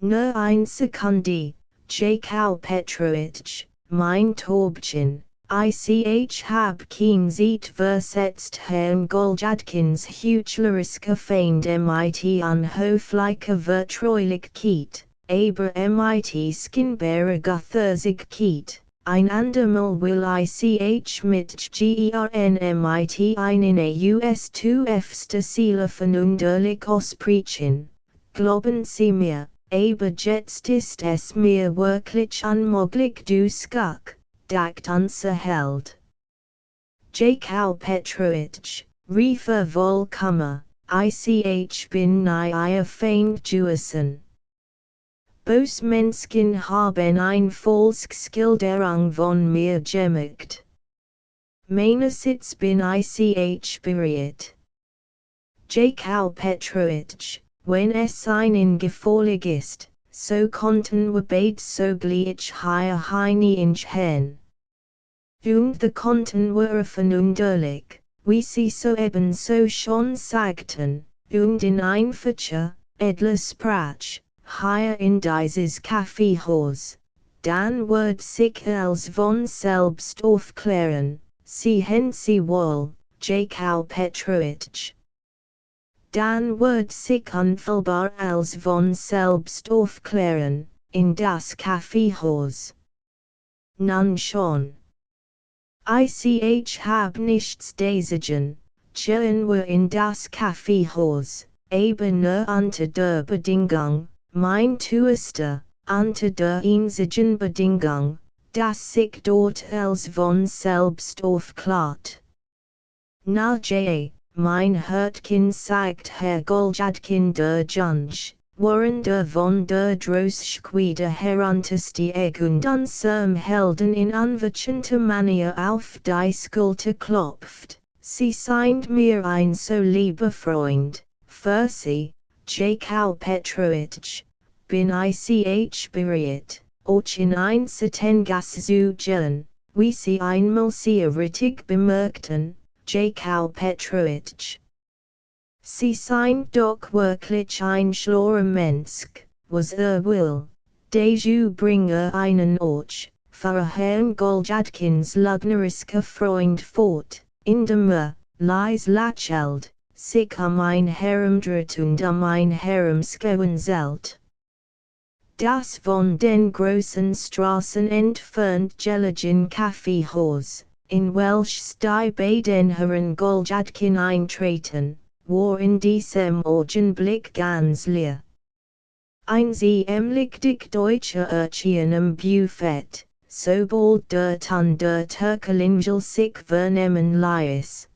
Nur ein Sekunde, Jakau Petrovich, mein Taubchen, hab kein Zeit versetzt Herrn Goljadkins heuchleriske Feind mit unhöflicher Vertraulichkeit, aber mit skinbarer Gutherzigkeit. Ein andermal will ich mit gern mit einen us tuefste Ziele vernünftig aussprechen, glauben Sie mir, aber jetzt ist es mir wirklich unmöglich du Skuk, dacht unser Held. Jakau Petrovich, rief vollkommen, ich bin ihr Feind gewesen. Bosmenschen haben ein Volksschilderung von mir gemacht. Meinerseits bin ich bereit. Jakau Petrovich, wenn es ihnen gefällig ist, so konnten wir beide sogleich hier hin. Und the konnten wir vernünftig, wie Sie soeben so schon sagten, und in einfacher, edler Sprache, hier in dieses Kaffeehaus, dann wird sich als von selbst aufklären, sehen Sie wohl, Jakau Petrovich. Dann wird sich unfehlbar als von selbst aufklären, in das Kaffeehaus. Nun schon. Ich hab nichts dagegen, gehen wir in das Kaffeehaus, aber nur unter der Bedingung, mein Tuester, unter der einzigen Bedingung, dass sich dort als von selbst aufklärt. Na mein Hörtchen sagt Herr Goljadkin der Junge, während von der Droschquide herunterstieg und unserem Helden in anwachender Manier auf die Schulter klopft, Sie sind mir ein so lieber Freund, für Sie, Jakau Petrovich, bin ich bereit, euch in ein Setengas zu gehen, wie Sie einmal sehr richtig bemerkten, Jakau Petrovich. Sie sind doch wirklich ein schlauer Mensch, was will, deju bringe einen euch, für Herrn Goljadkins lugneriske Freund fort, indem leis lacheld, sich ein Herumdreht und ein Herumschauen zelt. Das von den großen Straßen entfernt gelegen Kaffeehaus, in welches die beiden Herren Goljadkin eintreten, war in diesem Augenblick ganz leer. Ein ziemlich deutscher Urchin im Buffet, sobald an der Turkelingel sich vernehmen ließ.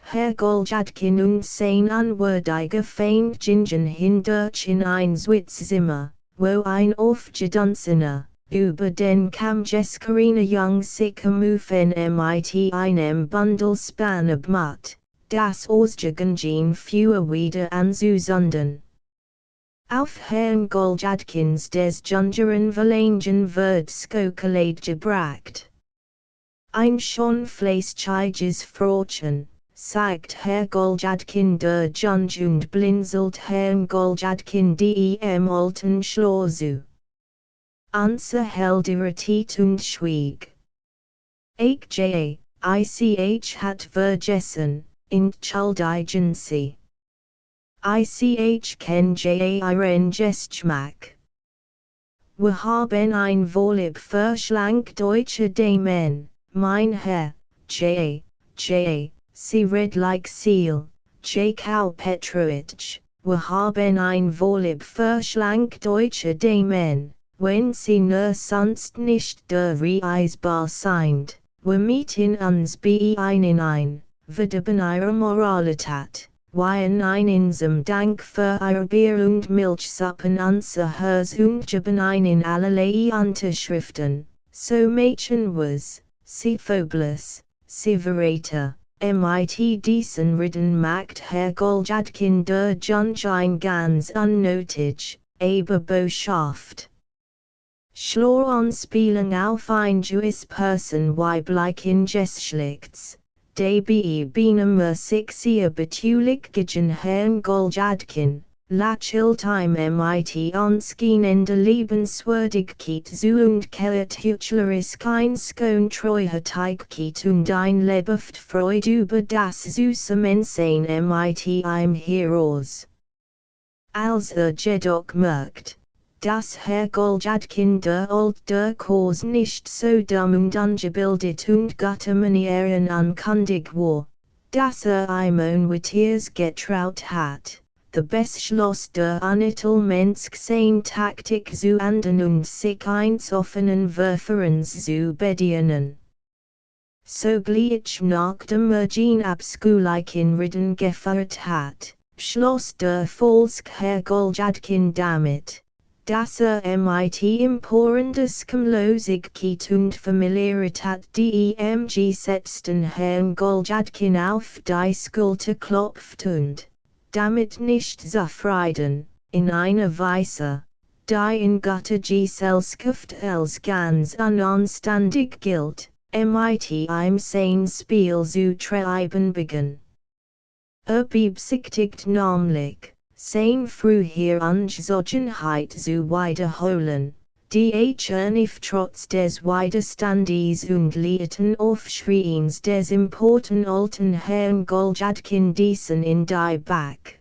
Herr Goljadkin und sein anwürdiger Feind gingen hindurch in ein Zimmer, wo ein aufgedunsener, über den Kamm geskeriner Jung sich amufen mit einem Bundel Spanne macht, das Ausgegangen für wieder anzusondern. Auf Herrn Goljadkins des Jungeren Verlangen wird Skokolade gebracht. Ein schon fleißiges Frauchen, sagt Herr Goljadkin der Junge und blinzelt Herrn Goljadkin dem alten Schlossu. Unser Held irritiert und schwieg. Ich hat vergessen, entschuldigen Sie. Ken ihren Geschmack. Wir haben ein Vorlieb für schlank deutsche Damen, mein Herr, Sie red like Seal, Jakau Petrovich, wir haben ein Vorlieb für schlank deutsche Damen, wenn Sie nur sonst nicht der Reisbar sind, wir mieten uns bei Ihnen ein, verderben Ihre Moralität. Weien einsam Dank für Ihr Bier und Milchsuppen unser Herz und geben Ihnen allerlei Unterschriften, so Mädchen was, Sie Phoblis, Sie Verräter, mit diesen Reden macht Herr Goljadkin der Junge ein ganz unnötig, aber Botschaft. Schlau Anspielung auf ein Jewish Person weiblichen Geschlechts. Dabei bin sich sehr betulich gegen Herrn Goljadkin, lachilt mit anschienende Liebenswürdigkeit zu und kehrt heuchlerisch ein Treuhetigkeit und ein lebhaft Freude über das süße Menschsein mit heraus. Als jedoch merkt, dass Herr Goljadkin der Kurs nicht so dumm und ungebildet und gute Manieren ankundig war, dass ihm mit ihrs getraut hat, the beschloss der Unitelmensch sein Taktik zu ändern und sich eins offenen Verfahrens zu bedienen. Sogleich nachdem Jean abschulichen Reden gefeiert hat, schloss der Volk Herr Goljadkin damit, dass mit emporendes Losigkeit und Familiarität die setzten Herrn Goljadkin auf die Schulter klopft und, damit nicht zufrieden, in einer Weise, die in guter Gesellschaft als ganz unanständig gilt, mit ihm sein Spiel zu treiben begann. Beabsichtigt nämlich, sein früher Angezogenheit zu wiederholen, die trotz des Widerstandes und lieten Aufschreiens des importen alten Herrn Goljadkin diesen in die Back.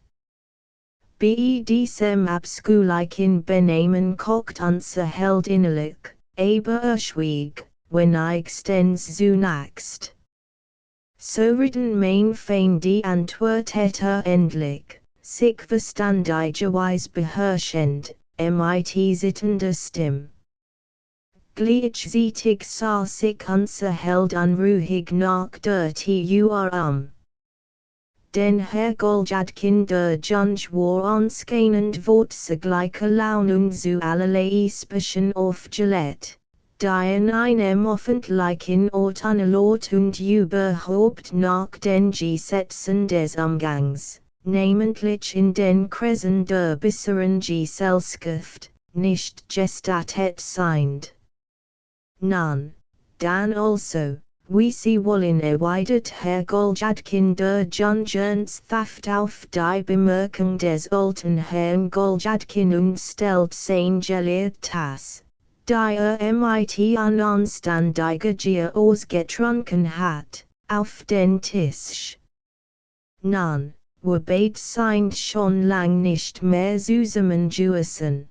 Bei diesem abschulichen Benehmen kocht unser Held innerlich, aber schwieg, wenn stens zunächst. So reden mein Feind die Antwort endlich. Sich verstandigerweise beherrschend, mit sittender Stimme. Gleichzeitig sah sich unser Held unruhig nach der Tür Denn Herr Goljadkin der Junge war anscheinend Worte gleicher Laune zu allerlei Spischen aufgelegt, die in einem öffentlichen Ort Ort und überhaupt nach den Gesetzen des Umgangs, namentlich in den Kreisen der besseren Gesellschaft, nicht gestattet sind. None. Dan also, wie sie wollen erweitert Herr Goljadkin der Jungensthaft auf die Bemerkung des alten Herrn Goljadkin und stellt sein Gelehrtas, die mit an anständige Gier ausgetrunken hat, auf den Tisch. Nun, wir beide sind schon lang nicht mehr zusammen gewesen.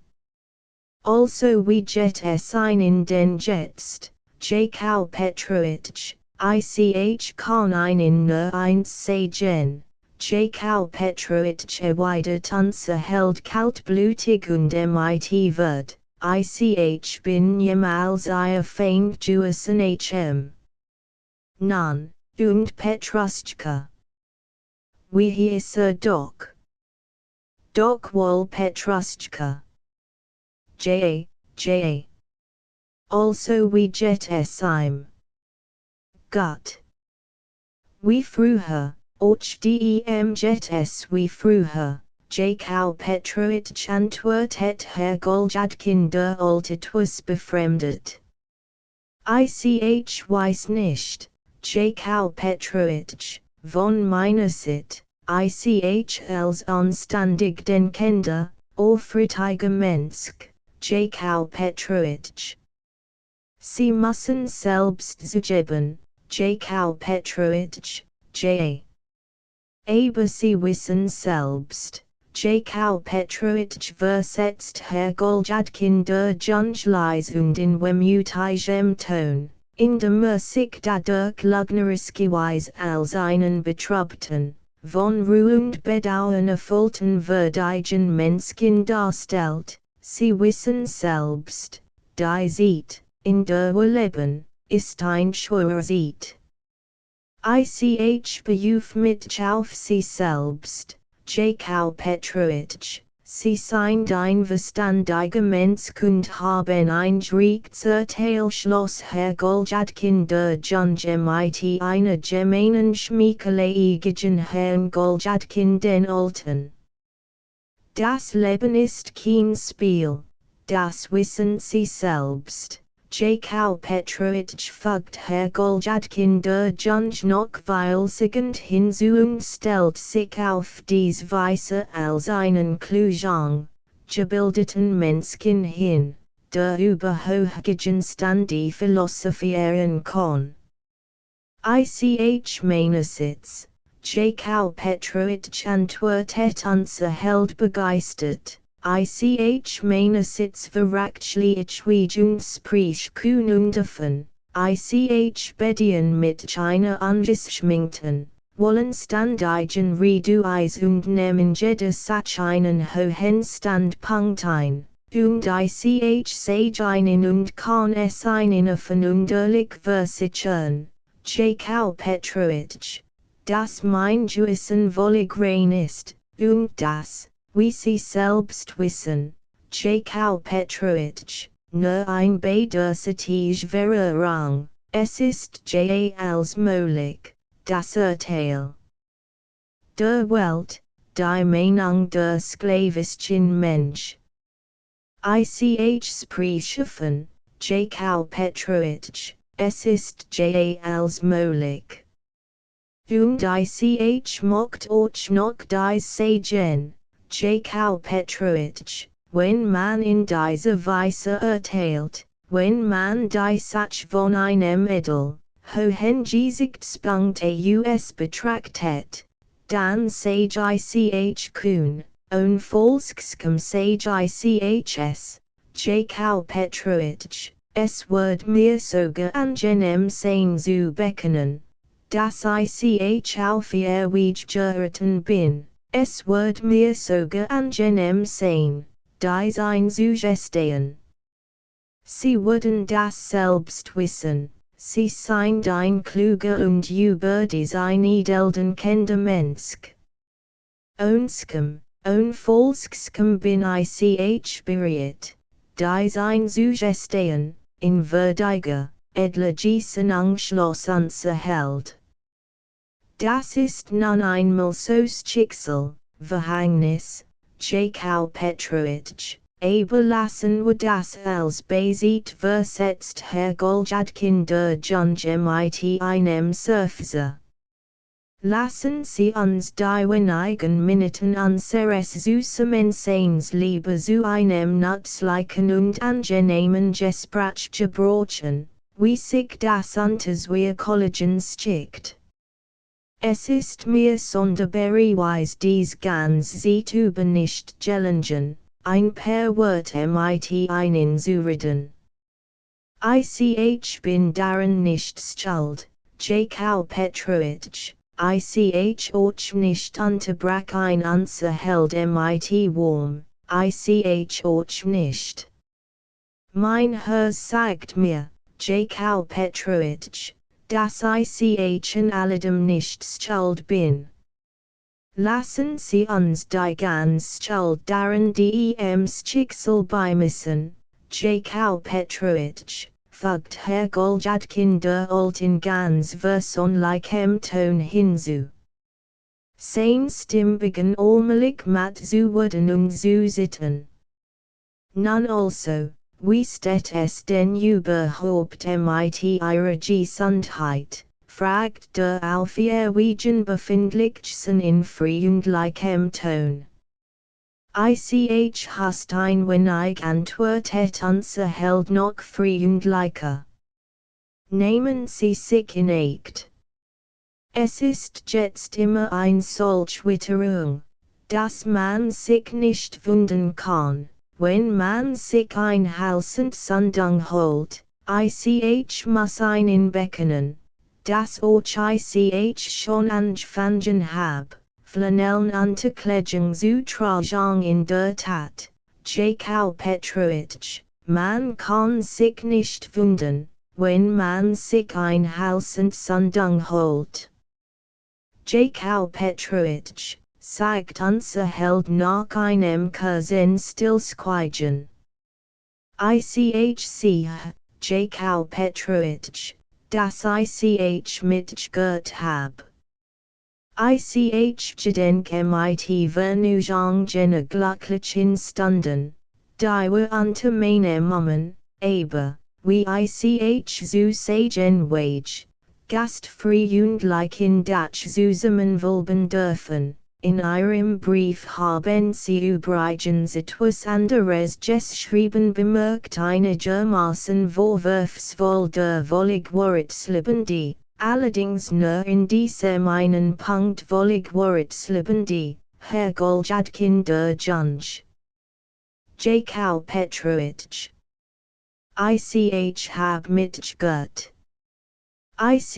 Also wie geht es in den Jetzt, Jakau Petrovich, ich kann Ihnen nur eins sagen, Jakau Petrovich erwidert unser Held kaltblütig und mit wird, ich bin jemals Ihr Feind gewesen Nun, und Petruschka. Wie hieß doch? Doch wohl Petruschka. J. Also wie geht es ihm? Gut. Wie früher, och dem geht es wie früher, Jakau Petrovich antwortet Herr Goljadkin der etwas befremdet. Ich weiß nicht, Jakau Petrovich, von meiner Seite, ich als anständig denkender, aufrichtiger Mensch, Jakau Petrovich. Sie müssen selbst zugeben, Jakau Petrovich, J. Aber Sie wissen selbst, Jakau Petrovich versetzt Herr Goljadkin der Jungleis und in wehmütigem Ton, in der Musik dadurch lügnerischweise als einen betrübten, von Ruhe und Bedauern erfüllten würdigen Menschen darstellt. Sie wissen selbst, die Zeit, in der wir leben, ist ein schwerer Zeit. Ich berufe mich auf Sie selbst, Jakau Petrovich, Sie sind ein verständiger Mensch und haben ein Urteil Schloss Herr Goljadkin der Junge mit einer gemeinen Schmeichlerei gegen Herrn Goljadkin den Alten. Das Leben ist kein Spiel, das wissen Sie selbst, Jakau Petrovich fügt Herr Goljadkin der Junge noch weilsigend hinzu und stellt sich auf diese Weise als einen klugen, gebildeten Menschen hin, der über hochgegenständige philosophieren kann. Ich meinerseits, Jakau Petrovich antwortet unser Held begeistert, ich meinerseits verrachtlich und sprich und davon, ich bedienen mit einer angeschminkten, wollenständigen Reduis und nehmen jeder Satz einen hohen Standpunkt ein, und ich sage Ihnen und kann es Ihnen vernünftig versichern, Jakau Petrovich, dass mein Gewissen völlig rein ist, und dass, wie Sie selbst wissen, Jakau Petrovich, nur ein beiderseitige Veränderung, es ist als möglich, das Urteil der Welt, die Meinung der sklavischen Mensch. Ich spreche von, Jakau Petrovich, es ist als möglich. Und ich mocht auch noch dies sagen, Jakau Petrovich, wenn man in dieser Weise urteilt, wenn man die Sache von einem edel, hohen Gesichtspunkt aus betrachtet, dann sage ich kühn, und folgsam sage ich es, Jakau Petrovich, es wird mir sogar angenehm sein zu bekennen, dass ich auf Ihr Weg geraten bin. Es wird mir sogar angenehm sein, dies einzugestehen. Sie würden das selbst wissen, Sie sind ein kluger und über ein edeldenkender Mensch. Onscom, folgsam bin ich bereit, dies einzugestehen, in Verdiger, edler Gießenanschloss held. Das ist nun einmal so's Schicksal, Verhängnis, Jakau Petrovich, aber lassen wir das als Beiseite versetzt Herrgottskin der Junge mit einem Surfer. Lassen Sie uns die wenigen Minuten unseres Zusammensehens lieber zu einem nützlichen und angenehmen Gespräch gebrauchen, wie sich das unter wir Kollegen schickt. Es ist mir sonderbarerweise dies ganz Zeit über nicht gelungen, ein paar Worte mit Ihnen zu reden. Ich bin daran nicht schuld, Jakau Petrovich, ich auch nicht unterbrechen unser Held mit Wurm, ich auch nicht. Mein Herz sagt mir, Jakau Petrovich, dass ich in alledem nicht schuld bin. Lassen Sie uns die ganz Schuld daran diems Schicksal beimessen, Jakau Petrovich, fügt Herr Goljadkin der alten ganz versonlichem Ton hinzu. Sein Stimmbegen allmählich matt zu werden und zu sitten. Nun also, wie steht es denn überhaupt mit Ihrer Gesundheit, fragt der Aufjährigen befindlichsten in freundlichem Ton. Ich hast ein wenig antwortet unser Held noch freundlicher. Nehmen Sie sich in Acht. Es ist jetzt immer ein solch Witterung, dass man sich nicht wundern kann, wenn man sich ein Halsend Sundung holt, ich muss einen bekennen, dass auch ich schon angefangen hab, Flanellen Unterkleidung zu tragen in der Tat, Jakau Petrovich, man kann sich nicht wundern, wenn man sich ein Halsend Sundung holt. Jakau Petrovich, sagt unser Held nach einem kurzen Stillschweigen. Ich sehe, Jakau Petrovich, dass ich mitgehört hab. Ich gedenke mit Vergnügung jener glücklichen Stunden, die wir unter meinem Namen, aber, wie ich zu sagen wage, gastfreundlich in Dutch zusammenwolben dürfen. In Ihrem Brief haben Sie übrigens etwas anderes geschrieben bemerkt einigermaßen vorwurfsvoll der wollig Wortsleben die, allerdings nur in diesem einen Punkt wollig Wortsleben die, Herr Goljadkin der Junge. Jakau Petrovich. Ich hab mitgehört. Ich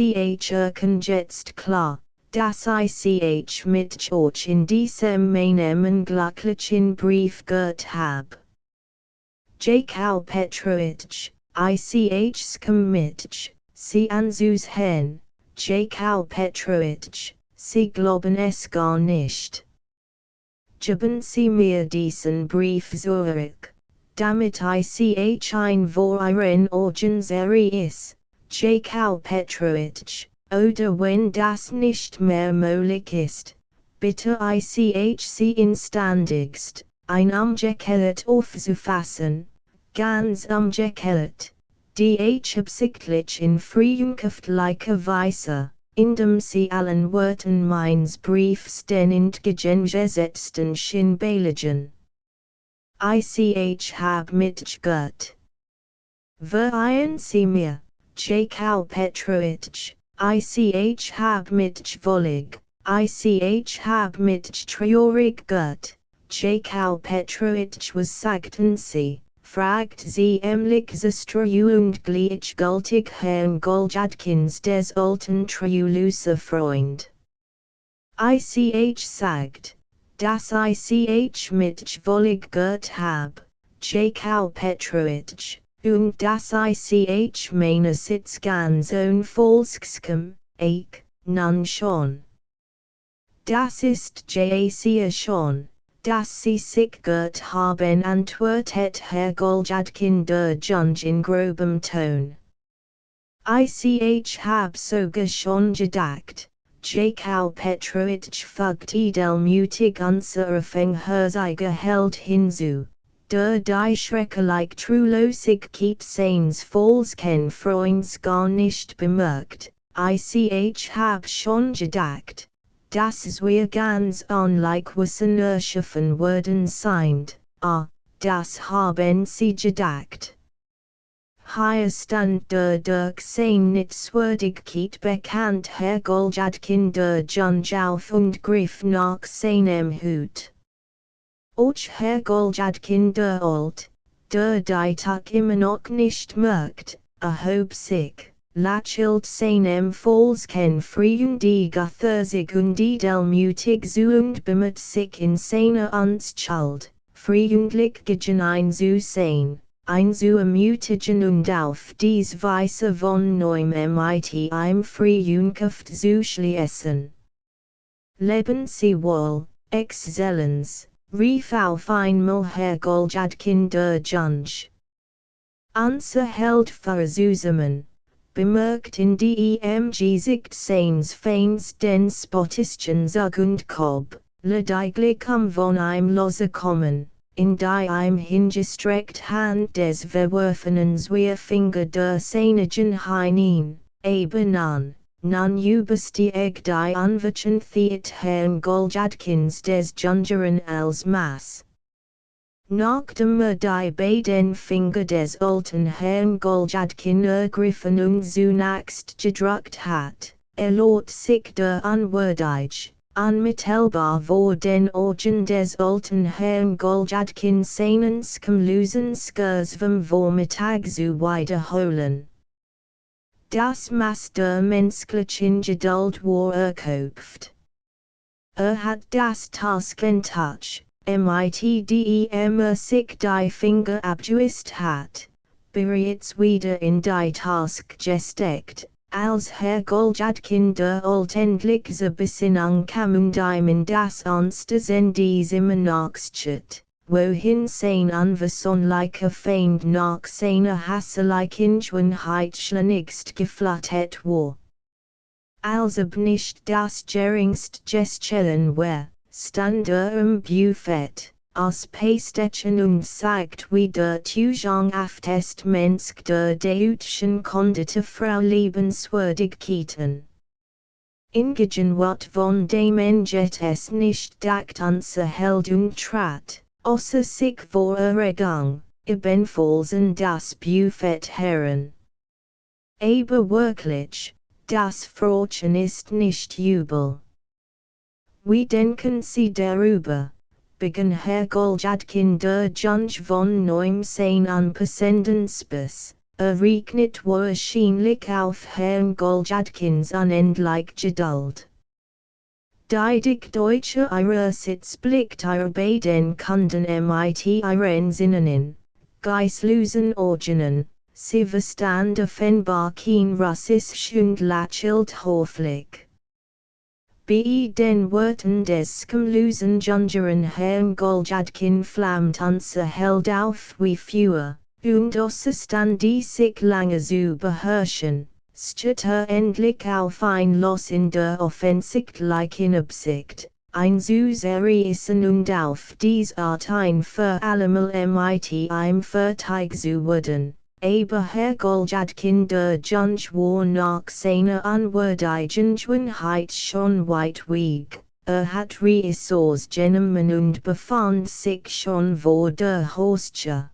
erken jetzt klar, dass ich mit euch in diesem meinem glücklichen Brief gehört hab. Jakau Petrovich, ich skum mit, Sie anzuhören, Jakau Petrovich, Sie glauben es gar nicht. Geben Sie mir diesen Brief zurück, damit ich ein vor Ihren Augen ist, Jakau Petrovich. Oder wenn das nicht mehr möglich ist, bitte ich Sie instandigst, ein umgekehrt aufzufassen, ganz umgekehrt, die absichtlich in freundschaftlicher Weise, indem Sie allen Worten meines Briefs den entgegengesetzten Sinn beilegen. Ich hab mitgehört. Verzeihen Sie mir, Jakau Petrovich. Ich hab mitgewollig, ich hab traurig gehört, Jakau Petrovich was sagten Sie, fragt Sie emlich und gleichgültig Herrn Goljadkins des alten treuloser Freund. Ich sagt, dass ich mitgewollig gehört hab, Jakau Petrovich. Und dass ich meine Sitz ganz unvolkskem, nun schon. Das ist ja schon, das sie sich gut haben antwortet Herr Goljadkin der Junge in grobem Ton. Ich hab sogar schon gedacht, Jakau Petrovich fügt edelmutig unsere Fänghörsige Held hinzu, der die schrecklich trulosig keept seines Volksken Freunds gar nicht bemerkt. Ich hab schon gedacht, dass wir ganz unlike wissen erschaffen worden sind, das haben sie gedacht. Hier stand der durch Nichtswürdigkeit bekannt Herr Goljadkin der Junge auf und griff nach seinem Hut. Och Herr Goljadkin der Alt, der die Tag immer noch nicht merkt, erhob sich, lächelt seinem Volksken freudig thursig und edelmutig zu und bemüht sich in seiner Anstalt, freundlich gegen ein zu sein. Ein zu ermutigen und auf dies Weise von neuem mit ihm Freundschaft zu schließen. Leben Sie wohl, Exzellenz, rief auf einmal Herr Goljadkin der Junge. Unser Held versuchen, bemerkt in dem Gesicht seines Feinds den spottischen Zug und Cobb, lediglich von ihm losgekommen. In die hingestreckt Hand des verworfenen Zwierfinger der Seinigen hinein, aber nun überstieg die Anwärtigkeit Herrn Goljadkins des Jungeren als Maß. Nachdem die beiden Finger des alten Herrn Goljadkin ergriffen und zunächst gedrückt hat, lot sich der unwürdig, unmittelbar vor den Augen des alten Herrn Goljadkin seinen skamlosen Skurs vom Vormittag zu wiederholen. Das Maß der menschlichen Geduld war erschöpft. Hat das Taskentouch, mitdem sich die Finger abgewischt hat, bereits wieder in die Task gesteckt. Als Herr Goljadkin der Alt endlich zur Besinnung kam und ihm in das ernste Sendes immer nachschaut, wohin sein unversöhnlicher Feind nach seiner hässlichen Schönheit schleunigst geflüchtet war. Als nicht das geringste Gestellen war, stand im Buffet, aus Pasteten und zeigt wie der tugendhaftest Mensch der deutschen Kondite Frau Liebenswürdigkeiten. In Gegenwart von dem es nicht dacht unser Held und trat, außer sich vor Erregung, ebenfalls in das Buffet heran. Aber wirklich, das Frauchen ist nicht übel. Wie denken Sie darüber? Begann Herr Goljadkin der Junge von neuem sein unpassenden Spaß, regnet wahrscheinlich auf Herrn Goljadkins unendlich Geduld. Die deutsche Sitz blickt beiden Kunden mit ihren Sinnen, geistlosen Augen, sie verstand offenbar kein Russisch und lächelt höflich. Bei den Worten des skamlosen Jungeren Herrn Goljadkin flammt unser Held auf wie Feuer, und stand die sich lange zu beherrschen, steht endlich auf ein Los in der offensichtlichen Absicht, ein zu seriösen und auf dies Art ein für allemal mit ihm fertig zu werden. Aber Herr Goljadkin der Junge war nach seiner unwürdigen Schönheit schon weit weg, hat Ressource genommen und befand sich schon vor der Haustür.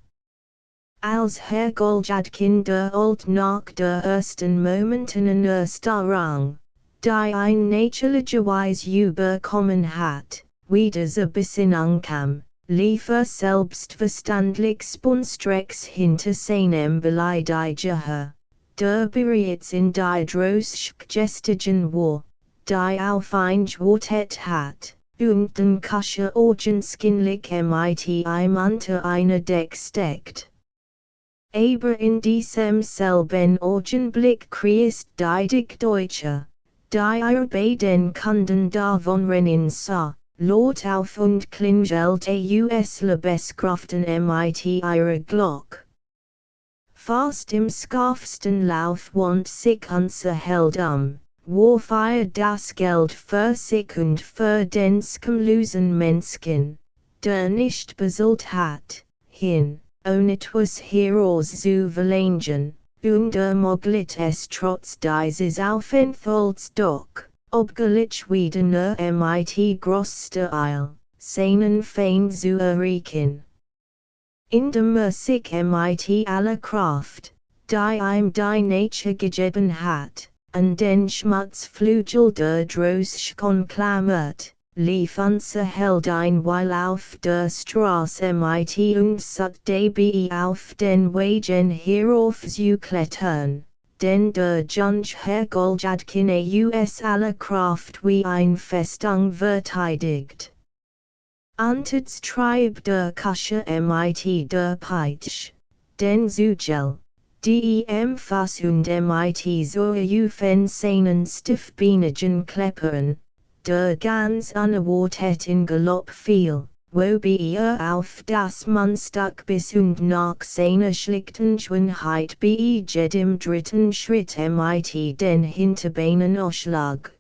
Als Herr Goljadkin der Alt nach der ersten momentenen Erstarrung, die ein natürlicherweise überkommen hat, wieder zur Besinnung kam, lief selbstverständlich spannstrecks hinter seinem Beleidiger, der bereits in die Droschke gestiegen war, die auf ihn gewartet hat, und den Kascher augenscheinlich mit ihm unter einer Deck steckt. Aber in diesem selben Augenblick kreist die Deutsche, die beiden Kunden davonrennen sah, Laut auf und klingelt aus Lebeskraften mit ihrer Glock. Fast im skarfsten Lauf want sich unser Held wofür das Geld für sich und für den skamlosen Menschen, der nicht bezahlt hat, hin, ohne etwas Heroes zu verlangen, und ermöglicht es trotz dieses Aufenthalts doch, obgleich wieder nur mit größter Eil, seinen Feind zu erreichen. Indem sich mit aller Kraft, die ihm die Nature gegeben hat, an den Schmutzflügel der Droschken klammert, lief unser Held ein Weil auf der Straße mit und sucht dabei auf den Wegen herauf zu klettern, denn der Junge Herr Goljadkin aus aller Kraft wie ein Festung verteidigt. Antes trieb der Kasche mit der Peitsch, den Zugel, die Fass und mit Säuren seinen stiffbeinigen Kleppern, der ganz unerwartet in Galopp fiel, wobei auf das Mannstück bis und nach seiner schlichten Schönheit bei jedem dritten Schritt mit den Hinterbeinen ausschlag.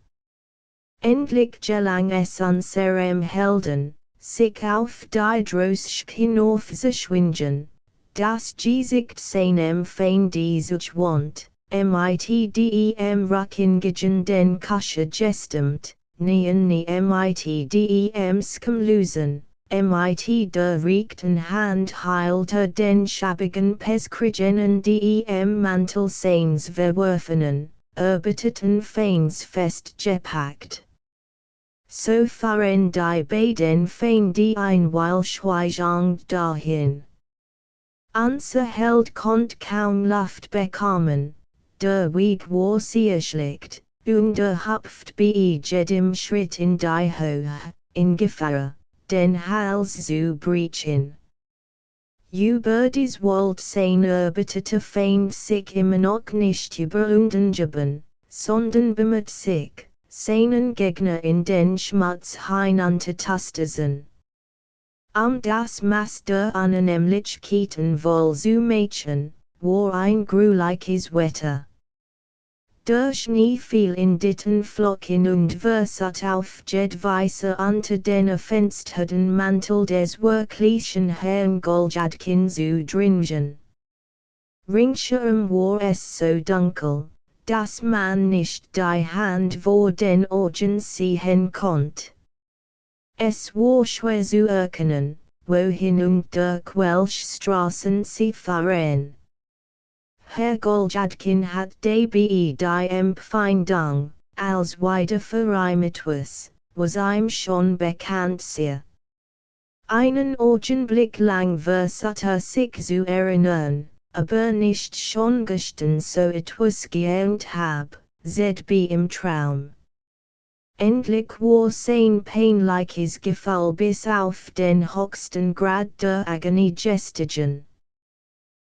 Endlich gelang es unserem Helden, sich auf die Droschken aufzuschwingen, das Gesicht seinem Feind zugewandt, mit dem Rückengejen den Kasche gestimmt, nie mit dem skamlosen, mit der rechten Hand hielt den schäbigen Pestkriegen dem Mantel seines verworfenen, erbitterten Feinds festgepackt. So fahren die beiden Feinde ein Weile schweigend dahin. Unser Held konnte kaum Luft bekommen, der Weg war sehr schlecht, und hüpft bei jedem Schritt in die Höhe, in Gefahr, den Hals zu brechen. Über dies wollte sein erbitterter Feind sich immer noch nicht überwunden geben, sondern bemüht sich, seinen Gegner in den Schmutz hinunterzustatzen. Das Maß der Annehmlichkeiten wohl zu machen, war ein grauliches Wetter. Der Schnee fiel in dichten Flocken und versat auf jede Weise unter den verfinsterten Mantel des wirklichen Herrn Goljadkin zu dringen. Ringsherum war es so dunkel, dass man nicht die Hand vor den Augen sehen konnte. Es war schwer zu erkennen, wohin und durch welche Straßen sie fahren. Herr Goljadkin hat dabei die Empfindung, als wieder verreimt was ihm schon bekannt sei. Einen Augenblick lang versat sich zu erinnern, aber nicht schon gestern so etwas geahnt hab, wie im Traum. Endlich war sein peinliches Gefühl bis auf den höchsten Grad der Agony gestiegen.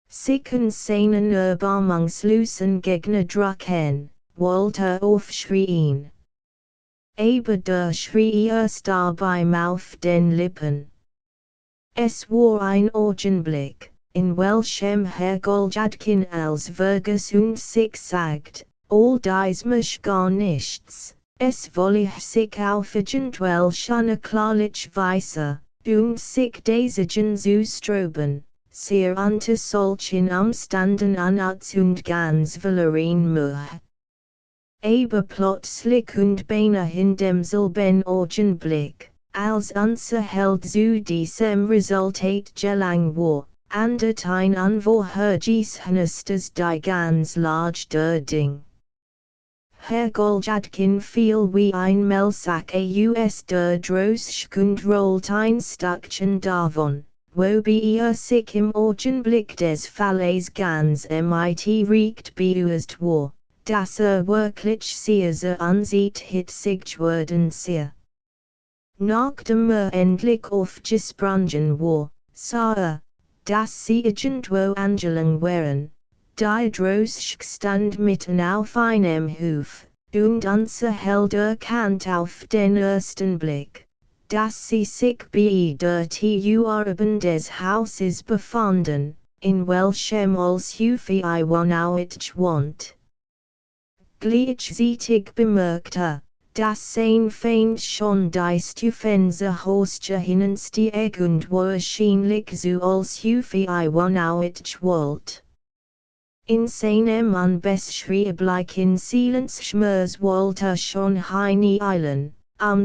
Sich und seinen erbarmungslosen Gegner drücken, wollte aufschreien. Aber der Schrei starb ihm auf den Lippen. Es war ein Augenblick, in welchem Herr Goljadkin als Vergus und sich sagt, all dies mich gar nichts, es wolle sich auf irgendwelch eine klarliche Weise, und sich desigen zu stroben, sehr unter solchen Umständen unnütz und ganz verloren möge. Aber plötzlich und beinahe in demselben Augenblick, als unser Held zu diesem Resultat gelang war, ändert ein unvorhergesehenes die ganz Lage der Ding. Herr Goljadkin fiel wie ein Melsack aus der Droschke und rollt ein Stückchen davon, wobei sich im Augenblick des Falles ganz mit recht beüßt war, dass wirklich sehr ansieht hitzig geworden sei. Nachdem endlich aufgesprungen war, sah dass sie irgendwo angelangt waren. Die Droschke stand mitten auf einem Hof, und unser Held erkannt auf den ersten Blick, dass sie sich bei der Urban des Hauses befanden, in welchem als Hufi Iwanowitsch wohnt. Gleichzeitig bemerkte, dass sein Feind schon die Stufenze Hostia hinanstieg und wahrscheinlich so als Hufi Iwanowitsch wollt. In seinem unbeschreiblichen Silenzschmerz wollte schon eilen,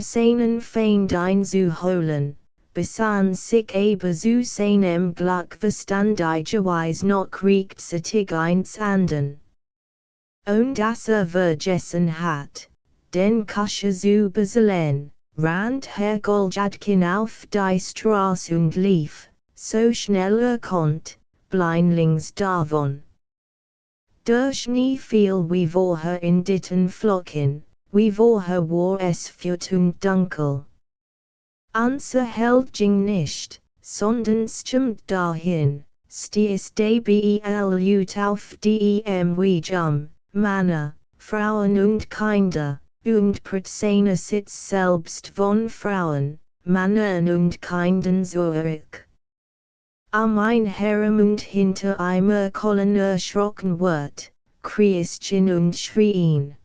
seinen Feind einzuholen, besann sich aber zu seinem Glück verstandigerweise noch rechtzeitig einzuhanden. Und dass vergessen hat, den Kasche zu bezahlen, rannte Herr Goljadkin auf die Straße und lief, so schnell konnte, blindlings davon. Der Schnee fiel wie vorher in ditten Flocken, wie vorher war es feucht und dunkel. Unser Held ging nicht, sondern stimmt dahin, stieß Belt auf dem Männer, Frauen und Kinder, und Prozene sitzt selbst von Frauen, Männern und Kindern zurück. Ein Herren und hinter einer Kolonne erschrocken wird, Christchen und schrien.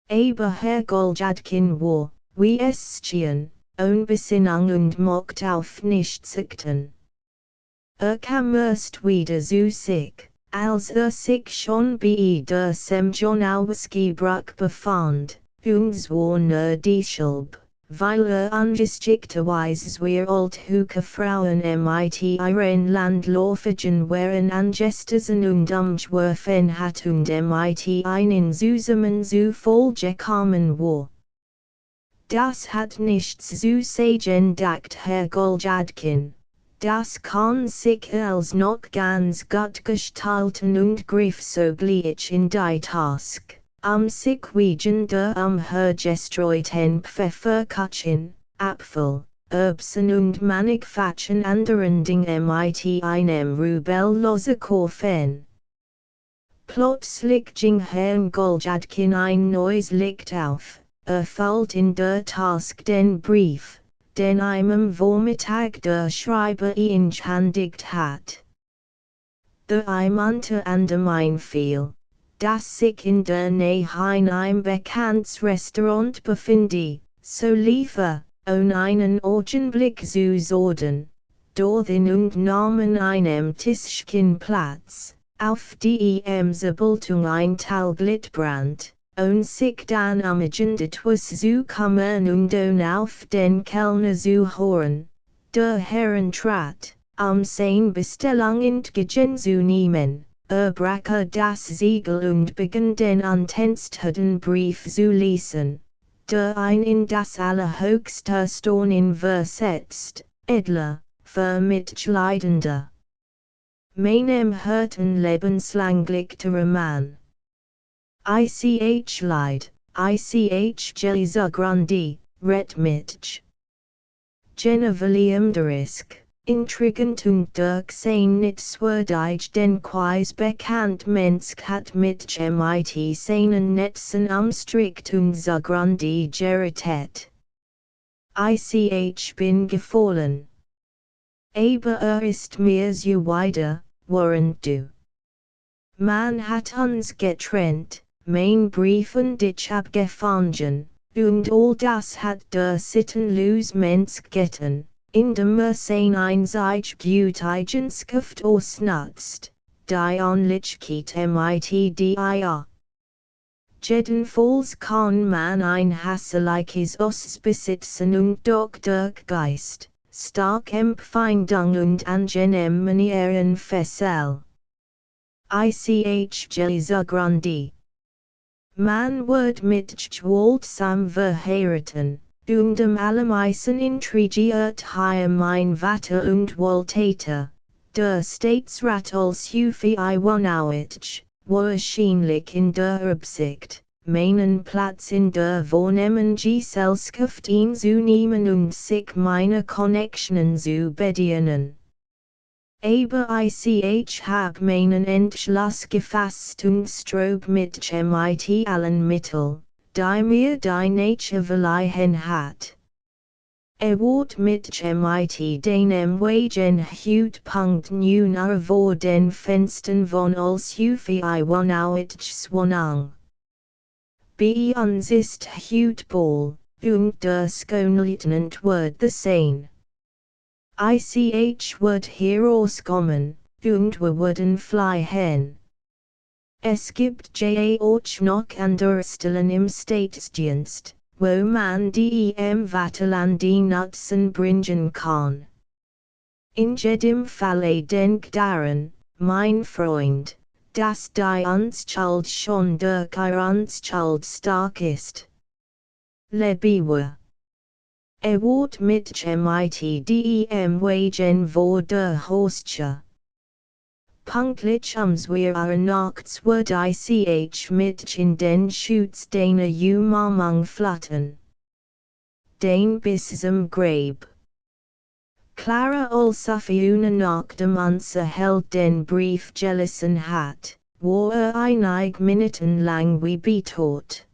Aber Herr Goljadkin war, wie es schien, Besinnung und mocht auf nichts achten. Kam erst wieder zu sich, als sich schon bei der Semjonowski-Brücke befand, und zwar nur deshalb, weil ungeschickterweise zwei althuke Frauen mit ihren Landläufigen waren angestesen und umgeworfen hat und mit einen zusammen zu Folge gekommen war. Das hat nichts zu sagen, dacht Herr Goljadkin. Das kann sich als noch ganz gut gestalten und griff sogleich in die Task, sich wegen der hergestreuten Pfefferkatschen, Apfel, Erbsen und mannigfachen anderen Dingen mit einem rubellose Korfen. Plötzlich ging Herrn Goljadkin ein neues Licht auf. Fällt in der Task den Brief, den einem Vormittag der Schreiber eingehandigt hat. Der Eimante anderem fiel, dass sich in der Nähe ein bekanntes Restaurant befinde, so lief ohne einen Augenblick zu sorden, dorthin und nahmen einem Tischchen Platz, auf dem Sebeltung ein Tal Glittbrand. Und sich dann etwas zu kommen und auf den Kellner zu hören, der Herren trat, sein Bestellung entgegenzunehmen, brach das Siegel und begann den untänzten Brief zu lesen, der ein in das allerhöchste Staunen versetzt, edler, vermitleidender. Meinem Herten lebenslänglich Roman. Ich Leid, ich Gelisa Grandi, Retmitch. Genevalium derisk, intrigant und durch sein Nitzwürdig den Quais bekannt Mensch hat mit mit seinen Netzen umstrickt und so grandi geritet. Ich bin gefallen. Aber ist mir so wieder, während du. Man hat uns getrennt. Mein Brief und ich abgefangen, und all das hat der sittenlos Mensch getan, indem sein einseitig Eigenschafft ausnutzt, die Anlichkeit mit dir. Jedenfalls kann man ein hässliches Os besitzen und doch der Geist, stark Empfindung und angenehm Manieren fessel. Ich Gelisa Grandi. Man wird mit gewaltsam verheiraten, und allermeisten intrigiert mein Vater und Wohltäter, der Staatsrat als Hufi Iwanowitsch, wahrscheinlich in der Absicht, meinen Platz in der vornehmen Gesellschaft einzunehmen und sich meine Connectionen zu bedienen. Aber ich hab meinen Entschluss gefasst und strob mit mit allen Mittel, die mir die Nature verleihen hat. Wort mit mit deinem Wagen hut punkt nu naar voor den Fensten von als Hufi wanauitschwanang. Be ons ist hut ball, und der Skonlieutenant word the same. Ich word hier auskommen, und we wurden fly hen. Es gibt ja auch noch andere Stellen im Staatsdienst, wo man dem Vaterland die Nutzen bringen kann. In jedem Falle denk daran, mein Freund, dass die Anstalt schon durch Anstalt stark ist. Lebewohl. Wort mit mit dem Wagen vor der Haustür. Punktlich wir nachts word ich mit in den Schutz deiner Umarmung flattern. Den bis zum Grab. Clara als eine Nacht dem Held den Brief gelassen hat, wo einig Minuten lang wie betot.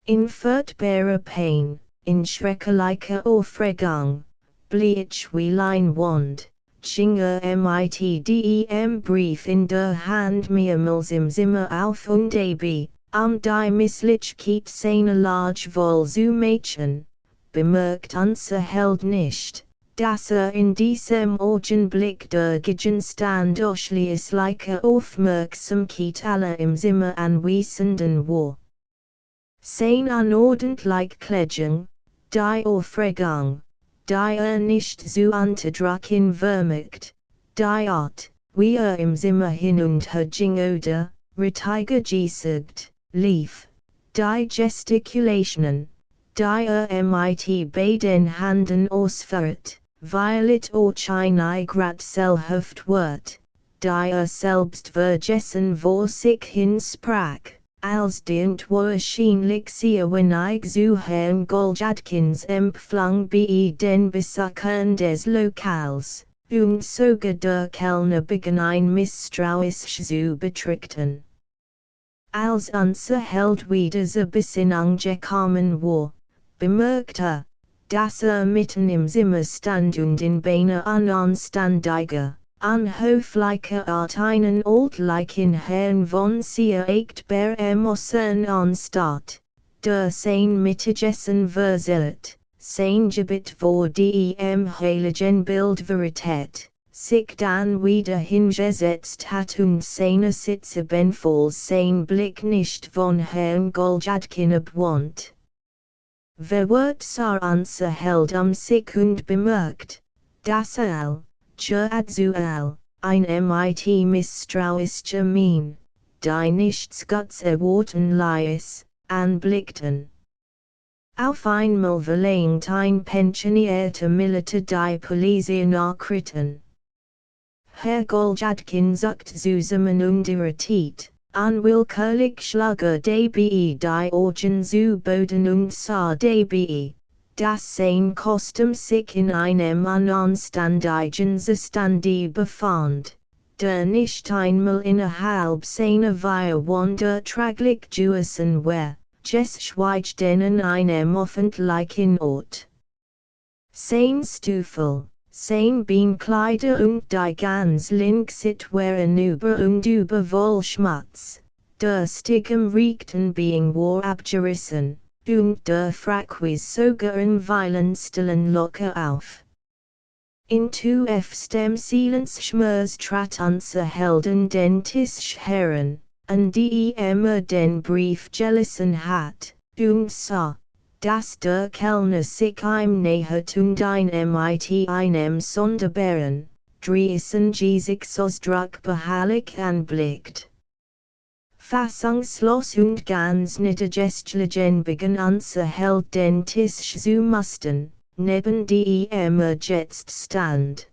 In furchtbarer Pain, in schrecklicher Aufregung, bleich wie Leinwand. Schinger mit dem Brief in der Hand mehrmals im Zimmer auf und ab, die Misslichkeit seiner Lage wohl zu machen, bemerkt unser Held nicht, dass in diesem Augenblick der Gegenstand ausschließliche Aufmerksamkeit aller im Zimmer anwesenden war. Sein unordentlich Kleidung, die Aufregung, die nicht zu unterdrücken vermocht, die Art, wie im Zimmer hin und her ging oder, rettiger gesagt, lief, die Gestikulationen, die mit beiden Händen ausführt, weil it auch einig ratselhaft wird, die selbst vergessen was ich hinsprach. Als dient wahrscheinlich sehr wenig zu Herrn Goljadkins Empfang bei den Besuchern des Lokals, und sogar der Kellner begann ein misstrauisch zu betrachten. Als unser Held wieder zur Besinnung gekommen war, bemerkte, dass mitten im Zimmer stand und in beinahe unanständiger, unhöflicher Art einen altlichen Herrn von sehr echtbar Emotionen anstarrt, der sein Mittagessen verzählt, sein Gebet vor dem heiligen Bild Verität, sich dann wieder hingesetzt hat und seine Sitze benfalls sein Blick nicht von Herrn Goljadkin abwandt. Wer wird unser Held sich und bemerkt, dass ein mit misstrauischer Mien, die nichts Guts erwarten ließ, anblickten. Auf einmal verlangt ein pensionierter Militär die Polizei nachritten. Herr Goljadkin zuckt zusammen und irritiert, unwillkürlich schlug die Augen zu Boden und sah dabei, dass sein Kostüm sich in einem unanständigen Zustande befand, der nicht einmal innerhalb seiner Wehrwand erträglich gewesen war, geschweige denn in einem öffentlichen Ort. Sein Stiefel, sein Beinkleider und die ganz Linkssit waren über und über voll Schmutz, der Stigum richten Being war abgerissen, und der Frack wies sogar in Weilenstellen locker auf. In tiefstem Silence schmers trat unser Helden den Tisch heran, an die den Brief gelassen hat, und sah, dass der Kellner sich ihm nähert und mit einem sonderbaren, dreisten Gesichtsausdruck beharrlich anblickt. Fassungslos und ganz niedergestlichen begann unser Held den Tisch zu mustern, neben dem jetzt stand.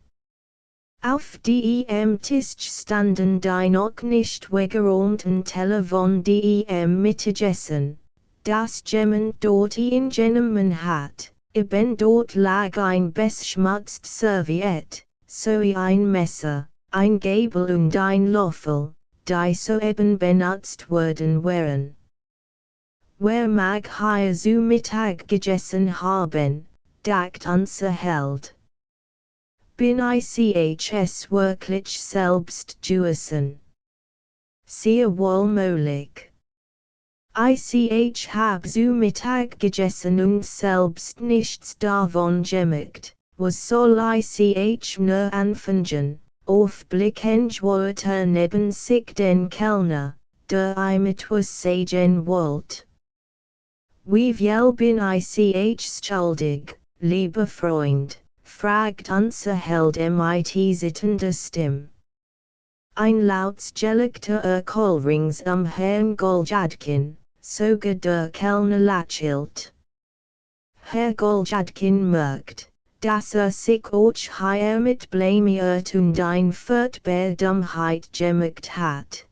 Auf dem Tisch standen die noch nicht weggeräumten Teller von dem Mittagessen, das jemand dort in genommen hat, eben dort lag ein beschmutztes Serviette, sowie ein Messer, ein Gabel und ein Löffel, die soeben benutzt worden wären. Wer mag hier zu Mittag gegessen haben? dagt held. Bin ichs wirklich selbst gewesen. Sehr wohl möglich. Ich hab zu Mittag gegessen und selbst nichts davon gemerkt. Was soll ich nur anfangen? Aufblickend wollte neben sich den Kellner, der ihm etwas sagen wollte. Wie viel bin ich schuldig, lieber Freund? Fragt unser Held mit sittender Stimme. Ein lautgelegter Ercall rings Herrn Goljadkin, sogar der Kellner lächelt. Herr Goljadkin merkt, dass sich auch hier mit blamiert und ein furchtbar Dummheit gemerkt hat.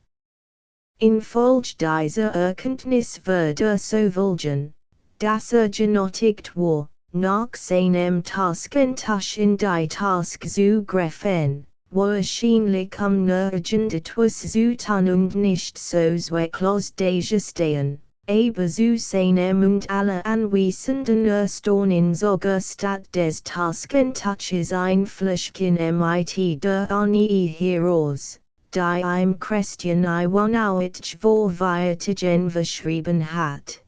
Infolge dieser Erkenntnis wird so vulgen, dass genötigt war, nach seinem Taskentasch in die Task zu greifen, wahrscheinlich nur etwas zu tun und nicht so zwecklos dagestehen, aber zu seinem und alle anwesenden Erstaunen sogar statt des Taskentaches ein Fläschchen mit der Arnie heraus, die im Christian Iwanowitsch vorweitigen verschrieben hat.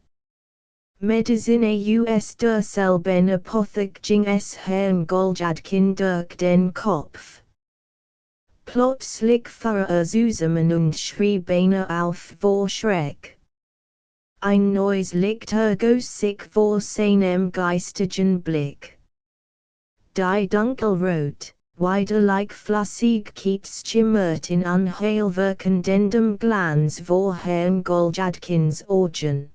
Medizine us derselben Apothek ging es Herrn Goljadkin durch den Kopf. Plötzlich fuhr zusammen und schrie beinahe auf vor Schreck. Ein neues Licht ergoss sich vor seinem geistigen Blick. Die dunkelrot, widerlich Flüssigkeit schimmert in unheilwirkendem Glanz vor Herrn Goljadkins Augen.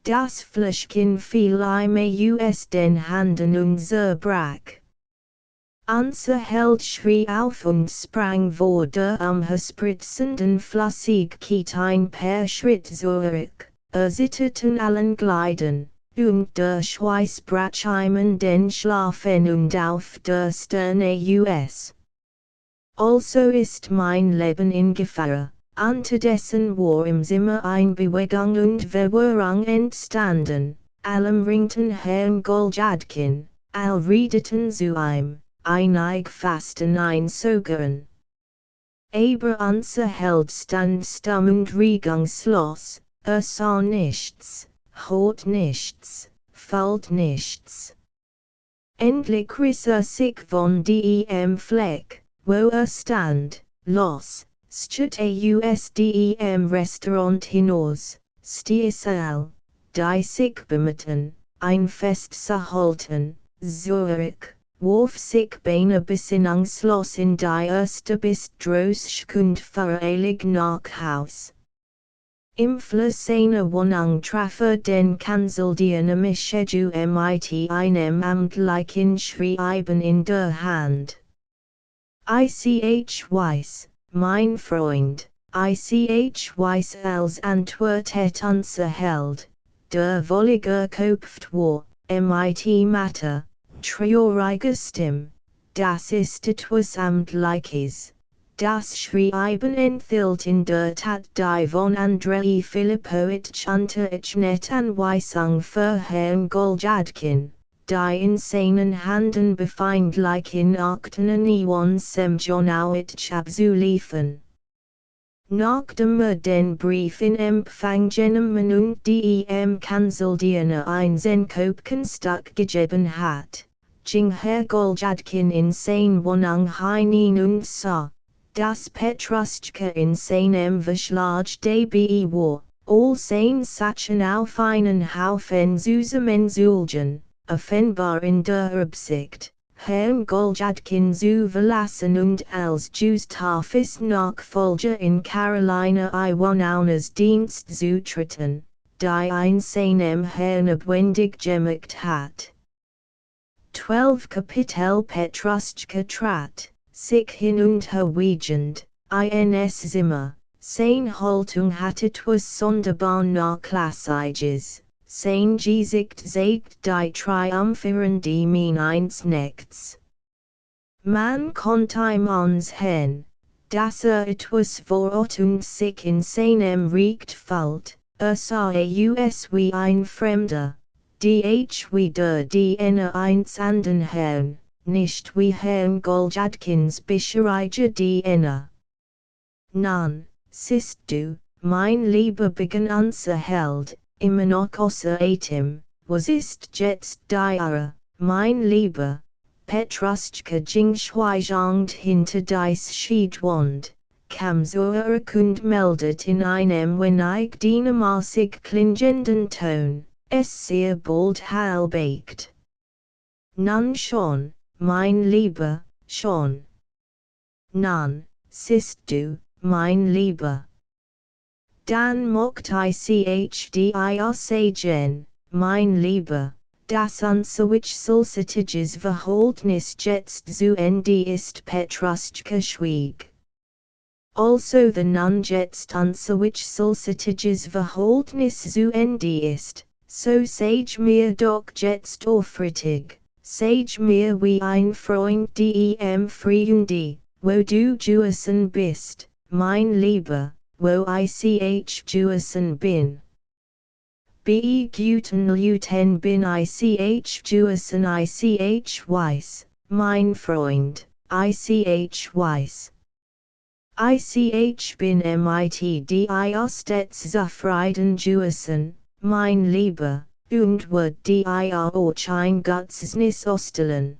Das Fläschchen fiel ihm aus den Händen und zerbrach. Unser Held schrie auf und sprang vor der spritzenden Flüssigkeit ein paar Schritt zurück, zitterten allen Gliedern, und der Schweiß brach ihm in den Schlafen und auf der Stirne aus. Also ist mein Leben in Gefahr. Unterdessen war im Zimmer ein Bewegung und Verwirrung entstanden, allem ringten Herrn Goljadkin, all redeten zu ihm, einig fasten einzögern. Aber unser Held stand stumm und regungslos, sah nichts, hört nichts, fühlt nichts. Endlich riss sich von dem Fleck, wo stand, los. Stut aus dem Restaurant hinaus, stieß die sich bemühten, ein Fest zu halten, zurück, warf sich besinnungslos in die erste Bistroskund voreilig nach Haus. Im Flur seiner Wohnung traf den Kanzleldiener Mischegu mit einem amtlichen Schreiben in der Hand. Ich weiß, mein Freund, ich weiß als antwortet unser Held, der völlig erkopft war, mit Matter, trauriger Stimme, das ist etwas Amtliches. Das Schreiben enthielt in der Tat die von Andrei Filipowitsch unterzeichnete Anweisung für Herrn Goljadkin, die in seinen Händen befindlichen Akten an Semjonowitsch abzuliefern. Nachdem den Brief in Empfang genommen und dem Kanzleldiener ein Senkopfenstück gegeben hat, ging Herr Goljadkin in seine Wohnung hinein und sah, dass Petruschka in seinem Verschlag dabei war, all seine Sachen auf einen Haufen zusammenzulegen, offenbar in der Absicht, Herrn Goljadkin zu verlassen und als Gustavus Nachfolger in Carolina Iwanows Dienst zu treten, die in seinem Herrn abwendig gemerkt hat. 12 Kapitel Petruschka trat, sich hin und her wiegend, ins Zimmer, seine Haltung hat etwas sonderbar nachlassiges. Sein Gesicht zeigt die triumphierende Miene eines Nächts. Man konnte ihm ansehen, dass etwas vorhat und sich in seinem Recht fällt, sah aus wie ein Fremder, Dh wie der DNA eins anden Herrn, nicht wie Herrn Goljadkins Bischerige DNA. Nun, siehst du, mein lieber unser Held, immer noch außer Atem, was ist jetzt dire, mein lieber, Petruschka ging schweigend hinter dies Schiedwand, kam zurück meldet in einem wenig dynamaßig klingenden Ton, es sehr bald halbecht. Nun schon, mein lieber, schon. Nun, siehst du, mein lieber. Dan mocht ich dir sagen, mein lieber, das unserwich solsatiges Verhältnis jetzt zu Ende ist Petruschka schwieg. Also the nun jetzt unserwich solsatiges Verhältnis zu Ende ist, so sage mir doch jetzt aufrichtig, sage mir wie ein Freund dem Freunde, wo du Juesen bist, mein lieber, wo ich Juesen bin. Be guten Luten bin ich Juesen ich weiß, mein Freund, ich weiß. Ich bin mit dir stets zufrieden Juesen, mein lieber, und würd dir auch ein Gutsnis ausstellen.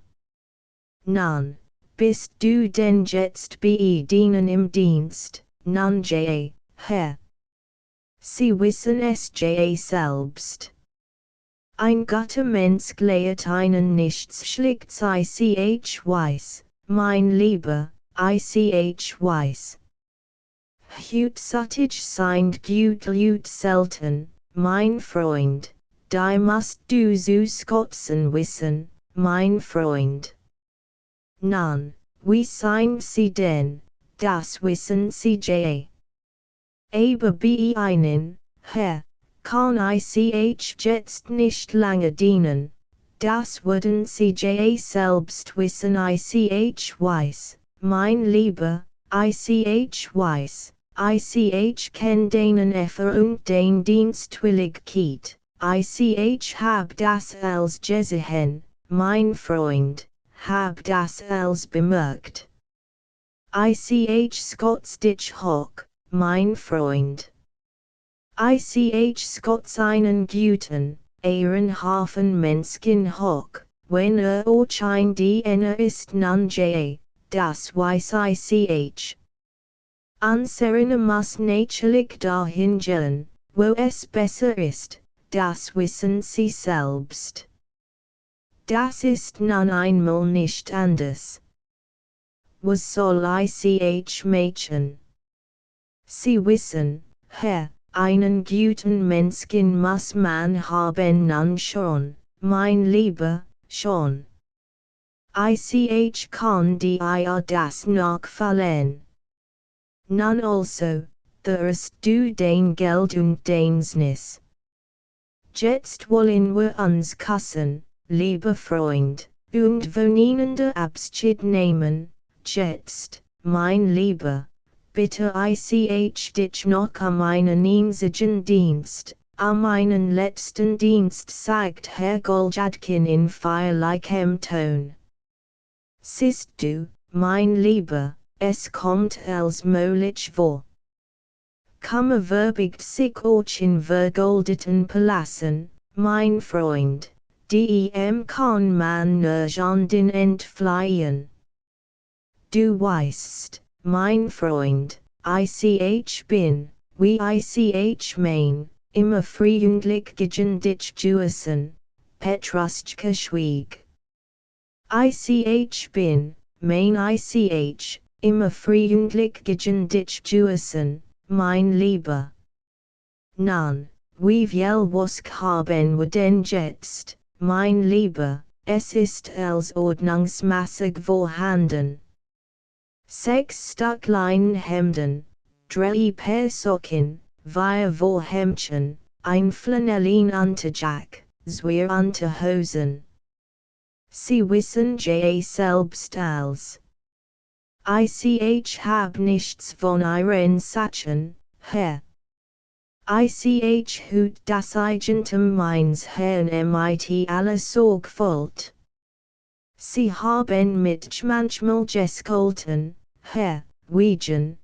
Nun, bist du denn jetzt bei denen im Dienst, nun Herr. Sie wissen es selbst. Ein guter Mensch lehrt einen nichts Schlichts ich weiß, mein lieber, ich weiß. Heutzutage sind gut selten, mein Freund, die musst du zu Scotzen wissen, mein Freund. Nun, wie sind sie denn, das wissen sie Aber bei einen, Herr, kann ich jetzt nicht lange dienen, das würden sie selbst wissen ich weiß, mein lieber, ich weiß, ich kenn denen Erfahrung den Dienstwilligkeit, ich hab das als gesehen, mein Freund, hab das als bemerkt. Ich Scots dich hoch, mein Freund. Ich Scots einen guten, ehrenhaften Menschen hoch, wenn auch ein DNA ist nun das weiß ich. Unsere muss natürlich dahin gehen, wo es besser ist, das wissen sie selbst. Das ist nun einmal nicht anders. Was soll ich machen? Sie wissen, Herr, einen guten Menschen muss man haben nun schon, mein Lieber, schon. Ich kann dir das nachfallen. Nun also, thirst du den Geld und Deinsnis. Jetzt wollen wir uns küssen, lieber Freund, und voneinander Abschied nehmen, jetzt, mein Lieber, bitte ich dich noch einen einzigen Dienst, einen letzten Dienst sagt Herr Goljadkin in feierlichem Ton. Siehst du, mein Lieber, es kommt als möglich vor. Komme verbigt sich auch in vergoldeten Palästen, mein Freund, dem kann man nirgenden entfliehen. Du weißt, mein Freund, ich bin, wie ich mein, immer freundlich gegen dich Juesen, Petruschka schwieg. Ich bin, mein ich, immer freundlich gegen dich Juesen, mein Lieber. Nun, wie viel was haben wir denn jetzt, mein Lieber, es ist als ordnungsmäßig vorhanden. 6 Stück Leinenhemden, 3 Paar Socken, 4 Wollhemdchen, ein Flanellin Unterjack, 2 Unterhosen. Sie wissen selbst als. Ich hab nichts von ihren Sachen, Herr. Ich hut das Eigentum meines Herrn mit aller Sorgfalt. Sie haben mich manchmal gescholten, Herr, wegen,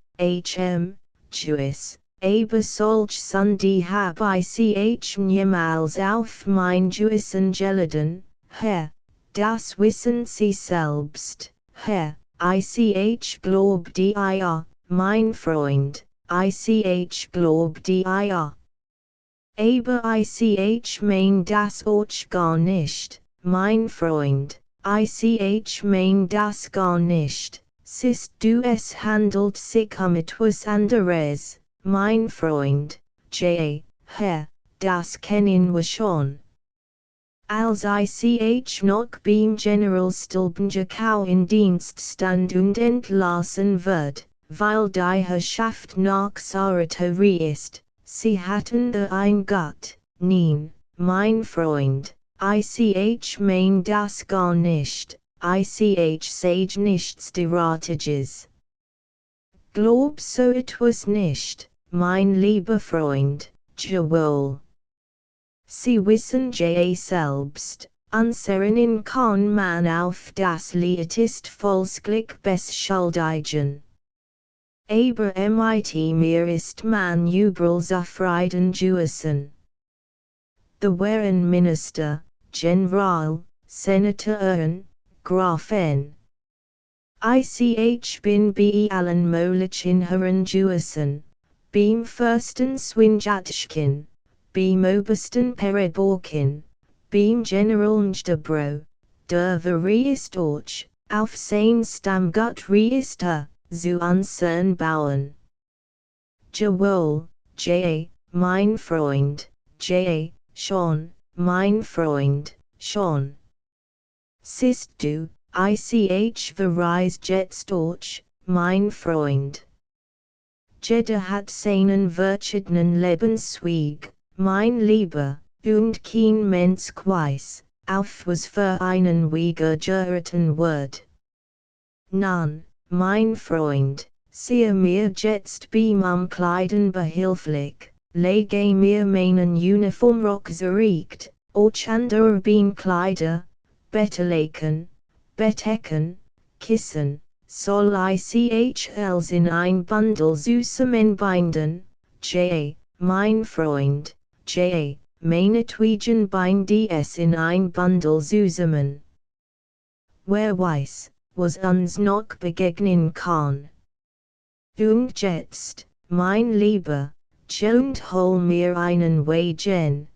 Jewish, aber solch Sunday hab ich niemals auf mein Gewissen geladen, Herr, das wissen Sie selbst, Herr, glaub dir, mein Freund, glaub dir. Aber mein das auch gar nicht, mein Freund. Mein das gar nicht, siehst du es handelt sich etwas anderes, mein Freund, Herr, das kennen wir schon. Als noch beim Generalstilbenjakau in Dienst stand und entlassen wird, weil die Herrschaft nach Saratari ist, sie hatten ein Gott, nein, mein Freund. Mein das gar nicht, sage nichts derartiges. Glaub so etwas nicht, mein lieber Freund, jawohl. Sie wissen selbst, anseren kann man auf das Lied ist falschlich beschuldigen. Aber mit mir ist man überall zufrieden gewesen. The waren Minister, General, Senatoren, Grafen. Ich bin bei allen möglichen Herren gewesen, beim Fürsten Swinjatschkin, beim Obersten Pereborkin, beim General Njtabro, der ist auch, auf sein Stammgut ist zu unsern Bauern. Jawohl, mein Freund, schon, mein Freund, schon. Siehst du, verreist jetzt auch, mein Freund. Jeder hat seinen verschiedenen Lebensweg, mein Lieber, und kein Mensch weiß, auf was für einen Weg geraten wird. Nun, mein Freund, siehe mir jetzt beim Kleiden behilflich, lege mir meinen Uniformrock zurecht, och andere Kleider, Bettlaken, Bettecken, Kissen, soll ich in ein Bundle zusammenbinden, mein Freund, meinetwegen bind es in ein Bundle zusammen. Wer weiß, was uns noch begegnen kann. Und jetzt, mein Lieber, und hol mir einen Wagen,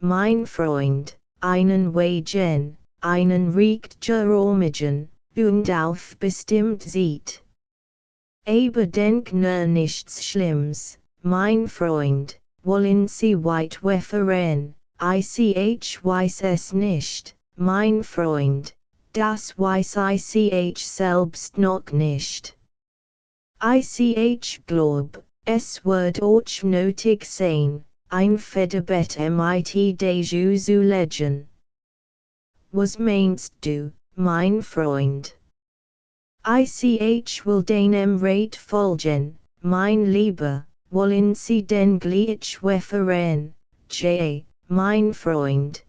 mein Freund, einen Wagen, einen recht geräumigen, und auf bestimmt sieht. Aber denk nur nichts Schlimms, mein Freund, wollen Sie weit wegfahren, ich weiß es nicht, mein Freund, das weiß ich selbst noch nicht. Ich glaub, es wird auch nötig sein, ein Federbett mit Deju zu legen. Was meinst du, mein Freund? Ich will deinem Rat folgen, mein Lieber, wollen Sie denn gleich wegfahren, mein Freund,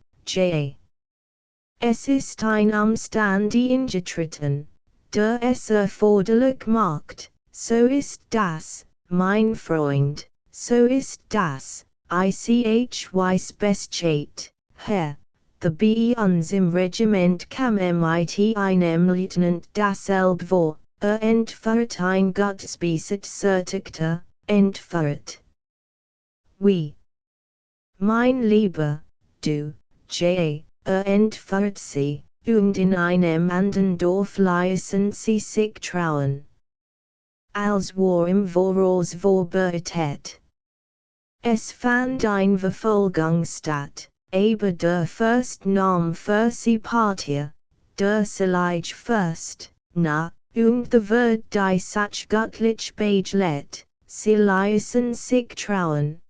Es ist ein Umstand eingetreten, der es erforderlich macht, so ist das, mein Freund, so ist das, ich weiß Bescheid, Herr. The bei uns im Regiment kam mit einem Lieutenant dasselbe vor, entfahrt ein Gottesbesätigter, entfahrt. Wie? Mein Lieber, du, entfahrt sie, und in einem anderen Dorf ließen sie sich trauen. Als war im Voraus vorbereitet. Es fand ein Verfolgung statt. Aber der Fürst nahm für sie Partie, der Siege Fürst, und the wird die Sach göttlich beiglet, sie ließen sich trauen,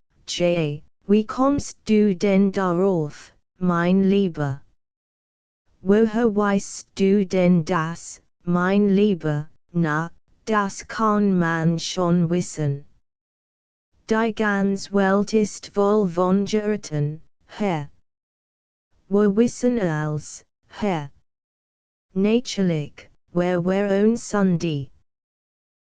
wie kommst du denn darauf, mein Lieber? Woher weißt du denn das, mein Lieber, das kann man schon wissen. die ganz Welt ist voll von Geraten, Herr. Wir wissen als, Herr. Natürlich, wer own Sunday.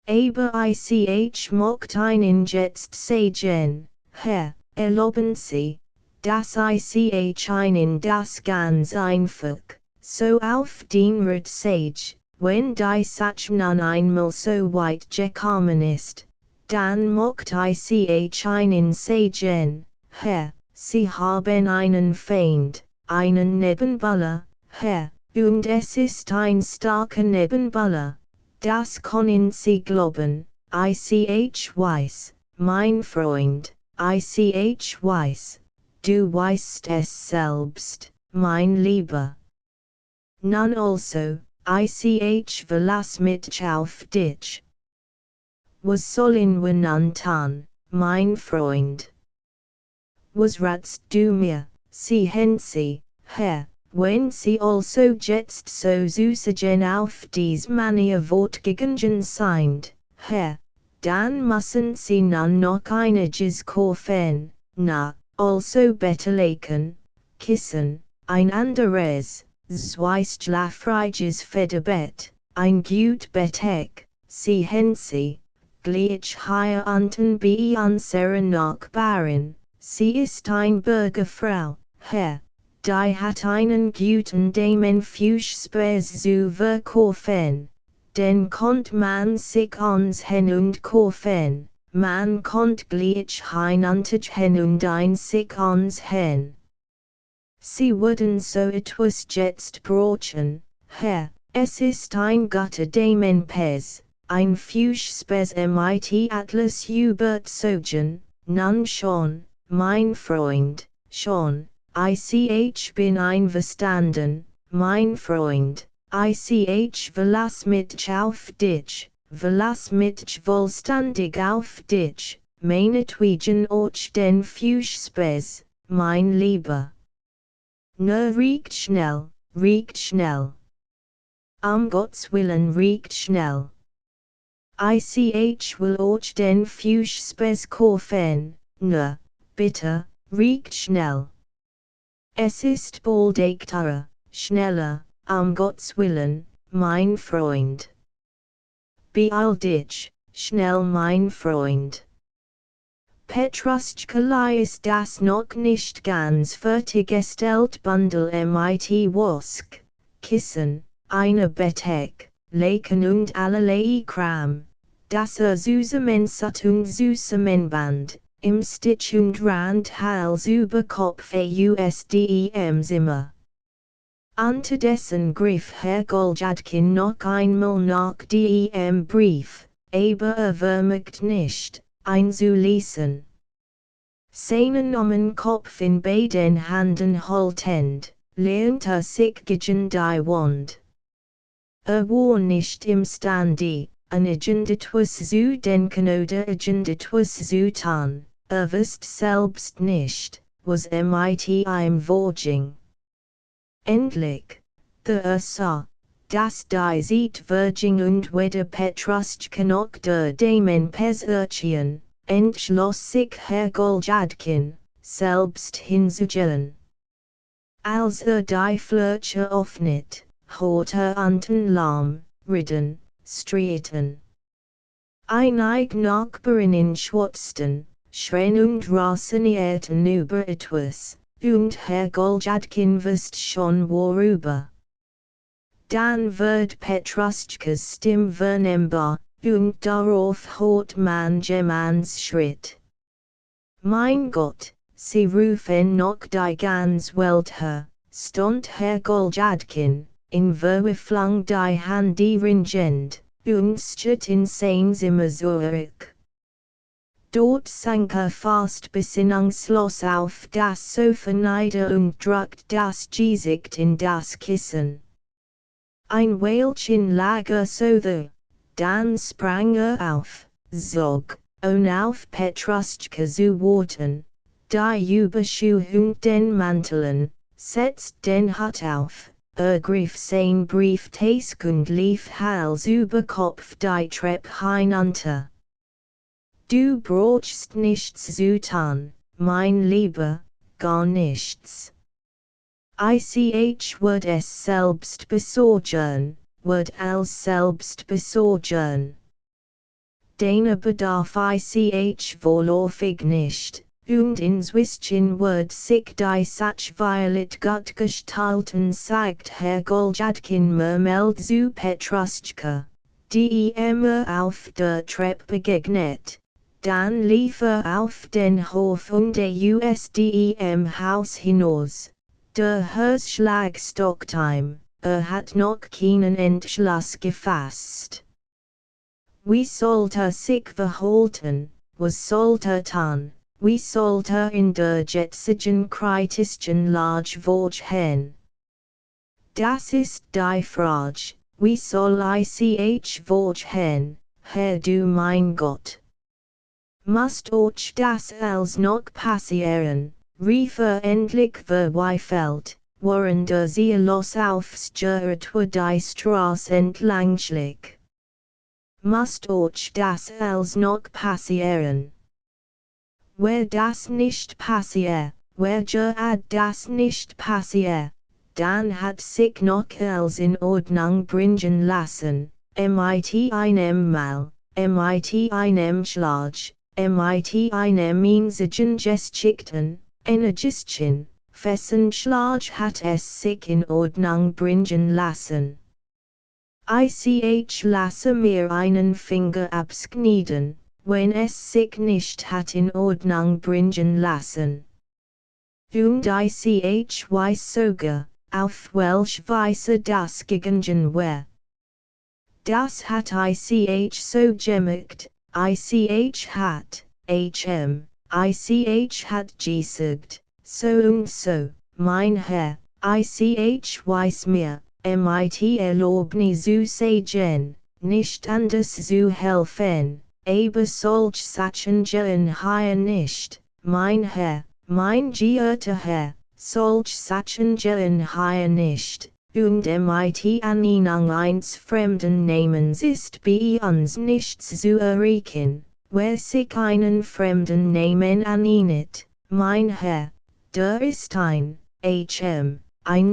Aber ich mocht einen jetzt sagen, Herr, erlauben Sie, dass ich einen das ganz einfach, so auf den Rat sage, wenn die Sache nun einmal so weit gekommen ist, dann mocht ich einen sagen, Herr, Sie haben einen Feind, einen Nebenbuhler, Herr, und es ist ein starker Nebenbuhler. Das können Sie glauben, ich weiß, mein Freund, ich weiß, du weißt es selbst, mein Lieber. Nun also, ich verlass mich auf dich. Was sollen wir nun tun, mein Freund? Was ratst du mir, sehen Sie, Herr? Wenn Sie also jetzt so zusagen auf dies Manier fortgegangen sind, Herr, dann müssen Sie nun noch einiges kaufen, na, also Bettlaken, Kissen, ein anderes, zwei schlafreiches Federbett, ein gut Betteck, sehen Sie, gleich hier unten bei unserer Nachbarin, sie ist ein Bürgerfrau, Herr. Die hat einen guten Damenfußspaß zu verkaufen. Den konnt man sich ans hin und kaufen, man konnt gleich hin und ein sich ans hin. Sie würden so etwas jetzt brauchen, Herr, es ist ein guter Damenpäß, ein Fußspaß mit Atlas überzogen, nun schon, mein Freund, schon. Ich bin einverstanden, mein Freund, ich verlass mich auf dich, verlass mich vollständig auf dich, meinetwegen auch den Fußspaß, mein Lieber. Nur riecht schnell, Gottes Willen riecht schnell. Ich will auch den Fußspaß kaufen, nur, bitte, riecht schnell. Es ist bald echter, schneller, Gottes Willen, mein Freund. Beeil dich, schnell mein Freund. Petruschka ist das noch nicht ganz fertiggestellt Bundle mit Wask, Kissen, eine Bettdecke, Laken und allerlei Kram, das Zusammenband, im Stitch und Rand Hals über Kopf AUSDEM Zimmer. Unterdessen griff Herr Goljadkin noch einmal nach dem Brief, aber vermögt nicht, einzulesen. Seinen Kopf in beiden Händen haltend, lehnte sich gegen die Wand. War nicht imstande, an irgendetwas zu denken oder irgendetwas zu tun. Wusste selbst nicht, was mit ihm vorging. Endlich, da sah, dass die Zeitverging und weder Petruschka noch der Damenpäß erschien, entschloss sich Herr Goljadkin, selbst hinzugehen. Als die Flirche öffnet, hat unten lahm, Ridden, Streeten. Einige Nachbarinnen schwatzten, schrien und rasenierten über etwas, und Herr Goljadkin wusste schon worüber. Dann wird Petruschkas Stimme vernehmbar, und darauf hat man jemans Schritt. Mein Gott, Sie rufen noch die ganz Welt her, stond Herr Goljadkin, in Verwirrung die Hände ringend, und schritt in sein Zimmer zurück. Dort sank fast besinnungslos auf das Sofa nieder und drückte das Gesicht in das Kissen. Ein Weilchen lag so da, dann sprang auf, zog, auf Petruschka zu warten, die Überschuhung den Mantel, setzte den Hut auf, griff sein Brieftasche und lief Hals über Kopf die Treppe hinunter. Du brauchst nichts zu tun, mein Lieber, gar nichts. Ich wird es selbst besorgen, wird als selbst besorgen. Deine Bedarf ich vorläufig nicht, und inzwischen wird sich die Sachviolet gut gestalten, sagt Herr Goljadkin Mermeld zu Petruschka, die immer auf der Treppe begegnet. Dann lief auf den Hof und der USDEM Haus hinaus. Der Herzschlag stockt ihm, hat noch keinen Entschluss gefasst. Wie sollte sich verhalten, was sollte tun, wie sollte in der jetzigen kritischen Lage vorgehen? Das ist die Frage, wie soll ich vorgehen, Herr du mein Gott? Must euch das als noch passieren, rief endlich verzweifelt, während sie los aufs Gerüttur die Straße entlang schlich. Must euch das als noch passieren? Wer das nicht passiert, wer das nicht passiert, dann hat sich noch als in Ordnung bringen lassen, mit einem Mal, mit einem Schlag, mit einem einzigen geschickten, energischen, festen Schlag hat es sich in Ordnung bringen lassen. Ich lasse mir einen Finger abschneiden, wenn es sich nicht hat in Ordnung bringen lassen. Und ich weiß sogar, auf welch Weise das gegangen war. Das hat ich so gemacht, ich hat, ich hat gesagt, so und so, mein Herr, ich weiß mir, mit Erlaubnis zu sagen, nicht anders zu helfen, aber solch Sachen gehen hier nicht, mein Herr, mein geehrter Herr, solch Sachen gehen hier nicht, und mit Annehmung eines fremden Namens ist bei uns nichts zu erreichen, wer sich einen fremden Namen annimmt, mein Herr, der ist ein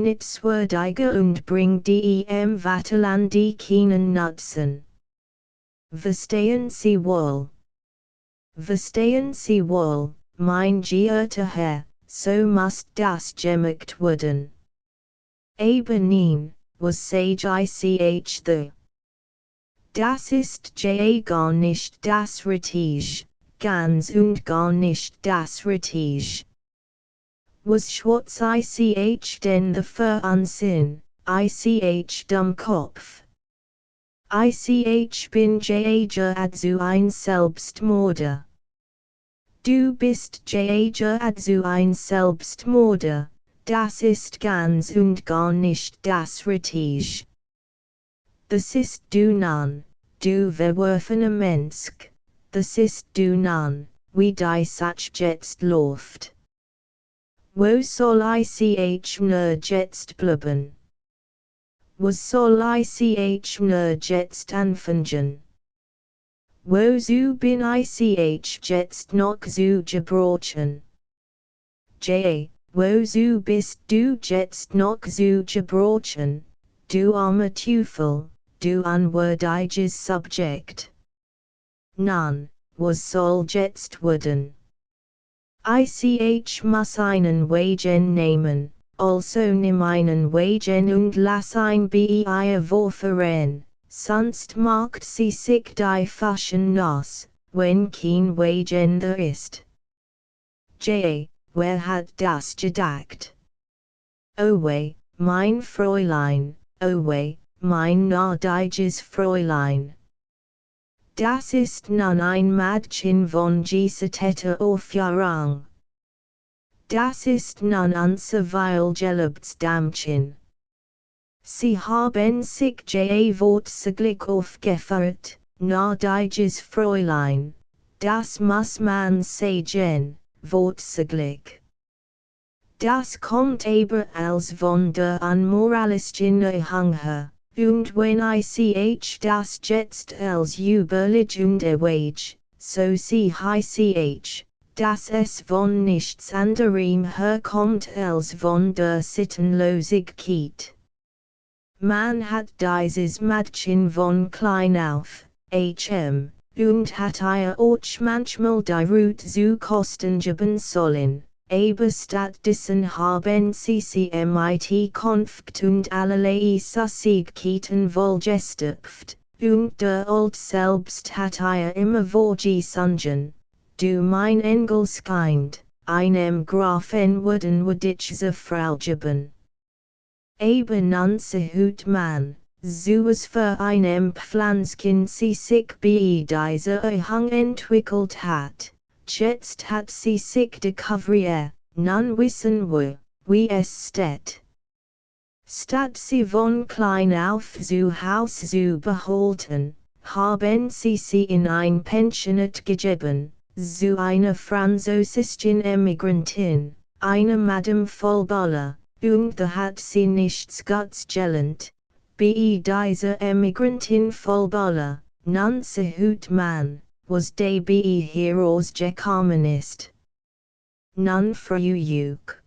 nichtswürdiger und bringt dem Vaterland die keinen Nutzen. Verstehen Sie wohl? Verstehen Sie wohl, mein geehrter Herr, so muss das gemacht werden. Aber nein, was sage ich the? Das ist gar nicht das Richtige, ganz und gar nicht das Richtige. Was schwarz ich denn dafür ansehen, ich Dummkopf. Ich bin also ein Selbstmörder. Du bist also ein Selbstmörder, das ist ganz und gar nicht das Richtige. Das ist du nun, du verworfener Mensch, das ist du nun, wie die Sache jetzt läuft. Wo soll ich nur jetzt bleiben? Was soll ich nur jetzt anfangen? Wozu bin ich jetzt noch zu gebrauchen? Wozu bist du jetzt noch zu gebrauchen, du armer Teufel, du unwürdiges Subjekt? Nun, was soll jetzt werden? Ich muss einen Wagen nehmen, also nimm einen Wagen und lass ein bei vorfahren, sonst macht sie sich die Faschen nass, wenn kein Wagen da ist. Wer hat das gedacht? Oh weh, mein Fräulein, oh weh, mein gnädiges Fräulein. Das ist nun ein Mädchen von gesetzter Aufführung. Das ist nun unser wohlgelobtes Dämchen. Sie haben sich wortsäglich aufgeführt, gnädiges Fräulein, das muss man sagen, wortsäglich. Das kommt aber als von der unmoralischen Neigung her. Und wenn ich das jetzt als Überlegung erwäge, so sie high ch, das es von nichts anderem herkommt als von der Sittenlosigkeit. Man hat dieses Mädchen von klein auf, und hat ihr auch manchmal die Route zu Kosten geben sollen, aber stattdessen haben sie mit Konflikt und allerlei Süßigkeiten vollgestopft, und der Old selbst hat ihr immer vorgesungen, du mein Engelskind, einem Grafen würden wir dich zur Frau geben. Aber hut man, so es für einem Pflänzchen sie sich bei dieser Erhang entwickelt hat, jetzt hat sie sich discoveriert, nun wissen wir, wie es steht. Statt sie von klein auf zu Haus zu behalten, haben sie in ein Pensionat gegeben, zu einer französischen Emigrantin, eine Madame Vollballer. Und da hat sie nichts Gutes gelernt, bei dieser Emigrantin Vollballer, hut man, was bei heraus gekommen ist. Nun frühjuk.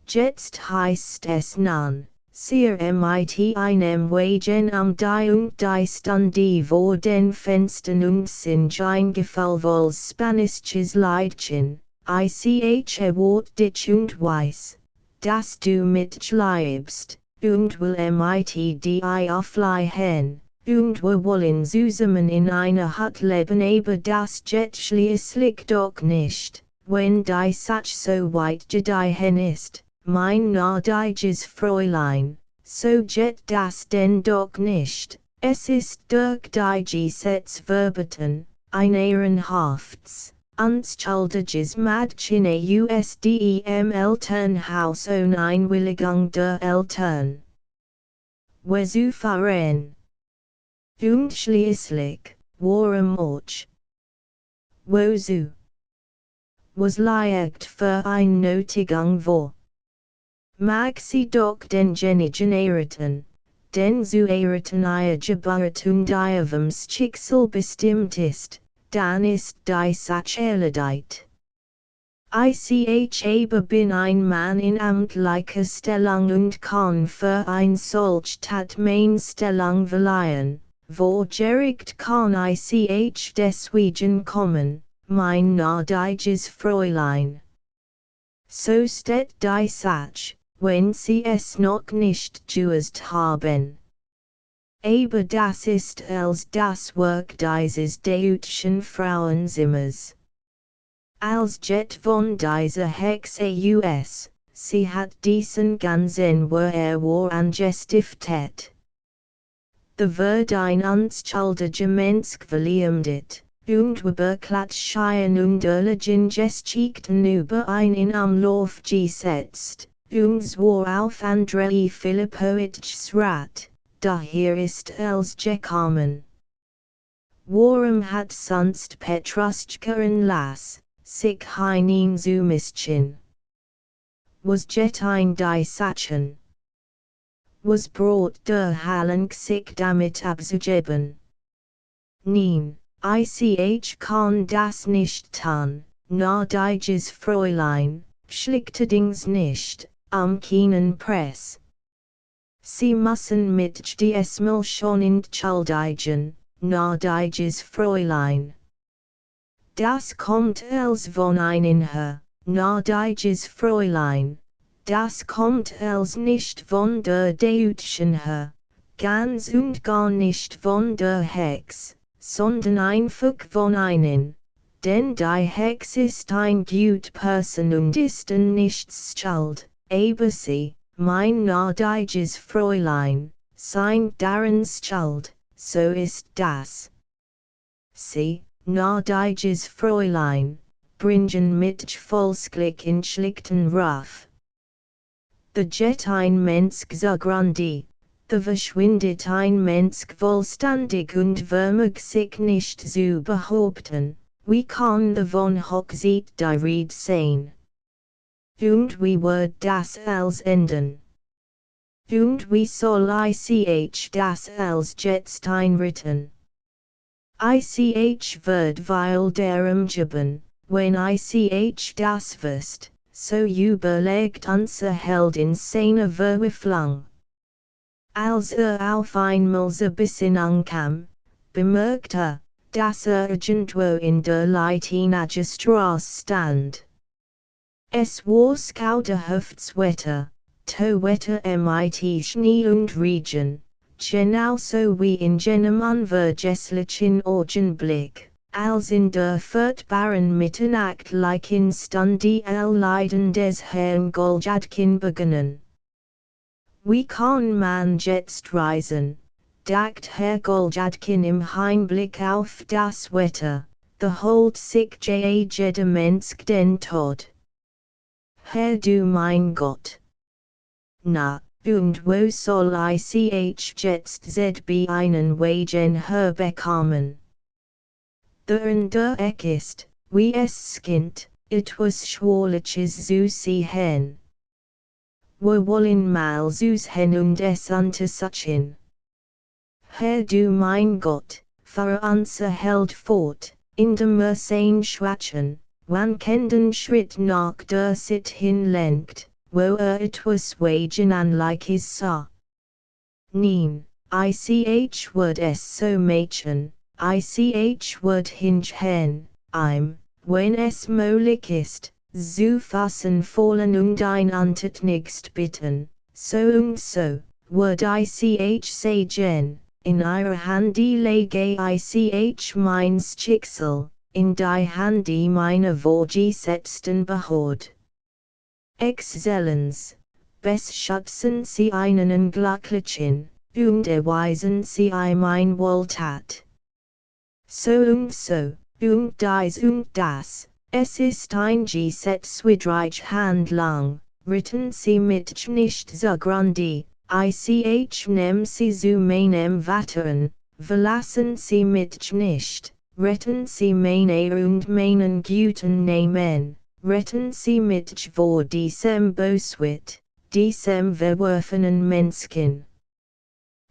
Jetzt heißt es nun, sie mit einem Wagen die und die Stunde vor den Fenstern und sind eingefallen Spanisches Leidchen, ich erwart dich und weiß, dass du mitschleibst, und will mit die aufleihen, und wir wollen zusammen in einer Hut leben, aber das geht schließlich doch nicht, wenn die Sach so weit gedeihen ist, mein gnädiges Fräulein, so geht das denn doch nicht, es ist durch die Gesetz verboten, ein ehrenhaftes, unschuldiges Mädchen aus dem Elternhaus ohne Einwilligung der Eltern zu fahren. Und schließlich, warum auch? Wozu? Was liegt für ein Nötigung vor? Mag sie doch den Genigen erraten, denn zu erraten ihr Geburt und ihrem Schicksal bestimmt ist, dann ist die Sache erledigt. Ich aber bin ein Mann in amtlicher Stellung und kann für ein solch Tat meine Stellung verleihen, wo Gericht kann ich deswegen kommen, mein gnädiges Fräulein. So steht die Sache, wenn sie es noch nicht gewusst haben. Aber das ist als das Werk dieses deutschen Frauenzimmers. Als Jet von dieser Hexe us, sie hat diesen ganzen war angestiftet. Da wird ein unschuldiger Mensch verleumdet, und Überklatscheien und Erlegen Geschichten über einen am Lauf gesetzt, und zwar auf Andrei Filippowitschs Rat. Daher ist es gekommen. Warum hat sonst Petruschka Lass, sich hinein zu mischen? Was jet ein die Sachen? Was braucht der Halunk sich damit abzugeben? Nein, ich kann das nicht tun, gnädiges Fräulein, schlichterdings nicht, am keinen Press. Sie müssen mit diesmal schon entschuldigen, gnädiges Fräulein. Das kommt els von einen Herr, gnädiges Fräulein, das kommt els nicht von der deutschen Herr, ganz und gar nicht von der Hex, sondern einfach von einen, denn die Hex ist ein gut Person und ist nichts schuld, aber sie, mein gnädiges Fräulein, sein daran schuld, so ist das. Sie, gnädiges Fräulein, bringen mit volsklich in schlichten Ruf. The jet ein Mensch zugrunde, the verschwindet ein Mensch vollständig und vermag sich nicht zu behaupten, wie kann the von Hochzeit die Rede sein? Und wie wird das als enden? Und wie soll ich das als jetzt einrichten? Ich wird weil darum geben, wenn ich das wirst, so überlegt unser Held in seiner Verwirrung. Als auf einmal so Besinnung kam, bemerkte, dass irgendwo in der Leitinager Straße stand. Es war Skauderhoftswetter, to Wetter mit Schnee und Regen, genauso wie in jenem unvergesslichen Augenblick, als in der furchtbaren Mitternachtlichen Stund die Leiden des Herrn Goljadkin beginnen. Wie kann man jetzt reisen, dacht Herr Goljadkin im Hinblick auf das Wetter, beholt sich jeder Mensch den Tod. Herr du mein Gott! Na, und wo soll ich jetzt einen Wagen herbekommen? Der Eck ist, wie es scheint, etwas Schwierliches zu sehen. Wir wollen mal hin und es untersuchen. Herr du mein Gott, fahr unser Held fort, indem sein schwachen, wankenden Schritt nach der Sit hinlenkt, wo etwas Wagen Anliches sah. Nein, ich wird es so machen, ich wird hingehen, wenn es möglich ist, zu fassen fallen und ein Antwortnicht bitten, so und so, wird ich sagen, in ihrer Hand lege ich meins Schicksal, in die Hand meine vorgesetzten Behörde. Exzellenz, beschützen Sie einen glücklichen, und erweisen Sie mein Wohltat. So und so, und das, es ist ein gesetzwidrige Handlung, ritten Sie mich nicht zugrunde, ich nehm Sie zu meinem Vater, verlassen Sie mich nicht, retten Sie meine und meinen guten Namen, retten Sie mich vor diesem Boswit, diesem verworfenen Menschen.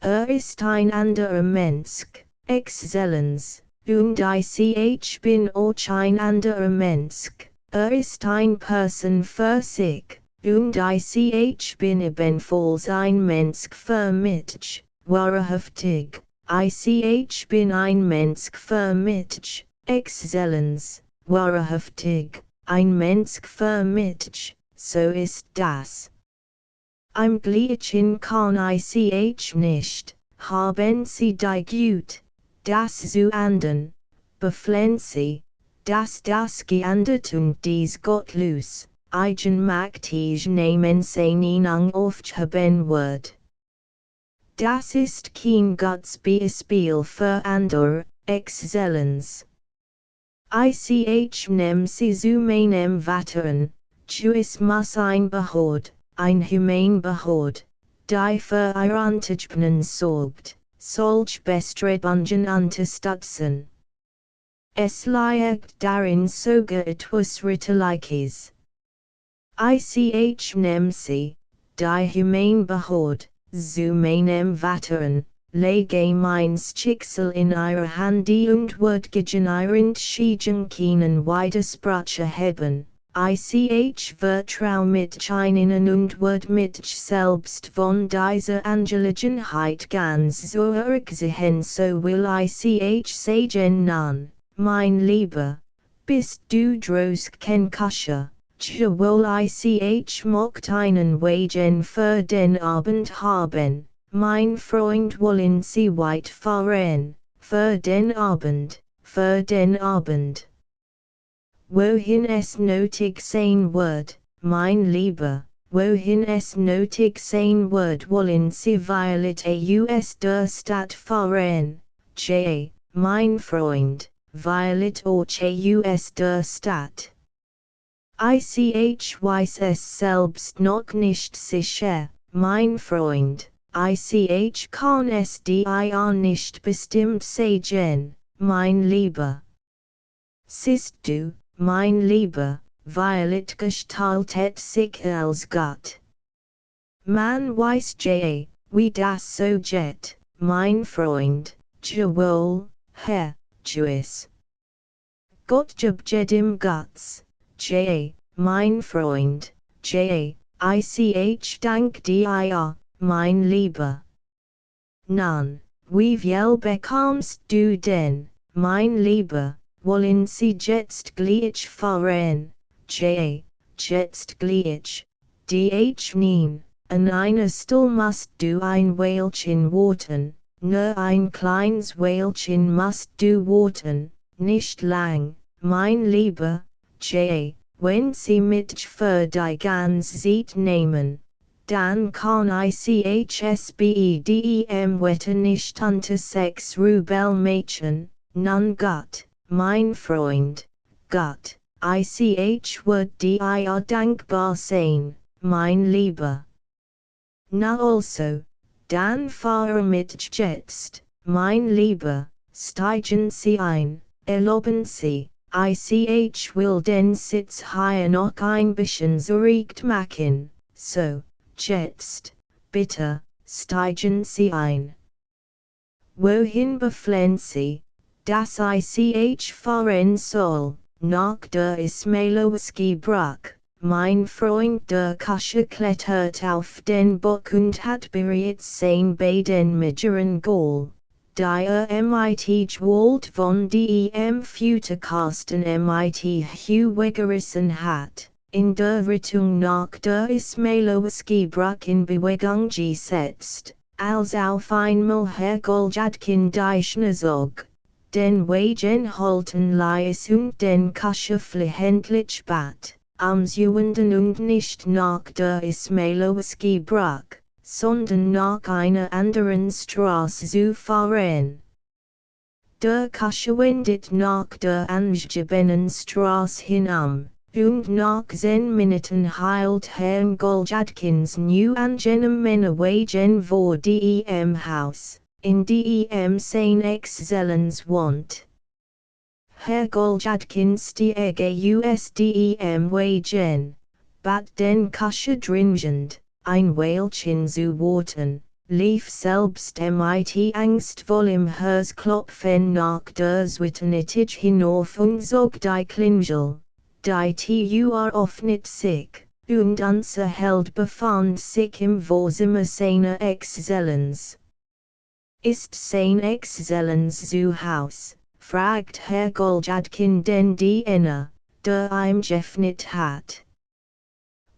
Ist ein anderer Mensch, Exzellenz, und ich bin auch ein anderer Mensch, ist ein Person für sich, und ich bin ebenfalls ein Mensch für mich, wahrhaftig, ich bin ein Mensch für mich, Exzellenz, wahrhaftig, ein Mensch für mich, so ist das. Im Gleichen kann ich nicht, haben Sie die Gut, das zu ändern, befehlen Sie, dass das geändert und dies gottlos, eigenmächtig nehmen Seinen aufgehoben wird. Das ist kein gutes Beispiel für andere, Exzellenz. Ich nehm Sie zu meinem Vater, es muss ein Behörde, ein human Behörde, die für ihr Untergebenen sorgt, solch Bestrebungen unterstützen. Es liegt darin sogar etwas Ritterliches. Ich nehm Sie, die human Behörde, zu meinem Vater, lege meins Schicksal in ihrer Hand und wird gegen ihr Entschieden keinen Widerspruch haben. Ich vertrau mich Ihnen und wird mich selbst von dieser Angelegenheit ganz zurücksehen, so will ich sagen, nein, mein Lieber, bist du drosk kein Kascher, wohl ich mocht einen Wagen für den Abend haben, mein Freund wollen Sie weit fahren, für den Abend, für den Abend. Wohin es nötig sein wird, mein Lieber, wohin es nötig sein wird, wollen Sie violet aus der Stadt fahren, mein Freund, violet aus der Stadt. Ich weiß es selbst noch nicht sicher, mein Freund, ich kann es dir nicht bestimmt sagen, mein Lieber. Siehst du, mein Lieber, Violet gestaltet sich als Gott. Man weiß wie das so geht, mein Freund, jawohl, Herr, Jewish. Gottjub jedim Guts, J. Mein Freund, J. Ich dank dir, mein Lieber. Nun, wie viel bekommst du denn, mein Lieber, wollen Sie jetzt gleich fahren, J. Jetzt gleich, DH nein, an einer Stuhl musst du ein Weilchen warten, nur ein kleines Weilchen musst du warten, nicht lang, mein Lieber, J. Wenn Sie mich für die ganze Zeit nehmen, dann kann ICHSBEDEM wetter nicht unter 6 Rubel Mädchen, nun Gott, mein Freund, Gott, ICH wird dir dankbar sein, mein Lieber. Na also, dann fahre mit jetzt, mein Lieber, steigen Sie ein, erlauben Sie. Ich will den Sitz hier noch ein bisschen zurecht machen, so, jetzt, bitte, steigen Sie ein. Wohin befehlen Sie, dass ich fahren soll, nach der Ismailowski Brücke, mein Freund der Kusche klettert auf den Bock und hat bereits sein bei den mittleren Goal. Der MIT Gewalt von dem Futterkasten MIT Hugh weggerissen hat, in der Richtung nach der Ismailowski Brücke in Bewegung gesetzt, als auf einmal Herr Goljadkin die Schnezog, den Wagen halten ließ und den Kusche flehentlich bat, am Suenden und nicht nach der Ismailowski Brücke, sondern nach einer anderen Straße zu fahren. Der Kusche wendet nach der angegebenen Straße hinam, und nach 10 Minuten hielt Herrn Goljadkins new angenehmen Wagen vor dem Haus, in dem sein Exzellenz wohnt. Herr Goljadkin stiege aus dem Wagen, bat den Kusche dringend, ein Weilchen zu warten, lief selbst mit angstvollem Herzklopfen nach der Zwitternitzig hinauf und zog die Klingel, die Tür öffnet sich, und unser Held befand sich im Wohnzimmer seiner Exzellenz. Ist sein Exzellenz zu Haus? Fragt Herr Goljadkin den Diener, der ihm geöffnet hat.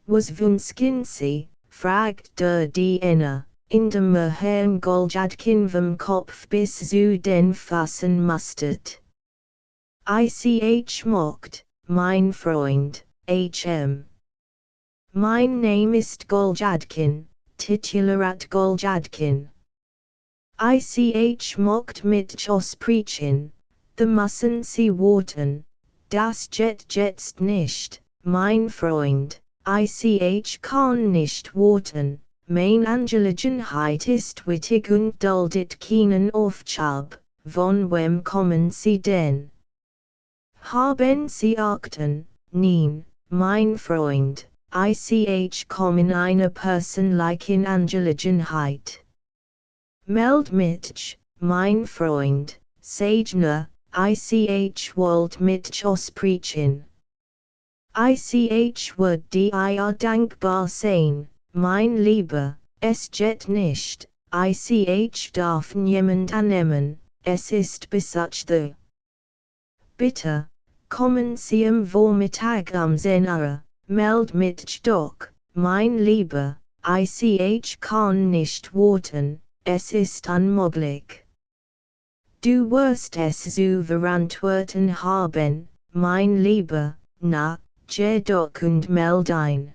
Was wünschen Sie? Fragt der Diener, indem Herrn Goljadkin vom Kopf bis zu den Füßen mustert. Ich mocht, mein Freund, H.M. Mein Name ist Goljadkin, Titularat Goljadkin. Ich mocht mit sprechen, the müssen Sie warten, das geht jetzt nicht, mein Freund. Ich kann nicht warten, mein Angelegenheit ist wittig und duldet keinen Aufschub, von wem kommen Sie denn? Haben Sie Akten? Nein, mein Freund, ich komme einer persönlichen Angelegenheit. Meld mich, mein Freund, sag nur, ich wollt mit sprechen. Ich wird dir dankbar sein, mein Lieber, es geht nicht, ich darf niemand annehmen, es ist besetzt. Bitte, kommen Sie am Vormittag um 10 Uhr, meld mich doch, mein Lieber, ich kann nicht warten, es ist unmöglich. Du wirst es zu verantworten haben, mein Lieber, na, geh doch und meld ein.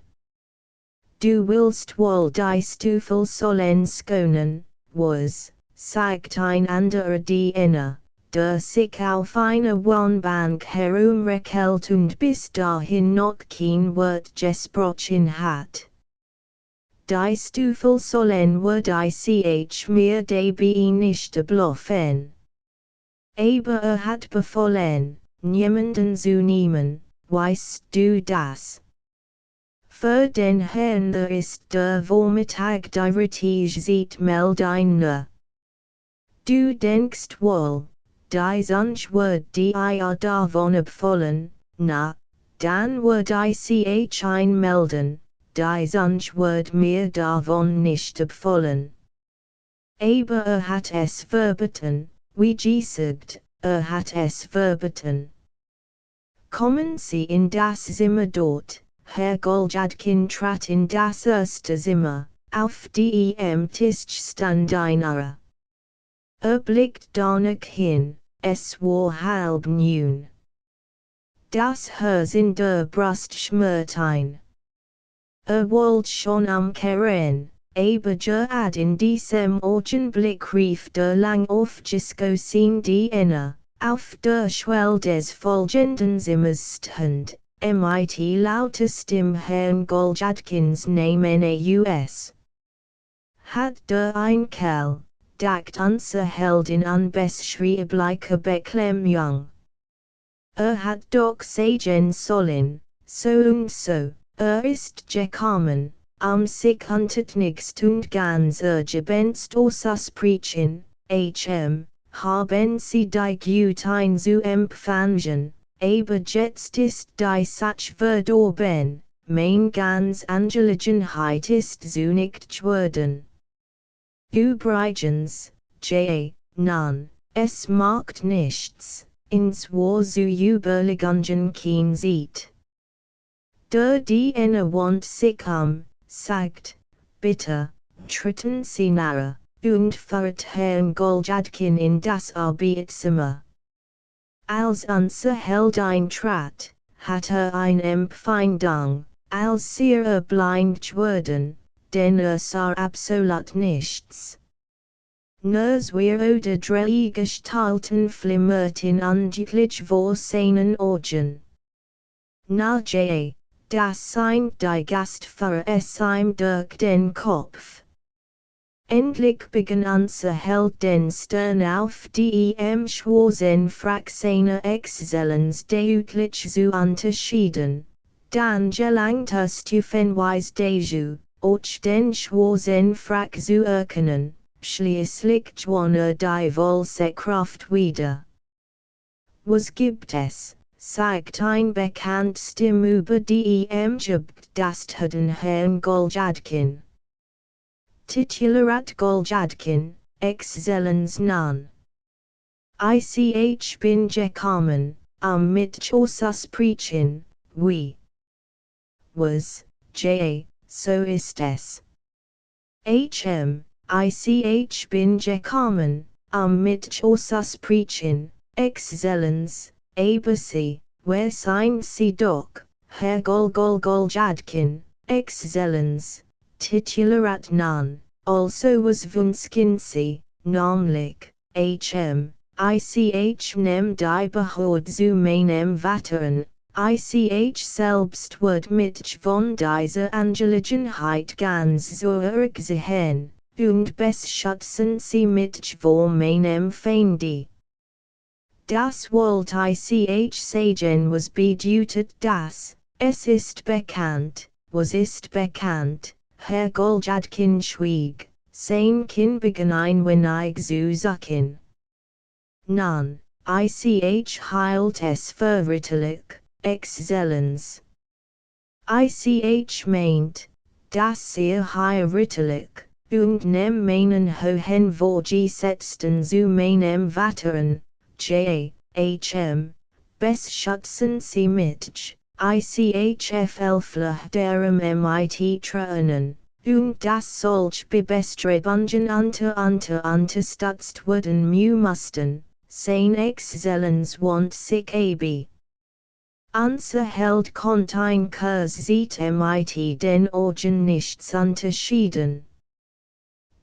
Du willst wohl die Stufen sollen schonen, was, sagt ein anderer Diener, der sich auf einer Wohnbank herumrekelt und bis dahin noch kein Wort gesprochen hat. Die Stufen sollen wird ich mir dabei nicht bluffen. Aber hat befohlen, niemanden zu nehmen, weißt du das? Für den Herrn der ist der Vormittag die Zeit meld ein nur. Du denkst wohl, die Sunschword dir davon abfallen, na, dann würd ich einmelden, die Sunschword mir davon nicht abfallen. Aber hat es verboten, wie gesagt, hat es verboten. Kommen Sie in das Zimmer dort, Herr Goljadkin trat in das erste Zimmer, auf dem Tisch stand eine. Blickt danach hin, es war halb neun. Das Herz in der Brust schmört ein. Wollt schon am Kehren, aber gerade in diesem Augenblick rief der langaufgeschossen die Inne, auf der Schwelle des folgenden Zimmers stand, mit lautestem Herrn Goljadkins Namen aus. Hat der ein Kerl, dacht unser Heldin an beschriebliche Beklemmung. Hat doch sagen sollen, so und so, ist gekommen, sich untertnickst und ganz ergebenst aus Preachen, haben Sie die Gütein zu empfangen, aber jetzt ist die Sach verdorben, mein ganz Angelegenheit ist zunicht geworden. Übrigens, nun, es macht nichts, ins war zu überlegen kein sieht. Der die want sich sagt, bitte, treten Sie nahe, und führt Herrn Goljadkin in das Arbeitszimmer. Als unser Held eintrat, hat eine Empfindung, als sehr blind geworden, denn sah absolut nichts. Nur zwei oder drei Gestalten flimmerten unglücklich vor seinen Augen. Na das sind die Gastführer es ihm durch den Kopf. Endlich begann unser Held den Stern auf dem schwarzen Frack seiner Exzellenz deutlich zu unterschieden, dann gelangt es stufenweise dazu, auch den schwarzen Frack zu erkennen, schließlich gewann die Wohlsekraft wieder. Was gibt es? Sagt ein Bekanntstimme über dem Gebt das den Herrn Goljadkin. Titularat Goljadkin, Exzellenz nun. Ich bin gekommen, mit aus Preachen, wie. Was, so ist es. Ich bin gekommen, mit aus Preachen, Exzellenz. Aber Sie, wer sind Sie doch, Herr Goljadkin, Exzellenz, Titularat nun, also was wünsken Sie, namentlich, ich nem die Behörde zu meinem Vater, ich selbst wird mit von dieser Angelegenheit ganz zurücksehen, und beschützen Sie mit vor meinem Feinde. Das wollt ich sagen was bedeutet das, es ist bekannt, was ist bekannt, Herr Goljadkin schwieg, sein Kinn begann ein wenig zu zucken. Nun, ich hielt es verräterlich, Exzellenz. Ich meint, dass ritterlich, und nem meinen hohen Vorgesetzten zu meinem Vateren, beschützen Sie mit ICHFL derem MIT trainen, und das solch Bestrebungen unterstützt werden mussten, sein Exzellenz want sich ab. Unser Held konnt ein Kurs sieht MIT den Augen nichts unterschieden.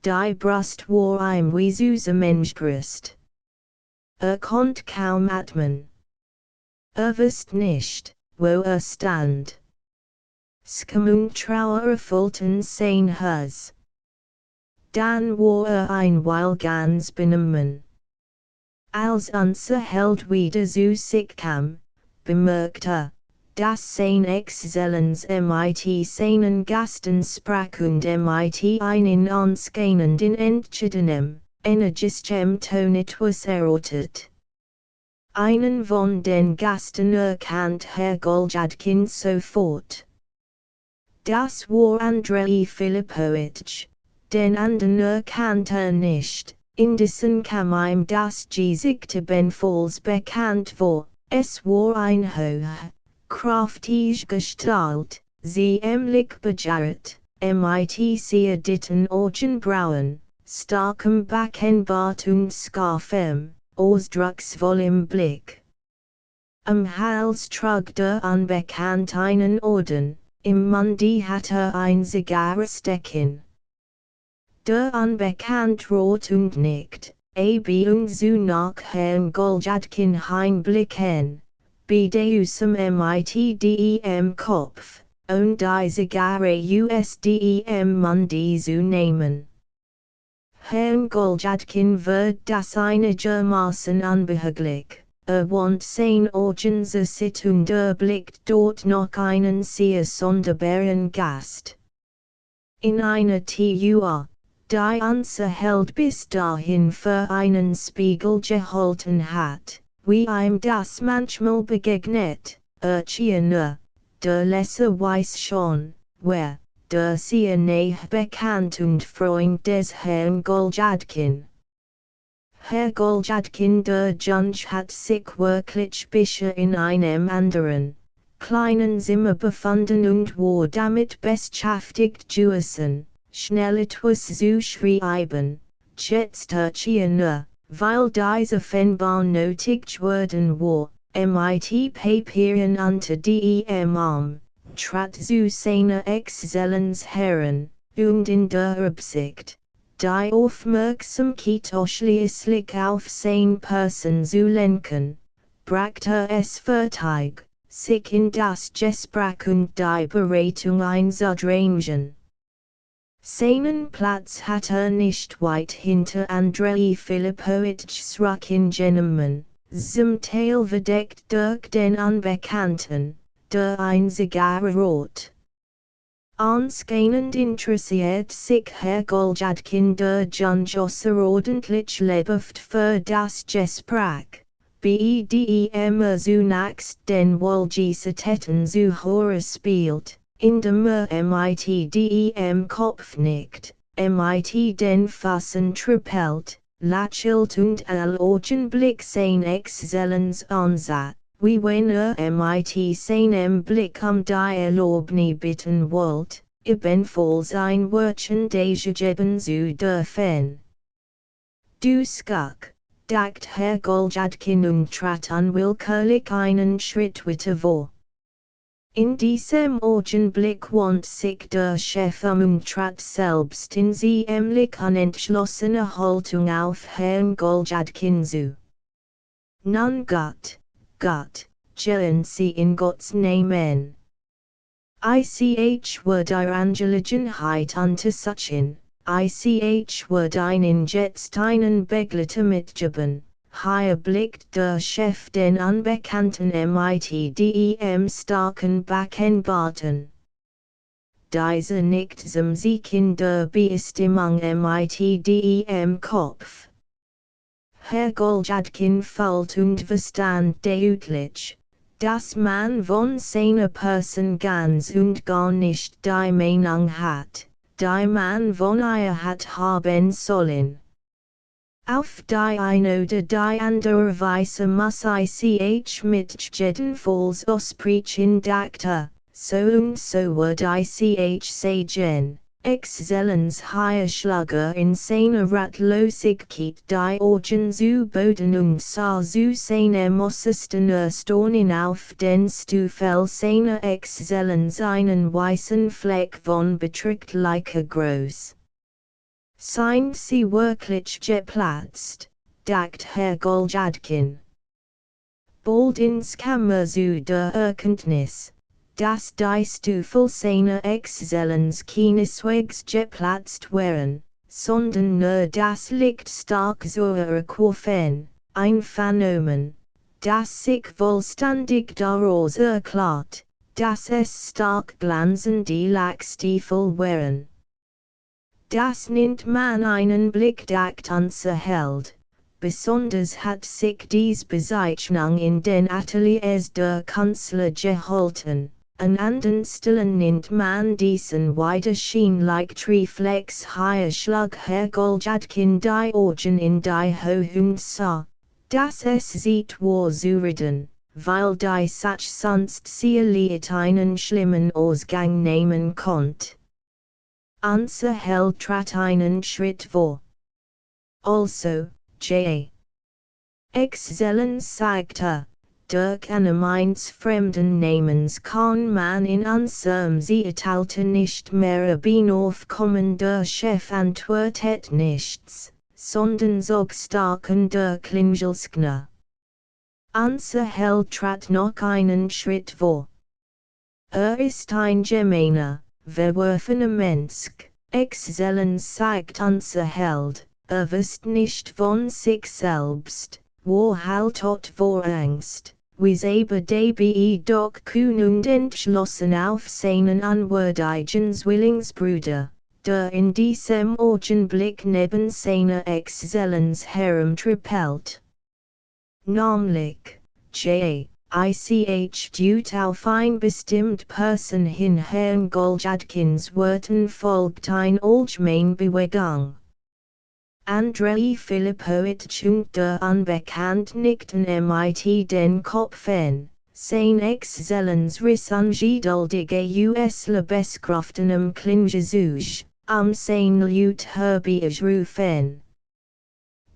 Die Brust war ihm wie Menschbrust. Konnt kaum atmen. Wusst nicht, wo stand. Skam Trauer erfüllten sein Herz. Dann war ein Weil ganz benommen. Als unser Held wieder zu sich kam, bemerkte, dass sein Exzellenz MIT seinen Gasten sprach und MIT einen ausgehenden entschiedenem, energischem Ton etwas erörtert. einen von den Gasten erkannt Herr Goljadkin sofort. Das war Andrei Filipowitsch, den anderen erkannte nicht, indessen kam ihm das Gesicht ebenfalls bekannt vor, es war ein hohe, kraftige Gestalt, ziemlich bejahrт, mit sehr dichten Augenbrauen, starkem Backenbart und scharfem, ausdrucksvollem Blick. Am Hals trug der Unbekannt einen Orden, im Munde hatte ein Zigarre stecken. Der Unbekannt rot und nickt, und so nach Herrn Goljadkin hinblicken, bedeusam mit dem Kopf, und die Zigarre aus dem Munde zu nehmen. Herrn Goljadkin wird das einigermaßen unbehaglich, want sein Augen sit und blickt dort noch einen sehr sonderbaren Gast. In einer Tür, die unser Held bis dahin für einen Spiegel gehalten hat, wie ihm das manchmal begegnet, nur, der Leser weiß schon, wer, der sehr nahe bekannt und Freund des Herrn Goljadkin. Herr Goljadkin der Junge hat sich wirklich bisher in einem anderen, kleinen Zimmer befunden und war damit beschäftigt gewesen, schnell etwas zu schreiben, jetzt nur, weil diese offenbar nötig geworden war, mit Papieren unter dem Arm, trat zu seiner Exzellenz heran, und in der Absicht, die Aufmerksamkeit ausschließlich auf sein Person zu lenken, brachte es fertig, sich in das Gespräch und die Beratung einzudrängen. Seinen Platz hatte nicht weit hinter Andrei Filipowitschs Rücken genommen, zum Teil verdeckt durch den Unbekannten, der ein Zigarre rot. Ausgehend interessiert sich Herr Goljadkin der Junge außerordentlich lebhaft für das Gespräch, bedem zunächst den Wohlgesitteten Zuhörer spielt, indem mit dem Kopf nickt, mit den Füßen trippelt, lächelt und allaugenblick sein Exzellenz ansah, wie wenn mit seinem Blick die Erlaubnis bitten wollt, ebenfalls ein Wörtchen geben zu dürfen. Du Skuck, dacht Herr Goljadkin und trat unwillkürlich einen Schritt weiter vor. In diesem Augenblick wand sich der Chef und trat selbst in ziemlich unentschlossener Haltung auf Herrn Goljadkin zu. Nun Gott, gehen Sie in Gottes Namen. Wird Ihr Angelegenheit untersuchen, wird Ihnen jetzt einen Begleiter mitgeben. Hier blickt der Chef den Unbekannten mit dem starken Backenbarten. Dieser nickt zum Sieg in der Bestimmung mit dem Kopf. Herr Goljadkin fühlt und verstand deutlich, dass man von seiner Person ganz und gar nicht die Meinung hat, die man von ihr hat haben sollen. Auf die eine oder die andere Weise muss ich mit jedenfalls aussprechen dachte, so und so wird ich sagen, Exzellenz Herr Schlager in seiner Ratlosigkeit die Augen zu Boden und sah zu seinem äußersten Erstaunen auf den Stuhl seiner Exzellenz einen weißen Fleck von beträchtlicher Größe. Sind Sie wirklich geplatzt, dacht Herr Goljadkin. Bald ins Kammer zu der Erkenntnis, dass die Stufen seiner Exzellenz keineswegs geplatzt wären, sondern nur das Licht stark zurückgeworfen, ein Phänomen, das sich vollständig daraus erklärt, dass es stark glanzende Lackstiefel wären. Das nennt man einen Blick, dacht unser Held, besonders hat sich dies Bezeichnung in den Ateliers der Künstler gehalten. An anderen Stellen nimmt man diesen Widerschein Triflex higher Schlag Hergoljadkin die Orgen in die Hohund sah, dass es sieht war zureden, weil die Sach sonst sicherlich einen schlimmen Ausgang nehmen konnt. Unser Held trat einen Schritt vor. Also, J. Exzellenz sagte, durch Anamenz fremden Namens kann man in unserem Zeitalter nicht mehr hinaufkommen. Der Chef antwortet nichts, sondern so starken der Klingelskner. Unser Held trat noch einen Schritt vor. Ist ein gemeiner, verworfener Mensch, Exzellenz sagt unser Held, wisst nicht von sich selbst, wo haltot vor Angst. Wieso DBE doch kühn und entschlossen auf seinen unwürdigen Zwillingsbruder, der in diesem Augenblick neben seiner Exzellenz herumtrippelt. Namentlich, J.I.C.H. dut auf ein bestimmt Person hin Herrn Goljadkins Worten folgt ein allgemein Bewegung. Andrei Filipowitsch und der Unbekannt nickten mit den Kopfen, sein Exzellenz riss ungeduldige US Lebeskraften Klingesuch, sein Laut Herbierig rufen.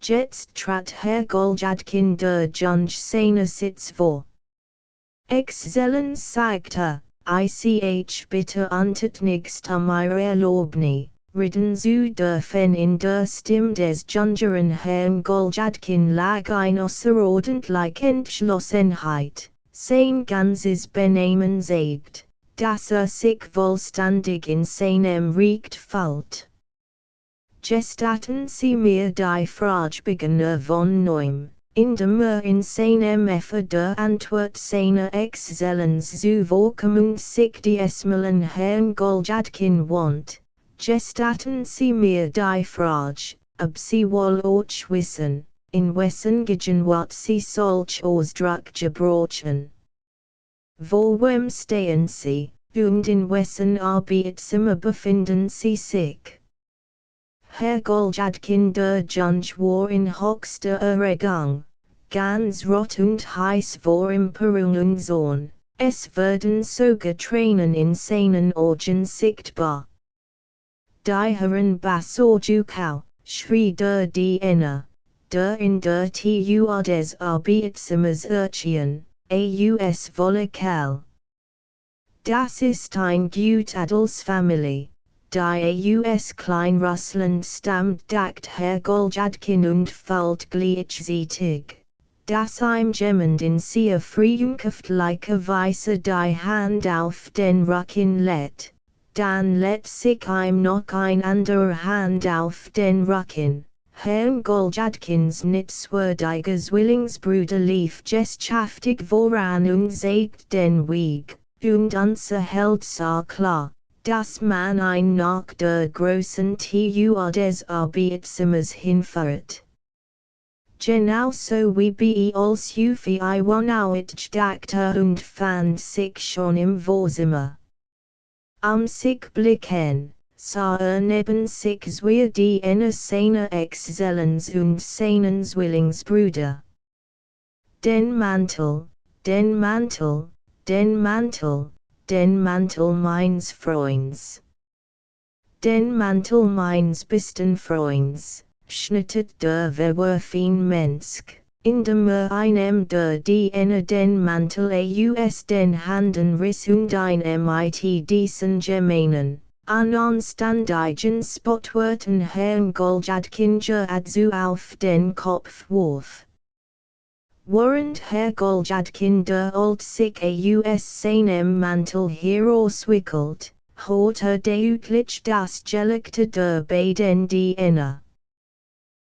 Jetzt trat Herr Goljadkin der Junge seiner Sitz vor. Exzellenz sagte, ich bitte untertänigst eure Erlaubnis, reden zu dürfen in der Stimme des jüngeren Herrn Goljadkin lag eine außerordentliche Entschlossenheit, sein ganzes Benehmen zeigt, dass sich vollständig in seinem Recht fällt. Gestatten Sie mir die Frage beginnen von neuem, indem in seinem Effe der Antwort seiner Exzellenz zu vorkommen sich diesmalen Herrn Goljadkin wand. Gestatten Sie mir die Frage, ob Sie wohl auch wissen, in wessen Gegenwart Sie solch Ausdruck gebrauchen. Wo stehen Sie, und in wessen Arbeitszimmer befinden Sie sich? Herr Goljadkin der Junge war in höchster Erregung, ganz rot und heiß vor Empörung und Zorn, es werden sogar Tränen in seinen Augen sichtbar. Die Herren Basorjukau, schrie der Diener, der in der Tür des Arbeitszimmers erschien, aus Vollekel. Das ist ein gut Adelsfamilie. Die aus Kleinrussland stammt, dacht Herr Goljadkin und fällt gleichzeitig, dass ihm jemand in sehr freundschaftlicher Weise die Hand auf den Rücken lädt, dann lädt sich ihm noch ein anderer Hand auf den Rücken. Herrn Goljadkins nichtswürdiger Zwillingsbruder lief gesellschaftig voran und zeigt den Weg, und unser Held sah klar, dass man ein nach der großen Tür des Arbeitszimmers hinfährt. Genauso wie als Yuffie Iwanowitsch dachte und fand sich schon im Vorzimmer. Sich blicken, sah neben sich zwei Diener seiner Exzellenz und seinen Zwillingsbruder. Den Mantel, den Mantel, den Mantel. Den Mantel meines Freunds. Den Mantel meines besten Freunds, schnittet der verworfen Mensch, indem einem der Diener den Mantel aus den Händen riss und mit diesen gemeinen, anstandigen Spotworten Herrn Goljadkin geradezu auf den Kopf warf. Während Herr Goljadkin der Old sich aus seinem Mantel herauswickelt, hat deutlich das Gelegte der beiden Diener.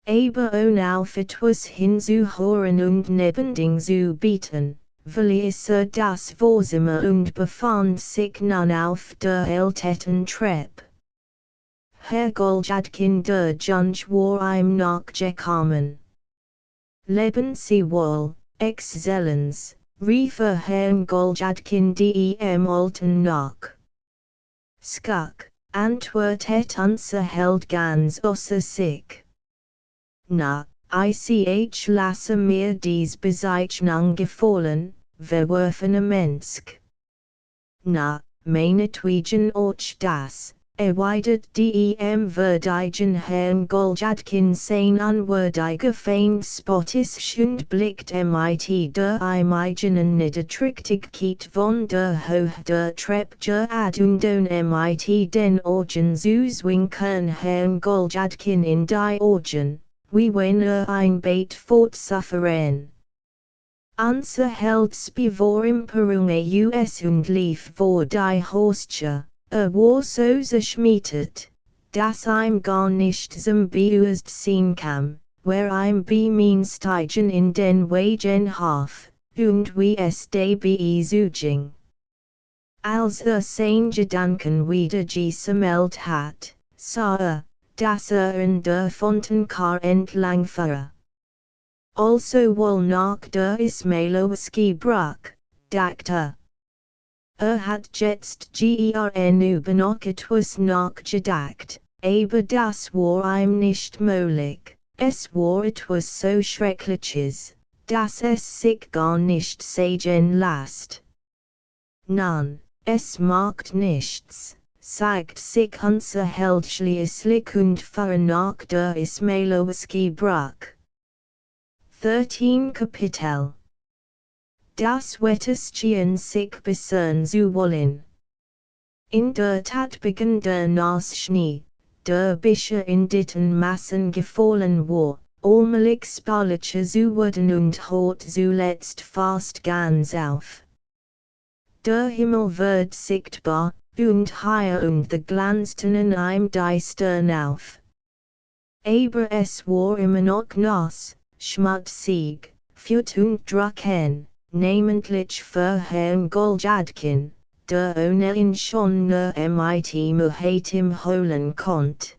Aber ohne auf etwas hinzuhören und nebending zu bieten, verließ das Vorzimmer und befand sich nun auf der ältesten Treppe. Herr Goljadkin der Junge war ihm nachgekommen. Leben Sie wohl, Exzellenz, riefe Herrn Goljadkin dem alten nach. Skuk, antwortet unser Held ganz außer sich. Na, ich lasse mir dies Bezeichnung gefallen, verworfene Mensch. Na, meinetwegen auch das, erwidert dem würdigen Herrn Goljadkin sein unwürdiger Feind spottisch und blickt mit der imagenen Niederträchtigkeit von der Hoch der Treppe ad und mit den Augen zwinkern Herrn Goljadkin in die Augen, wie wenn ein Bait fortzufahren. Unser Held bevormperung us und lief vor die Haustür, war so zerschmettert, dass gar nicht zum Beust sehen kam, wer beminstigen in den Wagen haf, und wie es dabei zuging. Als sein Gedanken wieder gesammelt hat, sah dass in der Fontenkar entlang fuhr. Also wohl nach der Ismailowski Brücke, dachte. Hat jetzt gern über noch etwas nachgedacht, aber das war ihm nicht möglich, es war etwas so Schreckliches, dass es sich gar nicht sagen lässt. Nein, es macht nichts, sagt sich unser Held schließlich und fuhr nach der Ismailowski Brücke. 13 Kapitel. Das Wetterstehen sich bessern zu wollen. In der Tat begann der Nassschnee, der bisher in ditten Massen gefallen war, allmählich spärlicher zu werden und hat zuletzt fast ganz auf. Der Himmel wird sichtbar, und hier und the glanzten in einem Deistern auf. Aber es war immer noch nass, schmutzig, feucht und trocken, namentlich für Herrn Goljadkin, der ohnehin schon nur mit Müheim holen konnte.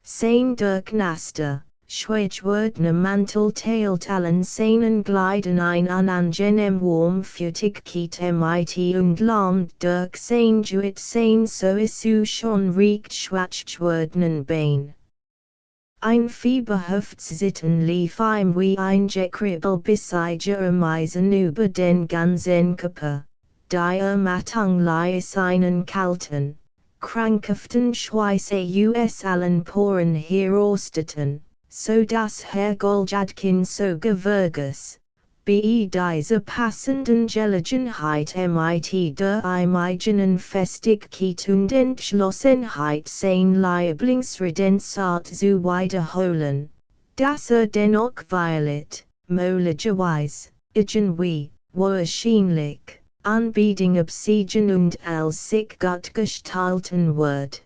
Sein durchnasster, schweißwordner Mantel teilt allen seinen Kleidern ein angenehm Warmfüßigkeit mit und lahmt durch sein Duet sein sowieso schon recht schwarzwordenen Bein. Ein Fieberhaftsitten lief ihm wie ein Gekribbel besiger Meisen über den ganzen Körper, die Matangleis seinen kalten, krankhaften Schweiß aus allen Poren herosteten, so dass Herr Goljadkin so gewürges, bei dieser passenden Gelegenheit mit der imagenen Festigkeit und Entschlossenheit sein Lieblingsredensart zu wiederholen, dass dennoch weilet, möglicherweise, irgendwie, wahrscheinlich, Anbiedung obsiegen und als sich Gott gestalten wird.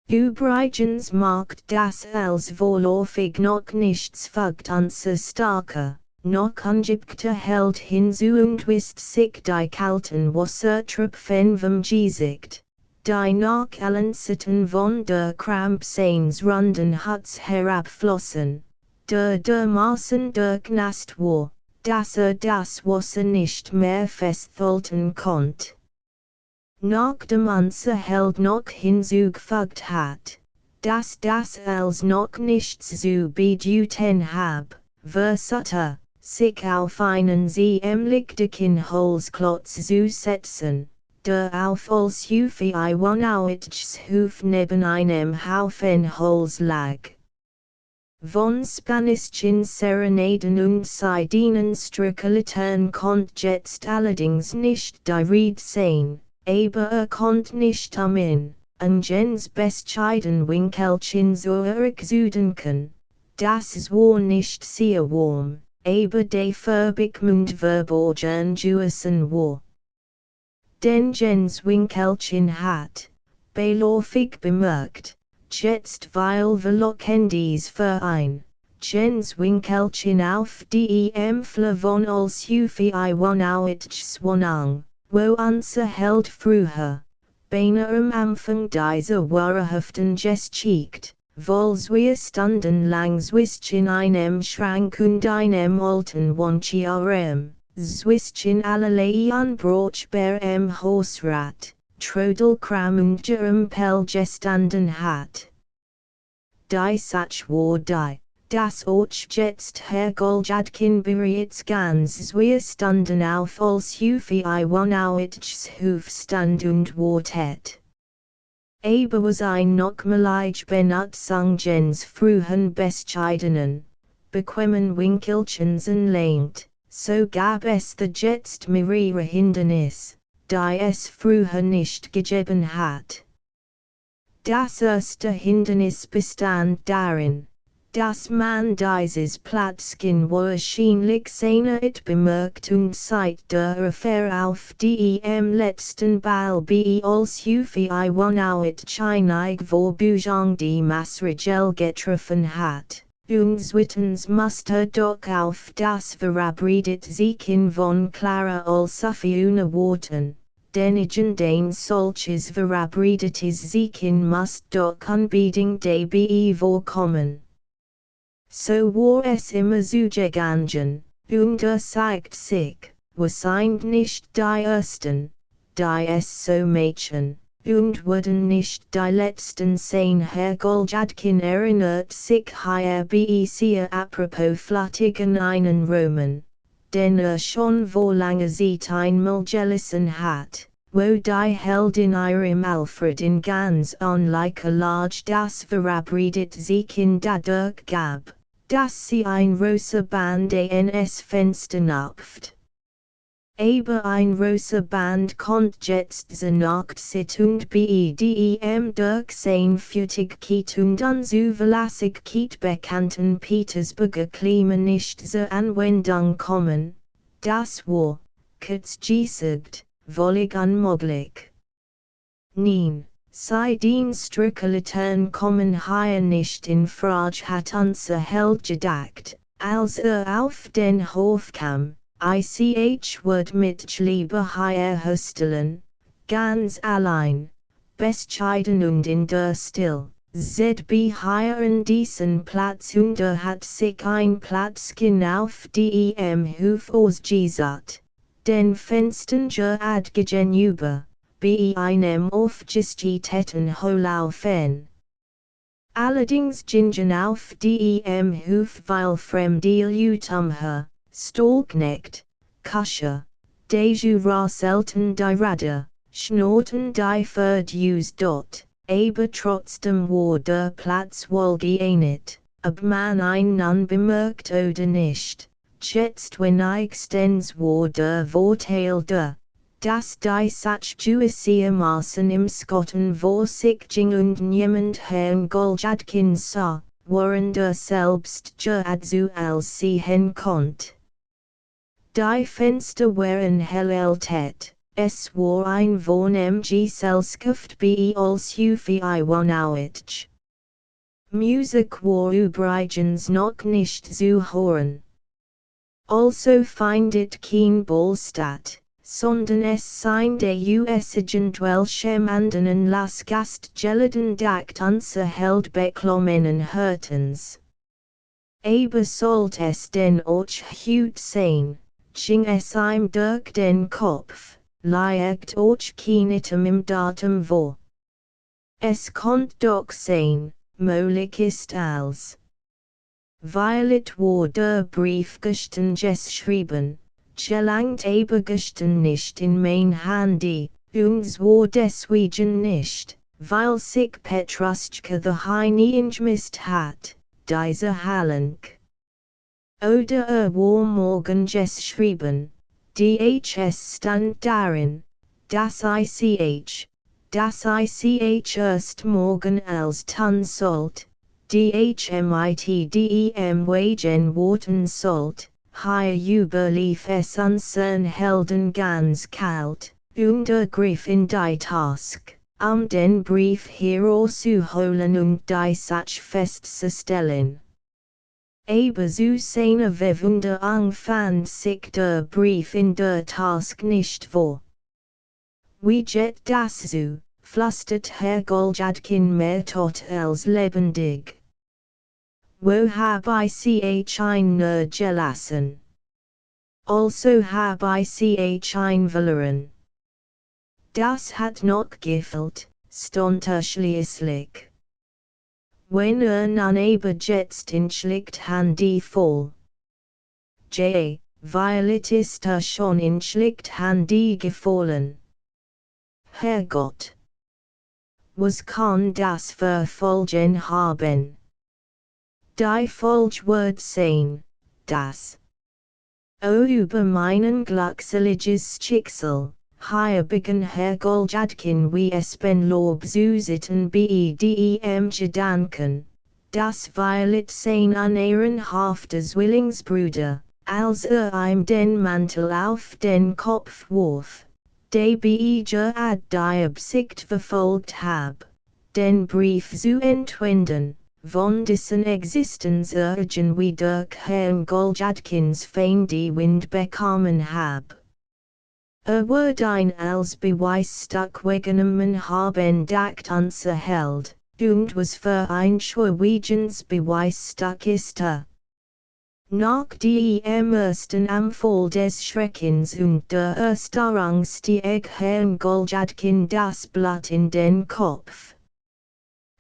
Übrigens macht das als vorläufig noch nichts fagt unser starker, noch ungebter Held hinzu und wisst sich die kalten Wassertropfen vom Gesicht, die nach allen Sitten von der Kramp seines runden Huts herabflossen, der dermaßen durchnasst war, dass das Wasser nicht mehr festhalten konnte. Nachdem unser Held noch hinzugefügt hat, dass das als noch nichts zu bedeuten hab, versuchte sich auf einen ziemlich dicken Holzklotz zu setzen, der auf als Hufi Iwanowitschs Huf neben einem Haufen Holz lag. Von Spanischen Serenaden und Sardinenstückelitern konnt jetzt allerdings nicht die Rede sein, aber konnt nicht amen, gens bescheiden Winkelchen zurückzudenken, das war nicht sehr warm, aber der Verbickmund verborgen Juissen war. Den gens Winkelchen hat, beiläufig bemerkt, jetzt weil Velokendies Verein, gens Winkelchen auf dem Flavon als Hufi Iwanowitschs Wohnung, wo unser Held früher, beinahe am Anfang dieser wahrhaften Geschichte, Vols wir stunden lang zwischen einem Schrank und einem alten Wohnzimmer, zwischen allerlei unbrauchbarem Hausrat, Trodelkram und Gerümpel gestanden hat. Die Sach war die, das auch jetzt Herr Goljadkin bereits ganz wir stunden auf als Hufi I Wonowitschs Hofstand und Wartet. Aber was ein nochmalige Benutzung gens frühen bescheidenen, bequemen Winkelchens lehnt, so gab es the jetzt mehrere Hindernis, die es früher nicht gegeben hat. Das erste Hindernis bestand darin, dass man dieses Platzchen wahrscheinlich nicht bemerkt und seit der Affäre auf dem letzten Ball als Hufi I Wonowitsch einig Vorbeugung die Maßregel getroffen hat. Und zweitens musste doch auf das verabredet Zeichen von Clara als Suffiune warten. Denn ein solches verabredetes Zeichen muss doch unbedingt dabei vorkommen. So war es immer zugegangen, und zeigt sich, sind nicht die ersten, die es so machen, und wurden nicht die letzten sein. Herr Goljadkin erinnert sich hier sehr apropos fluttig an einen Roman, den schon vor langer Zeit einmal gelesen hat, wo die Heldin ihrem Alfred in ganz unlicher Lage das verabredet Zeichen dadurch gab, dass sie ein rosa Band ans Fenster napft. Aber ein rosa Band kommt jetzt ze Nacht sit und bedem durch sein Fütigkeit und Unzuverlässigkeit bekannten Petersburger Klima nicht zur Anwendung kommen. Das war, kurz gesagt, völlig unmöglich. Nein. Seitdem Strickelettern kommen hier nicht in Frage hat unser Held gedacht, als auf den Hof kam, wird mit Liebe hier höstelen, ganz allein, bescheiden und in der Still, zb hier an diesen Platz und hat sich ein Platzchen auf dem Hof ausgesucht, den Fenstern gerad gegenüber. Bei einem aufgeschichteten Holaufen. Allerdings gingen auf dem Hof weil fremde her, Stallknecht, Kuscher, Dejura selten die Rade, schnorten die Verdus dort, aber trotzdem war der Platz wohl geähnet, ob man einen unbemerkt oder nicht, jetzt wenn stens war der Vorteil der. Dass die Sach gewissermaßen im Skotten vor sich ging und niemand Herrn Goljadkin sah, waren selbst gerade als sie hinkommt. Die Fenster waren hell erhellt, es war ein Wohngesellschaft bei als Hufi I Wonowitsch. Musik war übrigens noch nicht zu hören. Also findet kein Ball statt. Sondern es sind usigen Dwellschemanden an las Gastgeleden dacht unser Held beklommen hörtens. Aber sollt es denn auch gut sein, ging es ihm durch den Kopf, liegt auch keinitem im Datum vor. Es konnt doch sein, möglich ist als. Weil it war der Brief gestern geschrieben. Gelangt aber gestern nicht in mein Handy, und zwar deswegen nicht, weil sich Petruschka daheim eingemisst hat, diese Hallenk. Oder war morgen geschrieben, DHS stand darin, dass ich erst morgen als tun sollt, DHMITDEM wagen warten sollt. Hier überlief es unsern Helden ganz kalt, und griff in die Task, den Brief herauszuholen und die Sach festzustellen. Aber zu seiner Verwunderung fand sich der Brief in der Task nicht vor. Wie geht das so? flustert Herr Goljadkin mehr tot als lebendig. Wo hab ich ein nur gelassen? Also hab ich ein verloren. Das hat noch gefehlt, stond schließlich. Wenn nun aber jetzt in schlicht Handy voll. Violet ist schon in schlicht Handy gefallen. Herrgott! Was kann das für Folgen haben? Die Folgewort sein, das. O über meinen glückseliges Schicksal, heiligen Herr Goljadkin wie es ben Lob zusitten bedem Gedanken, das Violet sein an ehrenhafter Zwillingsbruder, als ihm den Mantel auf den Kopf warf, de Beeger ad die Absicht verfolgt hab, den Brief zu entwenden, von dessen Existenz wie durch Herrn Goljadkins Fein die Wind bekommen hab. Wird ein als Beweis stückwegenommen haben dacht unser Held, und was für ein Schwerwiegendes Beweisstück ist Nach dem ersten Anfall des Schreckens und der Erstarrung stieg Herrn Goljadkin das Blatt in den Kopf.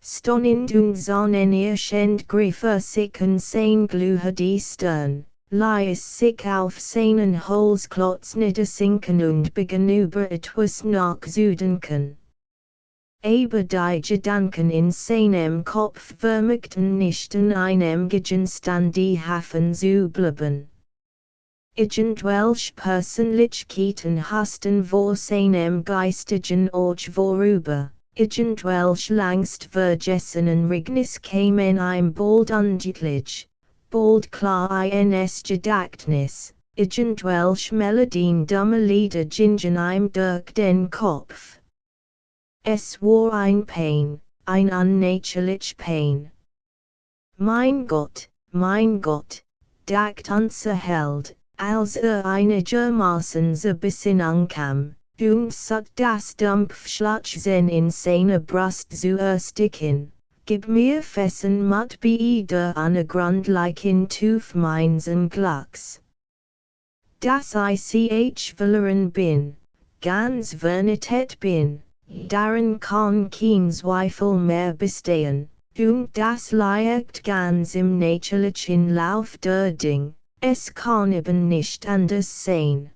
Stonnend und sonnenerschend griff sich an sein Gluhe die Stirn, ließ sich auf seinen Holzklotz niedersinken und begann über etwas nachzudenken. Aber die Gedanken in seinem Kopf vermochten nicht an einem Gegenstand die Hafen zu bleiben. Irgendwelche Persönlichkeiten hasten vor seinem geistigen Auge vorüber. Irgendwelche langst vergessenen Rignis kämen ihm bald undeutlich, bald klar ins Gedächtnis, irgendwelche Melodien dummer Lieder gingen ihm durch den Kopf. Es war ein Pain, ein unnatürlich Pain. Mein Gott, dacht unser Held, als einigermaßen zur Besinnung kam. Und sucht das Dampfschlatzen in seine Brust zu ersticken, gib mir Fessen mat Beider Grund like in Tuf meins Glücks. Das ich verloren bin, ganz vernichtet bin, daran kann kein Zweifel mehr bestehen, und das liegt ganz im natürlichen Lauf der Ding, es kann eben nicht anders sein.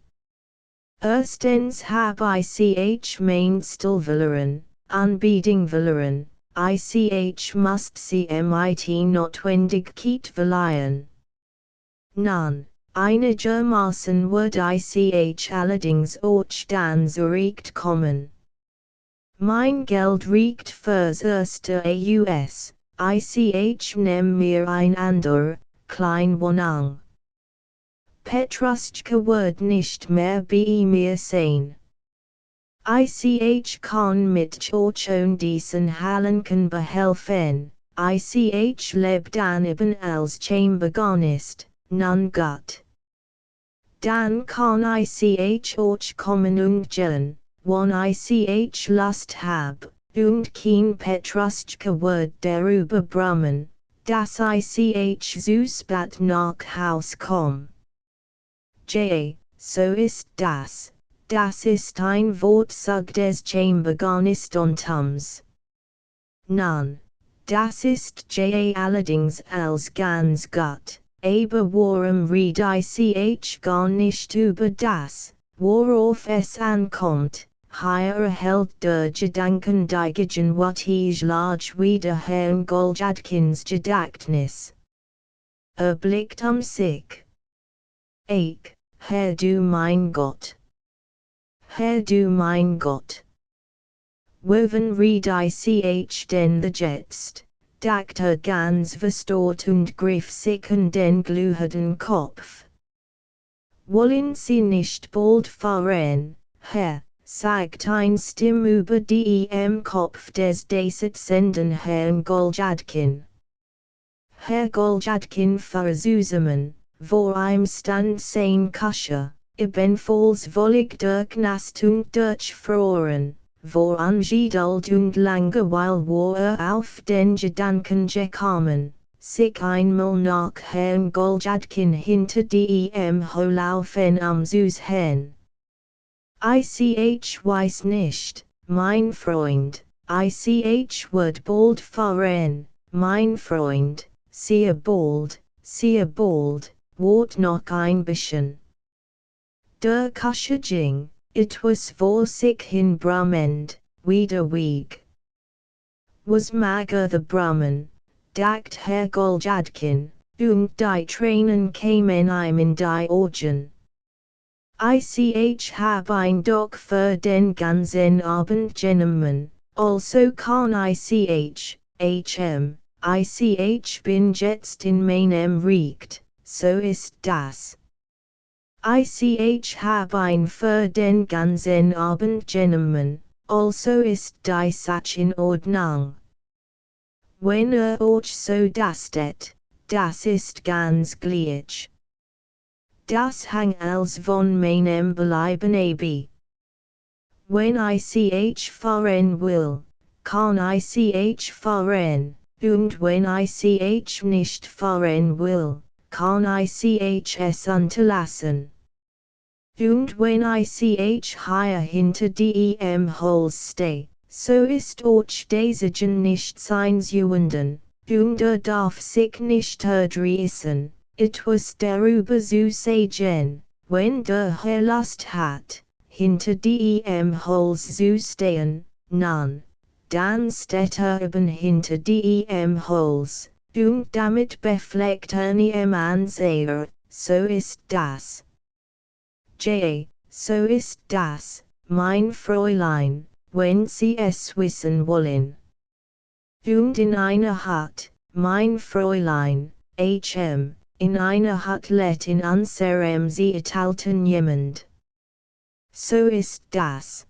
Erstens hab ich mein Stil verloren, Anbieding verloren, ich must cmit Notwendigkeit verleihen. Nun, einigermaßen wird ich allerdings auch dann zurechtkommen. Mein Geld riecht fürs erste aus, ich nehm mir ein ander, klein Wohnung. Petruschka wird nicht mehr bei mir sein. Ich kann mit schon diesen Halenken behelfen, ich leb dann eben als Chambergonist, nun gut. Dann kann ich auch kommen und gehen, wann ich Lust hab, und kein Petruschka wird darüber brummen, dass ich zu spät nach Haus komm. So ist das. Das ist ein Wortzug des Chambergonistentums. Nun, das ist allerdings als ganz gut, aber warum red ich gar nicht über das, worauf es ankommt, hier erhält der Gedanken die Gegenwart lag wieder Herrn Goljadkins Gedächtnis. Blickt sich. Herr du mein Gott! Herr du mein Gott! Woven red ich denn the jetzt, dacht ganz verstört und griff sich an den glühenden Kopf. Wollen Sie nicht bald fahren, Herr, sagt ein Stimm über die im Kopf des sitzenden Herrn Goljadkin. Herr Goljadkin verzusammen. Vor ihm stand sein Kuscher, ebenfalls völlig durchnässt und durchfroren, vor angeduld und Langeweile war auf den Gedanken gekommen, sich einmal nach Herrn Goljadkin hinter dem Holaufen umzusehen. Ich weiß nicht, mein Freund, ich wird bald fahren, mein Freund, sehr bald, wart noch ein bisschen. Der Kusche ging, etwas vor sich hin brummend, wieder weg. Was mager the Brahman, dacht Herr Goljadkin, und die Tränen kamen ihm in die Augen. Ich hab ein doch für den ganzen Abend genommen, also kann ich bin jetzt in meinem Recht, so ist das. Ich hab ein für den ganzen Abend genommen, also ist die Sache in Ordnung. Wenn euch so dastet, das ist ganz gleich. Das hang als von meinem Bleiben ab. Wenn ich fahren will, kann ich fahren, und wenn ich nicht fahren will, kann ich es unterlassen. Und wenn ich hier hinter dem Holz steh, so ist euch Desigen nicht einzuwenden, und darf sich nicht erdrießen, etwas darüber zu sagen, wenn der Herr Lust hat, hinter dem Holz zu stehen, nun, dann steht eben hinter dem Holz, und damit befleckt niemand's Ehre, so ist das. So ist das, mein Fräulein, wenn Sie es wissen wollen. Und in einer Hut, mein Fräulein, in einer Hut let in unserem Zeitalter jemand. So ist das.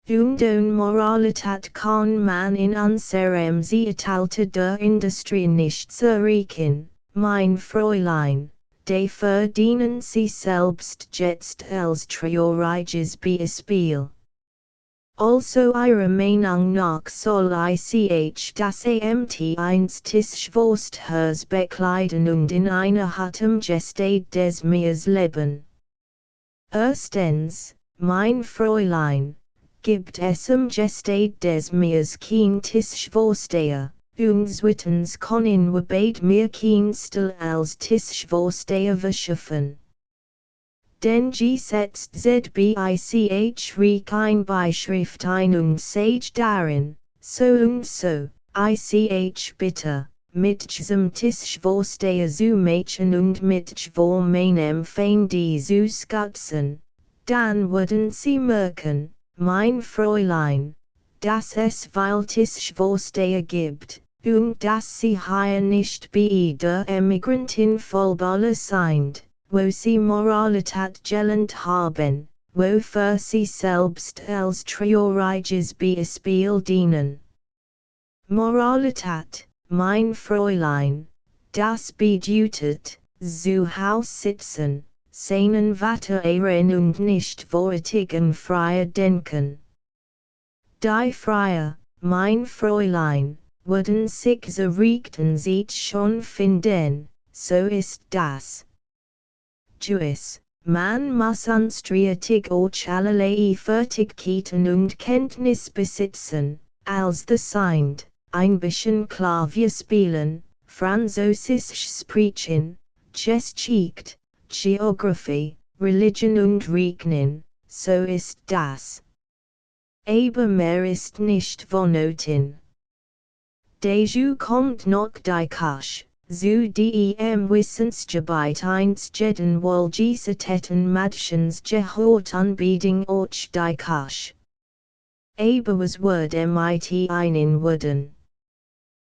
Und Unmoralität kann man in unserem Zeitalter der Industrie nicht erreichen, mein Fräulein. Die verdienen sie selbst jetzt als trauriges Beispiel. Also ihrer Meinung nach soll ich das einst Tischwurst bekleiden und in einer Hut Gestade des Meers leben. Erstens, mein Fräulein, gibt es Gestade des Meers kein Tischwursteher. Und zweitens können wir beid mir kein Stil als Tischwursteher verschaffen. Denn setzt zbich ein Beischrift ein und sage darin, so und so, bitte, mit diesem Tischwursteher zu machen und mit vor meinem Feinde zu schutzen, dann würden Sie merken, mein Fräulein, dass es viel Tischwursteher gibt. Und dass sie hier nicht bei der Emigrantin vollballer sind, wo sie Moralität gelernt haben, wofür sie selbst als trauriges Beispiel dienen. Moralität, mein Fräulein, das bedeutet, zu Haus sitzen, seinen Vater ehren und nicht vortigen freier denken. Die Freier, mein Fräulein, würden sich so richten sie schon finden, so ist das. Gewiss, man muss unstreitig auch allerlei Fertigkeiten und Kenntnis besitzen, als the Sind, ein bisschen Klavier spielen, Französisch sprechen, Geschichte, Geographie, Religion und Rechnen, so ist das. Aber mehr ist nicht vonnöten. Deju kommt noch die Kusch, zu dem Wissensgebiet einstjeden Wohlgesetzten Madchens gehört Anbiedung auch die Kusch. Aber was wird mit einen werden?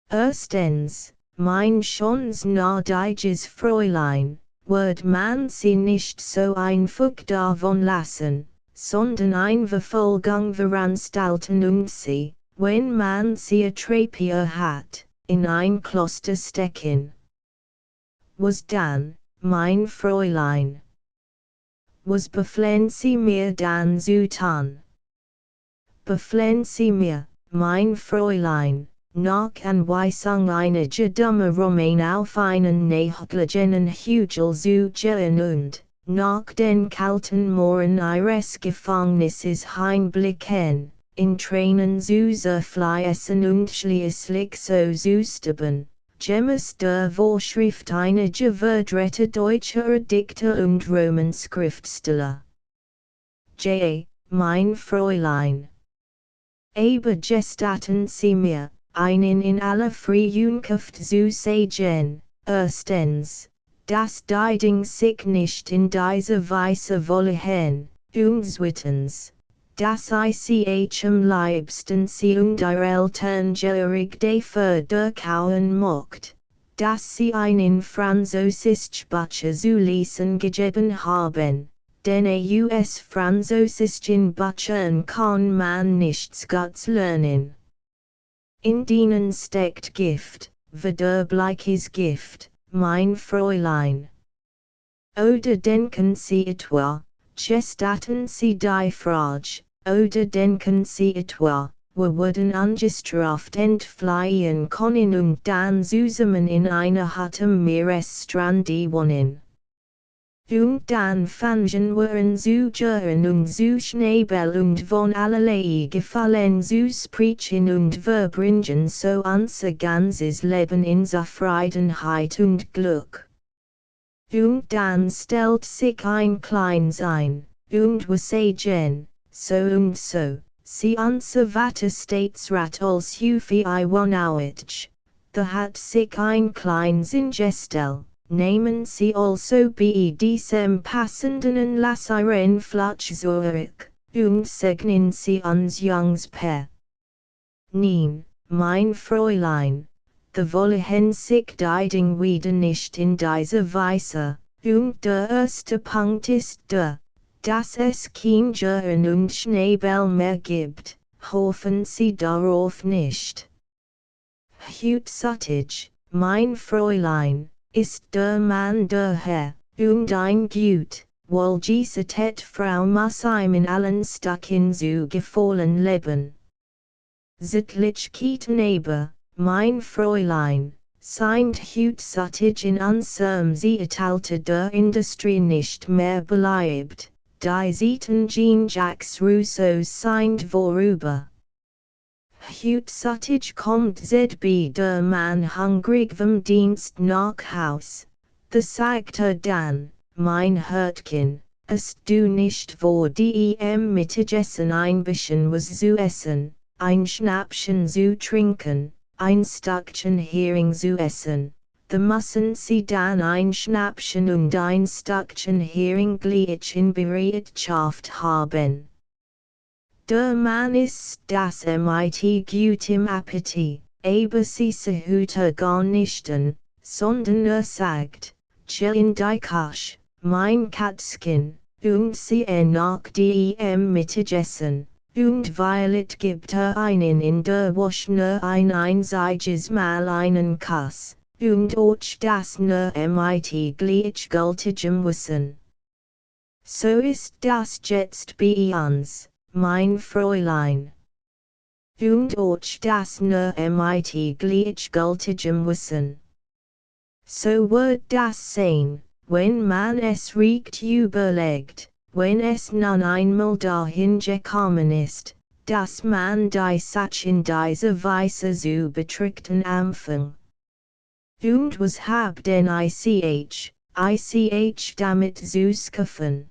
Erstens, mein schons nordiges Fräulein, wird man sie nicht so einfach davon lassen, sondern ein Verfolgung veranstalten und sie, wenn man sie Trepier hat, in ein Kloster stecken. Was dann, mein Fräulein? Was befehlen Sie mir dann zu tun? beflen Sie mir, mein Fräulein, nach Anweisung einiger dummer Romain auf einen nächtlichen Hügel zu gehen und, nach den kalten Mooren ihres Gefängnisses hinblicken, in Tränen zu zerfließen und schließlich so zu sterben. Gemäß der Vorschrift einiger verdrehter deutscher Dichter und Romanschriftsteller. J. Mein Fräulein. Aber gestatten Sie mir, einen in aller Vernunft zu sagen, erstens, dass die Dinge sich nicht in dieser Weise verhalten, und zweitens, dass ich am liebsten Sie und Ihre Eltern gehörig dafür durchhauen möchte, dass Sie einen französischen Butcher zu lesen gegeben haben. Denn aus französischen Büchern kann man nichts Gutes lernen. In denen steckt Gift, verderbliches Gift, mein Fräulein. Oder denken Sie etwa, gestatten Sie die Frage, oder denken Sie etwa, wir würden ungestraft entfliehen können und dann zusammen in einer Hütte am Meeresstrand wohnen. Und dann fangen wir an zu hören und zu schnäbeln und von allerlei Gefallen zu sprechen und wir bringen so unser ganzes Leben in Zufriedenheit und Glück. Und dann stellt sich ein kleines ein, und wir sagen, so und so, Sie unser Vater Staatsrat als Hufi Iwanowitsch, da hat sich ein kleines Ingestell. Nehmen Sie also bei diesem passenden Anlass Ihren Flutsch zurück, und segnen Sie uns Jungs per. Nein, mein Fräulein, the wollen sich die Dinge wieder nicht in dieser Weise, und der erste Punkt ist der, dass es kein Hören und Schnäbel mehr gibt, hoffen Sie darauf nicht. Heutzutage, mein Fräulein, ist der Mann der Herr, und ein gut, wohlgesittete Frau muss ihm in allen Stücken zu gefallen leben. Sittlichkeiten aber, mein Fräulein, sind heutzutage in unserem Zeitalter der Industrie nicht mehr beliebt, die Zeiten Jean-Jacques Rousseaus sind vorüber. Heutzutage kommt ZB der Mann hungrig vom Dienst nach Haus, da sagt dann, mein Hörtchen, hast du nicht vor dem Mittagessen ein bisschen was zu essen, ein Schnäppchen zu trinken, ein Stückchen Hering zu essen, da müssen Sie dann ein Schnäppchen und ein Stückchen Hering gleich in Bereitschaft haben. Der Mann ist das mit gutem Appetit, aber Sie sehut gar nicht an, sondern sagt, chill in die Küche, mein Katzchen, und Sie nach dem Mittagessen, und weil it gibt einen in der Wasch nur ein einziges Mal einen Kuss, und auch das nur mit gleichgültigem Wissen. So ist das jetzt bei uns. Mein Fräulein. Und auch das nur mit gleichgültigem Wissen. So wird das sein, wenn man es recht überlegt, wenn es nun einmal dahin gekommen ist, dass man die Sache in dieser Weise zu betrachten anfängt. Und was hab denn ich damit zu schaffen?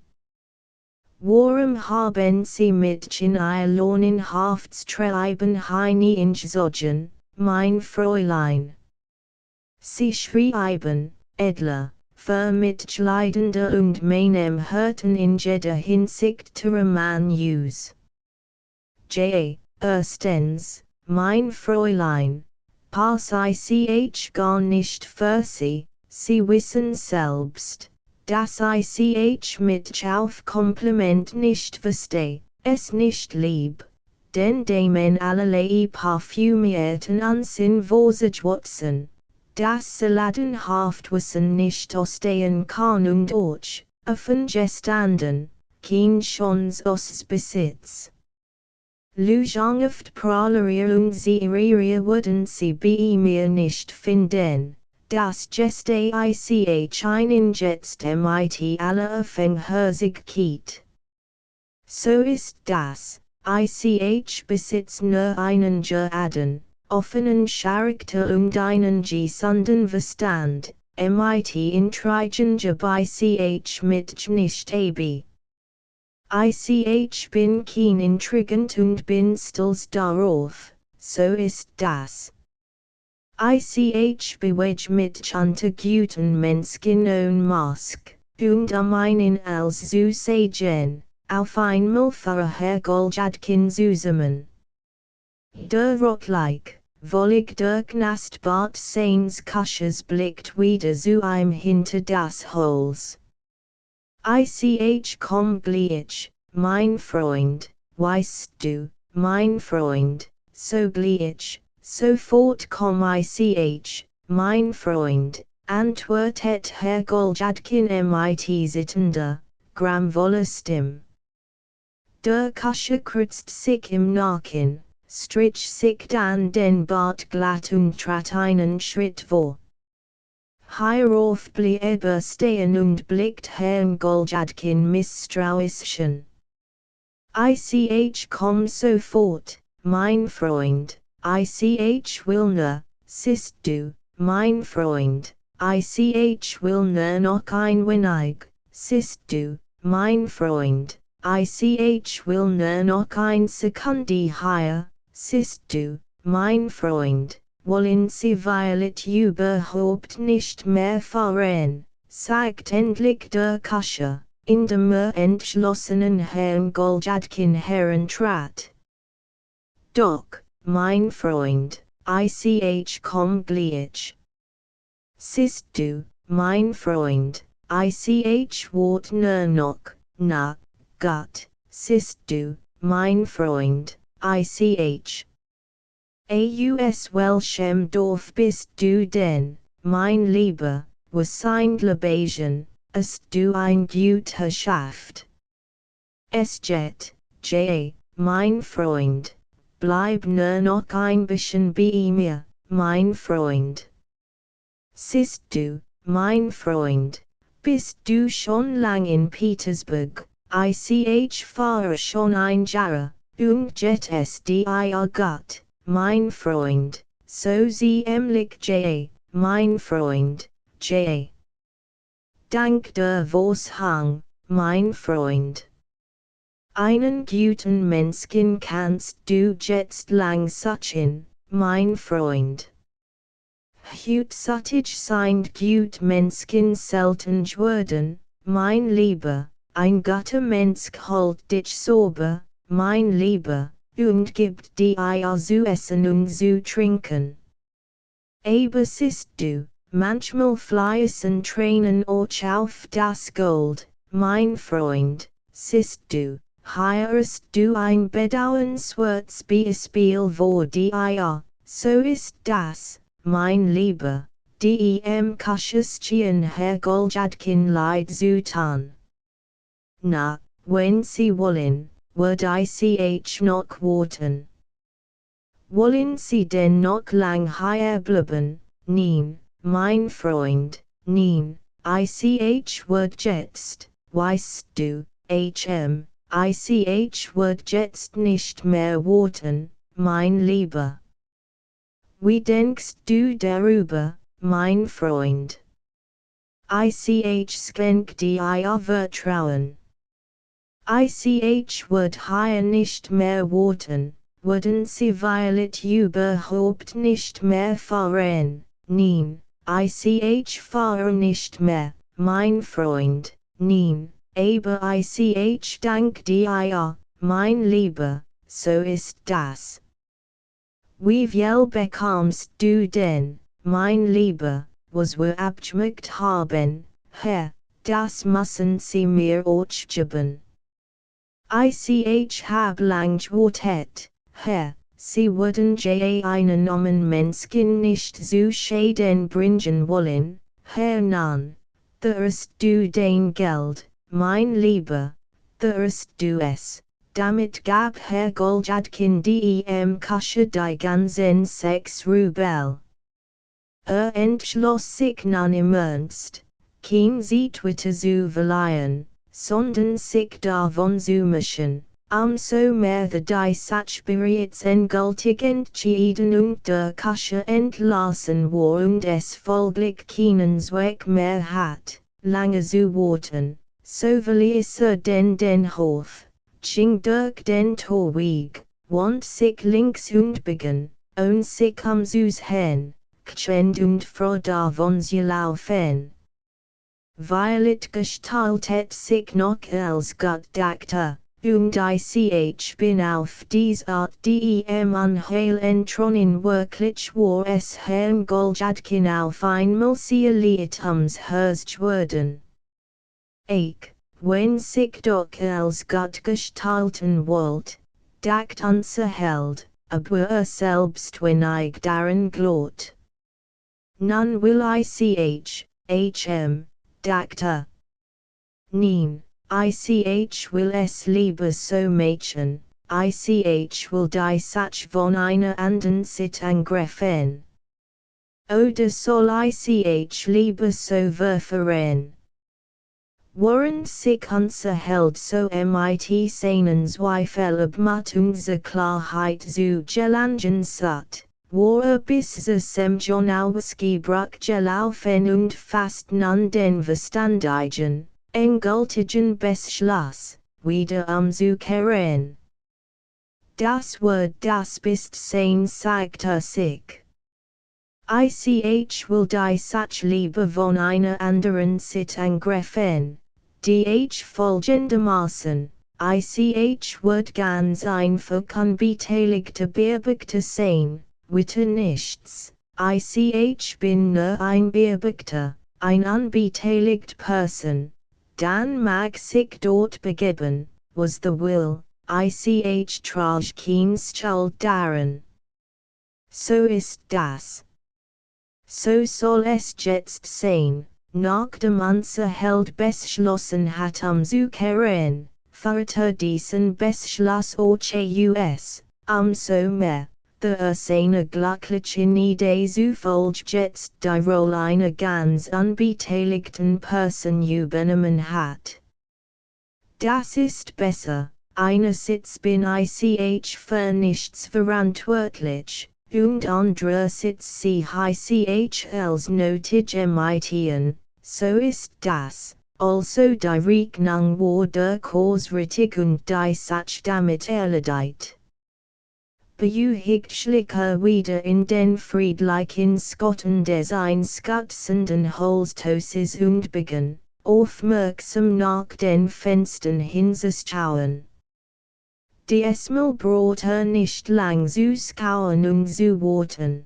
Warum haben Sie Mädchen ihr Lohnenhaftstreiben hineingezogen, mein Fräulein? Sie schreiben, edler, vermitleidender und meinem Hörten in jeder Hinsicht Manus. J. Erstens, mein Fräulein, pass ich gar nicht für Sie, Sie wissen selbst, dass ich mit auf Kompliment nicht versteh, es nicht lieb, denn demen allerlei parfümierten Unsinn Vorsitzwurzeln, das Saladenhaftwissen nicht ausstehen kann und auch, offen gestanden, kein Chance aus Besitz. Lujanghaft praleria und Ziereria wurden sie bei mir nicht finden, das geste ich einen jetzt mit aller Aufhängersigkeit. So ist das, ich besitzt nur einen geraden, offenen Charakter und einen gesunden Verstand, mit intrigen bei mit nicht ab. Ich bin kein intrigant und bin stolz darauf, so ist das. Ich bewege mich unter guten Menschen und Mask, und einen als zu sagen, auf einmal verhergoldschaftchen zusammen. Der Rotleik, wollig der Knastbart seines Kuschers blickt wieder zu ihm hinter das Holz. Komm gleich, mein Freund, weißt du, mein Freund, so gleich, sofort komm mein Freund, antwortet Herr Goldjadkin mit sittender, gramvoller Stimme. Der Kuscher kürzt sich im Nacken, strich sich dann den Bart glatt und trat einen Schritt vor. Hierauf blieb stehen und blickt Herrn Goldjadkin misstrauisch an. Komm sofort, mein Freund, will nur, siehst du, mein Freund, will nur noch ein wenig, siehst du, mein Freund, will nur noch ein Sekunde hier, siehst du, mein Freund. Wollen Sie Violet überhaupt nicht mehr fahren, sagt endlich der Kuscher, in dem entschlossenen Herrn Goldjadkin herentrat. Doch, mein Freund, komm gleich. Siehst du, mein Freund, wart nur noch, na, Gott, siehst du, mein Freund, Aus welchem Dorf bist du denn, mein Lieber, was sind Lebagen, hast du ein guter Schaft? Es geht, mein Freund, bleib nur noch ein bisschen bei mir, mein Freund. Siehst du, mein Freund, bist du schon lang in Petersburg, fahre schon ein Jahre, und jet es dir gut. Mein Freund, so ziemlich mein Freund, Dank der Vorhang, mein Freund. Einen guten Menschen kannst du jetzt lang suchen, mein Freund. Heutzutage sind gut Menschen selten geworden, mein Lieber, ein guter Mensch holt dich sauber, mein Lieber. Und gibt dir zu essen und zu trinken. Aber siehst du, manchmal fließen Tränen auch auf das Gold, mein Freund, siehst du, hier hast du ein bedauernswertes Beispiel vor dir, so ist das, mein Lieber, dem Kuschischen Herr Goldjadkin leid zu tun. Na, wenn Sie wollen. Würd ich noch warten? Wollen Sie denn noch lang hier bleiben? Nein, mein Freund, nein, würd jetzt, weißt du, würd jetzt nicht mehr warten, mein Lieber. Wie denkst du darüber, mein Freund? Schenk dir Vertrauen. Würd hier nicht mehr warten, würden Sie Violet überhaupt nicht mehr fahren, nein, fahre nicht mehr, mein Freund, nein, aber dank dir, mein Lieber, so ist das. Wie viel bekommst du denn, mein Lieber, was wir abgemacht haben, Herr, das müssen Sie mir auch geben. Hab lang gewartet, Herr, Sie würden einen armen Menschen nicht zu Schaden bringen wollen, Herr nein, da hast du dein Geld, mein Lieber, da hast du es, damit gab Herr Goljadkin dem Kusche die ganzen 6 Rubel. Entschloss sich nun im Ernst, kein Zeitwitte zu verleihen, sondern sich davon zu mischen, so mehr die Sach bereits endgültig entschieden und der Kusche entlassen war und es folglich keinen Zweck mehr hat, lange zu warten, so verließ den Hof, ging durch den Torweg, wand sich links und begann, sich Sus hen, gechend und froh davon zu laufen. Weil it gestaltet sich noch als Gott dachte, und ich bin auf dies Art dem Anheil entronnen wirklich war es Herrn Goljadkin auf einmal sehr liet Herz worden. Wenn sich doch als Gott gestalten wollt, dacht unser Held, aber selbst wenn ich daran glaubt. Nun will ich dachte. Nein, ich will es lieber so machen, ich will die Sach von einer anderen Sit angreifen. Oder soll ich lieber so verfahren? Während sich unser Held so mit seinen Zweifel abmat unsere Klarheit zu gelangen satt, war bis sem Jonowski bruch gelaufen und fast nun den verstandigen, endgültigen Beschluss, wieder zu kehren. Das Wort das bist sein zeigte sich. Ich will die Sach lieber von einer anderen Sit angreifen, die folgendermaßen, wird ganz einfach unbeteiligte Beobachter sein, weiter nichts, ich bin nur ein Beobachter, ein unbeteiligt Person, dann mag sich dort begeben, was the will, trage kein Schuld daran. So ist das. So soll es jetzt sein, nachdem unser Held beschlossen hat zu kehren, führte diesen Beschluss aus, so mehr, da seine glücklichen Idee zu folgen jetzt die Rolle einer ganz unbeteiligten Person übernommen hat. Das ist besser, einerseits bin ich für nichts verantwortlich, und andererseits sehe ich als nötig imitieren, so ist das, also die Rechnung war durchaus richtig und die Sach damit erledigt. Beühigtschlicher wieder in den friedlichen Skotten des einskatzenden Holzhauses und begann, aufmerksam nach den Fenstern hinzuschauen. Diesmal braucht nicht lang zu schauen und zu warten.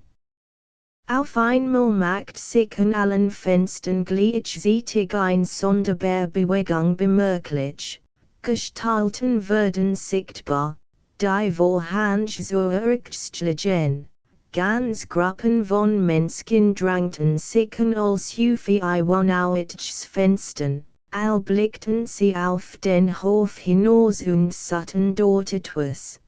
Auf einmal macht sich an allen Fenstern gleichzeitig ein sonderbar Bewegung bemerklich, Gestalten werden sichtbar, die vorhand zurückschlagen, ganz Gruppen von Menschen drängten sich an als Hufi Iwanowitschs Fenstern. Blickten sie auf den Hof hinaus und sahen dort etwas.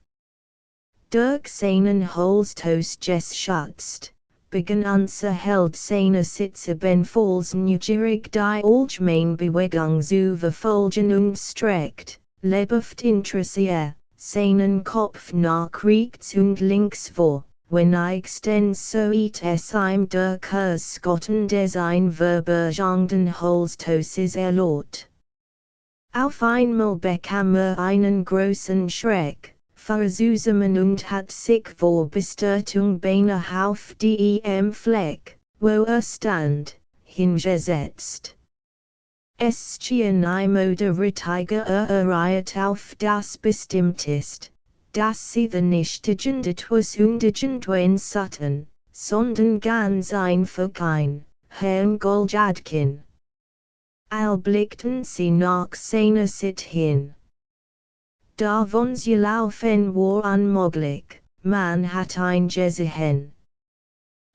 Durch seinen Holzhaus geschützt, begann unser Held seine Sitze benfalls neugierig die allgemeine Bewegung zu verfolgen und streckt, lebhaft interessiert, seinen Kopf nach rechts und links vor. Wenn ich denn so es ihm durch Skotten des einverbergenden Holzhauses erlaubt. Auf einmal bekam einen großen Schreck, verzusammen und hat sich vor Bestürtung beinahe auf dem Fleck, wo stand, hingesetzt. Es schien ihm moderatiger erreiht auf das bestimmt ist, dass sie the nicht etwas undigentwen satten, sondern ganz einfach ein, Herrn Goljadkin. Blickten sie nach seiner Sit hin. Davon sie laufen war unmöglich, man hat ihn gesehen.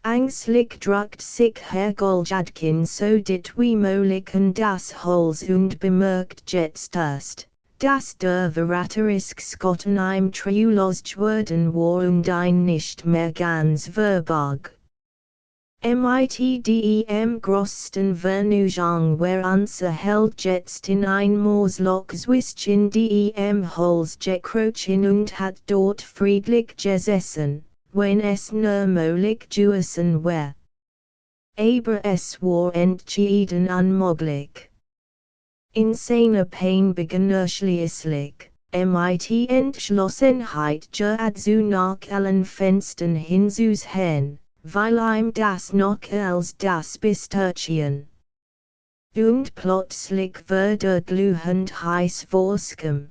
Ängstlich drückt sich Herr Goljadkin so dit wie möglich in das Holz und bemerkt jetzt erst, das der Verraterisk Skottenheim Triulosg worden war ein nicht mehr ganz verbog. Mit dem größten Vernunft where unser Held jetzt in ein Moosloch zwischen dem Holz gekrochen und hat dort friedlich gesessen, wenn es nur möglich gewesen wär. Aber es war entschieden unmöglich. In seiner Pein begann schließlich, mit Entschlossenheit zu nach allen Fenstern hinzusehen, weil ihm das noch als das Bistörchen. Und plötzlich wurde glühend heiß Vorskum.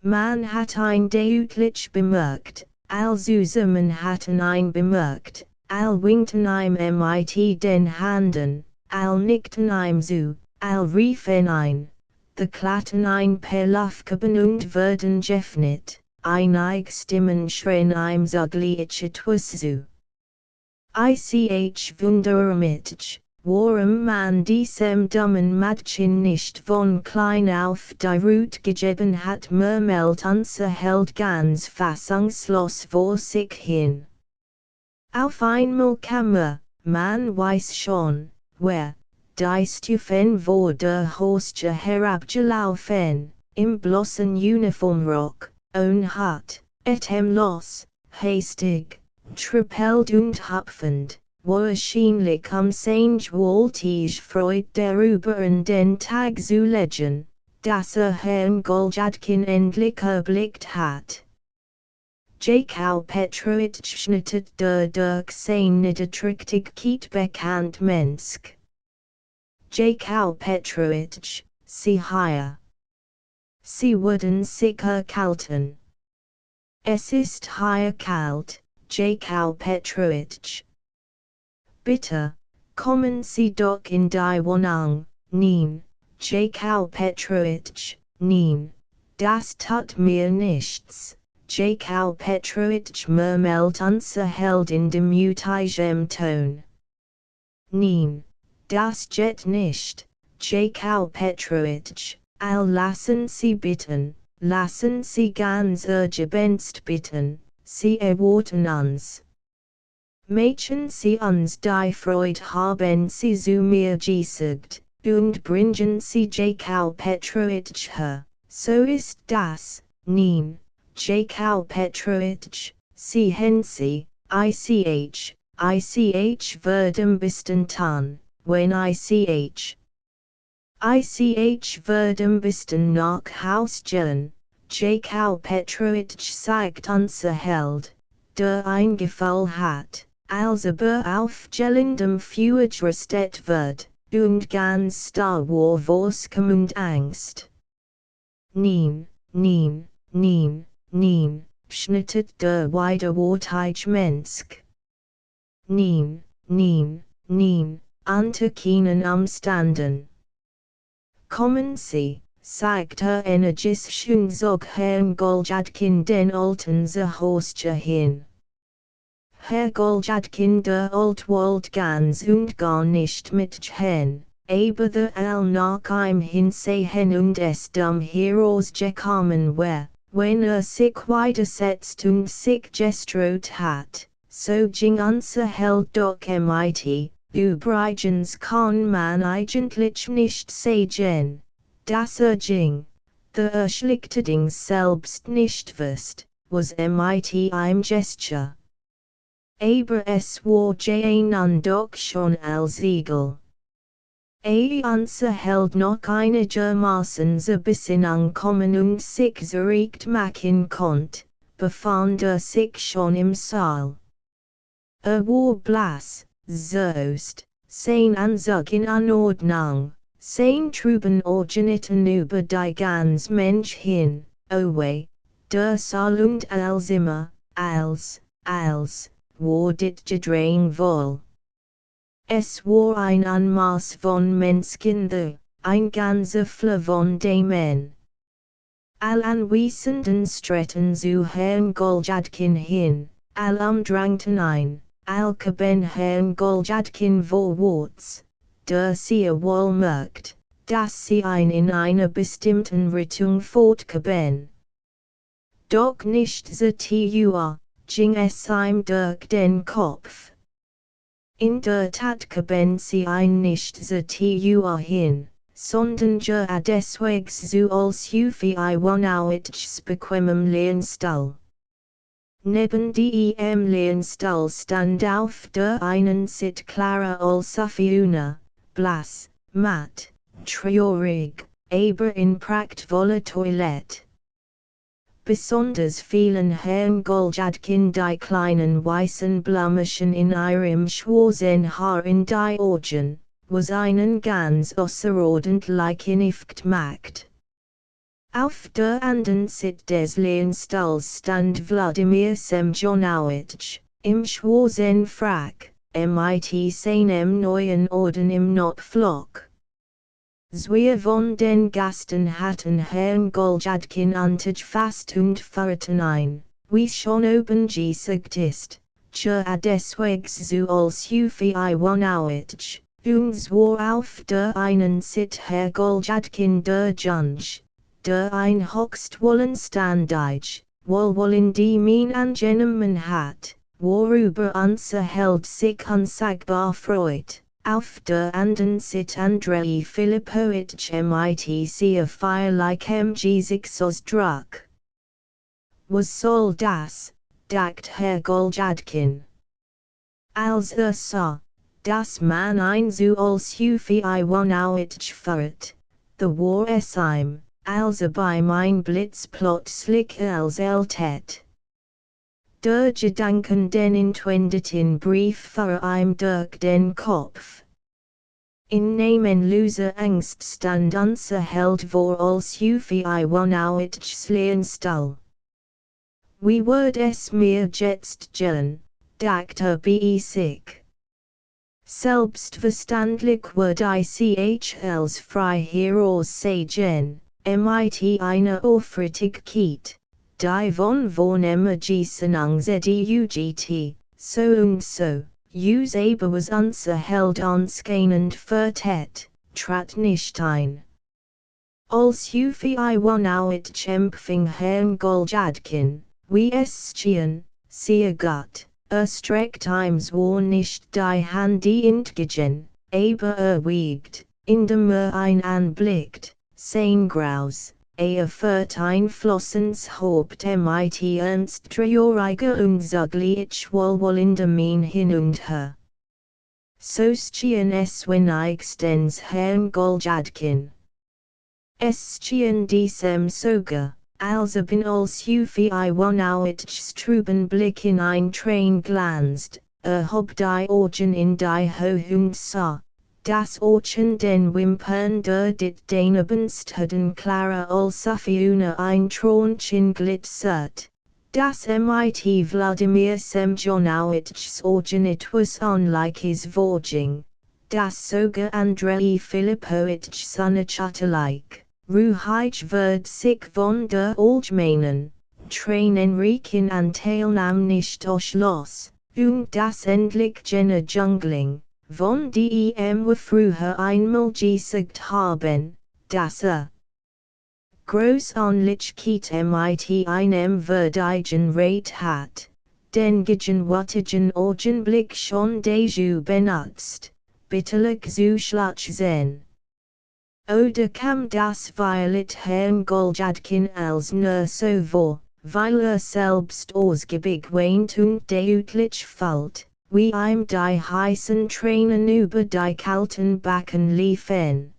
Man hat ein deutlich bemerkt, all zusammen hatten ein bemerkt, all winkten ihm mit den Handen, all nickten ihm zu, all riefen ein, the klatten ein per Laufkuppen und wurden geöffnet, einige Stimmen schrien ihm sogleich etwas zu. Ich wundere mich, warum man diesem dummen Mädchen nicht von klein auf die Ruth gegeben hat, murmelt unser Held ganz fassungslos vor sich hin. Auf einmal kam man weiß schon, wer, die Stufen vor der Haustür herabgelaufen, im bloßen Uniformrock, und hat, atemlos, hastig, trippelnd und hüpfend, wahrscheinlich sich woltig freut darüber an den Tag zu legen, dass Herrn Goljadkin endlich erblickt hat. Jakob Petrovich schnittet der durch seine Trächtigkeit bekannt Mensch. Jakob Petrovich, Sie hier. Sie würden sicher kalten. Es ist hier kalt, Jakob Petrovich. Bitte, kommen Sie doch in die Wohnung, nein, Jakob Petrovich, nein, das tut mir nichts, Jakob Petrovich murmelt unser Held in demütigem Ton. Nein, das geht nicht, Jakob Petrovich, lassen Sie bitten, lassen Sie ganz urgent bitten, Sie erwarten uns. Machen Sie uns die Freude haben Sie zu mir gesagt, und bringen Sie Jakob Petrovich her, so ist das, nein, Jakob Petrovich, sehen Sie, ich würden besten tun, wenn ich würden besten nach Haus gehen, Jakob Petrovich sagt unser Held, der ein Gefühl hat, als auf gelendem Fyodor steht wird, und ganz still war Vorskum und Angst. Nein, nein, nein, nein, schnittet der widerwärtige Mensch. Nein, nein, nein, unter keinen Umständen. Kommen Sie, sagt energisch und zog Herrn Goljadkin den alten zur Haustür hin. Herr Goljadkin der Alt wollte ganz und gar nicht mitgehen, aber der nach ihm hinsehen und es herausgekommen war, wenn sich widersetzt und sich gestraut hat, so ging unser Held doch mit, übrigens kann man eigentlich nicht sagen, dass ging, der Schlichterdings selbst nicht wusste, was mit ihm Gesture. Aber es war nun doch schon als Eagle. Unser Held noch einigermaßen zur Besinnung kommen und sich zurecht machen konnte, befand sich schon im Saal. War blass, soest, sein Anzug in Anordnung, sein Truben organitten über die ganz Mensch hin, weh, der Saal und Zimmer, als, war dit gedrängt wohl. Es war ein Anmaß von Menschen ein ganzer Flur von Dämen. Anwesenden stritten zu Herrn Goljadkin hin, umdrängten ein, gaben Herrn Goljadkin vorwärts, der sehr wohl merkt, dass sie in einer bestimmten Richtung fortgehen. Doch nicht so ging es ihm durch den Kopf. In der Tat geben sie nicht so hin, sondern deswegs so als Ufeiwanauitschs bequemem Lehnstall. Neben dem Lehnstall stand auf der einen Seite Clara als eine, blass, matt, traurig, aber in prachtvoller Toilette. Besonders vielen Herrn Goljadkin die kleinen weißen Blümchen in ihrem schwarzen Haar in die Augen, was einen ganz außerordentlichen Effekt macht. Auf der anderen Seite des Lehnstalls stand Wladimir Semjonowitsch, im schwarzen Frack, mit seinem neuen Orden im Notflock. Zwei von den Gasten hatten Herrn Goljadkin fast und verraten ein, wie schon oben gesagt ist, deswegs so als Ufeiwanauitsch, und zwar auf der einen Seite Herr Goljadkin der Junge, der ein höchst wollenstandig, wohlwollende Mien angenommen hat, worüber unser Held sich unsagbar freut. Auf der anderen Seite Andrei Filipowitsch mit sehr feierlichem Gesichtsausdruck. Was soll das, dacht Herr Goljadkin. Als sah, dass man ein so als Ufeiwanauitsch verrat, da war es ihm, als bei mein Blitz plötzlich erltet. Der Gedanken den entwendeten Brief fuhr ihm durch den Kopf. In namenloser Angst stand unser Held vor als Ufeiwanauitschs Lehnstall. Wie wird es mir jetzt gehen, dachte bei sich. Selbstverständlich wird ich als Freiherr sagen, mit einer Aufrichtigkeit, die von vornehmer Gesinnungsedugt, so und so, us aber was unser Held anscheinend vertet, trat nicht ein. Als Ufeiwanauitsch empfing Herrn Goljadkin, wie es schien, sehr gut, streckt ihm zwar nicht die Hand entgegen, aber wiegt, indem ihn anblickt, sein Graus. Führt ein flossens Haupt mit ernst trauriger und zugleich wohlwollender Mien hin und her. So schien es wenigstens Herrn Goljadkin. Es schien diesem sogar, als als Ufeiwanauitschs trüben Blick in ein Train glanzt, hob die Augen in die Höhe und sah, das Orchen den Wimpern der dit denebenstheden Clara als eine ein Tronchen glitzert, das mit Wladimir Semjonowitschs Augen etwas unliches vorging, das sogar Andrei Filipowitsch seine Chatterleik, ruhig wird sich von der allgemeinen, tränenreichen Anteilnahme nicht ausschloss, und das endlich jene Jungling, von dem wir früher einmal gesagt haben, dass groß Anlichkeit mit einem würdigen Rat hat, den gegenwärtigen Augenblick schon dazu benutzt, bitterlich zu schlachten. Oder kam das Violet Herrn Goljadkin als nur so vor, weil selbst ausgiebig weint und deutlich fällt, wie ihm die heißen Tränen über die kalten Backen liefen.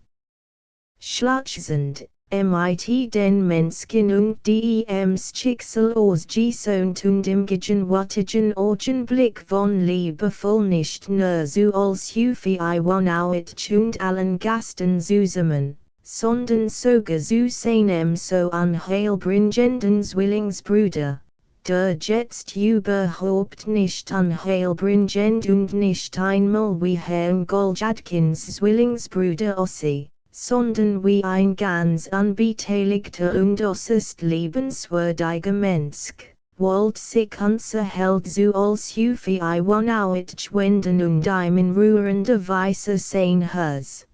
Schlachzend, mit den Menschen und dem Schicksal ausgesöhnt und im gegenwärtigen Augenblick von liebevoll nicht nur so als Ufeiwanauitsch und allen Gasten zusammen, sondern sogar zu seinem so anheilbringenden Zwillingsbruder, der jetzt überhaupt nicht anheilbringend und nicht einmal wie Herrn Goljadkins Zwillingsbruder aussieht, sondern wie ein ganz unbeteiligter und äußerst liebenswürdiger Mensch, wollt sich unser Held so als Ufeiwanauitsch wenden und ihm in rührender Weise sein Herz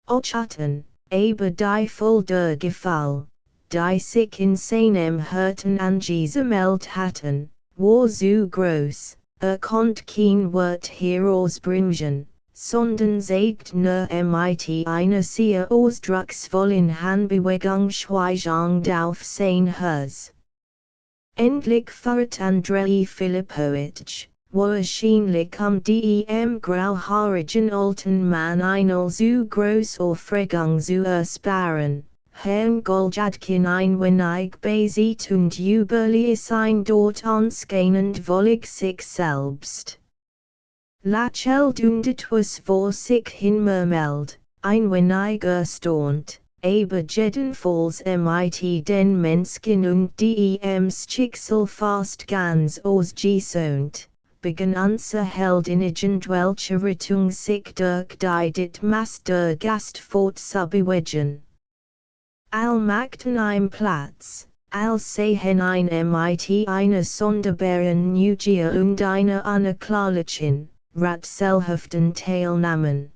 Ochatten, aber die voll der Gefall, die sich in seinem Herzen angesammelt hatten, war so groß, konnt kein Wort herausbringen, sondern zeigt nur mit einer sehr ausdrucksvollen Handbewegung schweigend auf sein Herz. Endlich fährt Andrei Filipowitsch, wahrscheinlich dem grauhaarigen alten Mann eine so große Aufregung zu ersparen, Herrn Goljadkin ein wenig besit und jubiliert ein dort ausgehend wollig sich selbst. Lächelt und etwas vor sich hin murmelt, ein wenig erstaunt, aber jedenfalls mit den Menschen und dems Schicksal fast ganz ausgesöhnt, begann unser Held in irgendwelcher Richtung sich durch die Masse der Gast fortzubewegen. All machten ein Platz, all sehen ein mit einer sonderbaren Neugier und einer unerklärlichen, ratselhaften Teilnahmen.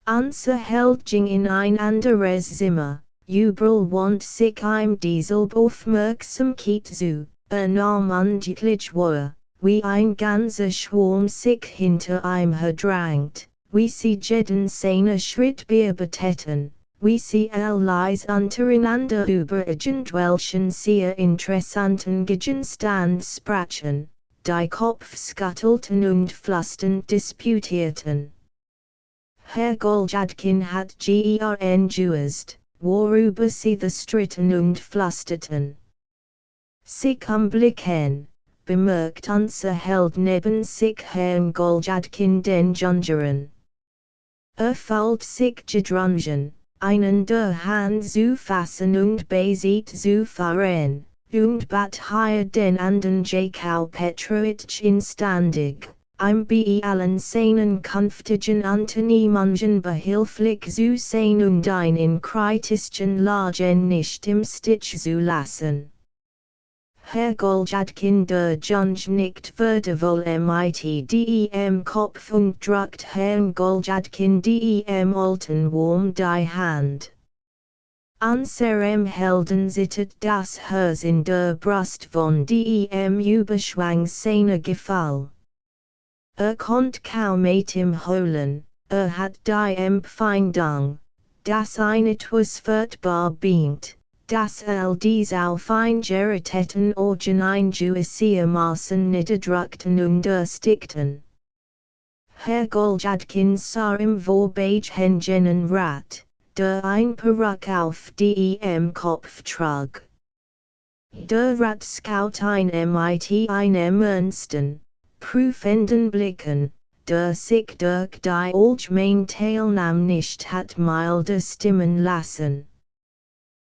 Unser Held ging in ein anderes Zimmer, überall wand sich dieselbe Aufmerksamkeit zu, nahm undeutlich wahr, wie ein ganzer Schwarm sich hinter ihm verdrängt, wie sie jeden seiner Schritt bearbeiteten, wie sie all leise untereinander über irgendwelchen sehr interessanten Gegenstand sprachen, die Kopf skuttelten und flüsternd disputierten. Herr Goljadkin hat gern gewusst, worüber sie stritten und flüsterten. Sie blicken, bemerkt unser Held neben sich Herrn Goljadkin den Jungeren. Fühlt sich gedrungen, einen der Hand zu fassen und besieht zu fahren, und bat hier den andern Jakau Petrovich instandig, bei allen seinen künftigen Unternehmungen behilflich zu sein und ein in kritischen Lagen nicht im Stich zu lassen. Herr Goljadkin der Junge nickt würdevoll mit dem Kopf und drückt Herrn Goljadkin dem alten warm die Hand. Unserem Helden zittert das Herz in der Brust von dem Überschwang seiner Gefall. Konnt kaum Atem holen, hat die Empfindung, dass ein etwas furchtbar beginnt, dass all dies auf ein gerretteten Organ eingewissermaßen niederdrückten und erstickten. Herr Goljadkin sah im vorbeigehenden Rat, der ein Perücke auf dem Kopf trug. Der Rat schaut mit einem ernsten, prüfenden Blicken, der sich durch die allgemeine Teilnahme nicht hat milder stimmen lassen.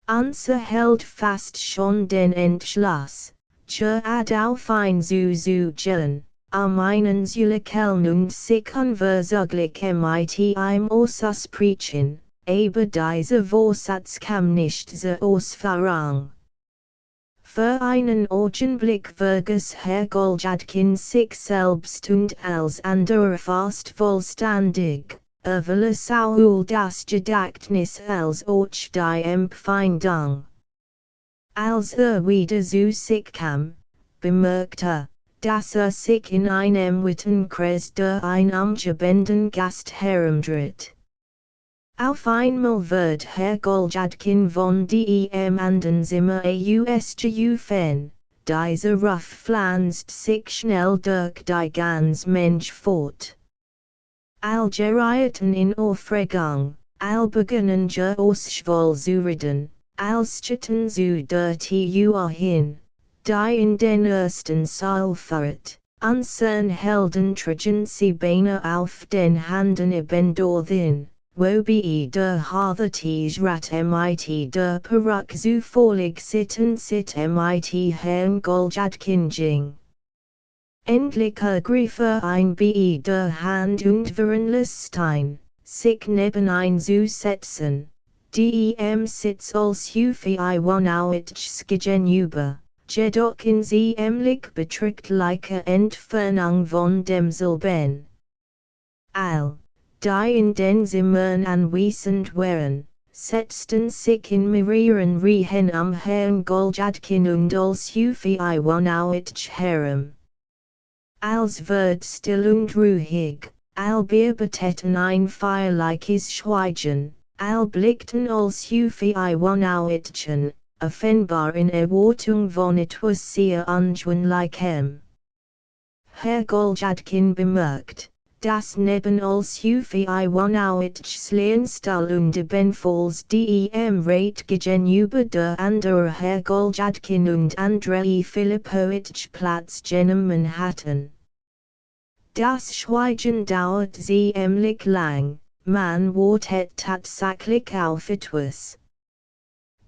Unser Held fasst schon den Entschluss, gerad auf ein zu gehen, einen Zulekeln und sich unverzüglich mit ihm auszusprechen, aber dieser Vorsatz kam nicht zur Ausführung. Für einen Augenblick vergaß Herr Goljadkin sich selbst und als andere fast vollständig, verließ auch das Gedächtnis als auch die Empfindung. Als wieder zu sich kam, bemerkte, dass sich in einem weiten Kreis der ein umgebenden Gast herumdreht. Auf einmal wird Herr Goljadkin von dem anderen Zimmer ausgerufen, dieser Ruf pflanzt sich schnell durch die ganze Mensch fort. All gerieten in Aufregung, all begannen ausschwol zu reden, all schütten zu der Tür hin, die in den ersten Saal führt, unsern Helden trugen sie beinahe auf den Händen dorthin. Wobei der Harthetige Rat mit der Perücke zufällig sit mit Herrn Goljadkin ging. Endlich ergriff ein bei der Hand und veranlasste ihn, sich nebenein zu setzen, dem Sitz als Hufi Iwanowitschs gegenüber, jedoch in ziemlich beträchtlicher Entfernung von demselben. All die in den Zimmern anwesend wären, setzten sich in mehreren Reihen am Herrn Goljadkin und als Hufi Iwanowitsch herum. Als wird still und ruhig, wir betäten ein feierliches Schweigen, blickten als Hufi Iwanowitschen, offenbar in Erwartung von etwas sehr Ungewöhnlichem. Herr Goljadkin bemerkt, dass neben als Hufi Iwanowitschs Lehnstall und ebenfalls dem Rat gegenüber der andere Herr Goljadkin und Andrei Filipowitsch Platz genommen hatten. Das Schweigen dauert ziemlich lang, man wartet tatsächlich auf etwas.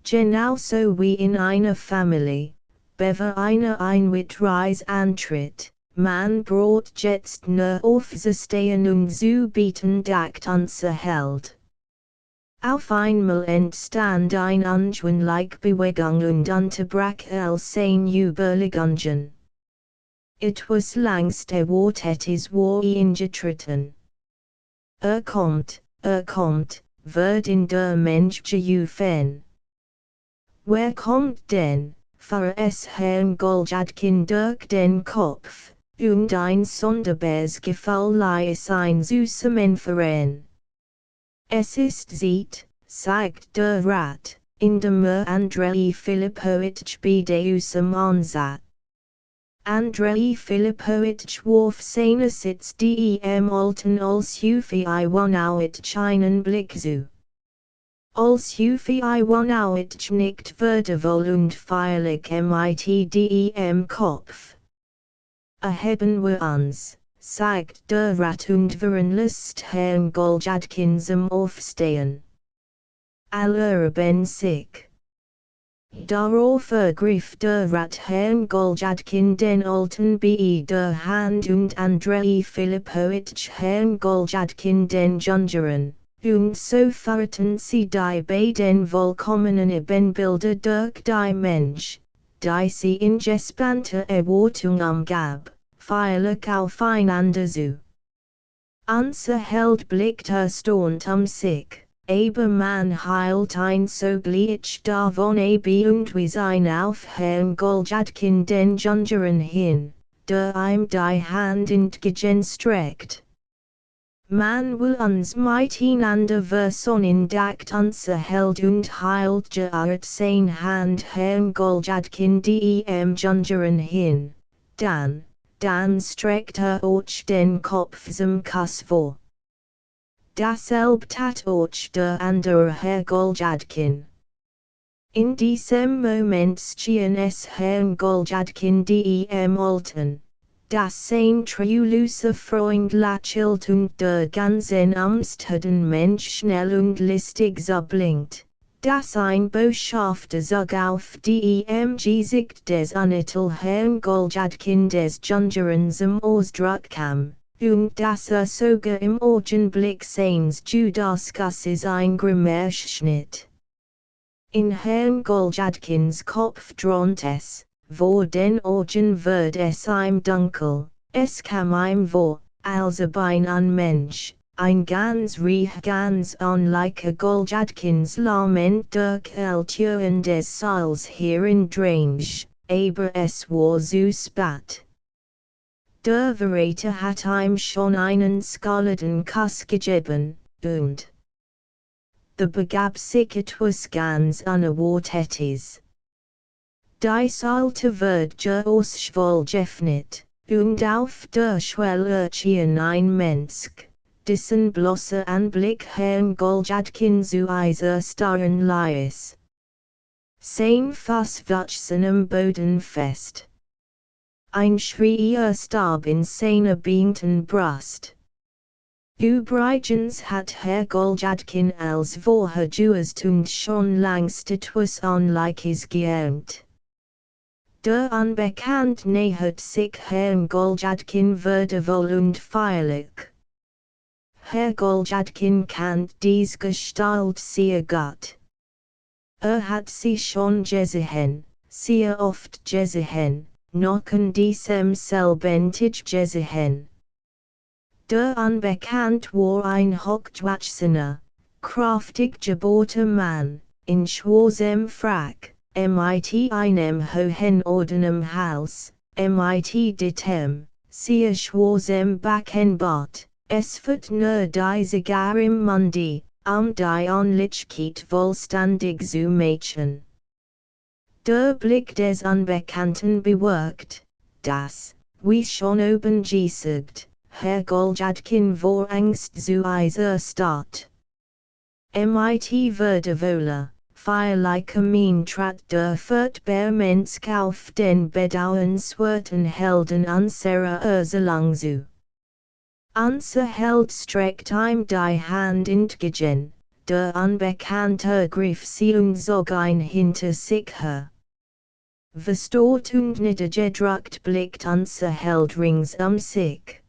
Genauso wie in einer Familie, bevor eine Einreise antritt. Man braucht jetzt nur aufzustehen und zu bieten Daktanze hält. Auf einmal entstand ein ungewöhnliche Bewegung und unterbrach seine Überlegungen. Etwas längst erwartetes war eingetreten. Kommt, wird in der Mensch gerufen. Wer kommt denn, fuhr es Herrn Goljadkin durch den Kopf, und ein sonderbares Gefühl ließ ihn zusammenfahren. Es ist Zeit, sagt der Rat, indem Andrei Filipowitsch behutsam ansah. Andrei Filipowitsch warf seinerseits dem alten als Hufi Iwanowitsch einen Blick zu. Als Hufi Iwanowitsch nickt würdevoll und feierlich mit dem Kopf. Erheben wir uns, sagt der Rat und veranlasst Herrn Goljadkin zum Aufstehen. Alle erheben sich. Darauf ergriff der Rat Herrn Goljadkin den alten bei der Hand und Andrei Filipowitsch Herrn Goljadkin den Jüngeren, und so fahrten sie die beiden vollkommenen Ebenbilder durch die Mensch, die sie in gespannter Erwartung umgab, feierlich aufeinander zu. Unser Held blickt erstaunt sich. Aber man hielt ein sogleich davon ab und wies ihn auf Herrn Goljadkin den Jüngeren hin, der ihm die Hand entgegenstreckt. Man will uns miteinander versonnen, dacht unser Held und hielt geehrt sein Hand Herrn Goljadkin dem Jüngeren hin, dann streckt euch den Kopf zum Kuss vor. Dasselbe tat auch der andere Herr Goljadkin. In diesem Moment schien es Herrn Goljadkin dem Alten, dass sein treuloser Freund lächelt und der ganzen amtsterden Mensch schnell und listig so blinkt, dass ein Botschafter sich auf dem Gesicht des Unetel Herrn Goljadkin des Jüngeren zum Ausdruck kam. Und dass sogar im Augenblick seines Judaskusses ein Grimmerschnitt. In Herrn Goljadkins Kopf dröhnt es, vor den Augen wird es ihm dunkel, es kam ihm vor, als ob ein Mensch, ein ganz unlicher Goljadkins Lament durch Türen des Saals herindränge, aber es war zu spät. Der Verräter hat ihm schon einen skalierten Kuss gegeben, und da begab sich etwas ganz Unerwartetes. Die Salte wird geossvoll geöffnet, und auf der Schwelle erschien ein Mensch, dessen bloßer Anblick Herrn Goljadkin zu erstarren ließ. Sein Fass wuchs am Boden fest. Ein Schrei erstarb in seiner beingten Brust. Übrigens hat Herr Goljadkin als vorher Juistund schon längst etwas Unliches geahnt. Der Unbekannt nähert sich Herrn Goljadkin würdevoll und feierlich. Herr Goljadkin kennt dies Gestalt sehr gut. Hat sie schon gesehen, sehr oft gesehen. Noch in diesem selben Tag gesehen. Der unbekannt war ein hochgewachsener, kraftig gebohrter Mann, in schwarzem Frack, mit einem hohen ordenem Hals, mit ditem, sehr schwarzem Backenbart, es wird nur die Zigarre im Mundi, die Anlichkeit vollständig zu machen. Der Blick des Unbekannten bewirkt, dass, wie schon oben gesagt, Herr Goljadkin vor Angst zu eiser Stadt. Mit Würdevoller, feierlicher Mien trat der Furchtbarmensch auf den bedauernswerten Helden unserer Erselung zu. Unser Held streckt ihm die Hand entgegen, der Unbekannte ergriff sie und zog ihn hinter sich her. Verstört und niedergedrückt blickt unser Held rings sich.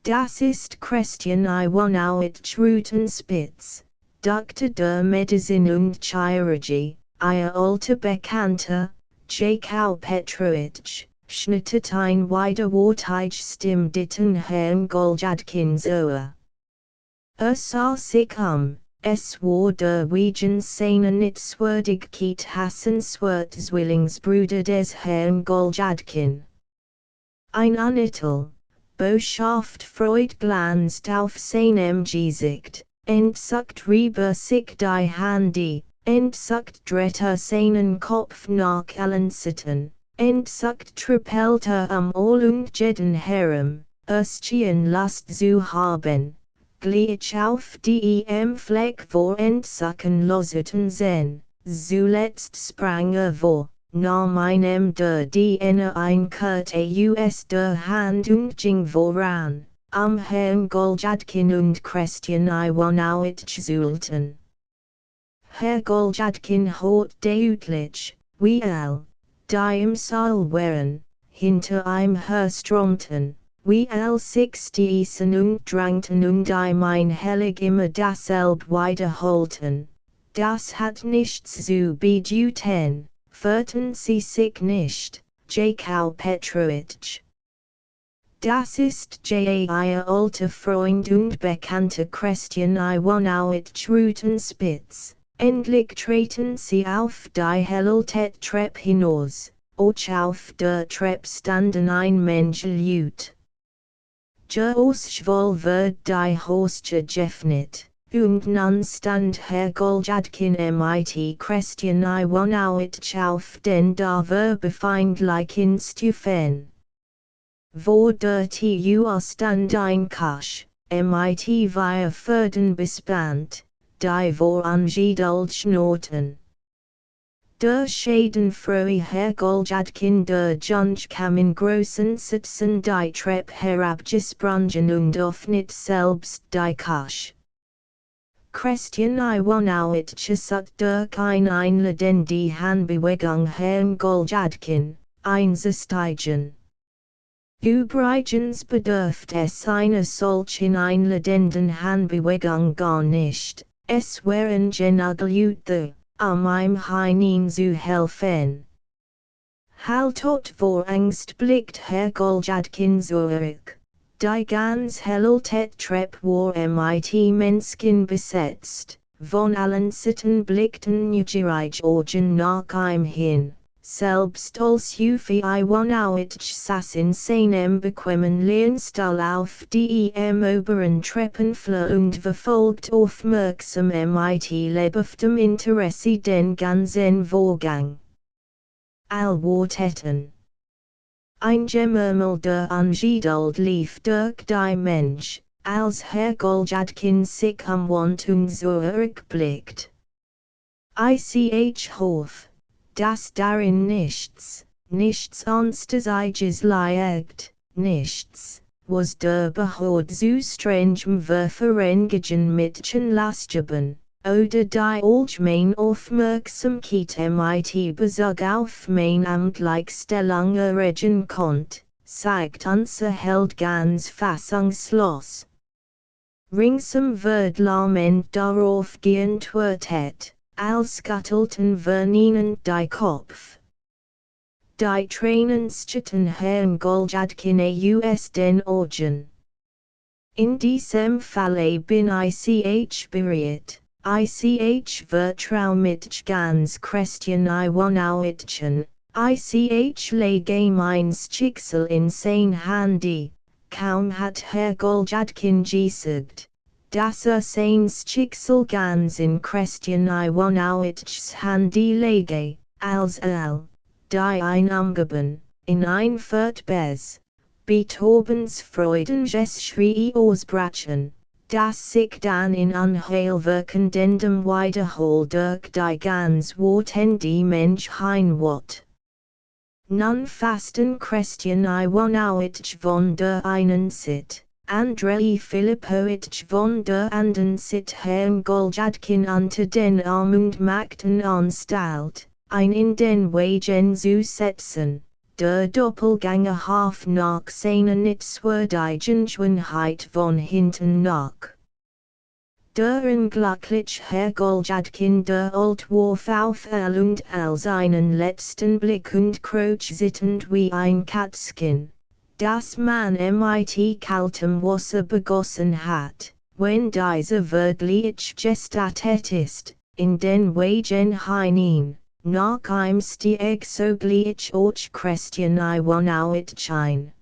Das ist Christian Iwanowitsch Rutenspitz, Doktor der Medizin und Chirurgie, ihr alter Bekannter, Jakau Petrovich, schnittert ein widerwärtig Stimme den Herrn Goljadkins Ohr. Sah sich es war der Wegens seiner Nitzwürdigkeit hassenswert Zwillingsbruder des Herrn Goljadkin. Ein Unittel. Botschaft Freud glanzt auf seinem Gesicht, entzuckt rüber sich die Hände, entzuckt dreht seinen Kopf nach allen Seiten, entzuckt trippelt All und jeden herum, Stehen Lust zu haben, gleich auf dem Fleck vor entzucken loserten sehen, zuletzt sprang vor. Nahm einem der Diener ein Kurt aus der Hand und ging voran, Herrn Goljadkin und Christian Iwanowitsch zulten. Herr Goljadkin hat deutlich, wie die im Saal waren, hinter ihm herströmten, wie sich stießen und drängten und ein Hellig immer dasselbe wiederholten. Das hat nichts zu bedeuten. Fürchten Sie sich nicht, Jakau Petrovich. Das ist Ihr alter Freund und Bekannter Christian Iwanowitsch Rutenspitz. Endlich treten Sie auf die helle Treppe hinaus, och auf der Treppe standen ein Menschenjut. Ausschwall wird die Haustür geöffnet. Und nun stand Herr Goljadkin mit Christian Iwanowitsch auf den da befeindlichen Stufen. Vor der Tür stand ein Kasch, mit wir Pferden bespannt, die vor angeduld schnurrten. Der schadenfrohe Herr Goljadkin der Junge kam in großen Sitzen die Treppe herabgesprungen und öffnet selbst die Kasch. Christian Iwanowitsch sucht durch Einladen die Handbewegung Herrn Goljadkin, einzusteigen. Übrigens bedurft es einer solchen einladenden Handbewegung gar nicht, es wären genug Leute, ihm hinein zu helfen. Haltot vor Angst blickt Herr Goljadkin zurück. Die ganz helle Treppe war mit Menschen besetzt, von allen Seiten blickten neugierig Augen nach ihm hin, selbst als Hufi Iwanowitsch saß in seinem bequemen Lehnstuhl auf dem oberen Treppenflur und verfolgt aufmerksam mit lebhaftem Interesse den ganzen Vorgang. All warteten. Ein Gemurmel der Ungeduld lief durch die Mensch, als Herr Goljadkin sich umwandt und zurückblickt. Ich hoffe, dass darin nichts Anständiges liegt, nichts, was der Behörde zu strengem Ververengen Mädchen lastgeben, oder die allgemeine Aufmerksamkeit mit Bezug auf mein amtliche Stellung erregen konnt, sagt unser Held ganz fassungslos. Ringsum wird lament darauf geantwortet, als gattelten verneinen die Kopf. Die Tränen schütten Herrn Goljadkin aus den Augen. In diesem Falle bin ich bereit, ich vertrau mich ganz Christian Iwanowitschen, ich lege meins Schicksal in sein Handy, kaum hat Herr Goljadkin gesagt, dass seins Schicksal ganz in Christian Iwanowitschs Handy lege, als die ein Umgeben, in ein Furchtbares, Beethovensfreudengeschrei ausbrachen, das sich dann in unheilwirkendem Wiederhol durch die ganz Worten die Mensch hinwot. Nun fasten Christian Iwanowitsch von der einen Sit, Andrei Filipowitsch von der anderen Sit Herrn Goljadkin unter den Arm und machten Anstalt, ein in den Wagen zu setzen. Der Doppelgänger half nach seiner nitzwürdigen Schönheit von hinten nach. Der unglückliche Herr Goljadkin der Old warf auf und als einen letzten Blick und kroch sittend wie ein Katzkin, das man mit kaltem Wasser begossen hat, wenn dieser wirklich gestattet ist, in den Wagen hinein. Nach ihm stieg sogleich auch Christian Iwanowitsch ein.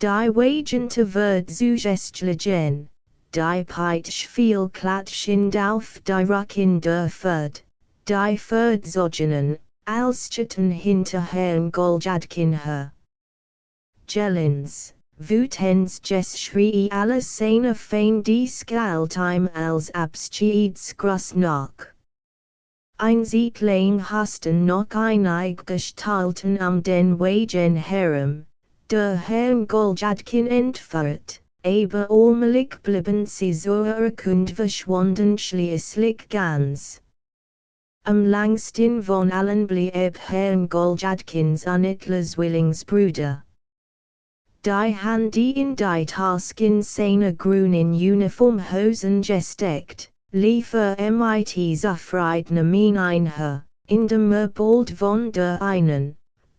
Die Wagente wird zusätzlichen, die Peitsch viel klatschend auf die Rücken der Pferd, die Pferdsogenen, als Schatten hinter Herrn Goljadkin her. Gelens, Wutens Geschrei alle seine Feinde galt ihm als Abschiedsgruß nach. Ein Siedling hasten noch eingestalten den Wagen herum, der Herrn Goljadkin entführt, aber allmählich blieben sie zurück und verschwanden schließlich ganz. Am langsten von allen blieb Herrn Goljadkins unedler Zwillingsbruder. Die Handy in die Tasken seiner grünen Uniformhosen gesteckt, lief mit zufriedener Miene indem bald von der einen,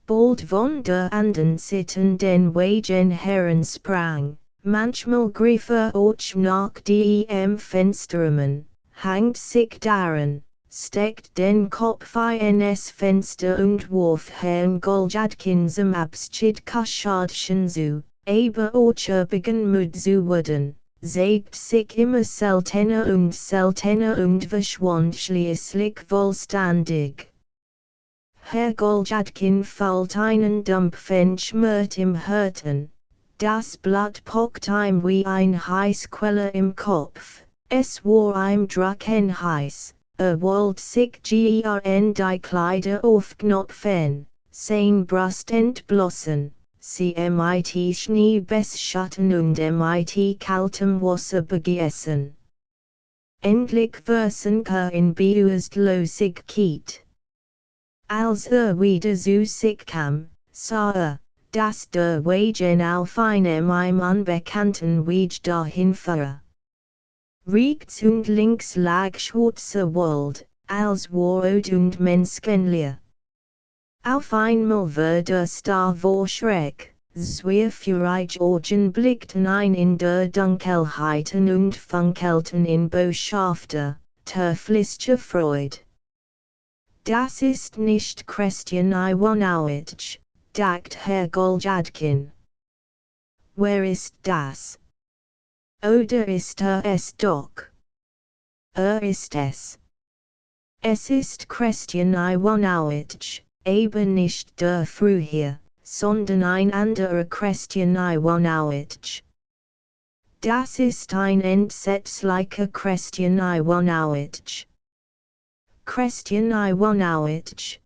bald von der anderen Seite den Wagen heransprang, manchmal griff auch nach dem Fensterrahmen, hängt sich daran, steckt den Kopf ins Fenster und warf Herrn Goljadkin zum Abschied Kaschadchen zu, aber auch begann müde zu werden. Zeigt sich immer seltener und verschwand schließlich vollständig. Herr Goljadkin fällt einen dumpfen Schmerz im Herzen. Das Blut pocht ihm wie ein Heißquelle im Kopf. Es war ihm drückend heiß. Wollte sich gern die Kleider aufknöpfen, sein Brust entblossen. Sie mit Schnee beschatten und mit kaltem Wasser begießen. Endlich versank in Bewusstlosigkeit. Als wieder zu sich kam, sah dass der Wagen auf einem unbekannten Weg dahin fuhr. Rechts und links lag schwarzer Wald, als Wald und Menschenleer. Auf einmal wurde es da vor Schreck, zwei feurige Augen blickten ein in der Dunkelheit und funkelten in boshafter, teuflischer Freude. Das ist nicht Christian Iwanowitsch, dachte Herr Goljadkin. Wer ist das? Oder ist es doch? Ist es. Es ist Christian Iwanowitsch. Aber nicht der früher, sondern ein anderer Christian Iwanowitsch. Das ist ein entsetzlicher Christian Iwanowitsch. Christian Iwanowitsch,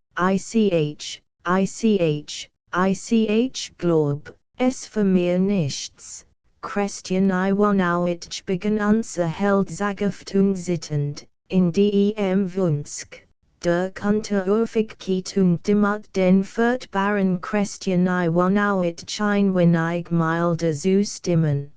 glaub, es für mir nichts. Christian Iwanowitsch begann unserheldsaghaft und sittend, in dem Wunsk. Der Unterwürfigkeit und Demut den furchtbaren Christian Iwanowitsch ein wenig milder zu stimmen.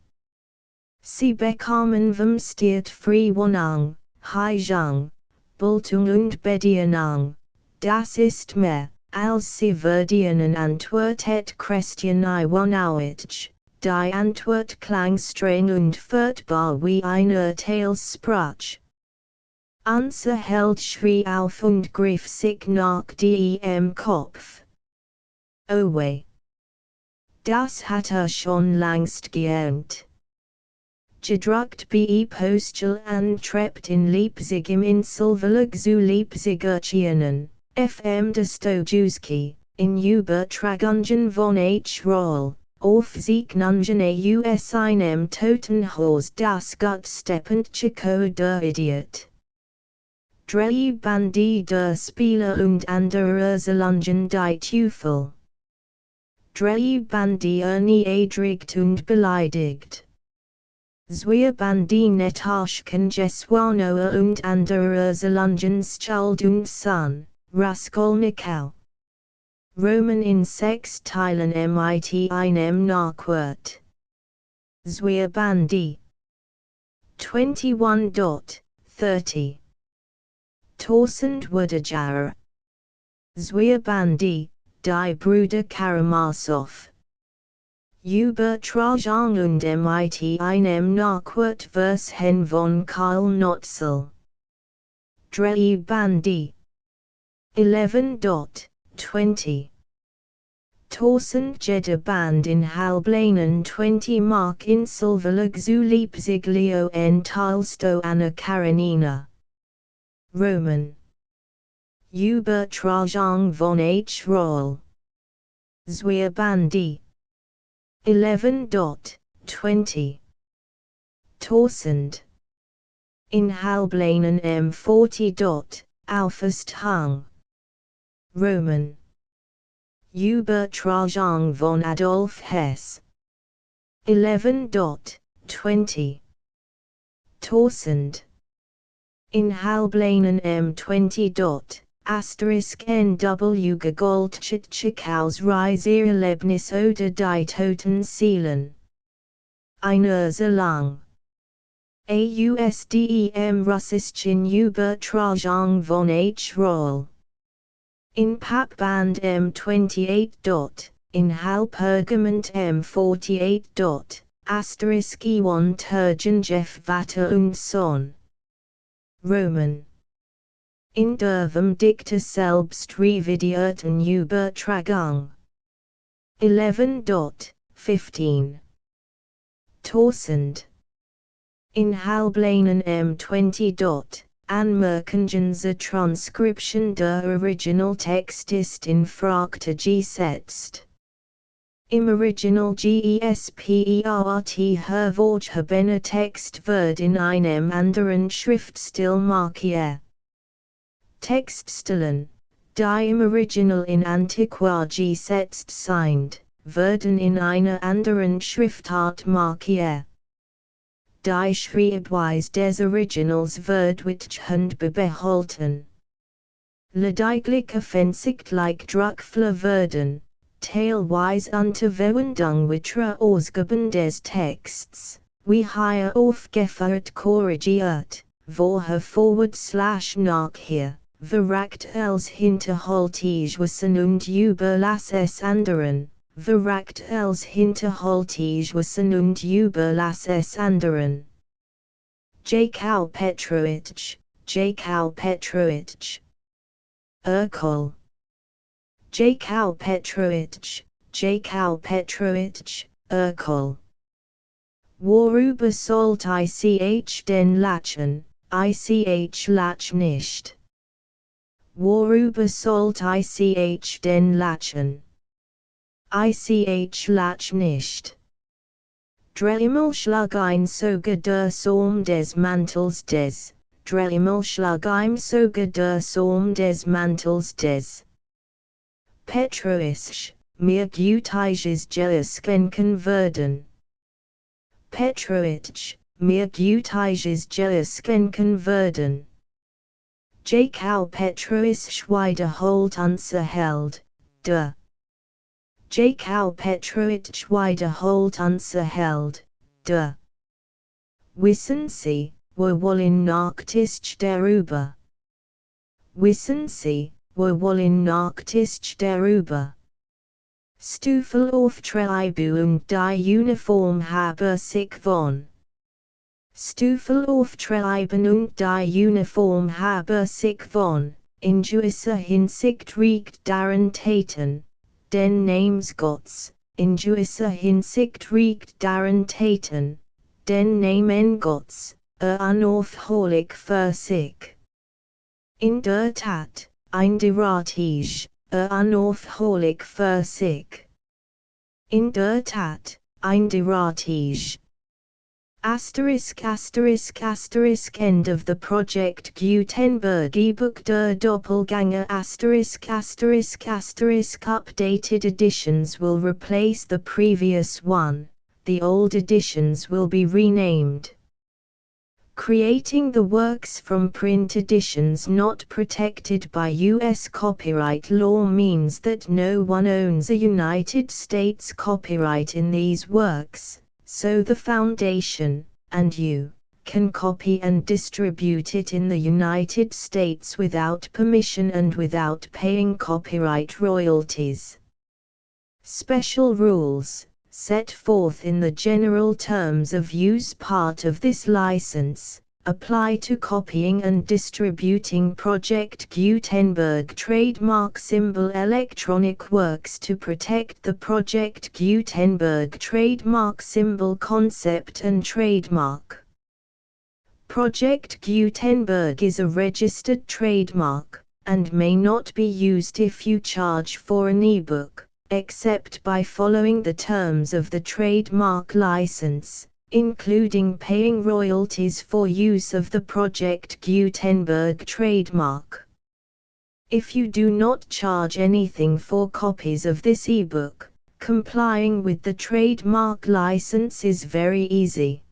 Sie bekamen vom Stiert Frühwarnung, Heijung, Bultung und Bedienung. Das ist mehr, als sie verdienen, antwortet Christian Iwanowitsch. die Antwort klang streng und furchtbar wie eine Teilsprach. Unser Held schrie auf und griff sich nach dem Kopf. Oh weh! Das hat schon längst geahnt. Gedruckt bei Postel antrept in Leipzig im Inselverlag zu Leipziger Tschinen, FM Dostoyevsky, in Übertragungen von H. Roll, auf Signungen aus einem Totenhaus das Gott steppend Chico der Idiot. Drei Bandi der Spieler und andere Zerlungen die Teufel. Drei Bandi erniedrigt und beleidigt. Zwei Bandi Netashken Jeswanoa und andere Zerlungen Schuld und Sun, Raskolnikow. Roman in 6 Teilen mit einem Nachwort. Zwei Bandi. 21.30 Tausend Wuderjahre. Zwei Bandi, die Brüder Karamazov. Übertragung und mit einem Nachwort vers Hen von Karl Notzel. Drei Bandi. 11.20 Tausend Jeder Band in Halbleinen 20 Mark in Silverlag zu Leipzig Leo N. Talsto Anna Karenina. Roman. Übertragung von H. Roll. Zwei Bandi. 11.20 Tausend. In Halbleinen M40. Aufesthang. Roman. Übertragung von Adolf Hess. 11.20 Tausend. In Halbleinen M20. NW Gegoldschitschikaus Reiserlebnis oder die Toten Seelen. Eine Lang. AUSDEM Russischen Übertragung von H. Roll. In Papband M28. In Halbpergament M48. Iwan Turgeon Jeff Vater und Son. Roman. In Dervum Dicta selbst revidierten Übertragung. 11.15 Tausend. In Halbleinen M20. Anmerkungen zur Transkription der Originaltext ist in Frage gesetzt. Im Original GESPERT hervorgehobener Text wird in einem anderen Schriftstil markiert. Textstellen, die im Original in Antiqua gesetzt sind, werden in einer anderen Schriftart markiert. Die Schreibweise des Originals wird weitgehend behalten. Lediglich offensichtlich Druckfehler werden, teilweise unter Verwendung weiterer Ausgaben des Texts, wie hier aufgeführt korrigiert, vorher /nachher. Verragt els hinterhaltig wissen und überlass es anderen, verragt els hinterhaltig wissen und überlass es anderen. Jakub Petrovich, Jakub Petrovich. Urkel. Jakub Petrovich, Jakub Petrovich, Urkel. Worüber sollt ich denn lachen, ich lach nicht. Worüber sollt ich denn lachen? Ich lach nicht. Dreimal schlag ein Soge der Sorm des Mantels des, dreimal schlag ein Soge der Sorm des Mantels des. Petroisch, mir gutiges Geuskenken werden. Petroich, mir gutiges Geuskenken werden. Jakub Petrovich wiederholt unser Held, der. Jakub Petrovich wiederholt unser Held, der. Wissen Sie, wir wollen Nachtisch darüber. Wissen Sie, wir wollen Nachtisch darüber. Stufelaufschreibung die Uniform sich von. Stufelaufschreibung die Uniform sich von, in gewisser Hinsicht regt daran Taten, den Namensgottes, in gewisser Hinsicht regt daran Taten, den Namen Gottes, unaufhörlich für sich. In der Tat, ein Deratige, unaufhörlich für sich. In der Tat, ein Deratige. Asterisk asterisk asterisk end of the Project Gutenberg ebook Der Doppelgänger asterisk asterisk asterisk updated editions will replace the previous one, the old editions will be renamed. Creating the works from print editions not protected by U.S. copyright law means that no one owns a United States copyright in these works, so the Foundation, and you, can copy and distribute it in the United States without permission and without paying copyright royalties. Special rules, set forth in the general terms of use part of this license, apply to copying and distributing Project Gutenberg trademark symbol electronic works to protect the Project Gutenberg trademark symbol concept and trademark. Project Gutenberg is a registered trademark, and may not be used if you charge for an ebook, except by following the terms of the trademark license, including paying royalties for use of the Project Gutenberg trademark. If you do not charge anything for copies of this ebook, complying with the trademark license is very easy.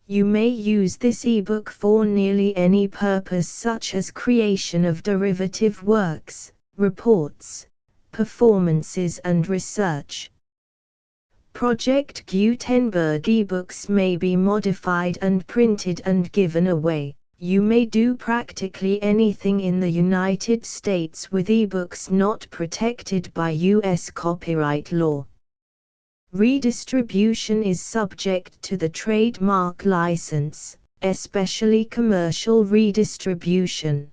You may use this ebook for nearly any purpose such as creation of derivative works, reports, performances and research. Project Gutenberg ebooks may be modified and printed and given away. You may do practically anything in the United States with ebooks not protected by U.S. copyright law. Redistribution is subject to the trademark license, especially commercial redistribution.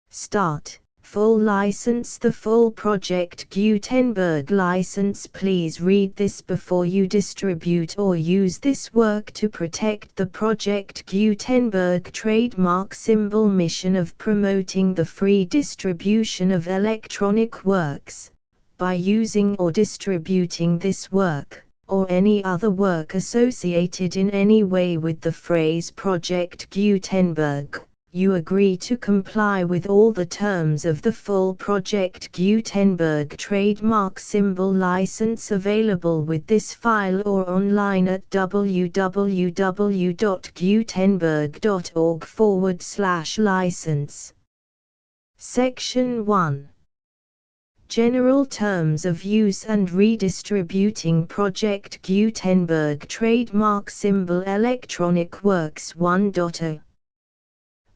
Start. Full license. The full Project Gutenberg license. Please read this before you distribute or use this work to protect the Project Gutenberg trademark symbol mission of promoting the free distribution of electronic works, by using or distributing this work, or any other work associated in any way with the phrase Project Gutenberg. You agree to comply with all the terms of the full Project Gutenberg trademark symbol license available with this file or online at www.gutenberg.org/license. Section 1. General Terms of Use and Redistributing Project Gutenberg Trademark Symbol Electronic Works 1.0.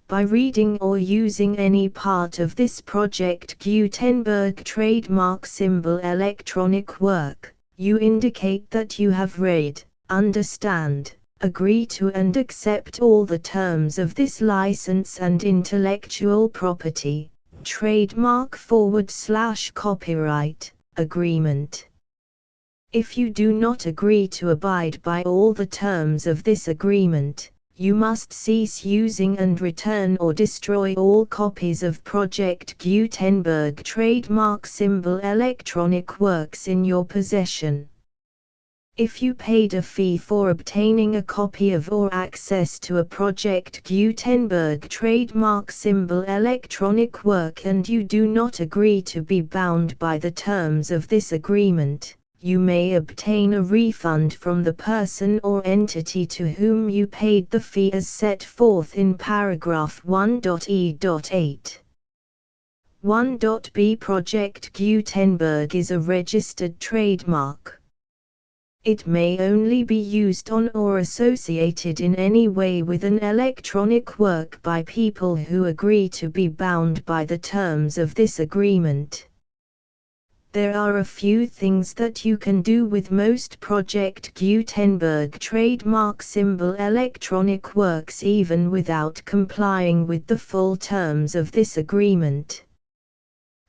By reading or using any part of this Project Gutenberg trademark symbol electronic work, you indicate that you have read, understand, agree to and accept all the terms of this license and intellectual property, trademark/copyright, agreement. If you do not agree to abide by all the terms of this agreement, you must cease using and return or destroy all copies of Project Gutenberg trademark symbol electronic works in your possession. If you paid a fee for obtaining a copy of or access to a Project Gutenberg trademark symbol electronic work and you do not agree to be bound by the terms of this agreement, you may obtain a refund from the person or entity to whom you paid the fee as set forth in paragraph 1.e.8. 1.b Project Gutenberg is a registered trademark. It may only be used on or associated in any way with an electronic work by people who agree to be bound by the terms of this agreement. There are a few things that you can do with most Project Gutenberg trademark symbol electronic works even without complying with the full terms of this agreement.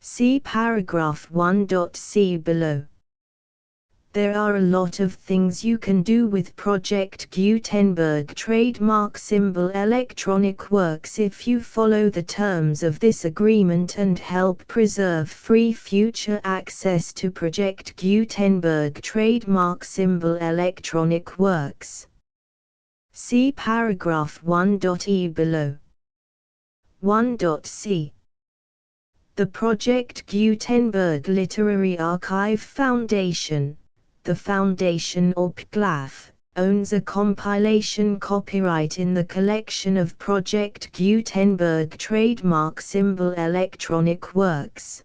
See paragraph 1.c below. There are a lot of things you can do with Project Gutenberg trademark symbol electronic works if you follow the terms of this agreement and help preserve free future access to Project Gutenberg trademark symbol electronic works. See paragraph 1.e below. 1.c. The Project Gutenberg Literary Archive Foundation, the Foundation or PGLAF, owns a compilation copyright in the collection of Project Gutenberg trademark symbol electronic works.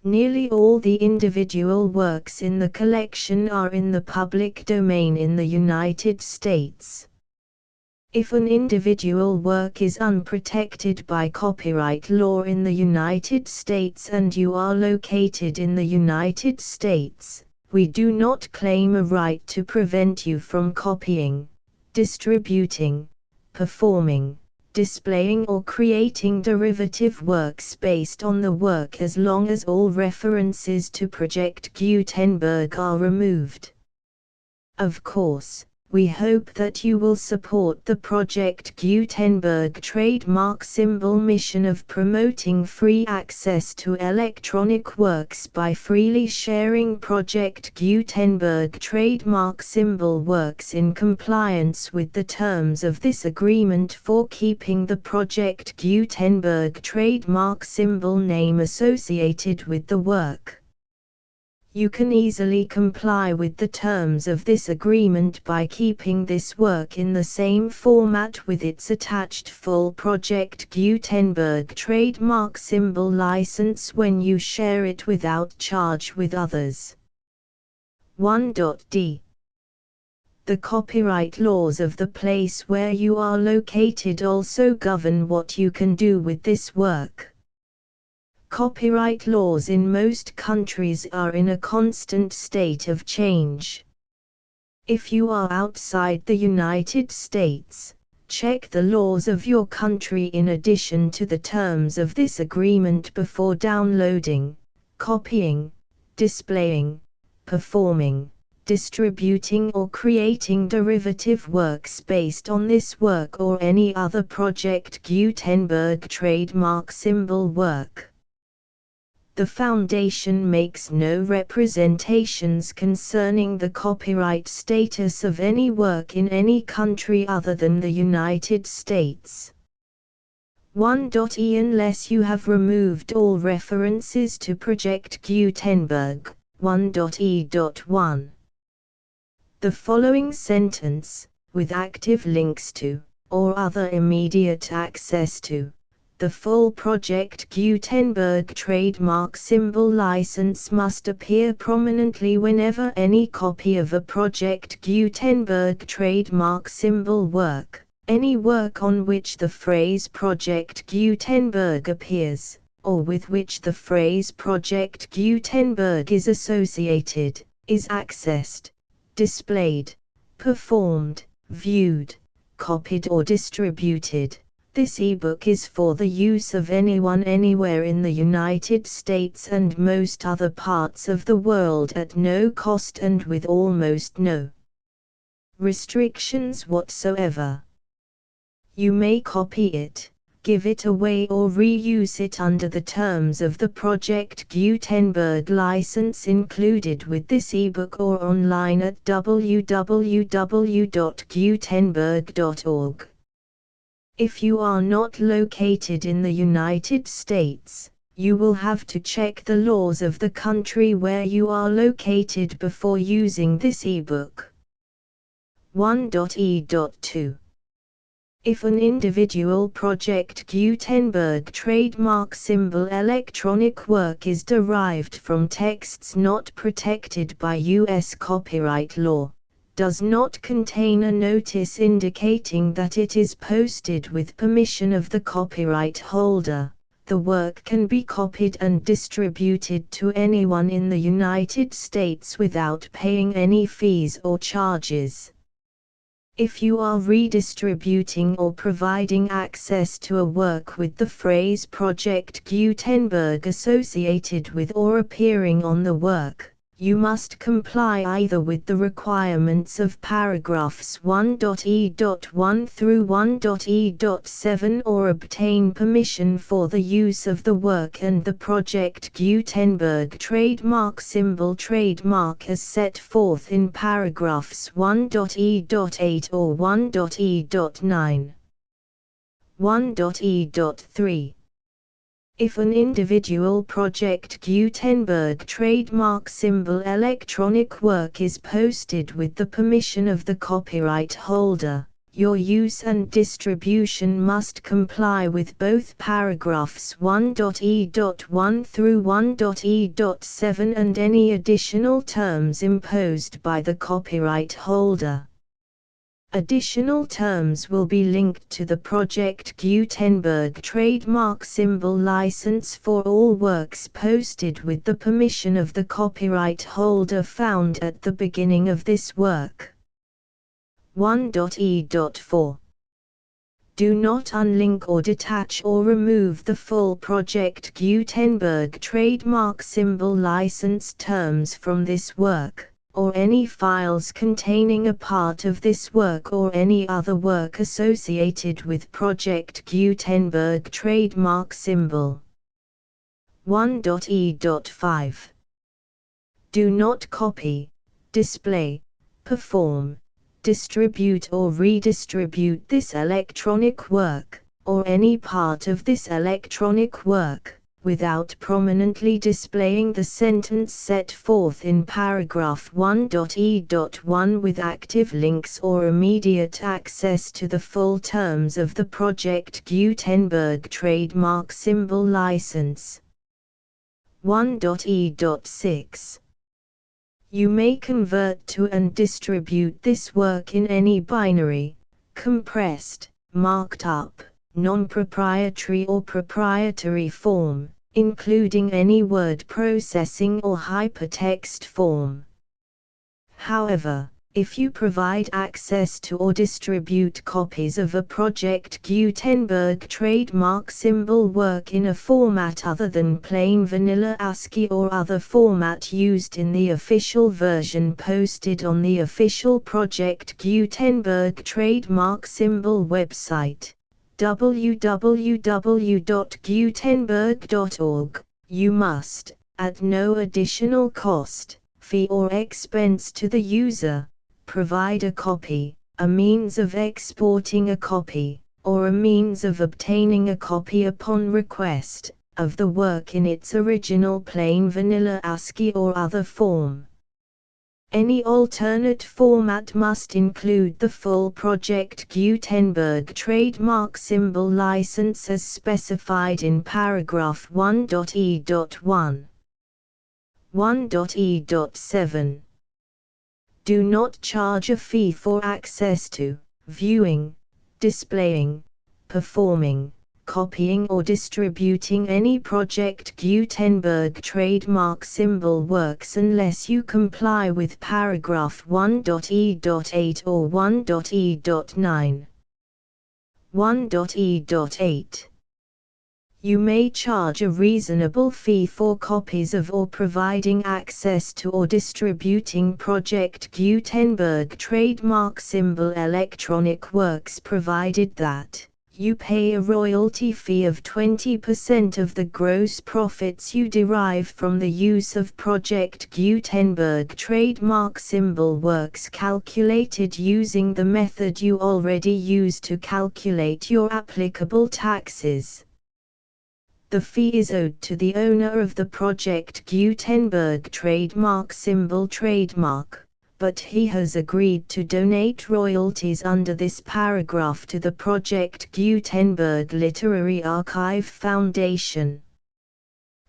Nearly all the individual works in the collection are in the public domain in the United States. If an individual work is unprotected by copyright law in the United States and you are located in the United States, we do not claim a right to prevent you from copying, distributing, performing, displaying or creating derivative works based on the work as long as all references to Project Gutenberg are removed. Of course, we hope that you will support the Project Gutenberg trademark symbol mission of promoting free access to electronic works by freely sharing Project Gutenberg trademark symbol works in compliance with the terms of this agreement for keeping the Project Gutenberg trademark symbol name associated with the work. You can easily comply with the terms of this agreement by keeping this work in the same format with its attached full Project Gutenberg trademark symbol license when you share it without charge with others. 1.d. The copyright laws of the place where you are located also govern what you can do with this work. Copyright laws in most countries are in a constant state of change. If you are outside the United States, check the laws of your country in addition to the terms of this agreement before downloading, copying, displaying, performing, distributing or creating derivative works based on this work or any other Project Gutenberg trademark symbol work. The Foundation makes no representations concerning the copyright status of any work in any country other than the United States. 1.e. Unless you have removed all references to Project Gutenberg, 1.e.1. The following sentence, with active links to, or other immediate access to, the full Project Gutenberg trademark symbol license must appear prominently whenever any copy of a Project Gutenberg trademark symbol work, any work on which the phrase Project Gutenberg appears, or with which the phrase Project Gutenberg is associated, is accessed, displayed, performed, viewed, copied or distributed. This ebook is for the use of anyone anywhere in the United States and most other parts of the world at no cost and with almost no restrictions whatsoever. You may copy it, give it away or reuse it under the terms of the Project Gutenberg license included with this ebook or online at www.gutenberg.org. If you are not located in the United States, you will have to check the laws of the country where you are located before using this ebook. 1.e.2. If an individual Project Gutenberg trademark symbol electronic work is derived from texts not protected by U.S. copyright law, does not contain a notice indicating that it is posted with permission of the copyright holder, the work can be copied and distributed to anyone in the United States without paying any fees or charges. If you are redistributing or providing access to a work with the phrase Project Gutenberg associated with or appearing on the work, you must comply either with the requirements of paragraphs 1.e.1 through 1.e.7 or obtain permission for the use of the work and the Project Gutenberg trademark symbol trademark as set forth in paragraphs 1.e.8 or 1.e.9. 1.e.3. If an individual Project Gutenberg trademark symbol electronic work is posted with the permission of the copyright holder, your use and distribution must comply with both paragraphs 1.e.1 through 1.e.7 and any additional terms imposed by the copyright holder. Additional terms will be linked to the Project Gutenberg trademark symbol license for all works posted with the permission of the copyright holder found at the beginning of this work. 1.e.4. Do not unlink or detach or remove the full Project Gutenberg trademark symbol license terms from this work, or any files containing a part of this work or any other work associated with Project Gutenberg trademark symbol. 1.e.5. Do not copy, display, perform, distribute or redistribute this electronic work, or any part of this electronic work, without prominently displaying the sentence set forth in paragraph 1.e.1 with active links or immediate access to the full terms of the Project Gutenberg trademark symbol license. 1.e.6. You may convert to and distribute this work in any binary, compressed, marked up, non-proprietary or proprietary form, including any word processing or hypertext form. However, if you provide access to or distribute copies of a Project Gutenberg trademark symbol work in a format other than plain vanilla ASCII or other format used in the official version posted on the official Project Gutenberg trademark symbol website, www.gutenberg.org, you must, at no additional cost, fee or expense to the user, provide a copy, a means of exporting a copy, or a means of obtaining a copy upon request, of the work in its original plain vanilla ASCII or other form. Any alternate format must include the full Project Gutenberg trademark symbol license as specified in paragraph 1.e.1. 1.e.7. Do not charge a fee for access to, viewing, displaying, performing, copying or distributing any Project Gutenberg trademark symbol works unless you comply with paragraph 1.e.8 or 1.e.9. 1.e.8. You may charge a reasonable fee for copies of or providing access to or distributing Project Gutenberg trademark symbol electronic works provided that you pay a royalty fee of 20% of the gross profits you derive from the use of Project Gutenberg trademark symbol works calculated using the method you already use to calculate your applicable taxes. The fee is owed to the owner of the Project Gutenberg trademark symbol trademark, but he has agreed to donate royalties under this paragraph to the Project Gutenberg Literary Archive Foundation.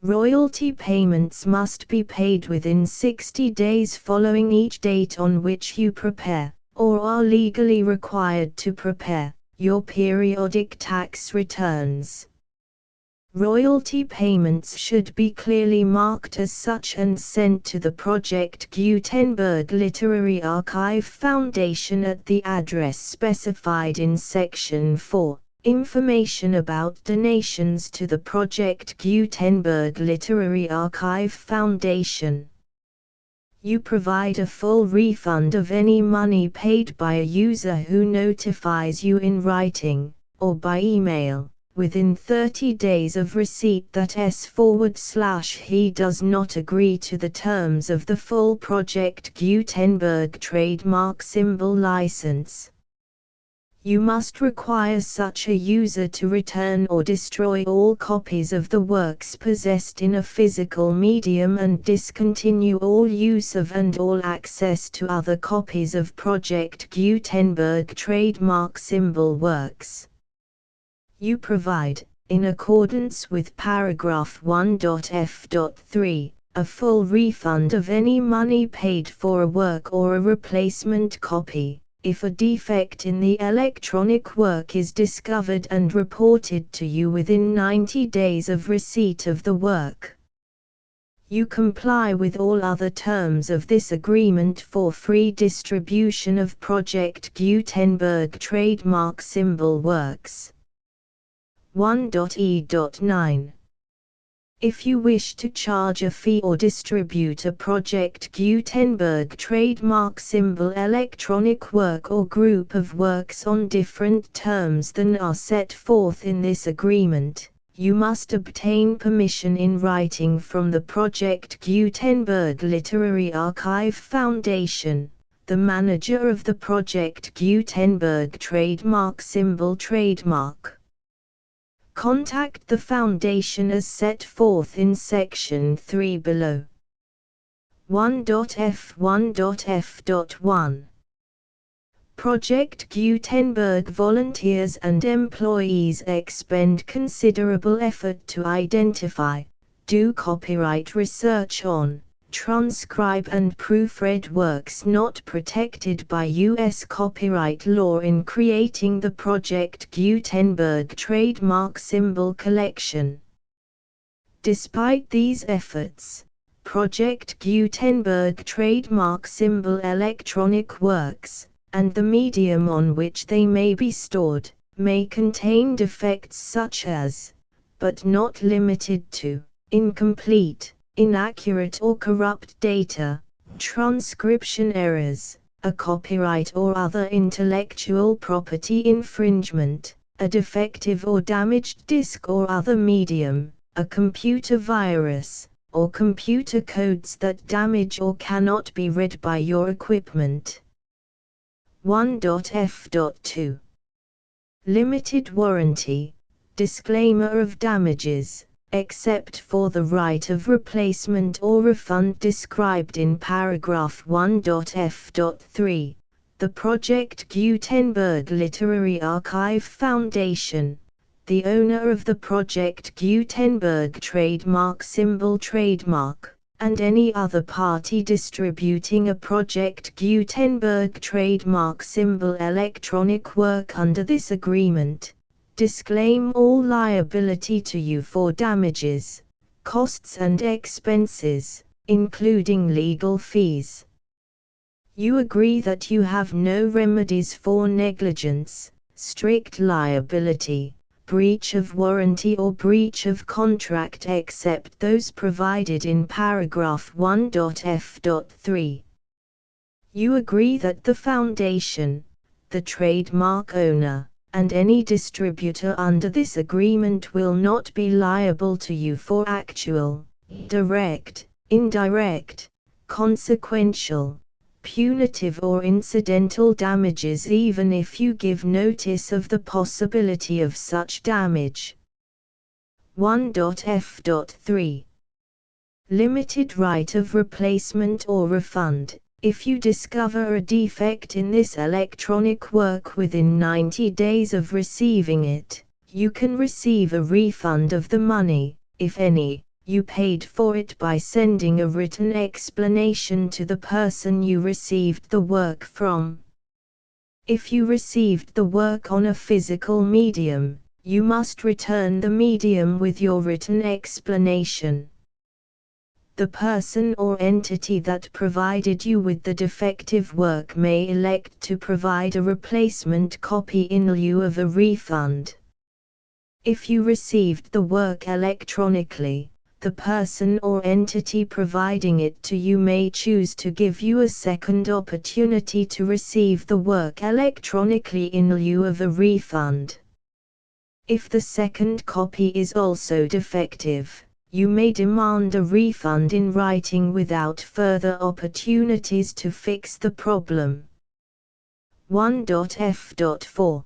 Royalty payments must be paid within 60 days following each date on which you prepare, or are legally required to prepare, your periodic tax returns. Royalty payments should be clearly marked as such and sent to the Project Gutenberg Literary Archive Foundation at the address specified in Section 4. Information about donations to the Project Gutenberg Literary Archive Foundation. You provide a full refund of any money paid by a user who notifies you in writing, or by email, within 30 days of receipt that he does not agree to the terms of the full Project Gutenberg trademark symbol license. You must require such a user to return or destroy all copies of the works possessed in a physical medium and discontinue all use of and all access to other copies of Project Gutenberg trademark symbol works. You provide, in accordance with paragraph 1.f.3, a full refund of any money paid for a work or a replacement copy, if a defect in the electronic work is discovered and reported to you within 90 days of receipt of the work. You comply with all other terms of this agreement for free distribution of Project Gutenberg trademark symbol works. 1.e.9. If you wish to charge a fee or distribute a Project Gutenberg trademark symbol electronic work or group of works on different terms than are set forth in this agreement, you must obtain permission in writing from the Project Gutenberg Literary Archive Foundation, the manager of the Project Gutenberg trademark symbol trademark. Contact the Foundation as set forth in Section 3 below. 1.f1.f.1. Project Gutenberg volunteers and employees expend considerable effort to identify, do copyright research on, transcribe and proofread works not protected by U.S. copyright law in creating the Project Gutenberg trademark symbol collection. Despite these efforts, Project Gutenberg trademark symbol electronic works, and the medium on which they may be stored, may contain defects such as, but not limited to, incomplete, inaccurate or corrupt data, transcription errors, a copyright or other intellectual property infringement, a defective or damaged disk or other medium, a computer virus, or computer codes that damage or cannot be read by your equipment. 1.f.2. Limited warranty, disclaimer of damages, except for the right of replacement or refund described in paragraph 1.f.3, the Project Gutenberg Literary Archive Foundation, the owner of the Project Gutenberg trademark symbol trademark, and any other party distributing a Project Gutenberg trademark symbol electronic work under this agreement, disclaim all liability to you for damages, costs and expenses, including legal fees. You agree that you have no remedies for negligence, strict liability, breach of warranty or breach of contract except those provided in paragraph 1.f.3. You agree that the Foundation, the trademark owner, and any distributor under this agreement will not be liable to you for actual, direct, indirect, consequential, punitive or incidental damages even if you give notice of the possibility of such damage. 1.f.3. Limited right of replacement or refund. If you discover a defect in this electronic work within 90 days of receiving it, you can receive a refund of the money, if any, you paid for it by sending a written explanation to the person you received the work from. If you received the work on a physical medium, you must return the medium with your written explanation. The person or entity that provided you with the defective work may elect to provide a replacement copy in lieu of a refund. If you received the work electronically, the person or entity providing it to you may choose to give you a second opportunity to receive the work electronically in lieu of a refund. If the second copy is also defective, you may demand a refund in writing without further opportunities to fix the problem. 1.f.4.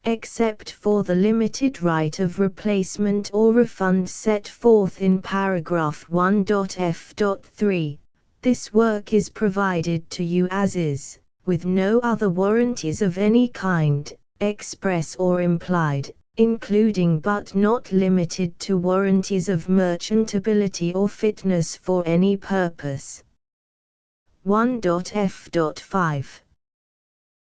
Except for the limited right of replacement or refund set forth in paragraph 1.f.3, this work is provided to you as is, with no other warranties of any kind, express or implied, including but not limited to warranties of merchantability or fitness for any purpose. 1.f.5.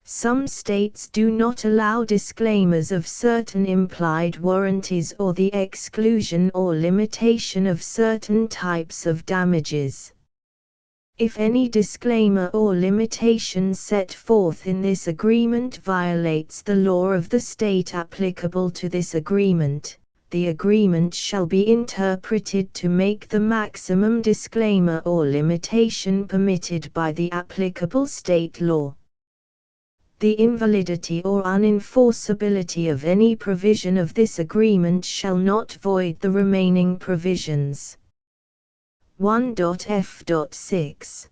Some states do not allow disclaimers of certain implied warranties or the exclusion or limitation of certain types of damages. If any disclaimer or limitation set forth in this agreement violates the law of the state applicable to this agreement, the agreement shall be interpreted to make the maximum disclaimer or limitation permitted by the applicable state law. The invalidity or unenforceability of any provision of this agreement shall not void the remaining provisions. 1.f.6.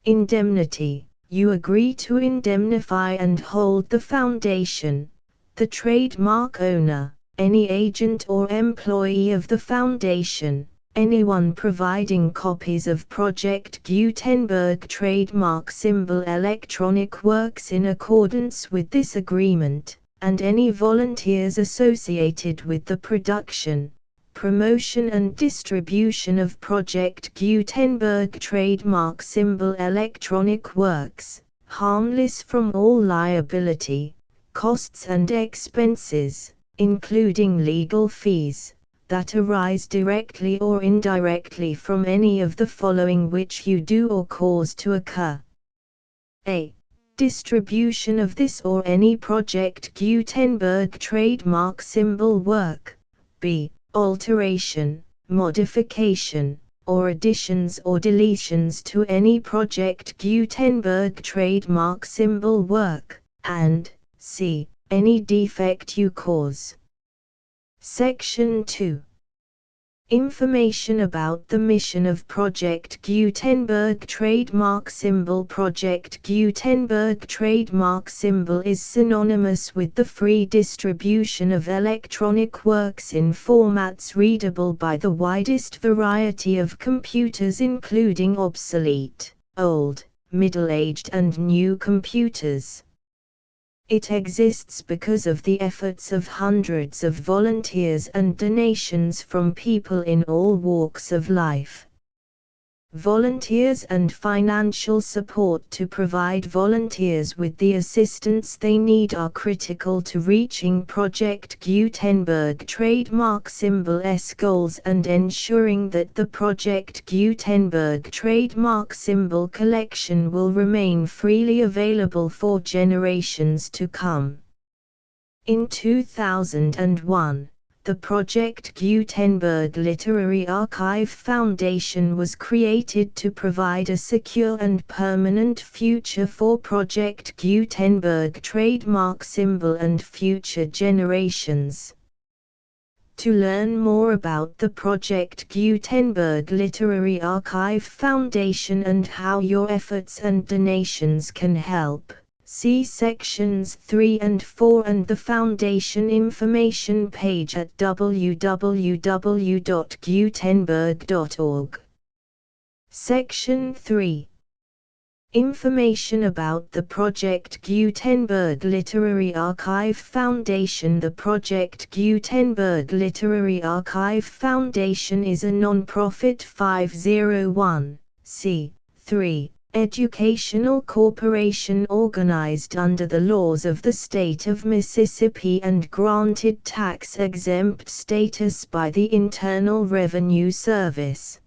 Indemnity. You agree to indemnify and hold the foundation, the trademark owner, any agent or employee of the foundation, anyone providing copies of Project Gutenberg trademark symbol electronic works in accordance with this agreement, and any volunteers associated with the production, promotion and distribution of Project Gutenberg trademark symbol electronic works, harmless from all liability, costs and expenses, including legal fees, that arise directly or indirectly from any of the following which you do or cause to occur. A. Distribution of this or any Project Gutenberg trademark symbol work. B. Alteration, modification, or additions or deletions to any Project Gutenberg trademark symbol work, and C. Any defect you cause. Section 2. Information about the mission of Project Gutenberg trademark symbol. Project Gutenberg trademark symbol is synonymous with the free distribution of electronic works in formats readable by the widest variety of computers, including obsolete, old, middle-aged and new computers. It exists because of the efforts of hundreds of volunteers and donations from people in all walks of life. Volunteers and financial support to provide volunteers with the assistance they need are critical to reaching Project Gutenberg trademark symbol's goals and ensuring that the Project Gutenberg trademark symbol collection will remain freely available for generations to come. In 2001, the Project Gutenberg Literary Archive Foundation was created to provide a secure and permanent future for Project Gutenberg trademark symbol and future generations. To learn more about the Project Gutenberg Literary Archive Foundation and how your efforts and donations can help, see sections 3 and 4 and the Foundation information page at www.gutenberg.org. Section 3. Information about the Project Gutenberg Literary Archive Foundation. The Project Gutenberg Literary Archive Foundation is a non-profit 501(c)(3) educational corporation organized under the laws of the state of Mississippi and granted tax-exempt status by the Internal Revenue Service.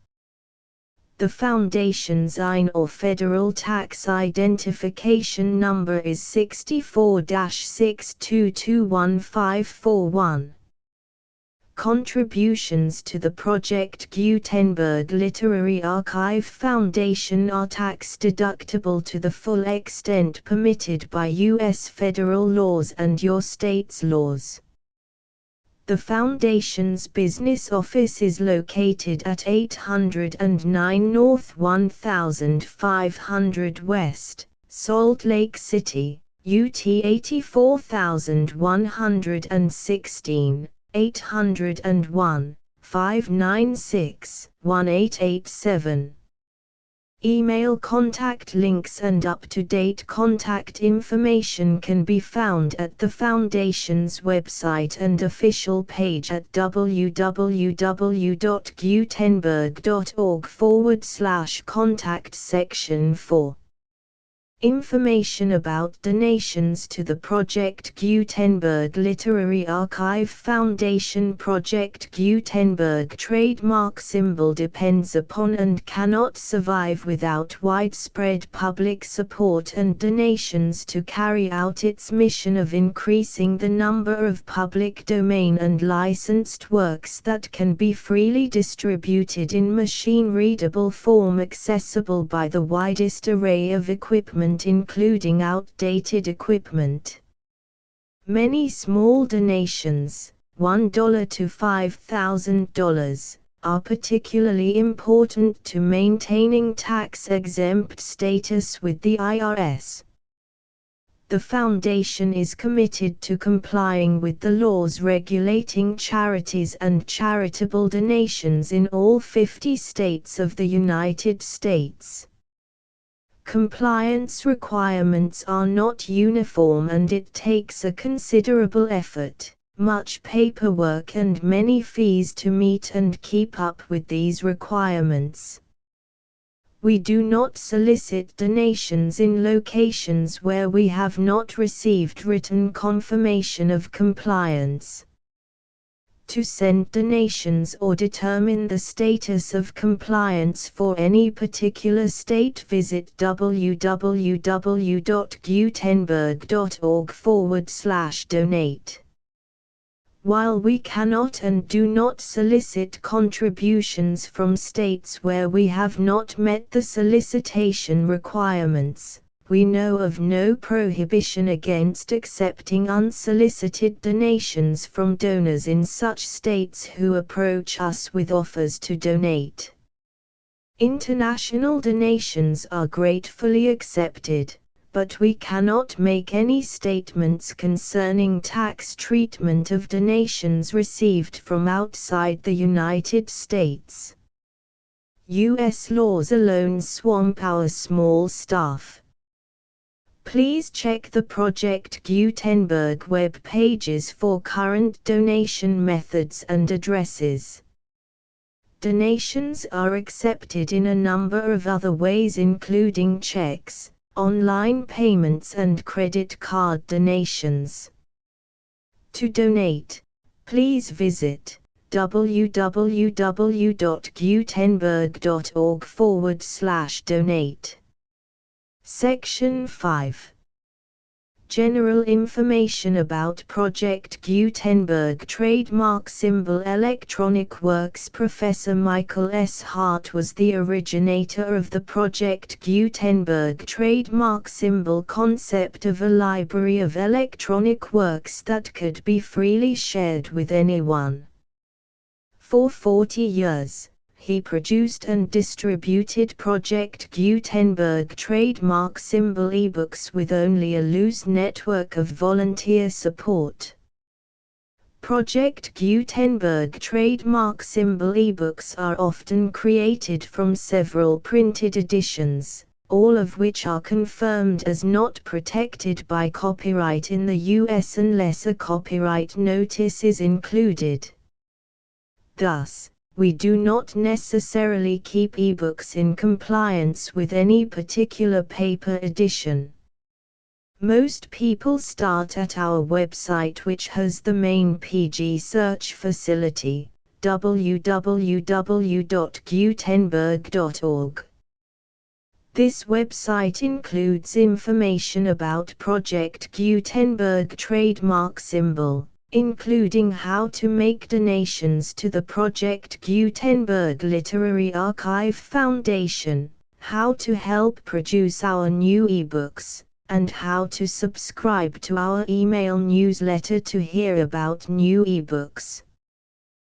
The foundation's IN or Federal Tax Identification Number is 64-6221541. Contributions to the Project Gutenberg Literary Archive Foundation are tax-deductible to the full extent permitted by U.S. federal laws and your state's laws. The Foundation's business office is located at 809 North 1500 West, Salt Lake City, UT 84116, 801-596-1887. Email contact links and up-to-date contact information can be found at the Foundation's website and official page at www.gutenberg.org/contact section 4. Information about donations to the Project Gutenberg Literary Archive Foundation. Project Gutenberg trademark symbol depends upon and cannot survive without widespread public support and donations to carry out its mission of increasing the number of public domain and licensed works that can be freely distributed in machine-readable form accessible by the widest array of equipment, including outdated equipment. Many small donations, $1 to $5,000, are particularly important to maintaining tax-exempt status with the IRS. The Foundation is committed to complying with the laws regulating charities and charitable donations in all 50 states of the United States. Compliance requirements are not uniform and it takes a considerable effort, much paperwork and many fees to meet and keep up with these requirements. We do not solicit donations in locations where we have not received written confirmation of compliance. To send donations or determine the status of compliance for any particular state, visit www.gutenberg.org/donate. While we cannot and do not solicit contributions from states where we have not met the solicitation requirements, we know of no prohibition against accepting unsolicited donations from donors in such states who approach us with offers to donate. International donations are gratefully accepted, but we cannot make any statements concerning tax treatment of donations received from outside the United States. U.S. laws alone swamp our small staff. Please check the Project Gutenberg web pages for current donation methods and addresses. Donations are accepted in a number of other ways, including checks, online payments and credit card donations. To donate, please visit www.gutenberg.org/donate. Section 5. General information about Project Gutenberg trademark symbol electronic works. Professor Michael S. Hart was the originator of the Project Gutenberg trademark symbol concept of a library of electronic works that could be freely shared with anyone. For 40 years, he produced and distributed Project Gutenberg trademark symbol ebooks with only a loose network of volunteer support. Project Gutenberg trademark symbol ebooks are often created from several printed editions, all of which are confirmed as not protected by copyright in the U.S. unless a copyright notice is included. Thus, we do not necessarily keep ebooks in compliance with any particular paper edition. Most people start at our website, which has the main PG search facility, www.gutenberg.org. This website includes information about Project Gutenberg trademark symbol, including how to make donations to the Project Gutenberg Literary Archive Foundation, how to help produce our new ebooks, and how to subscribe to our email newsletter to hear about new ebooks.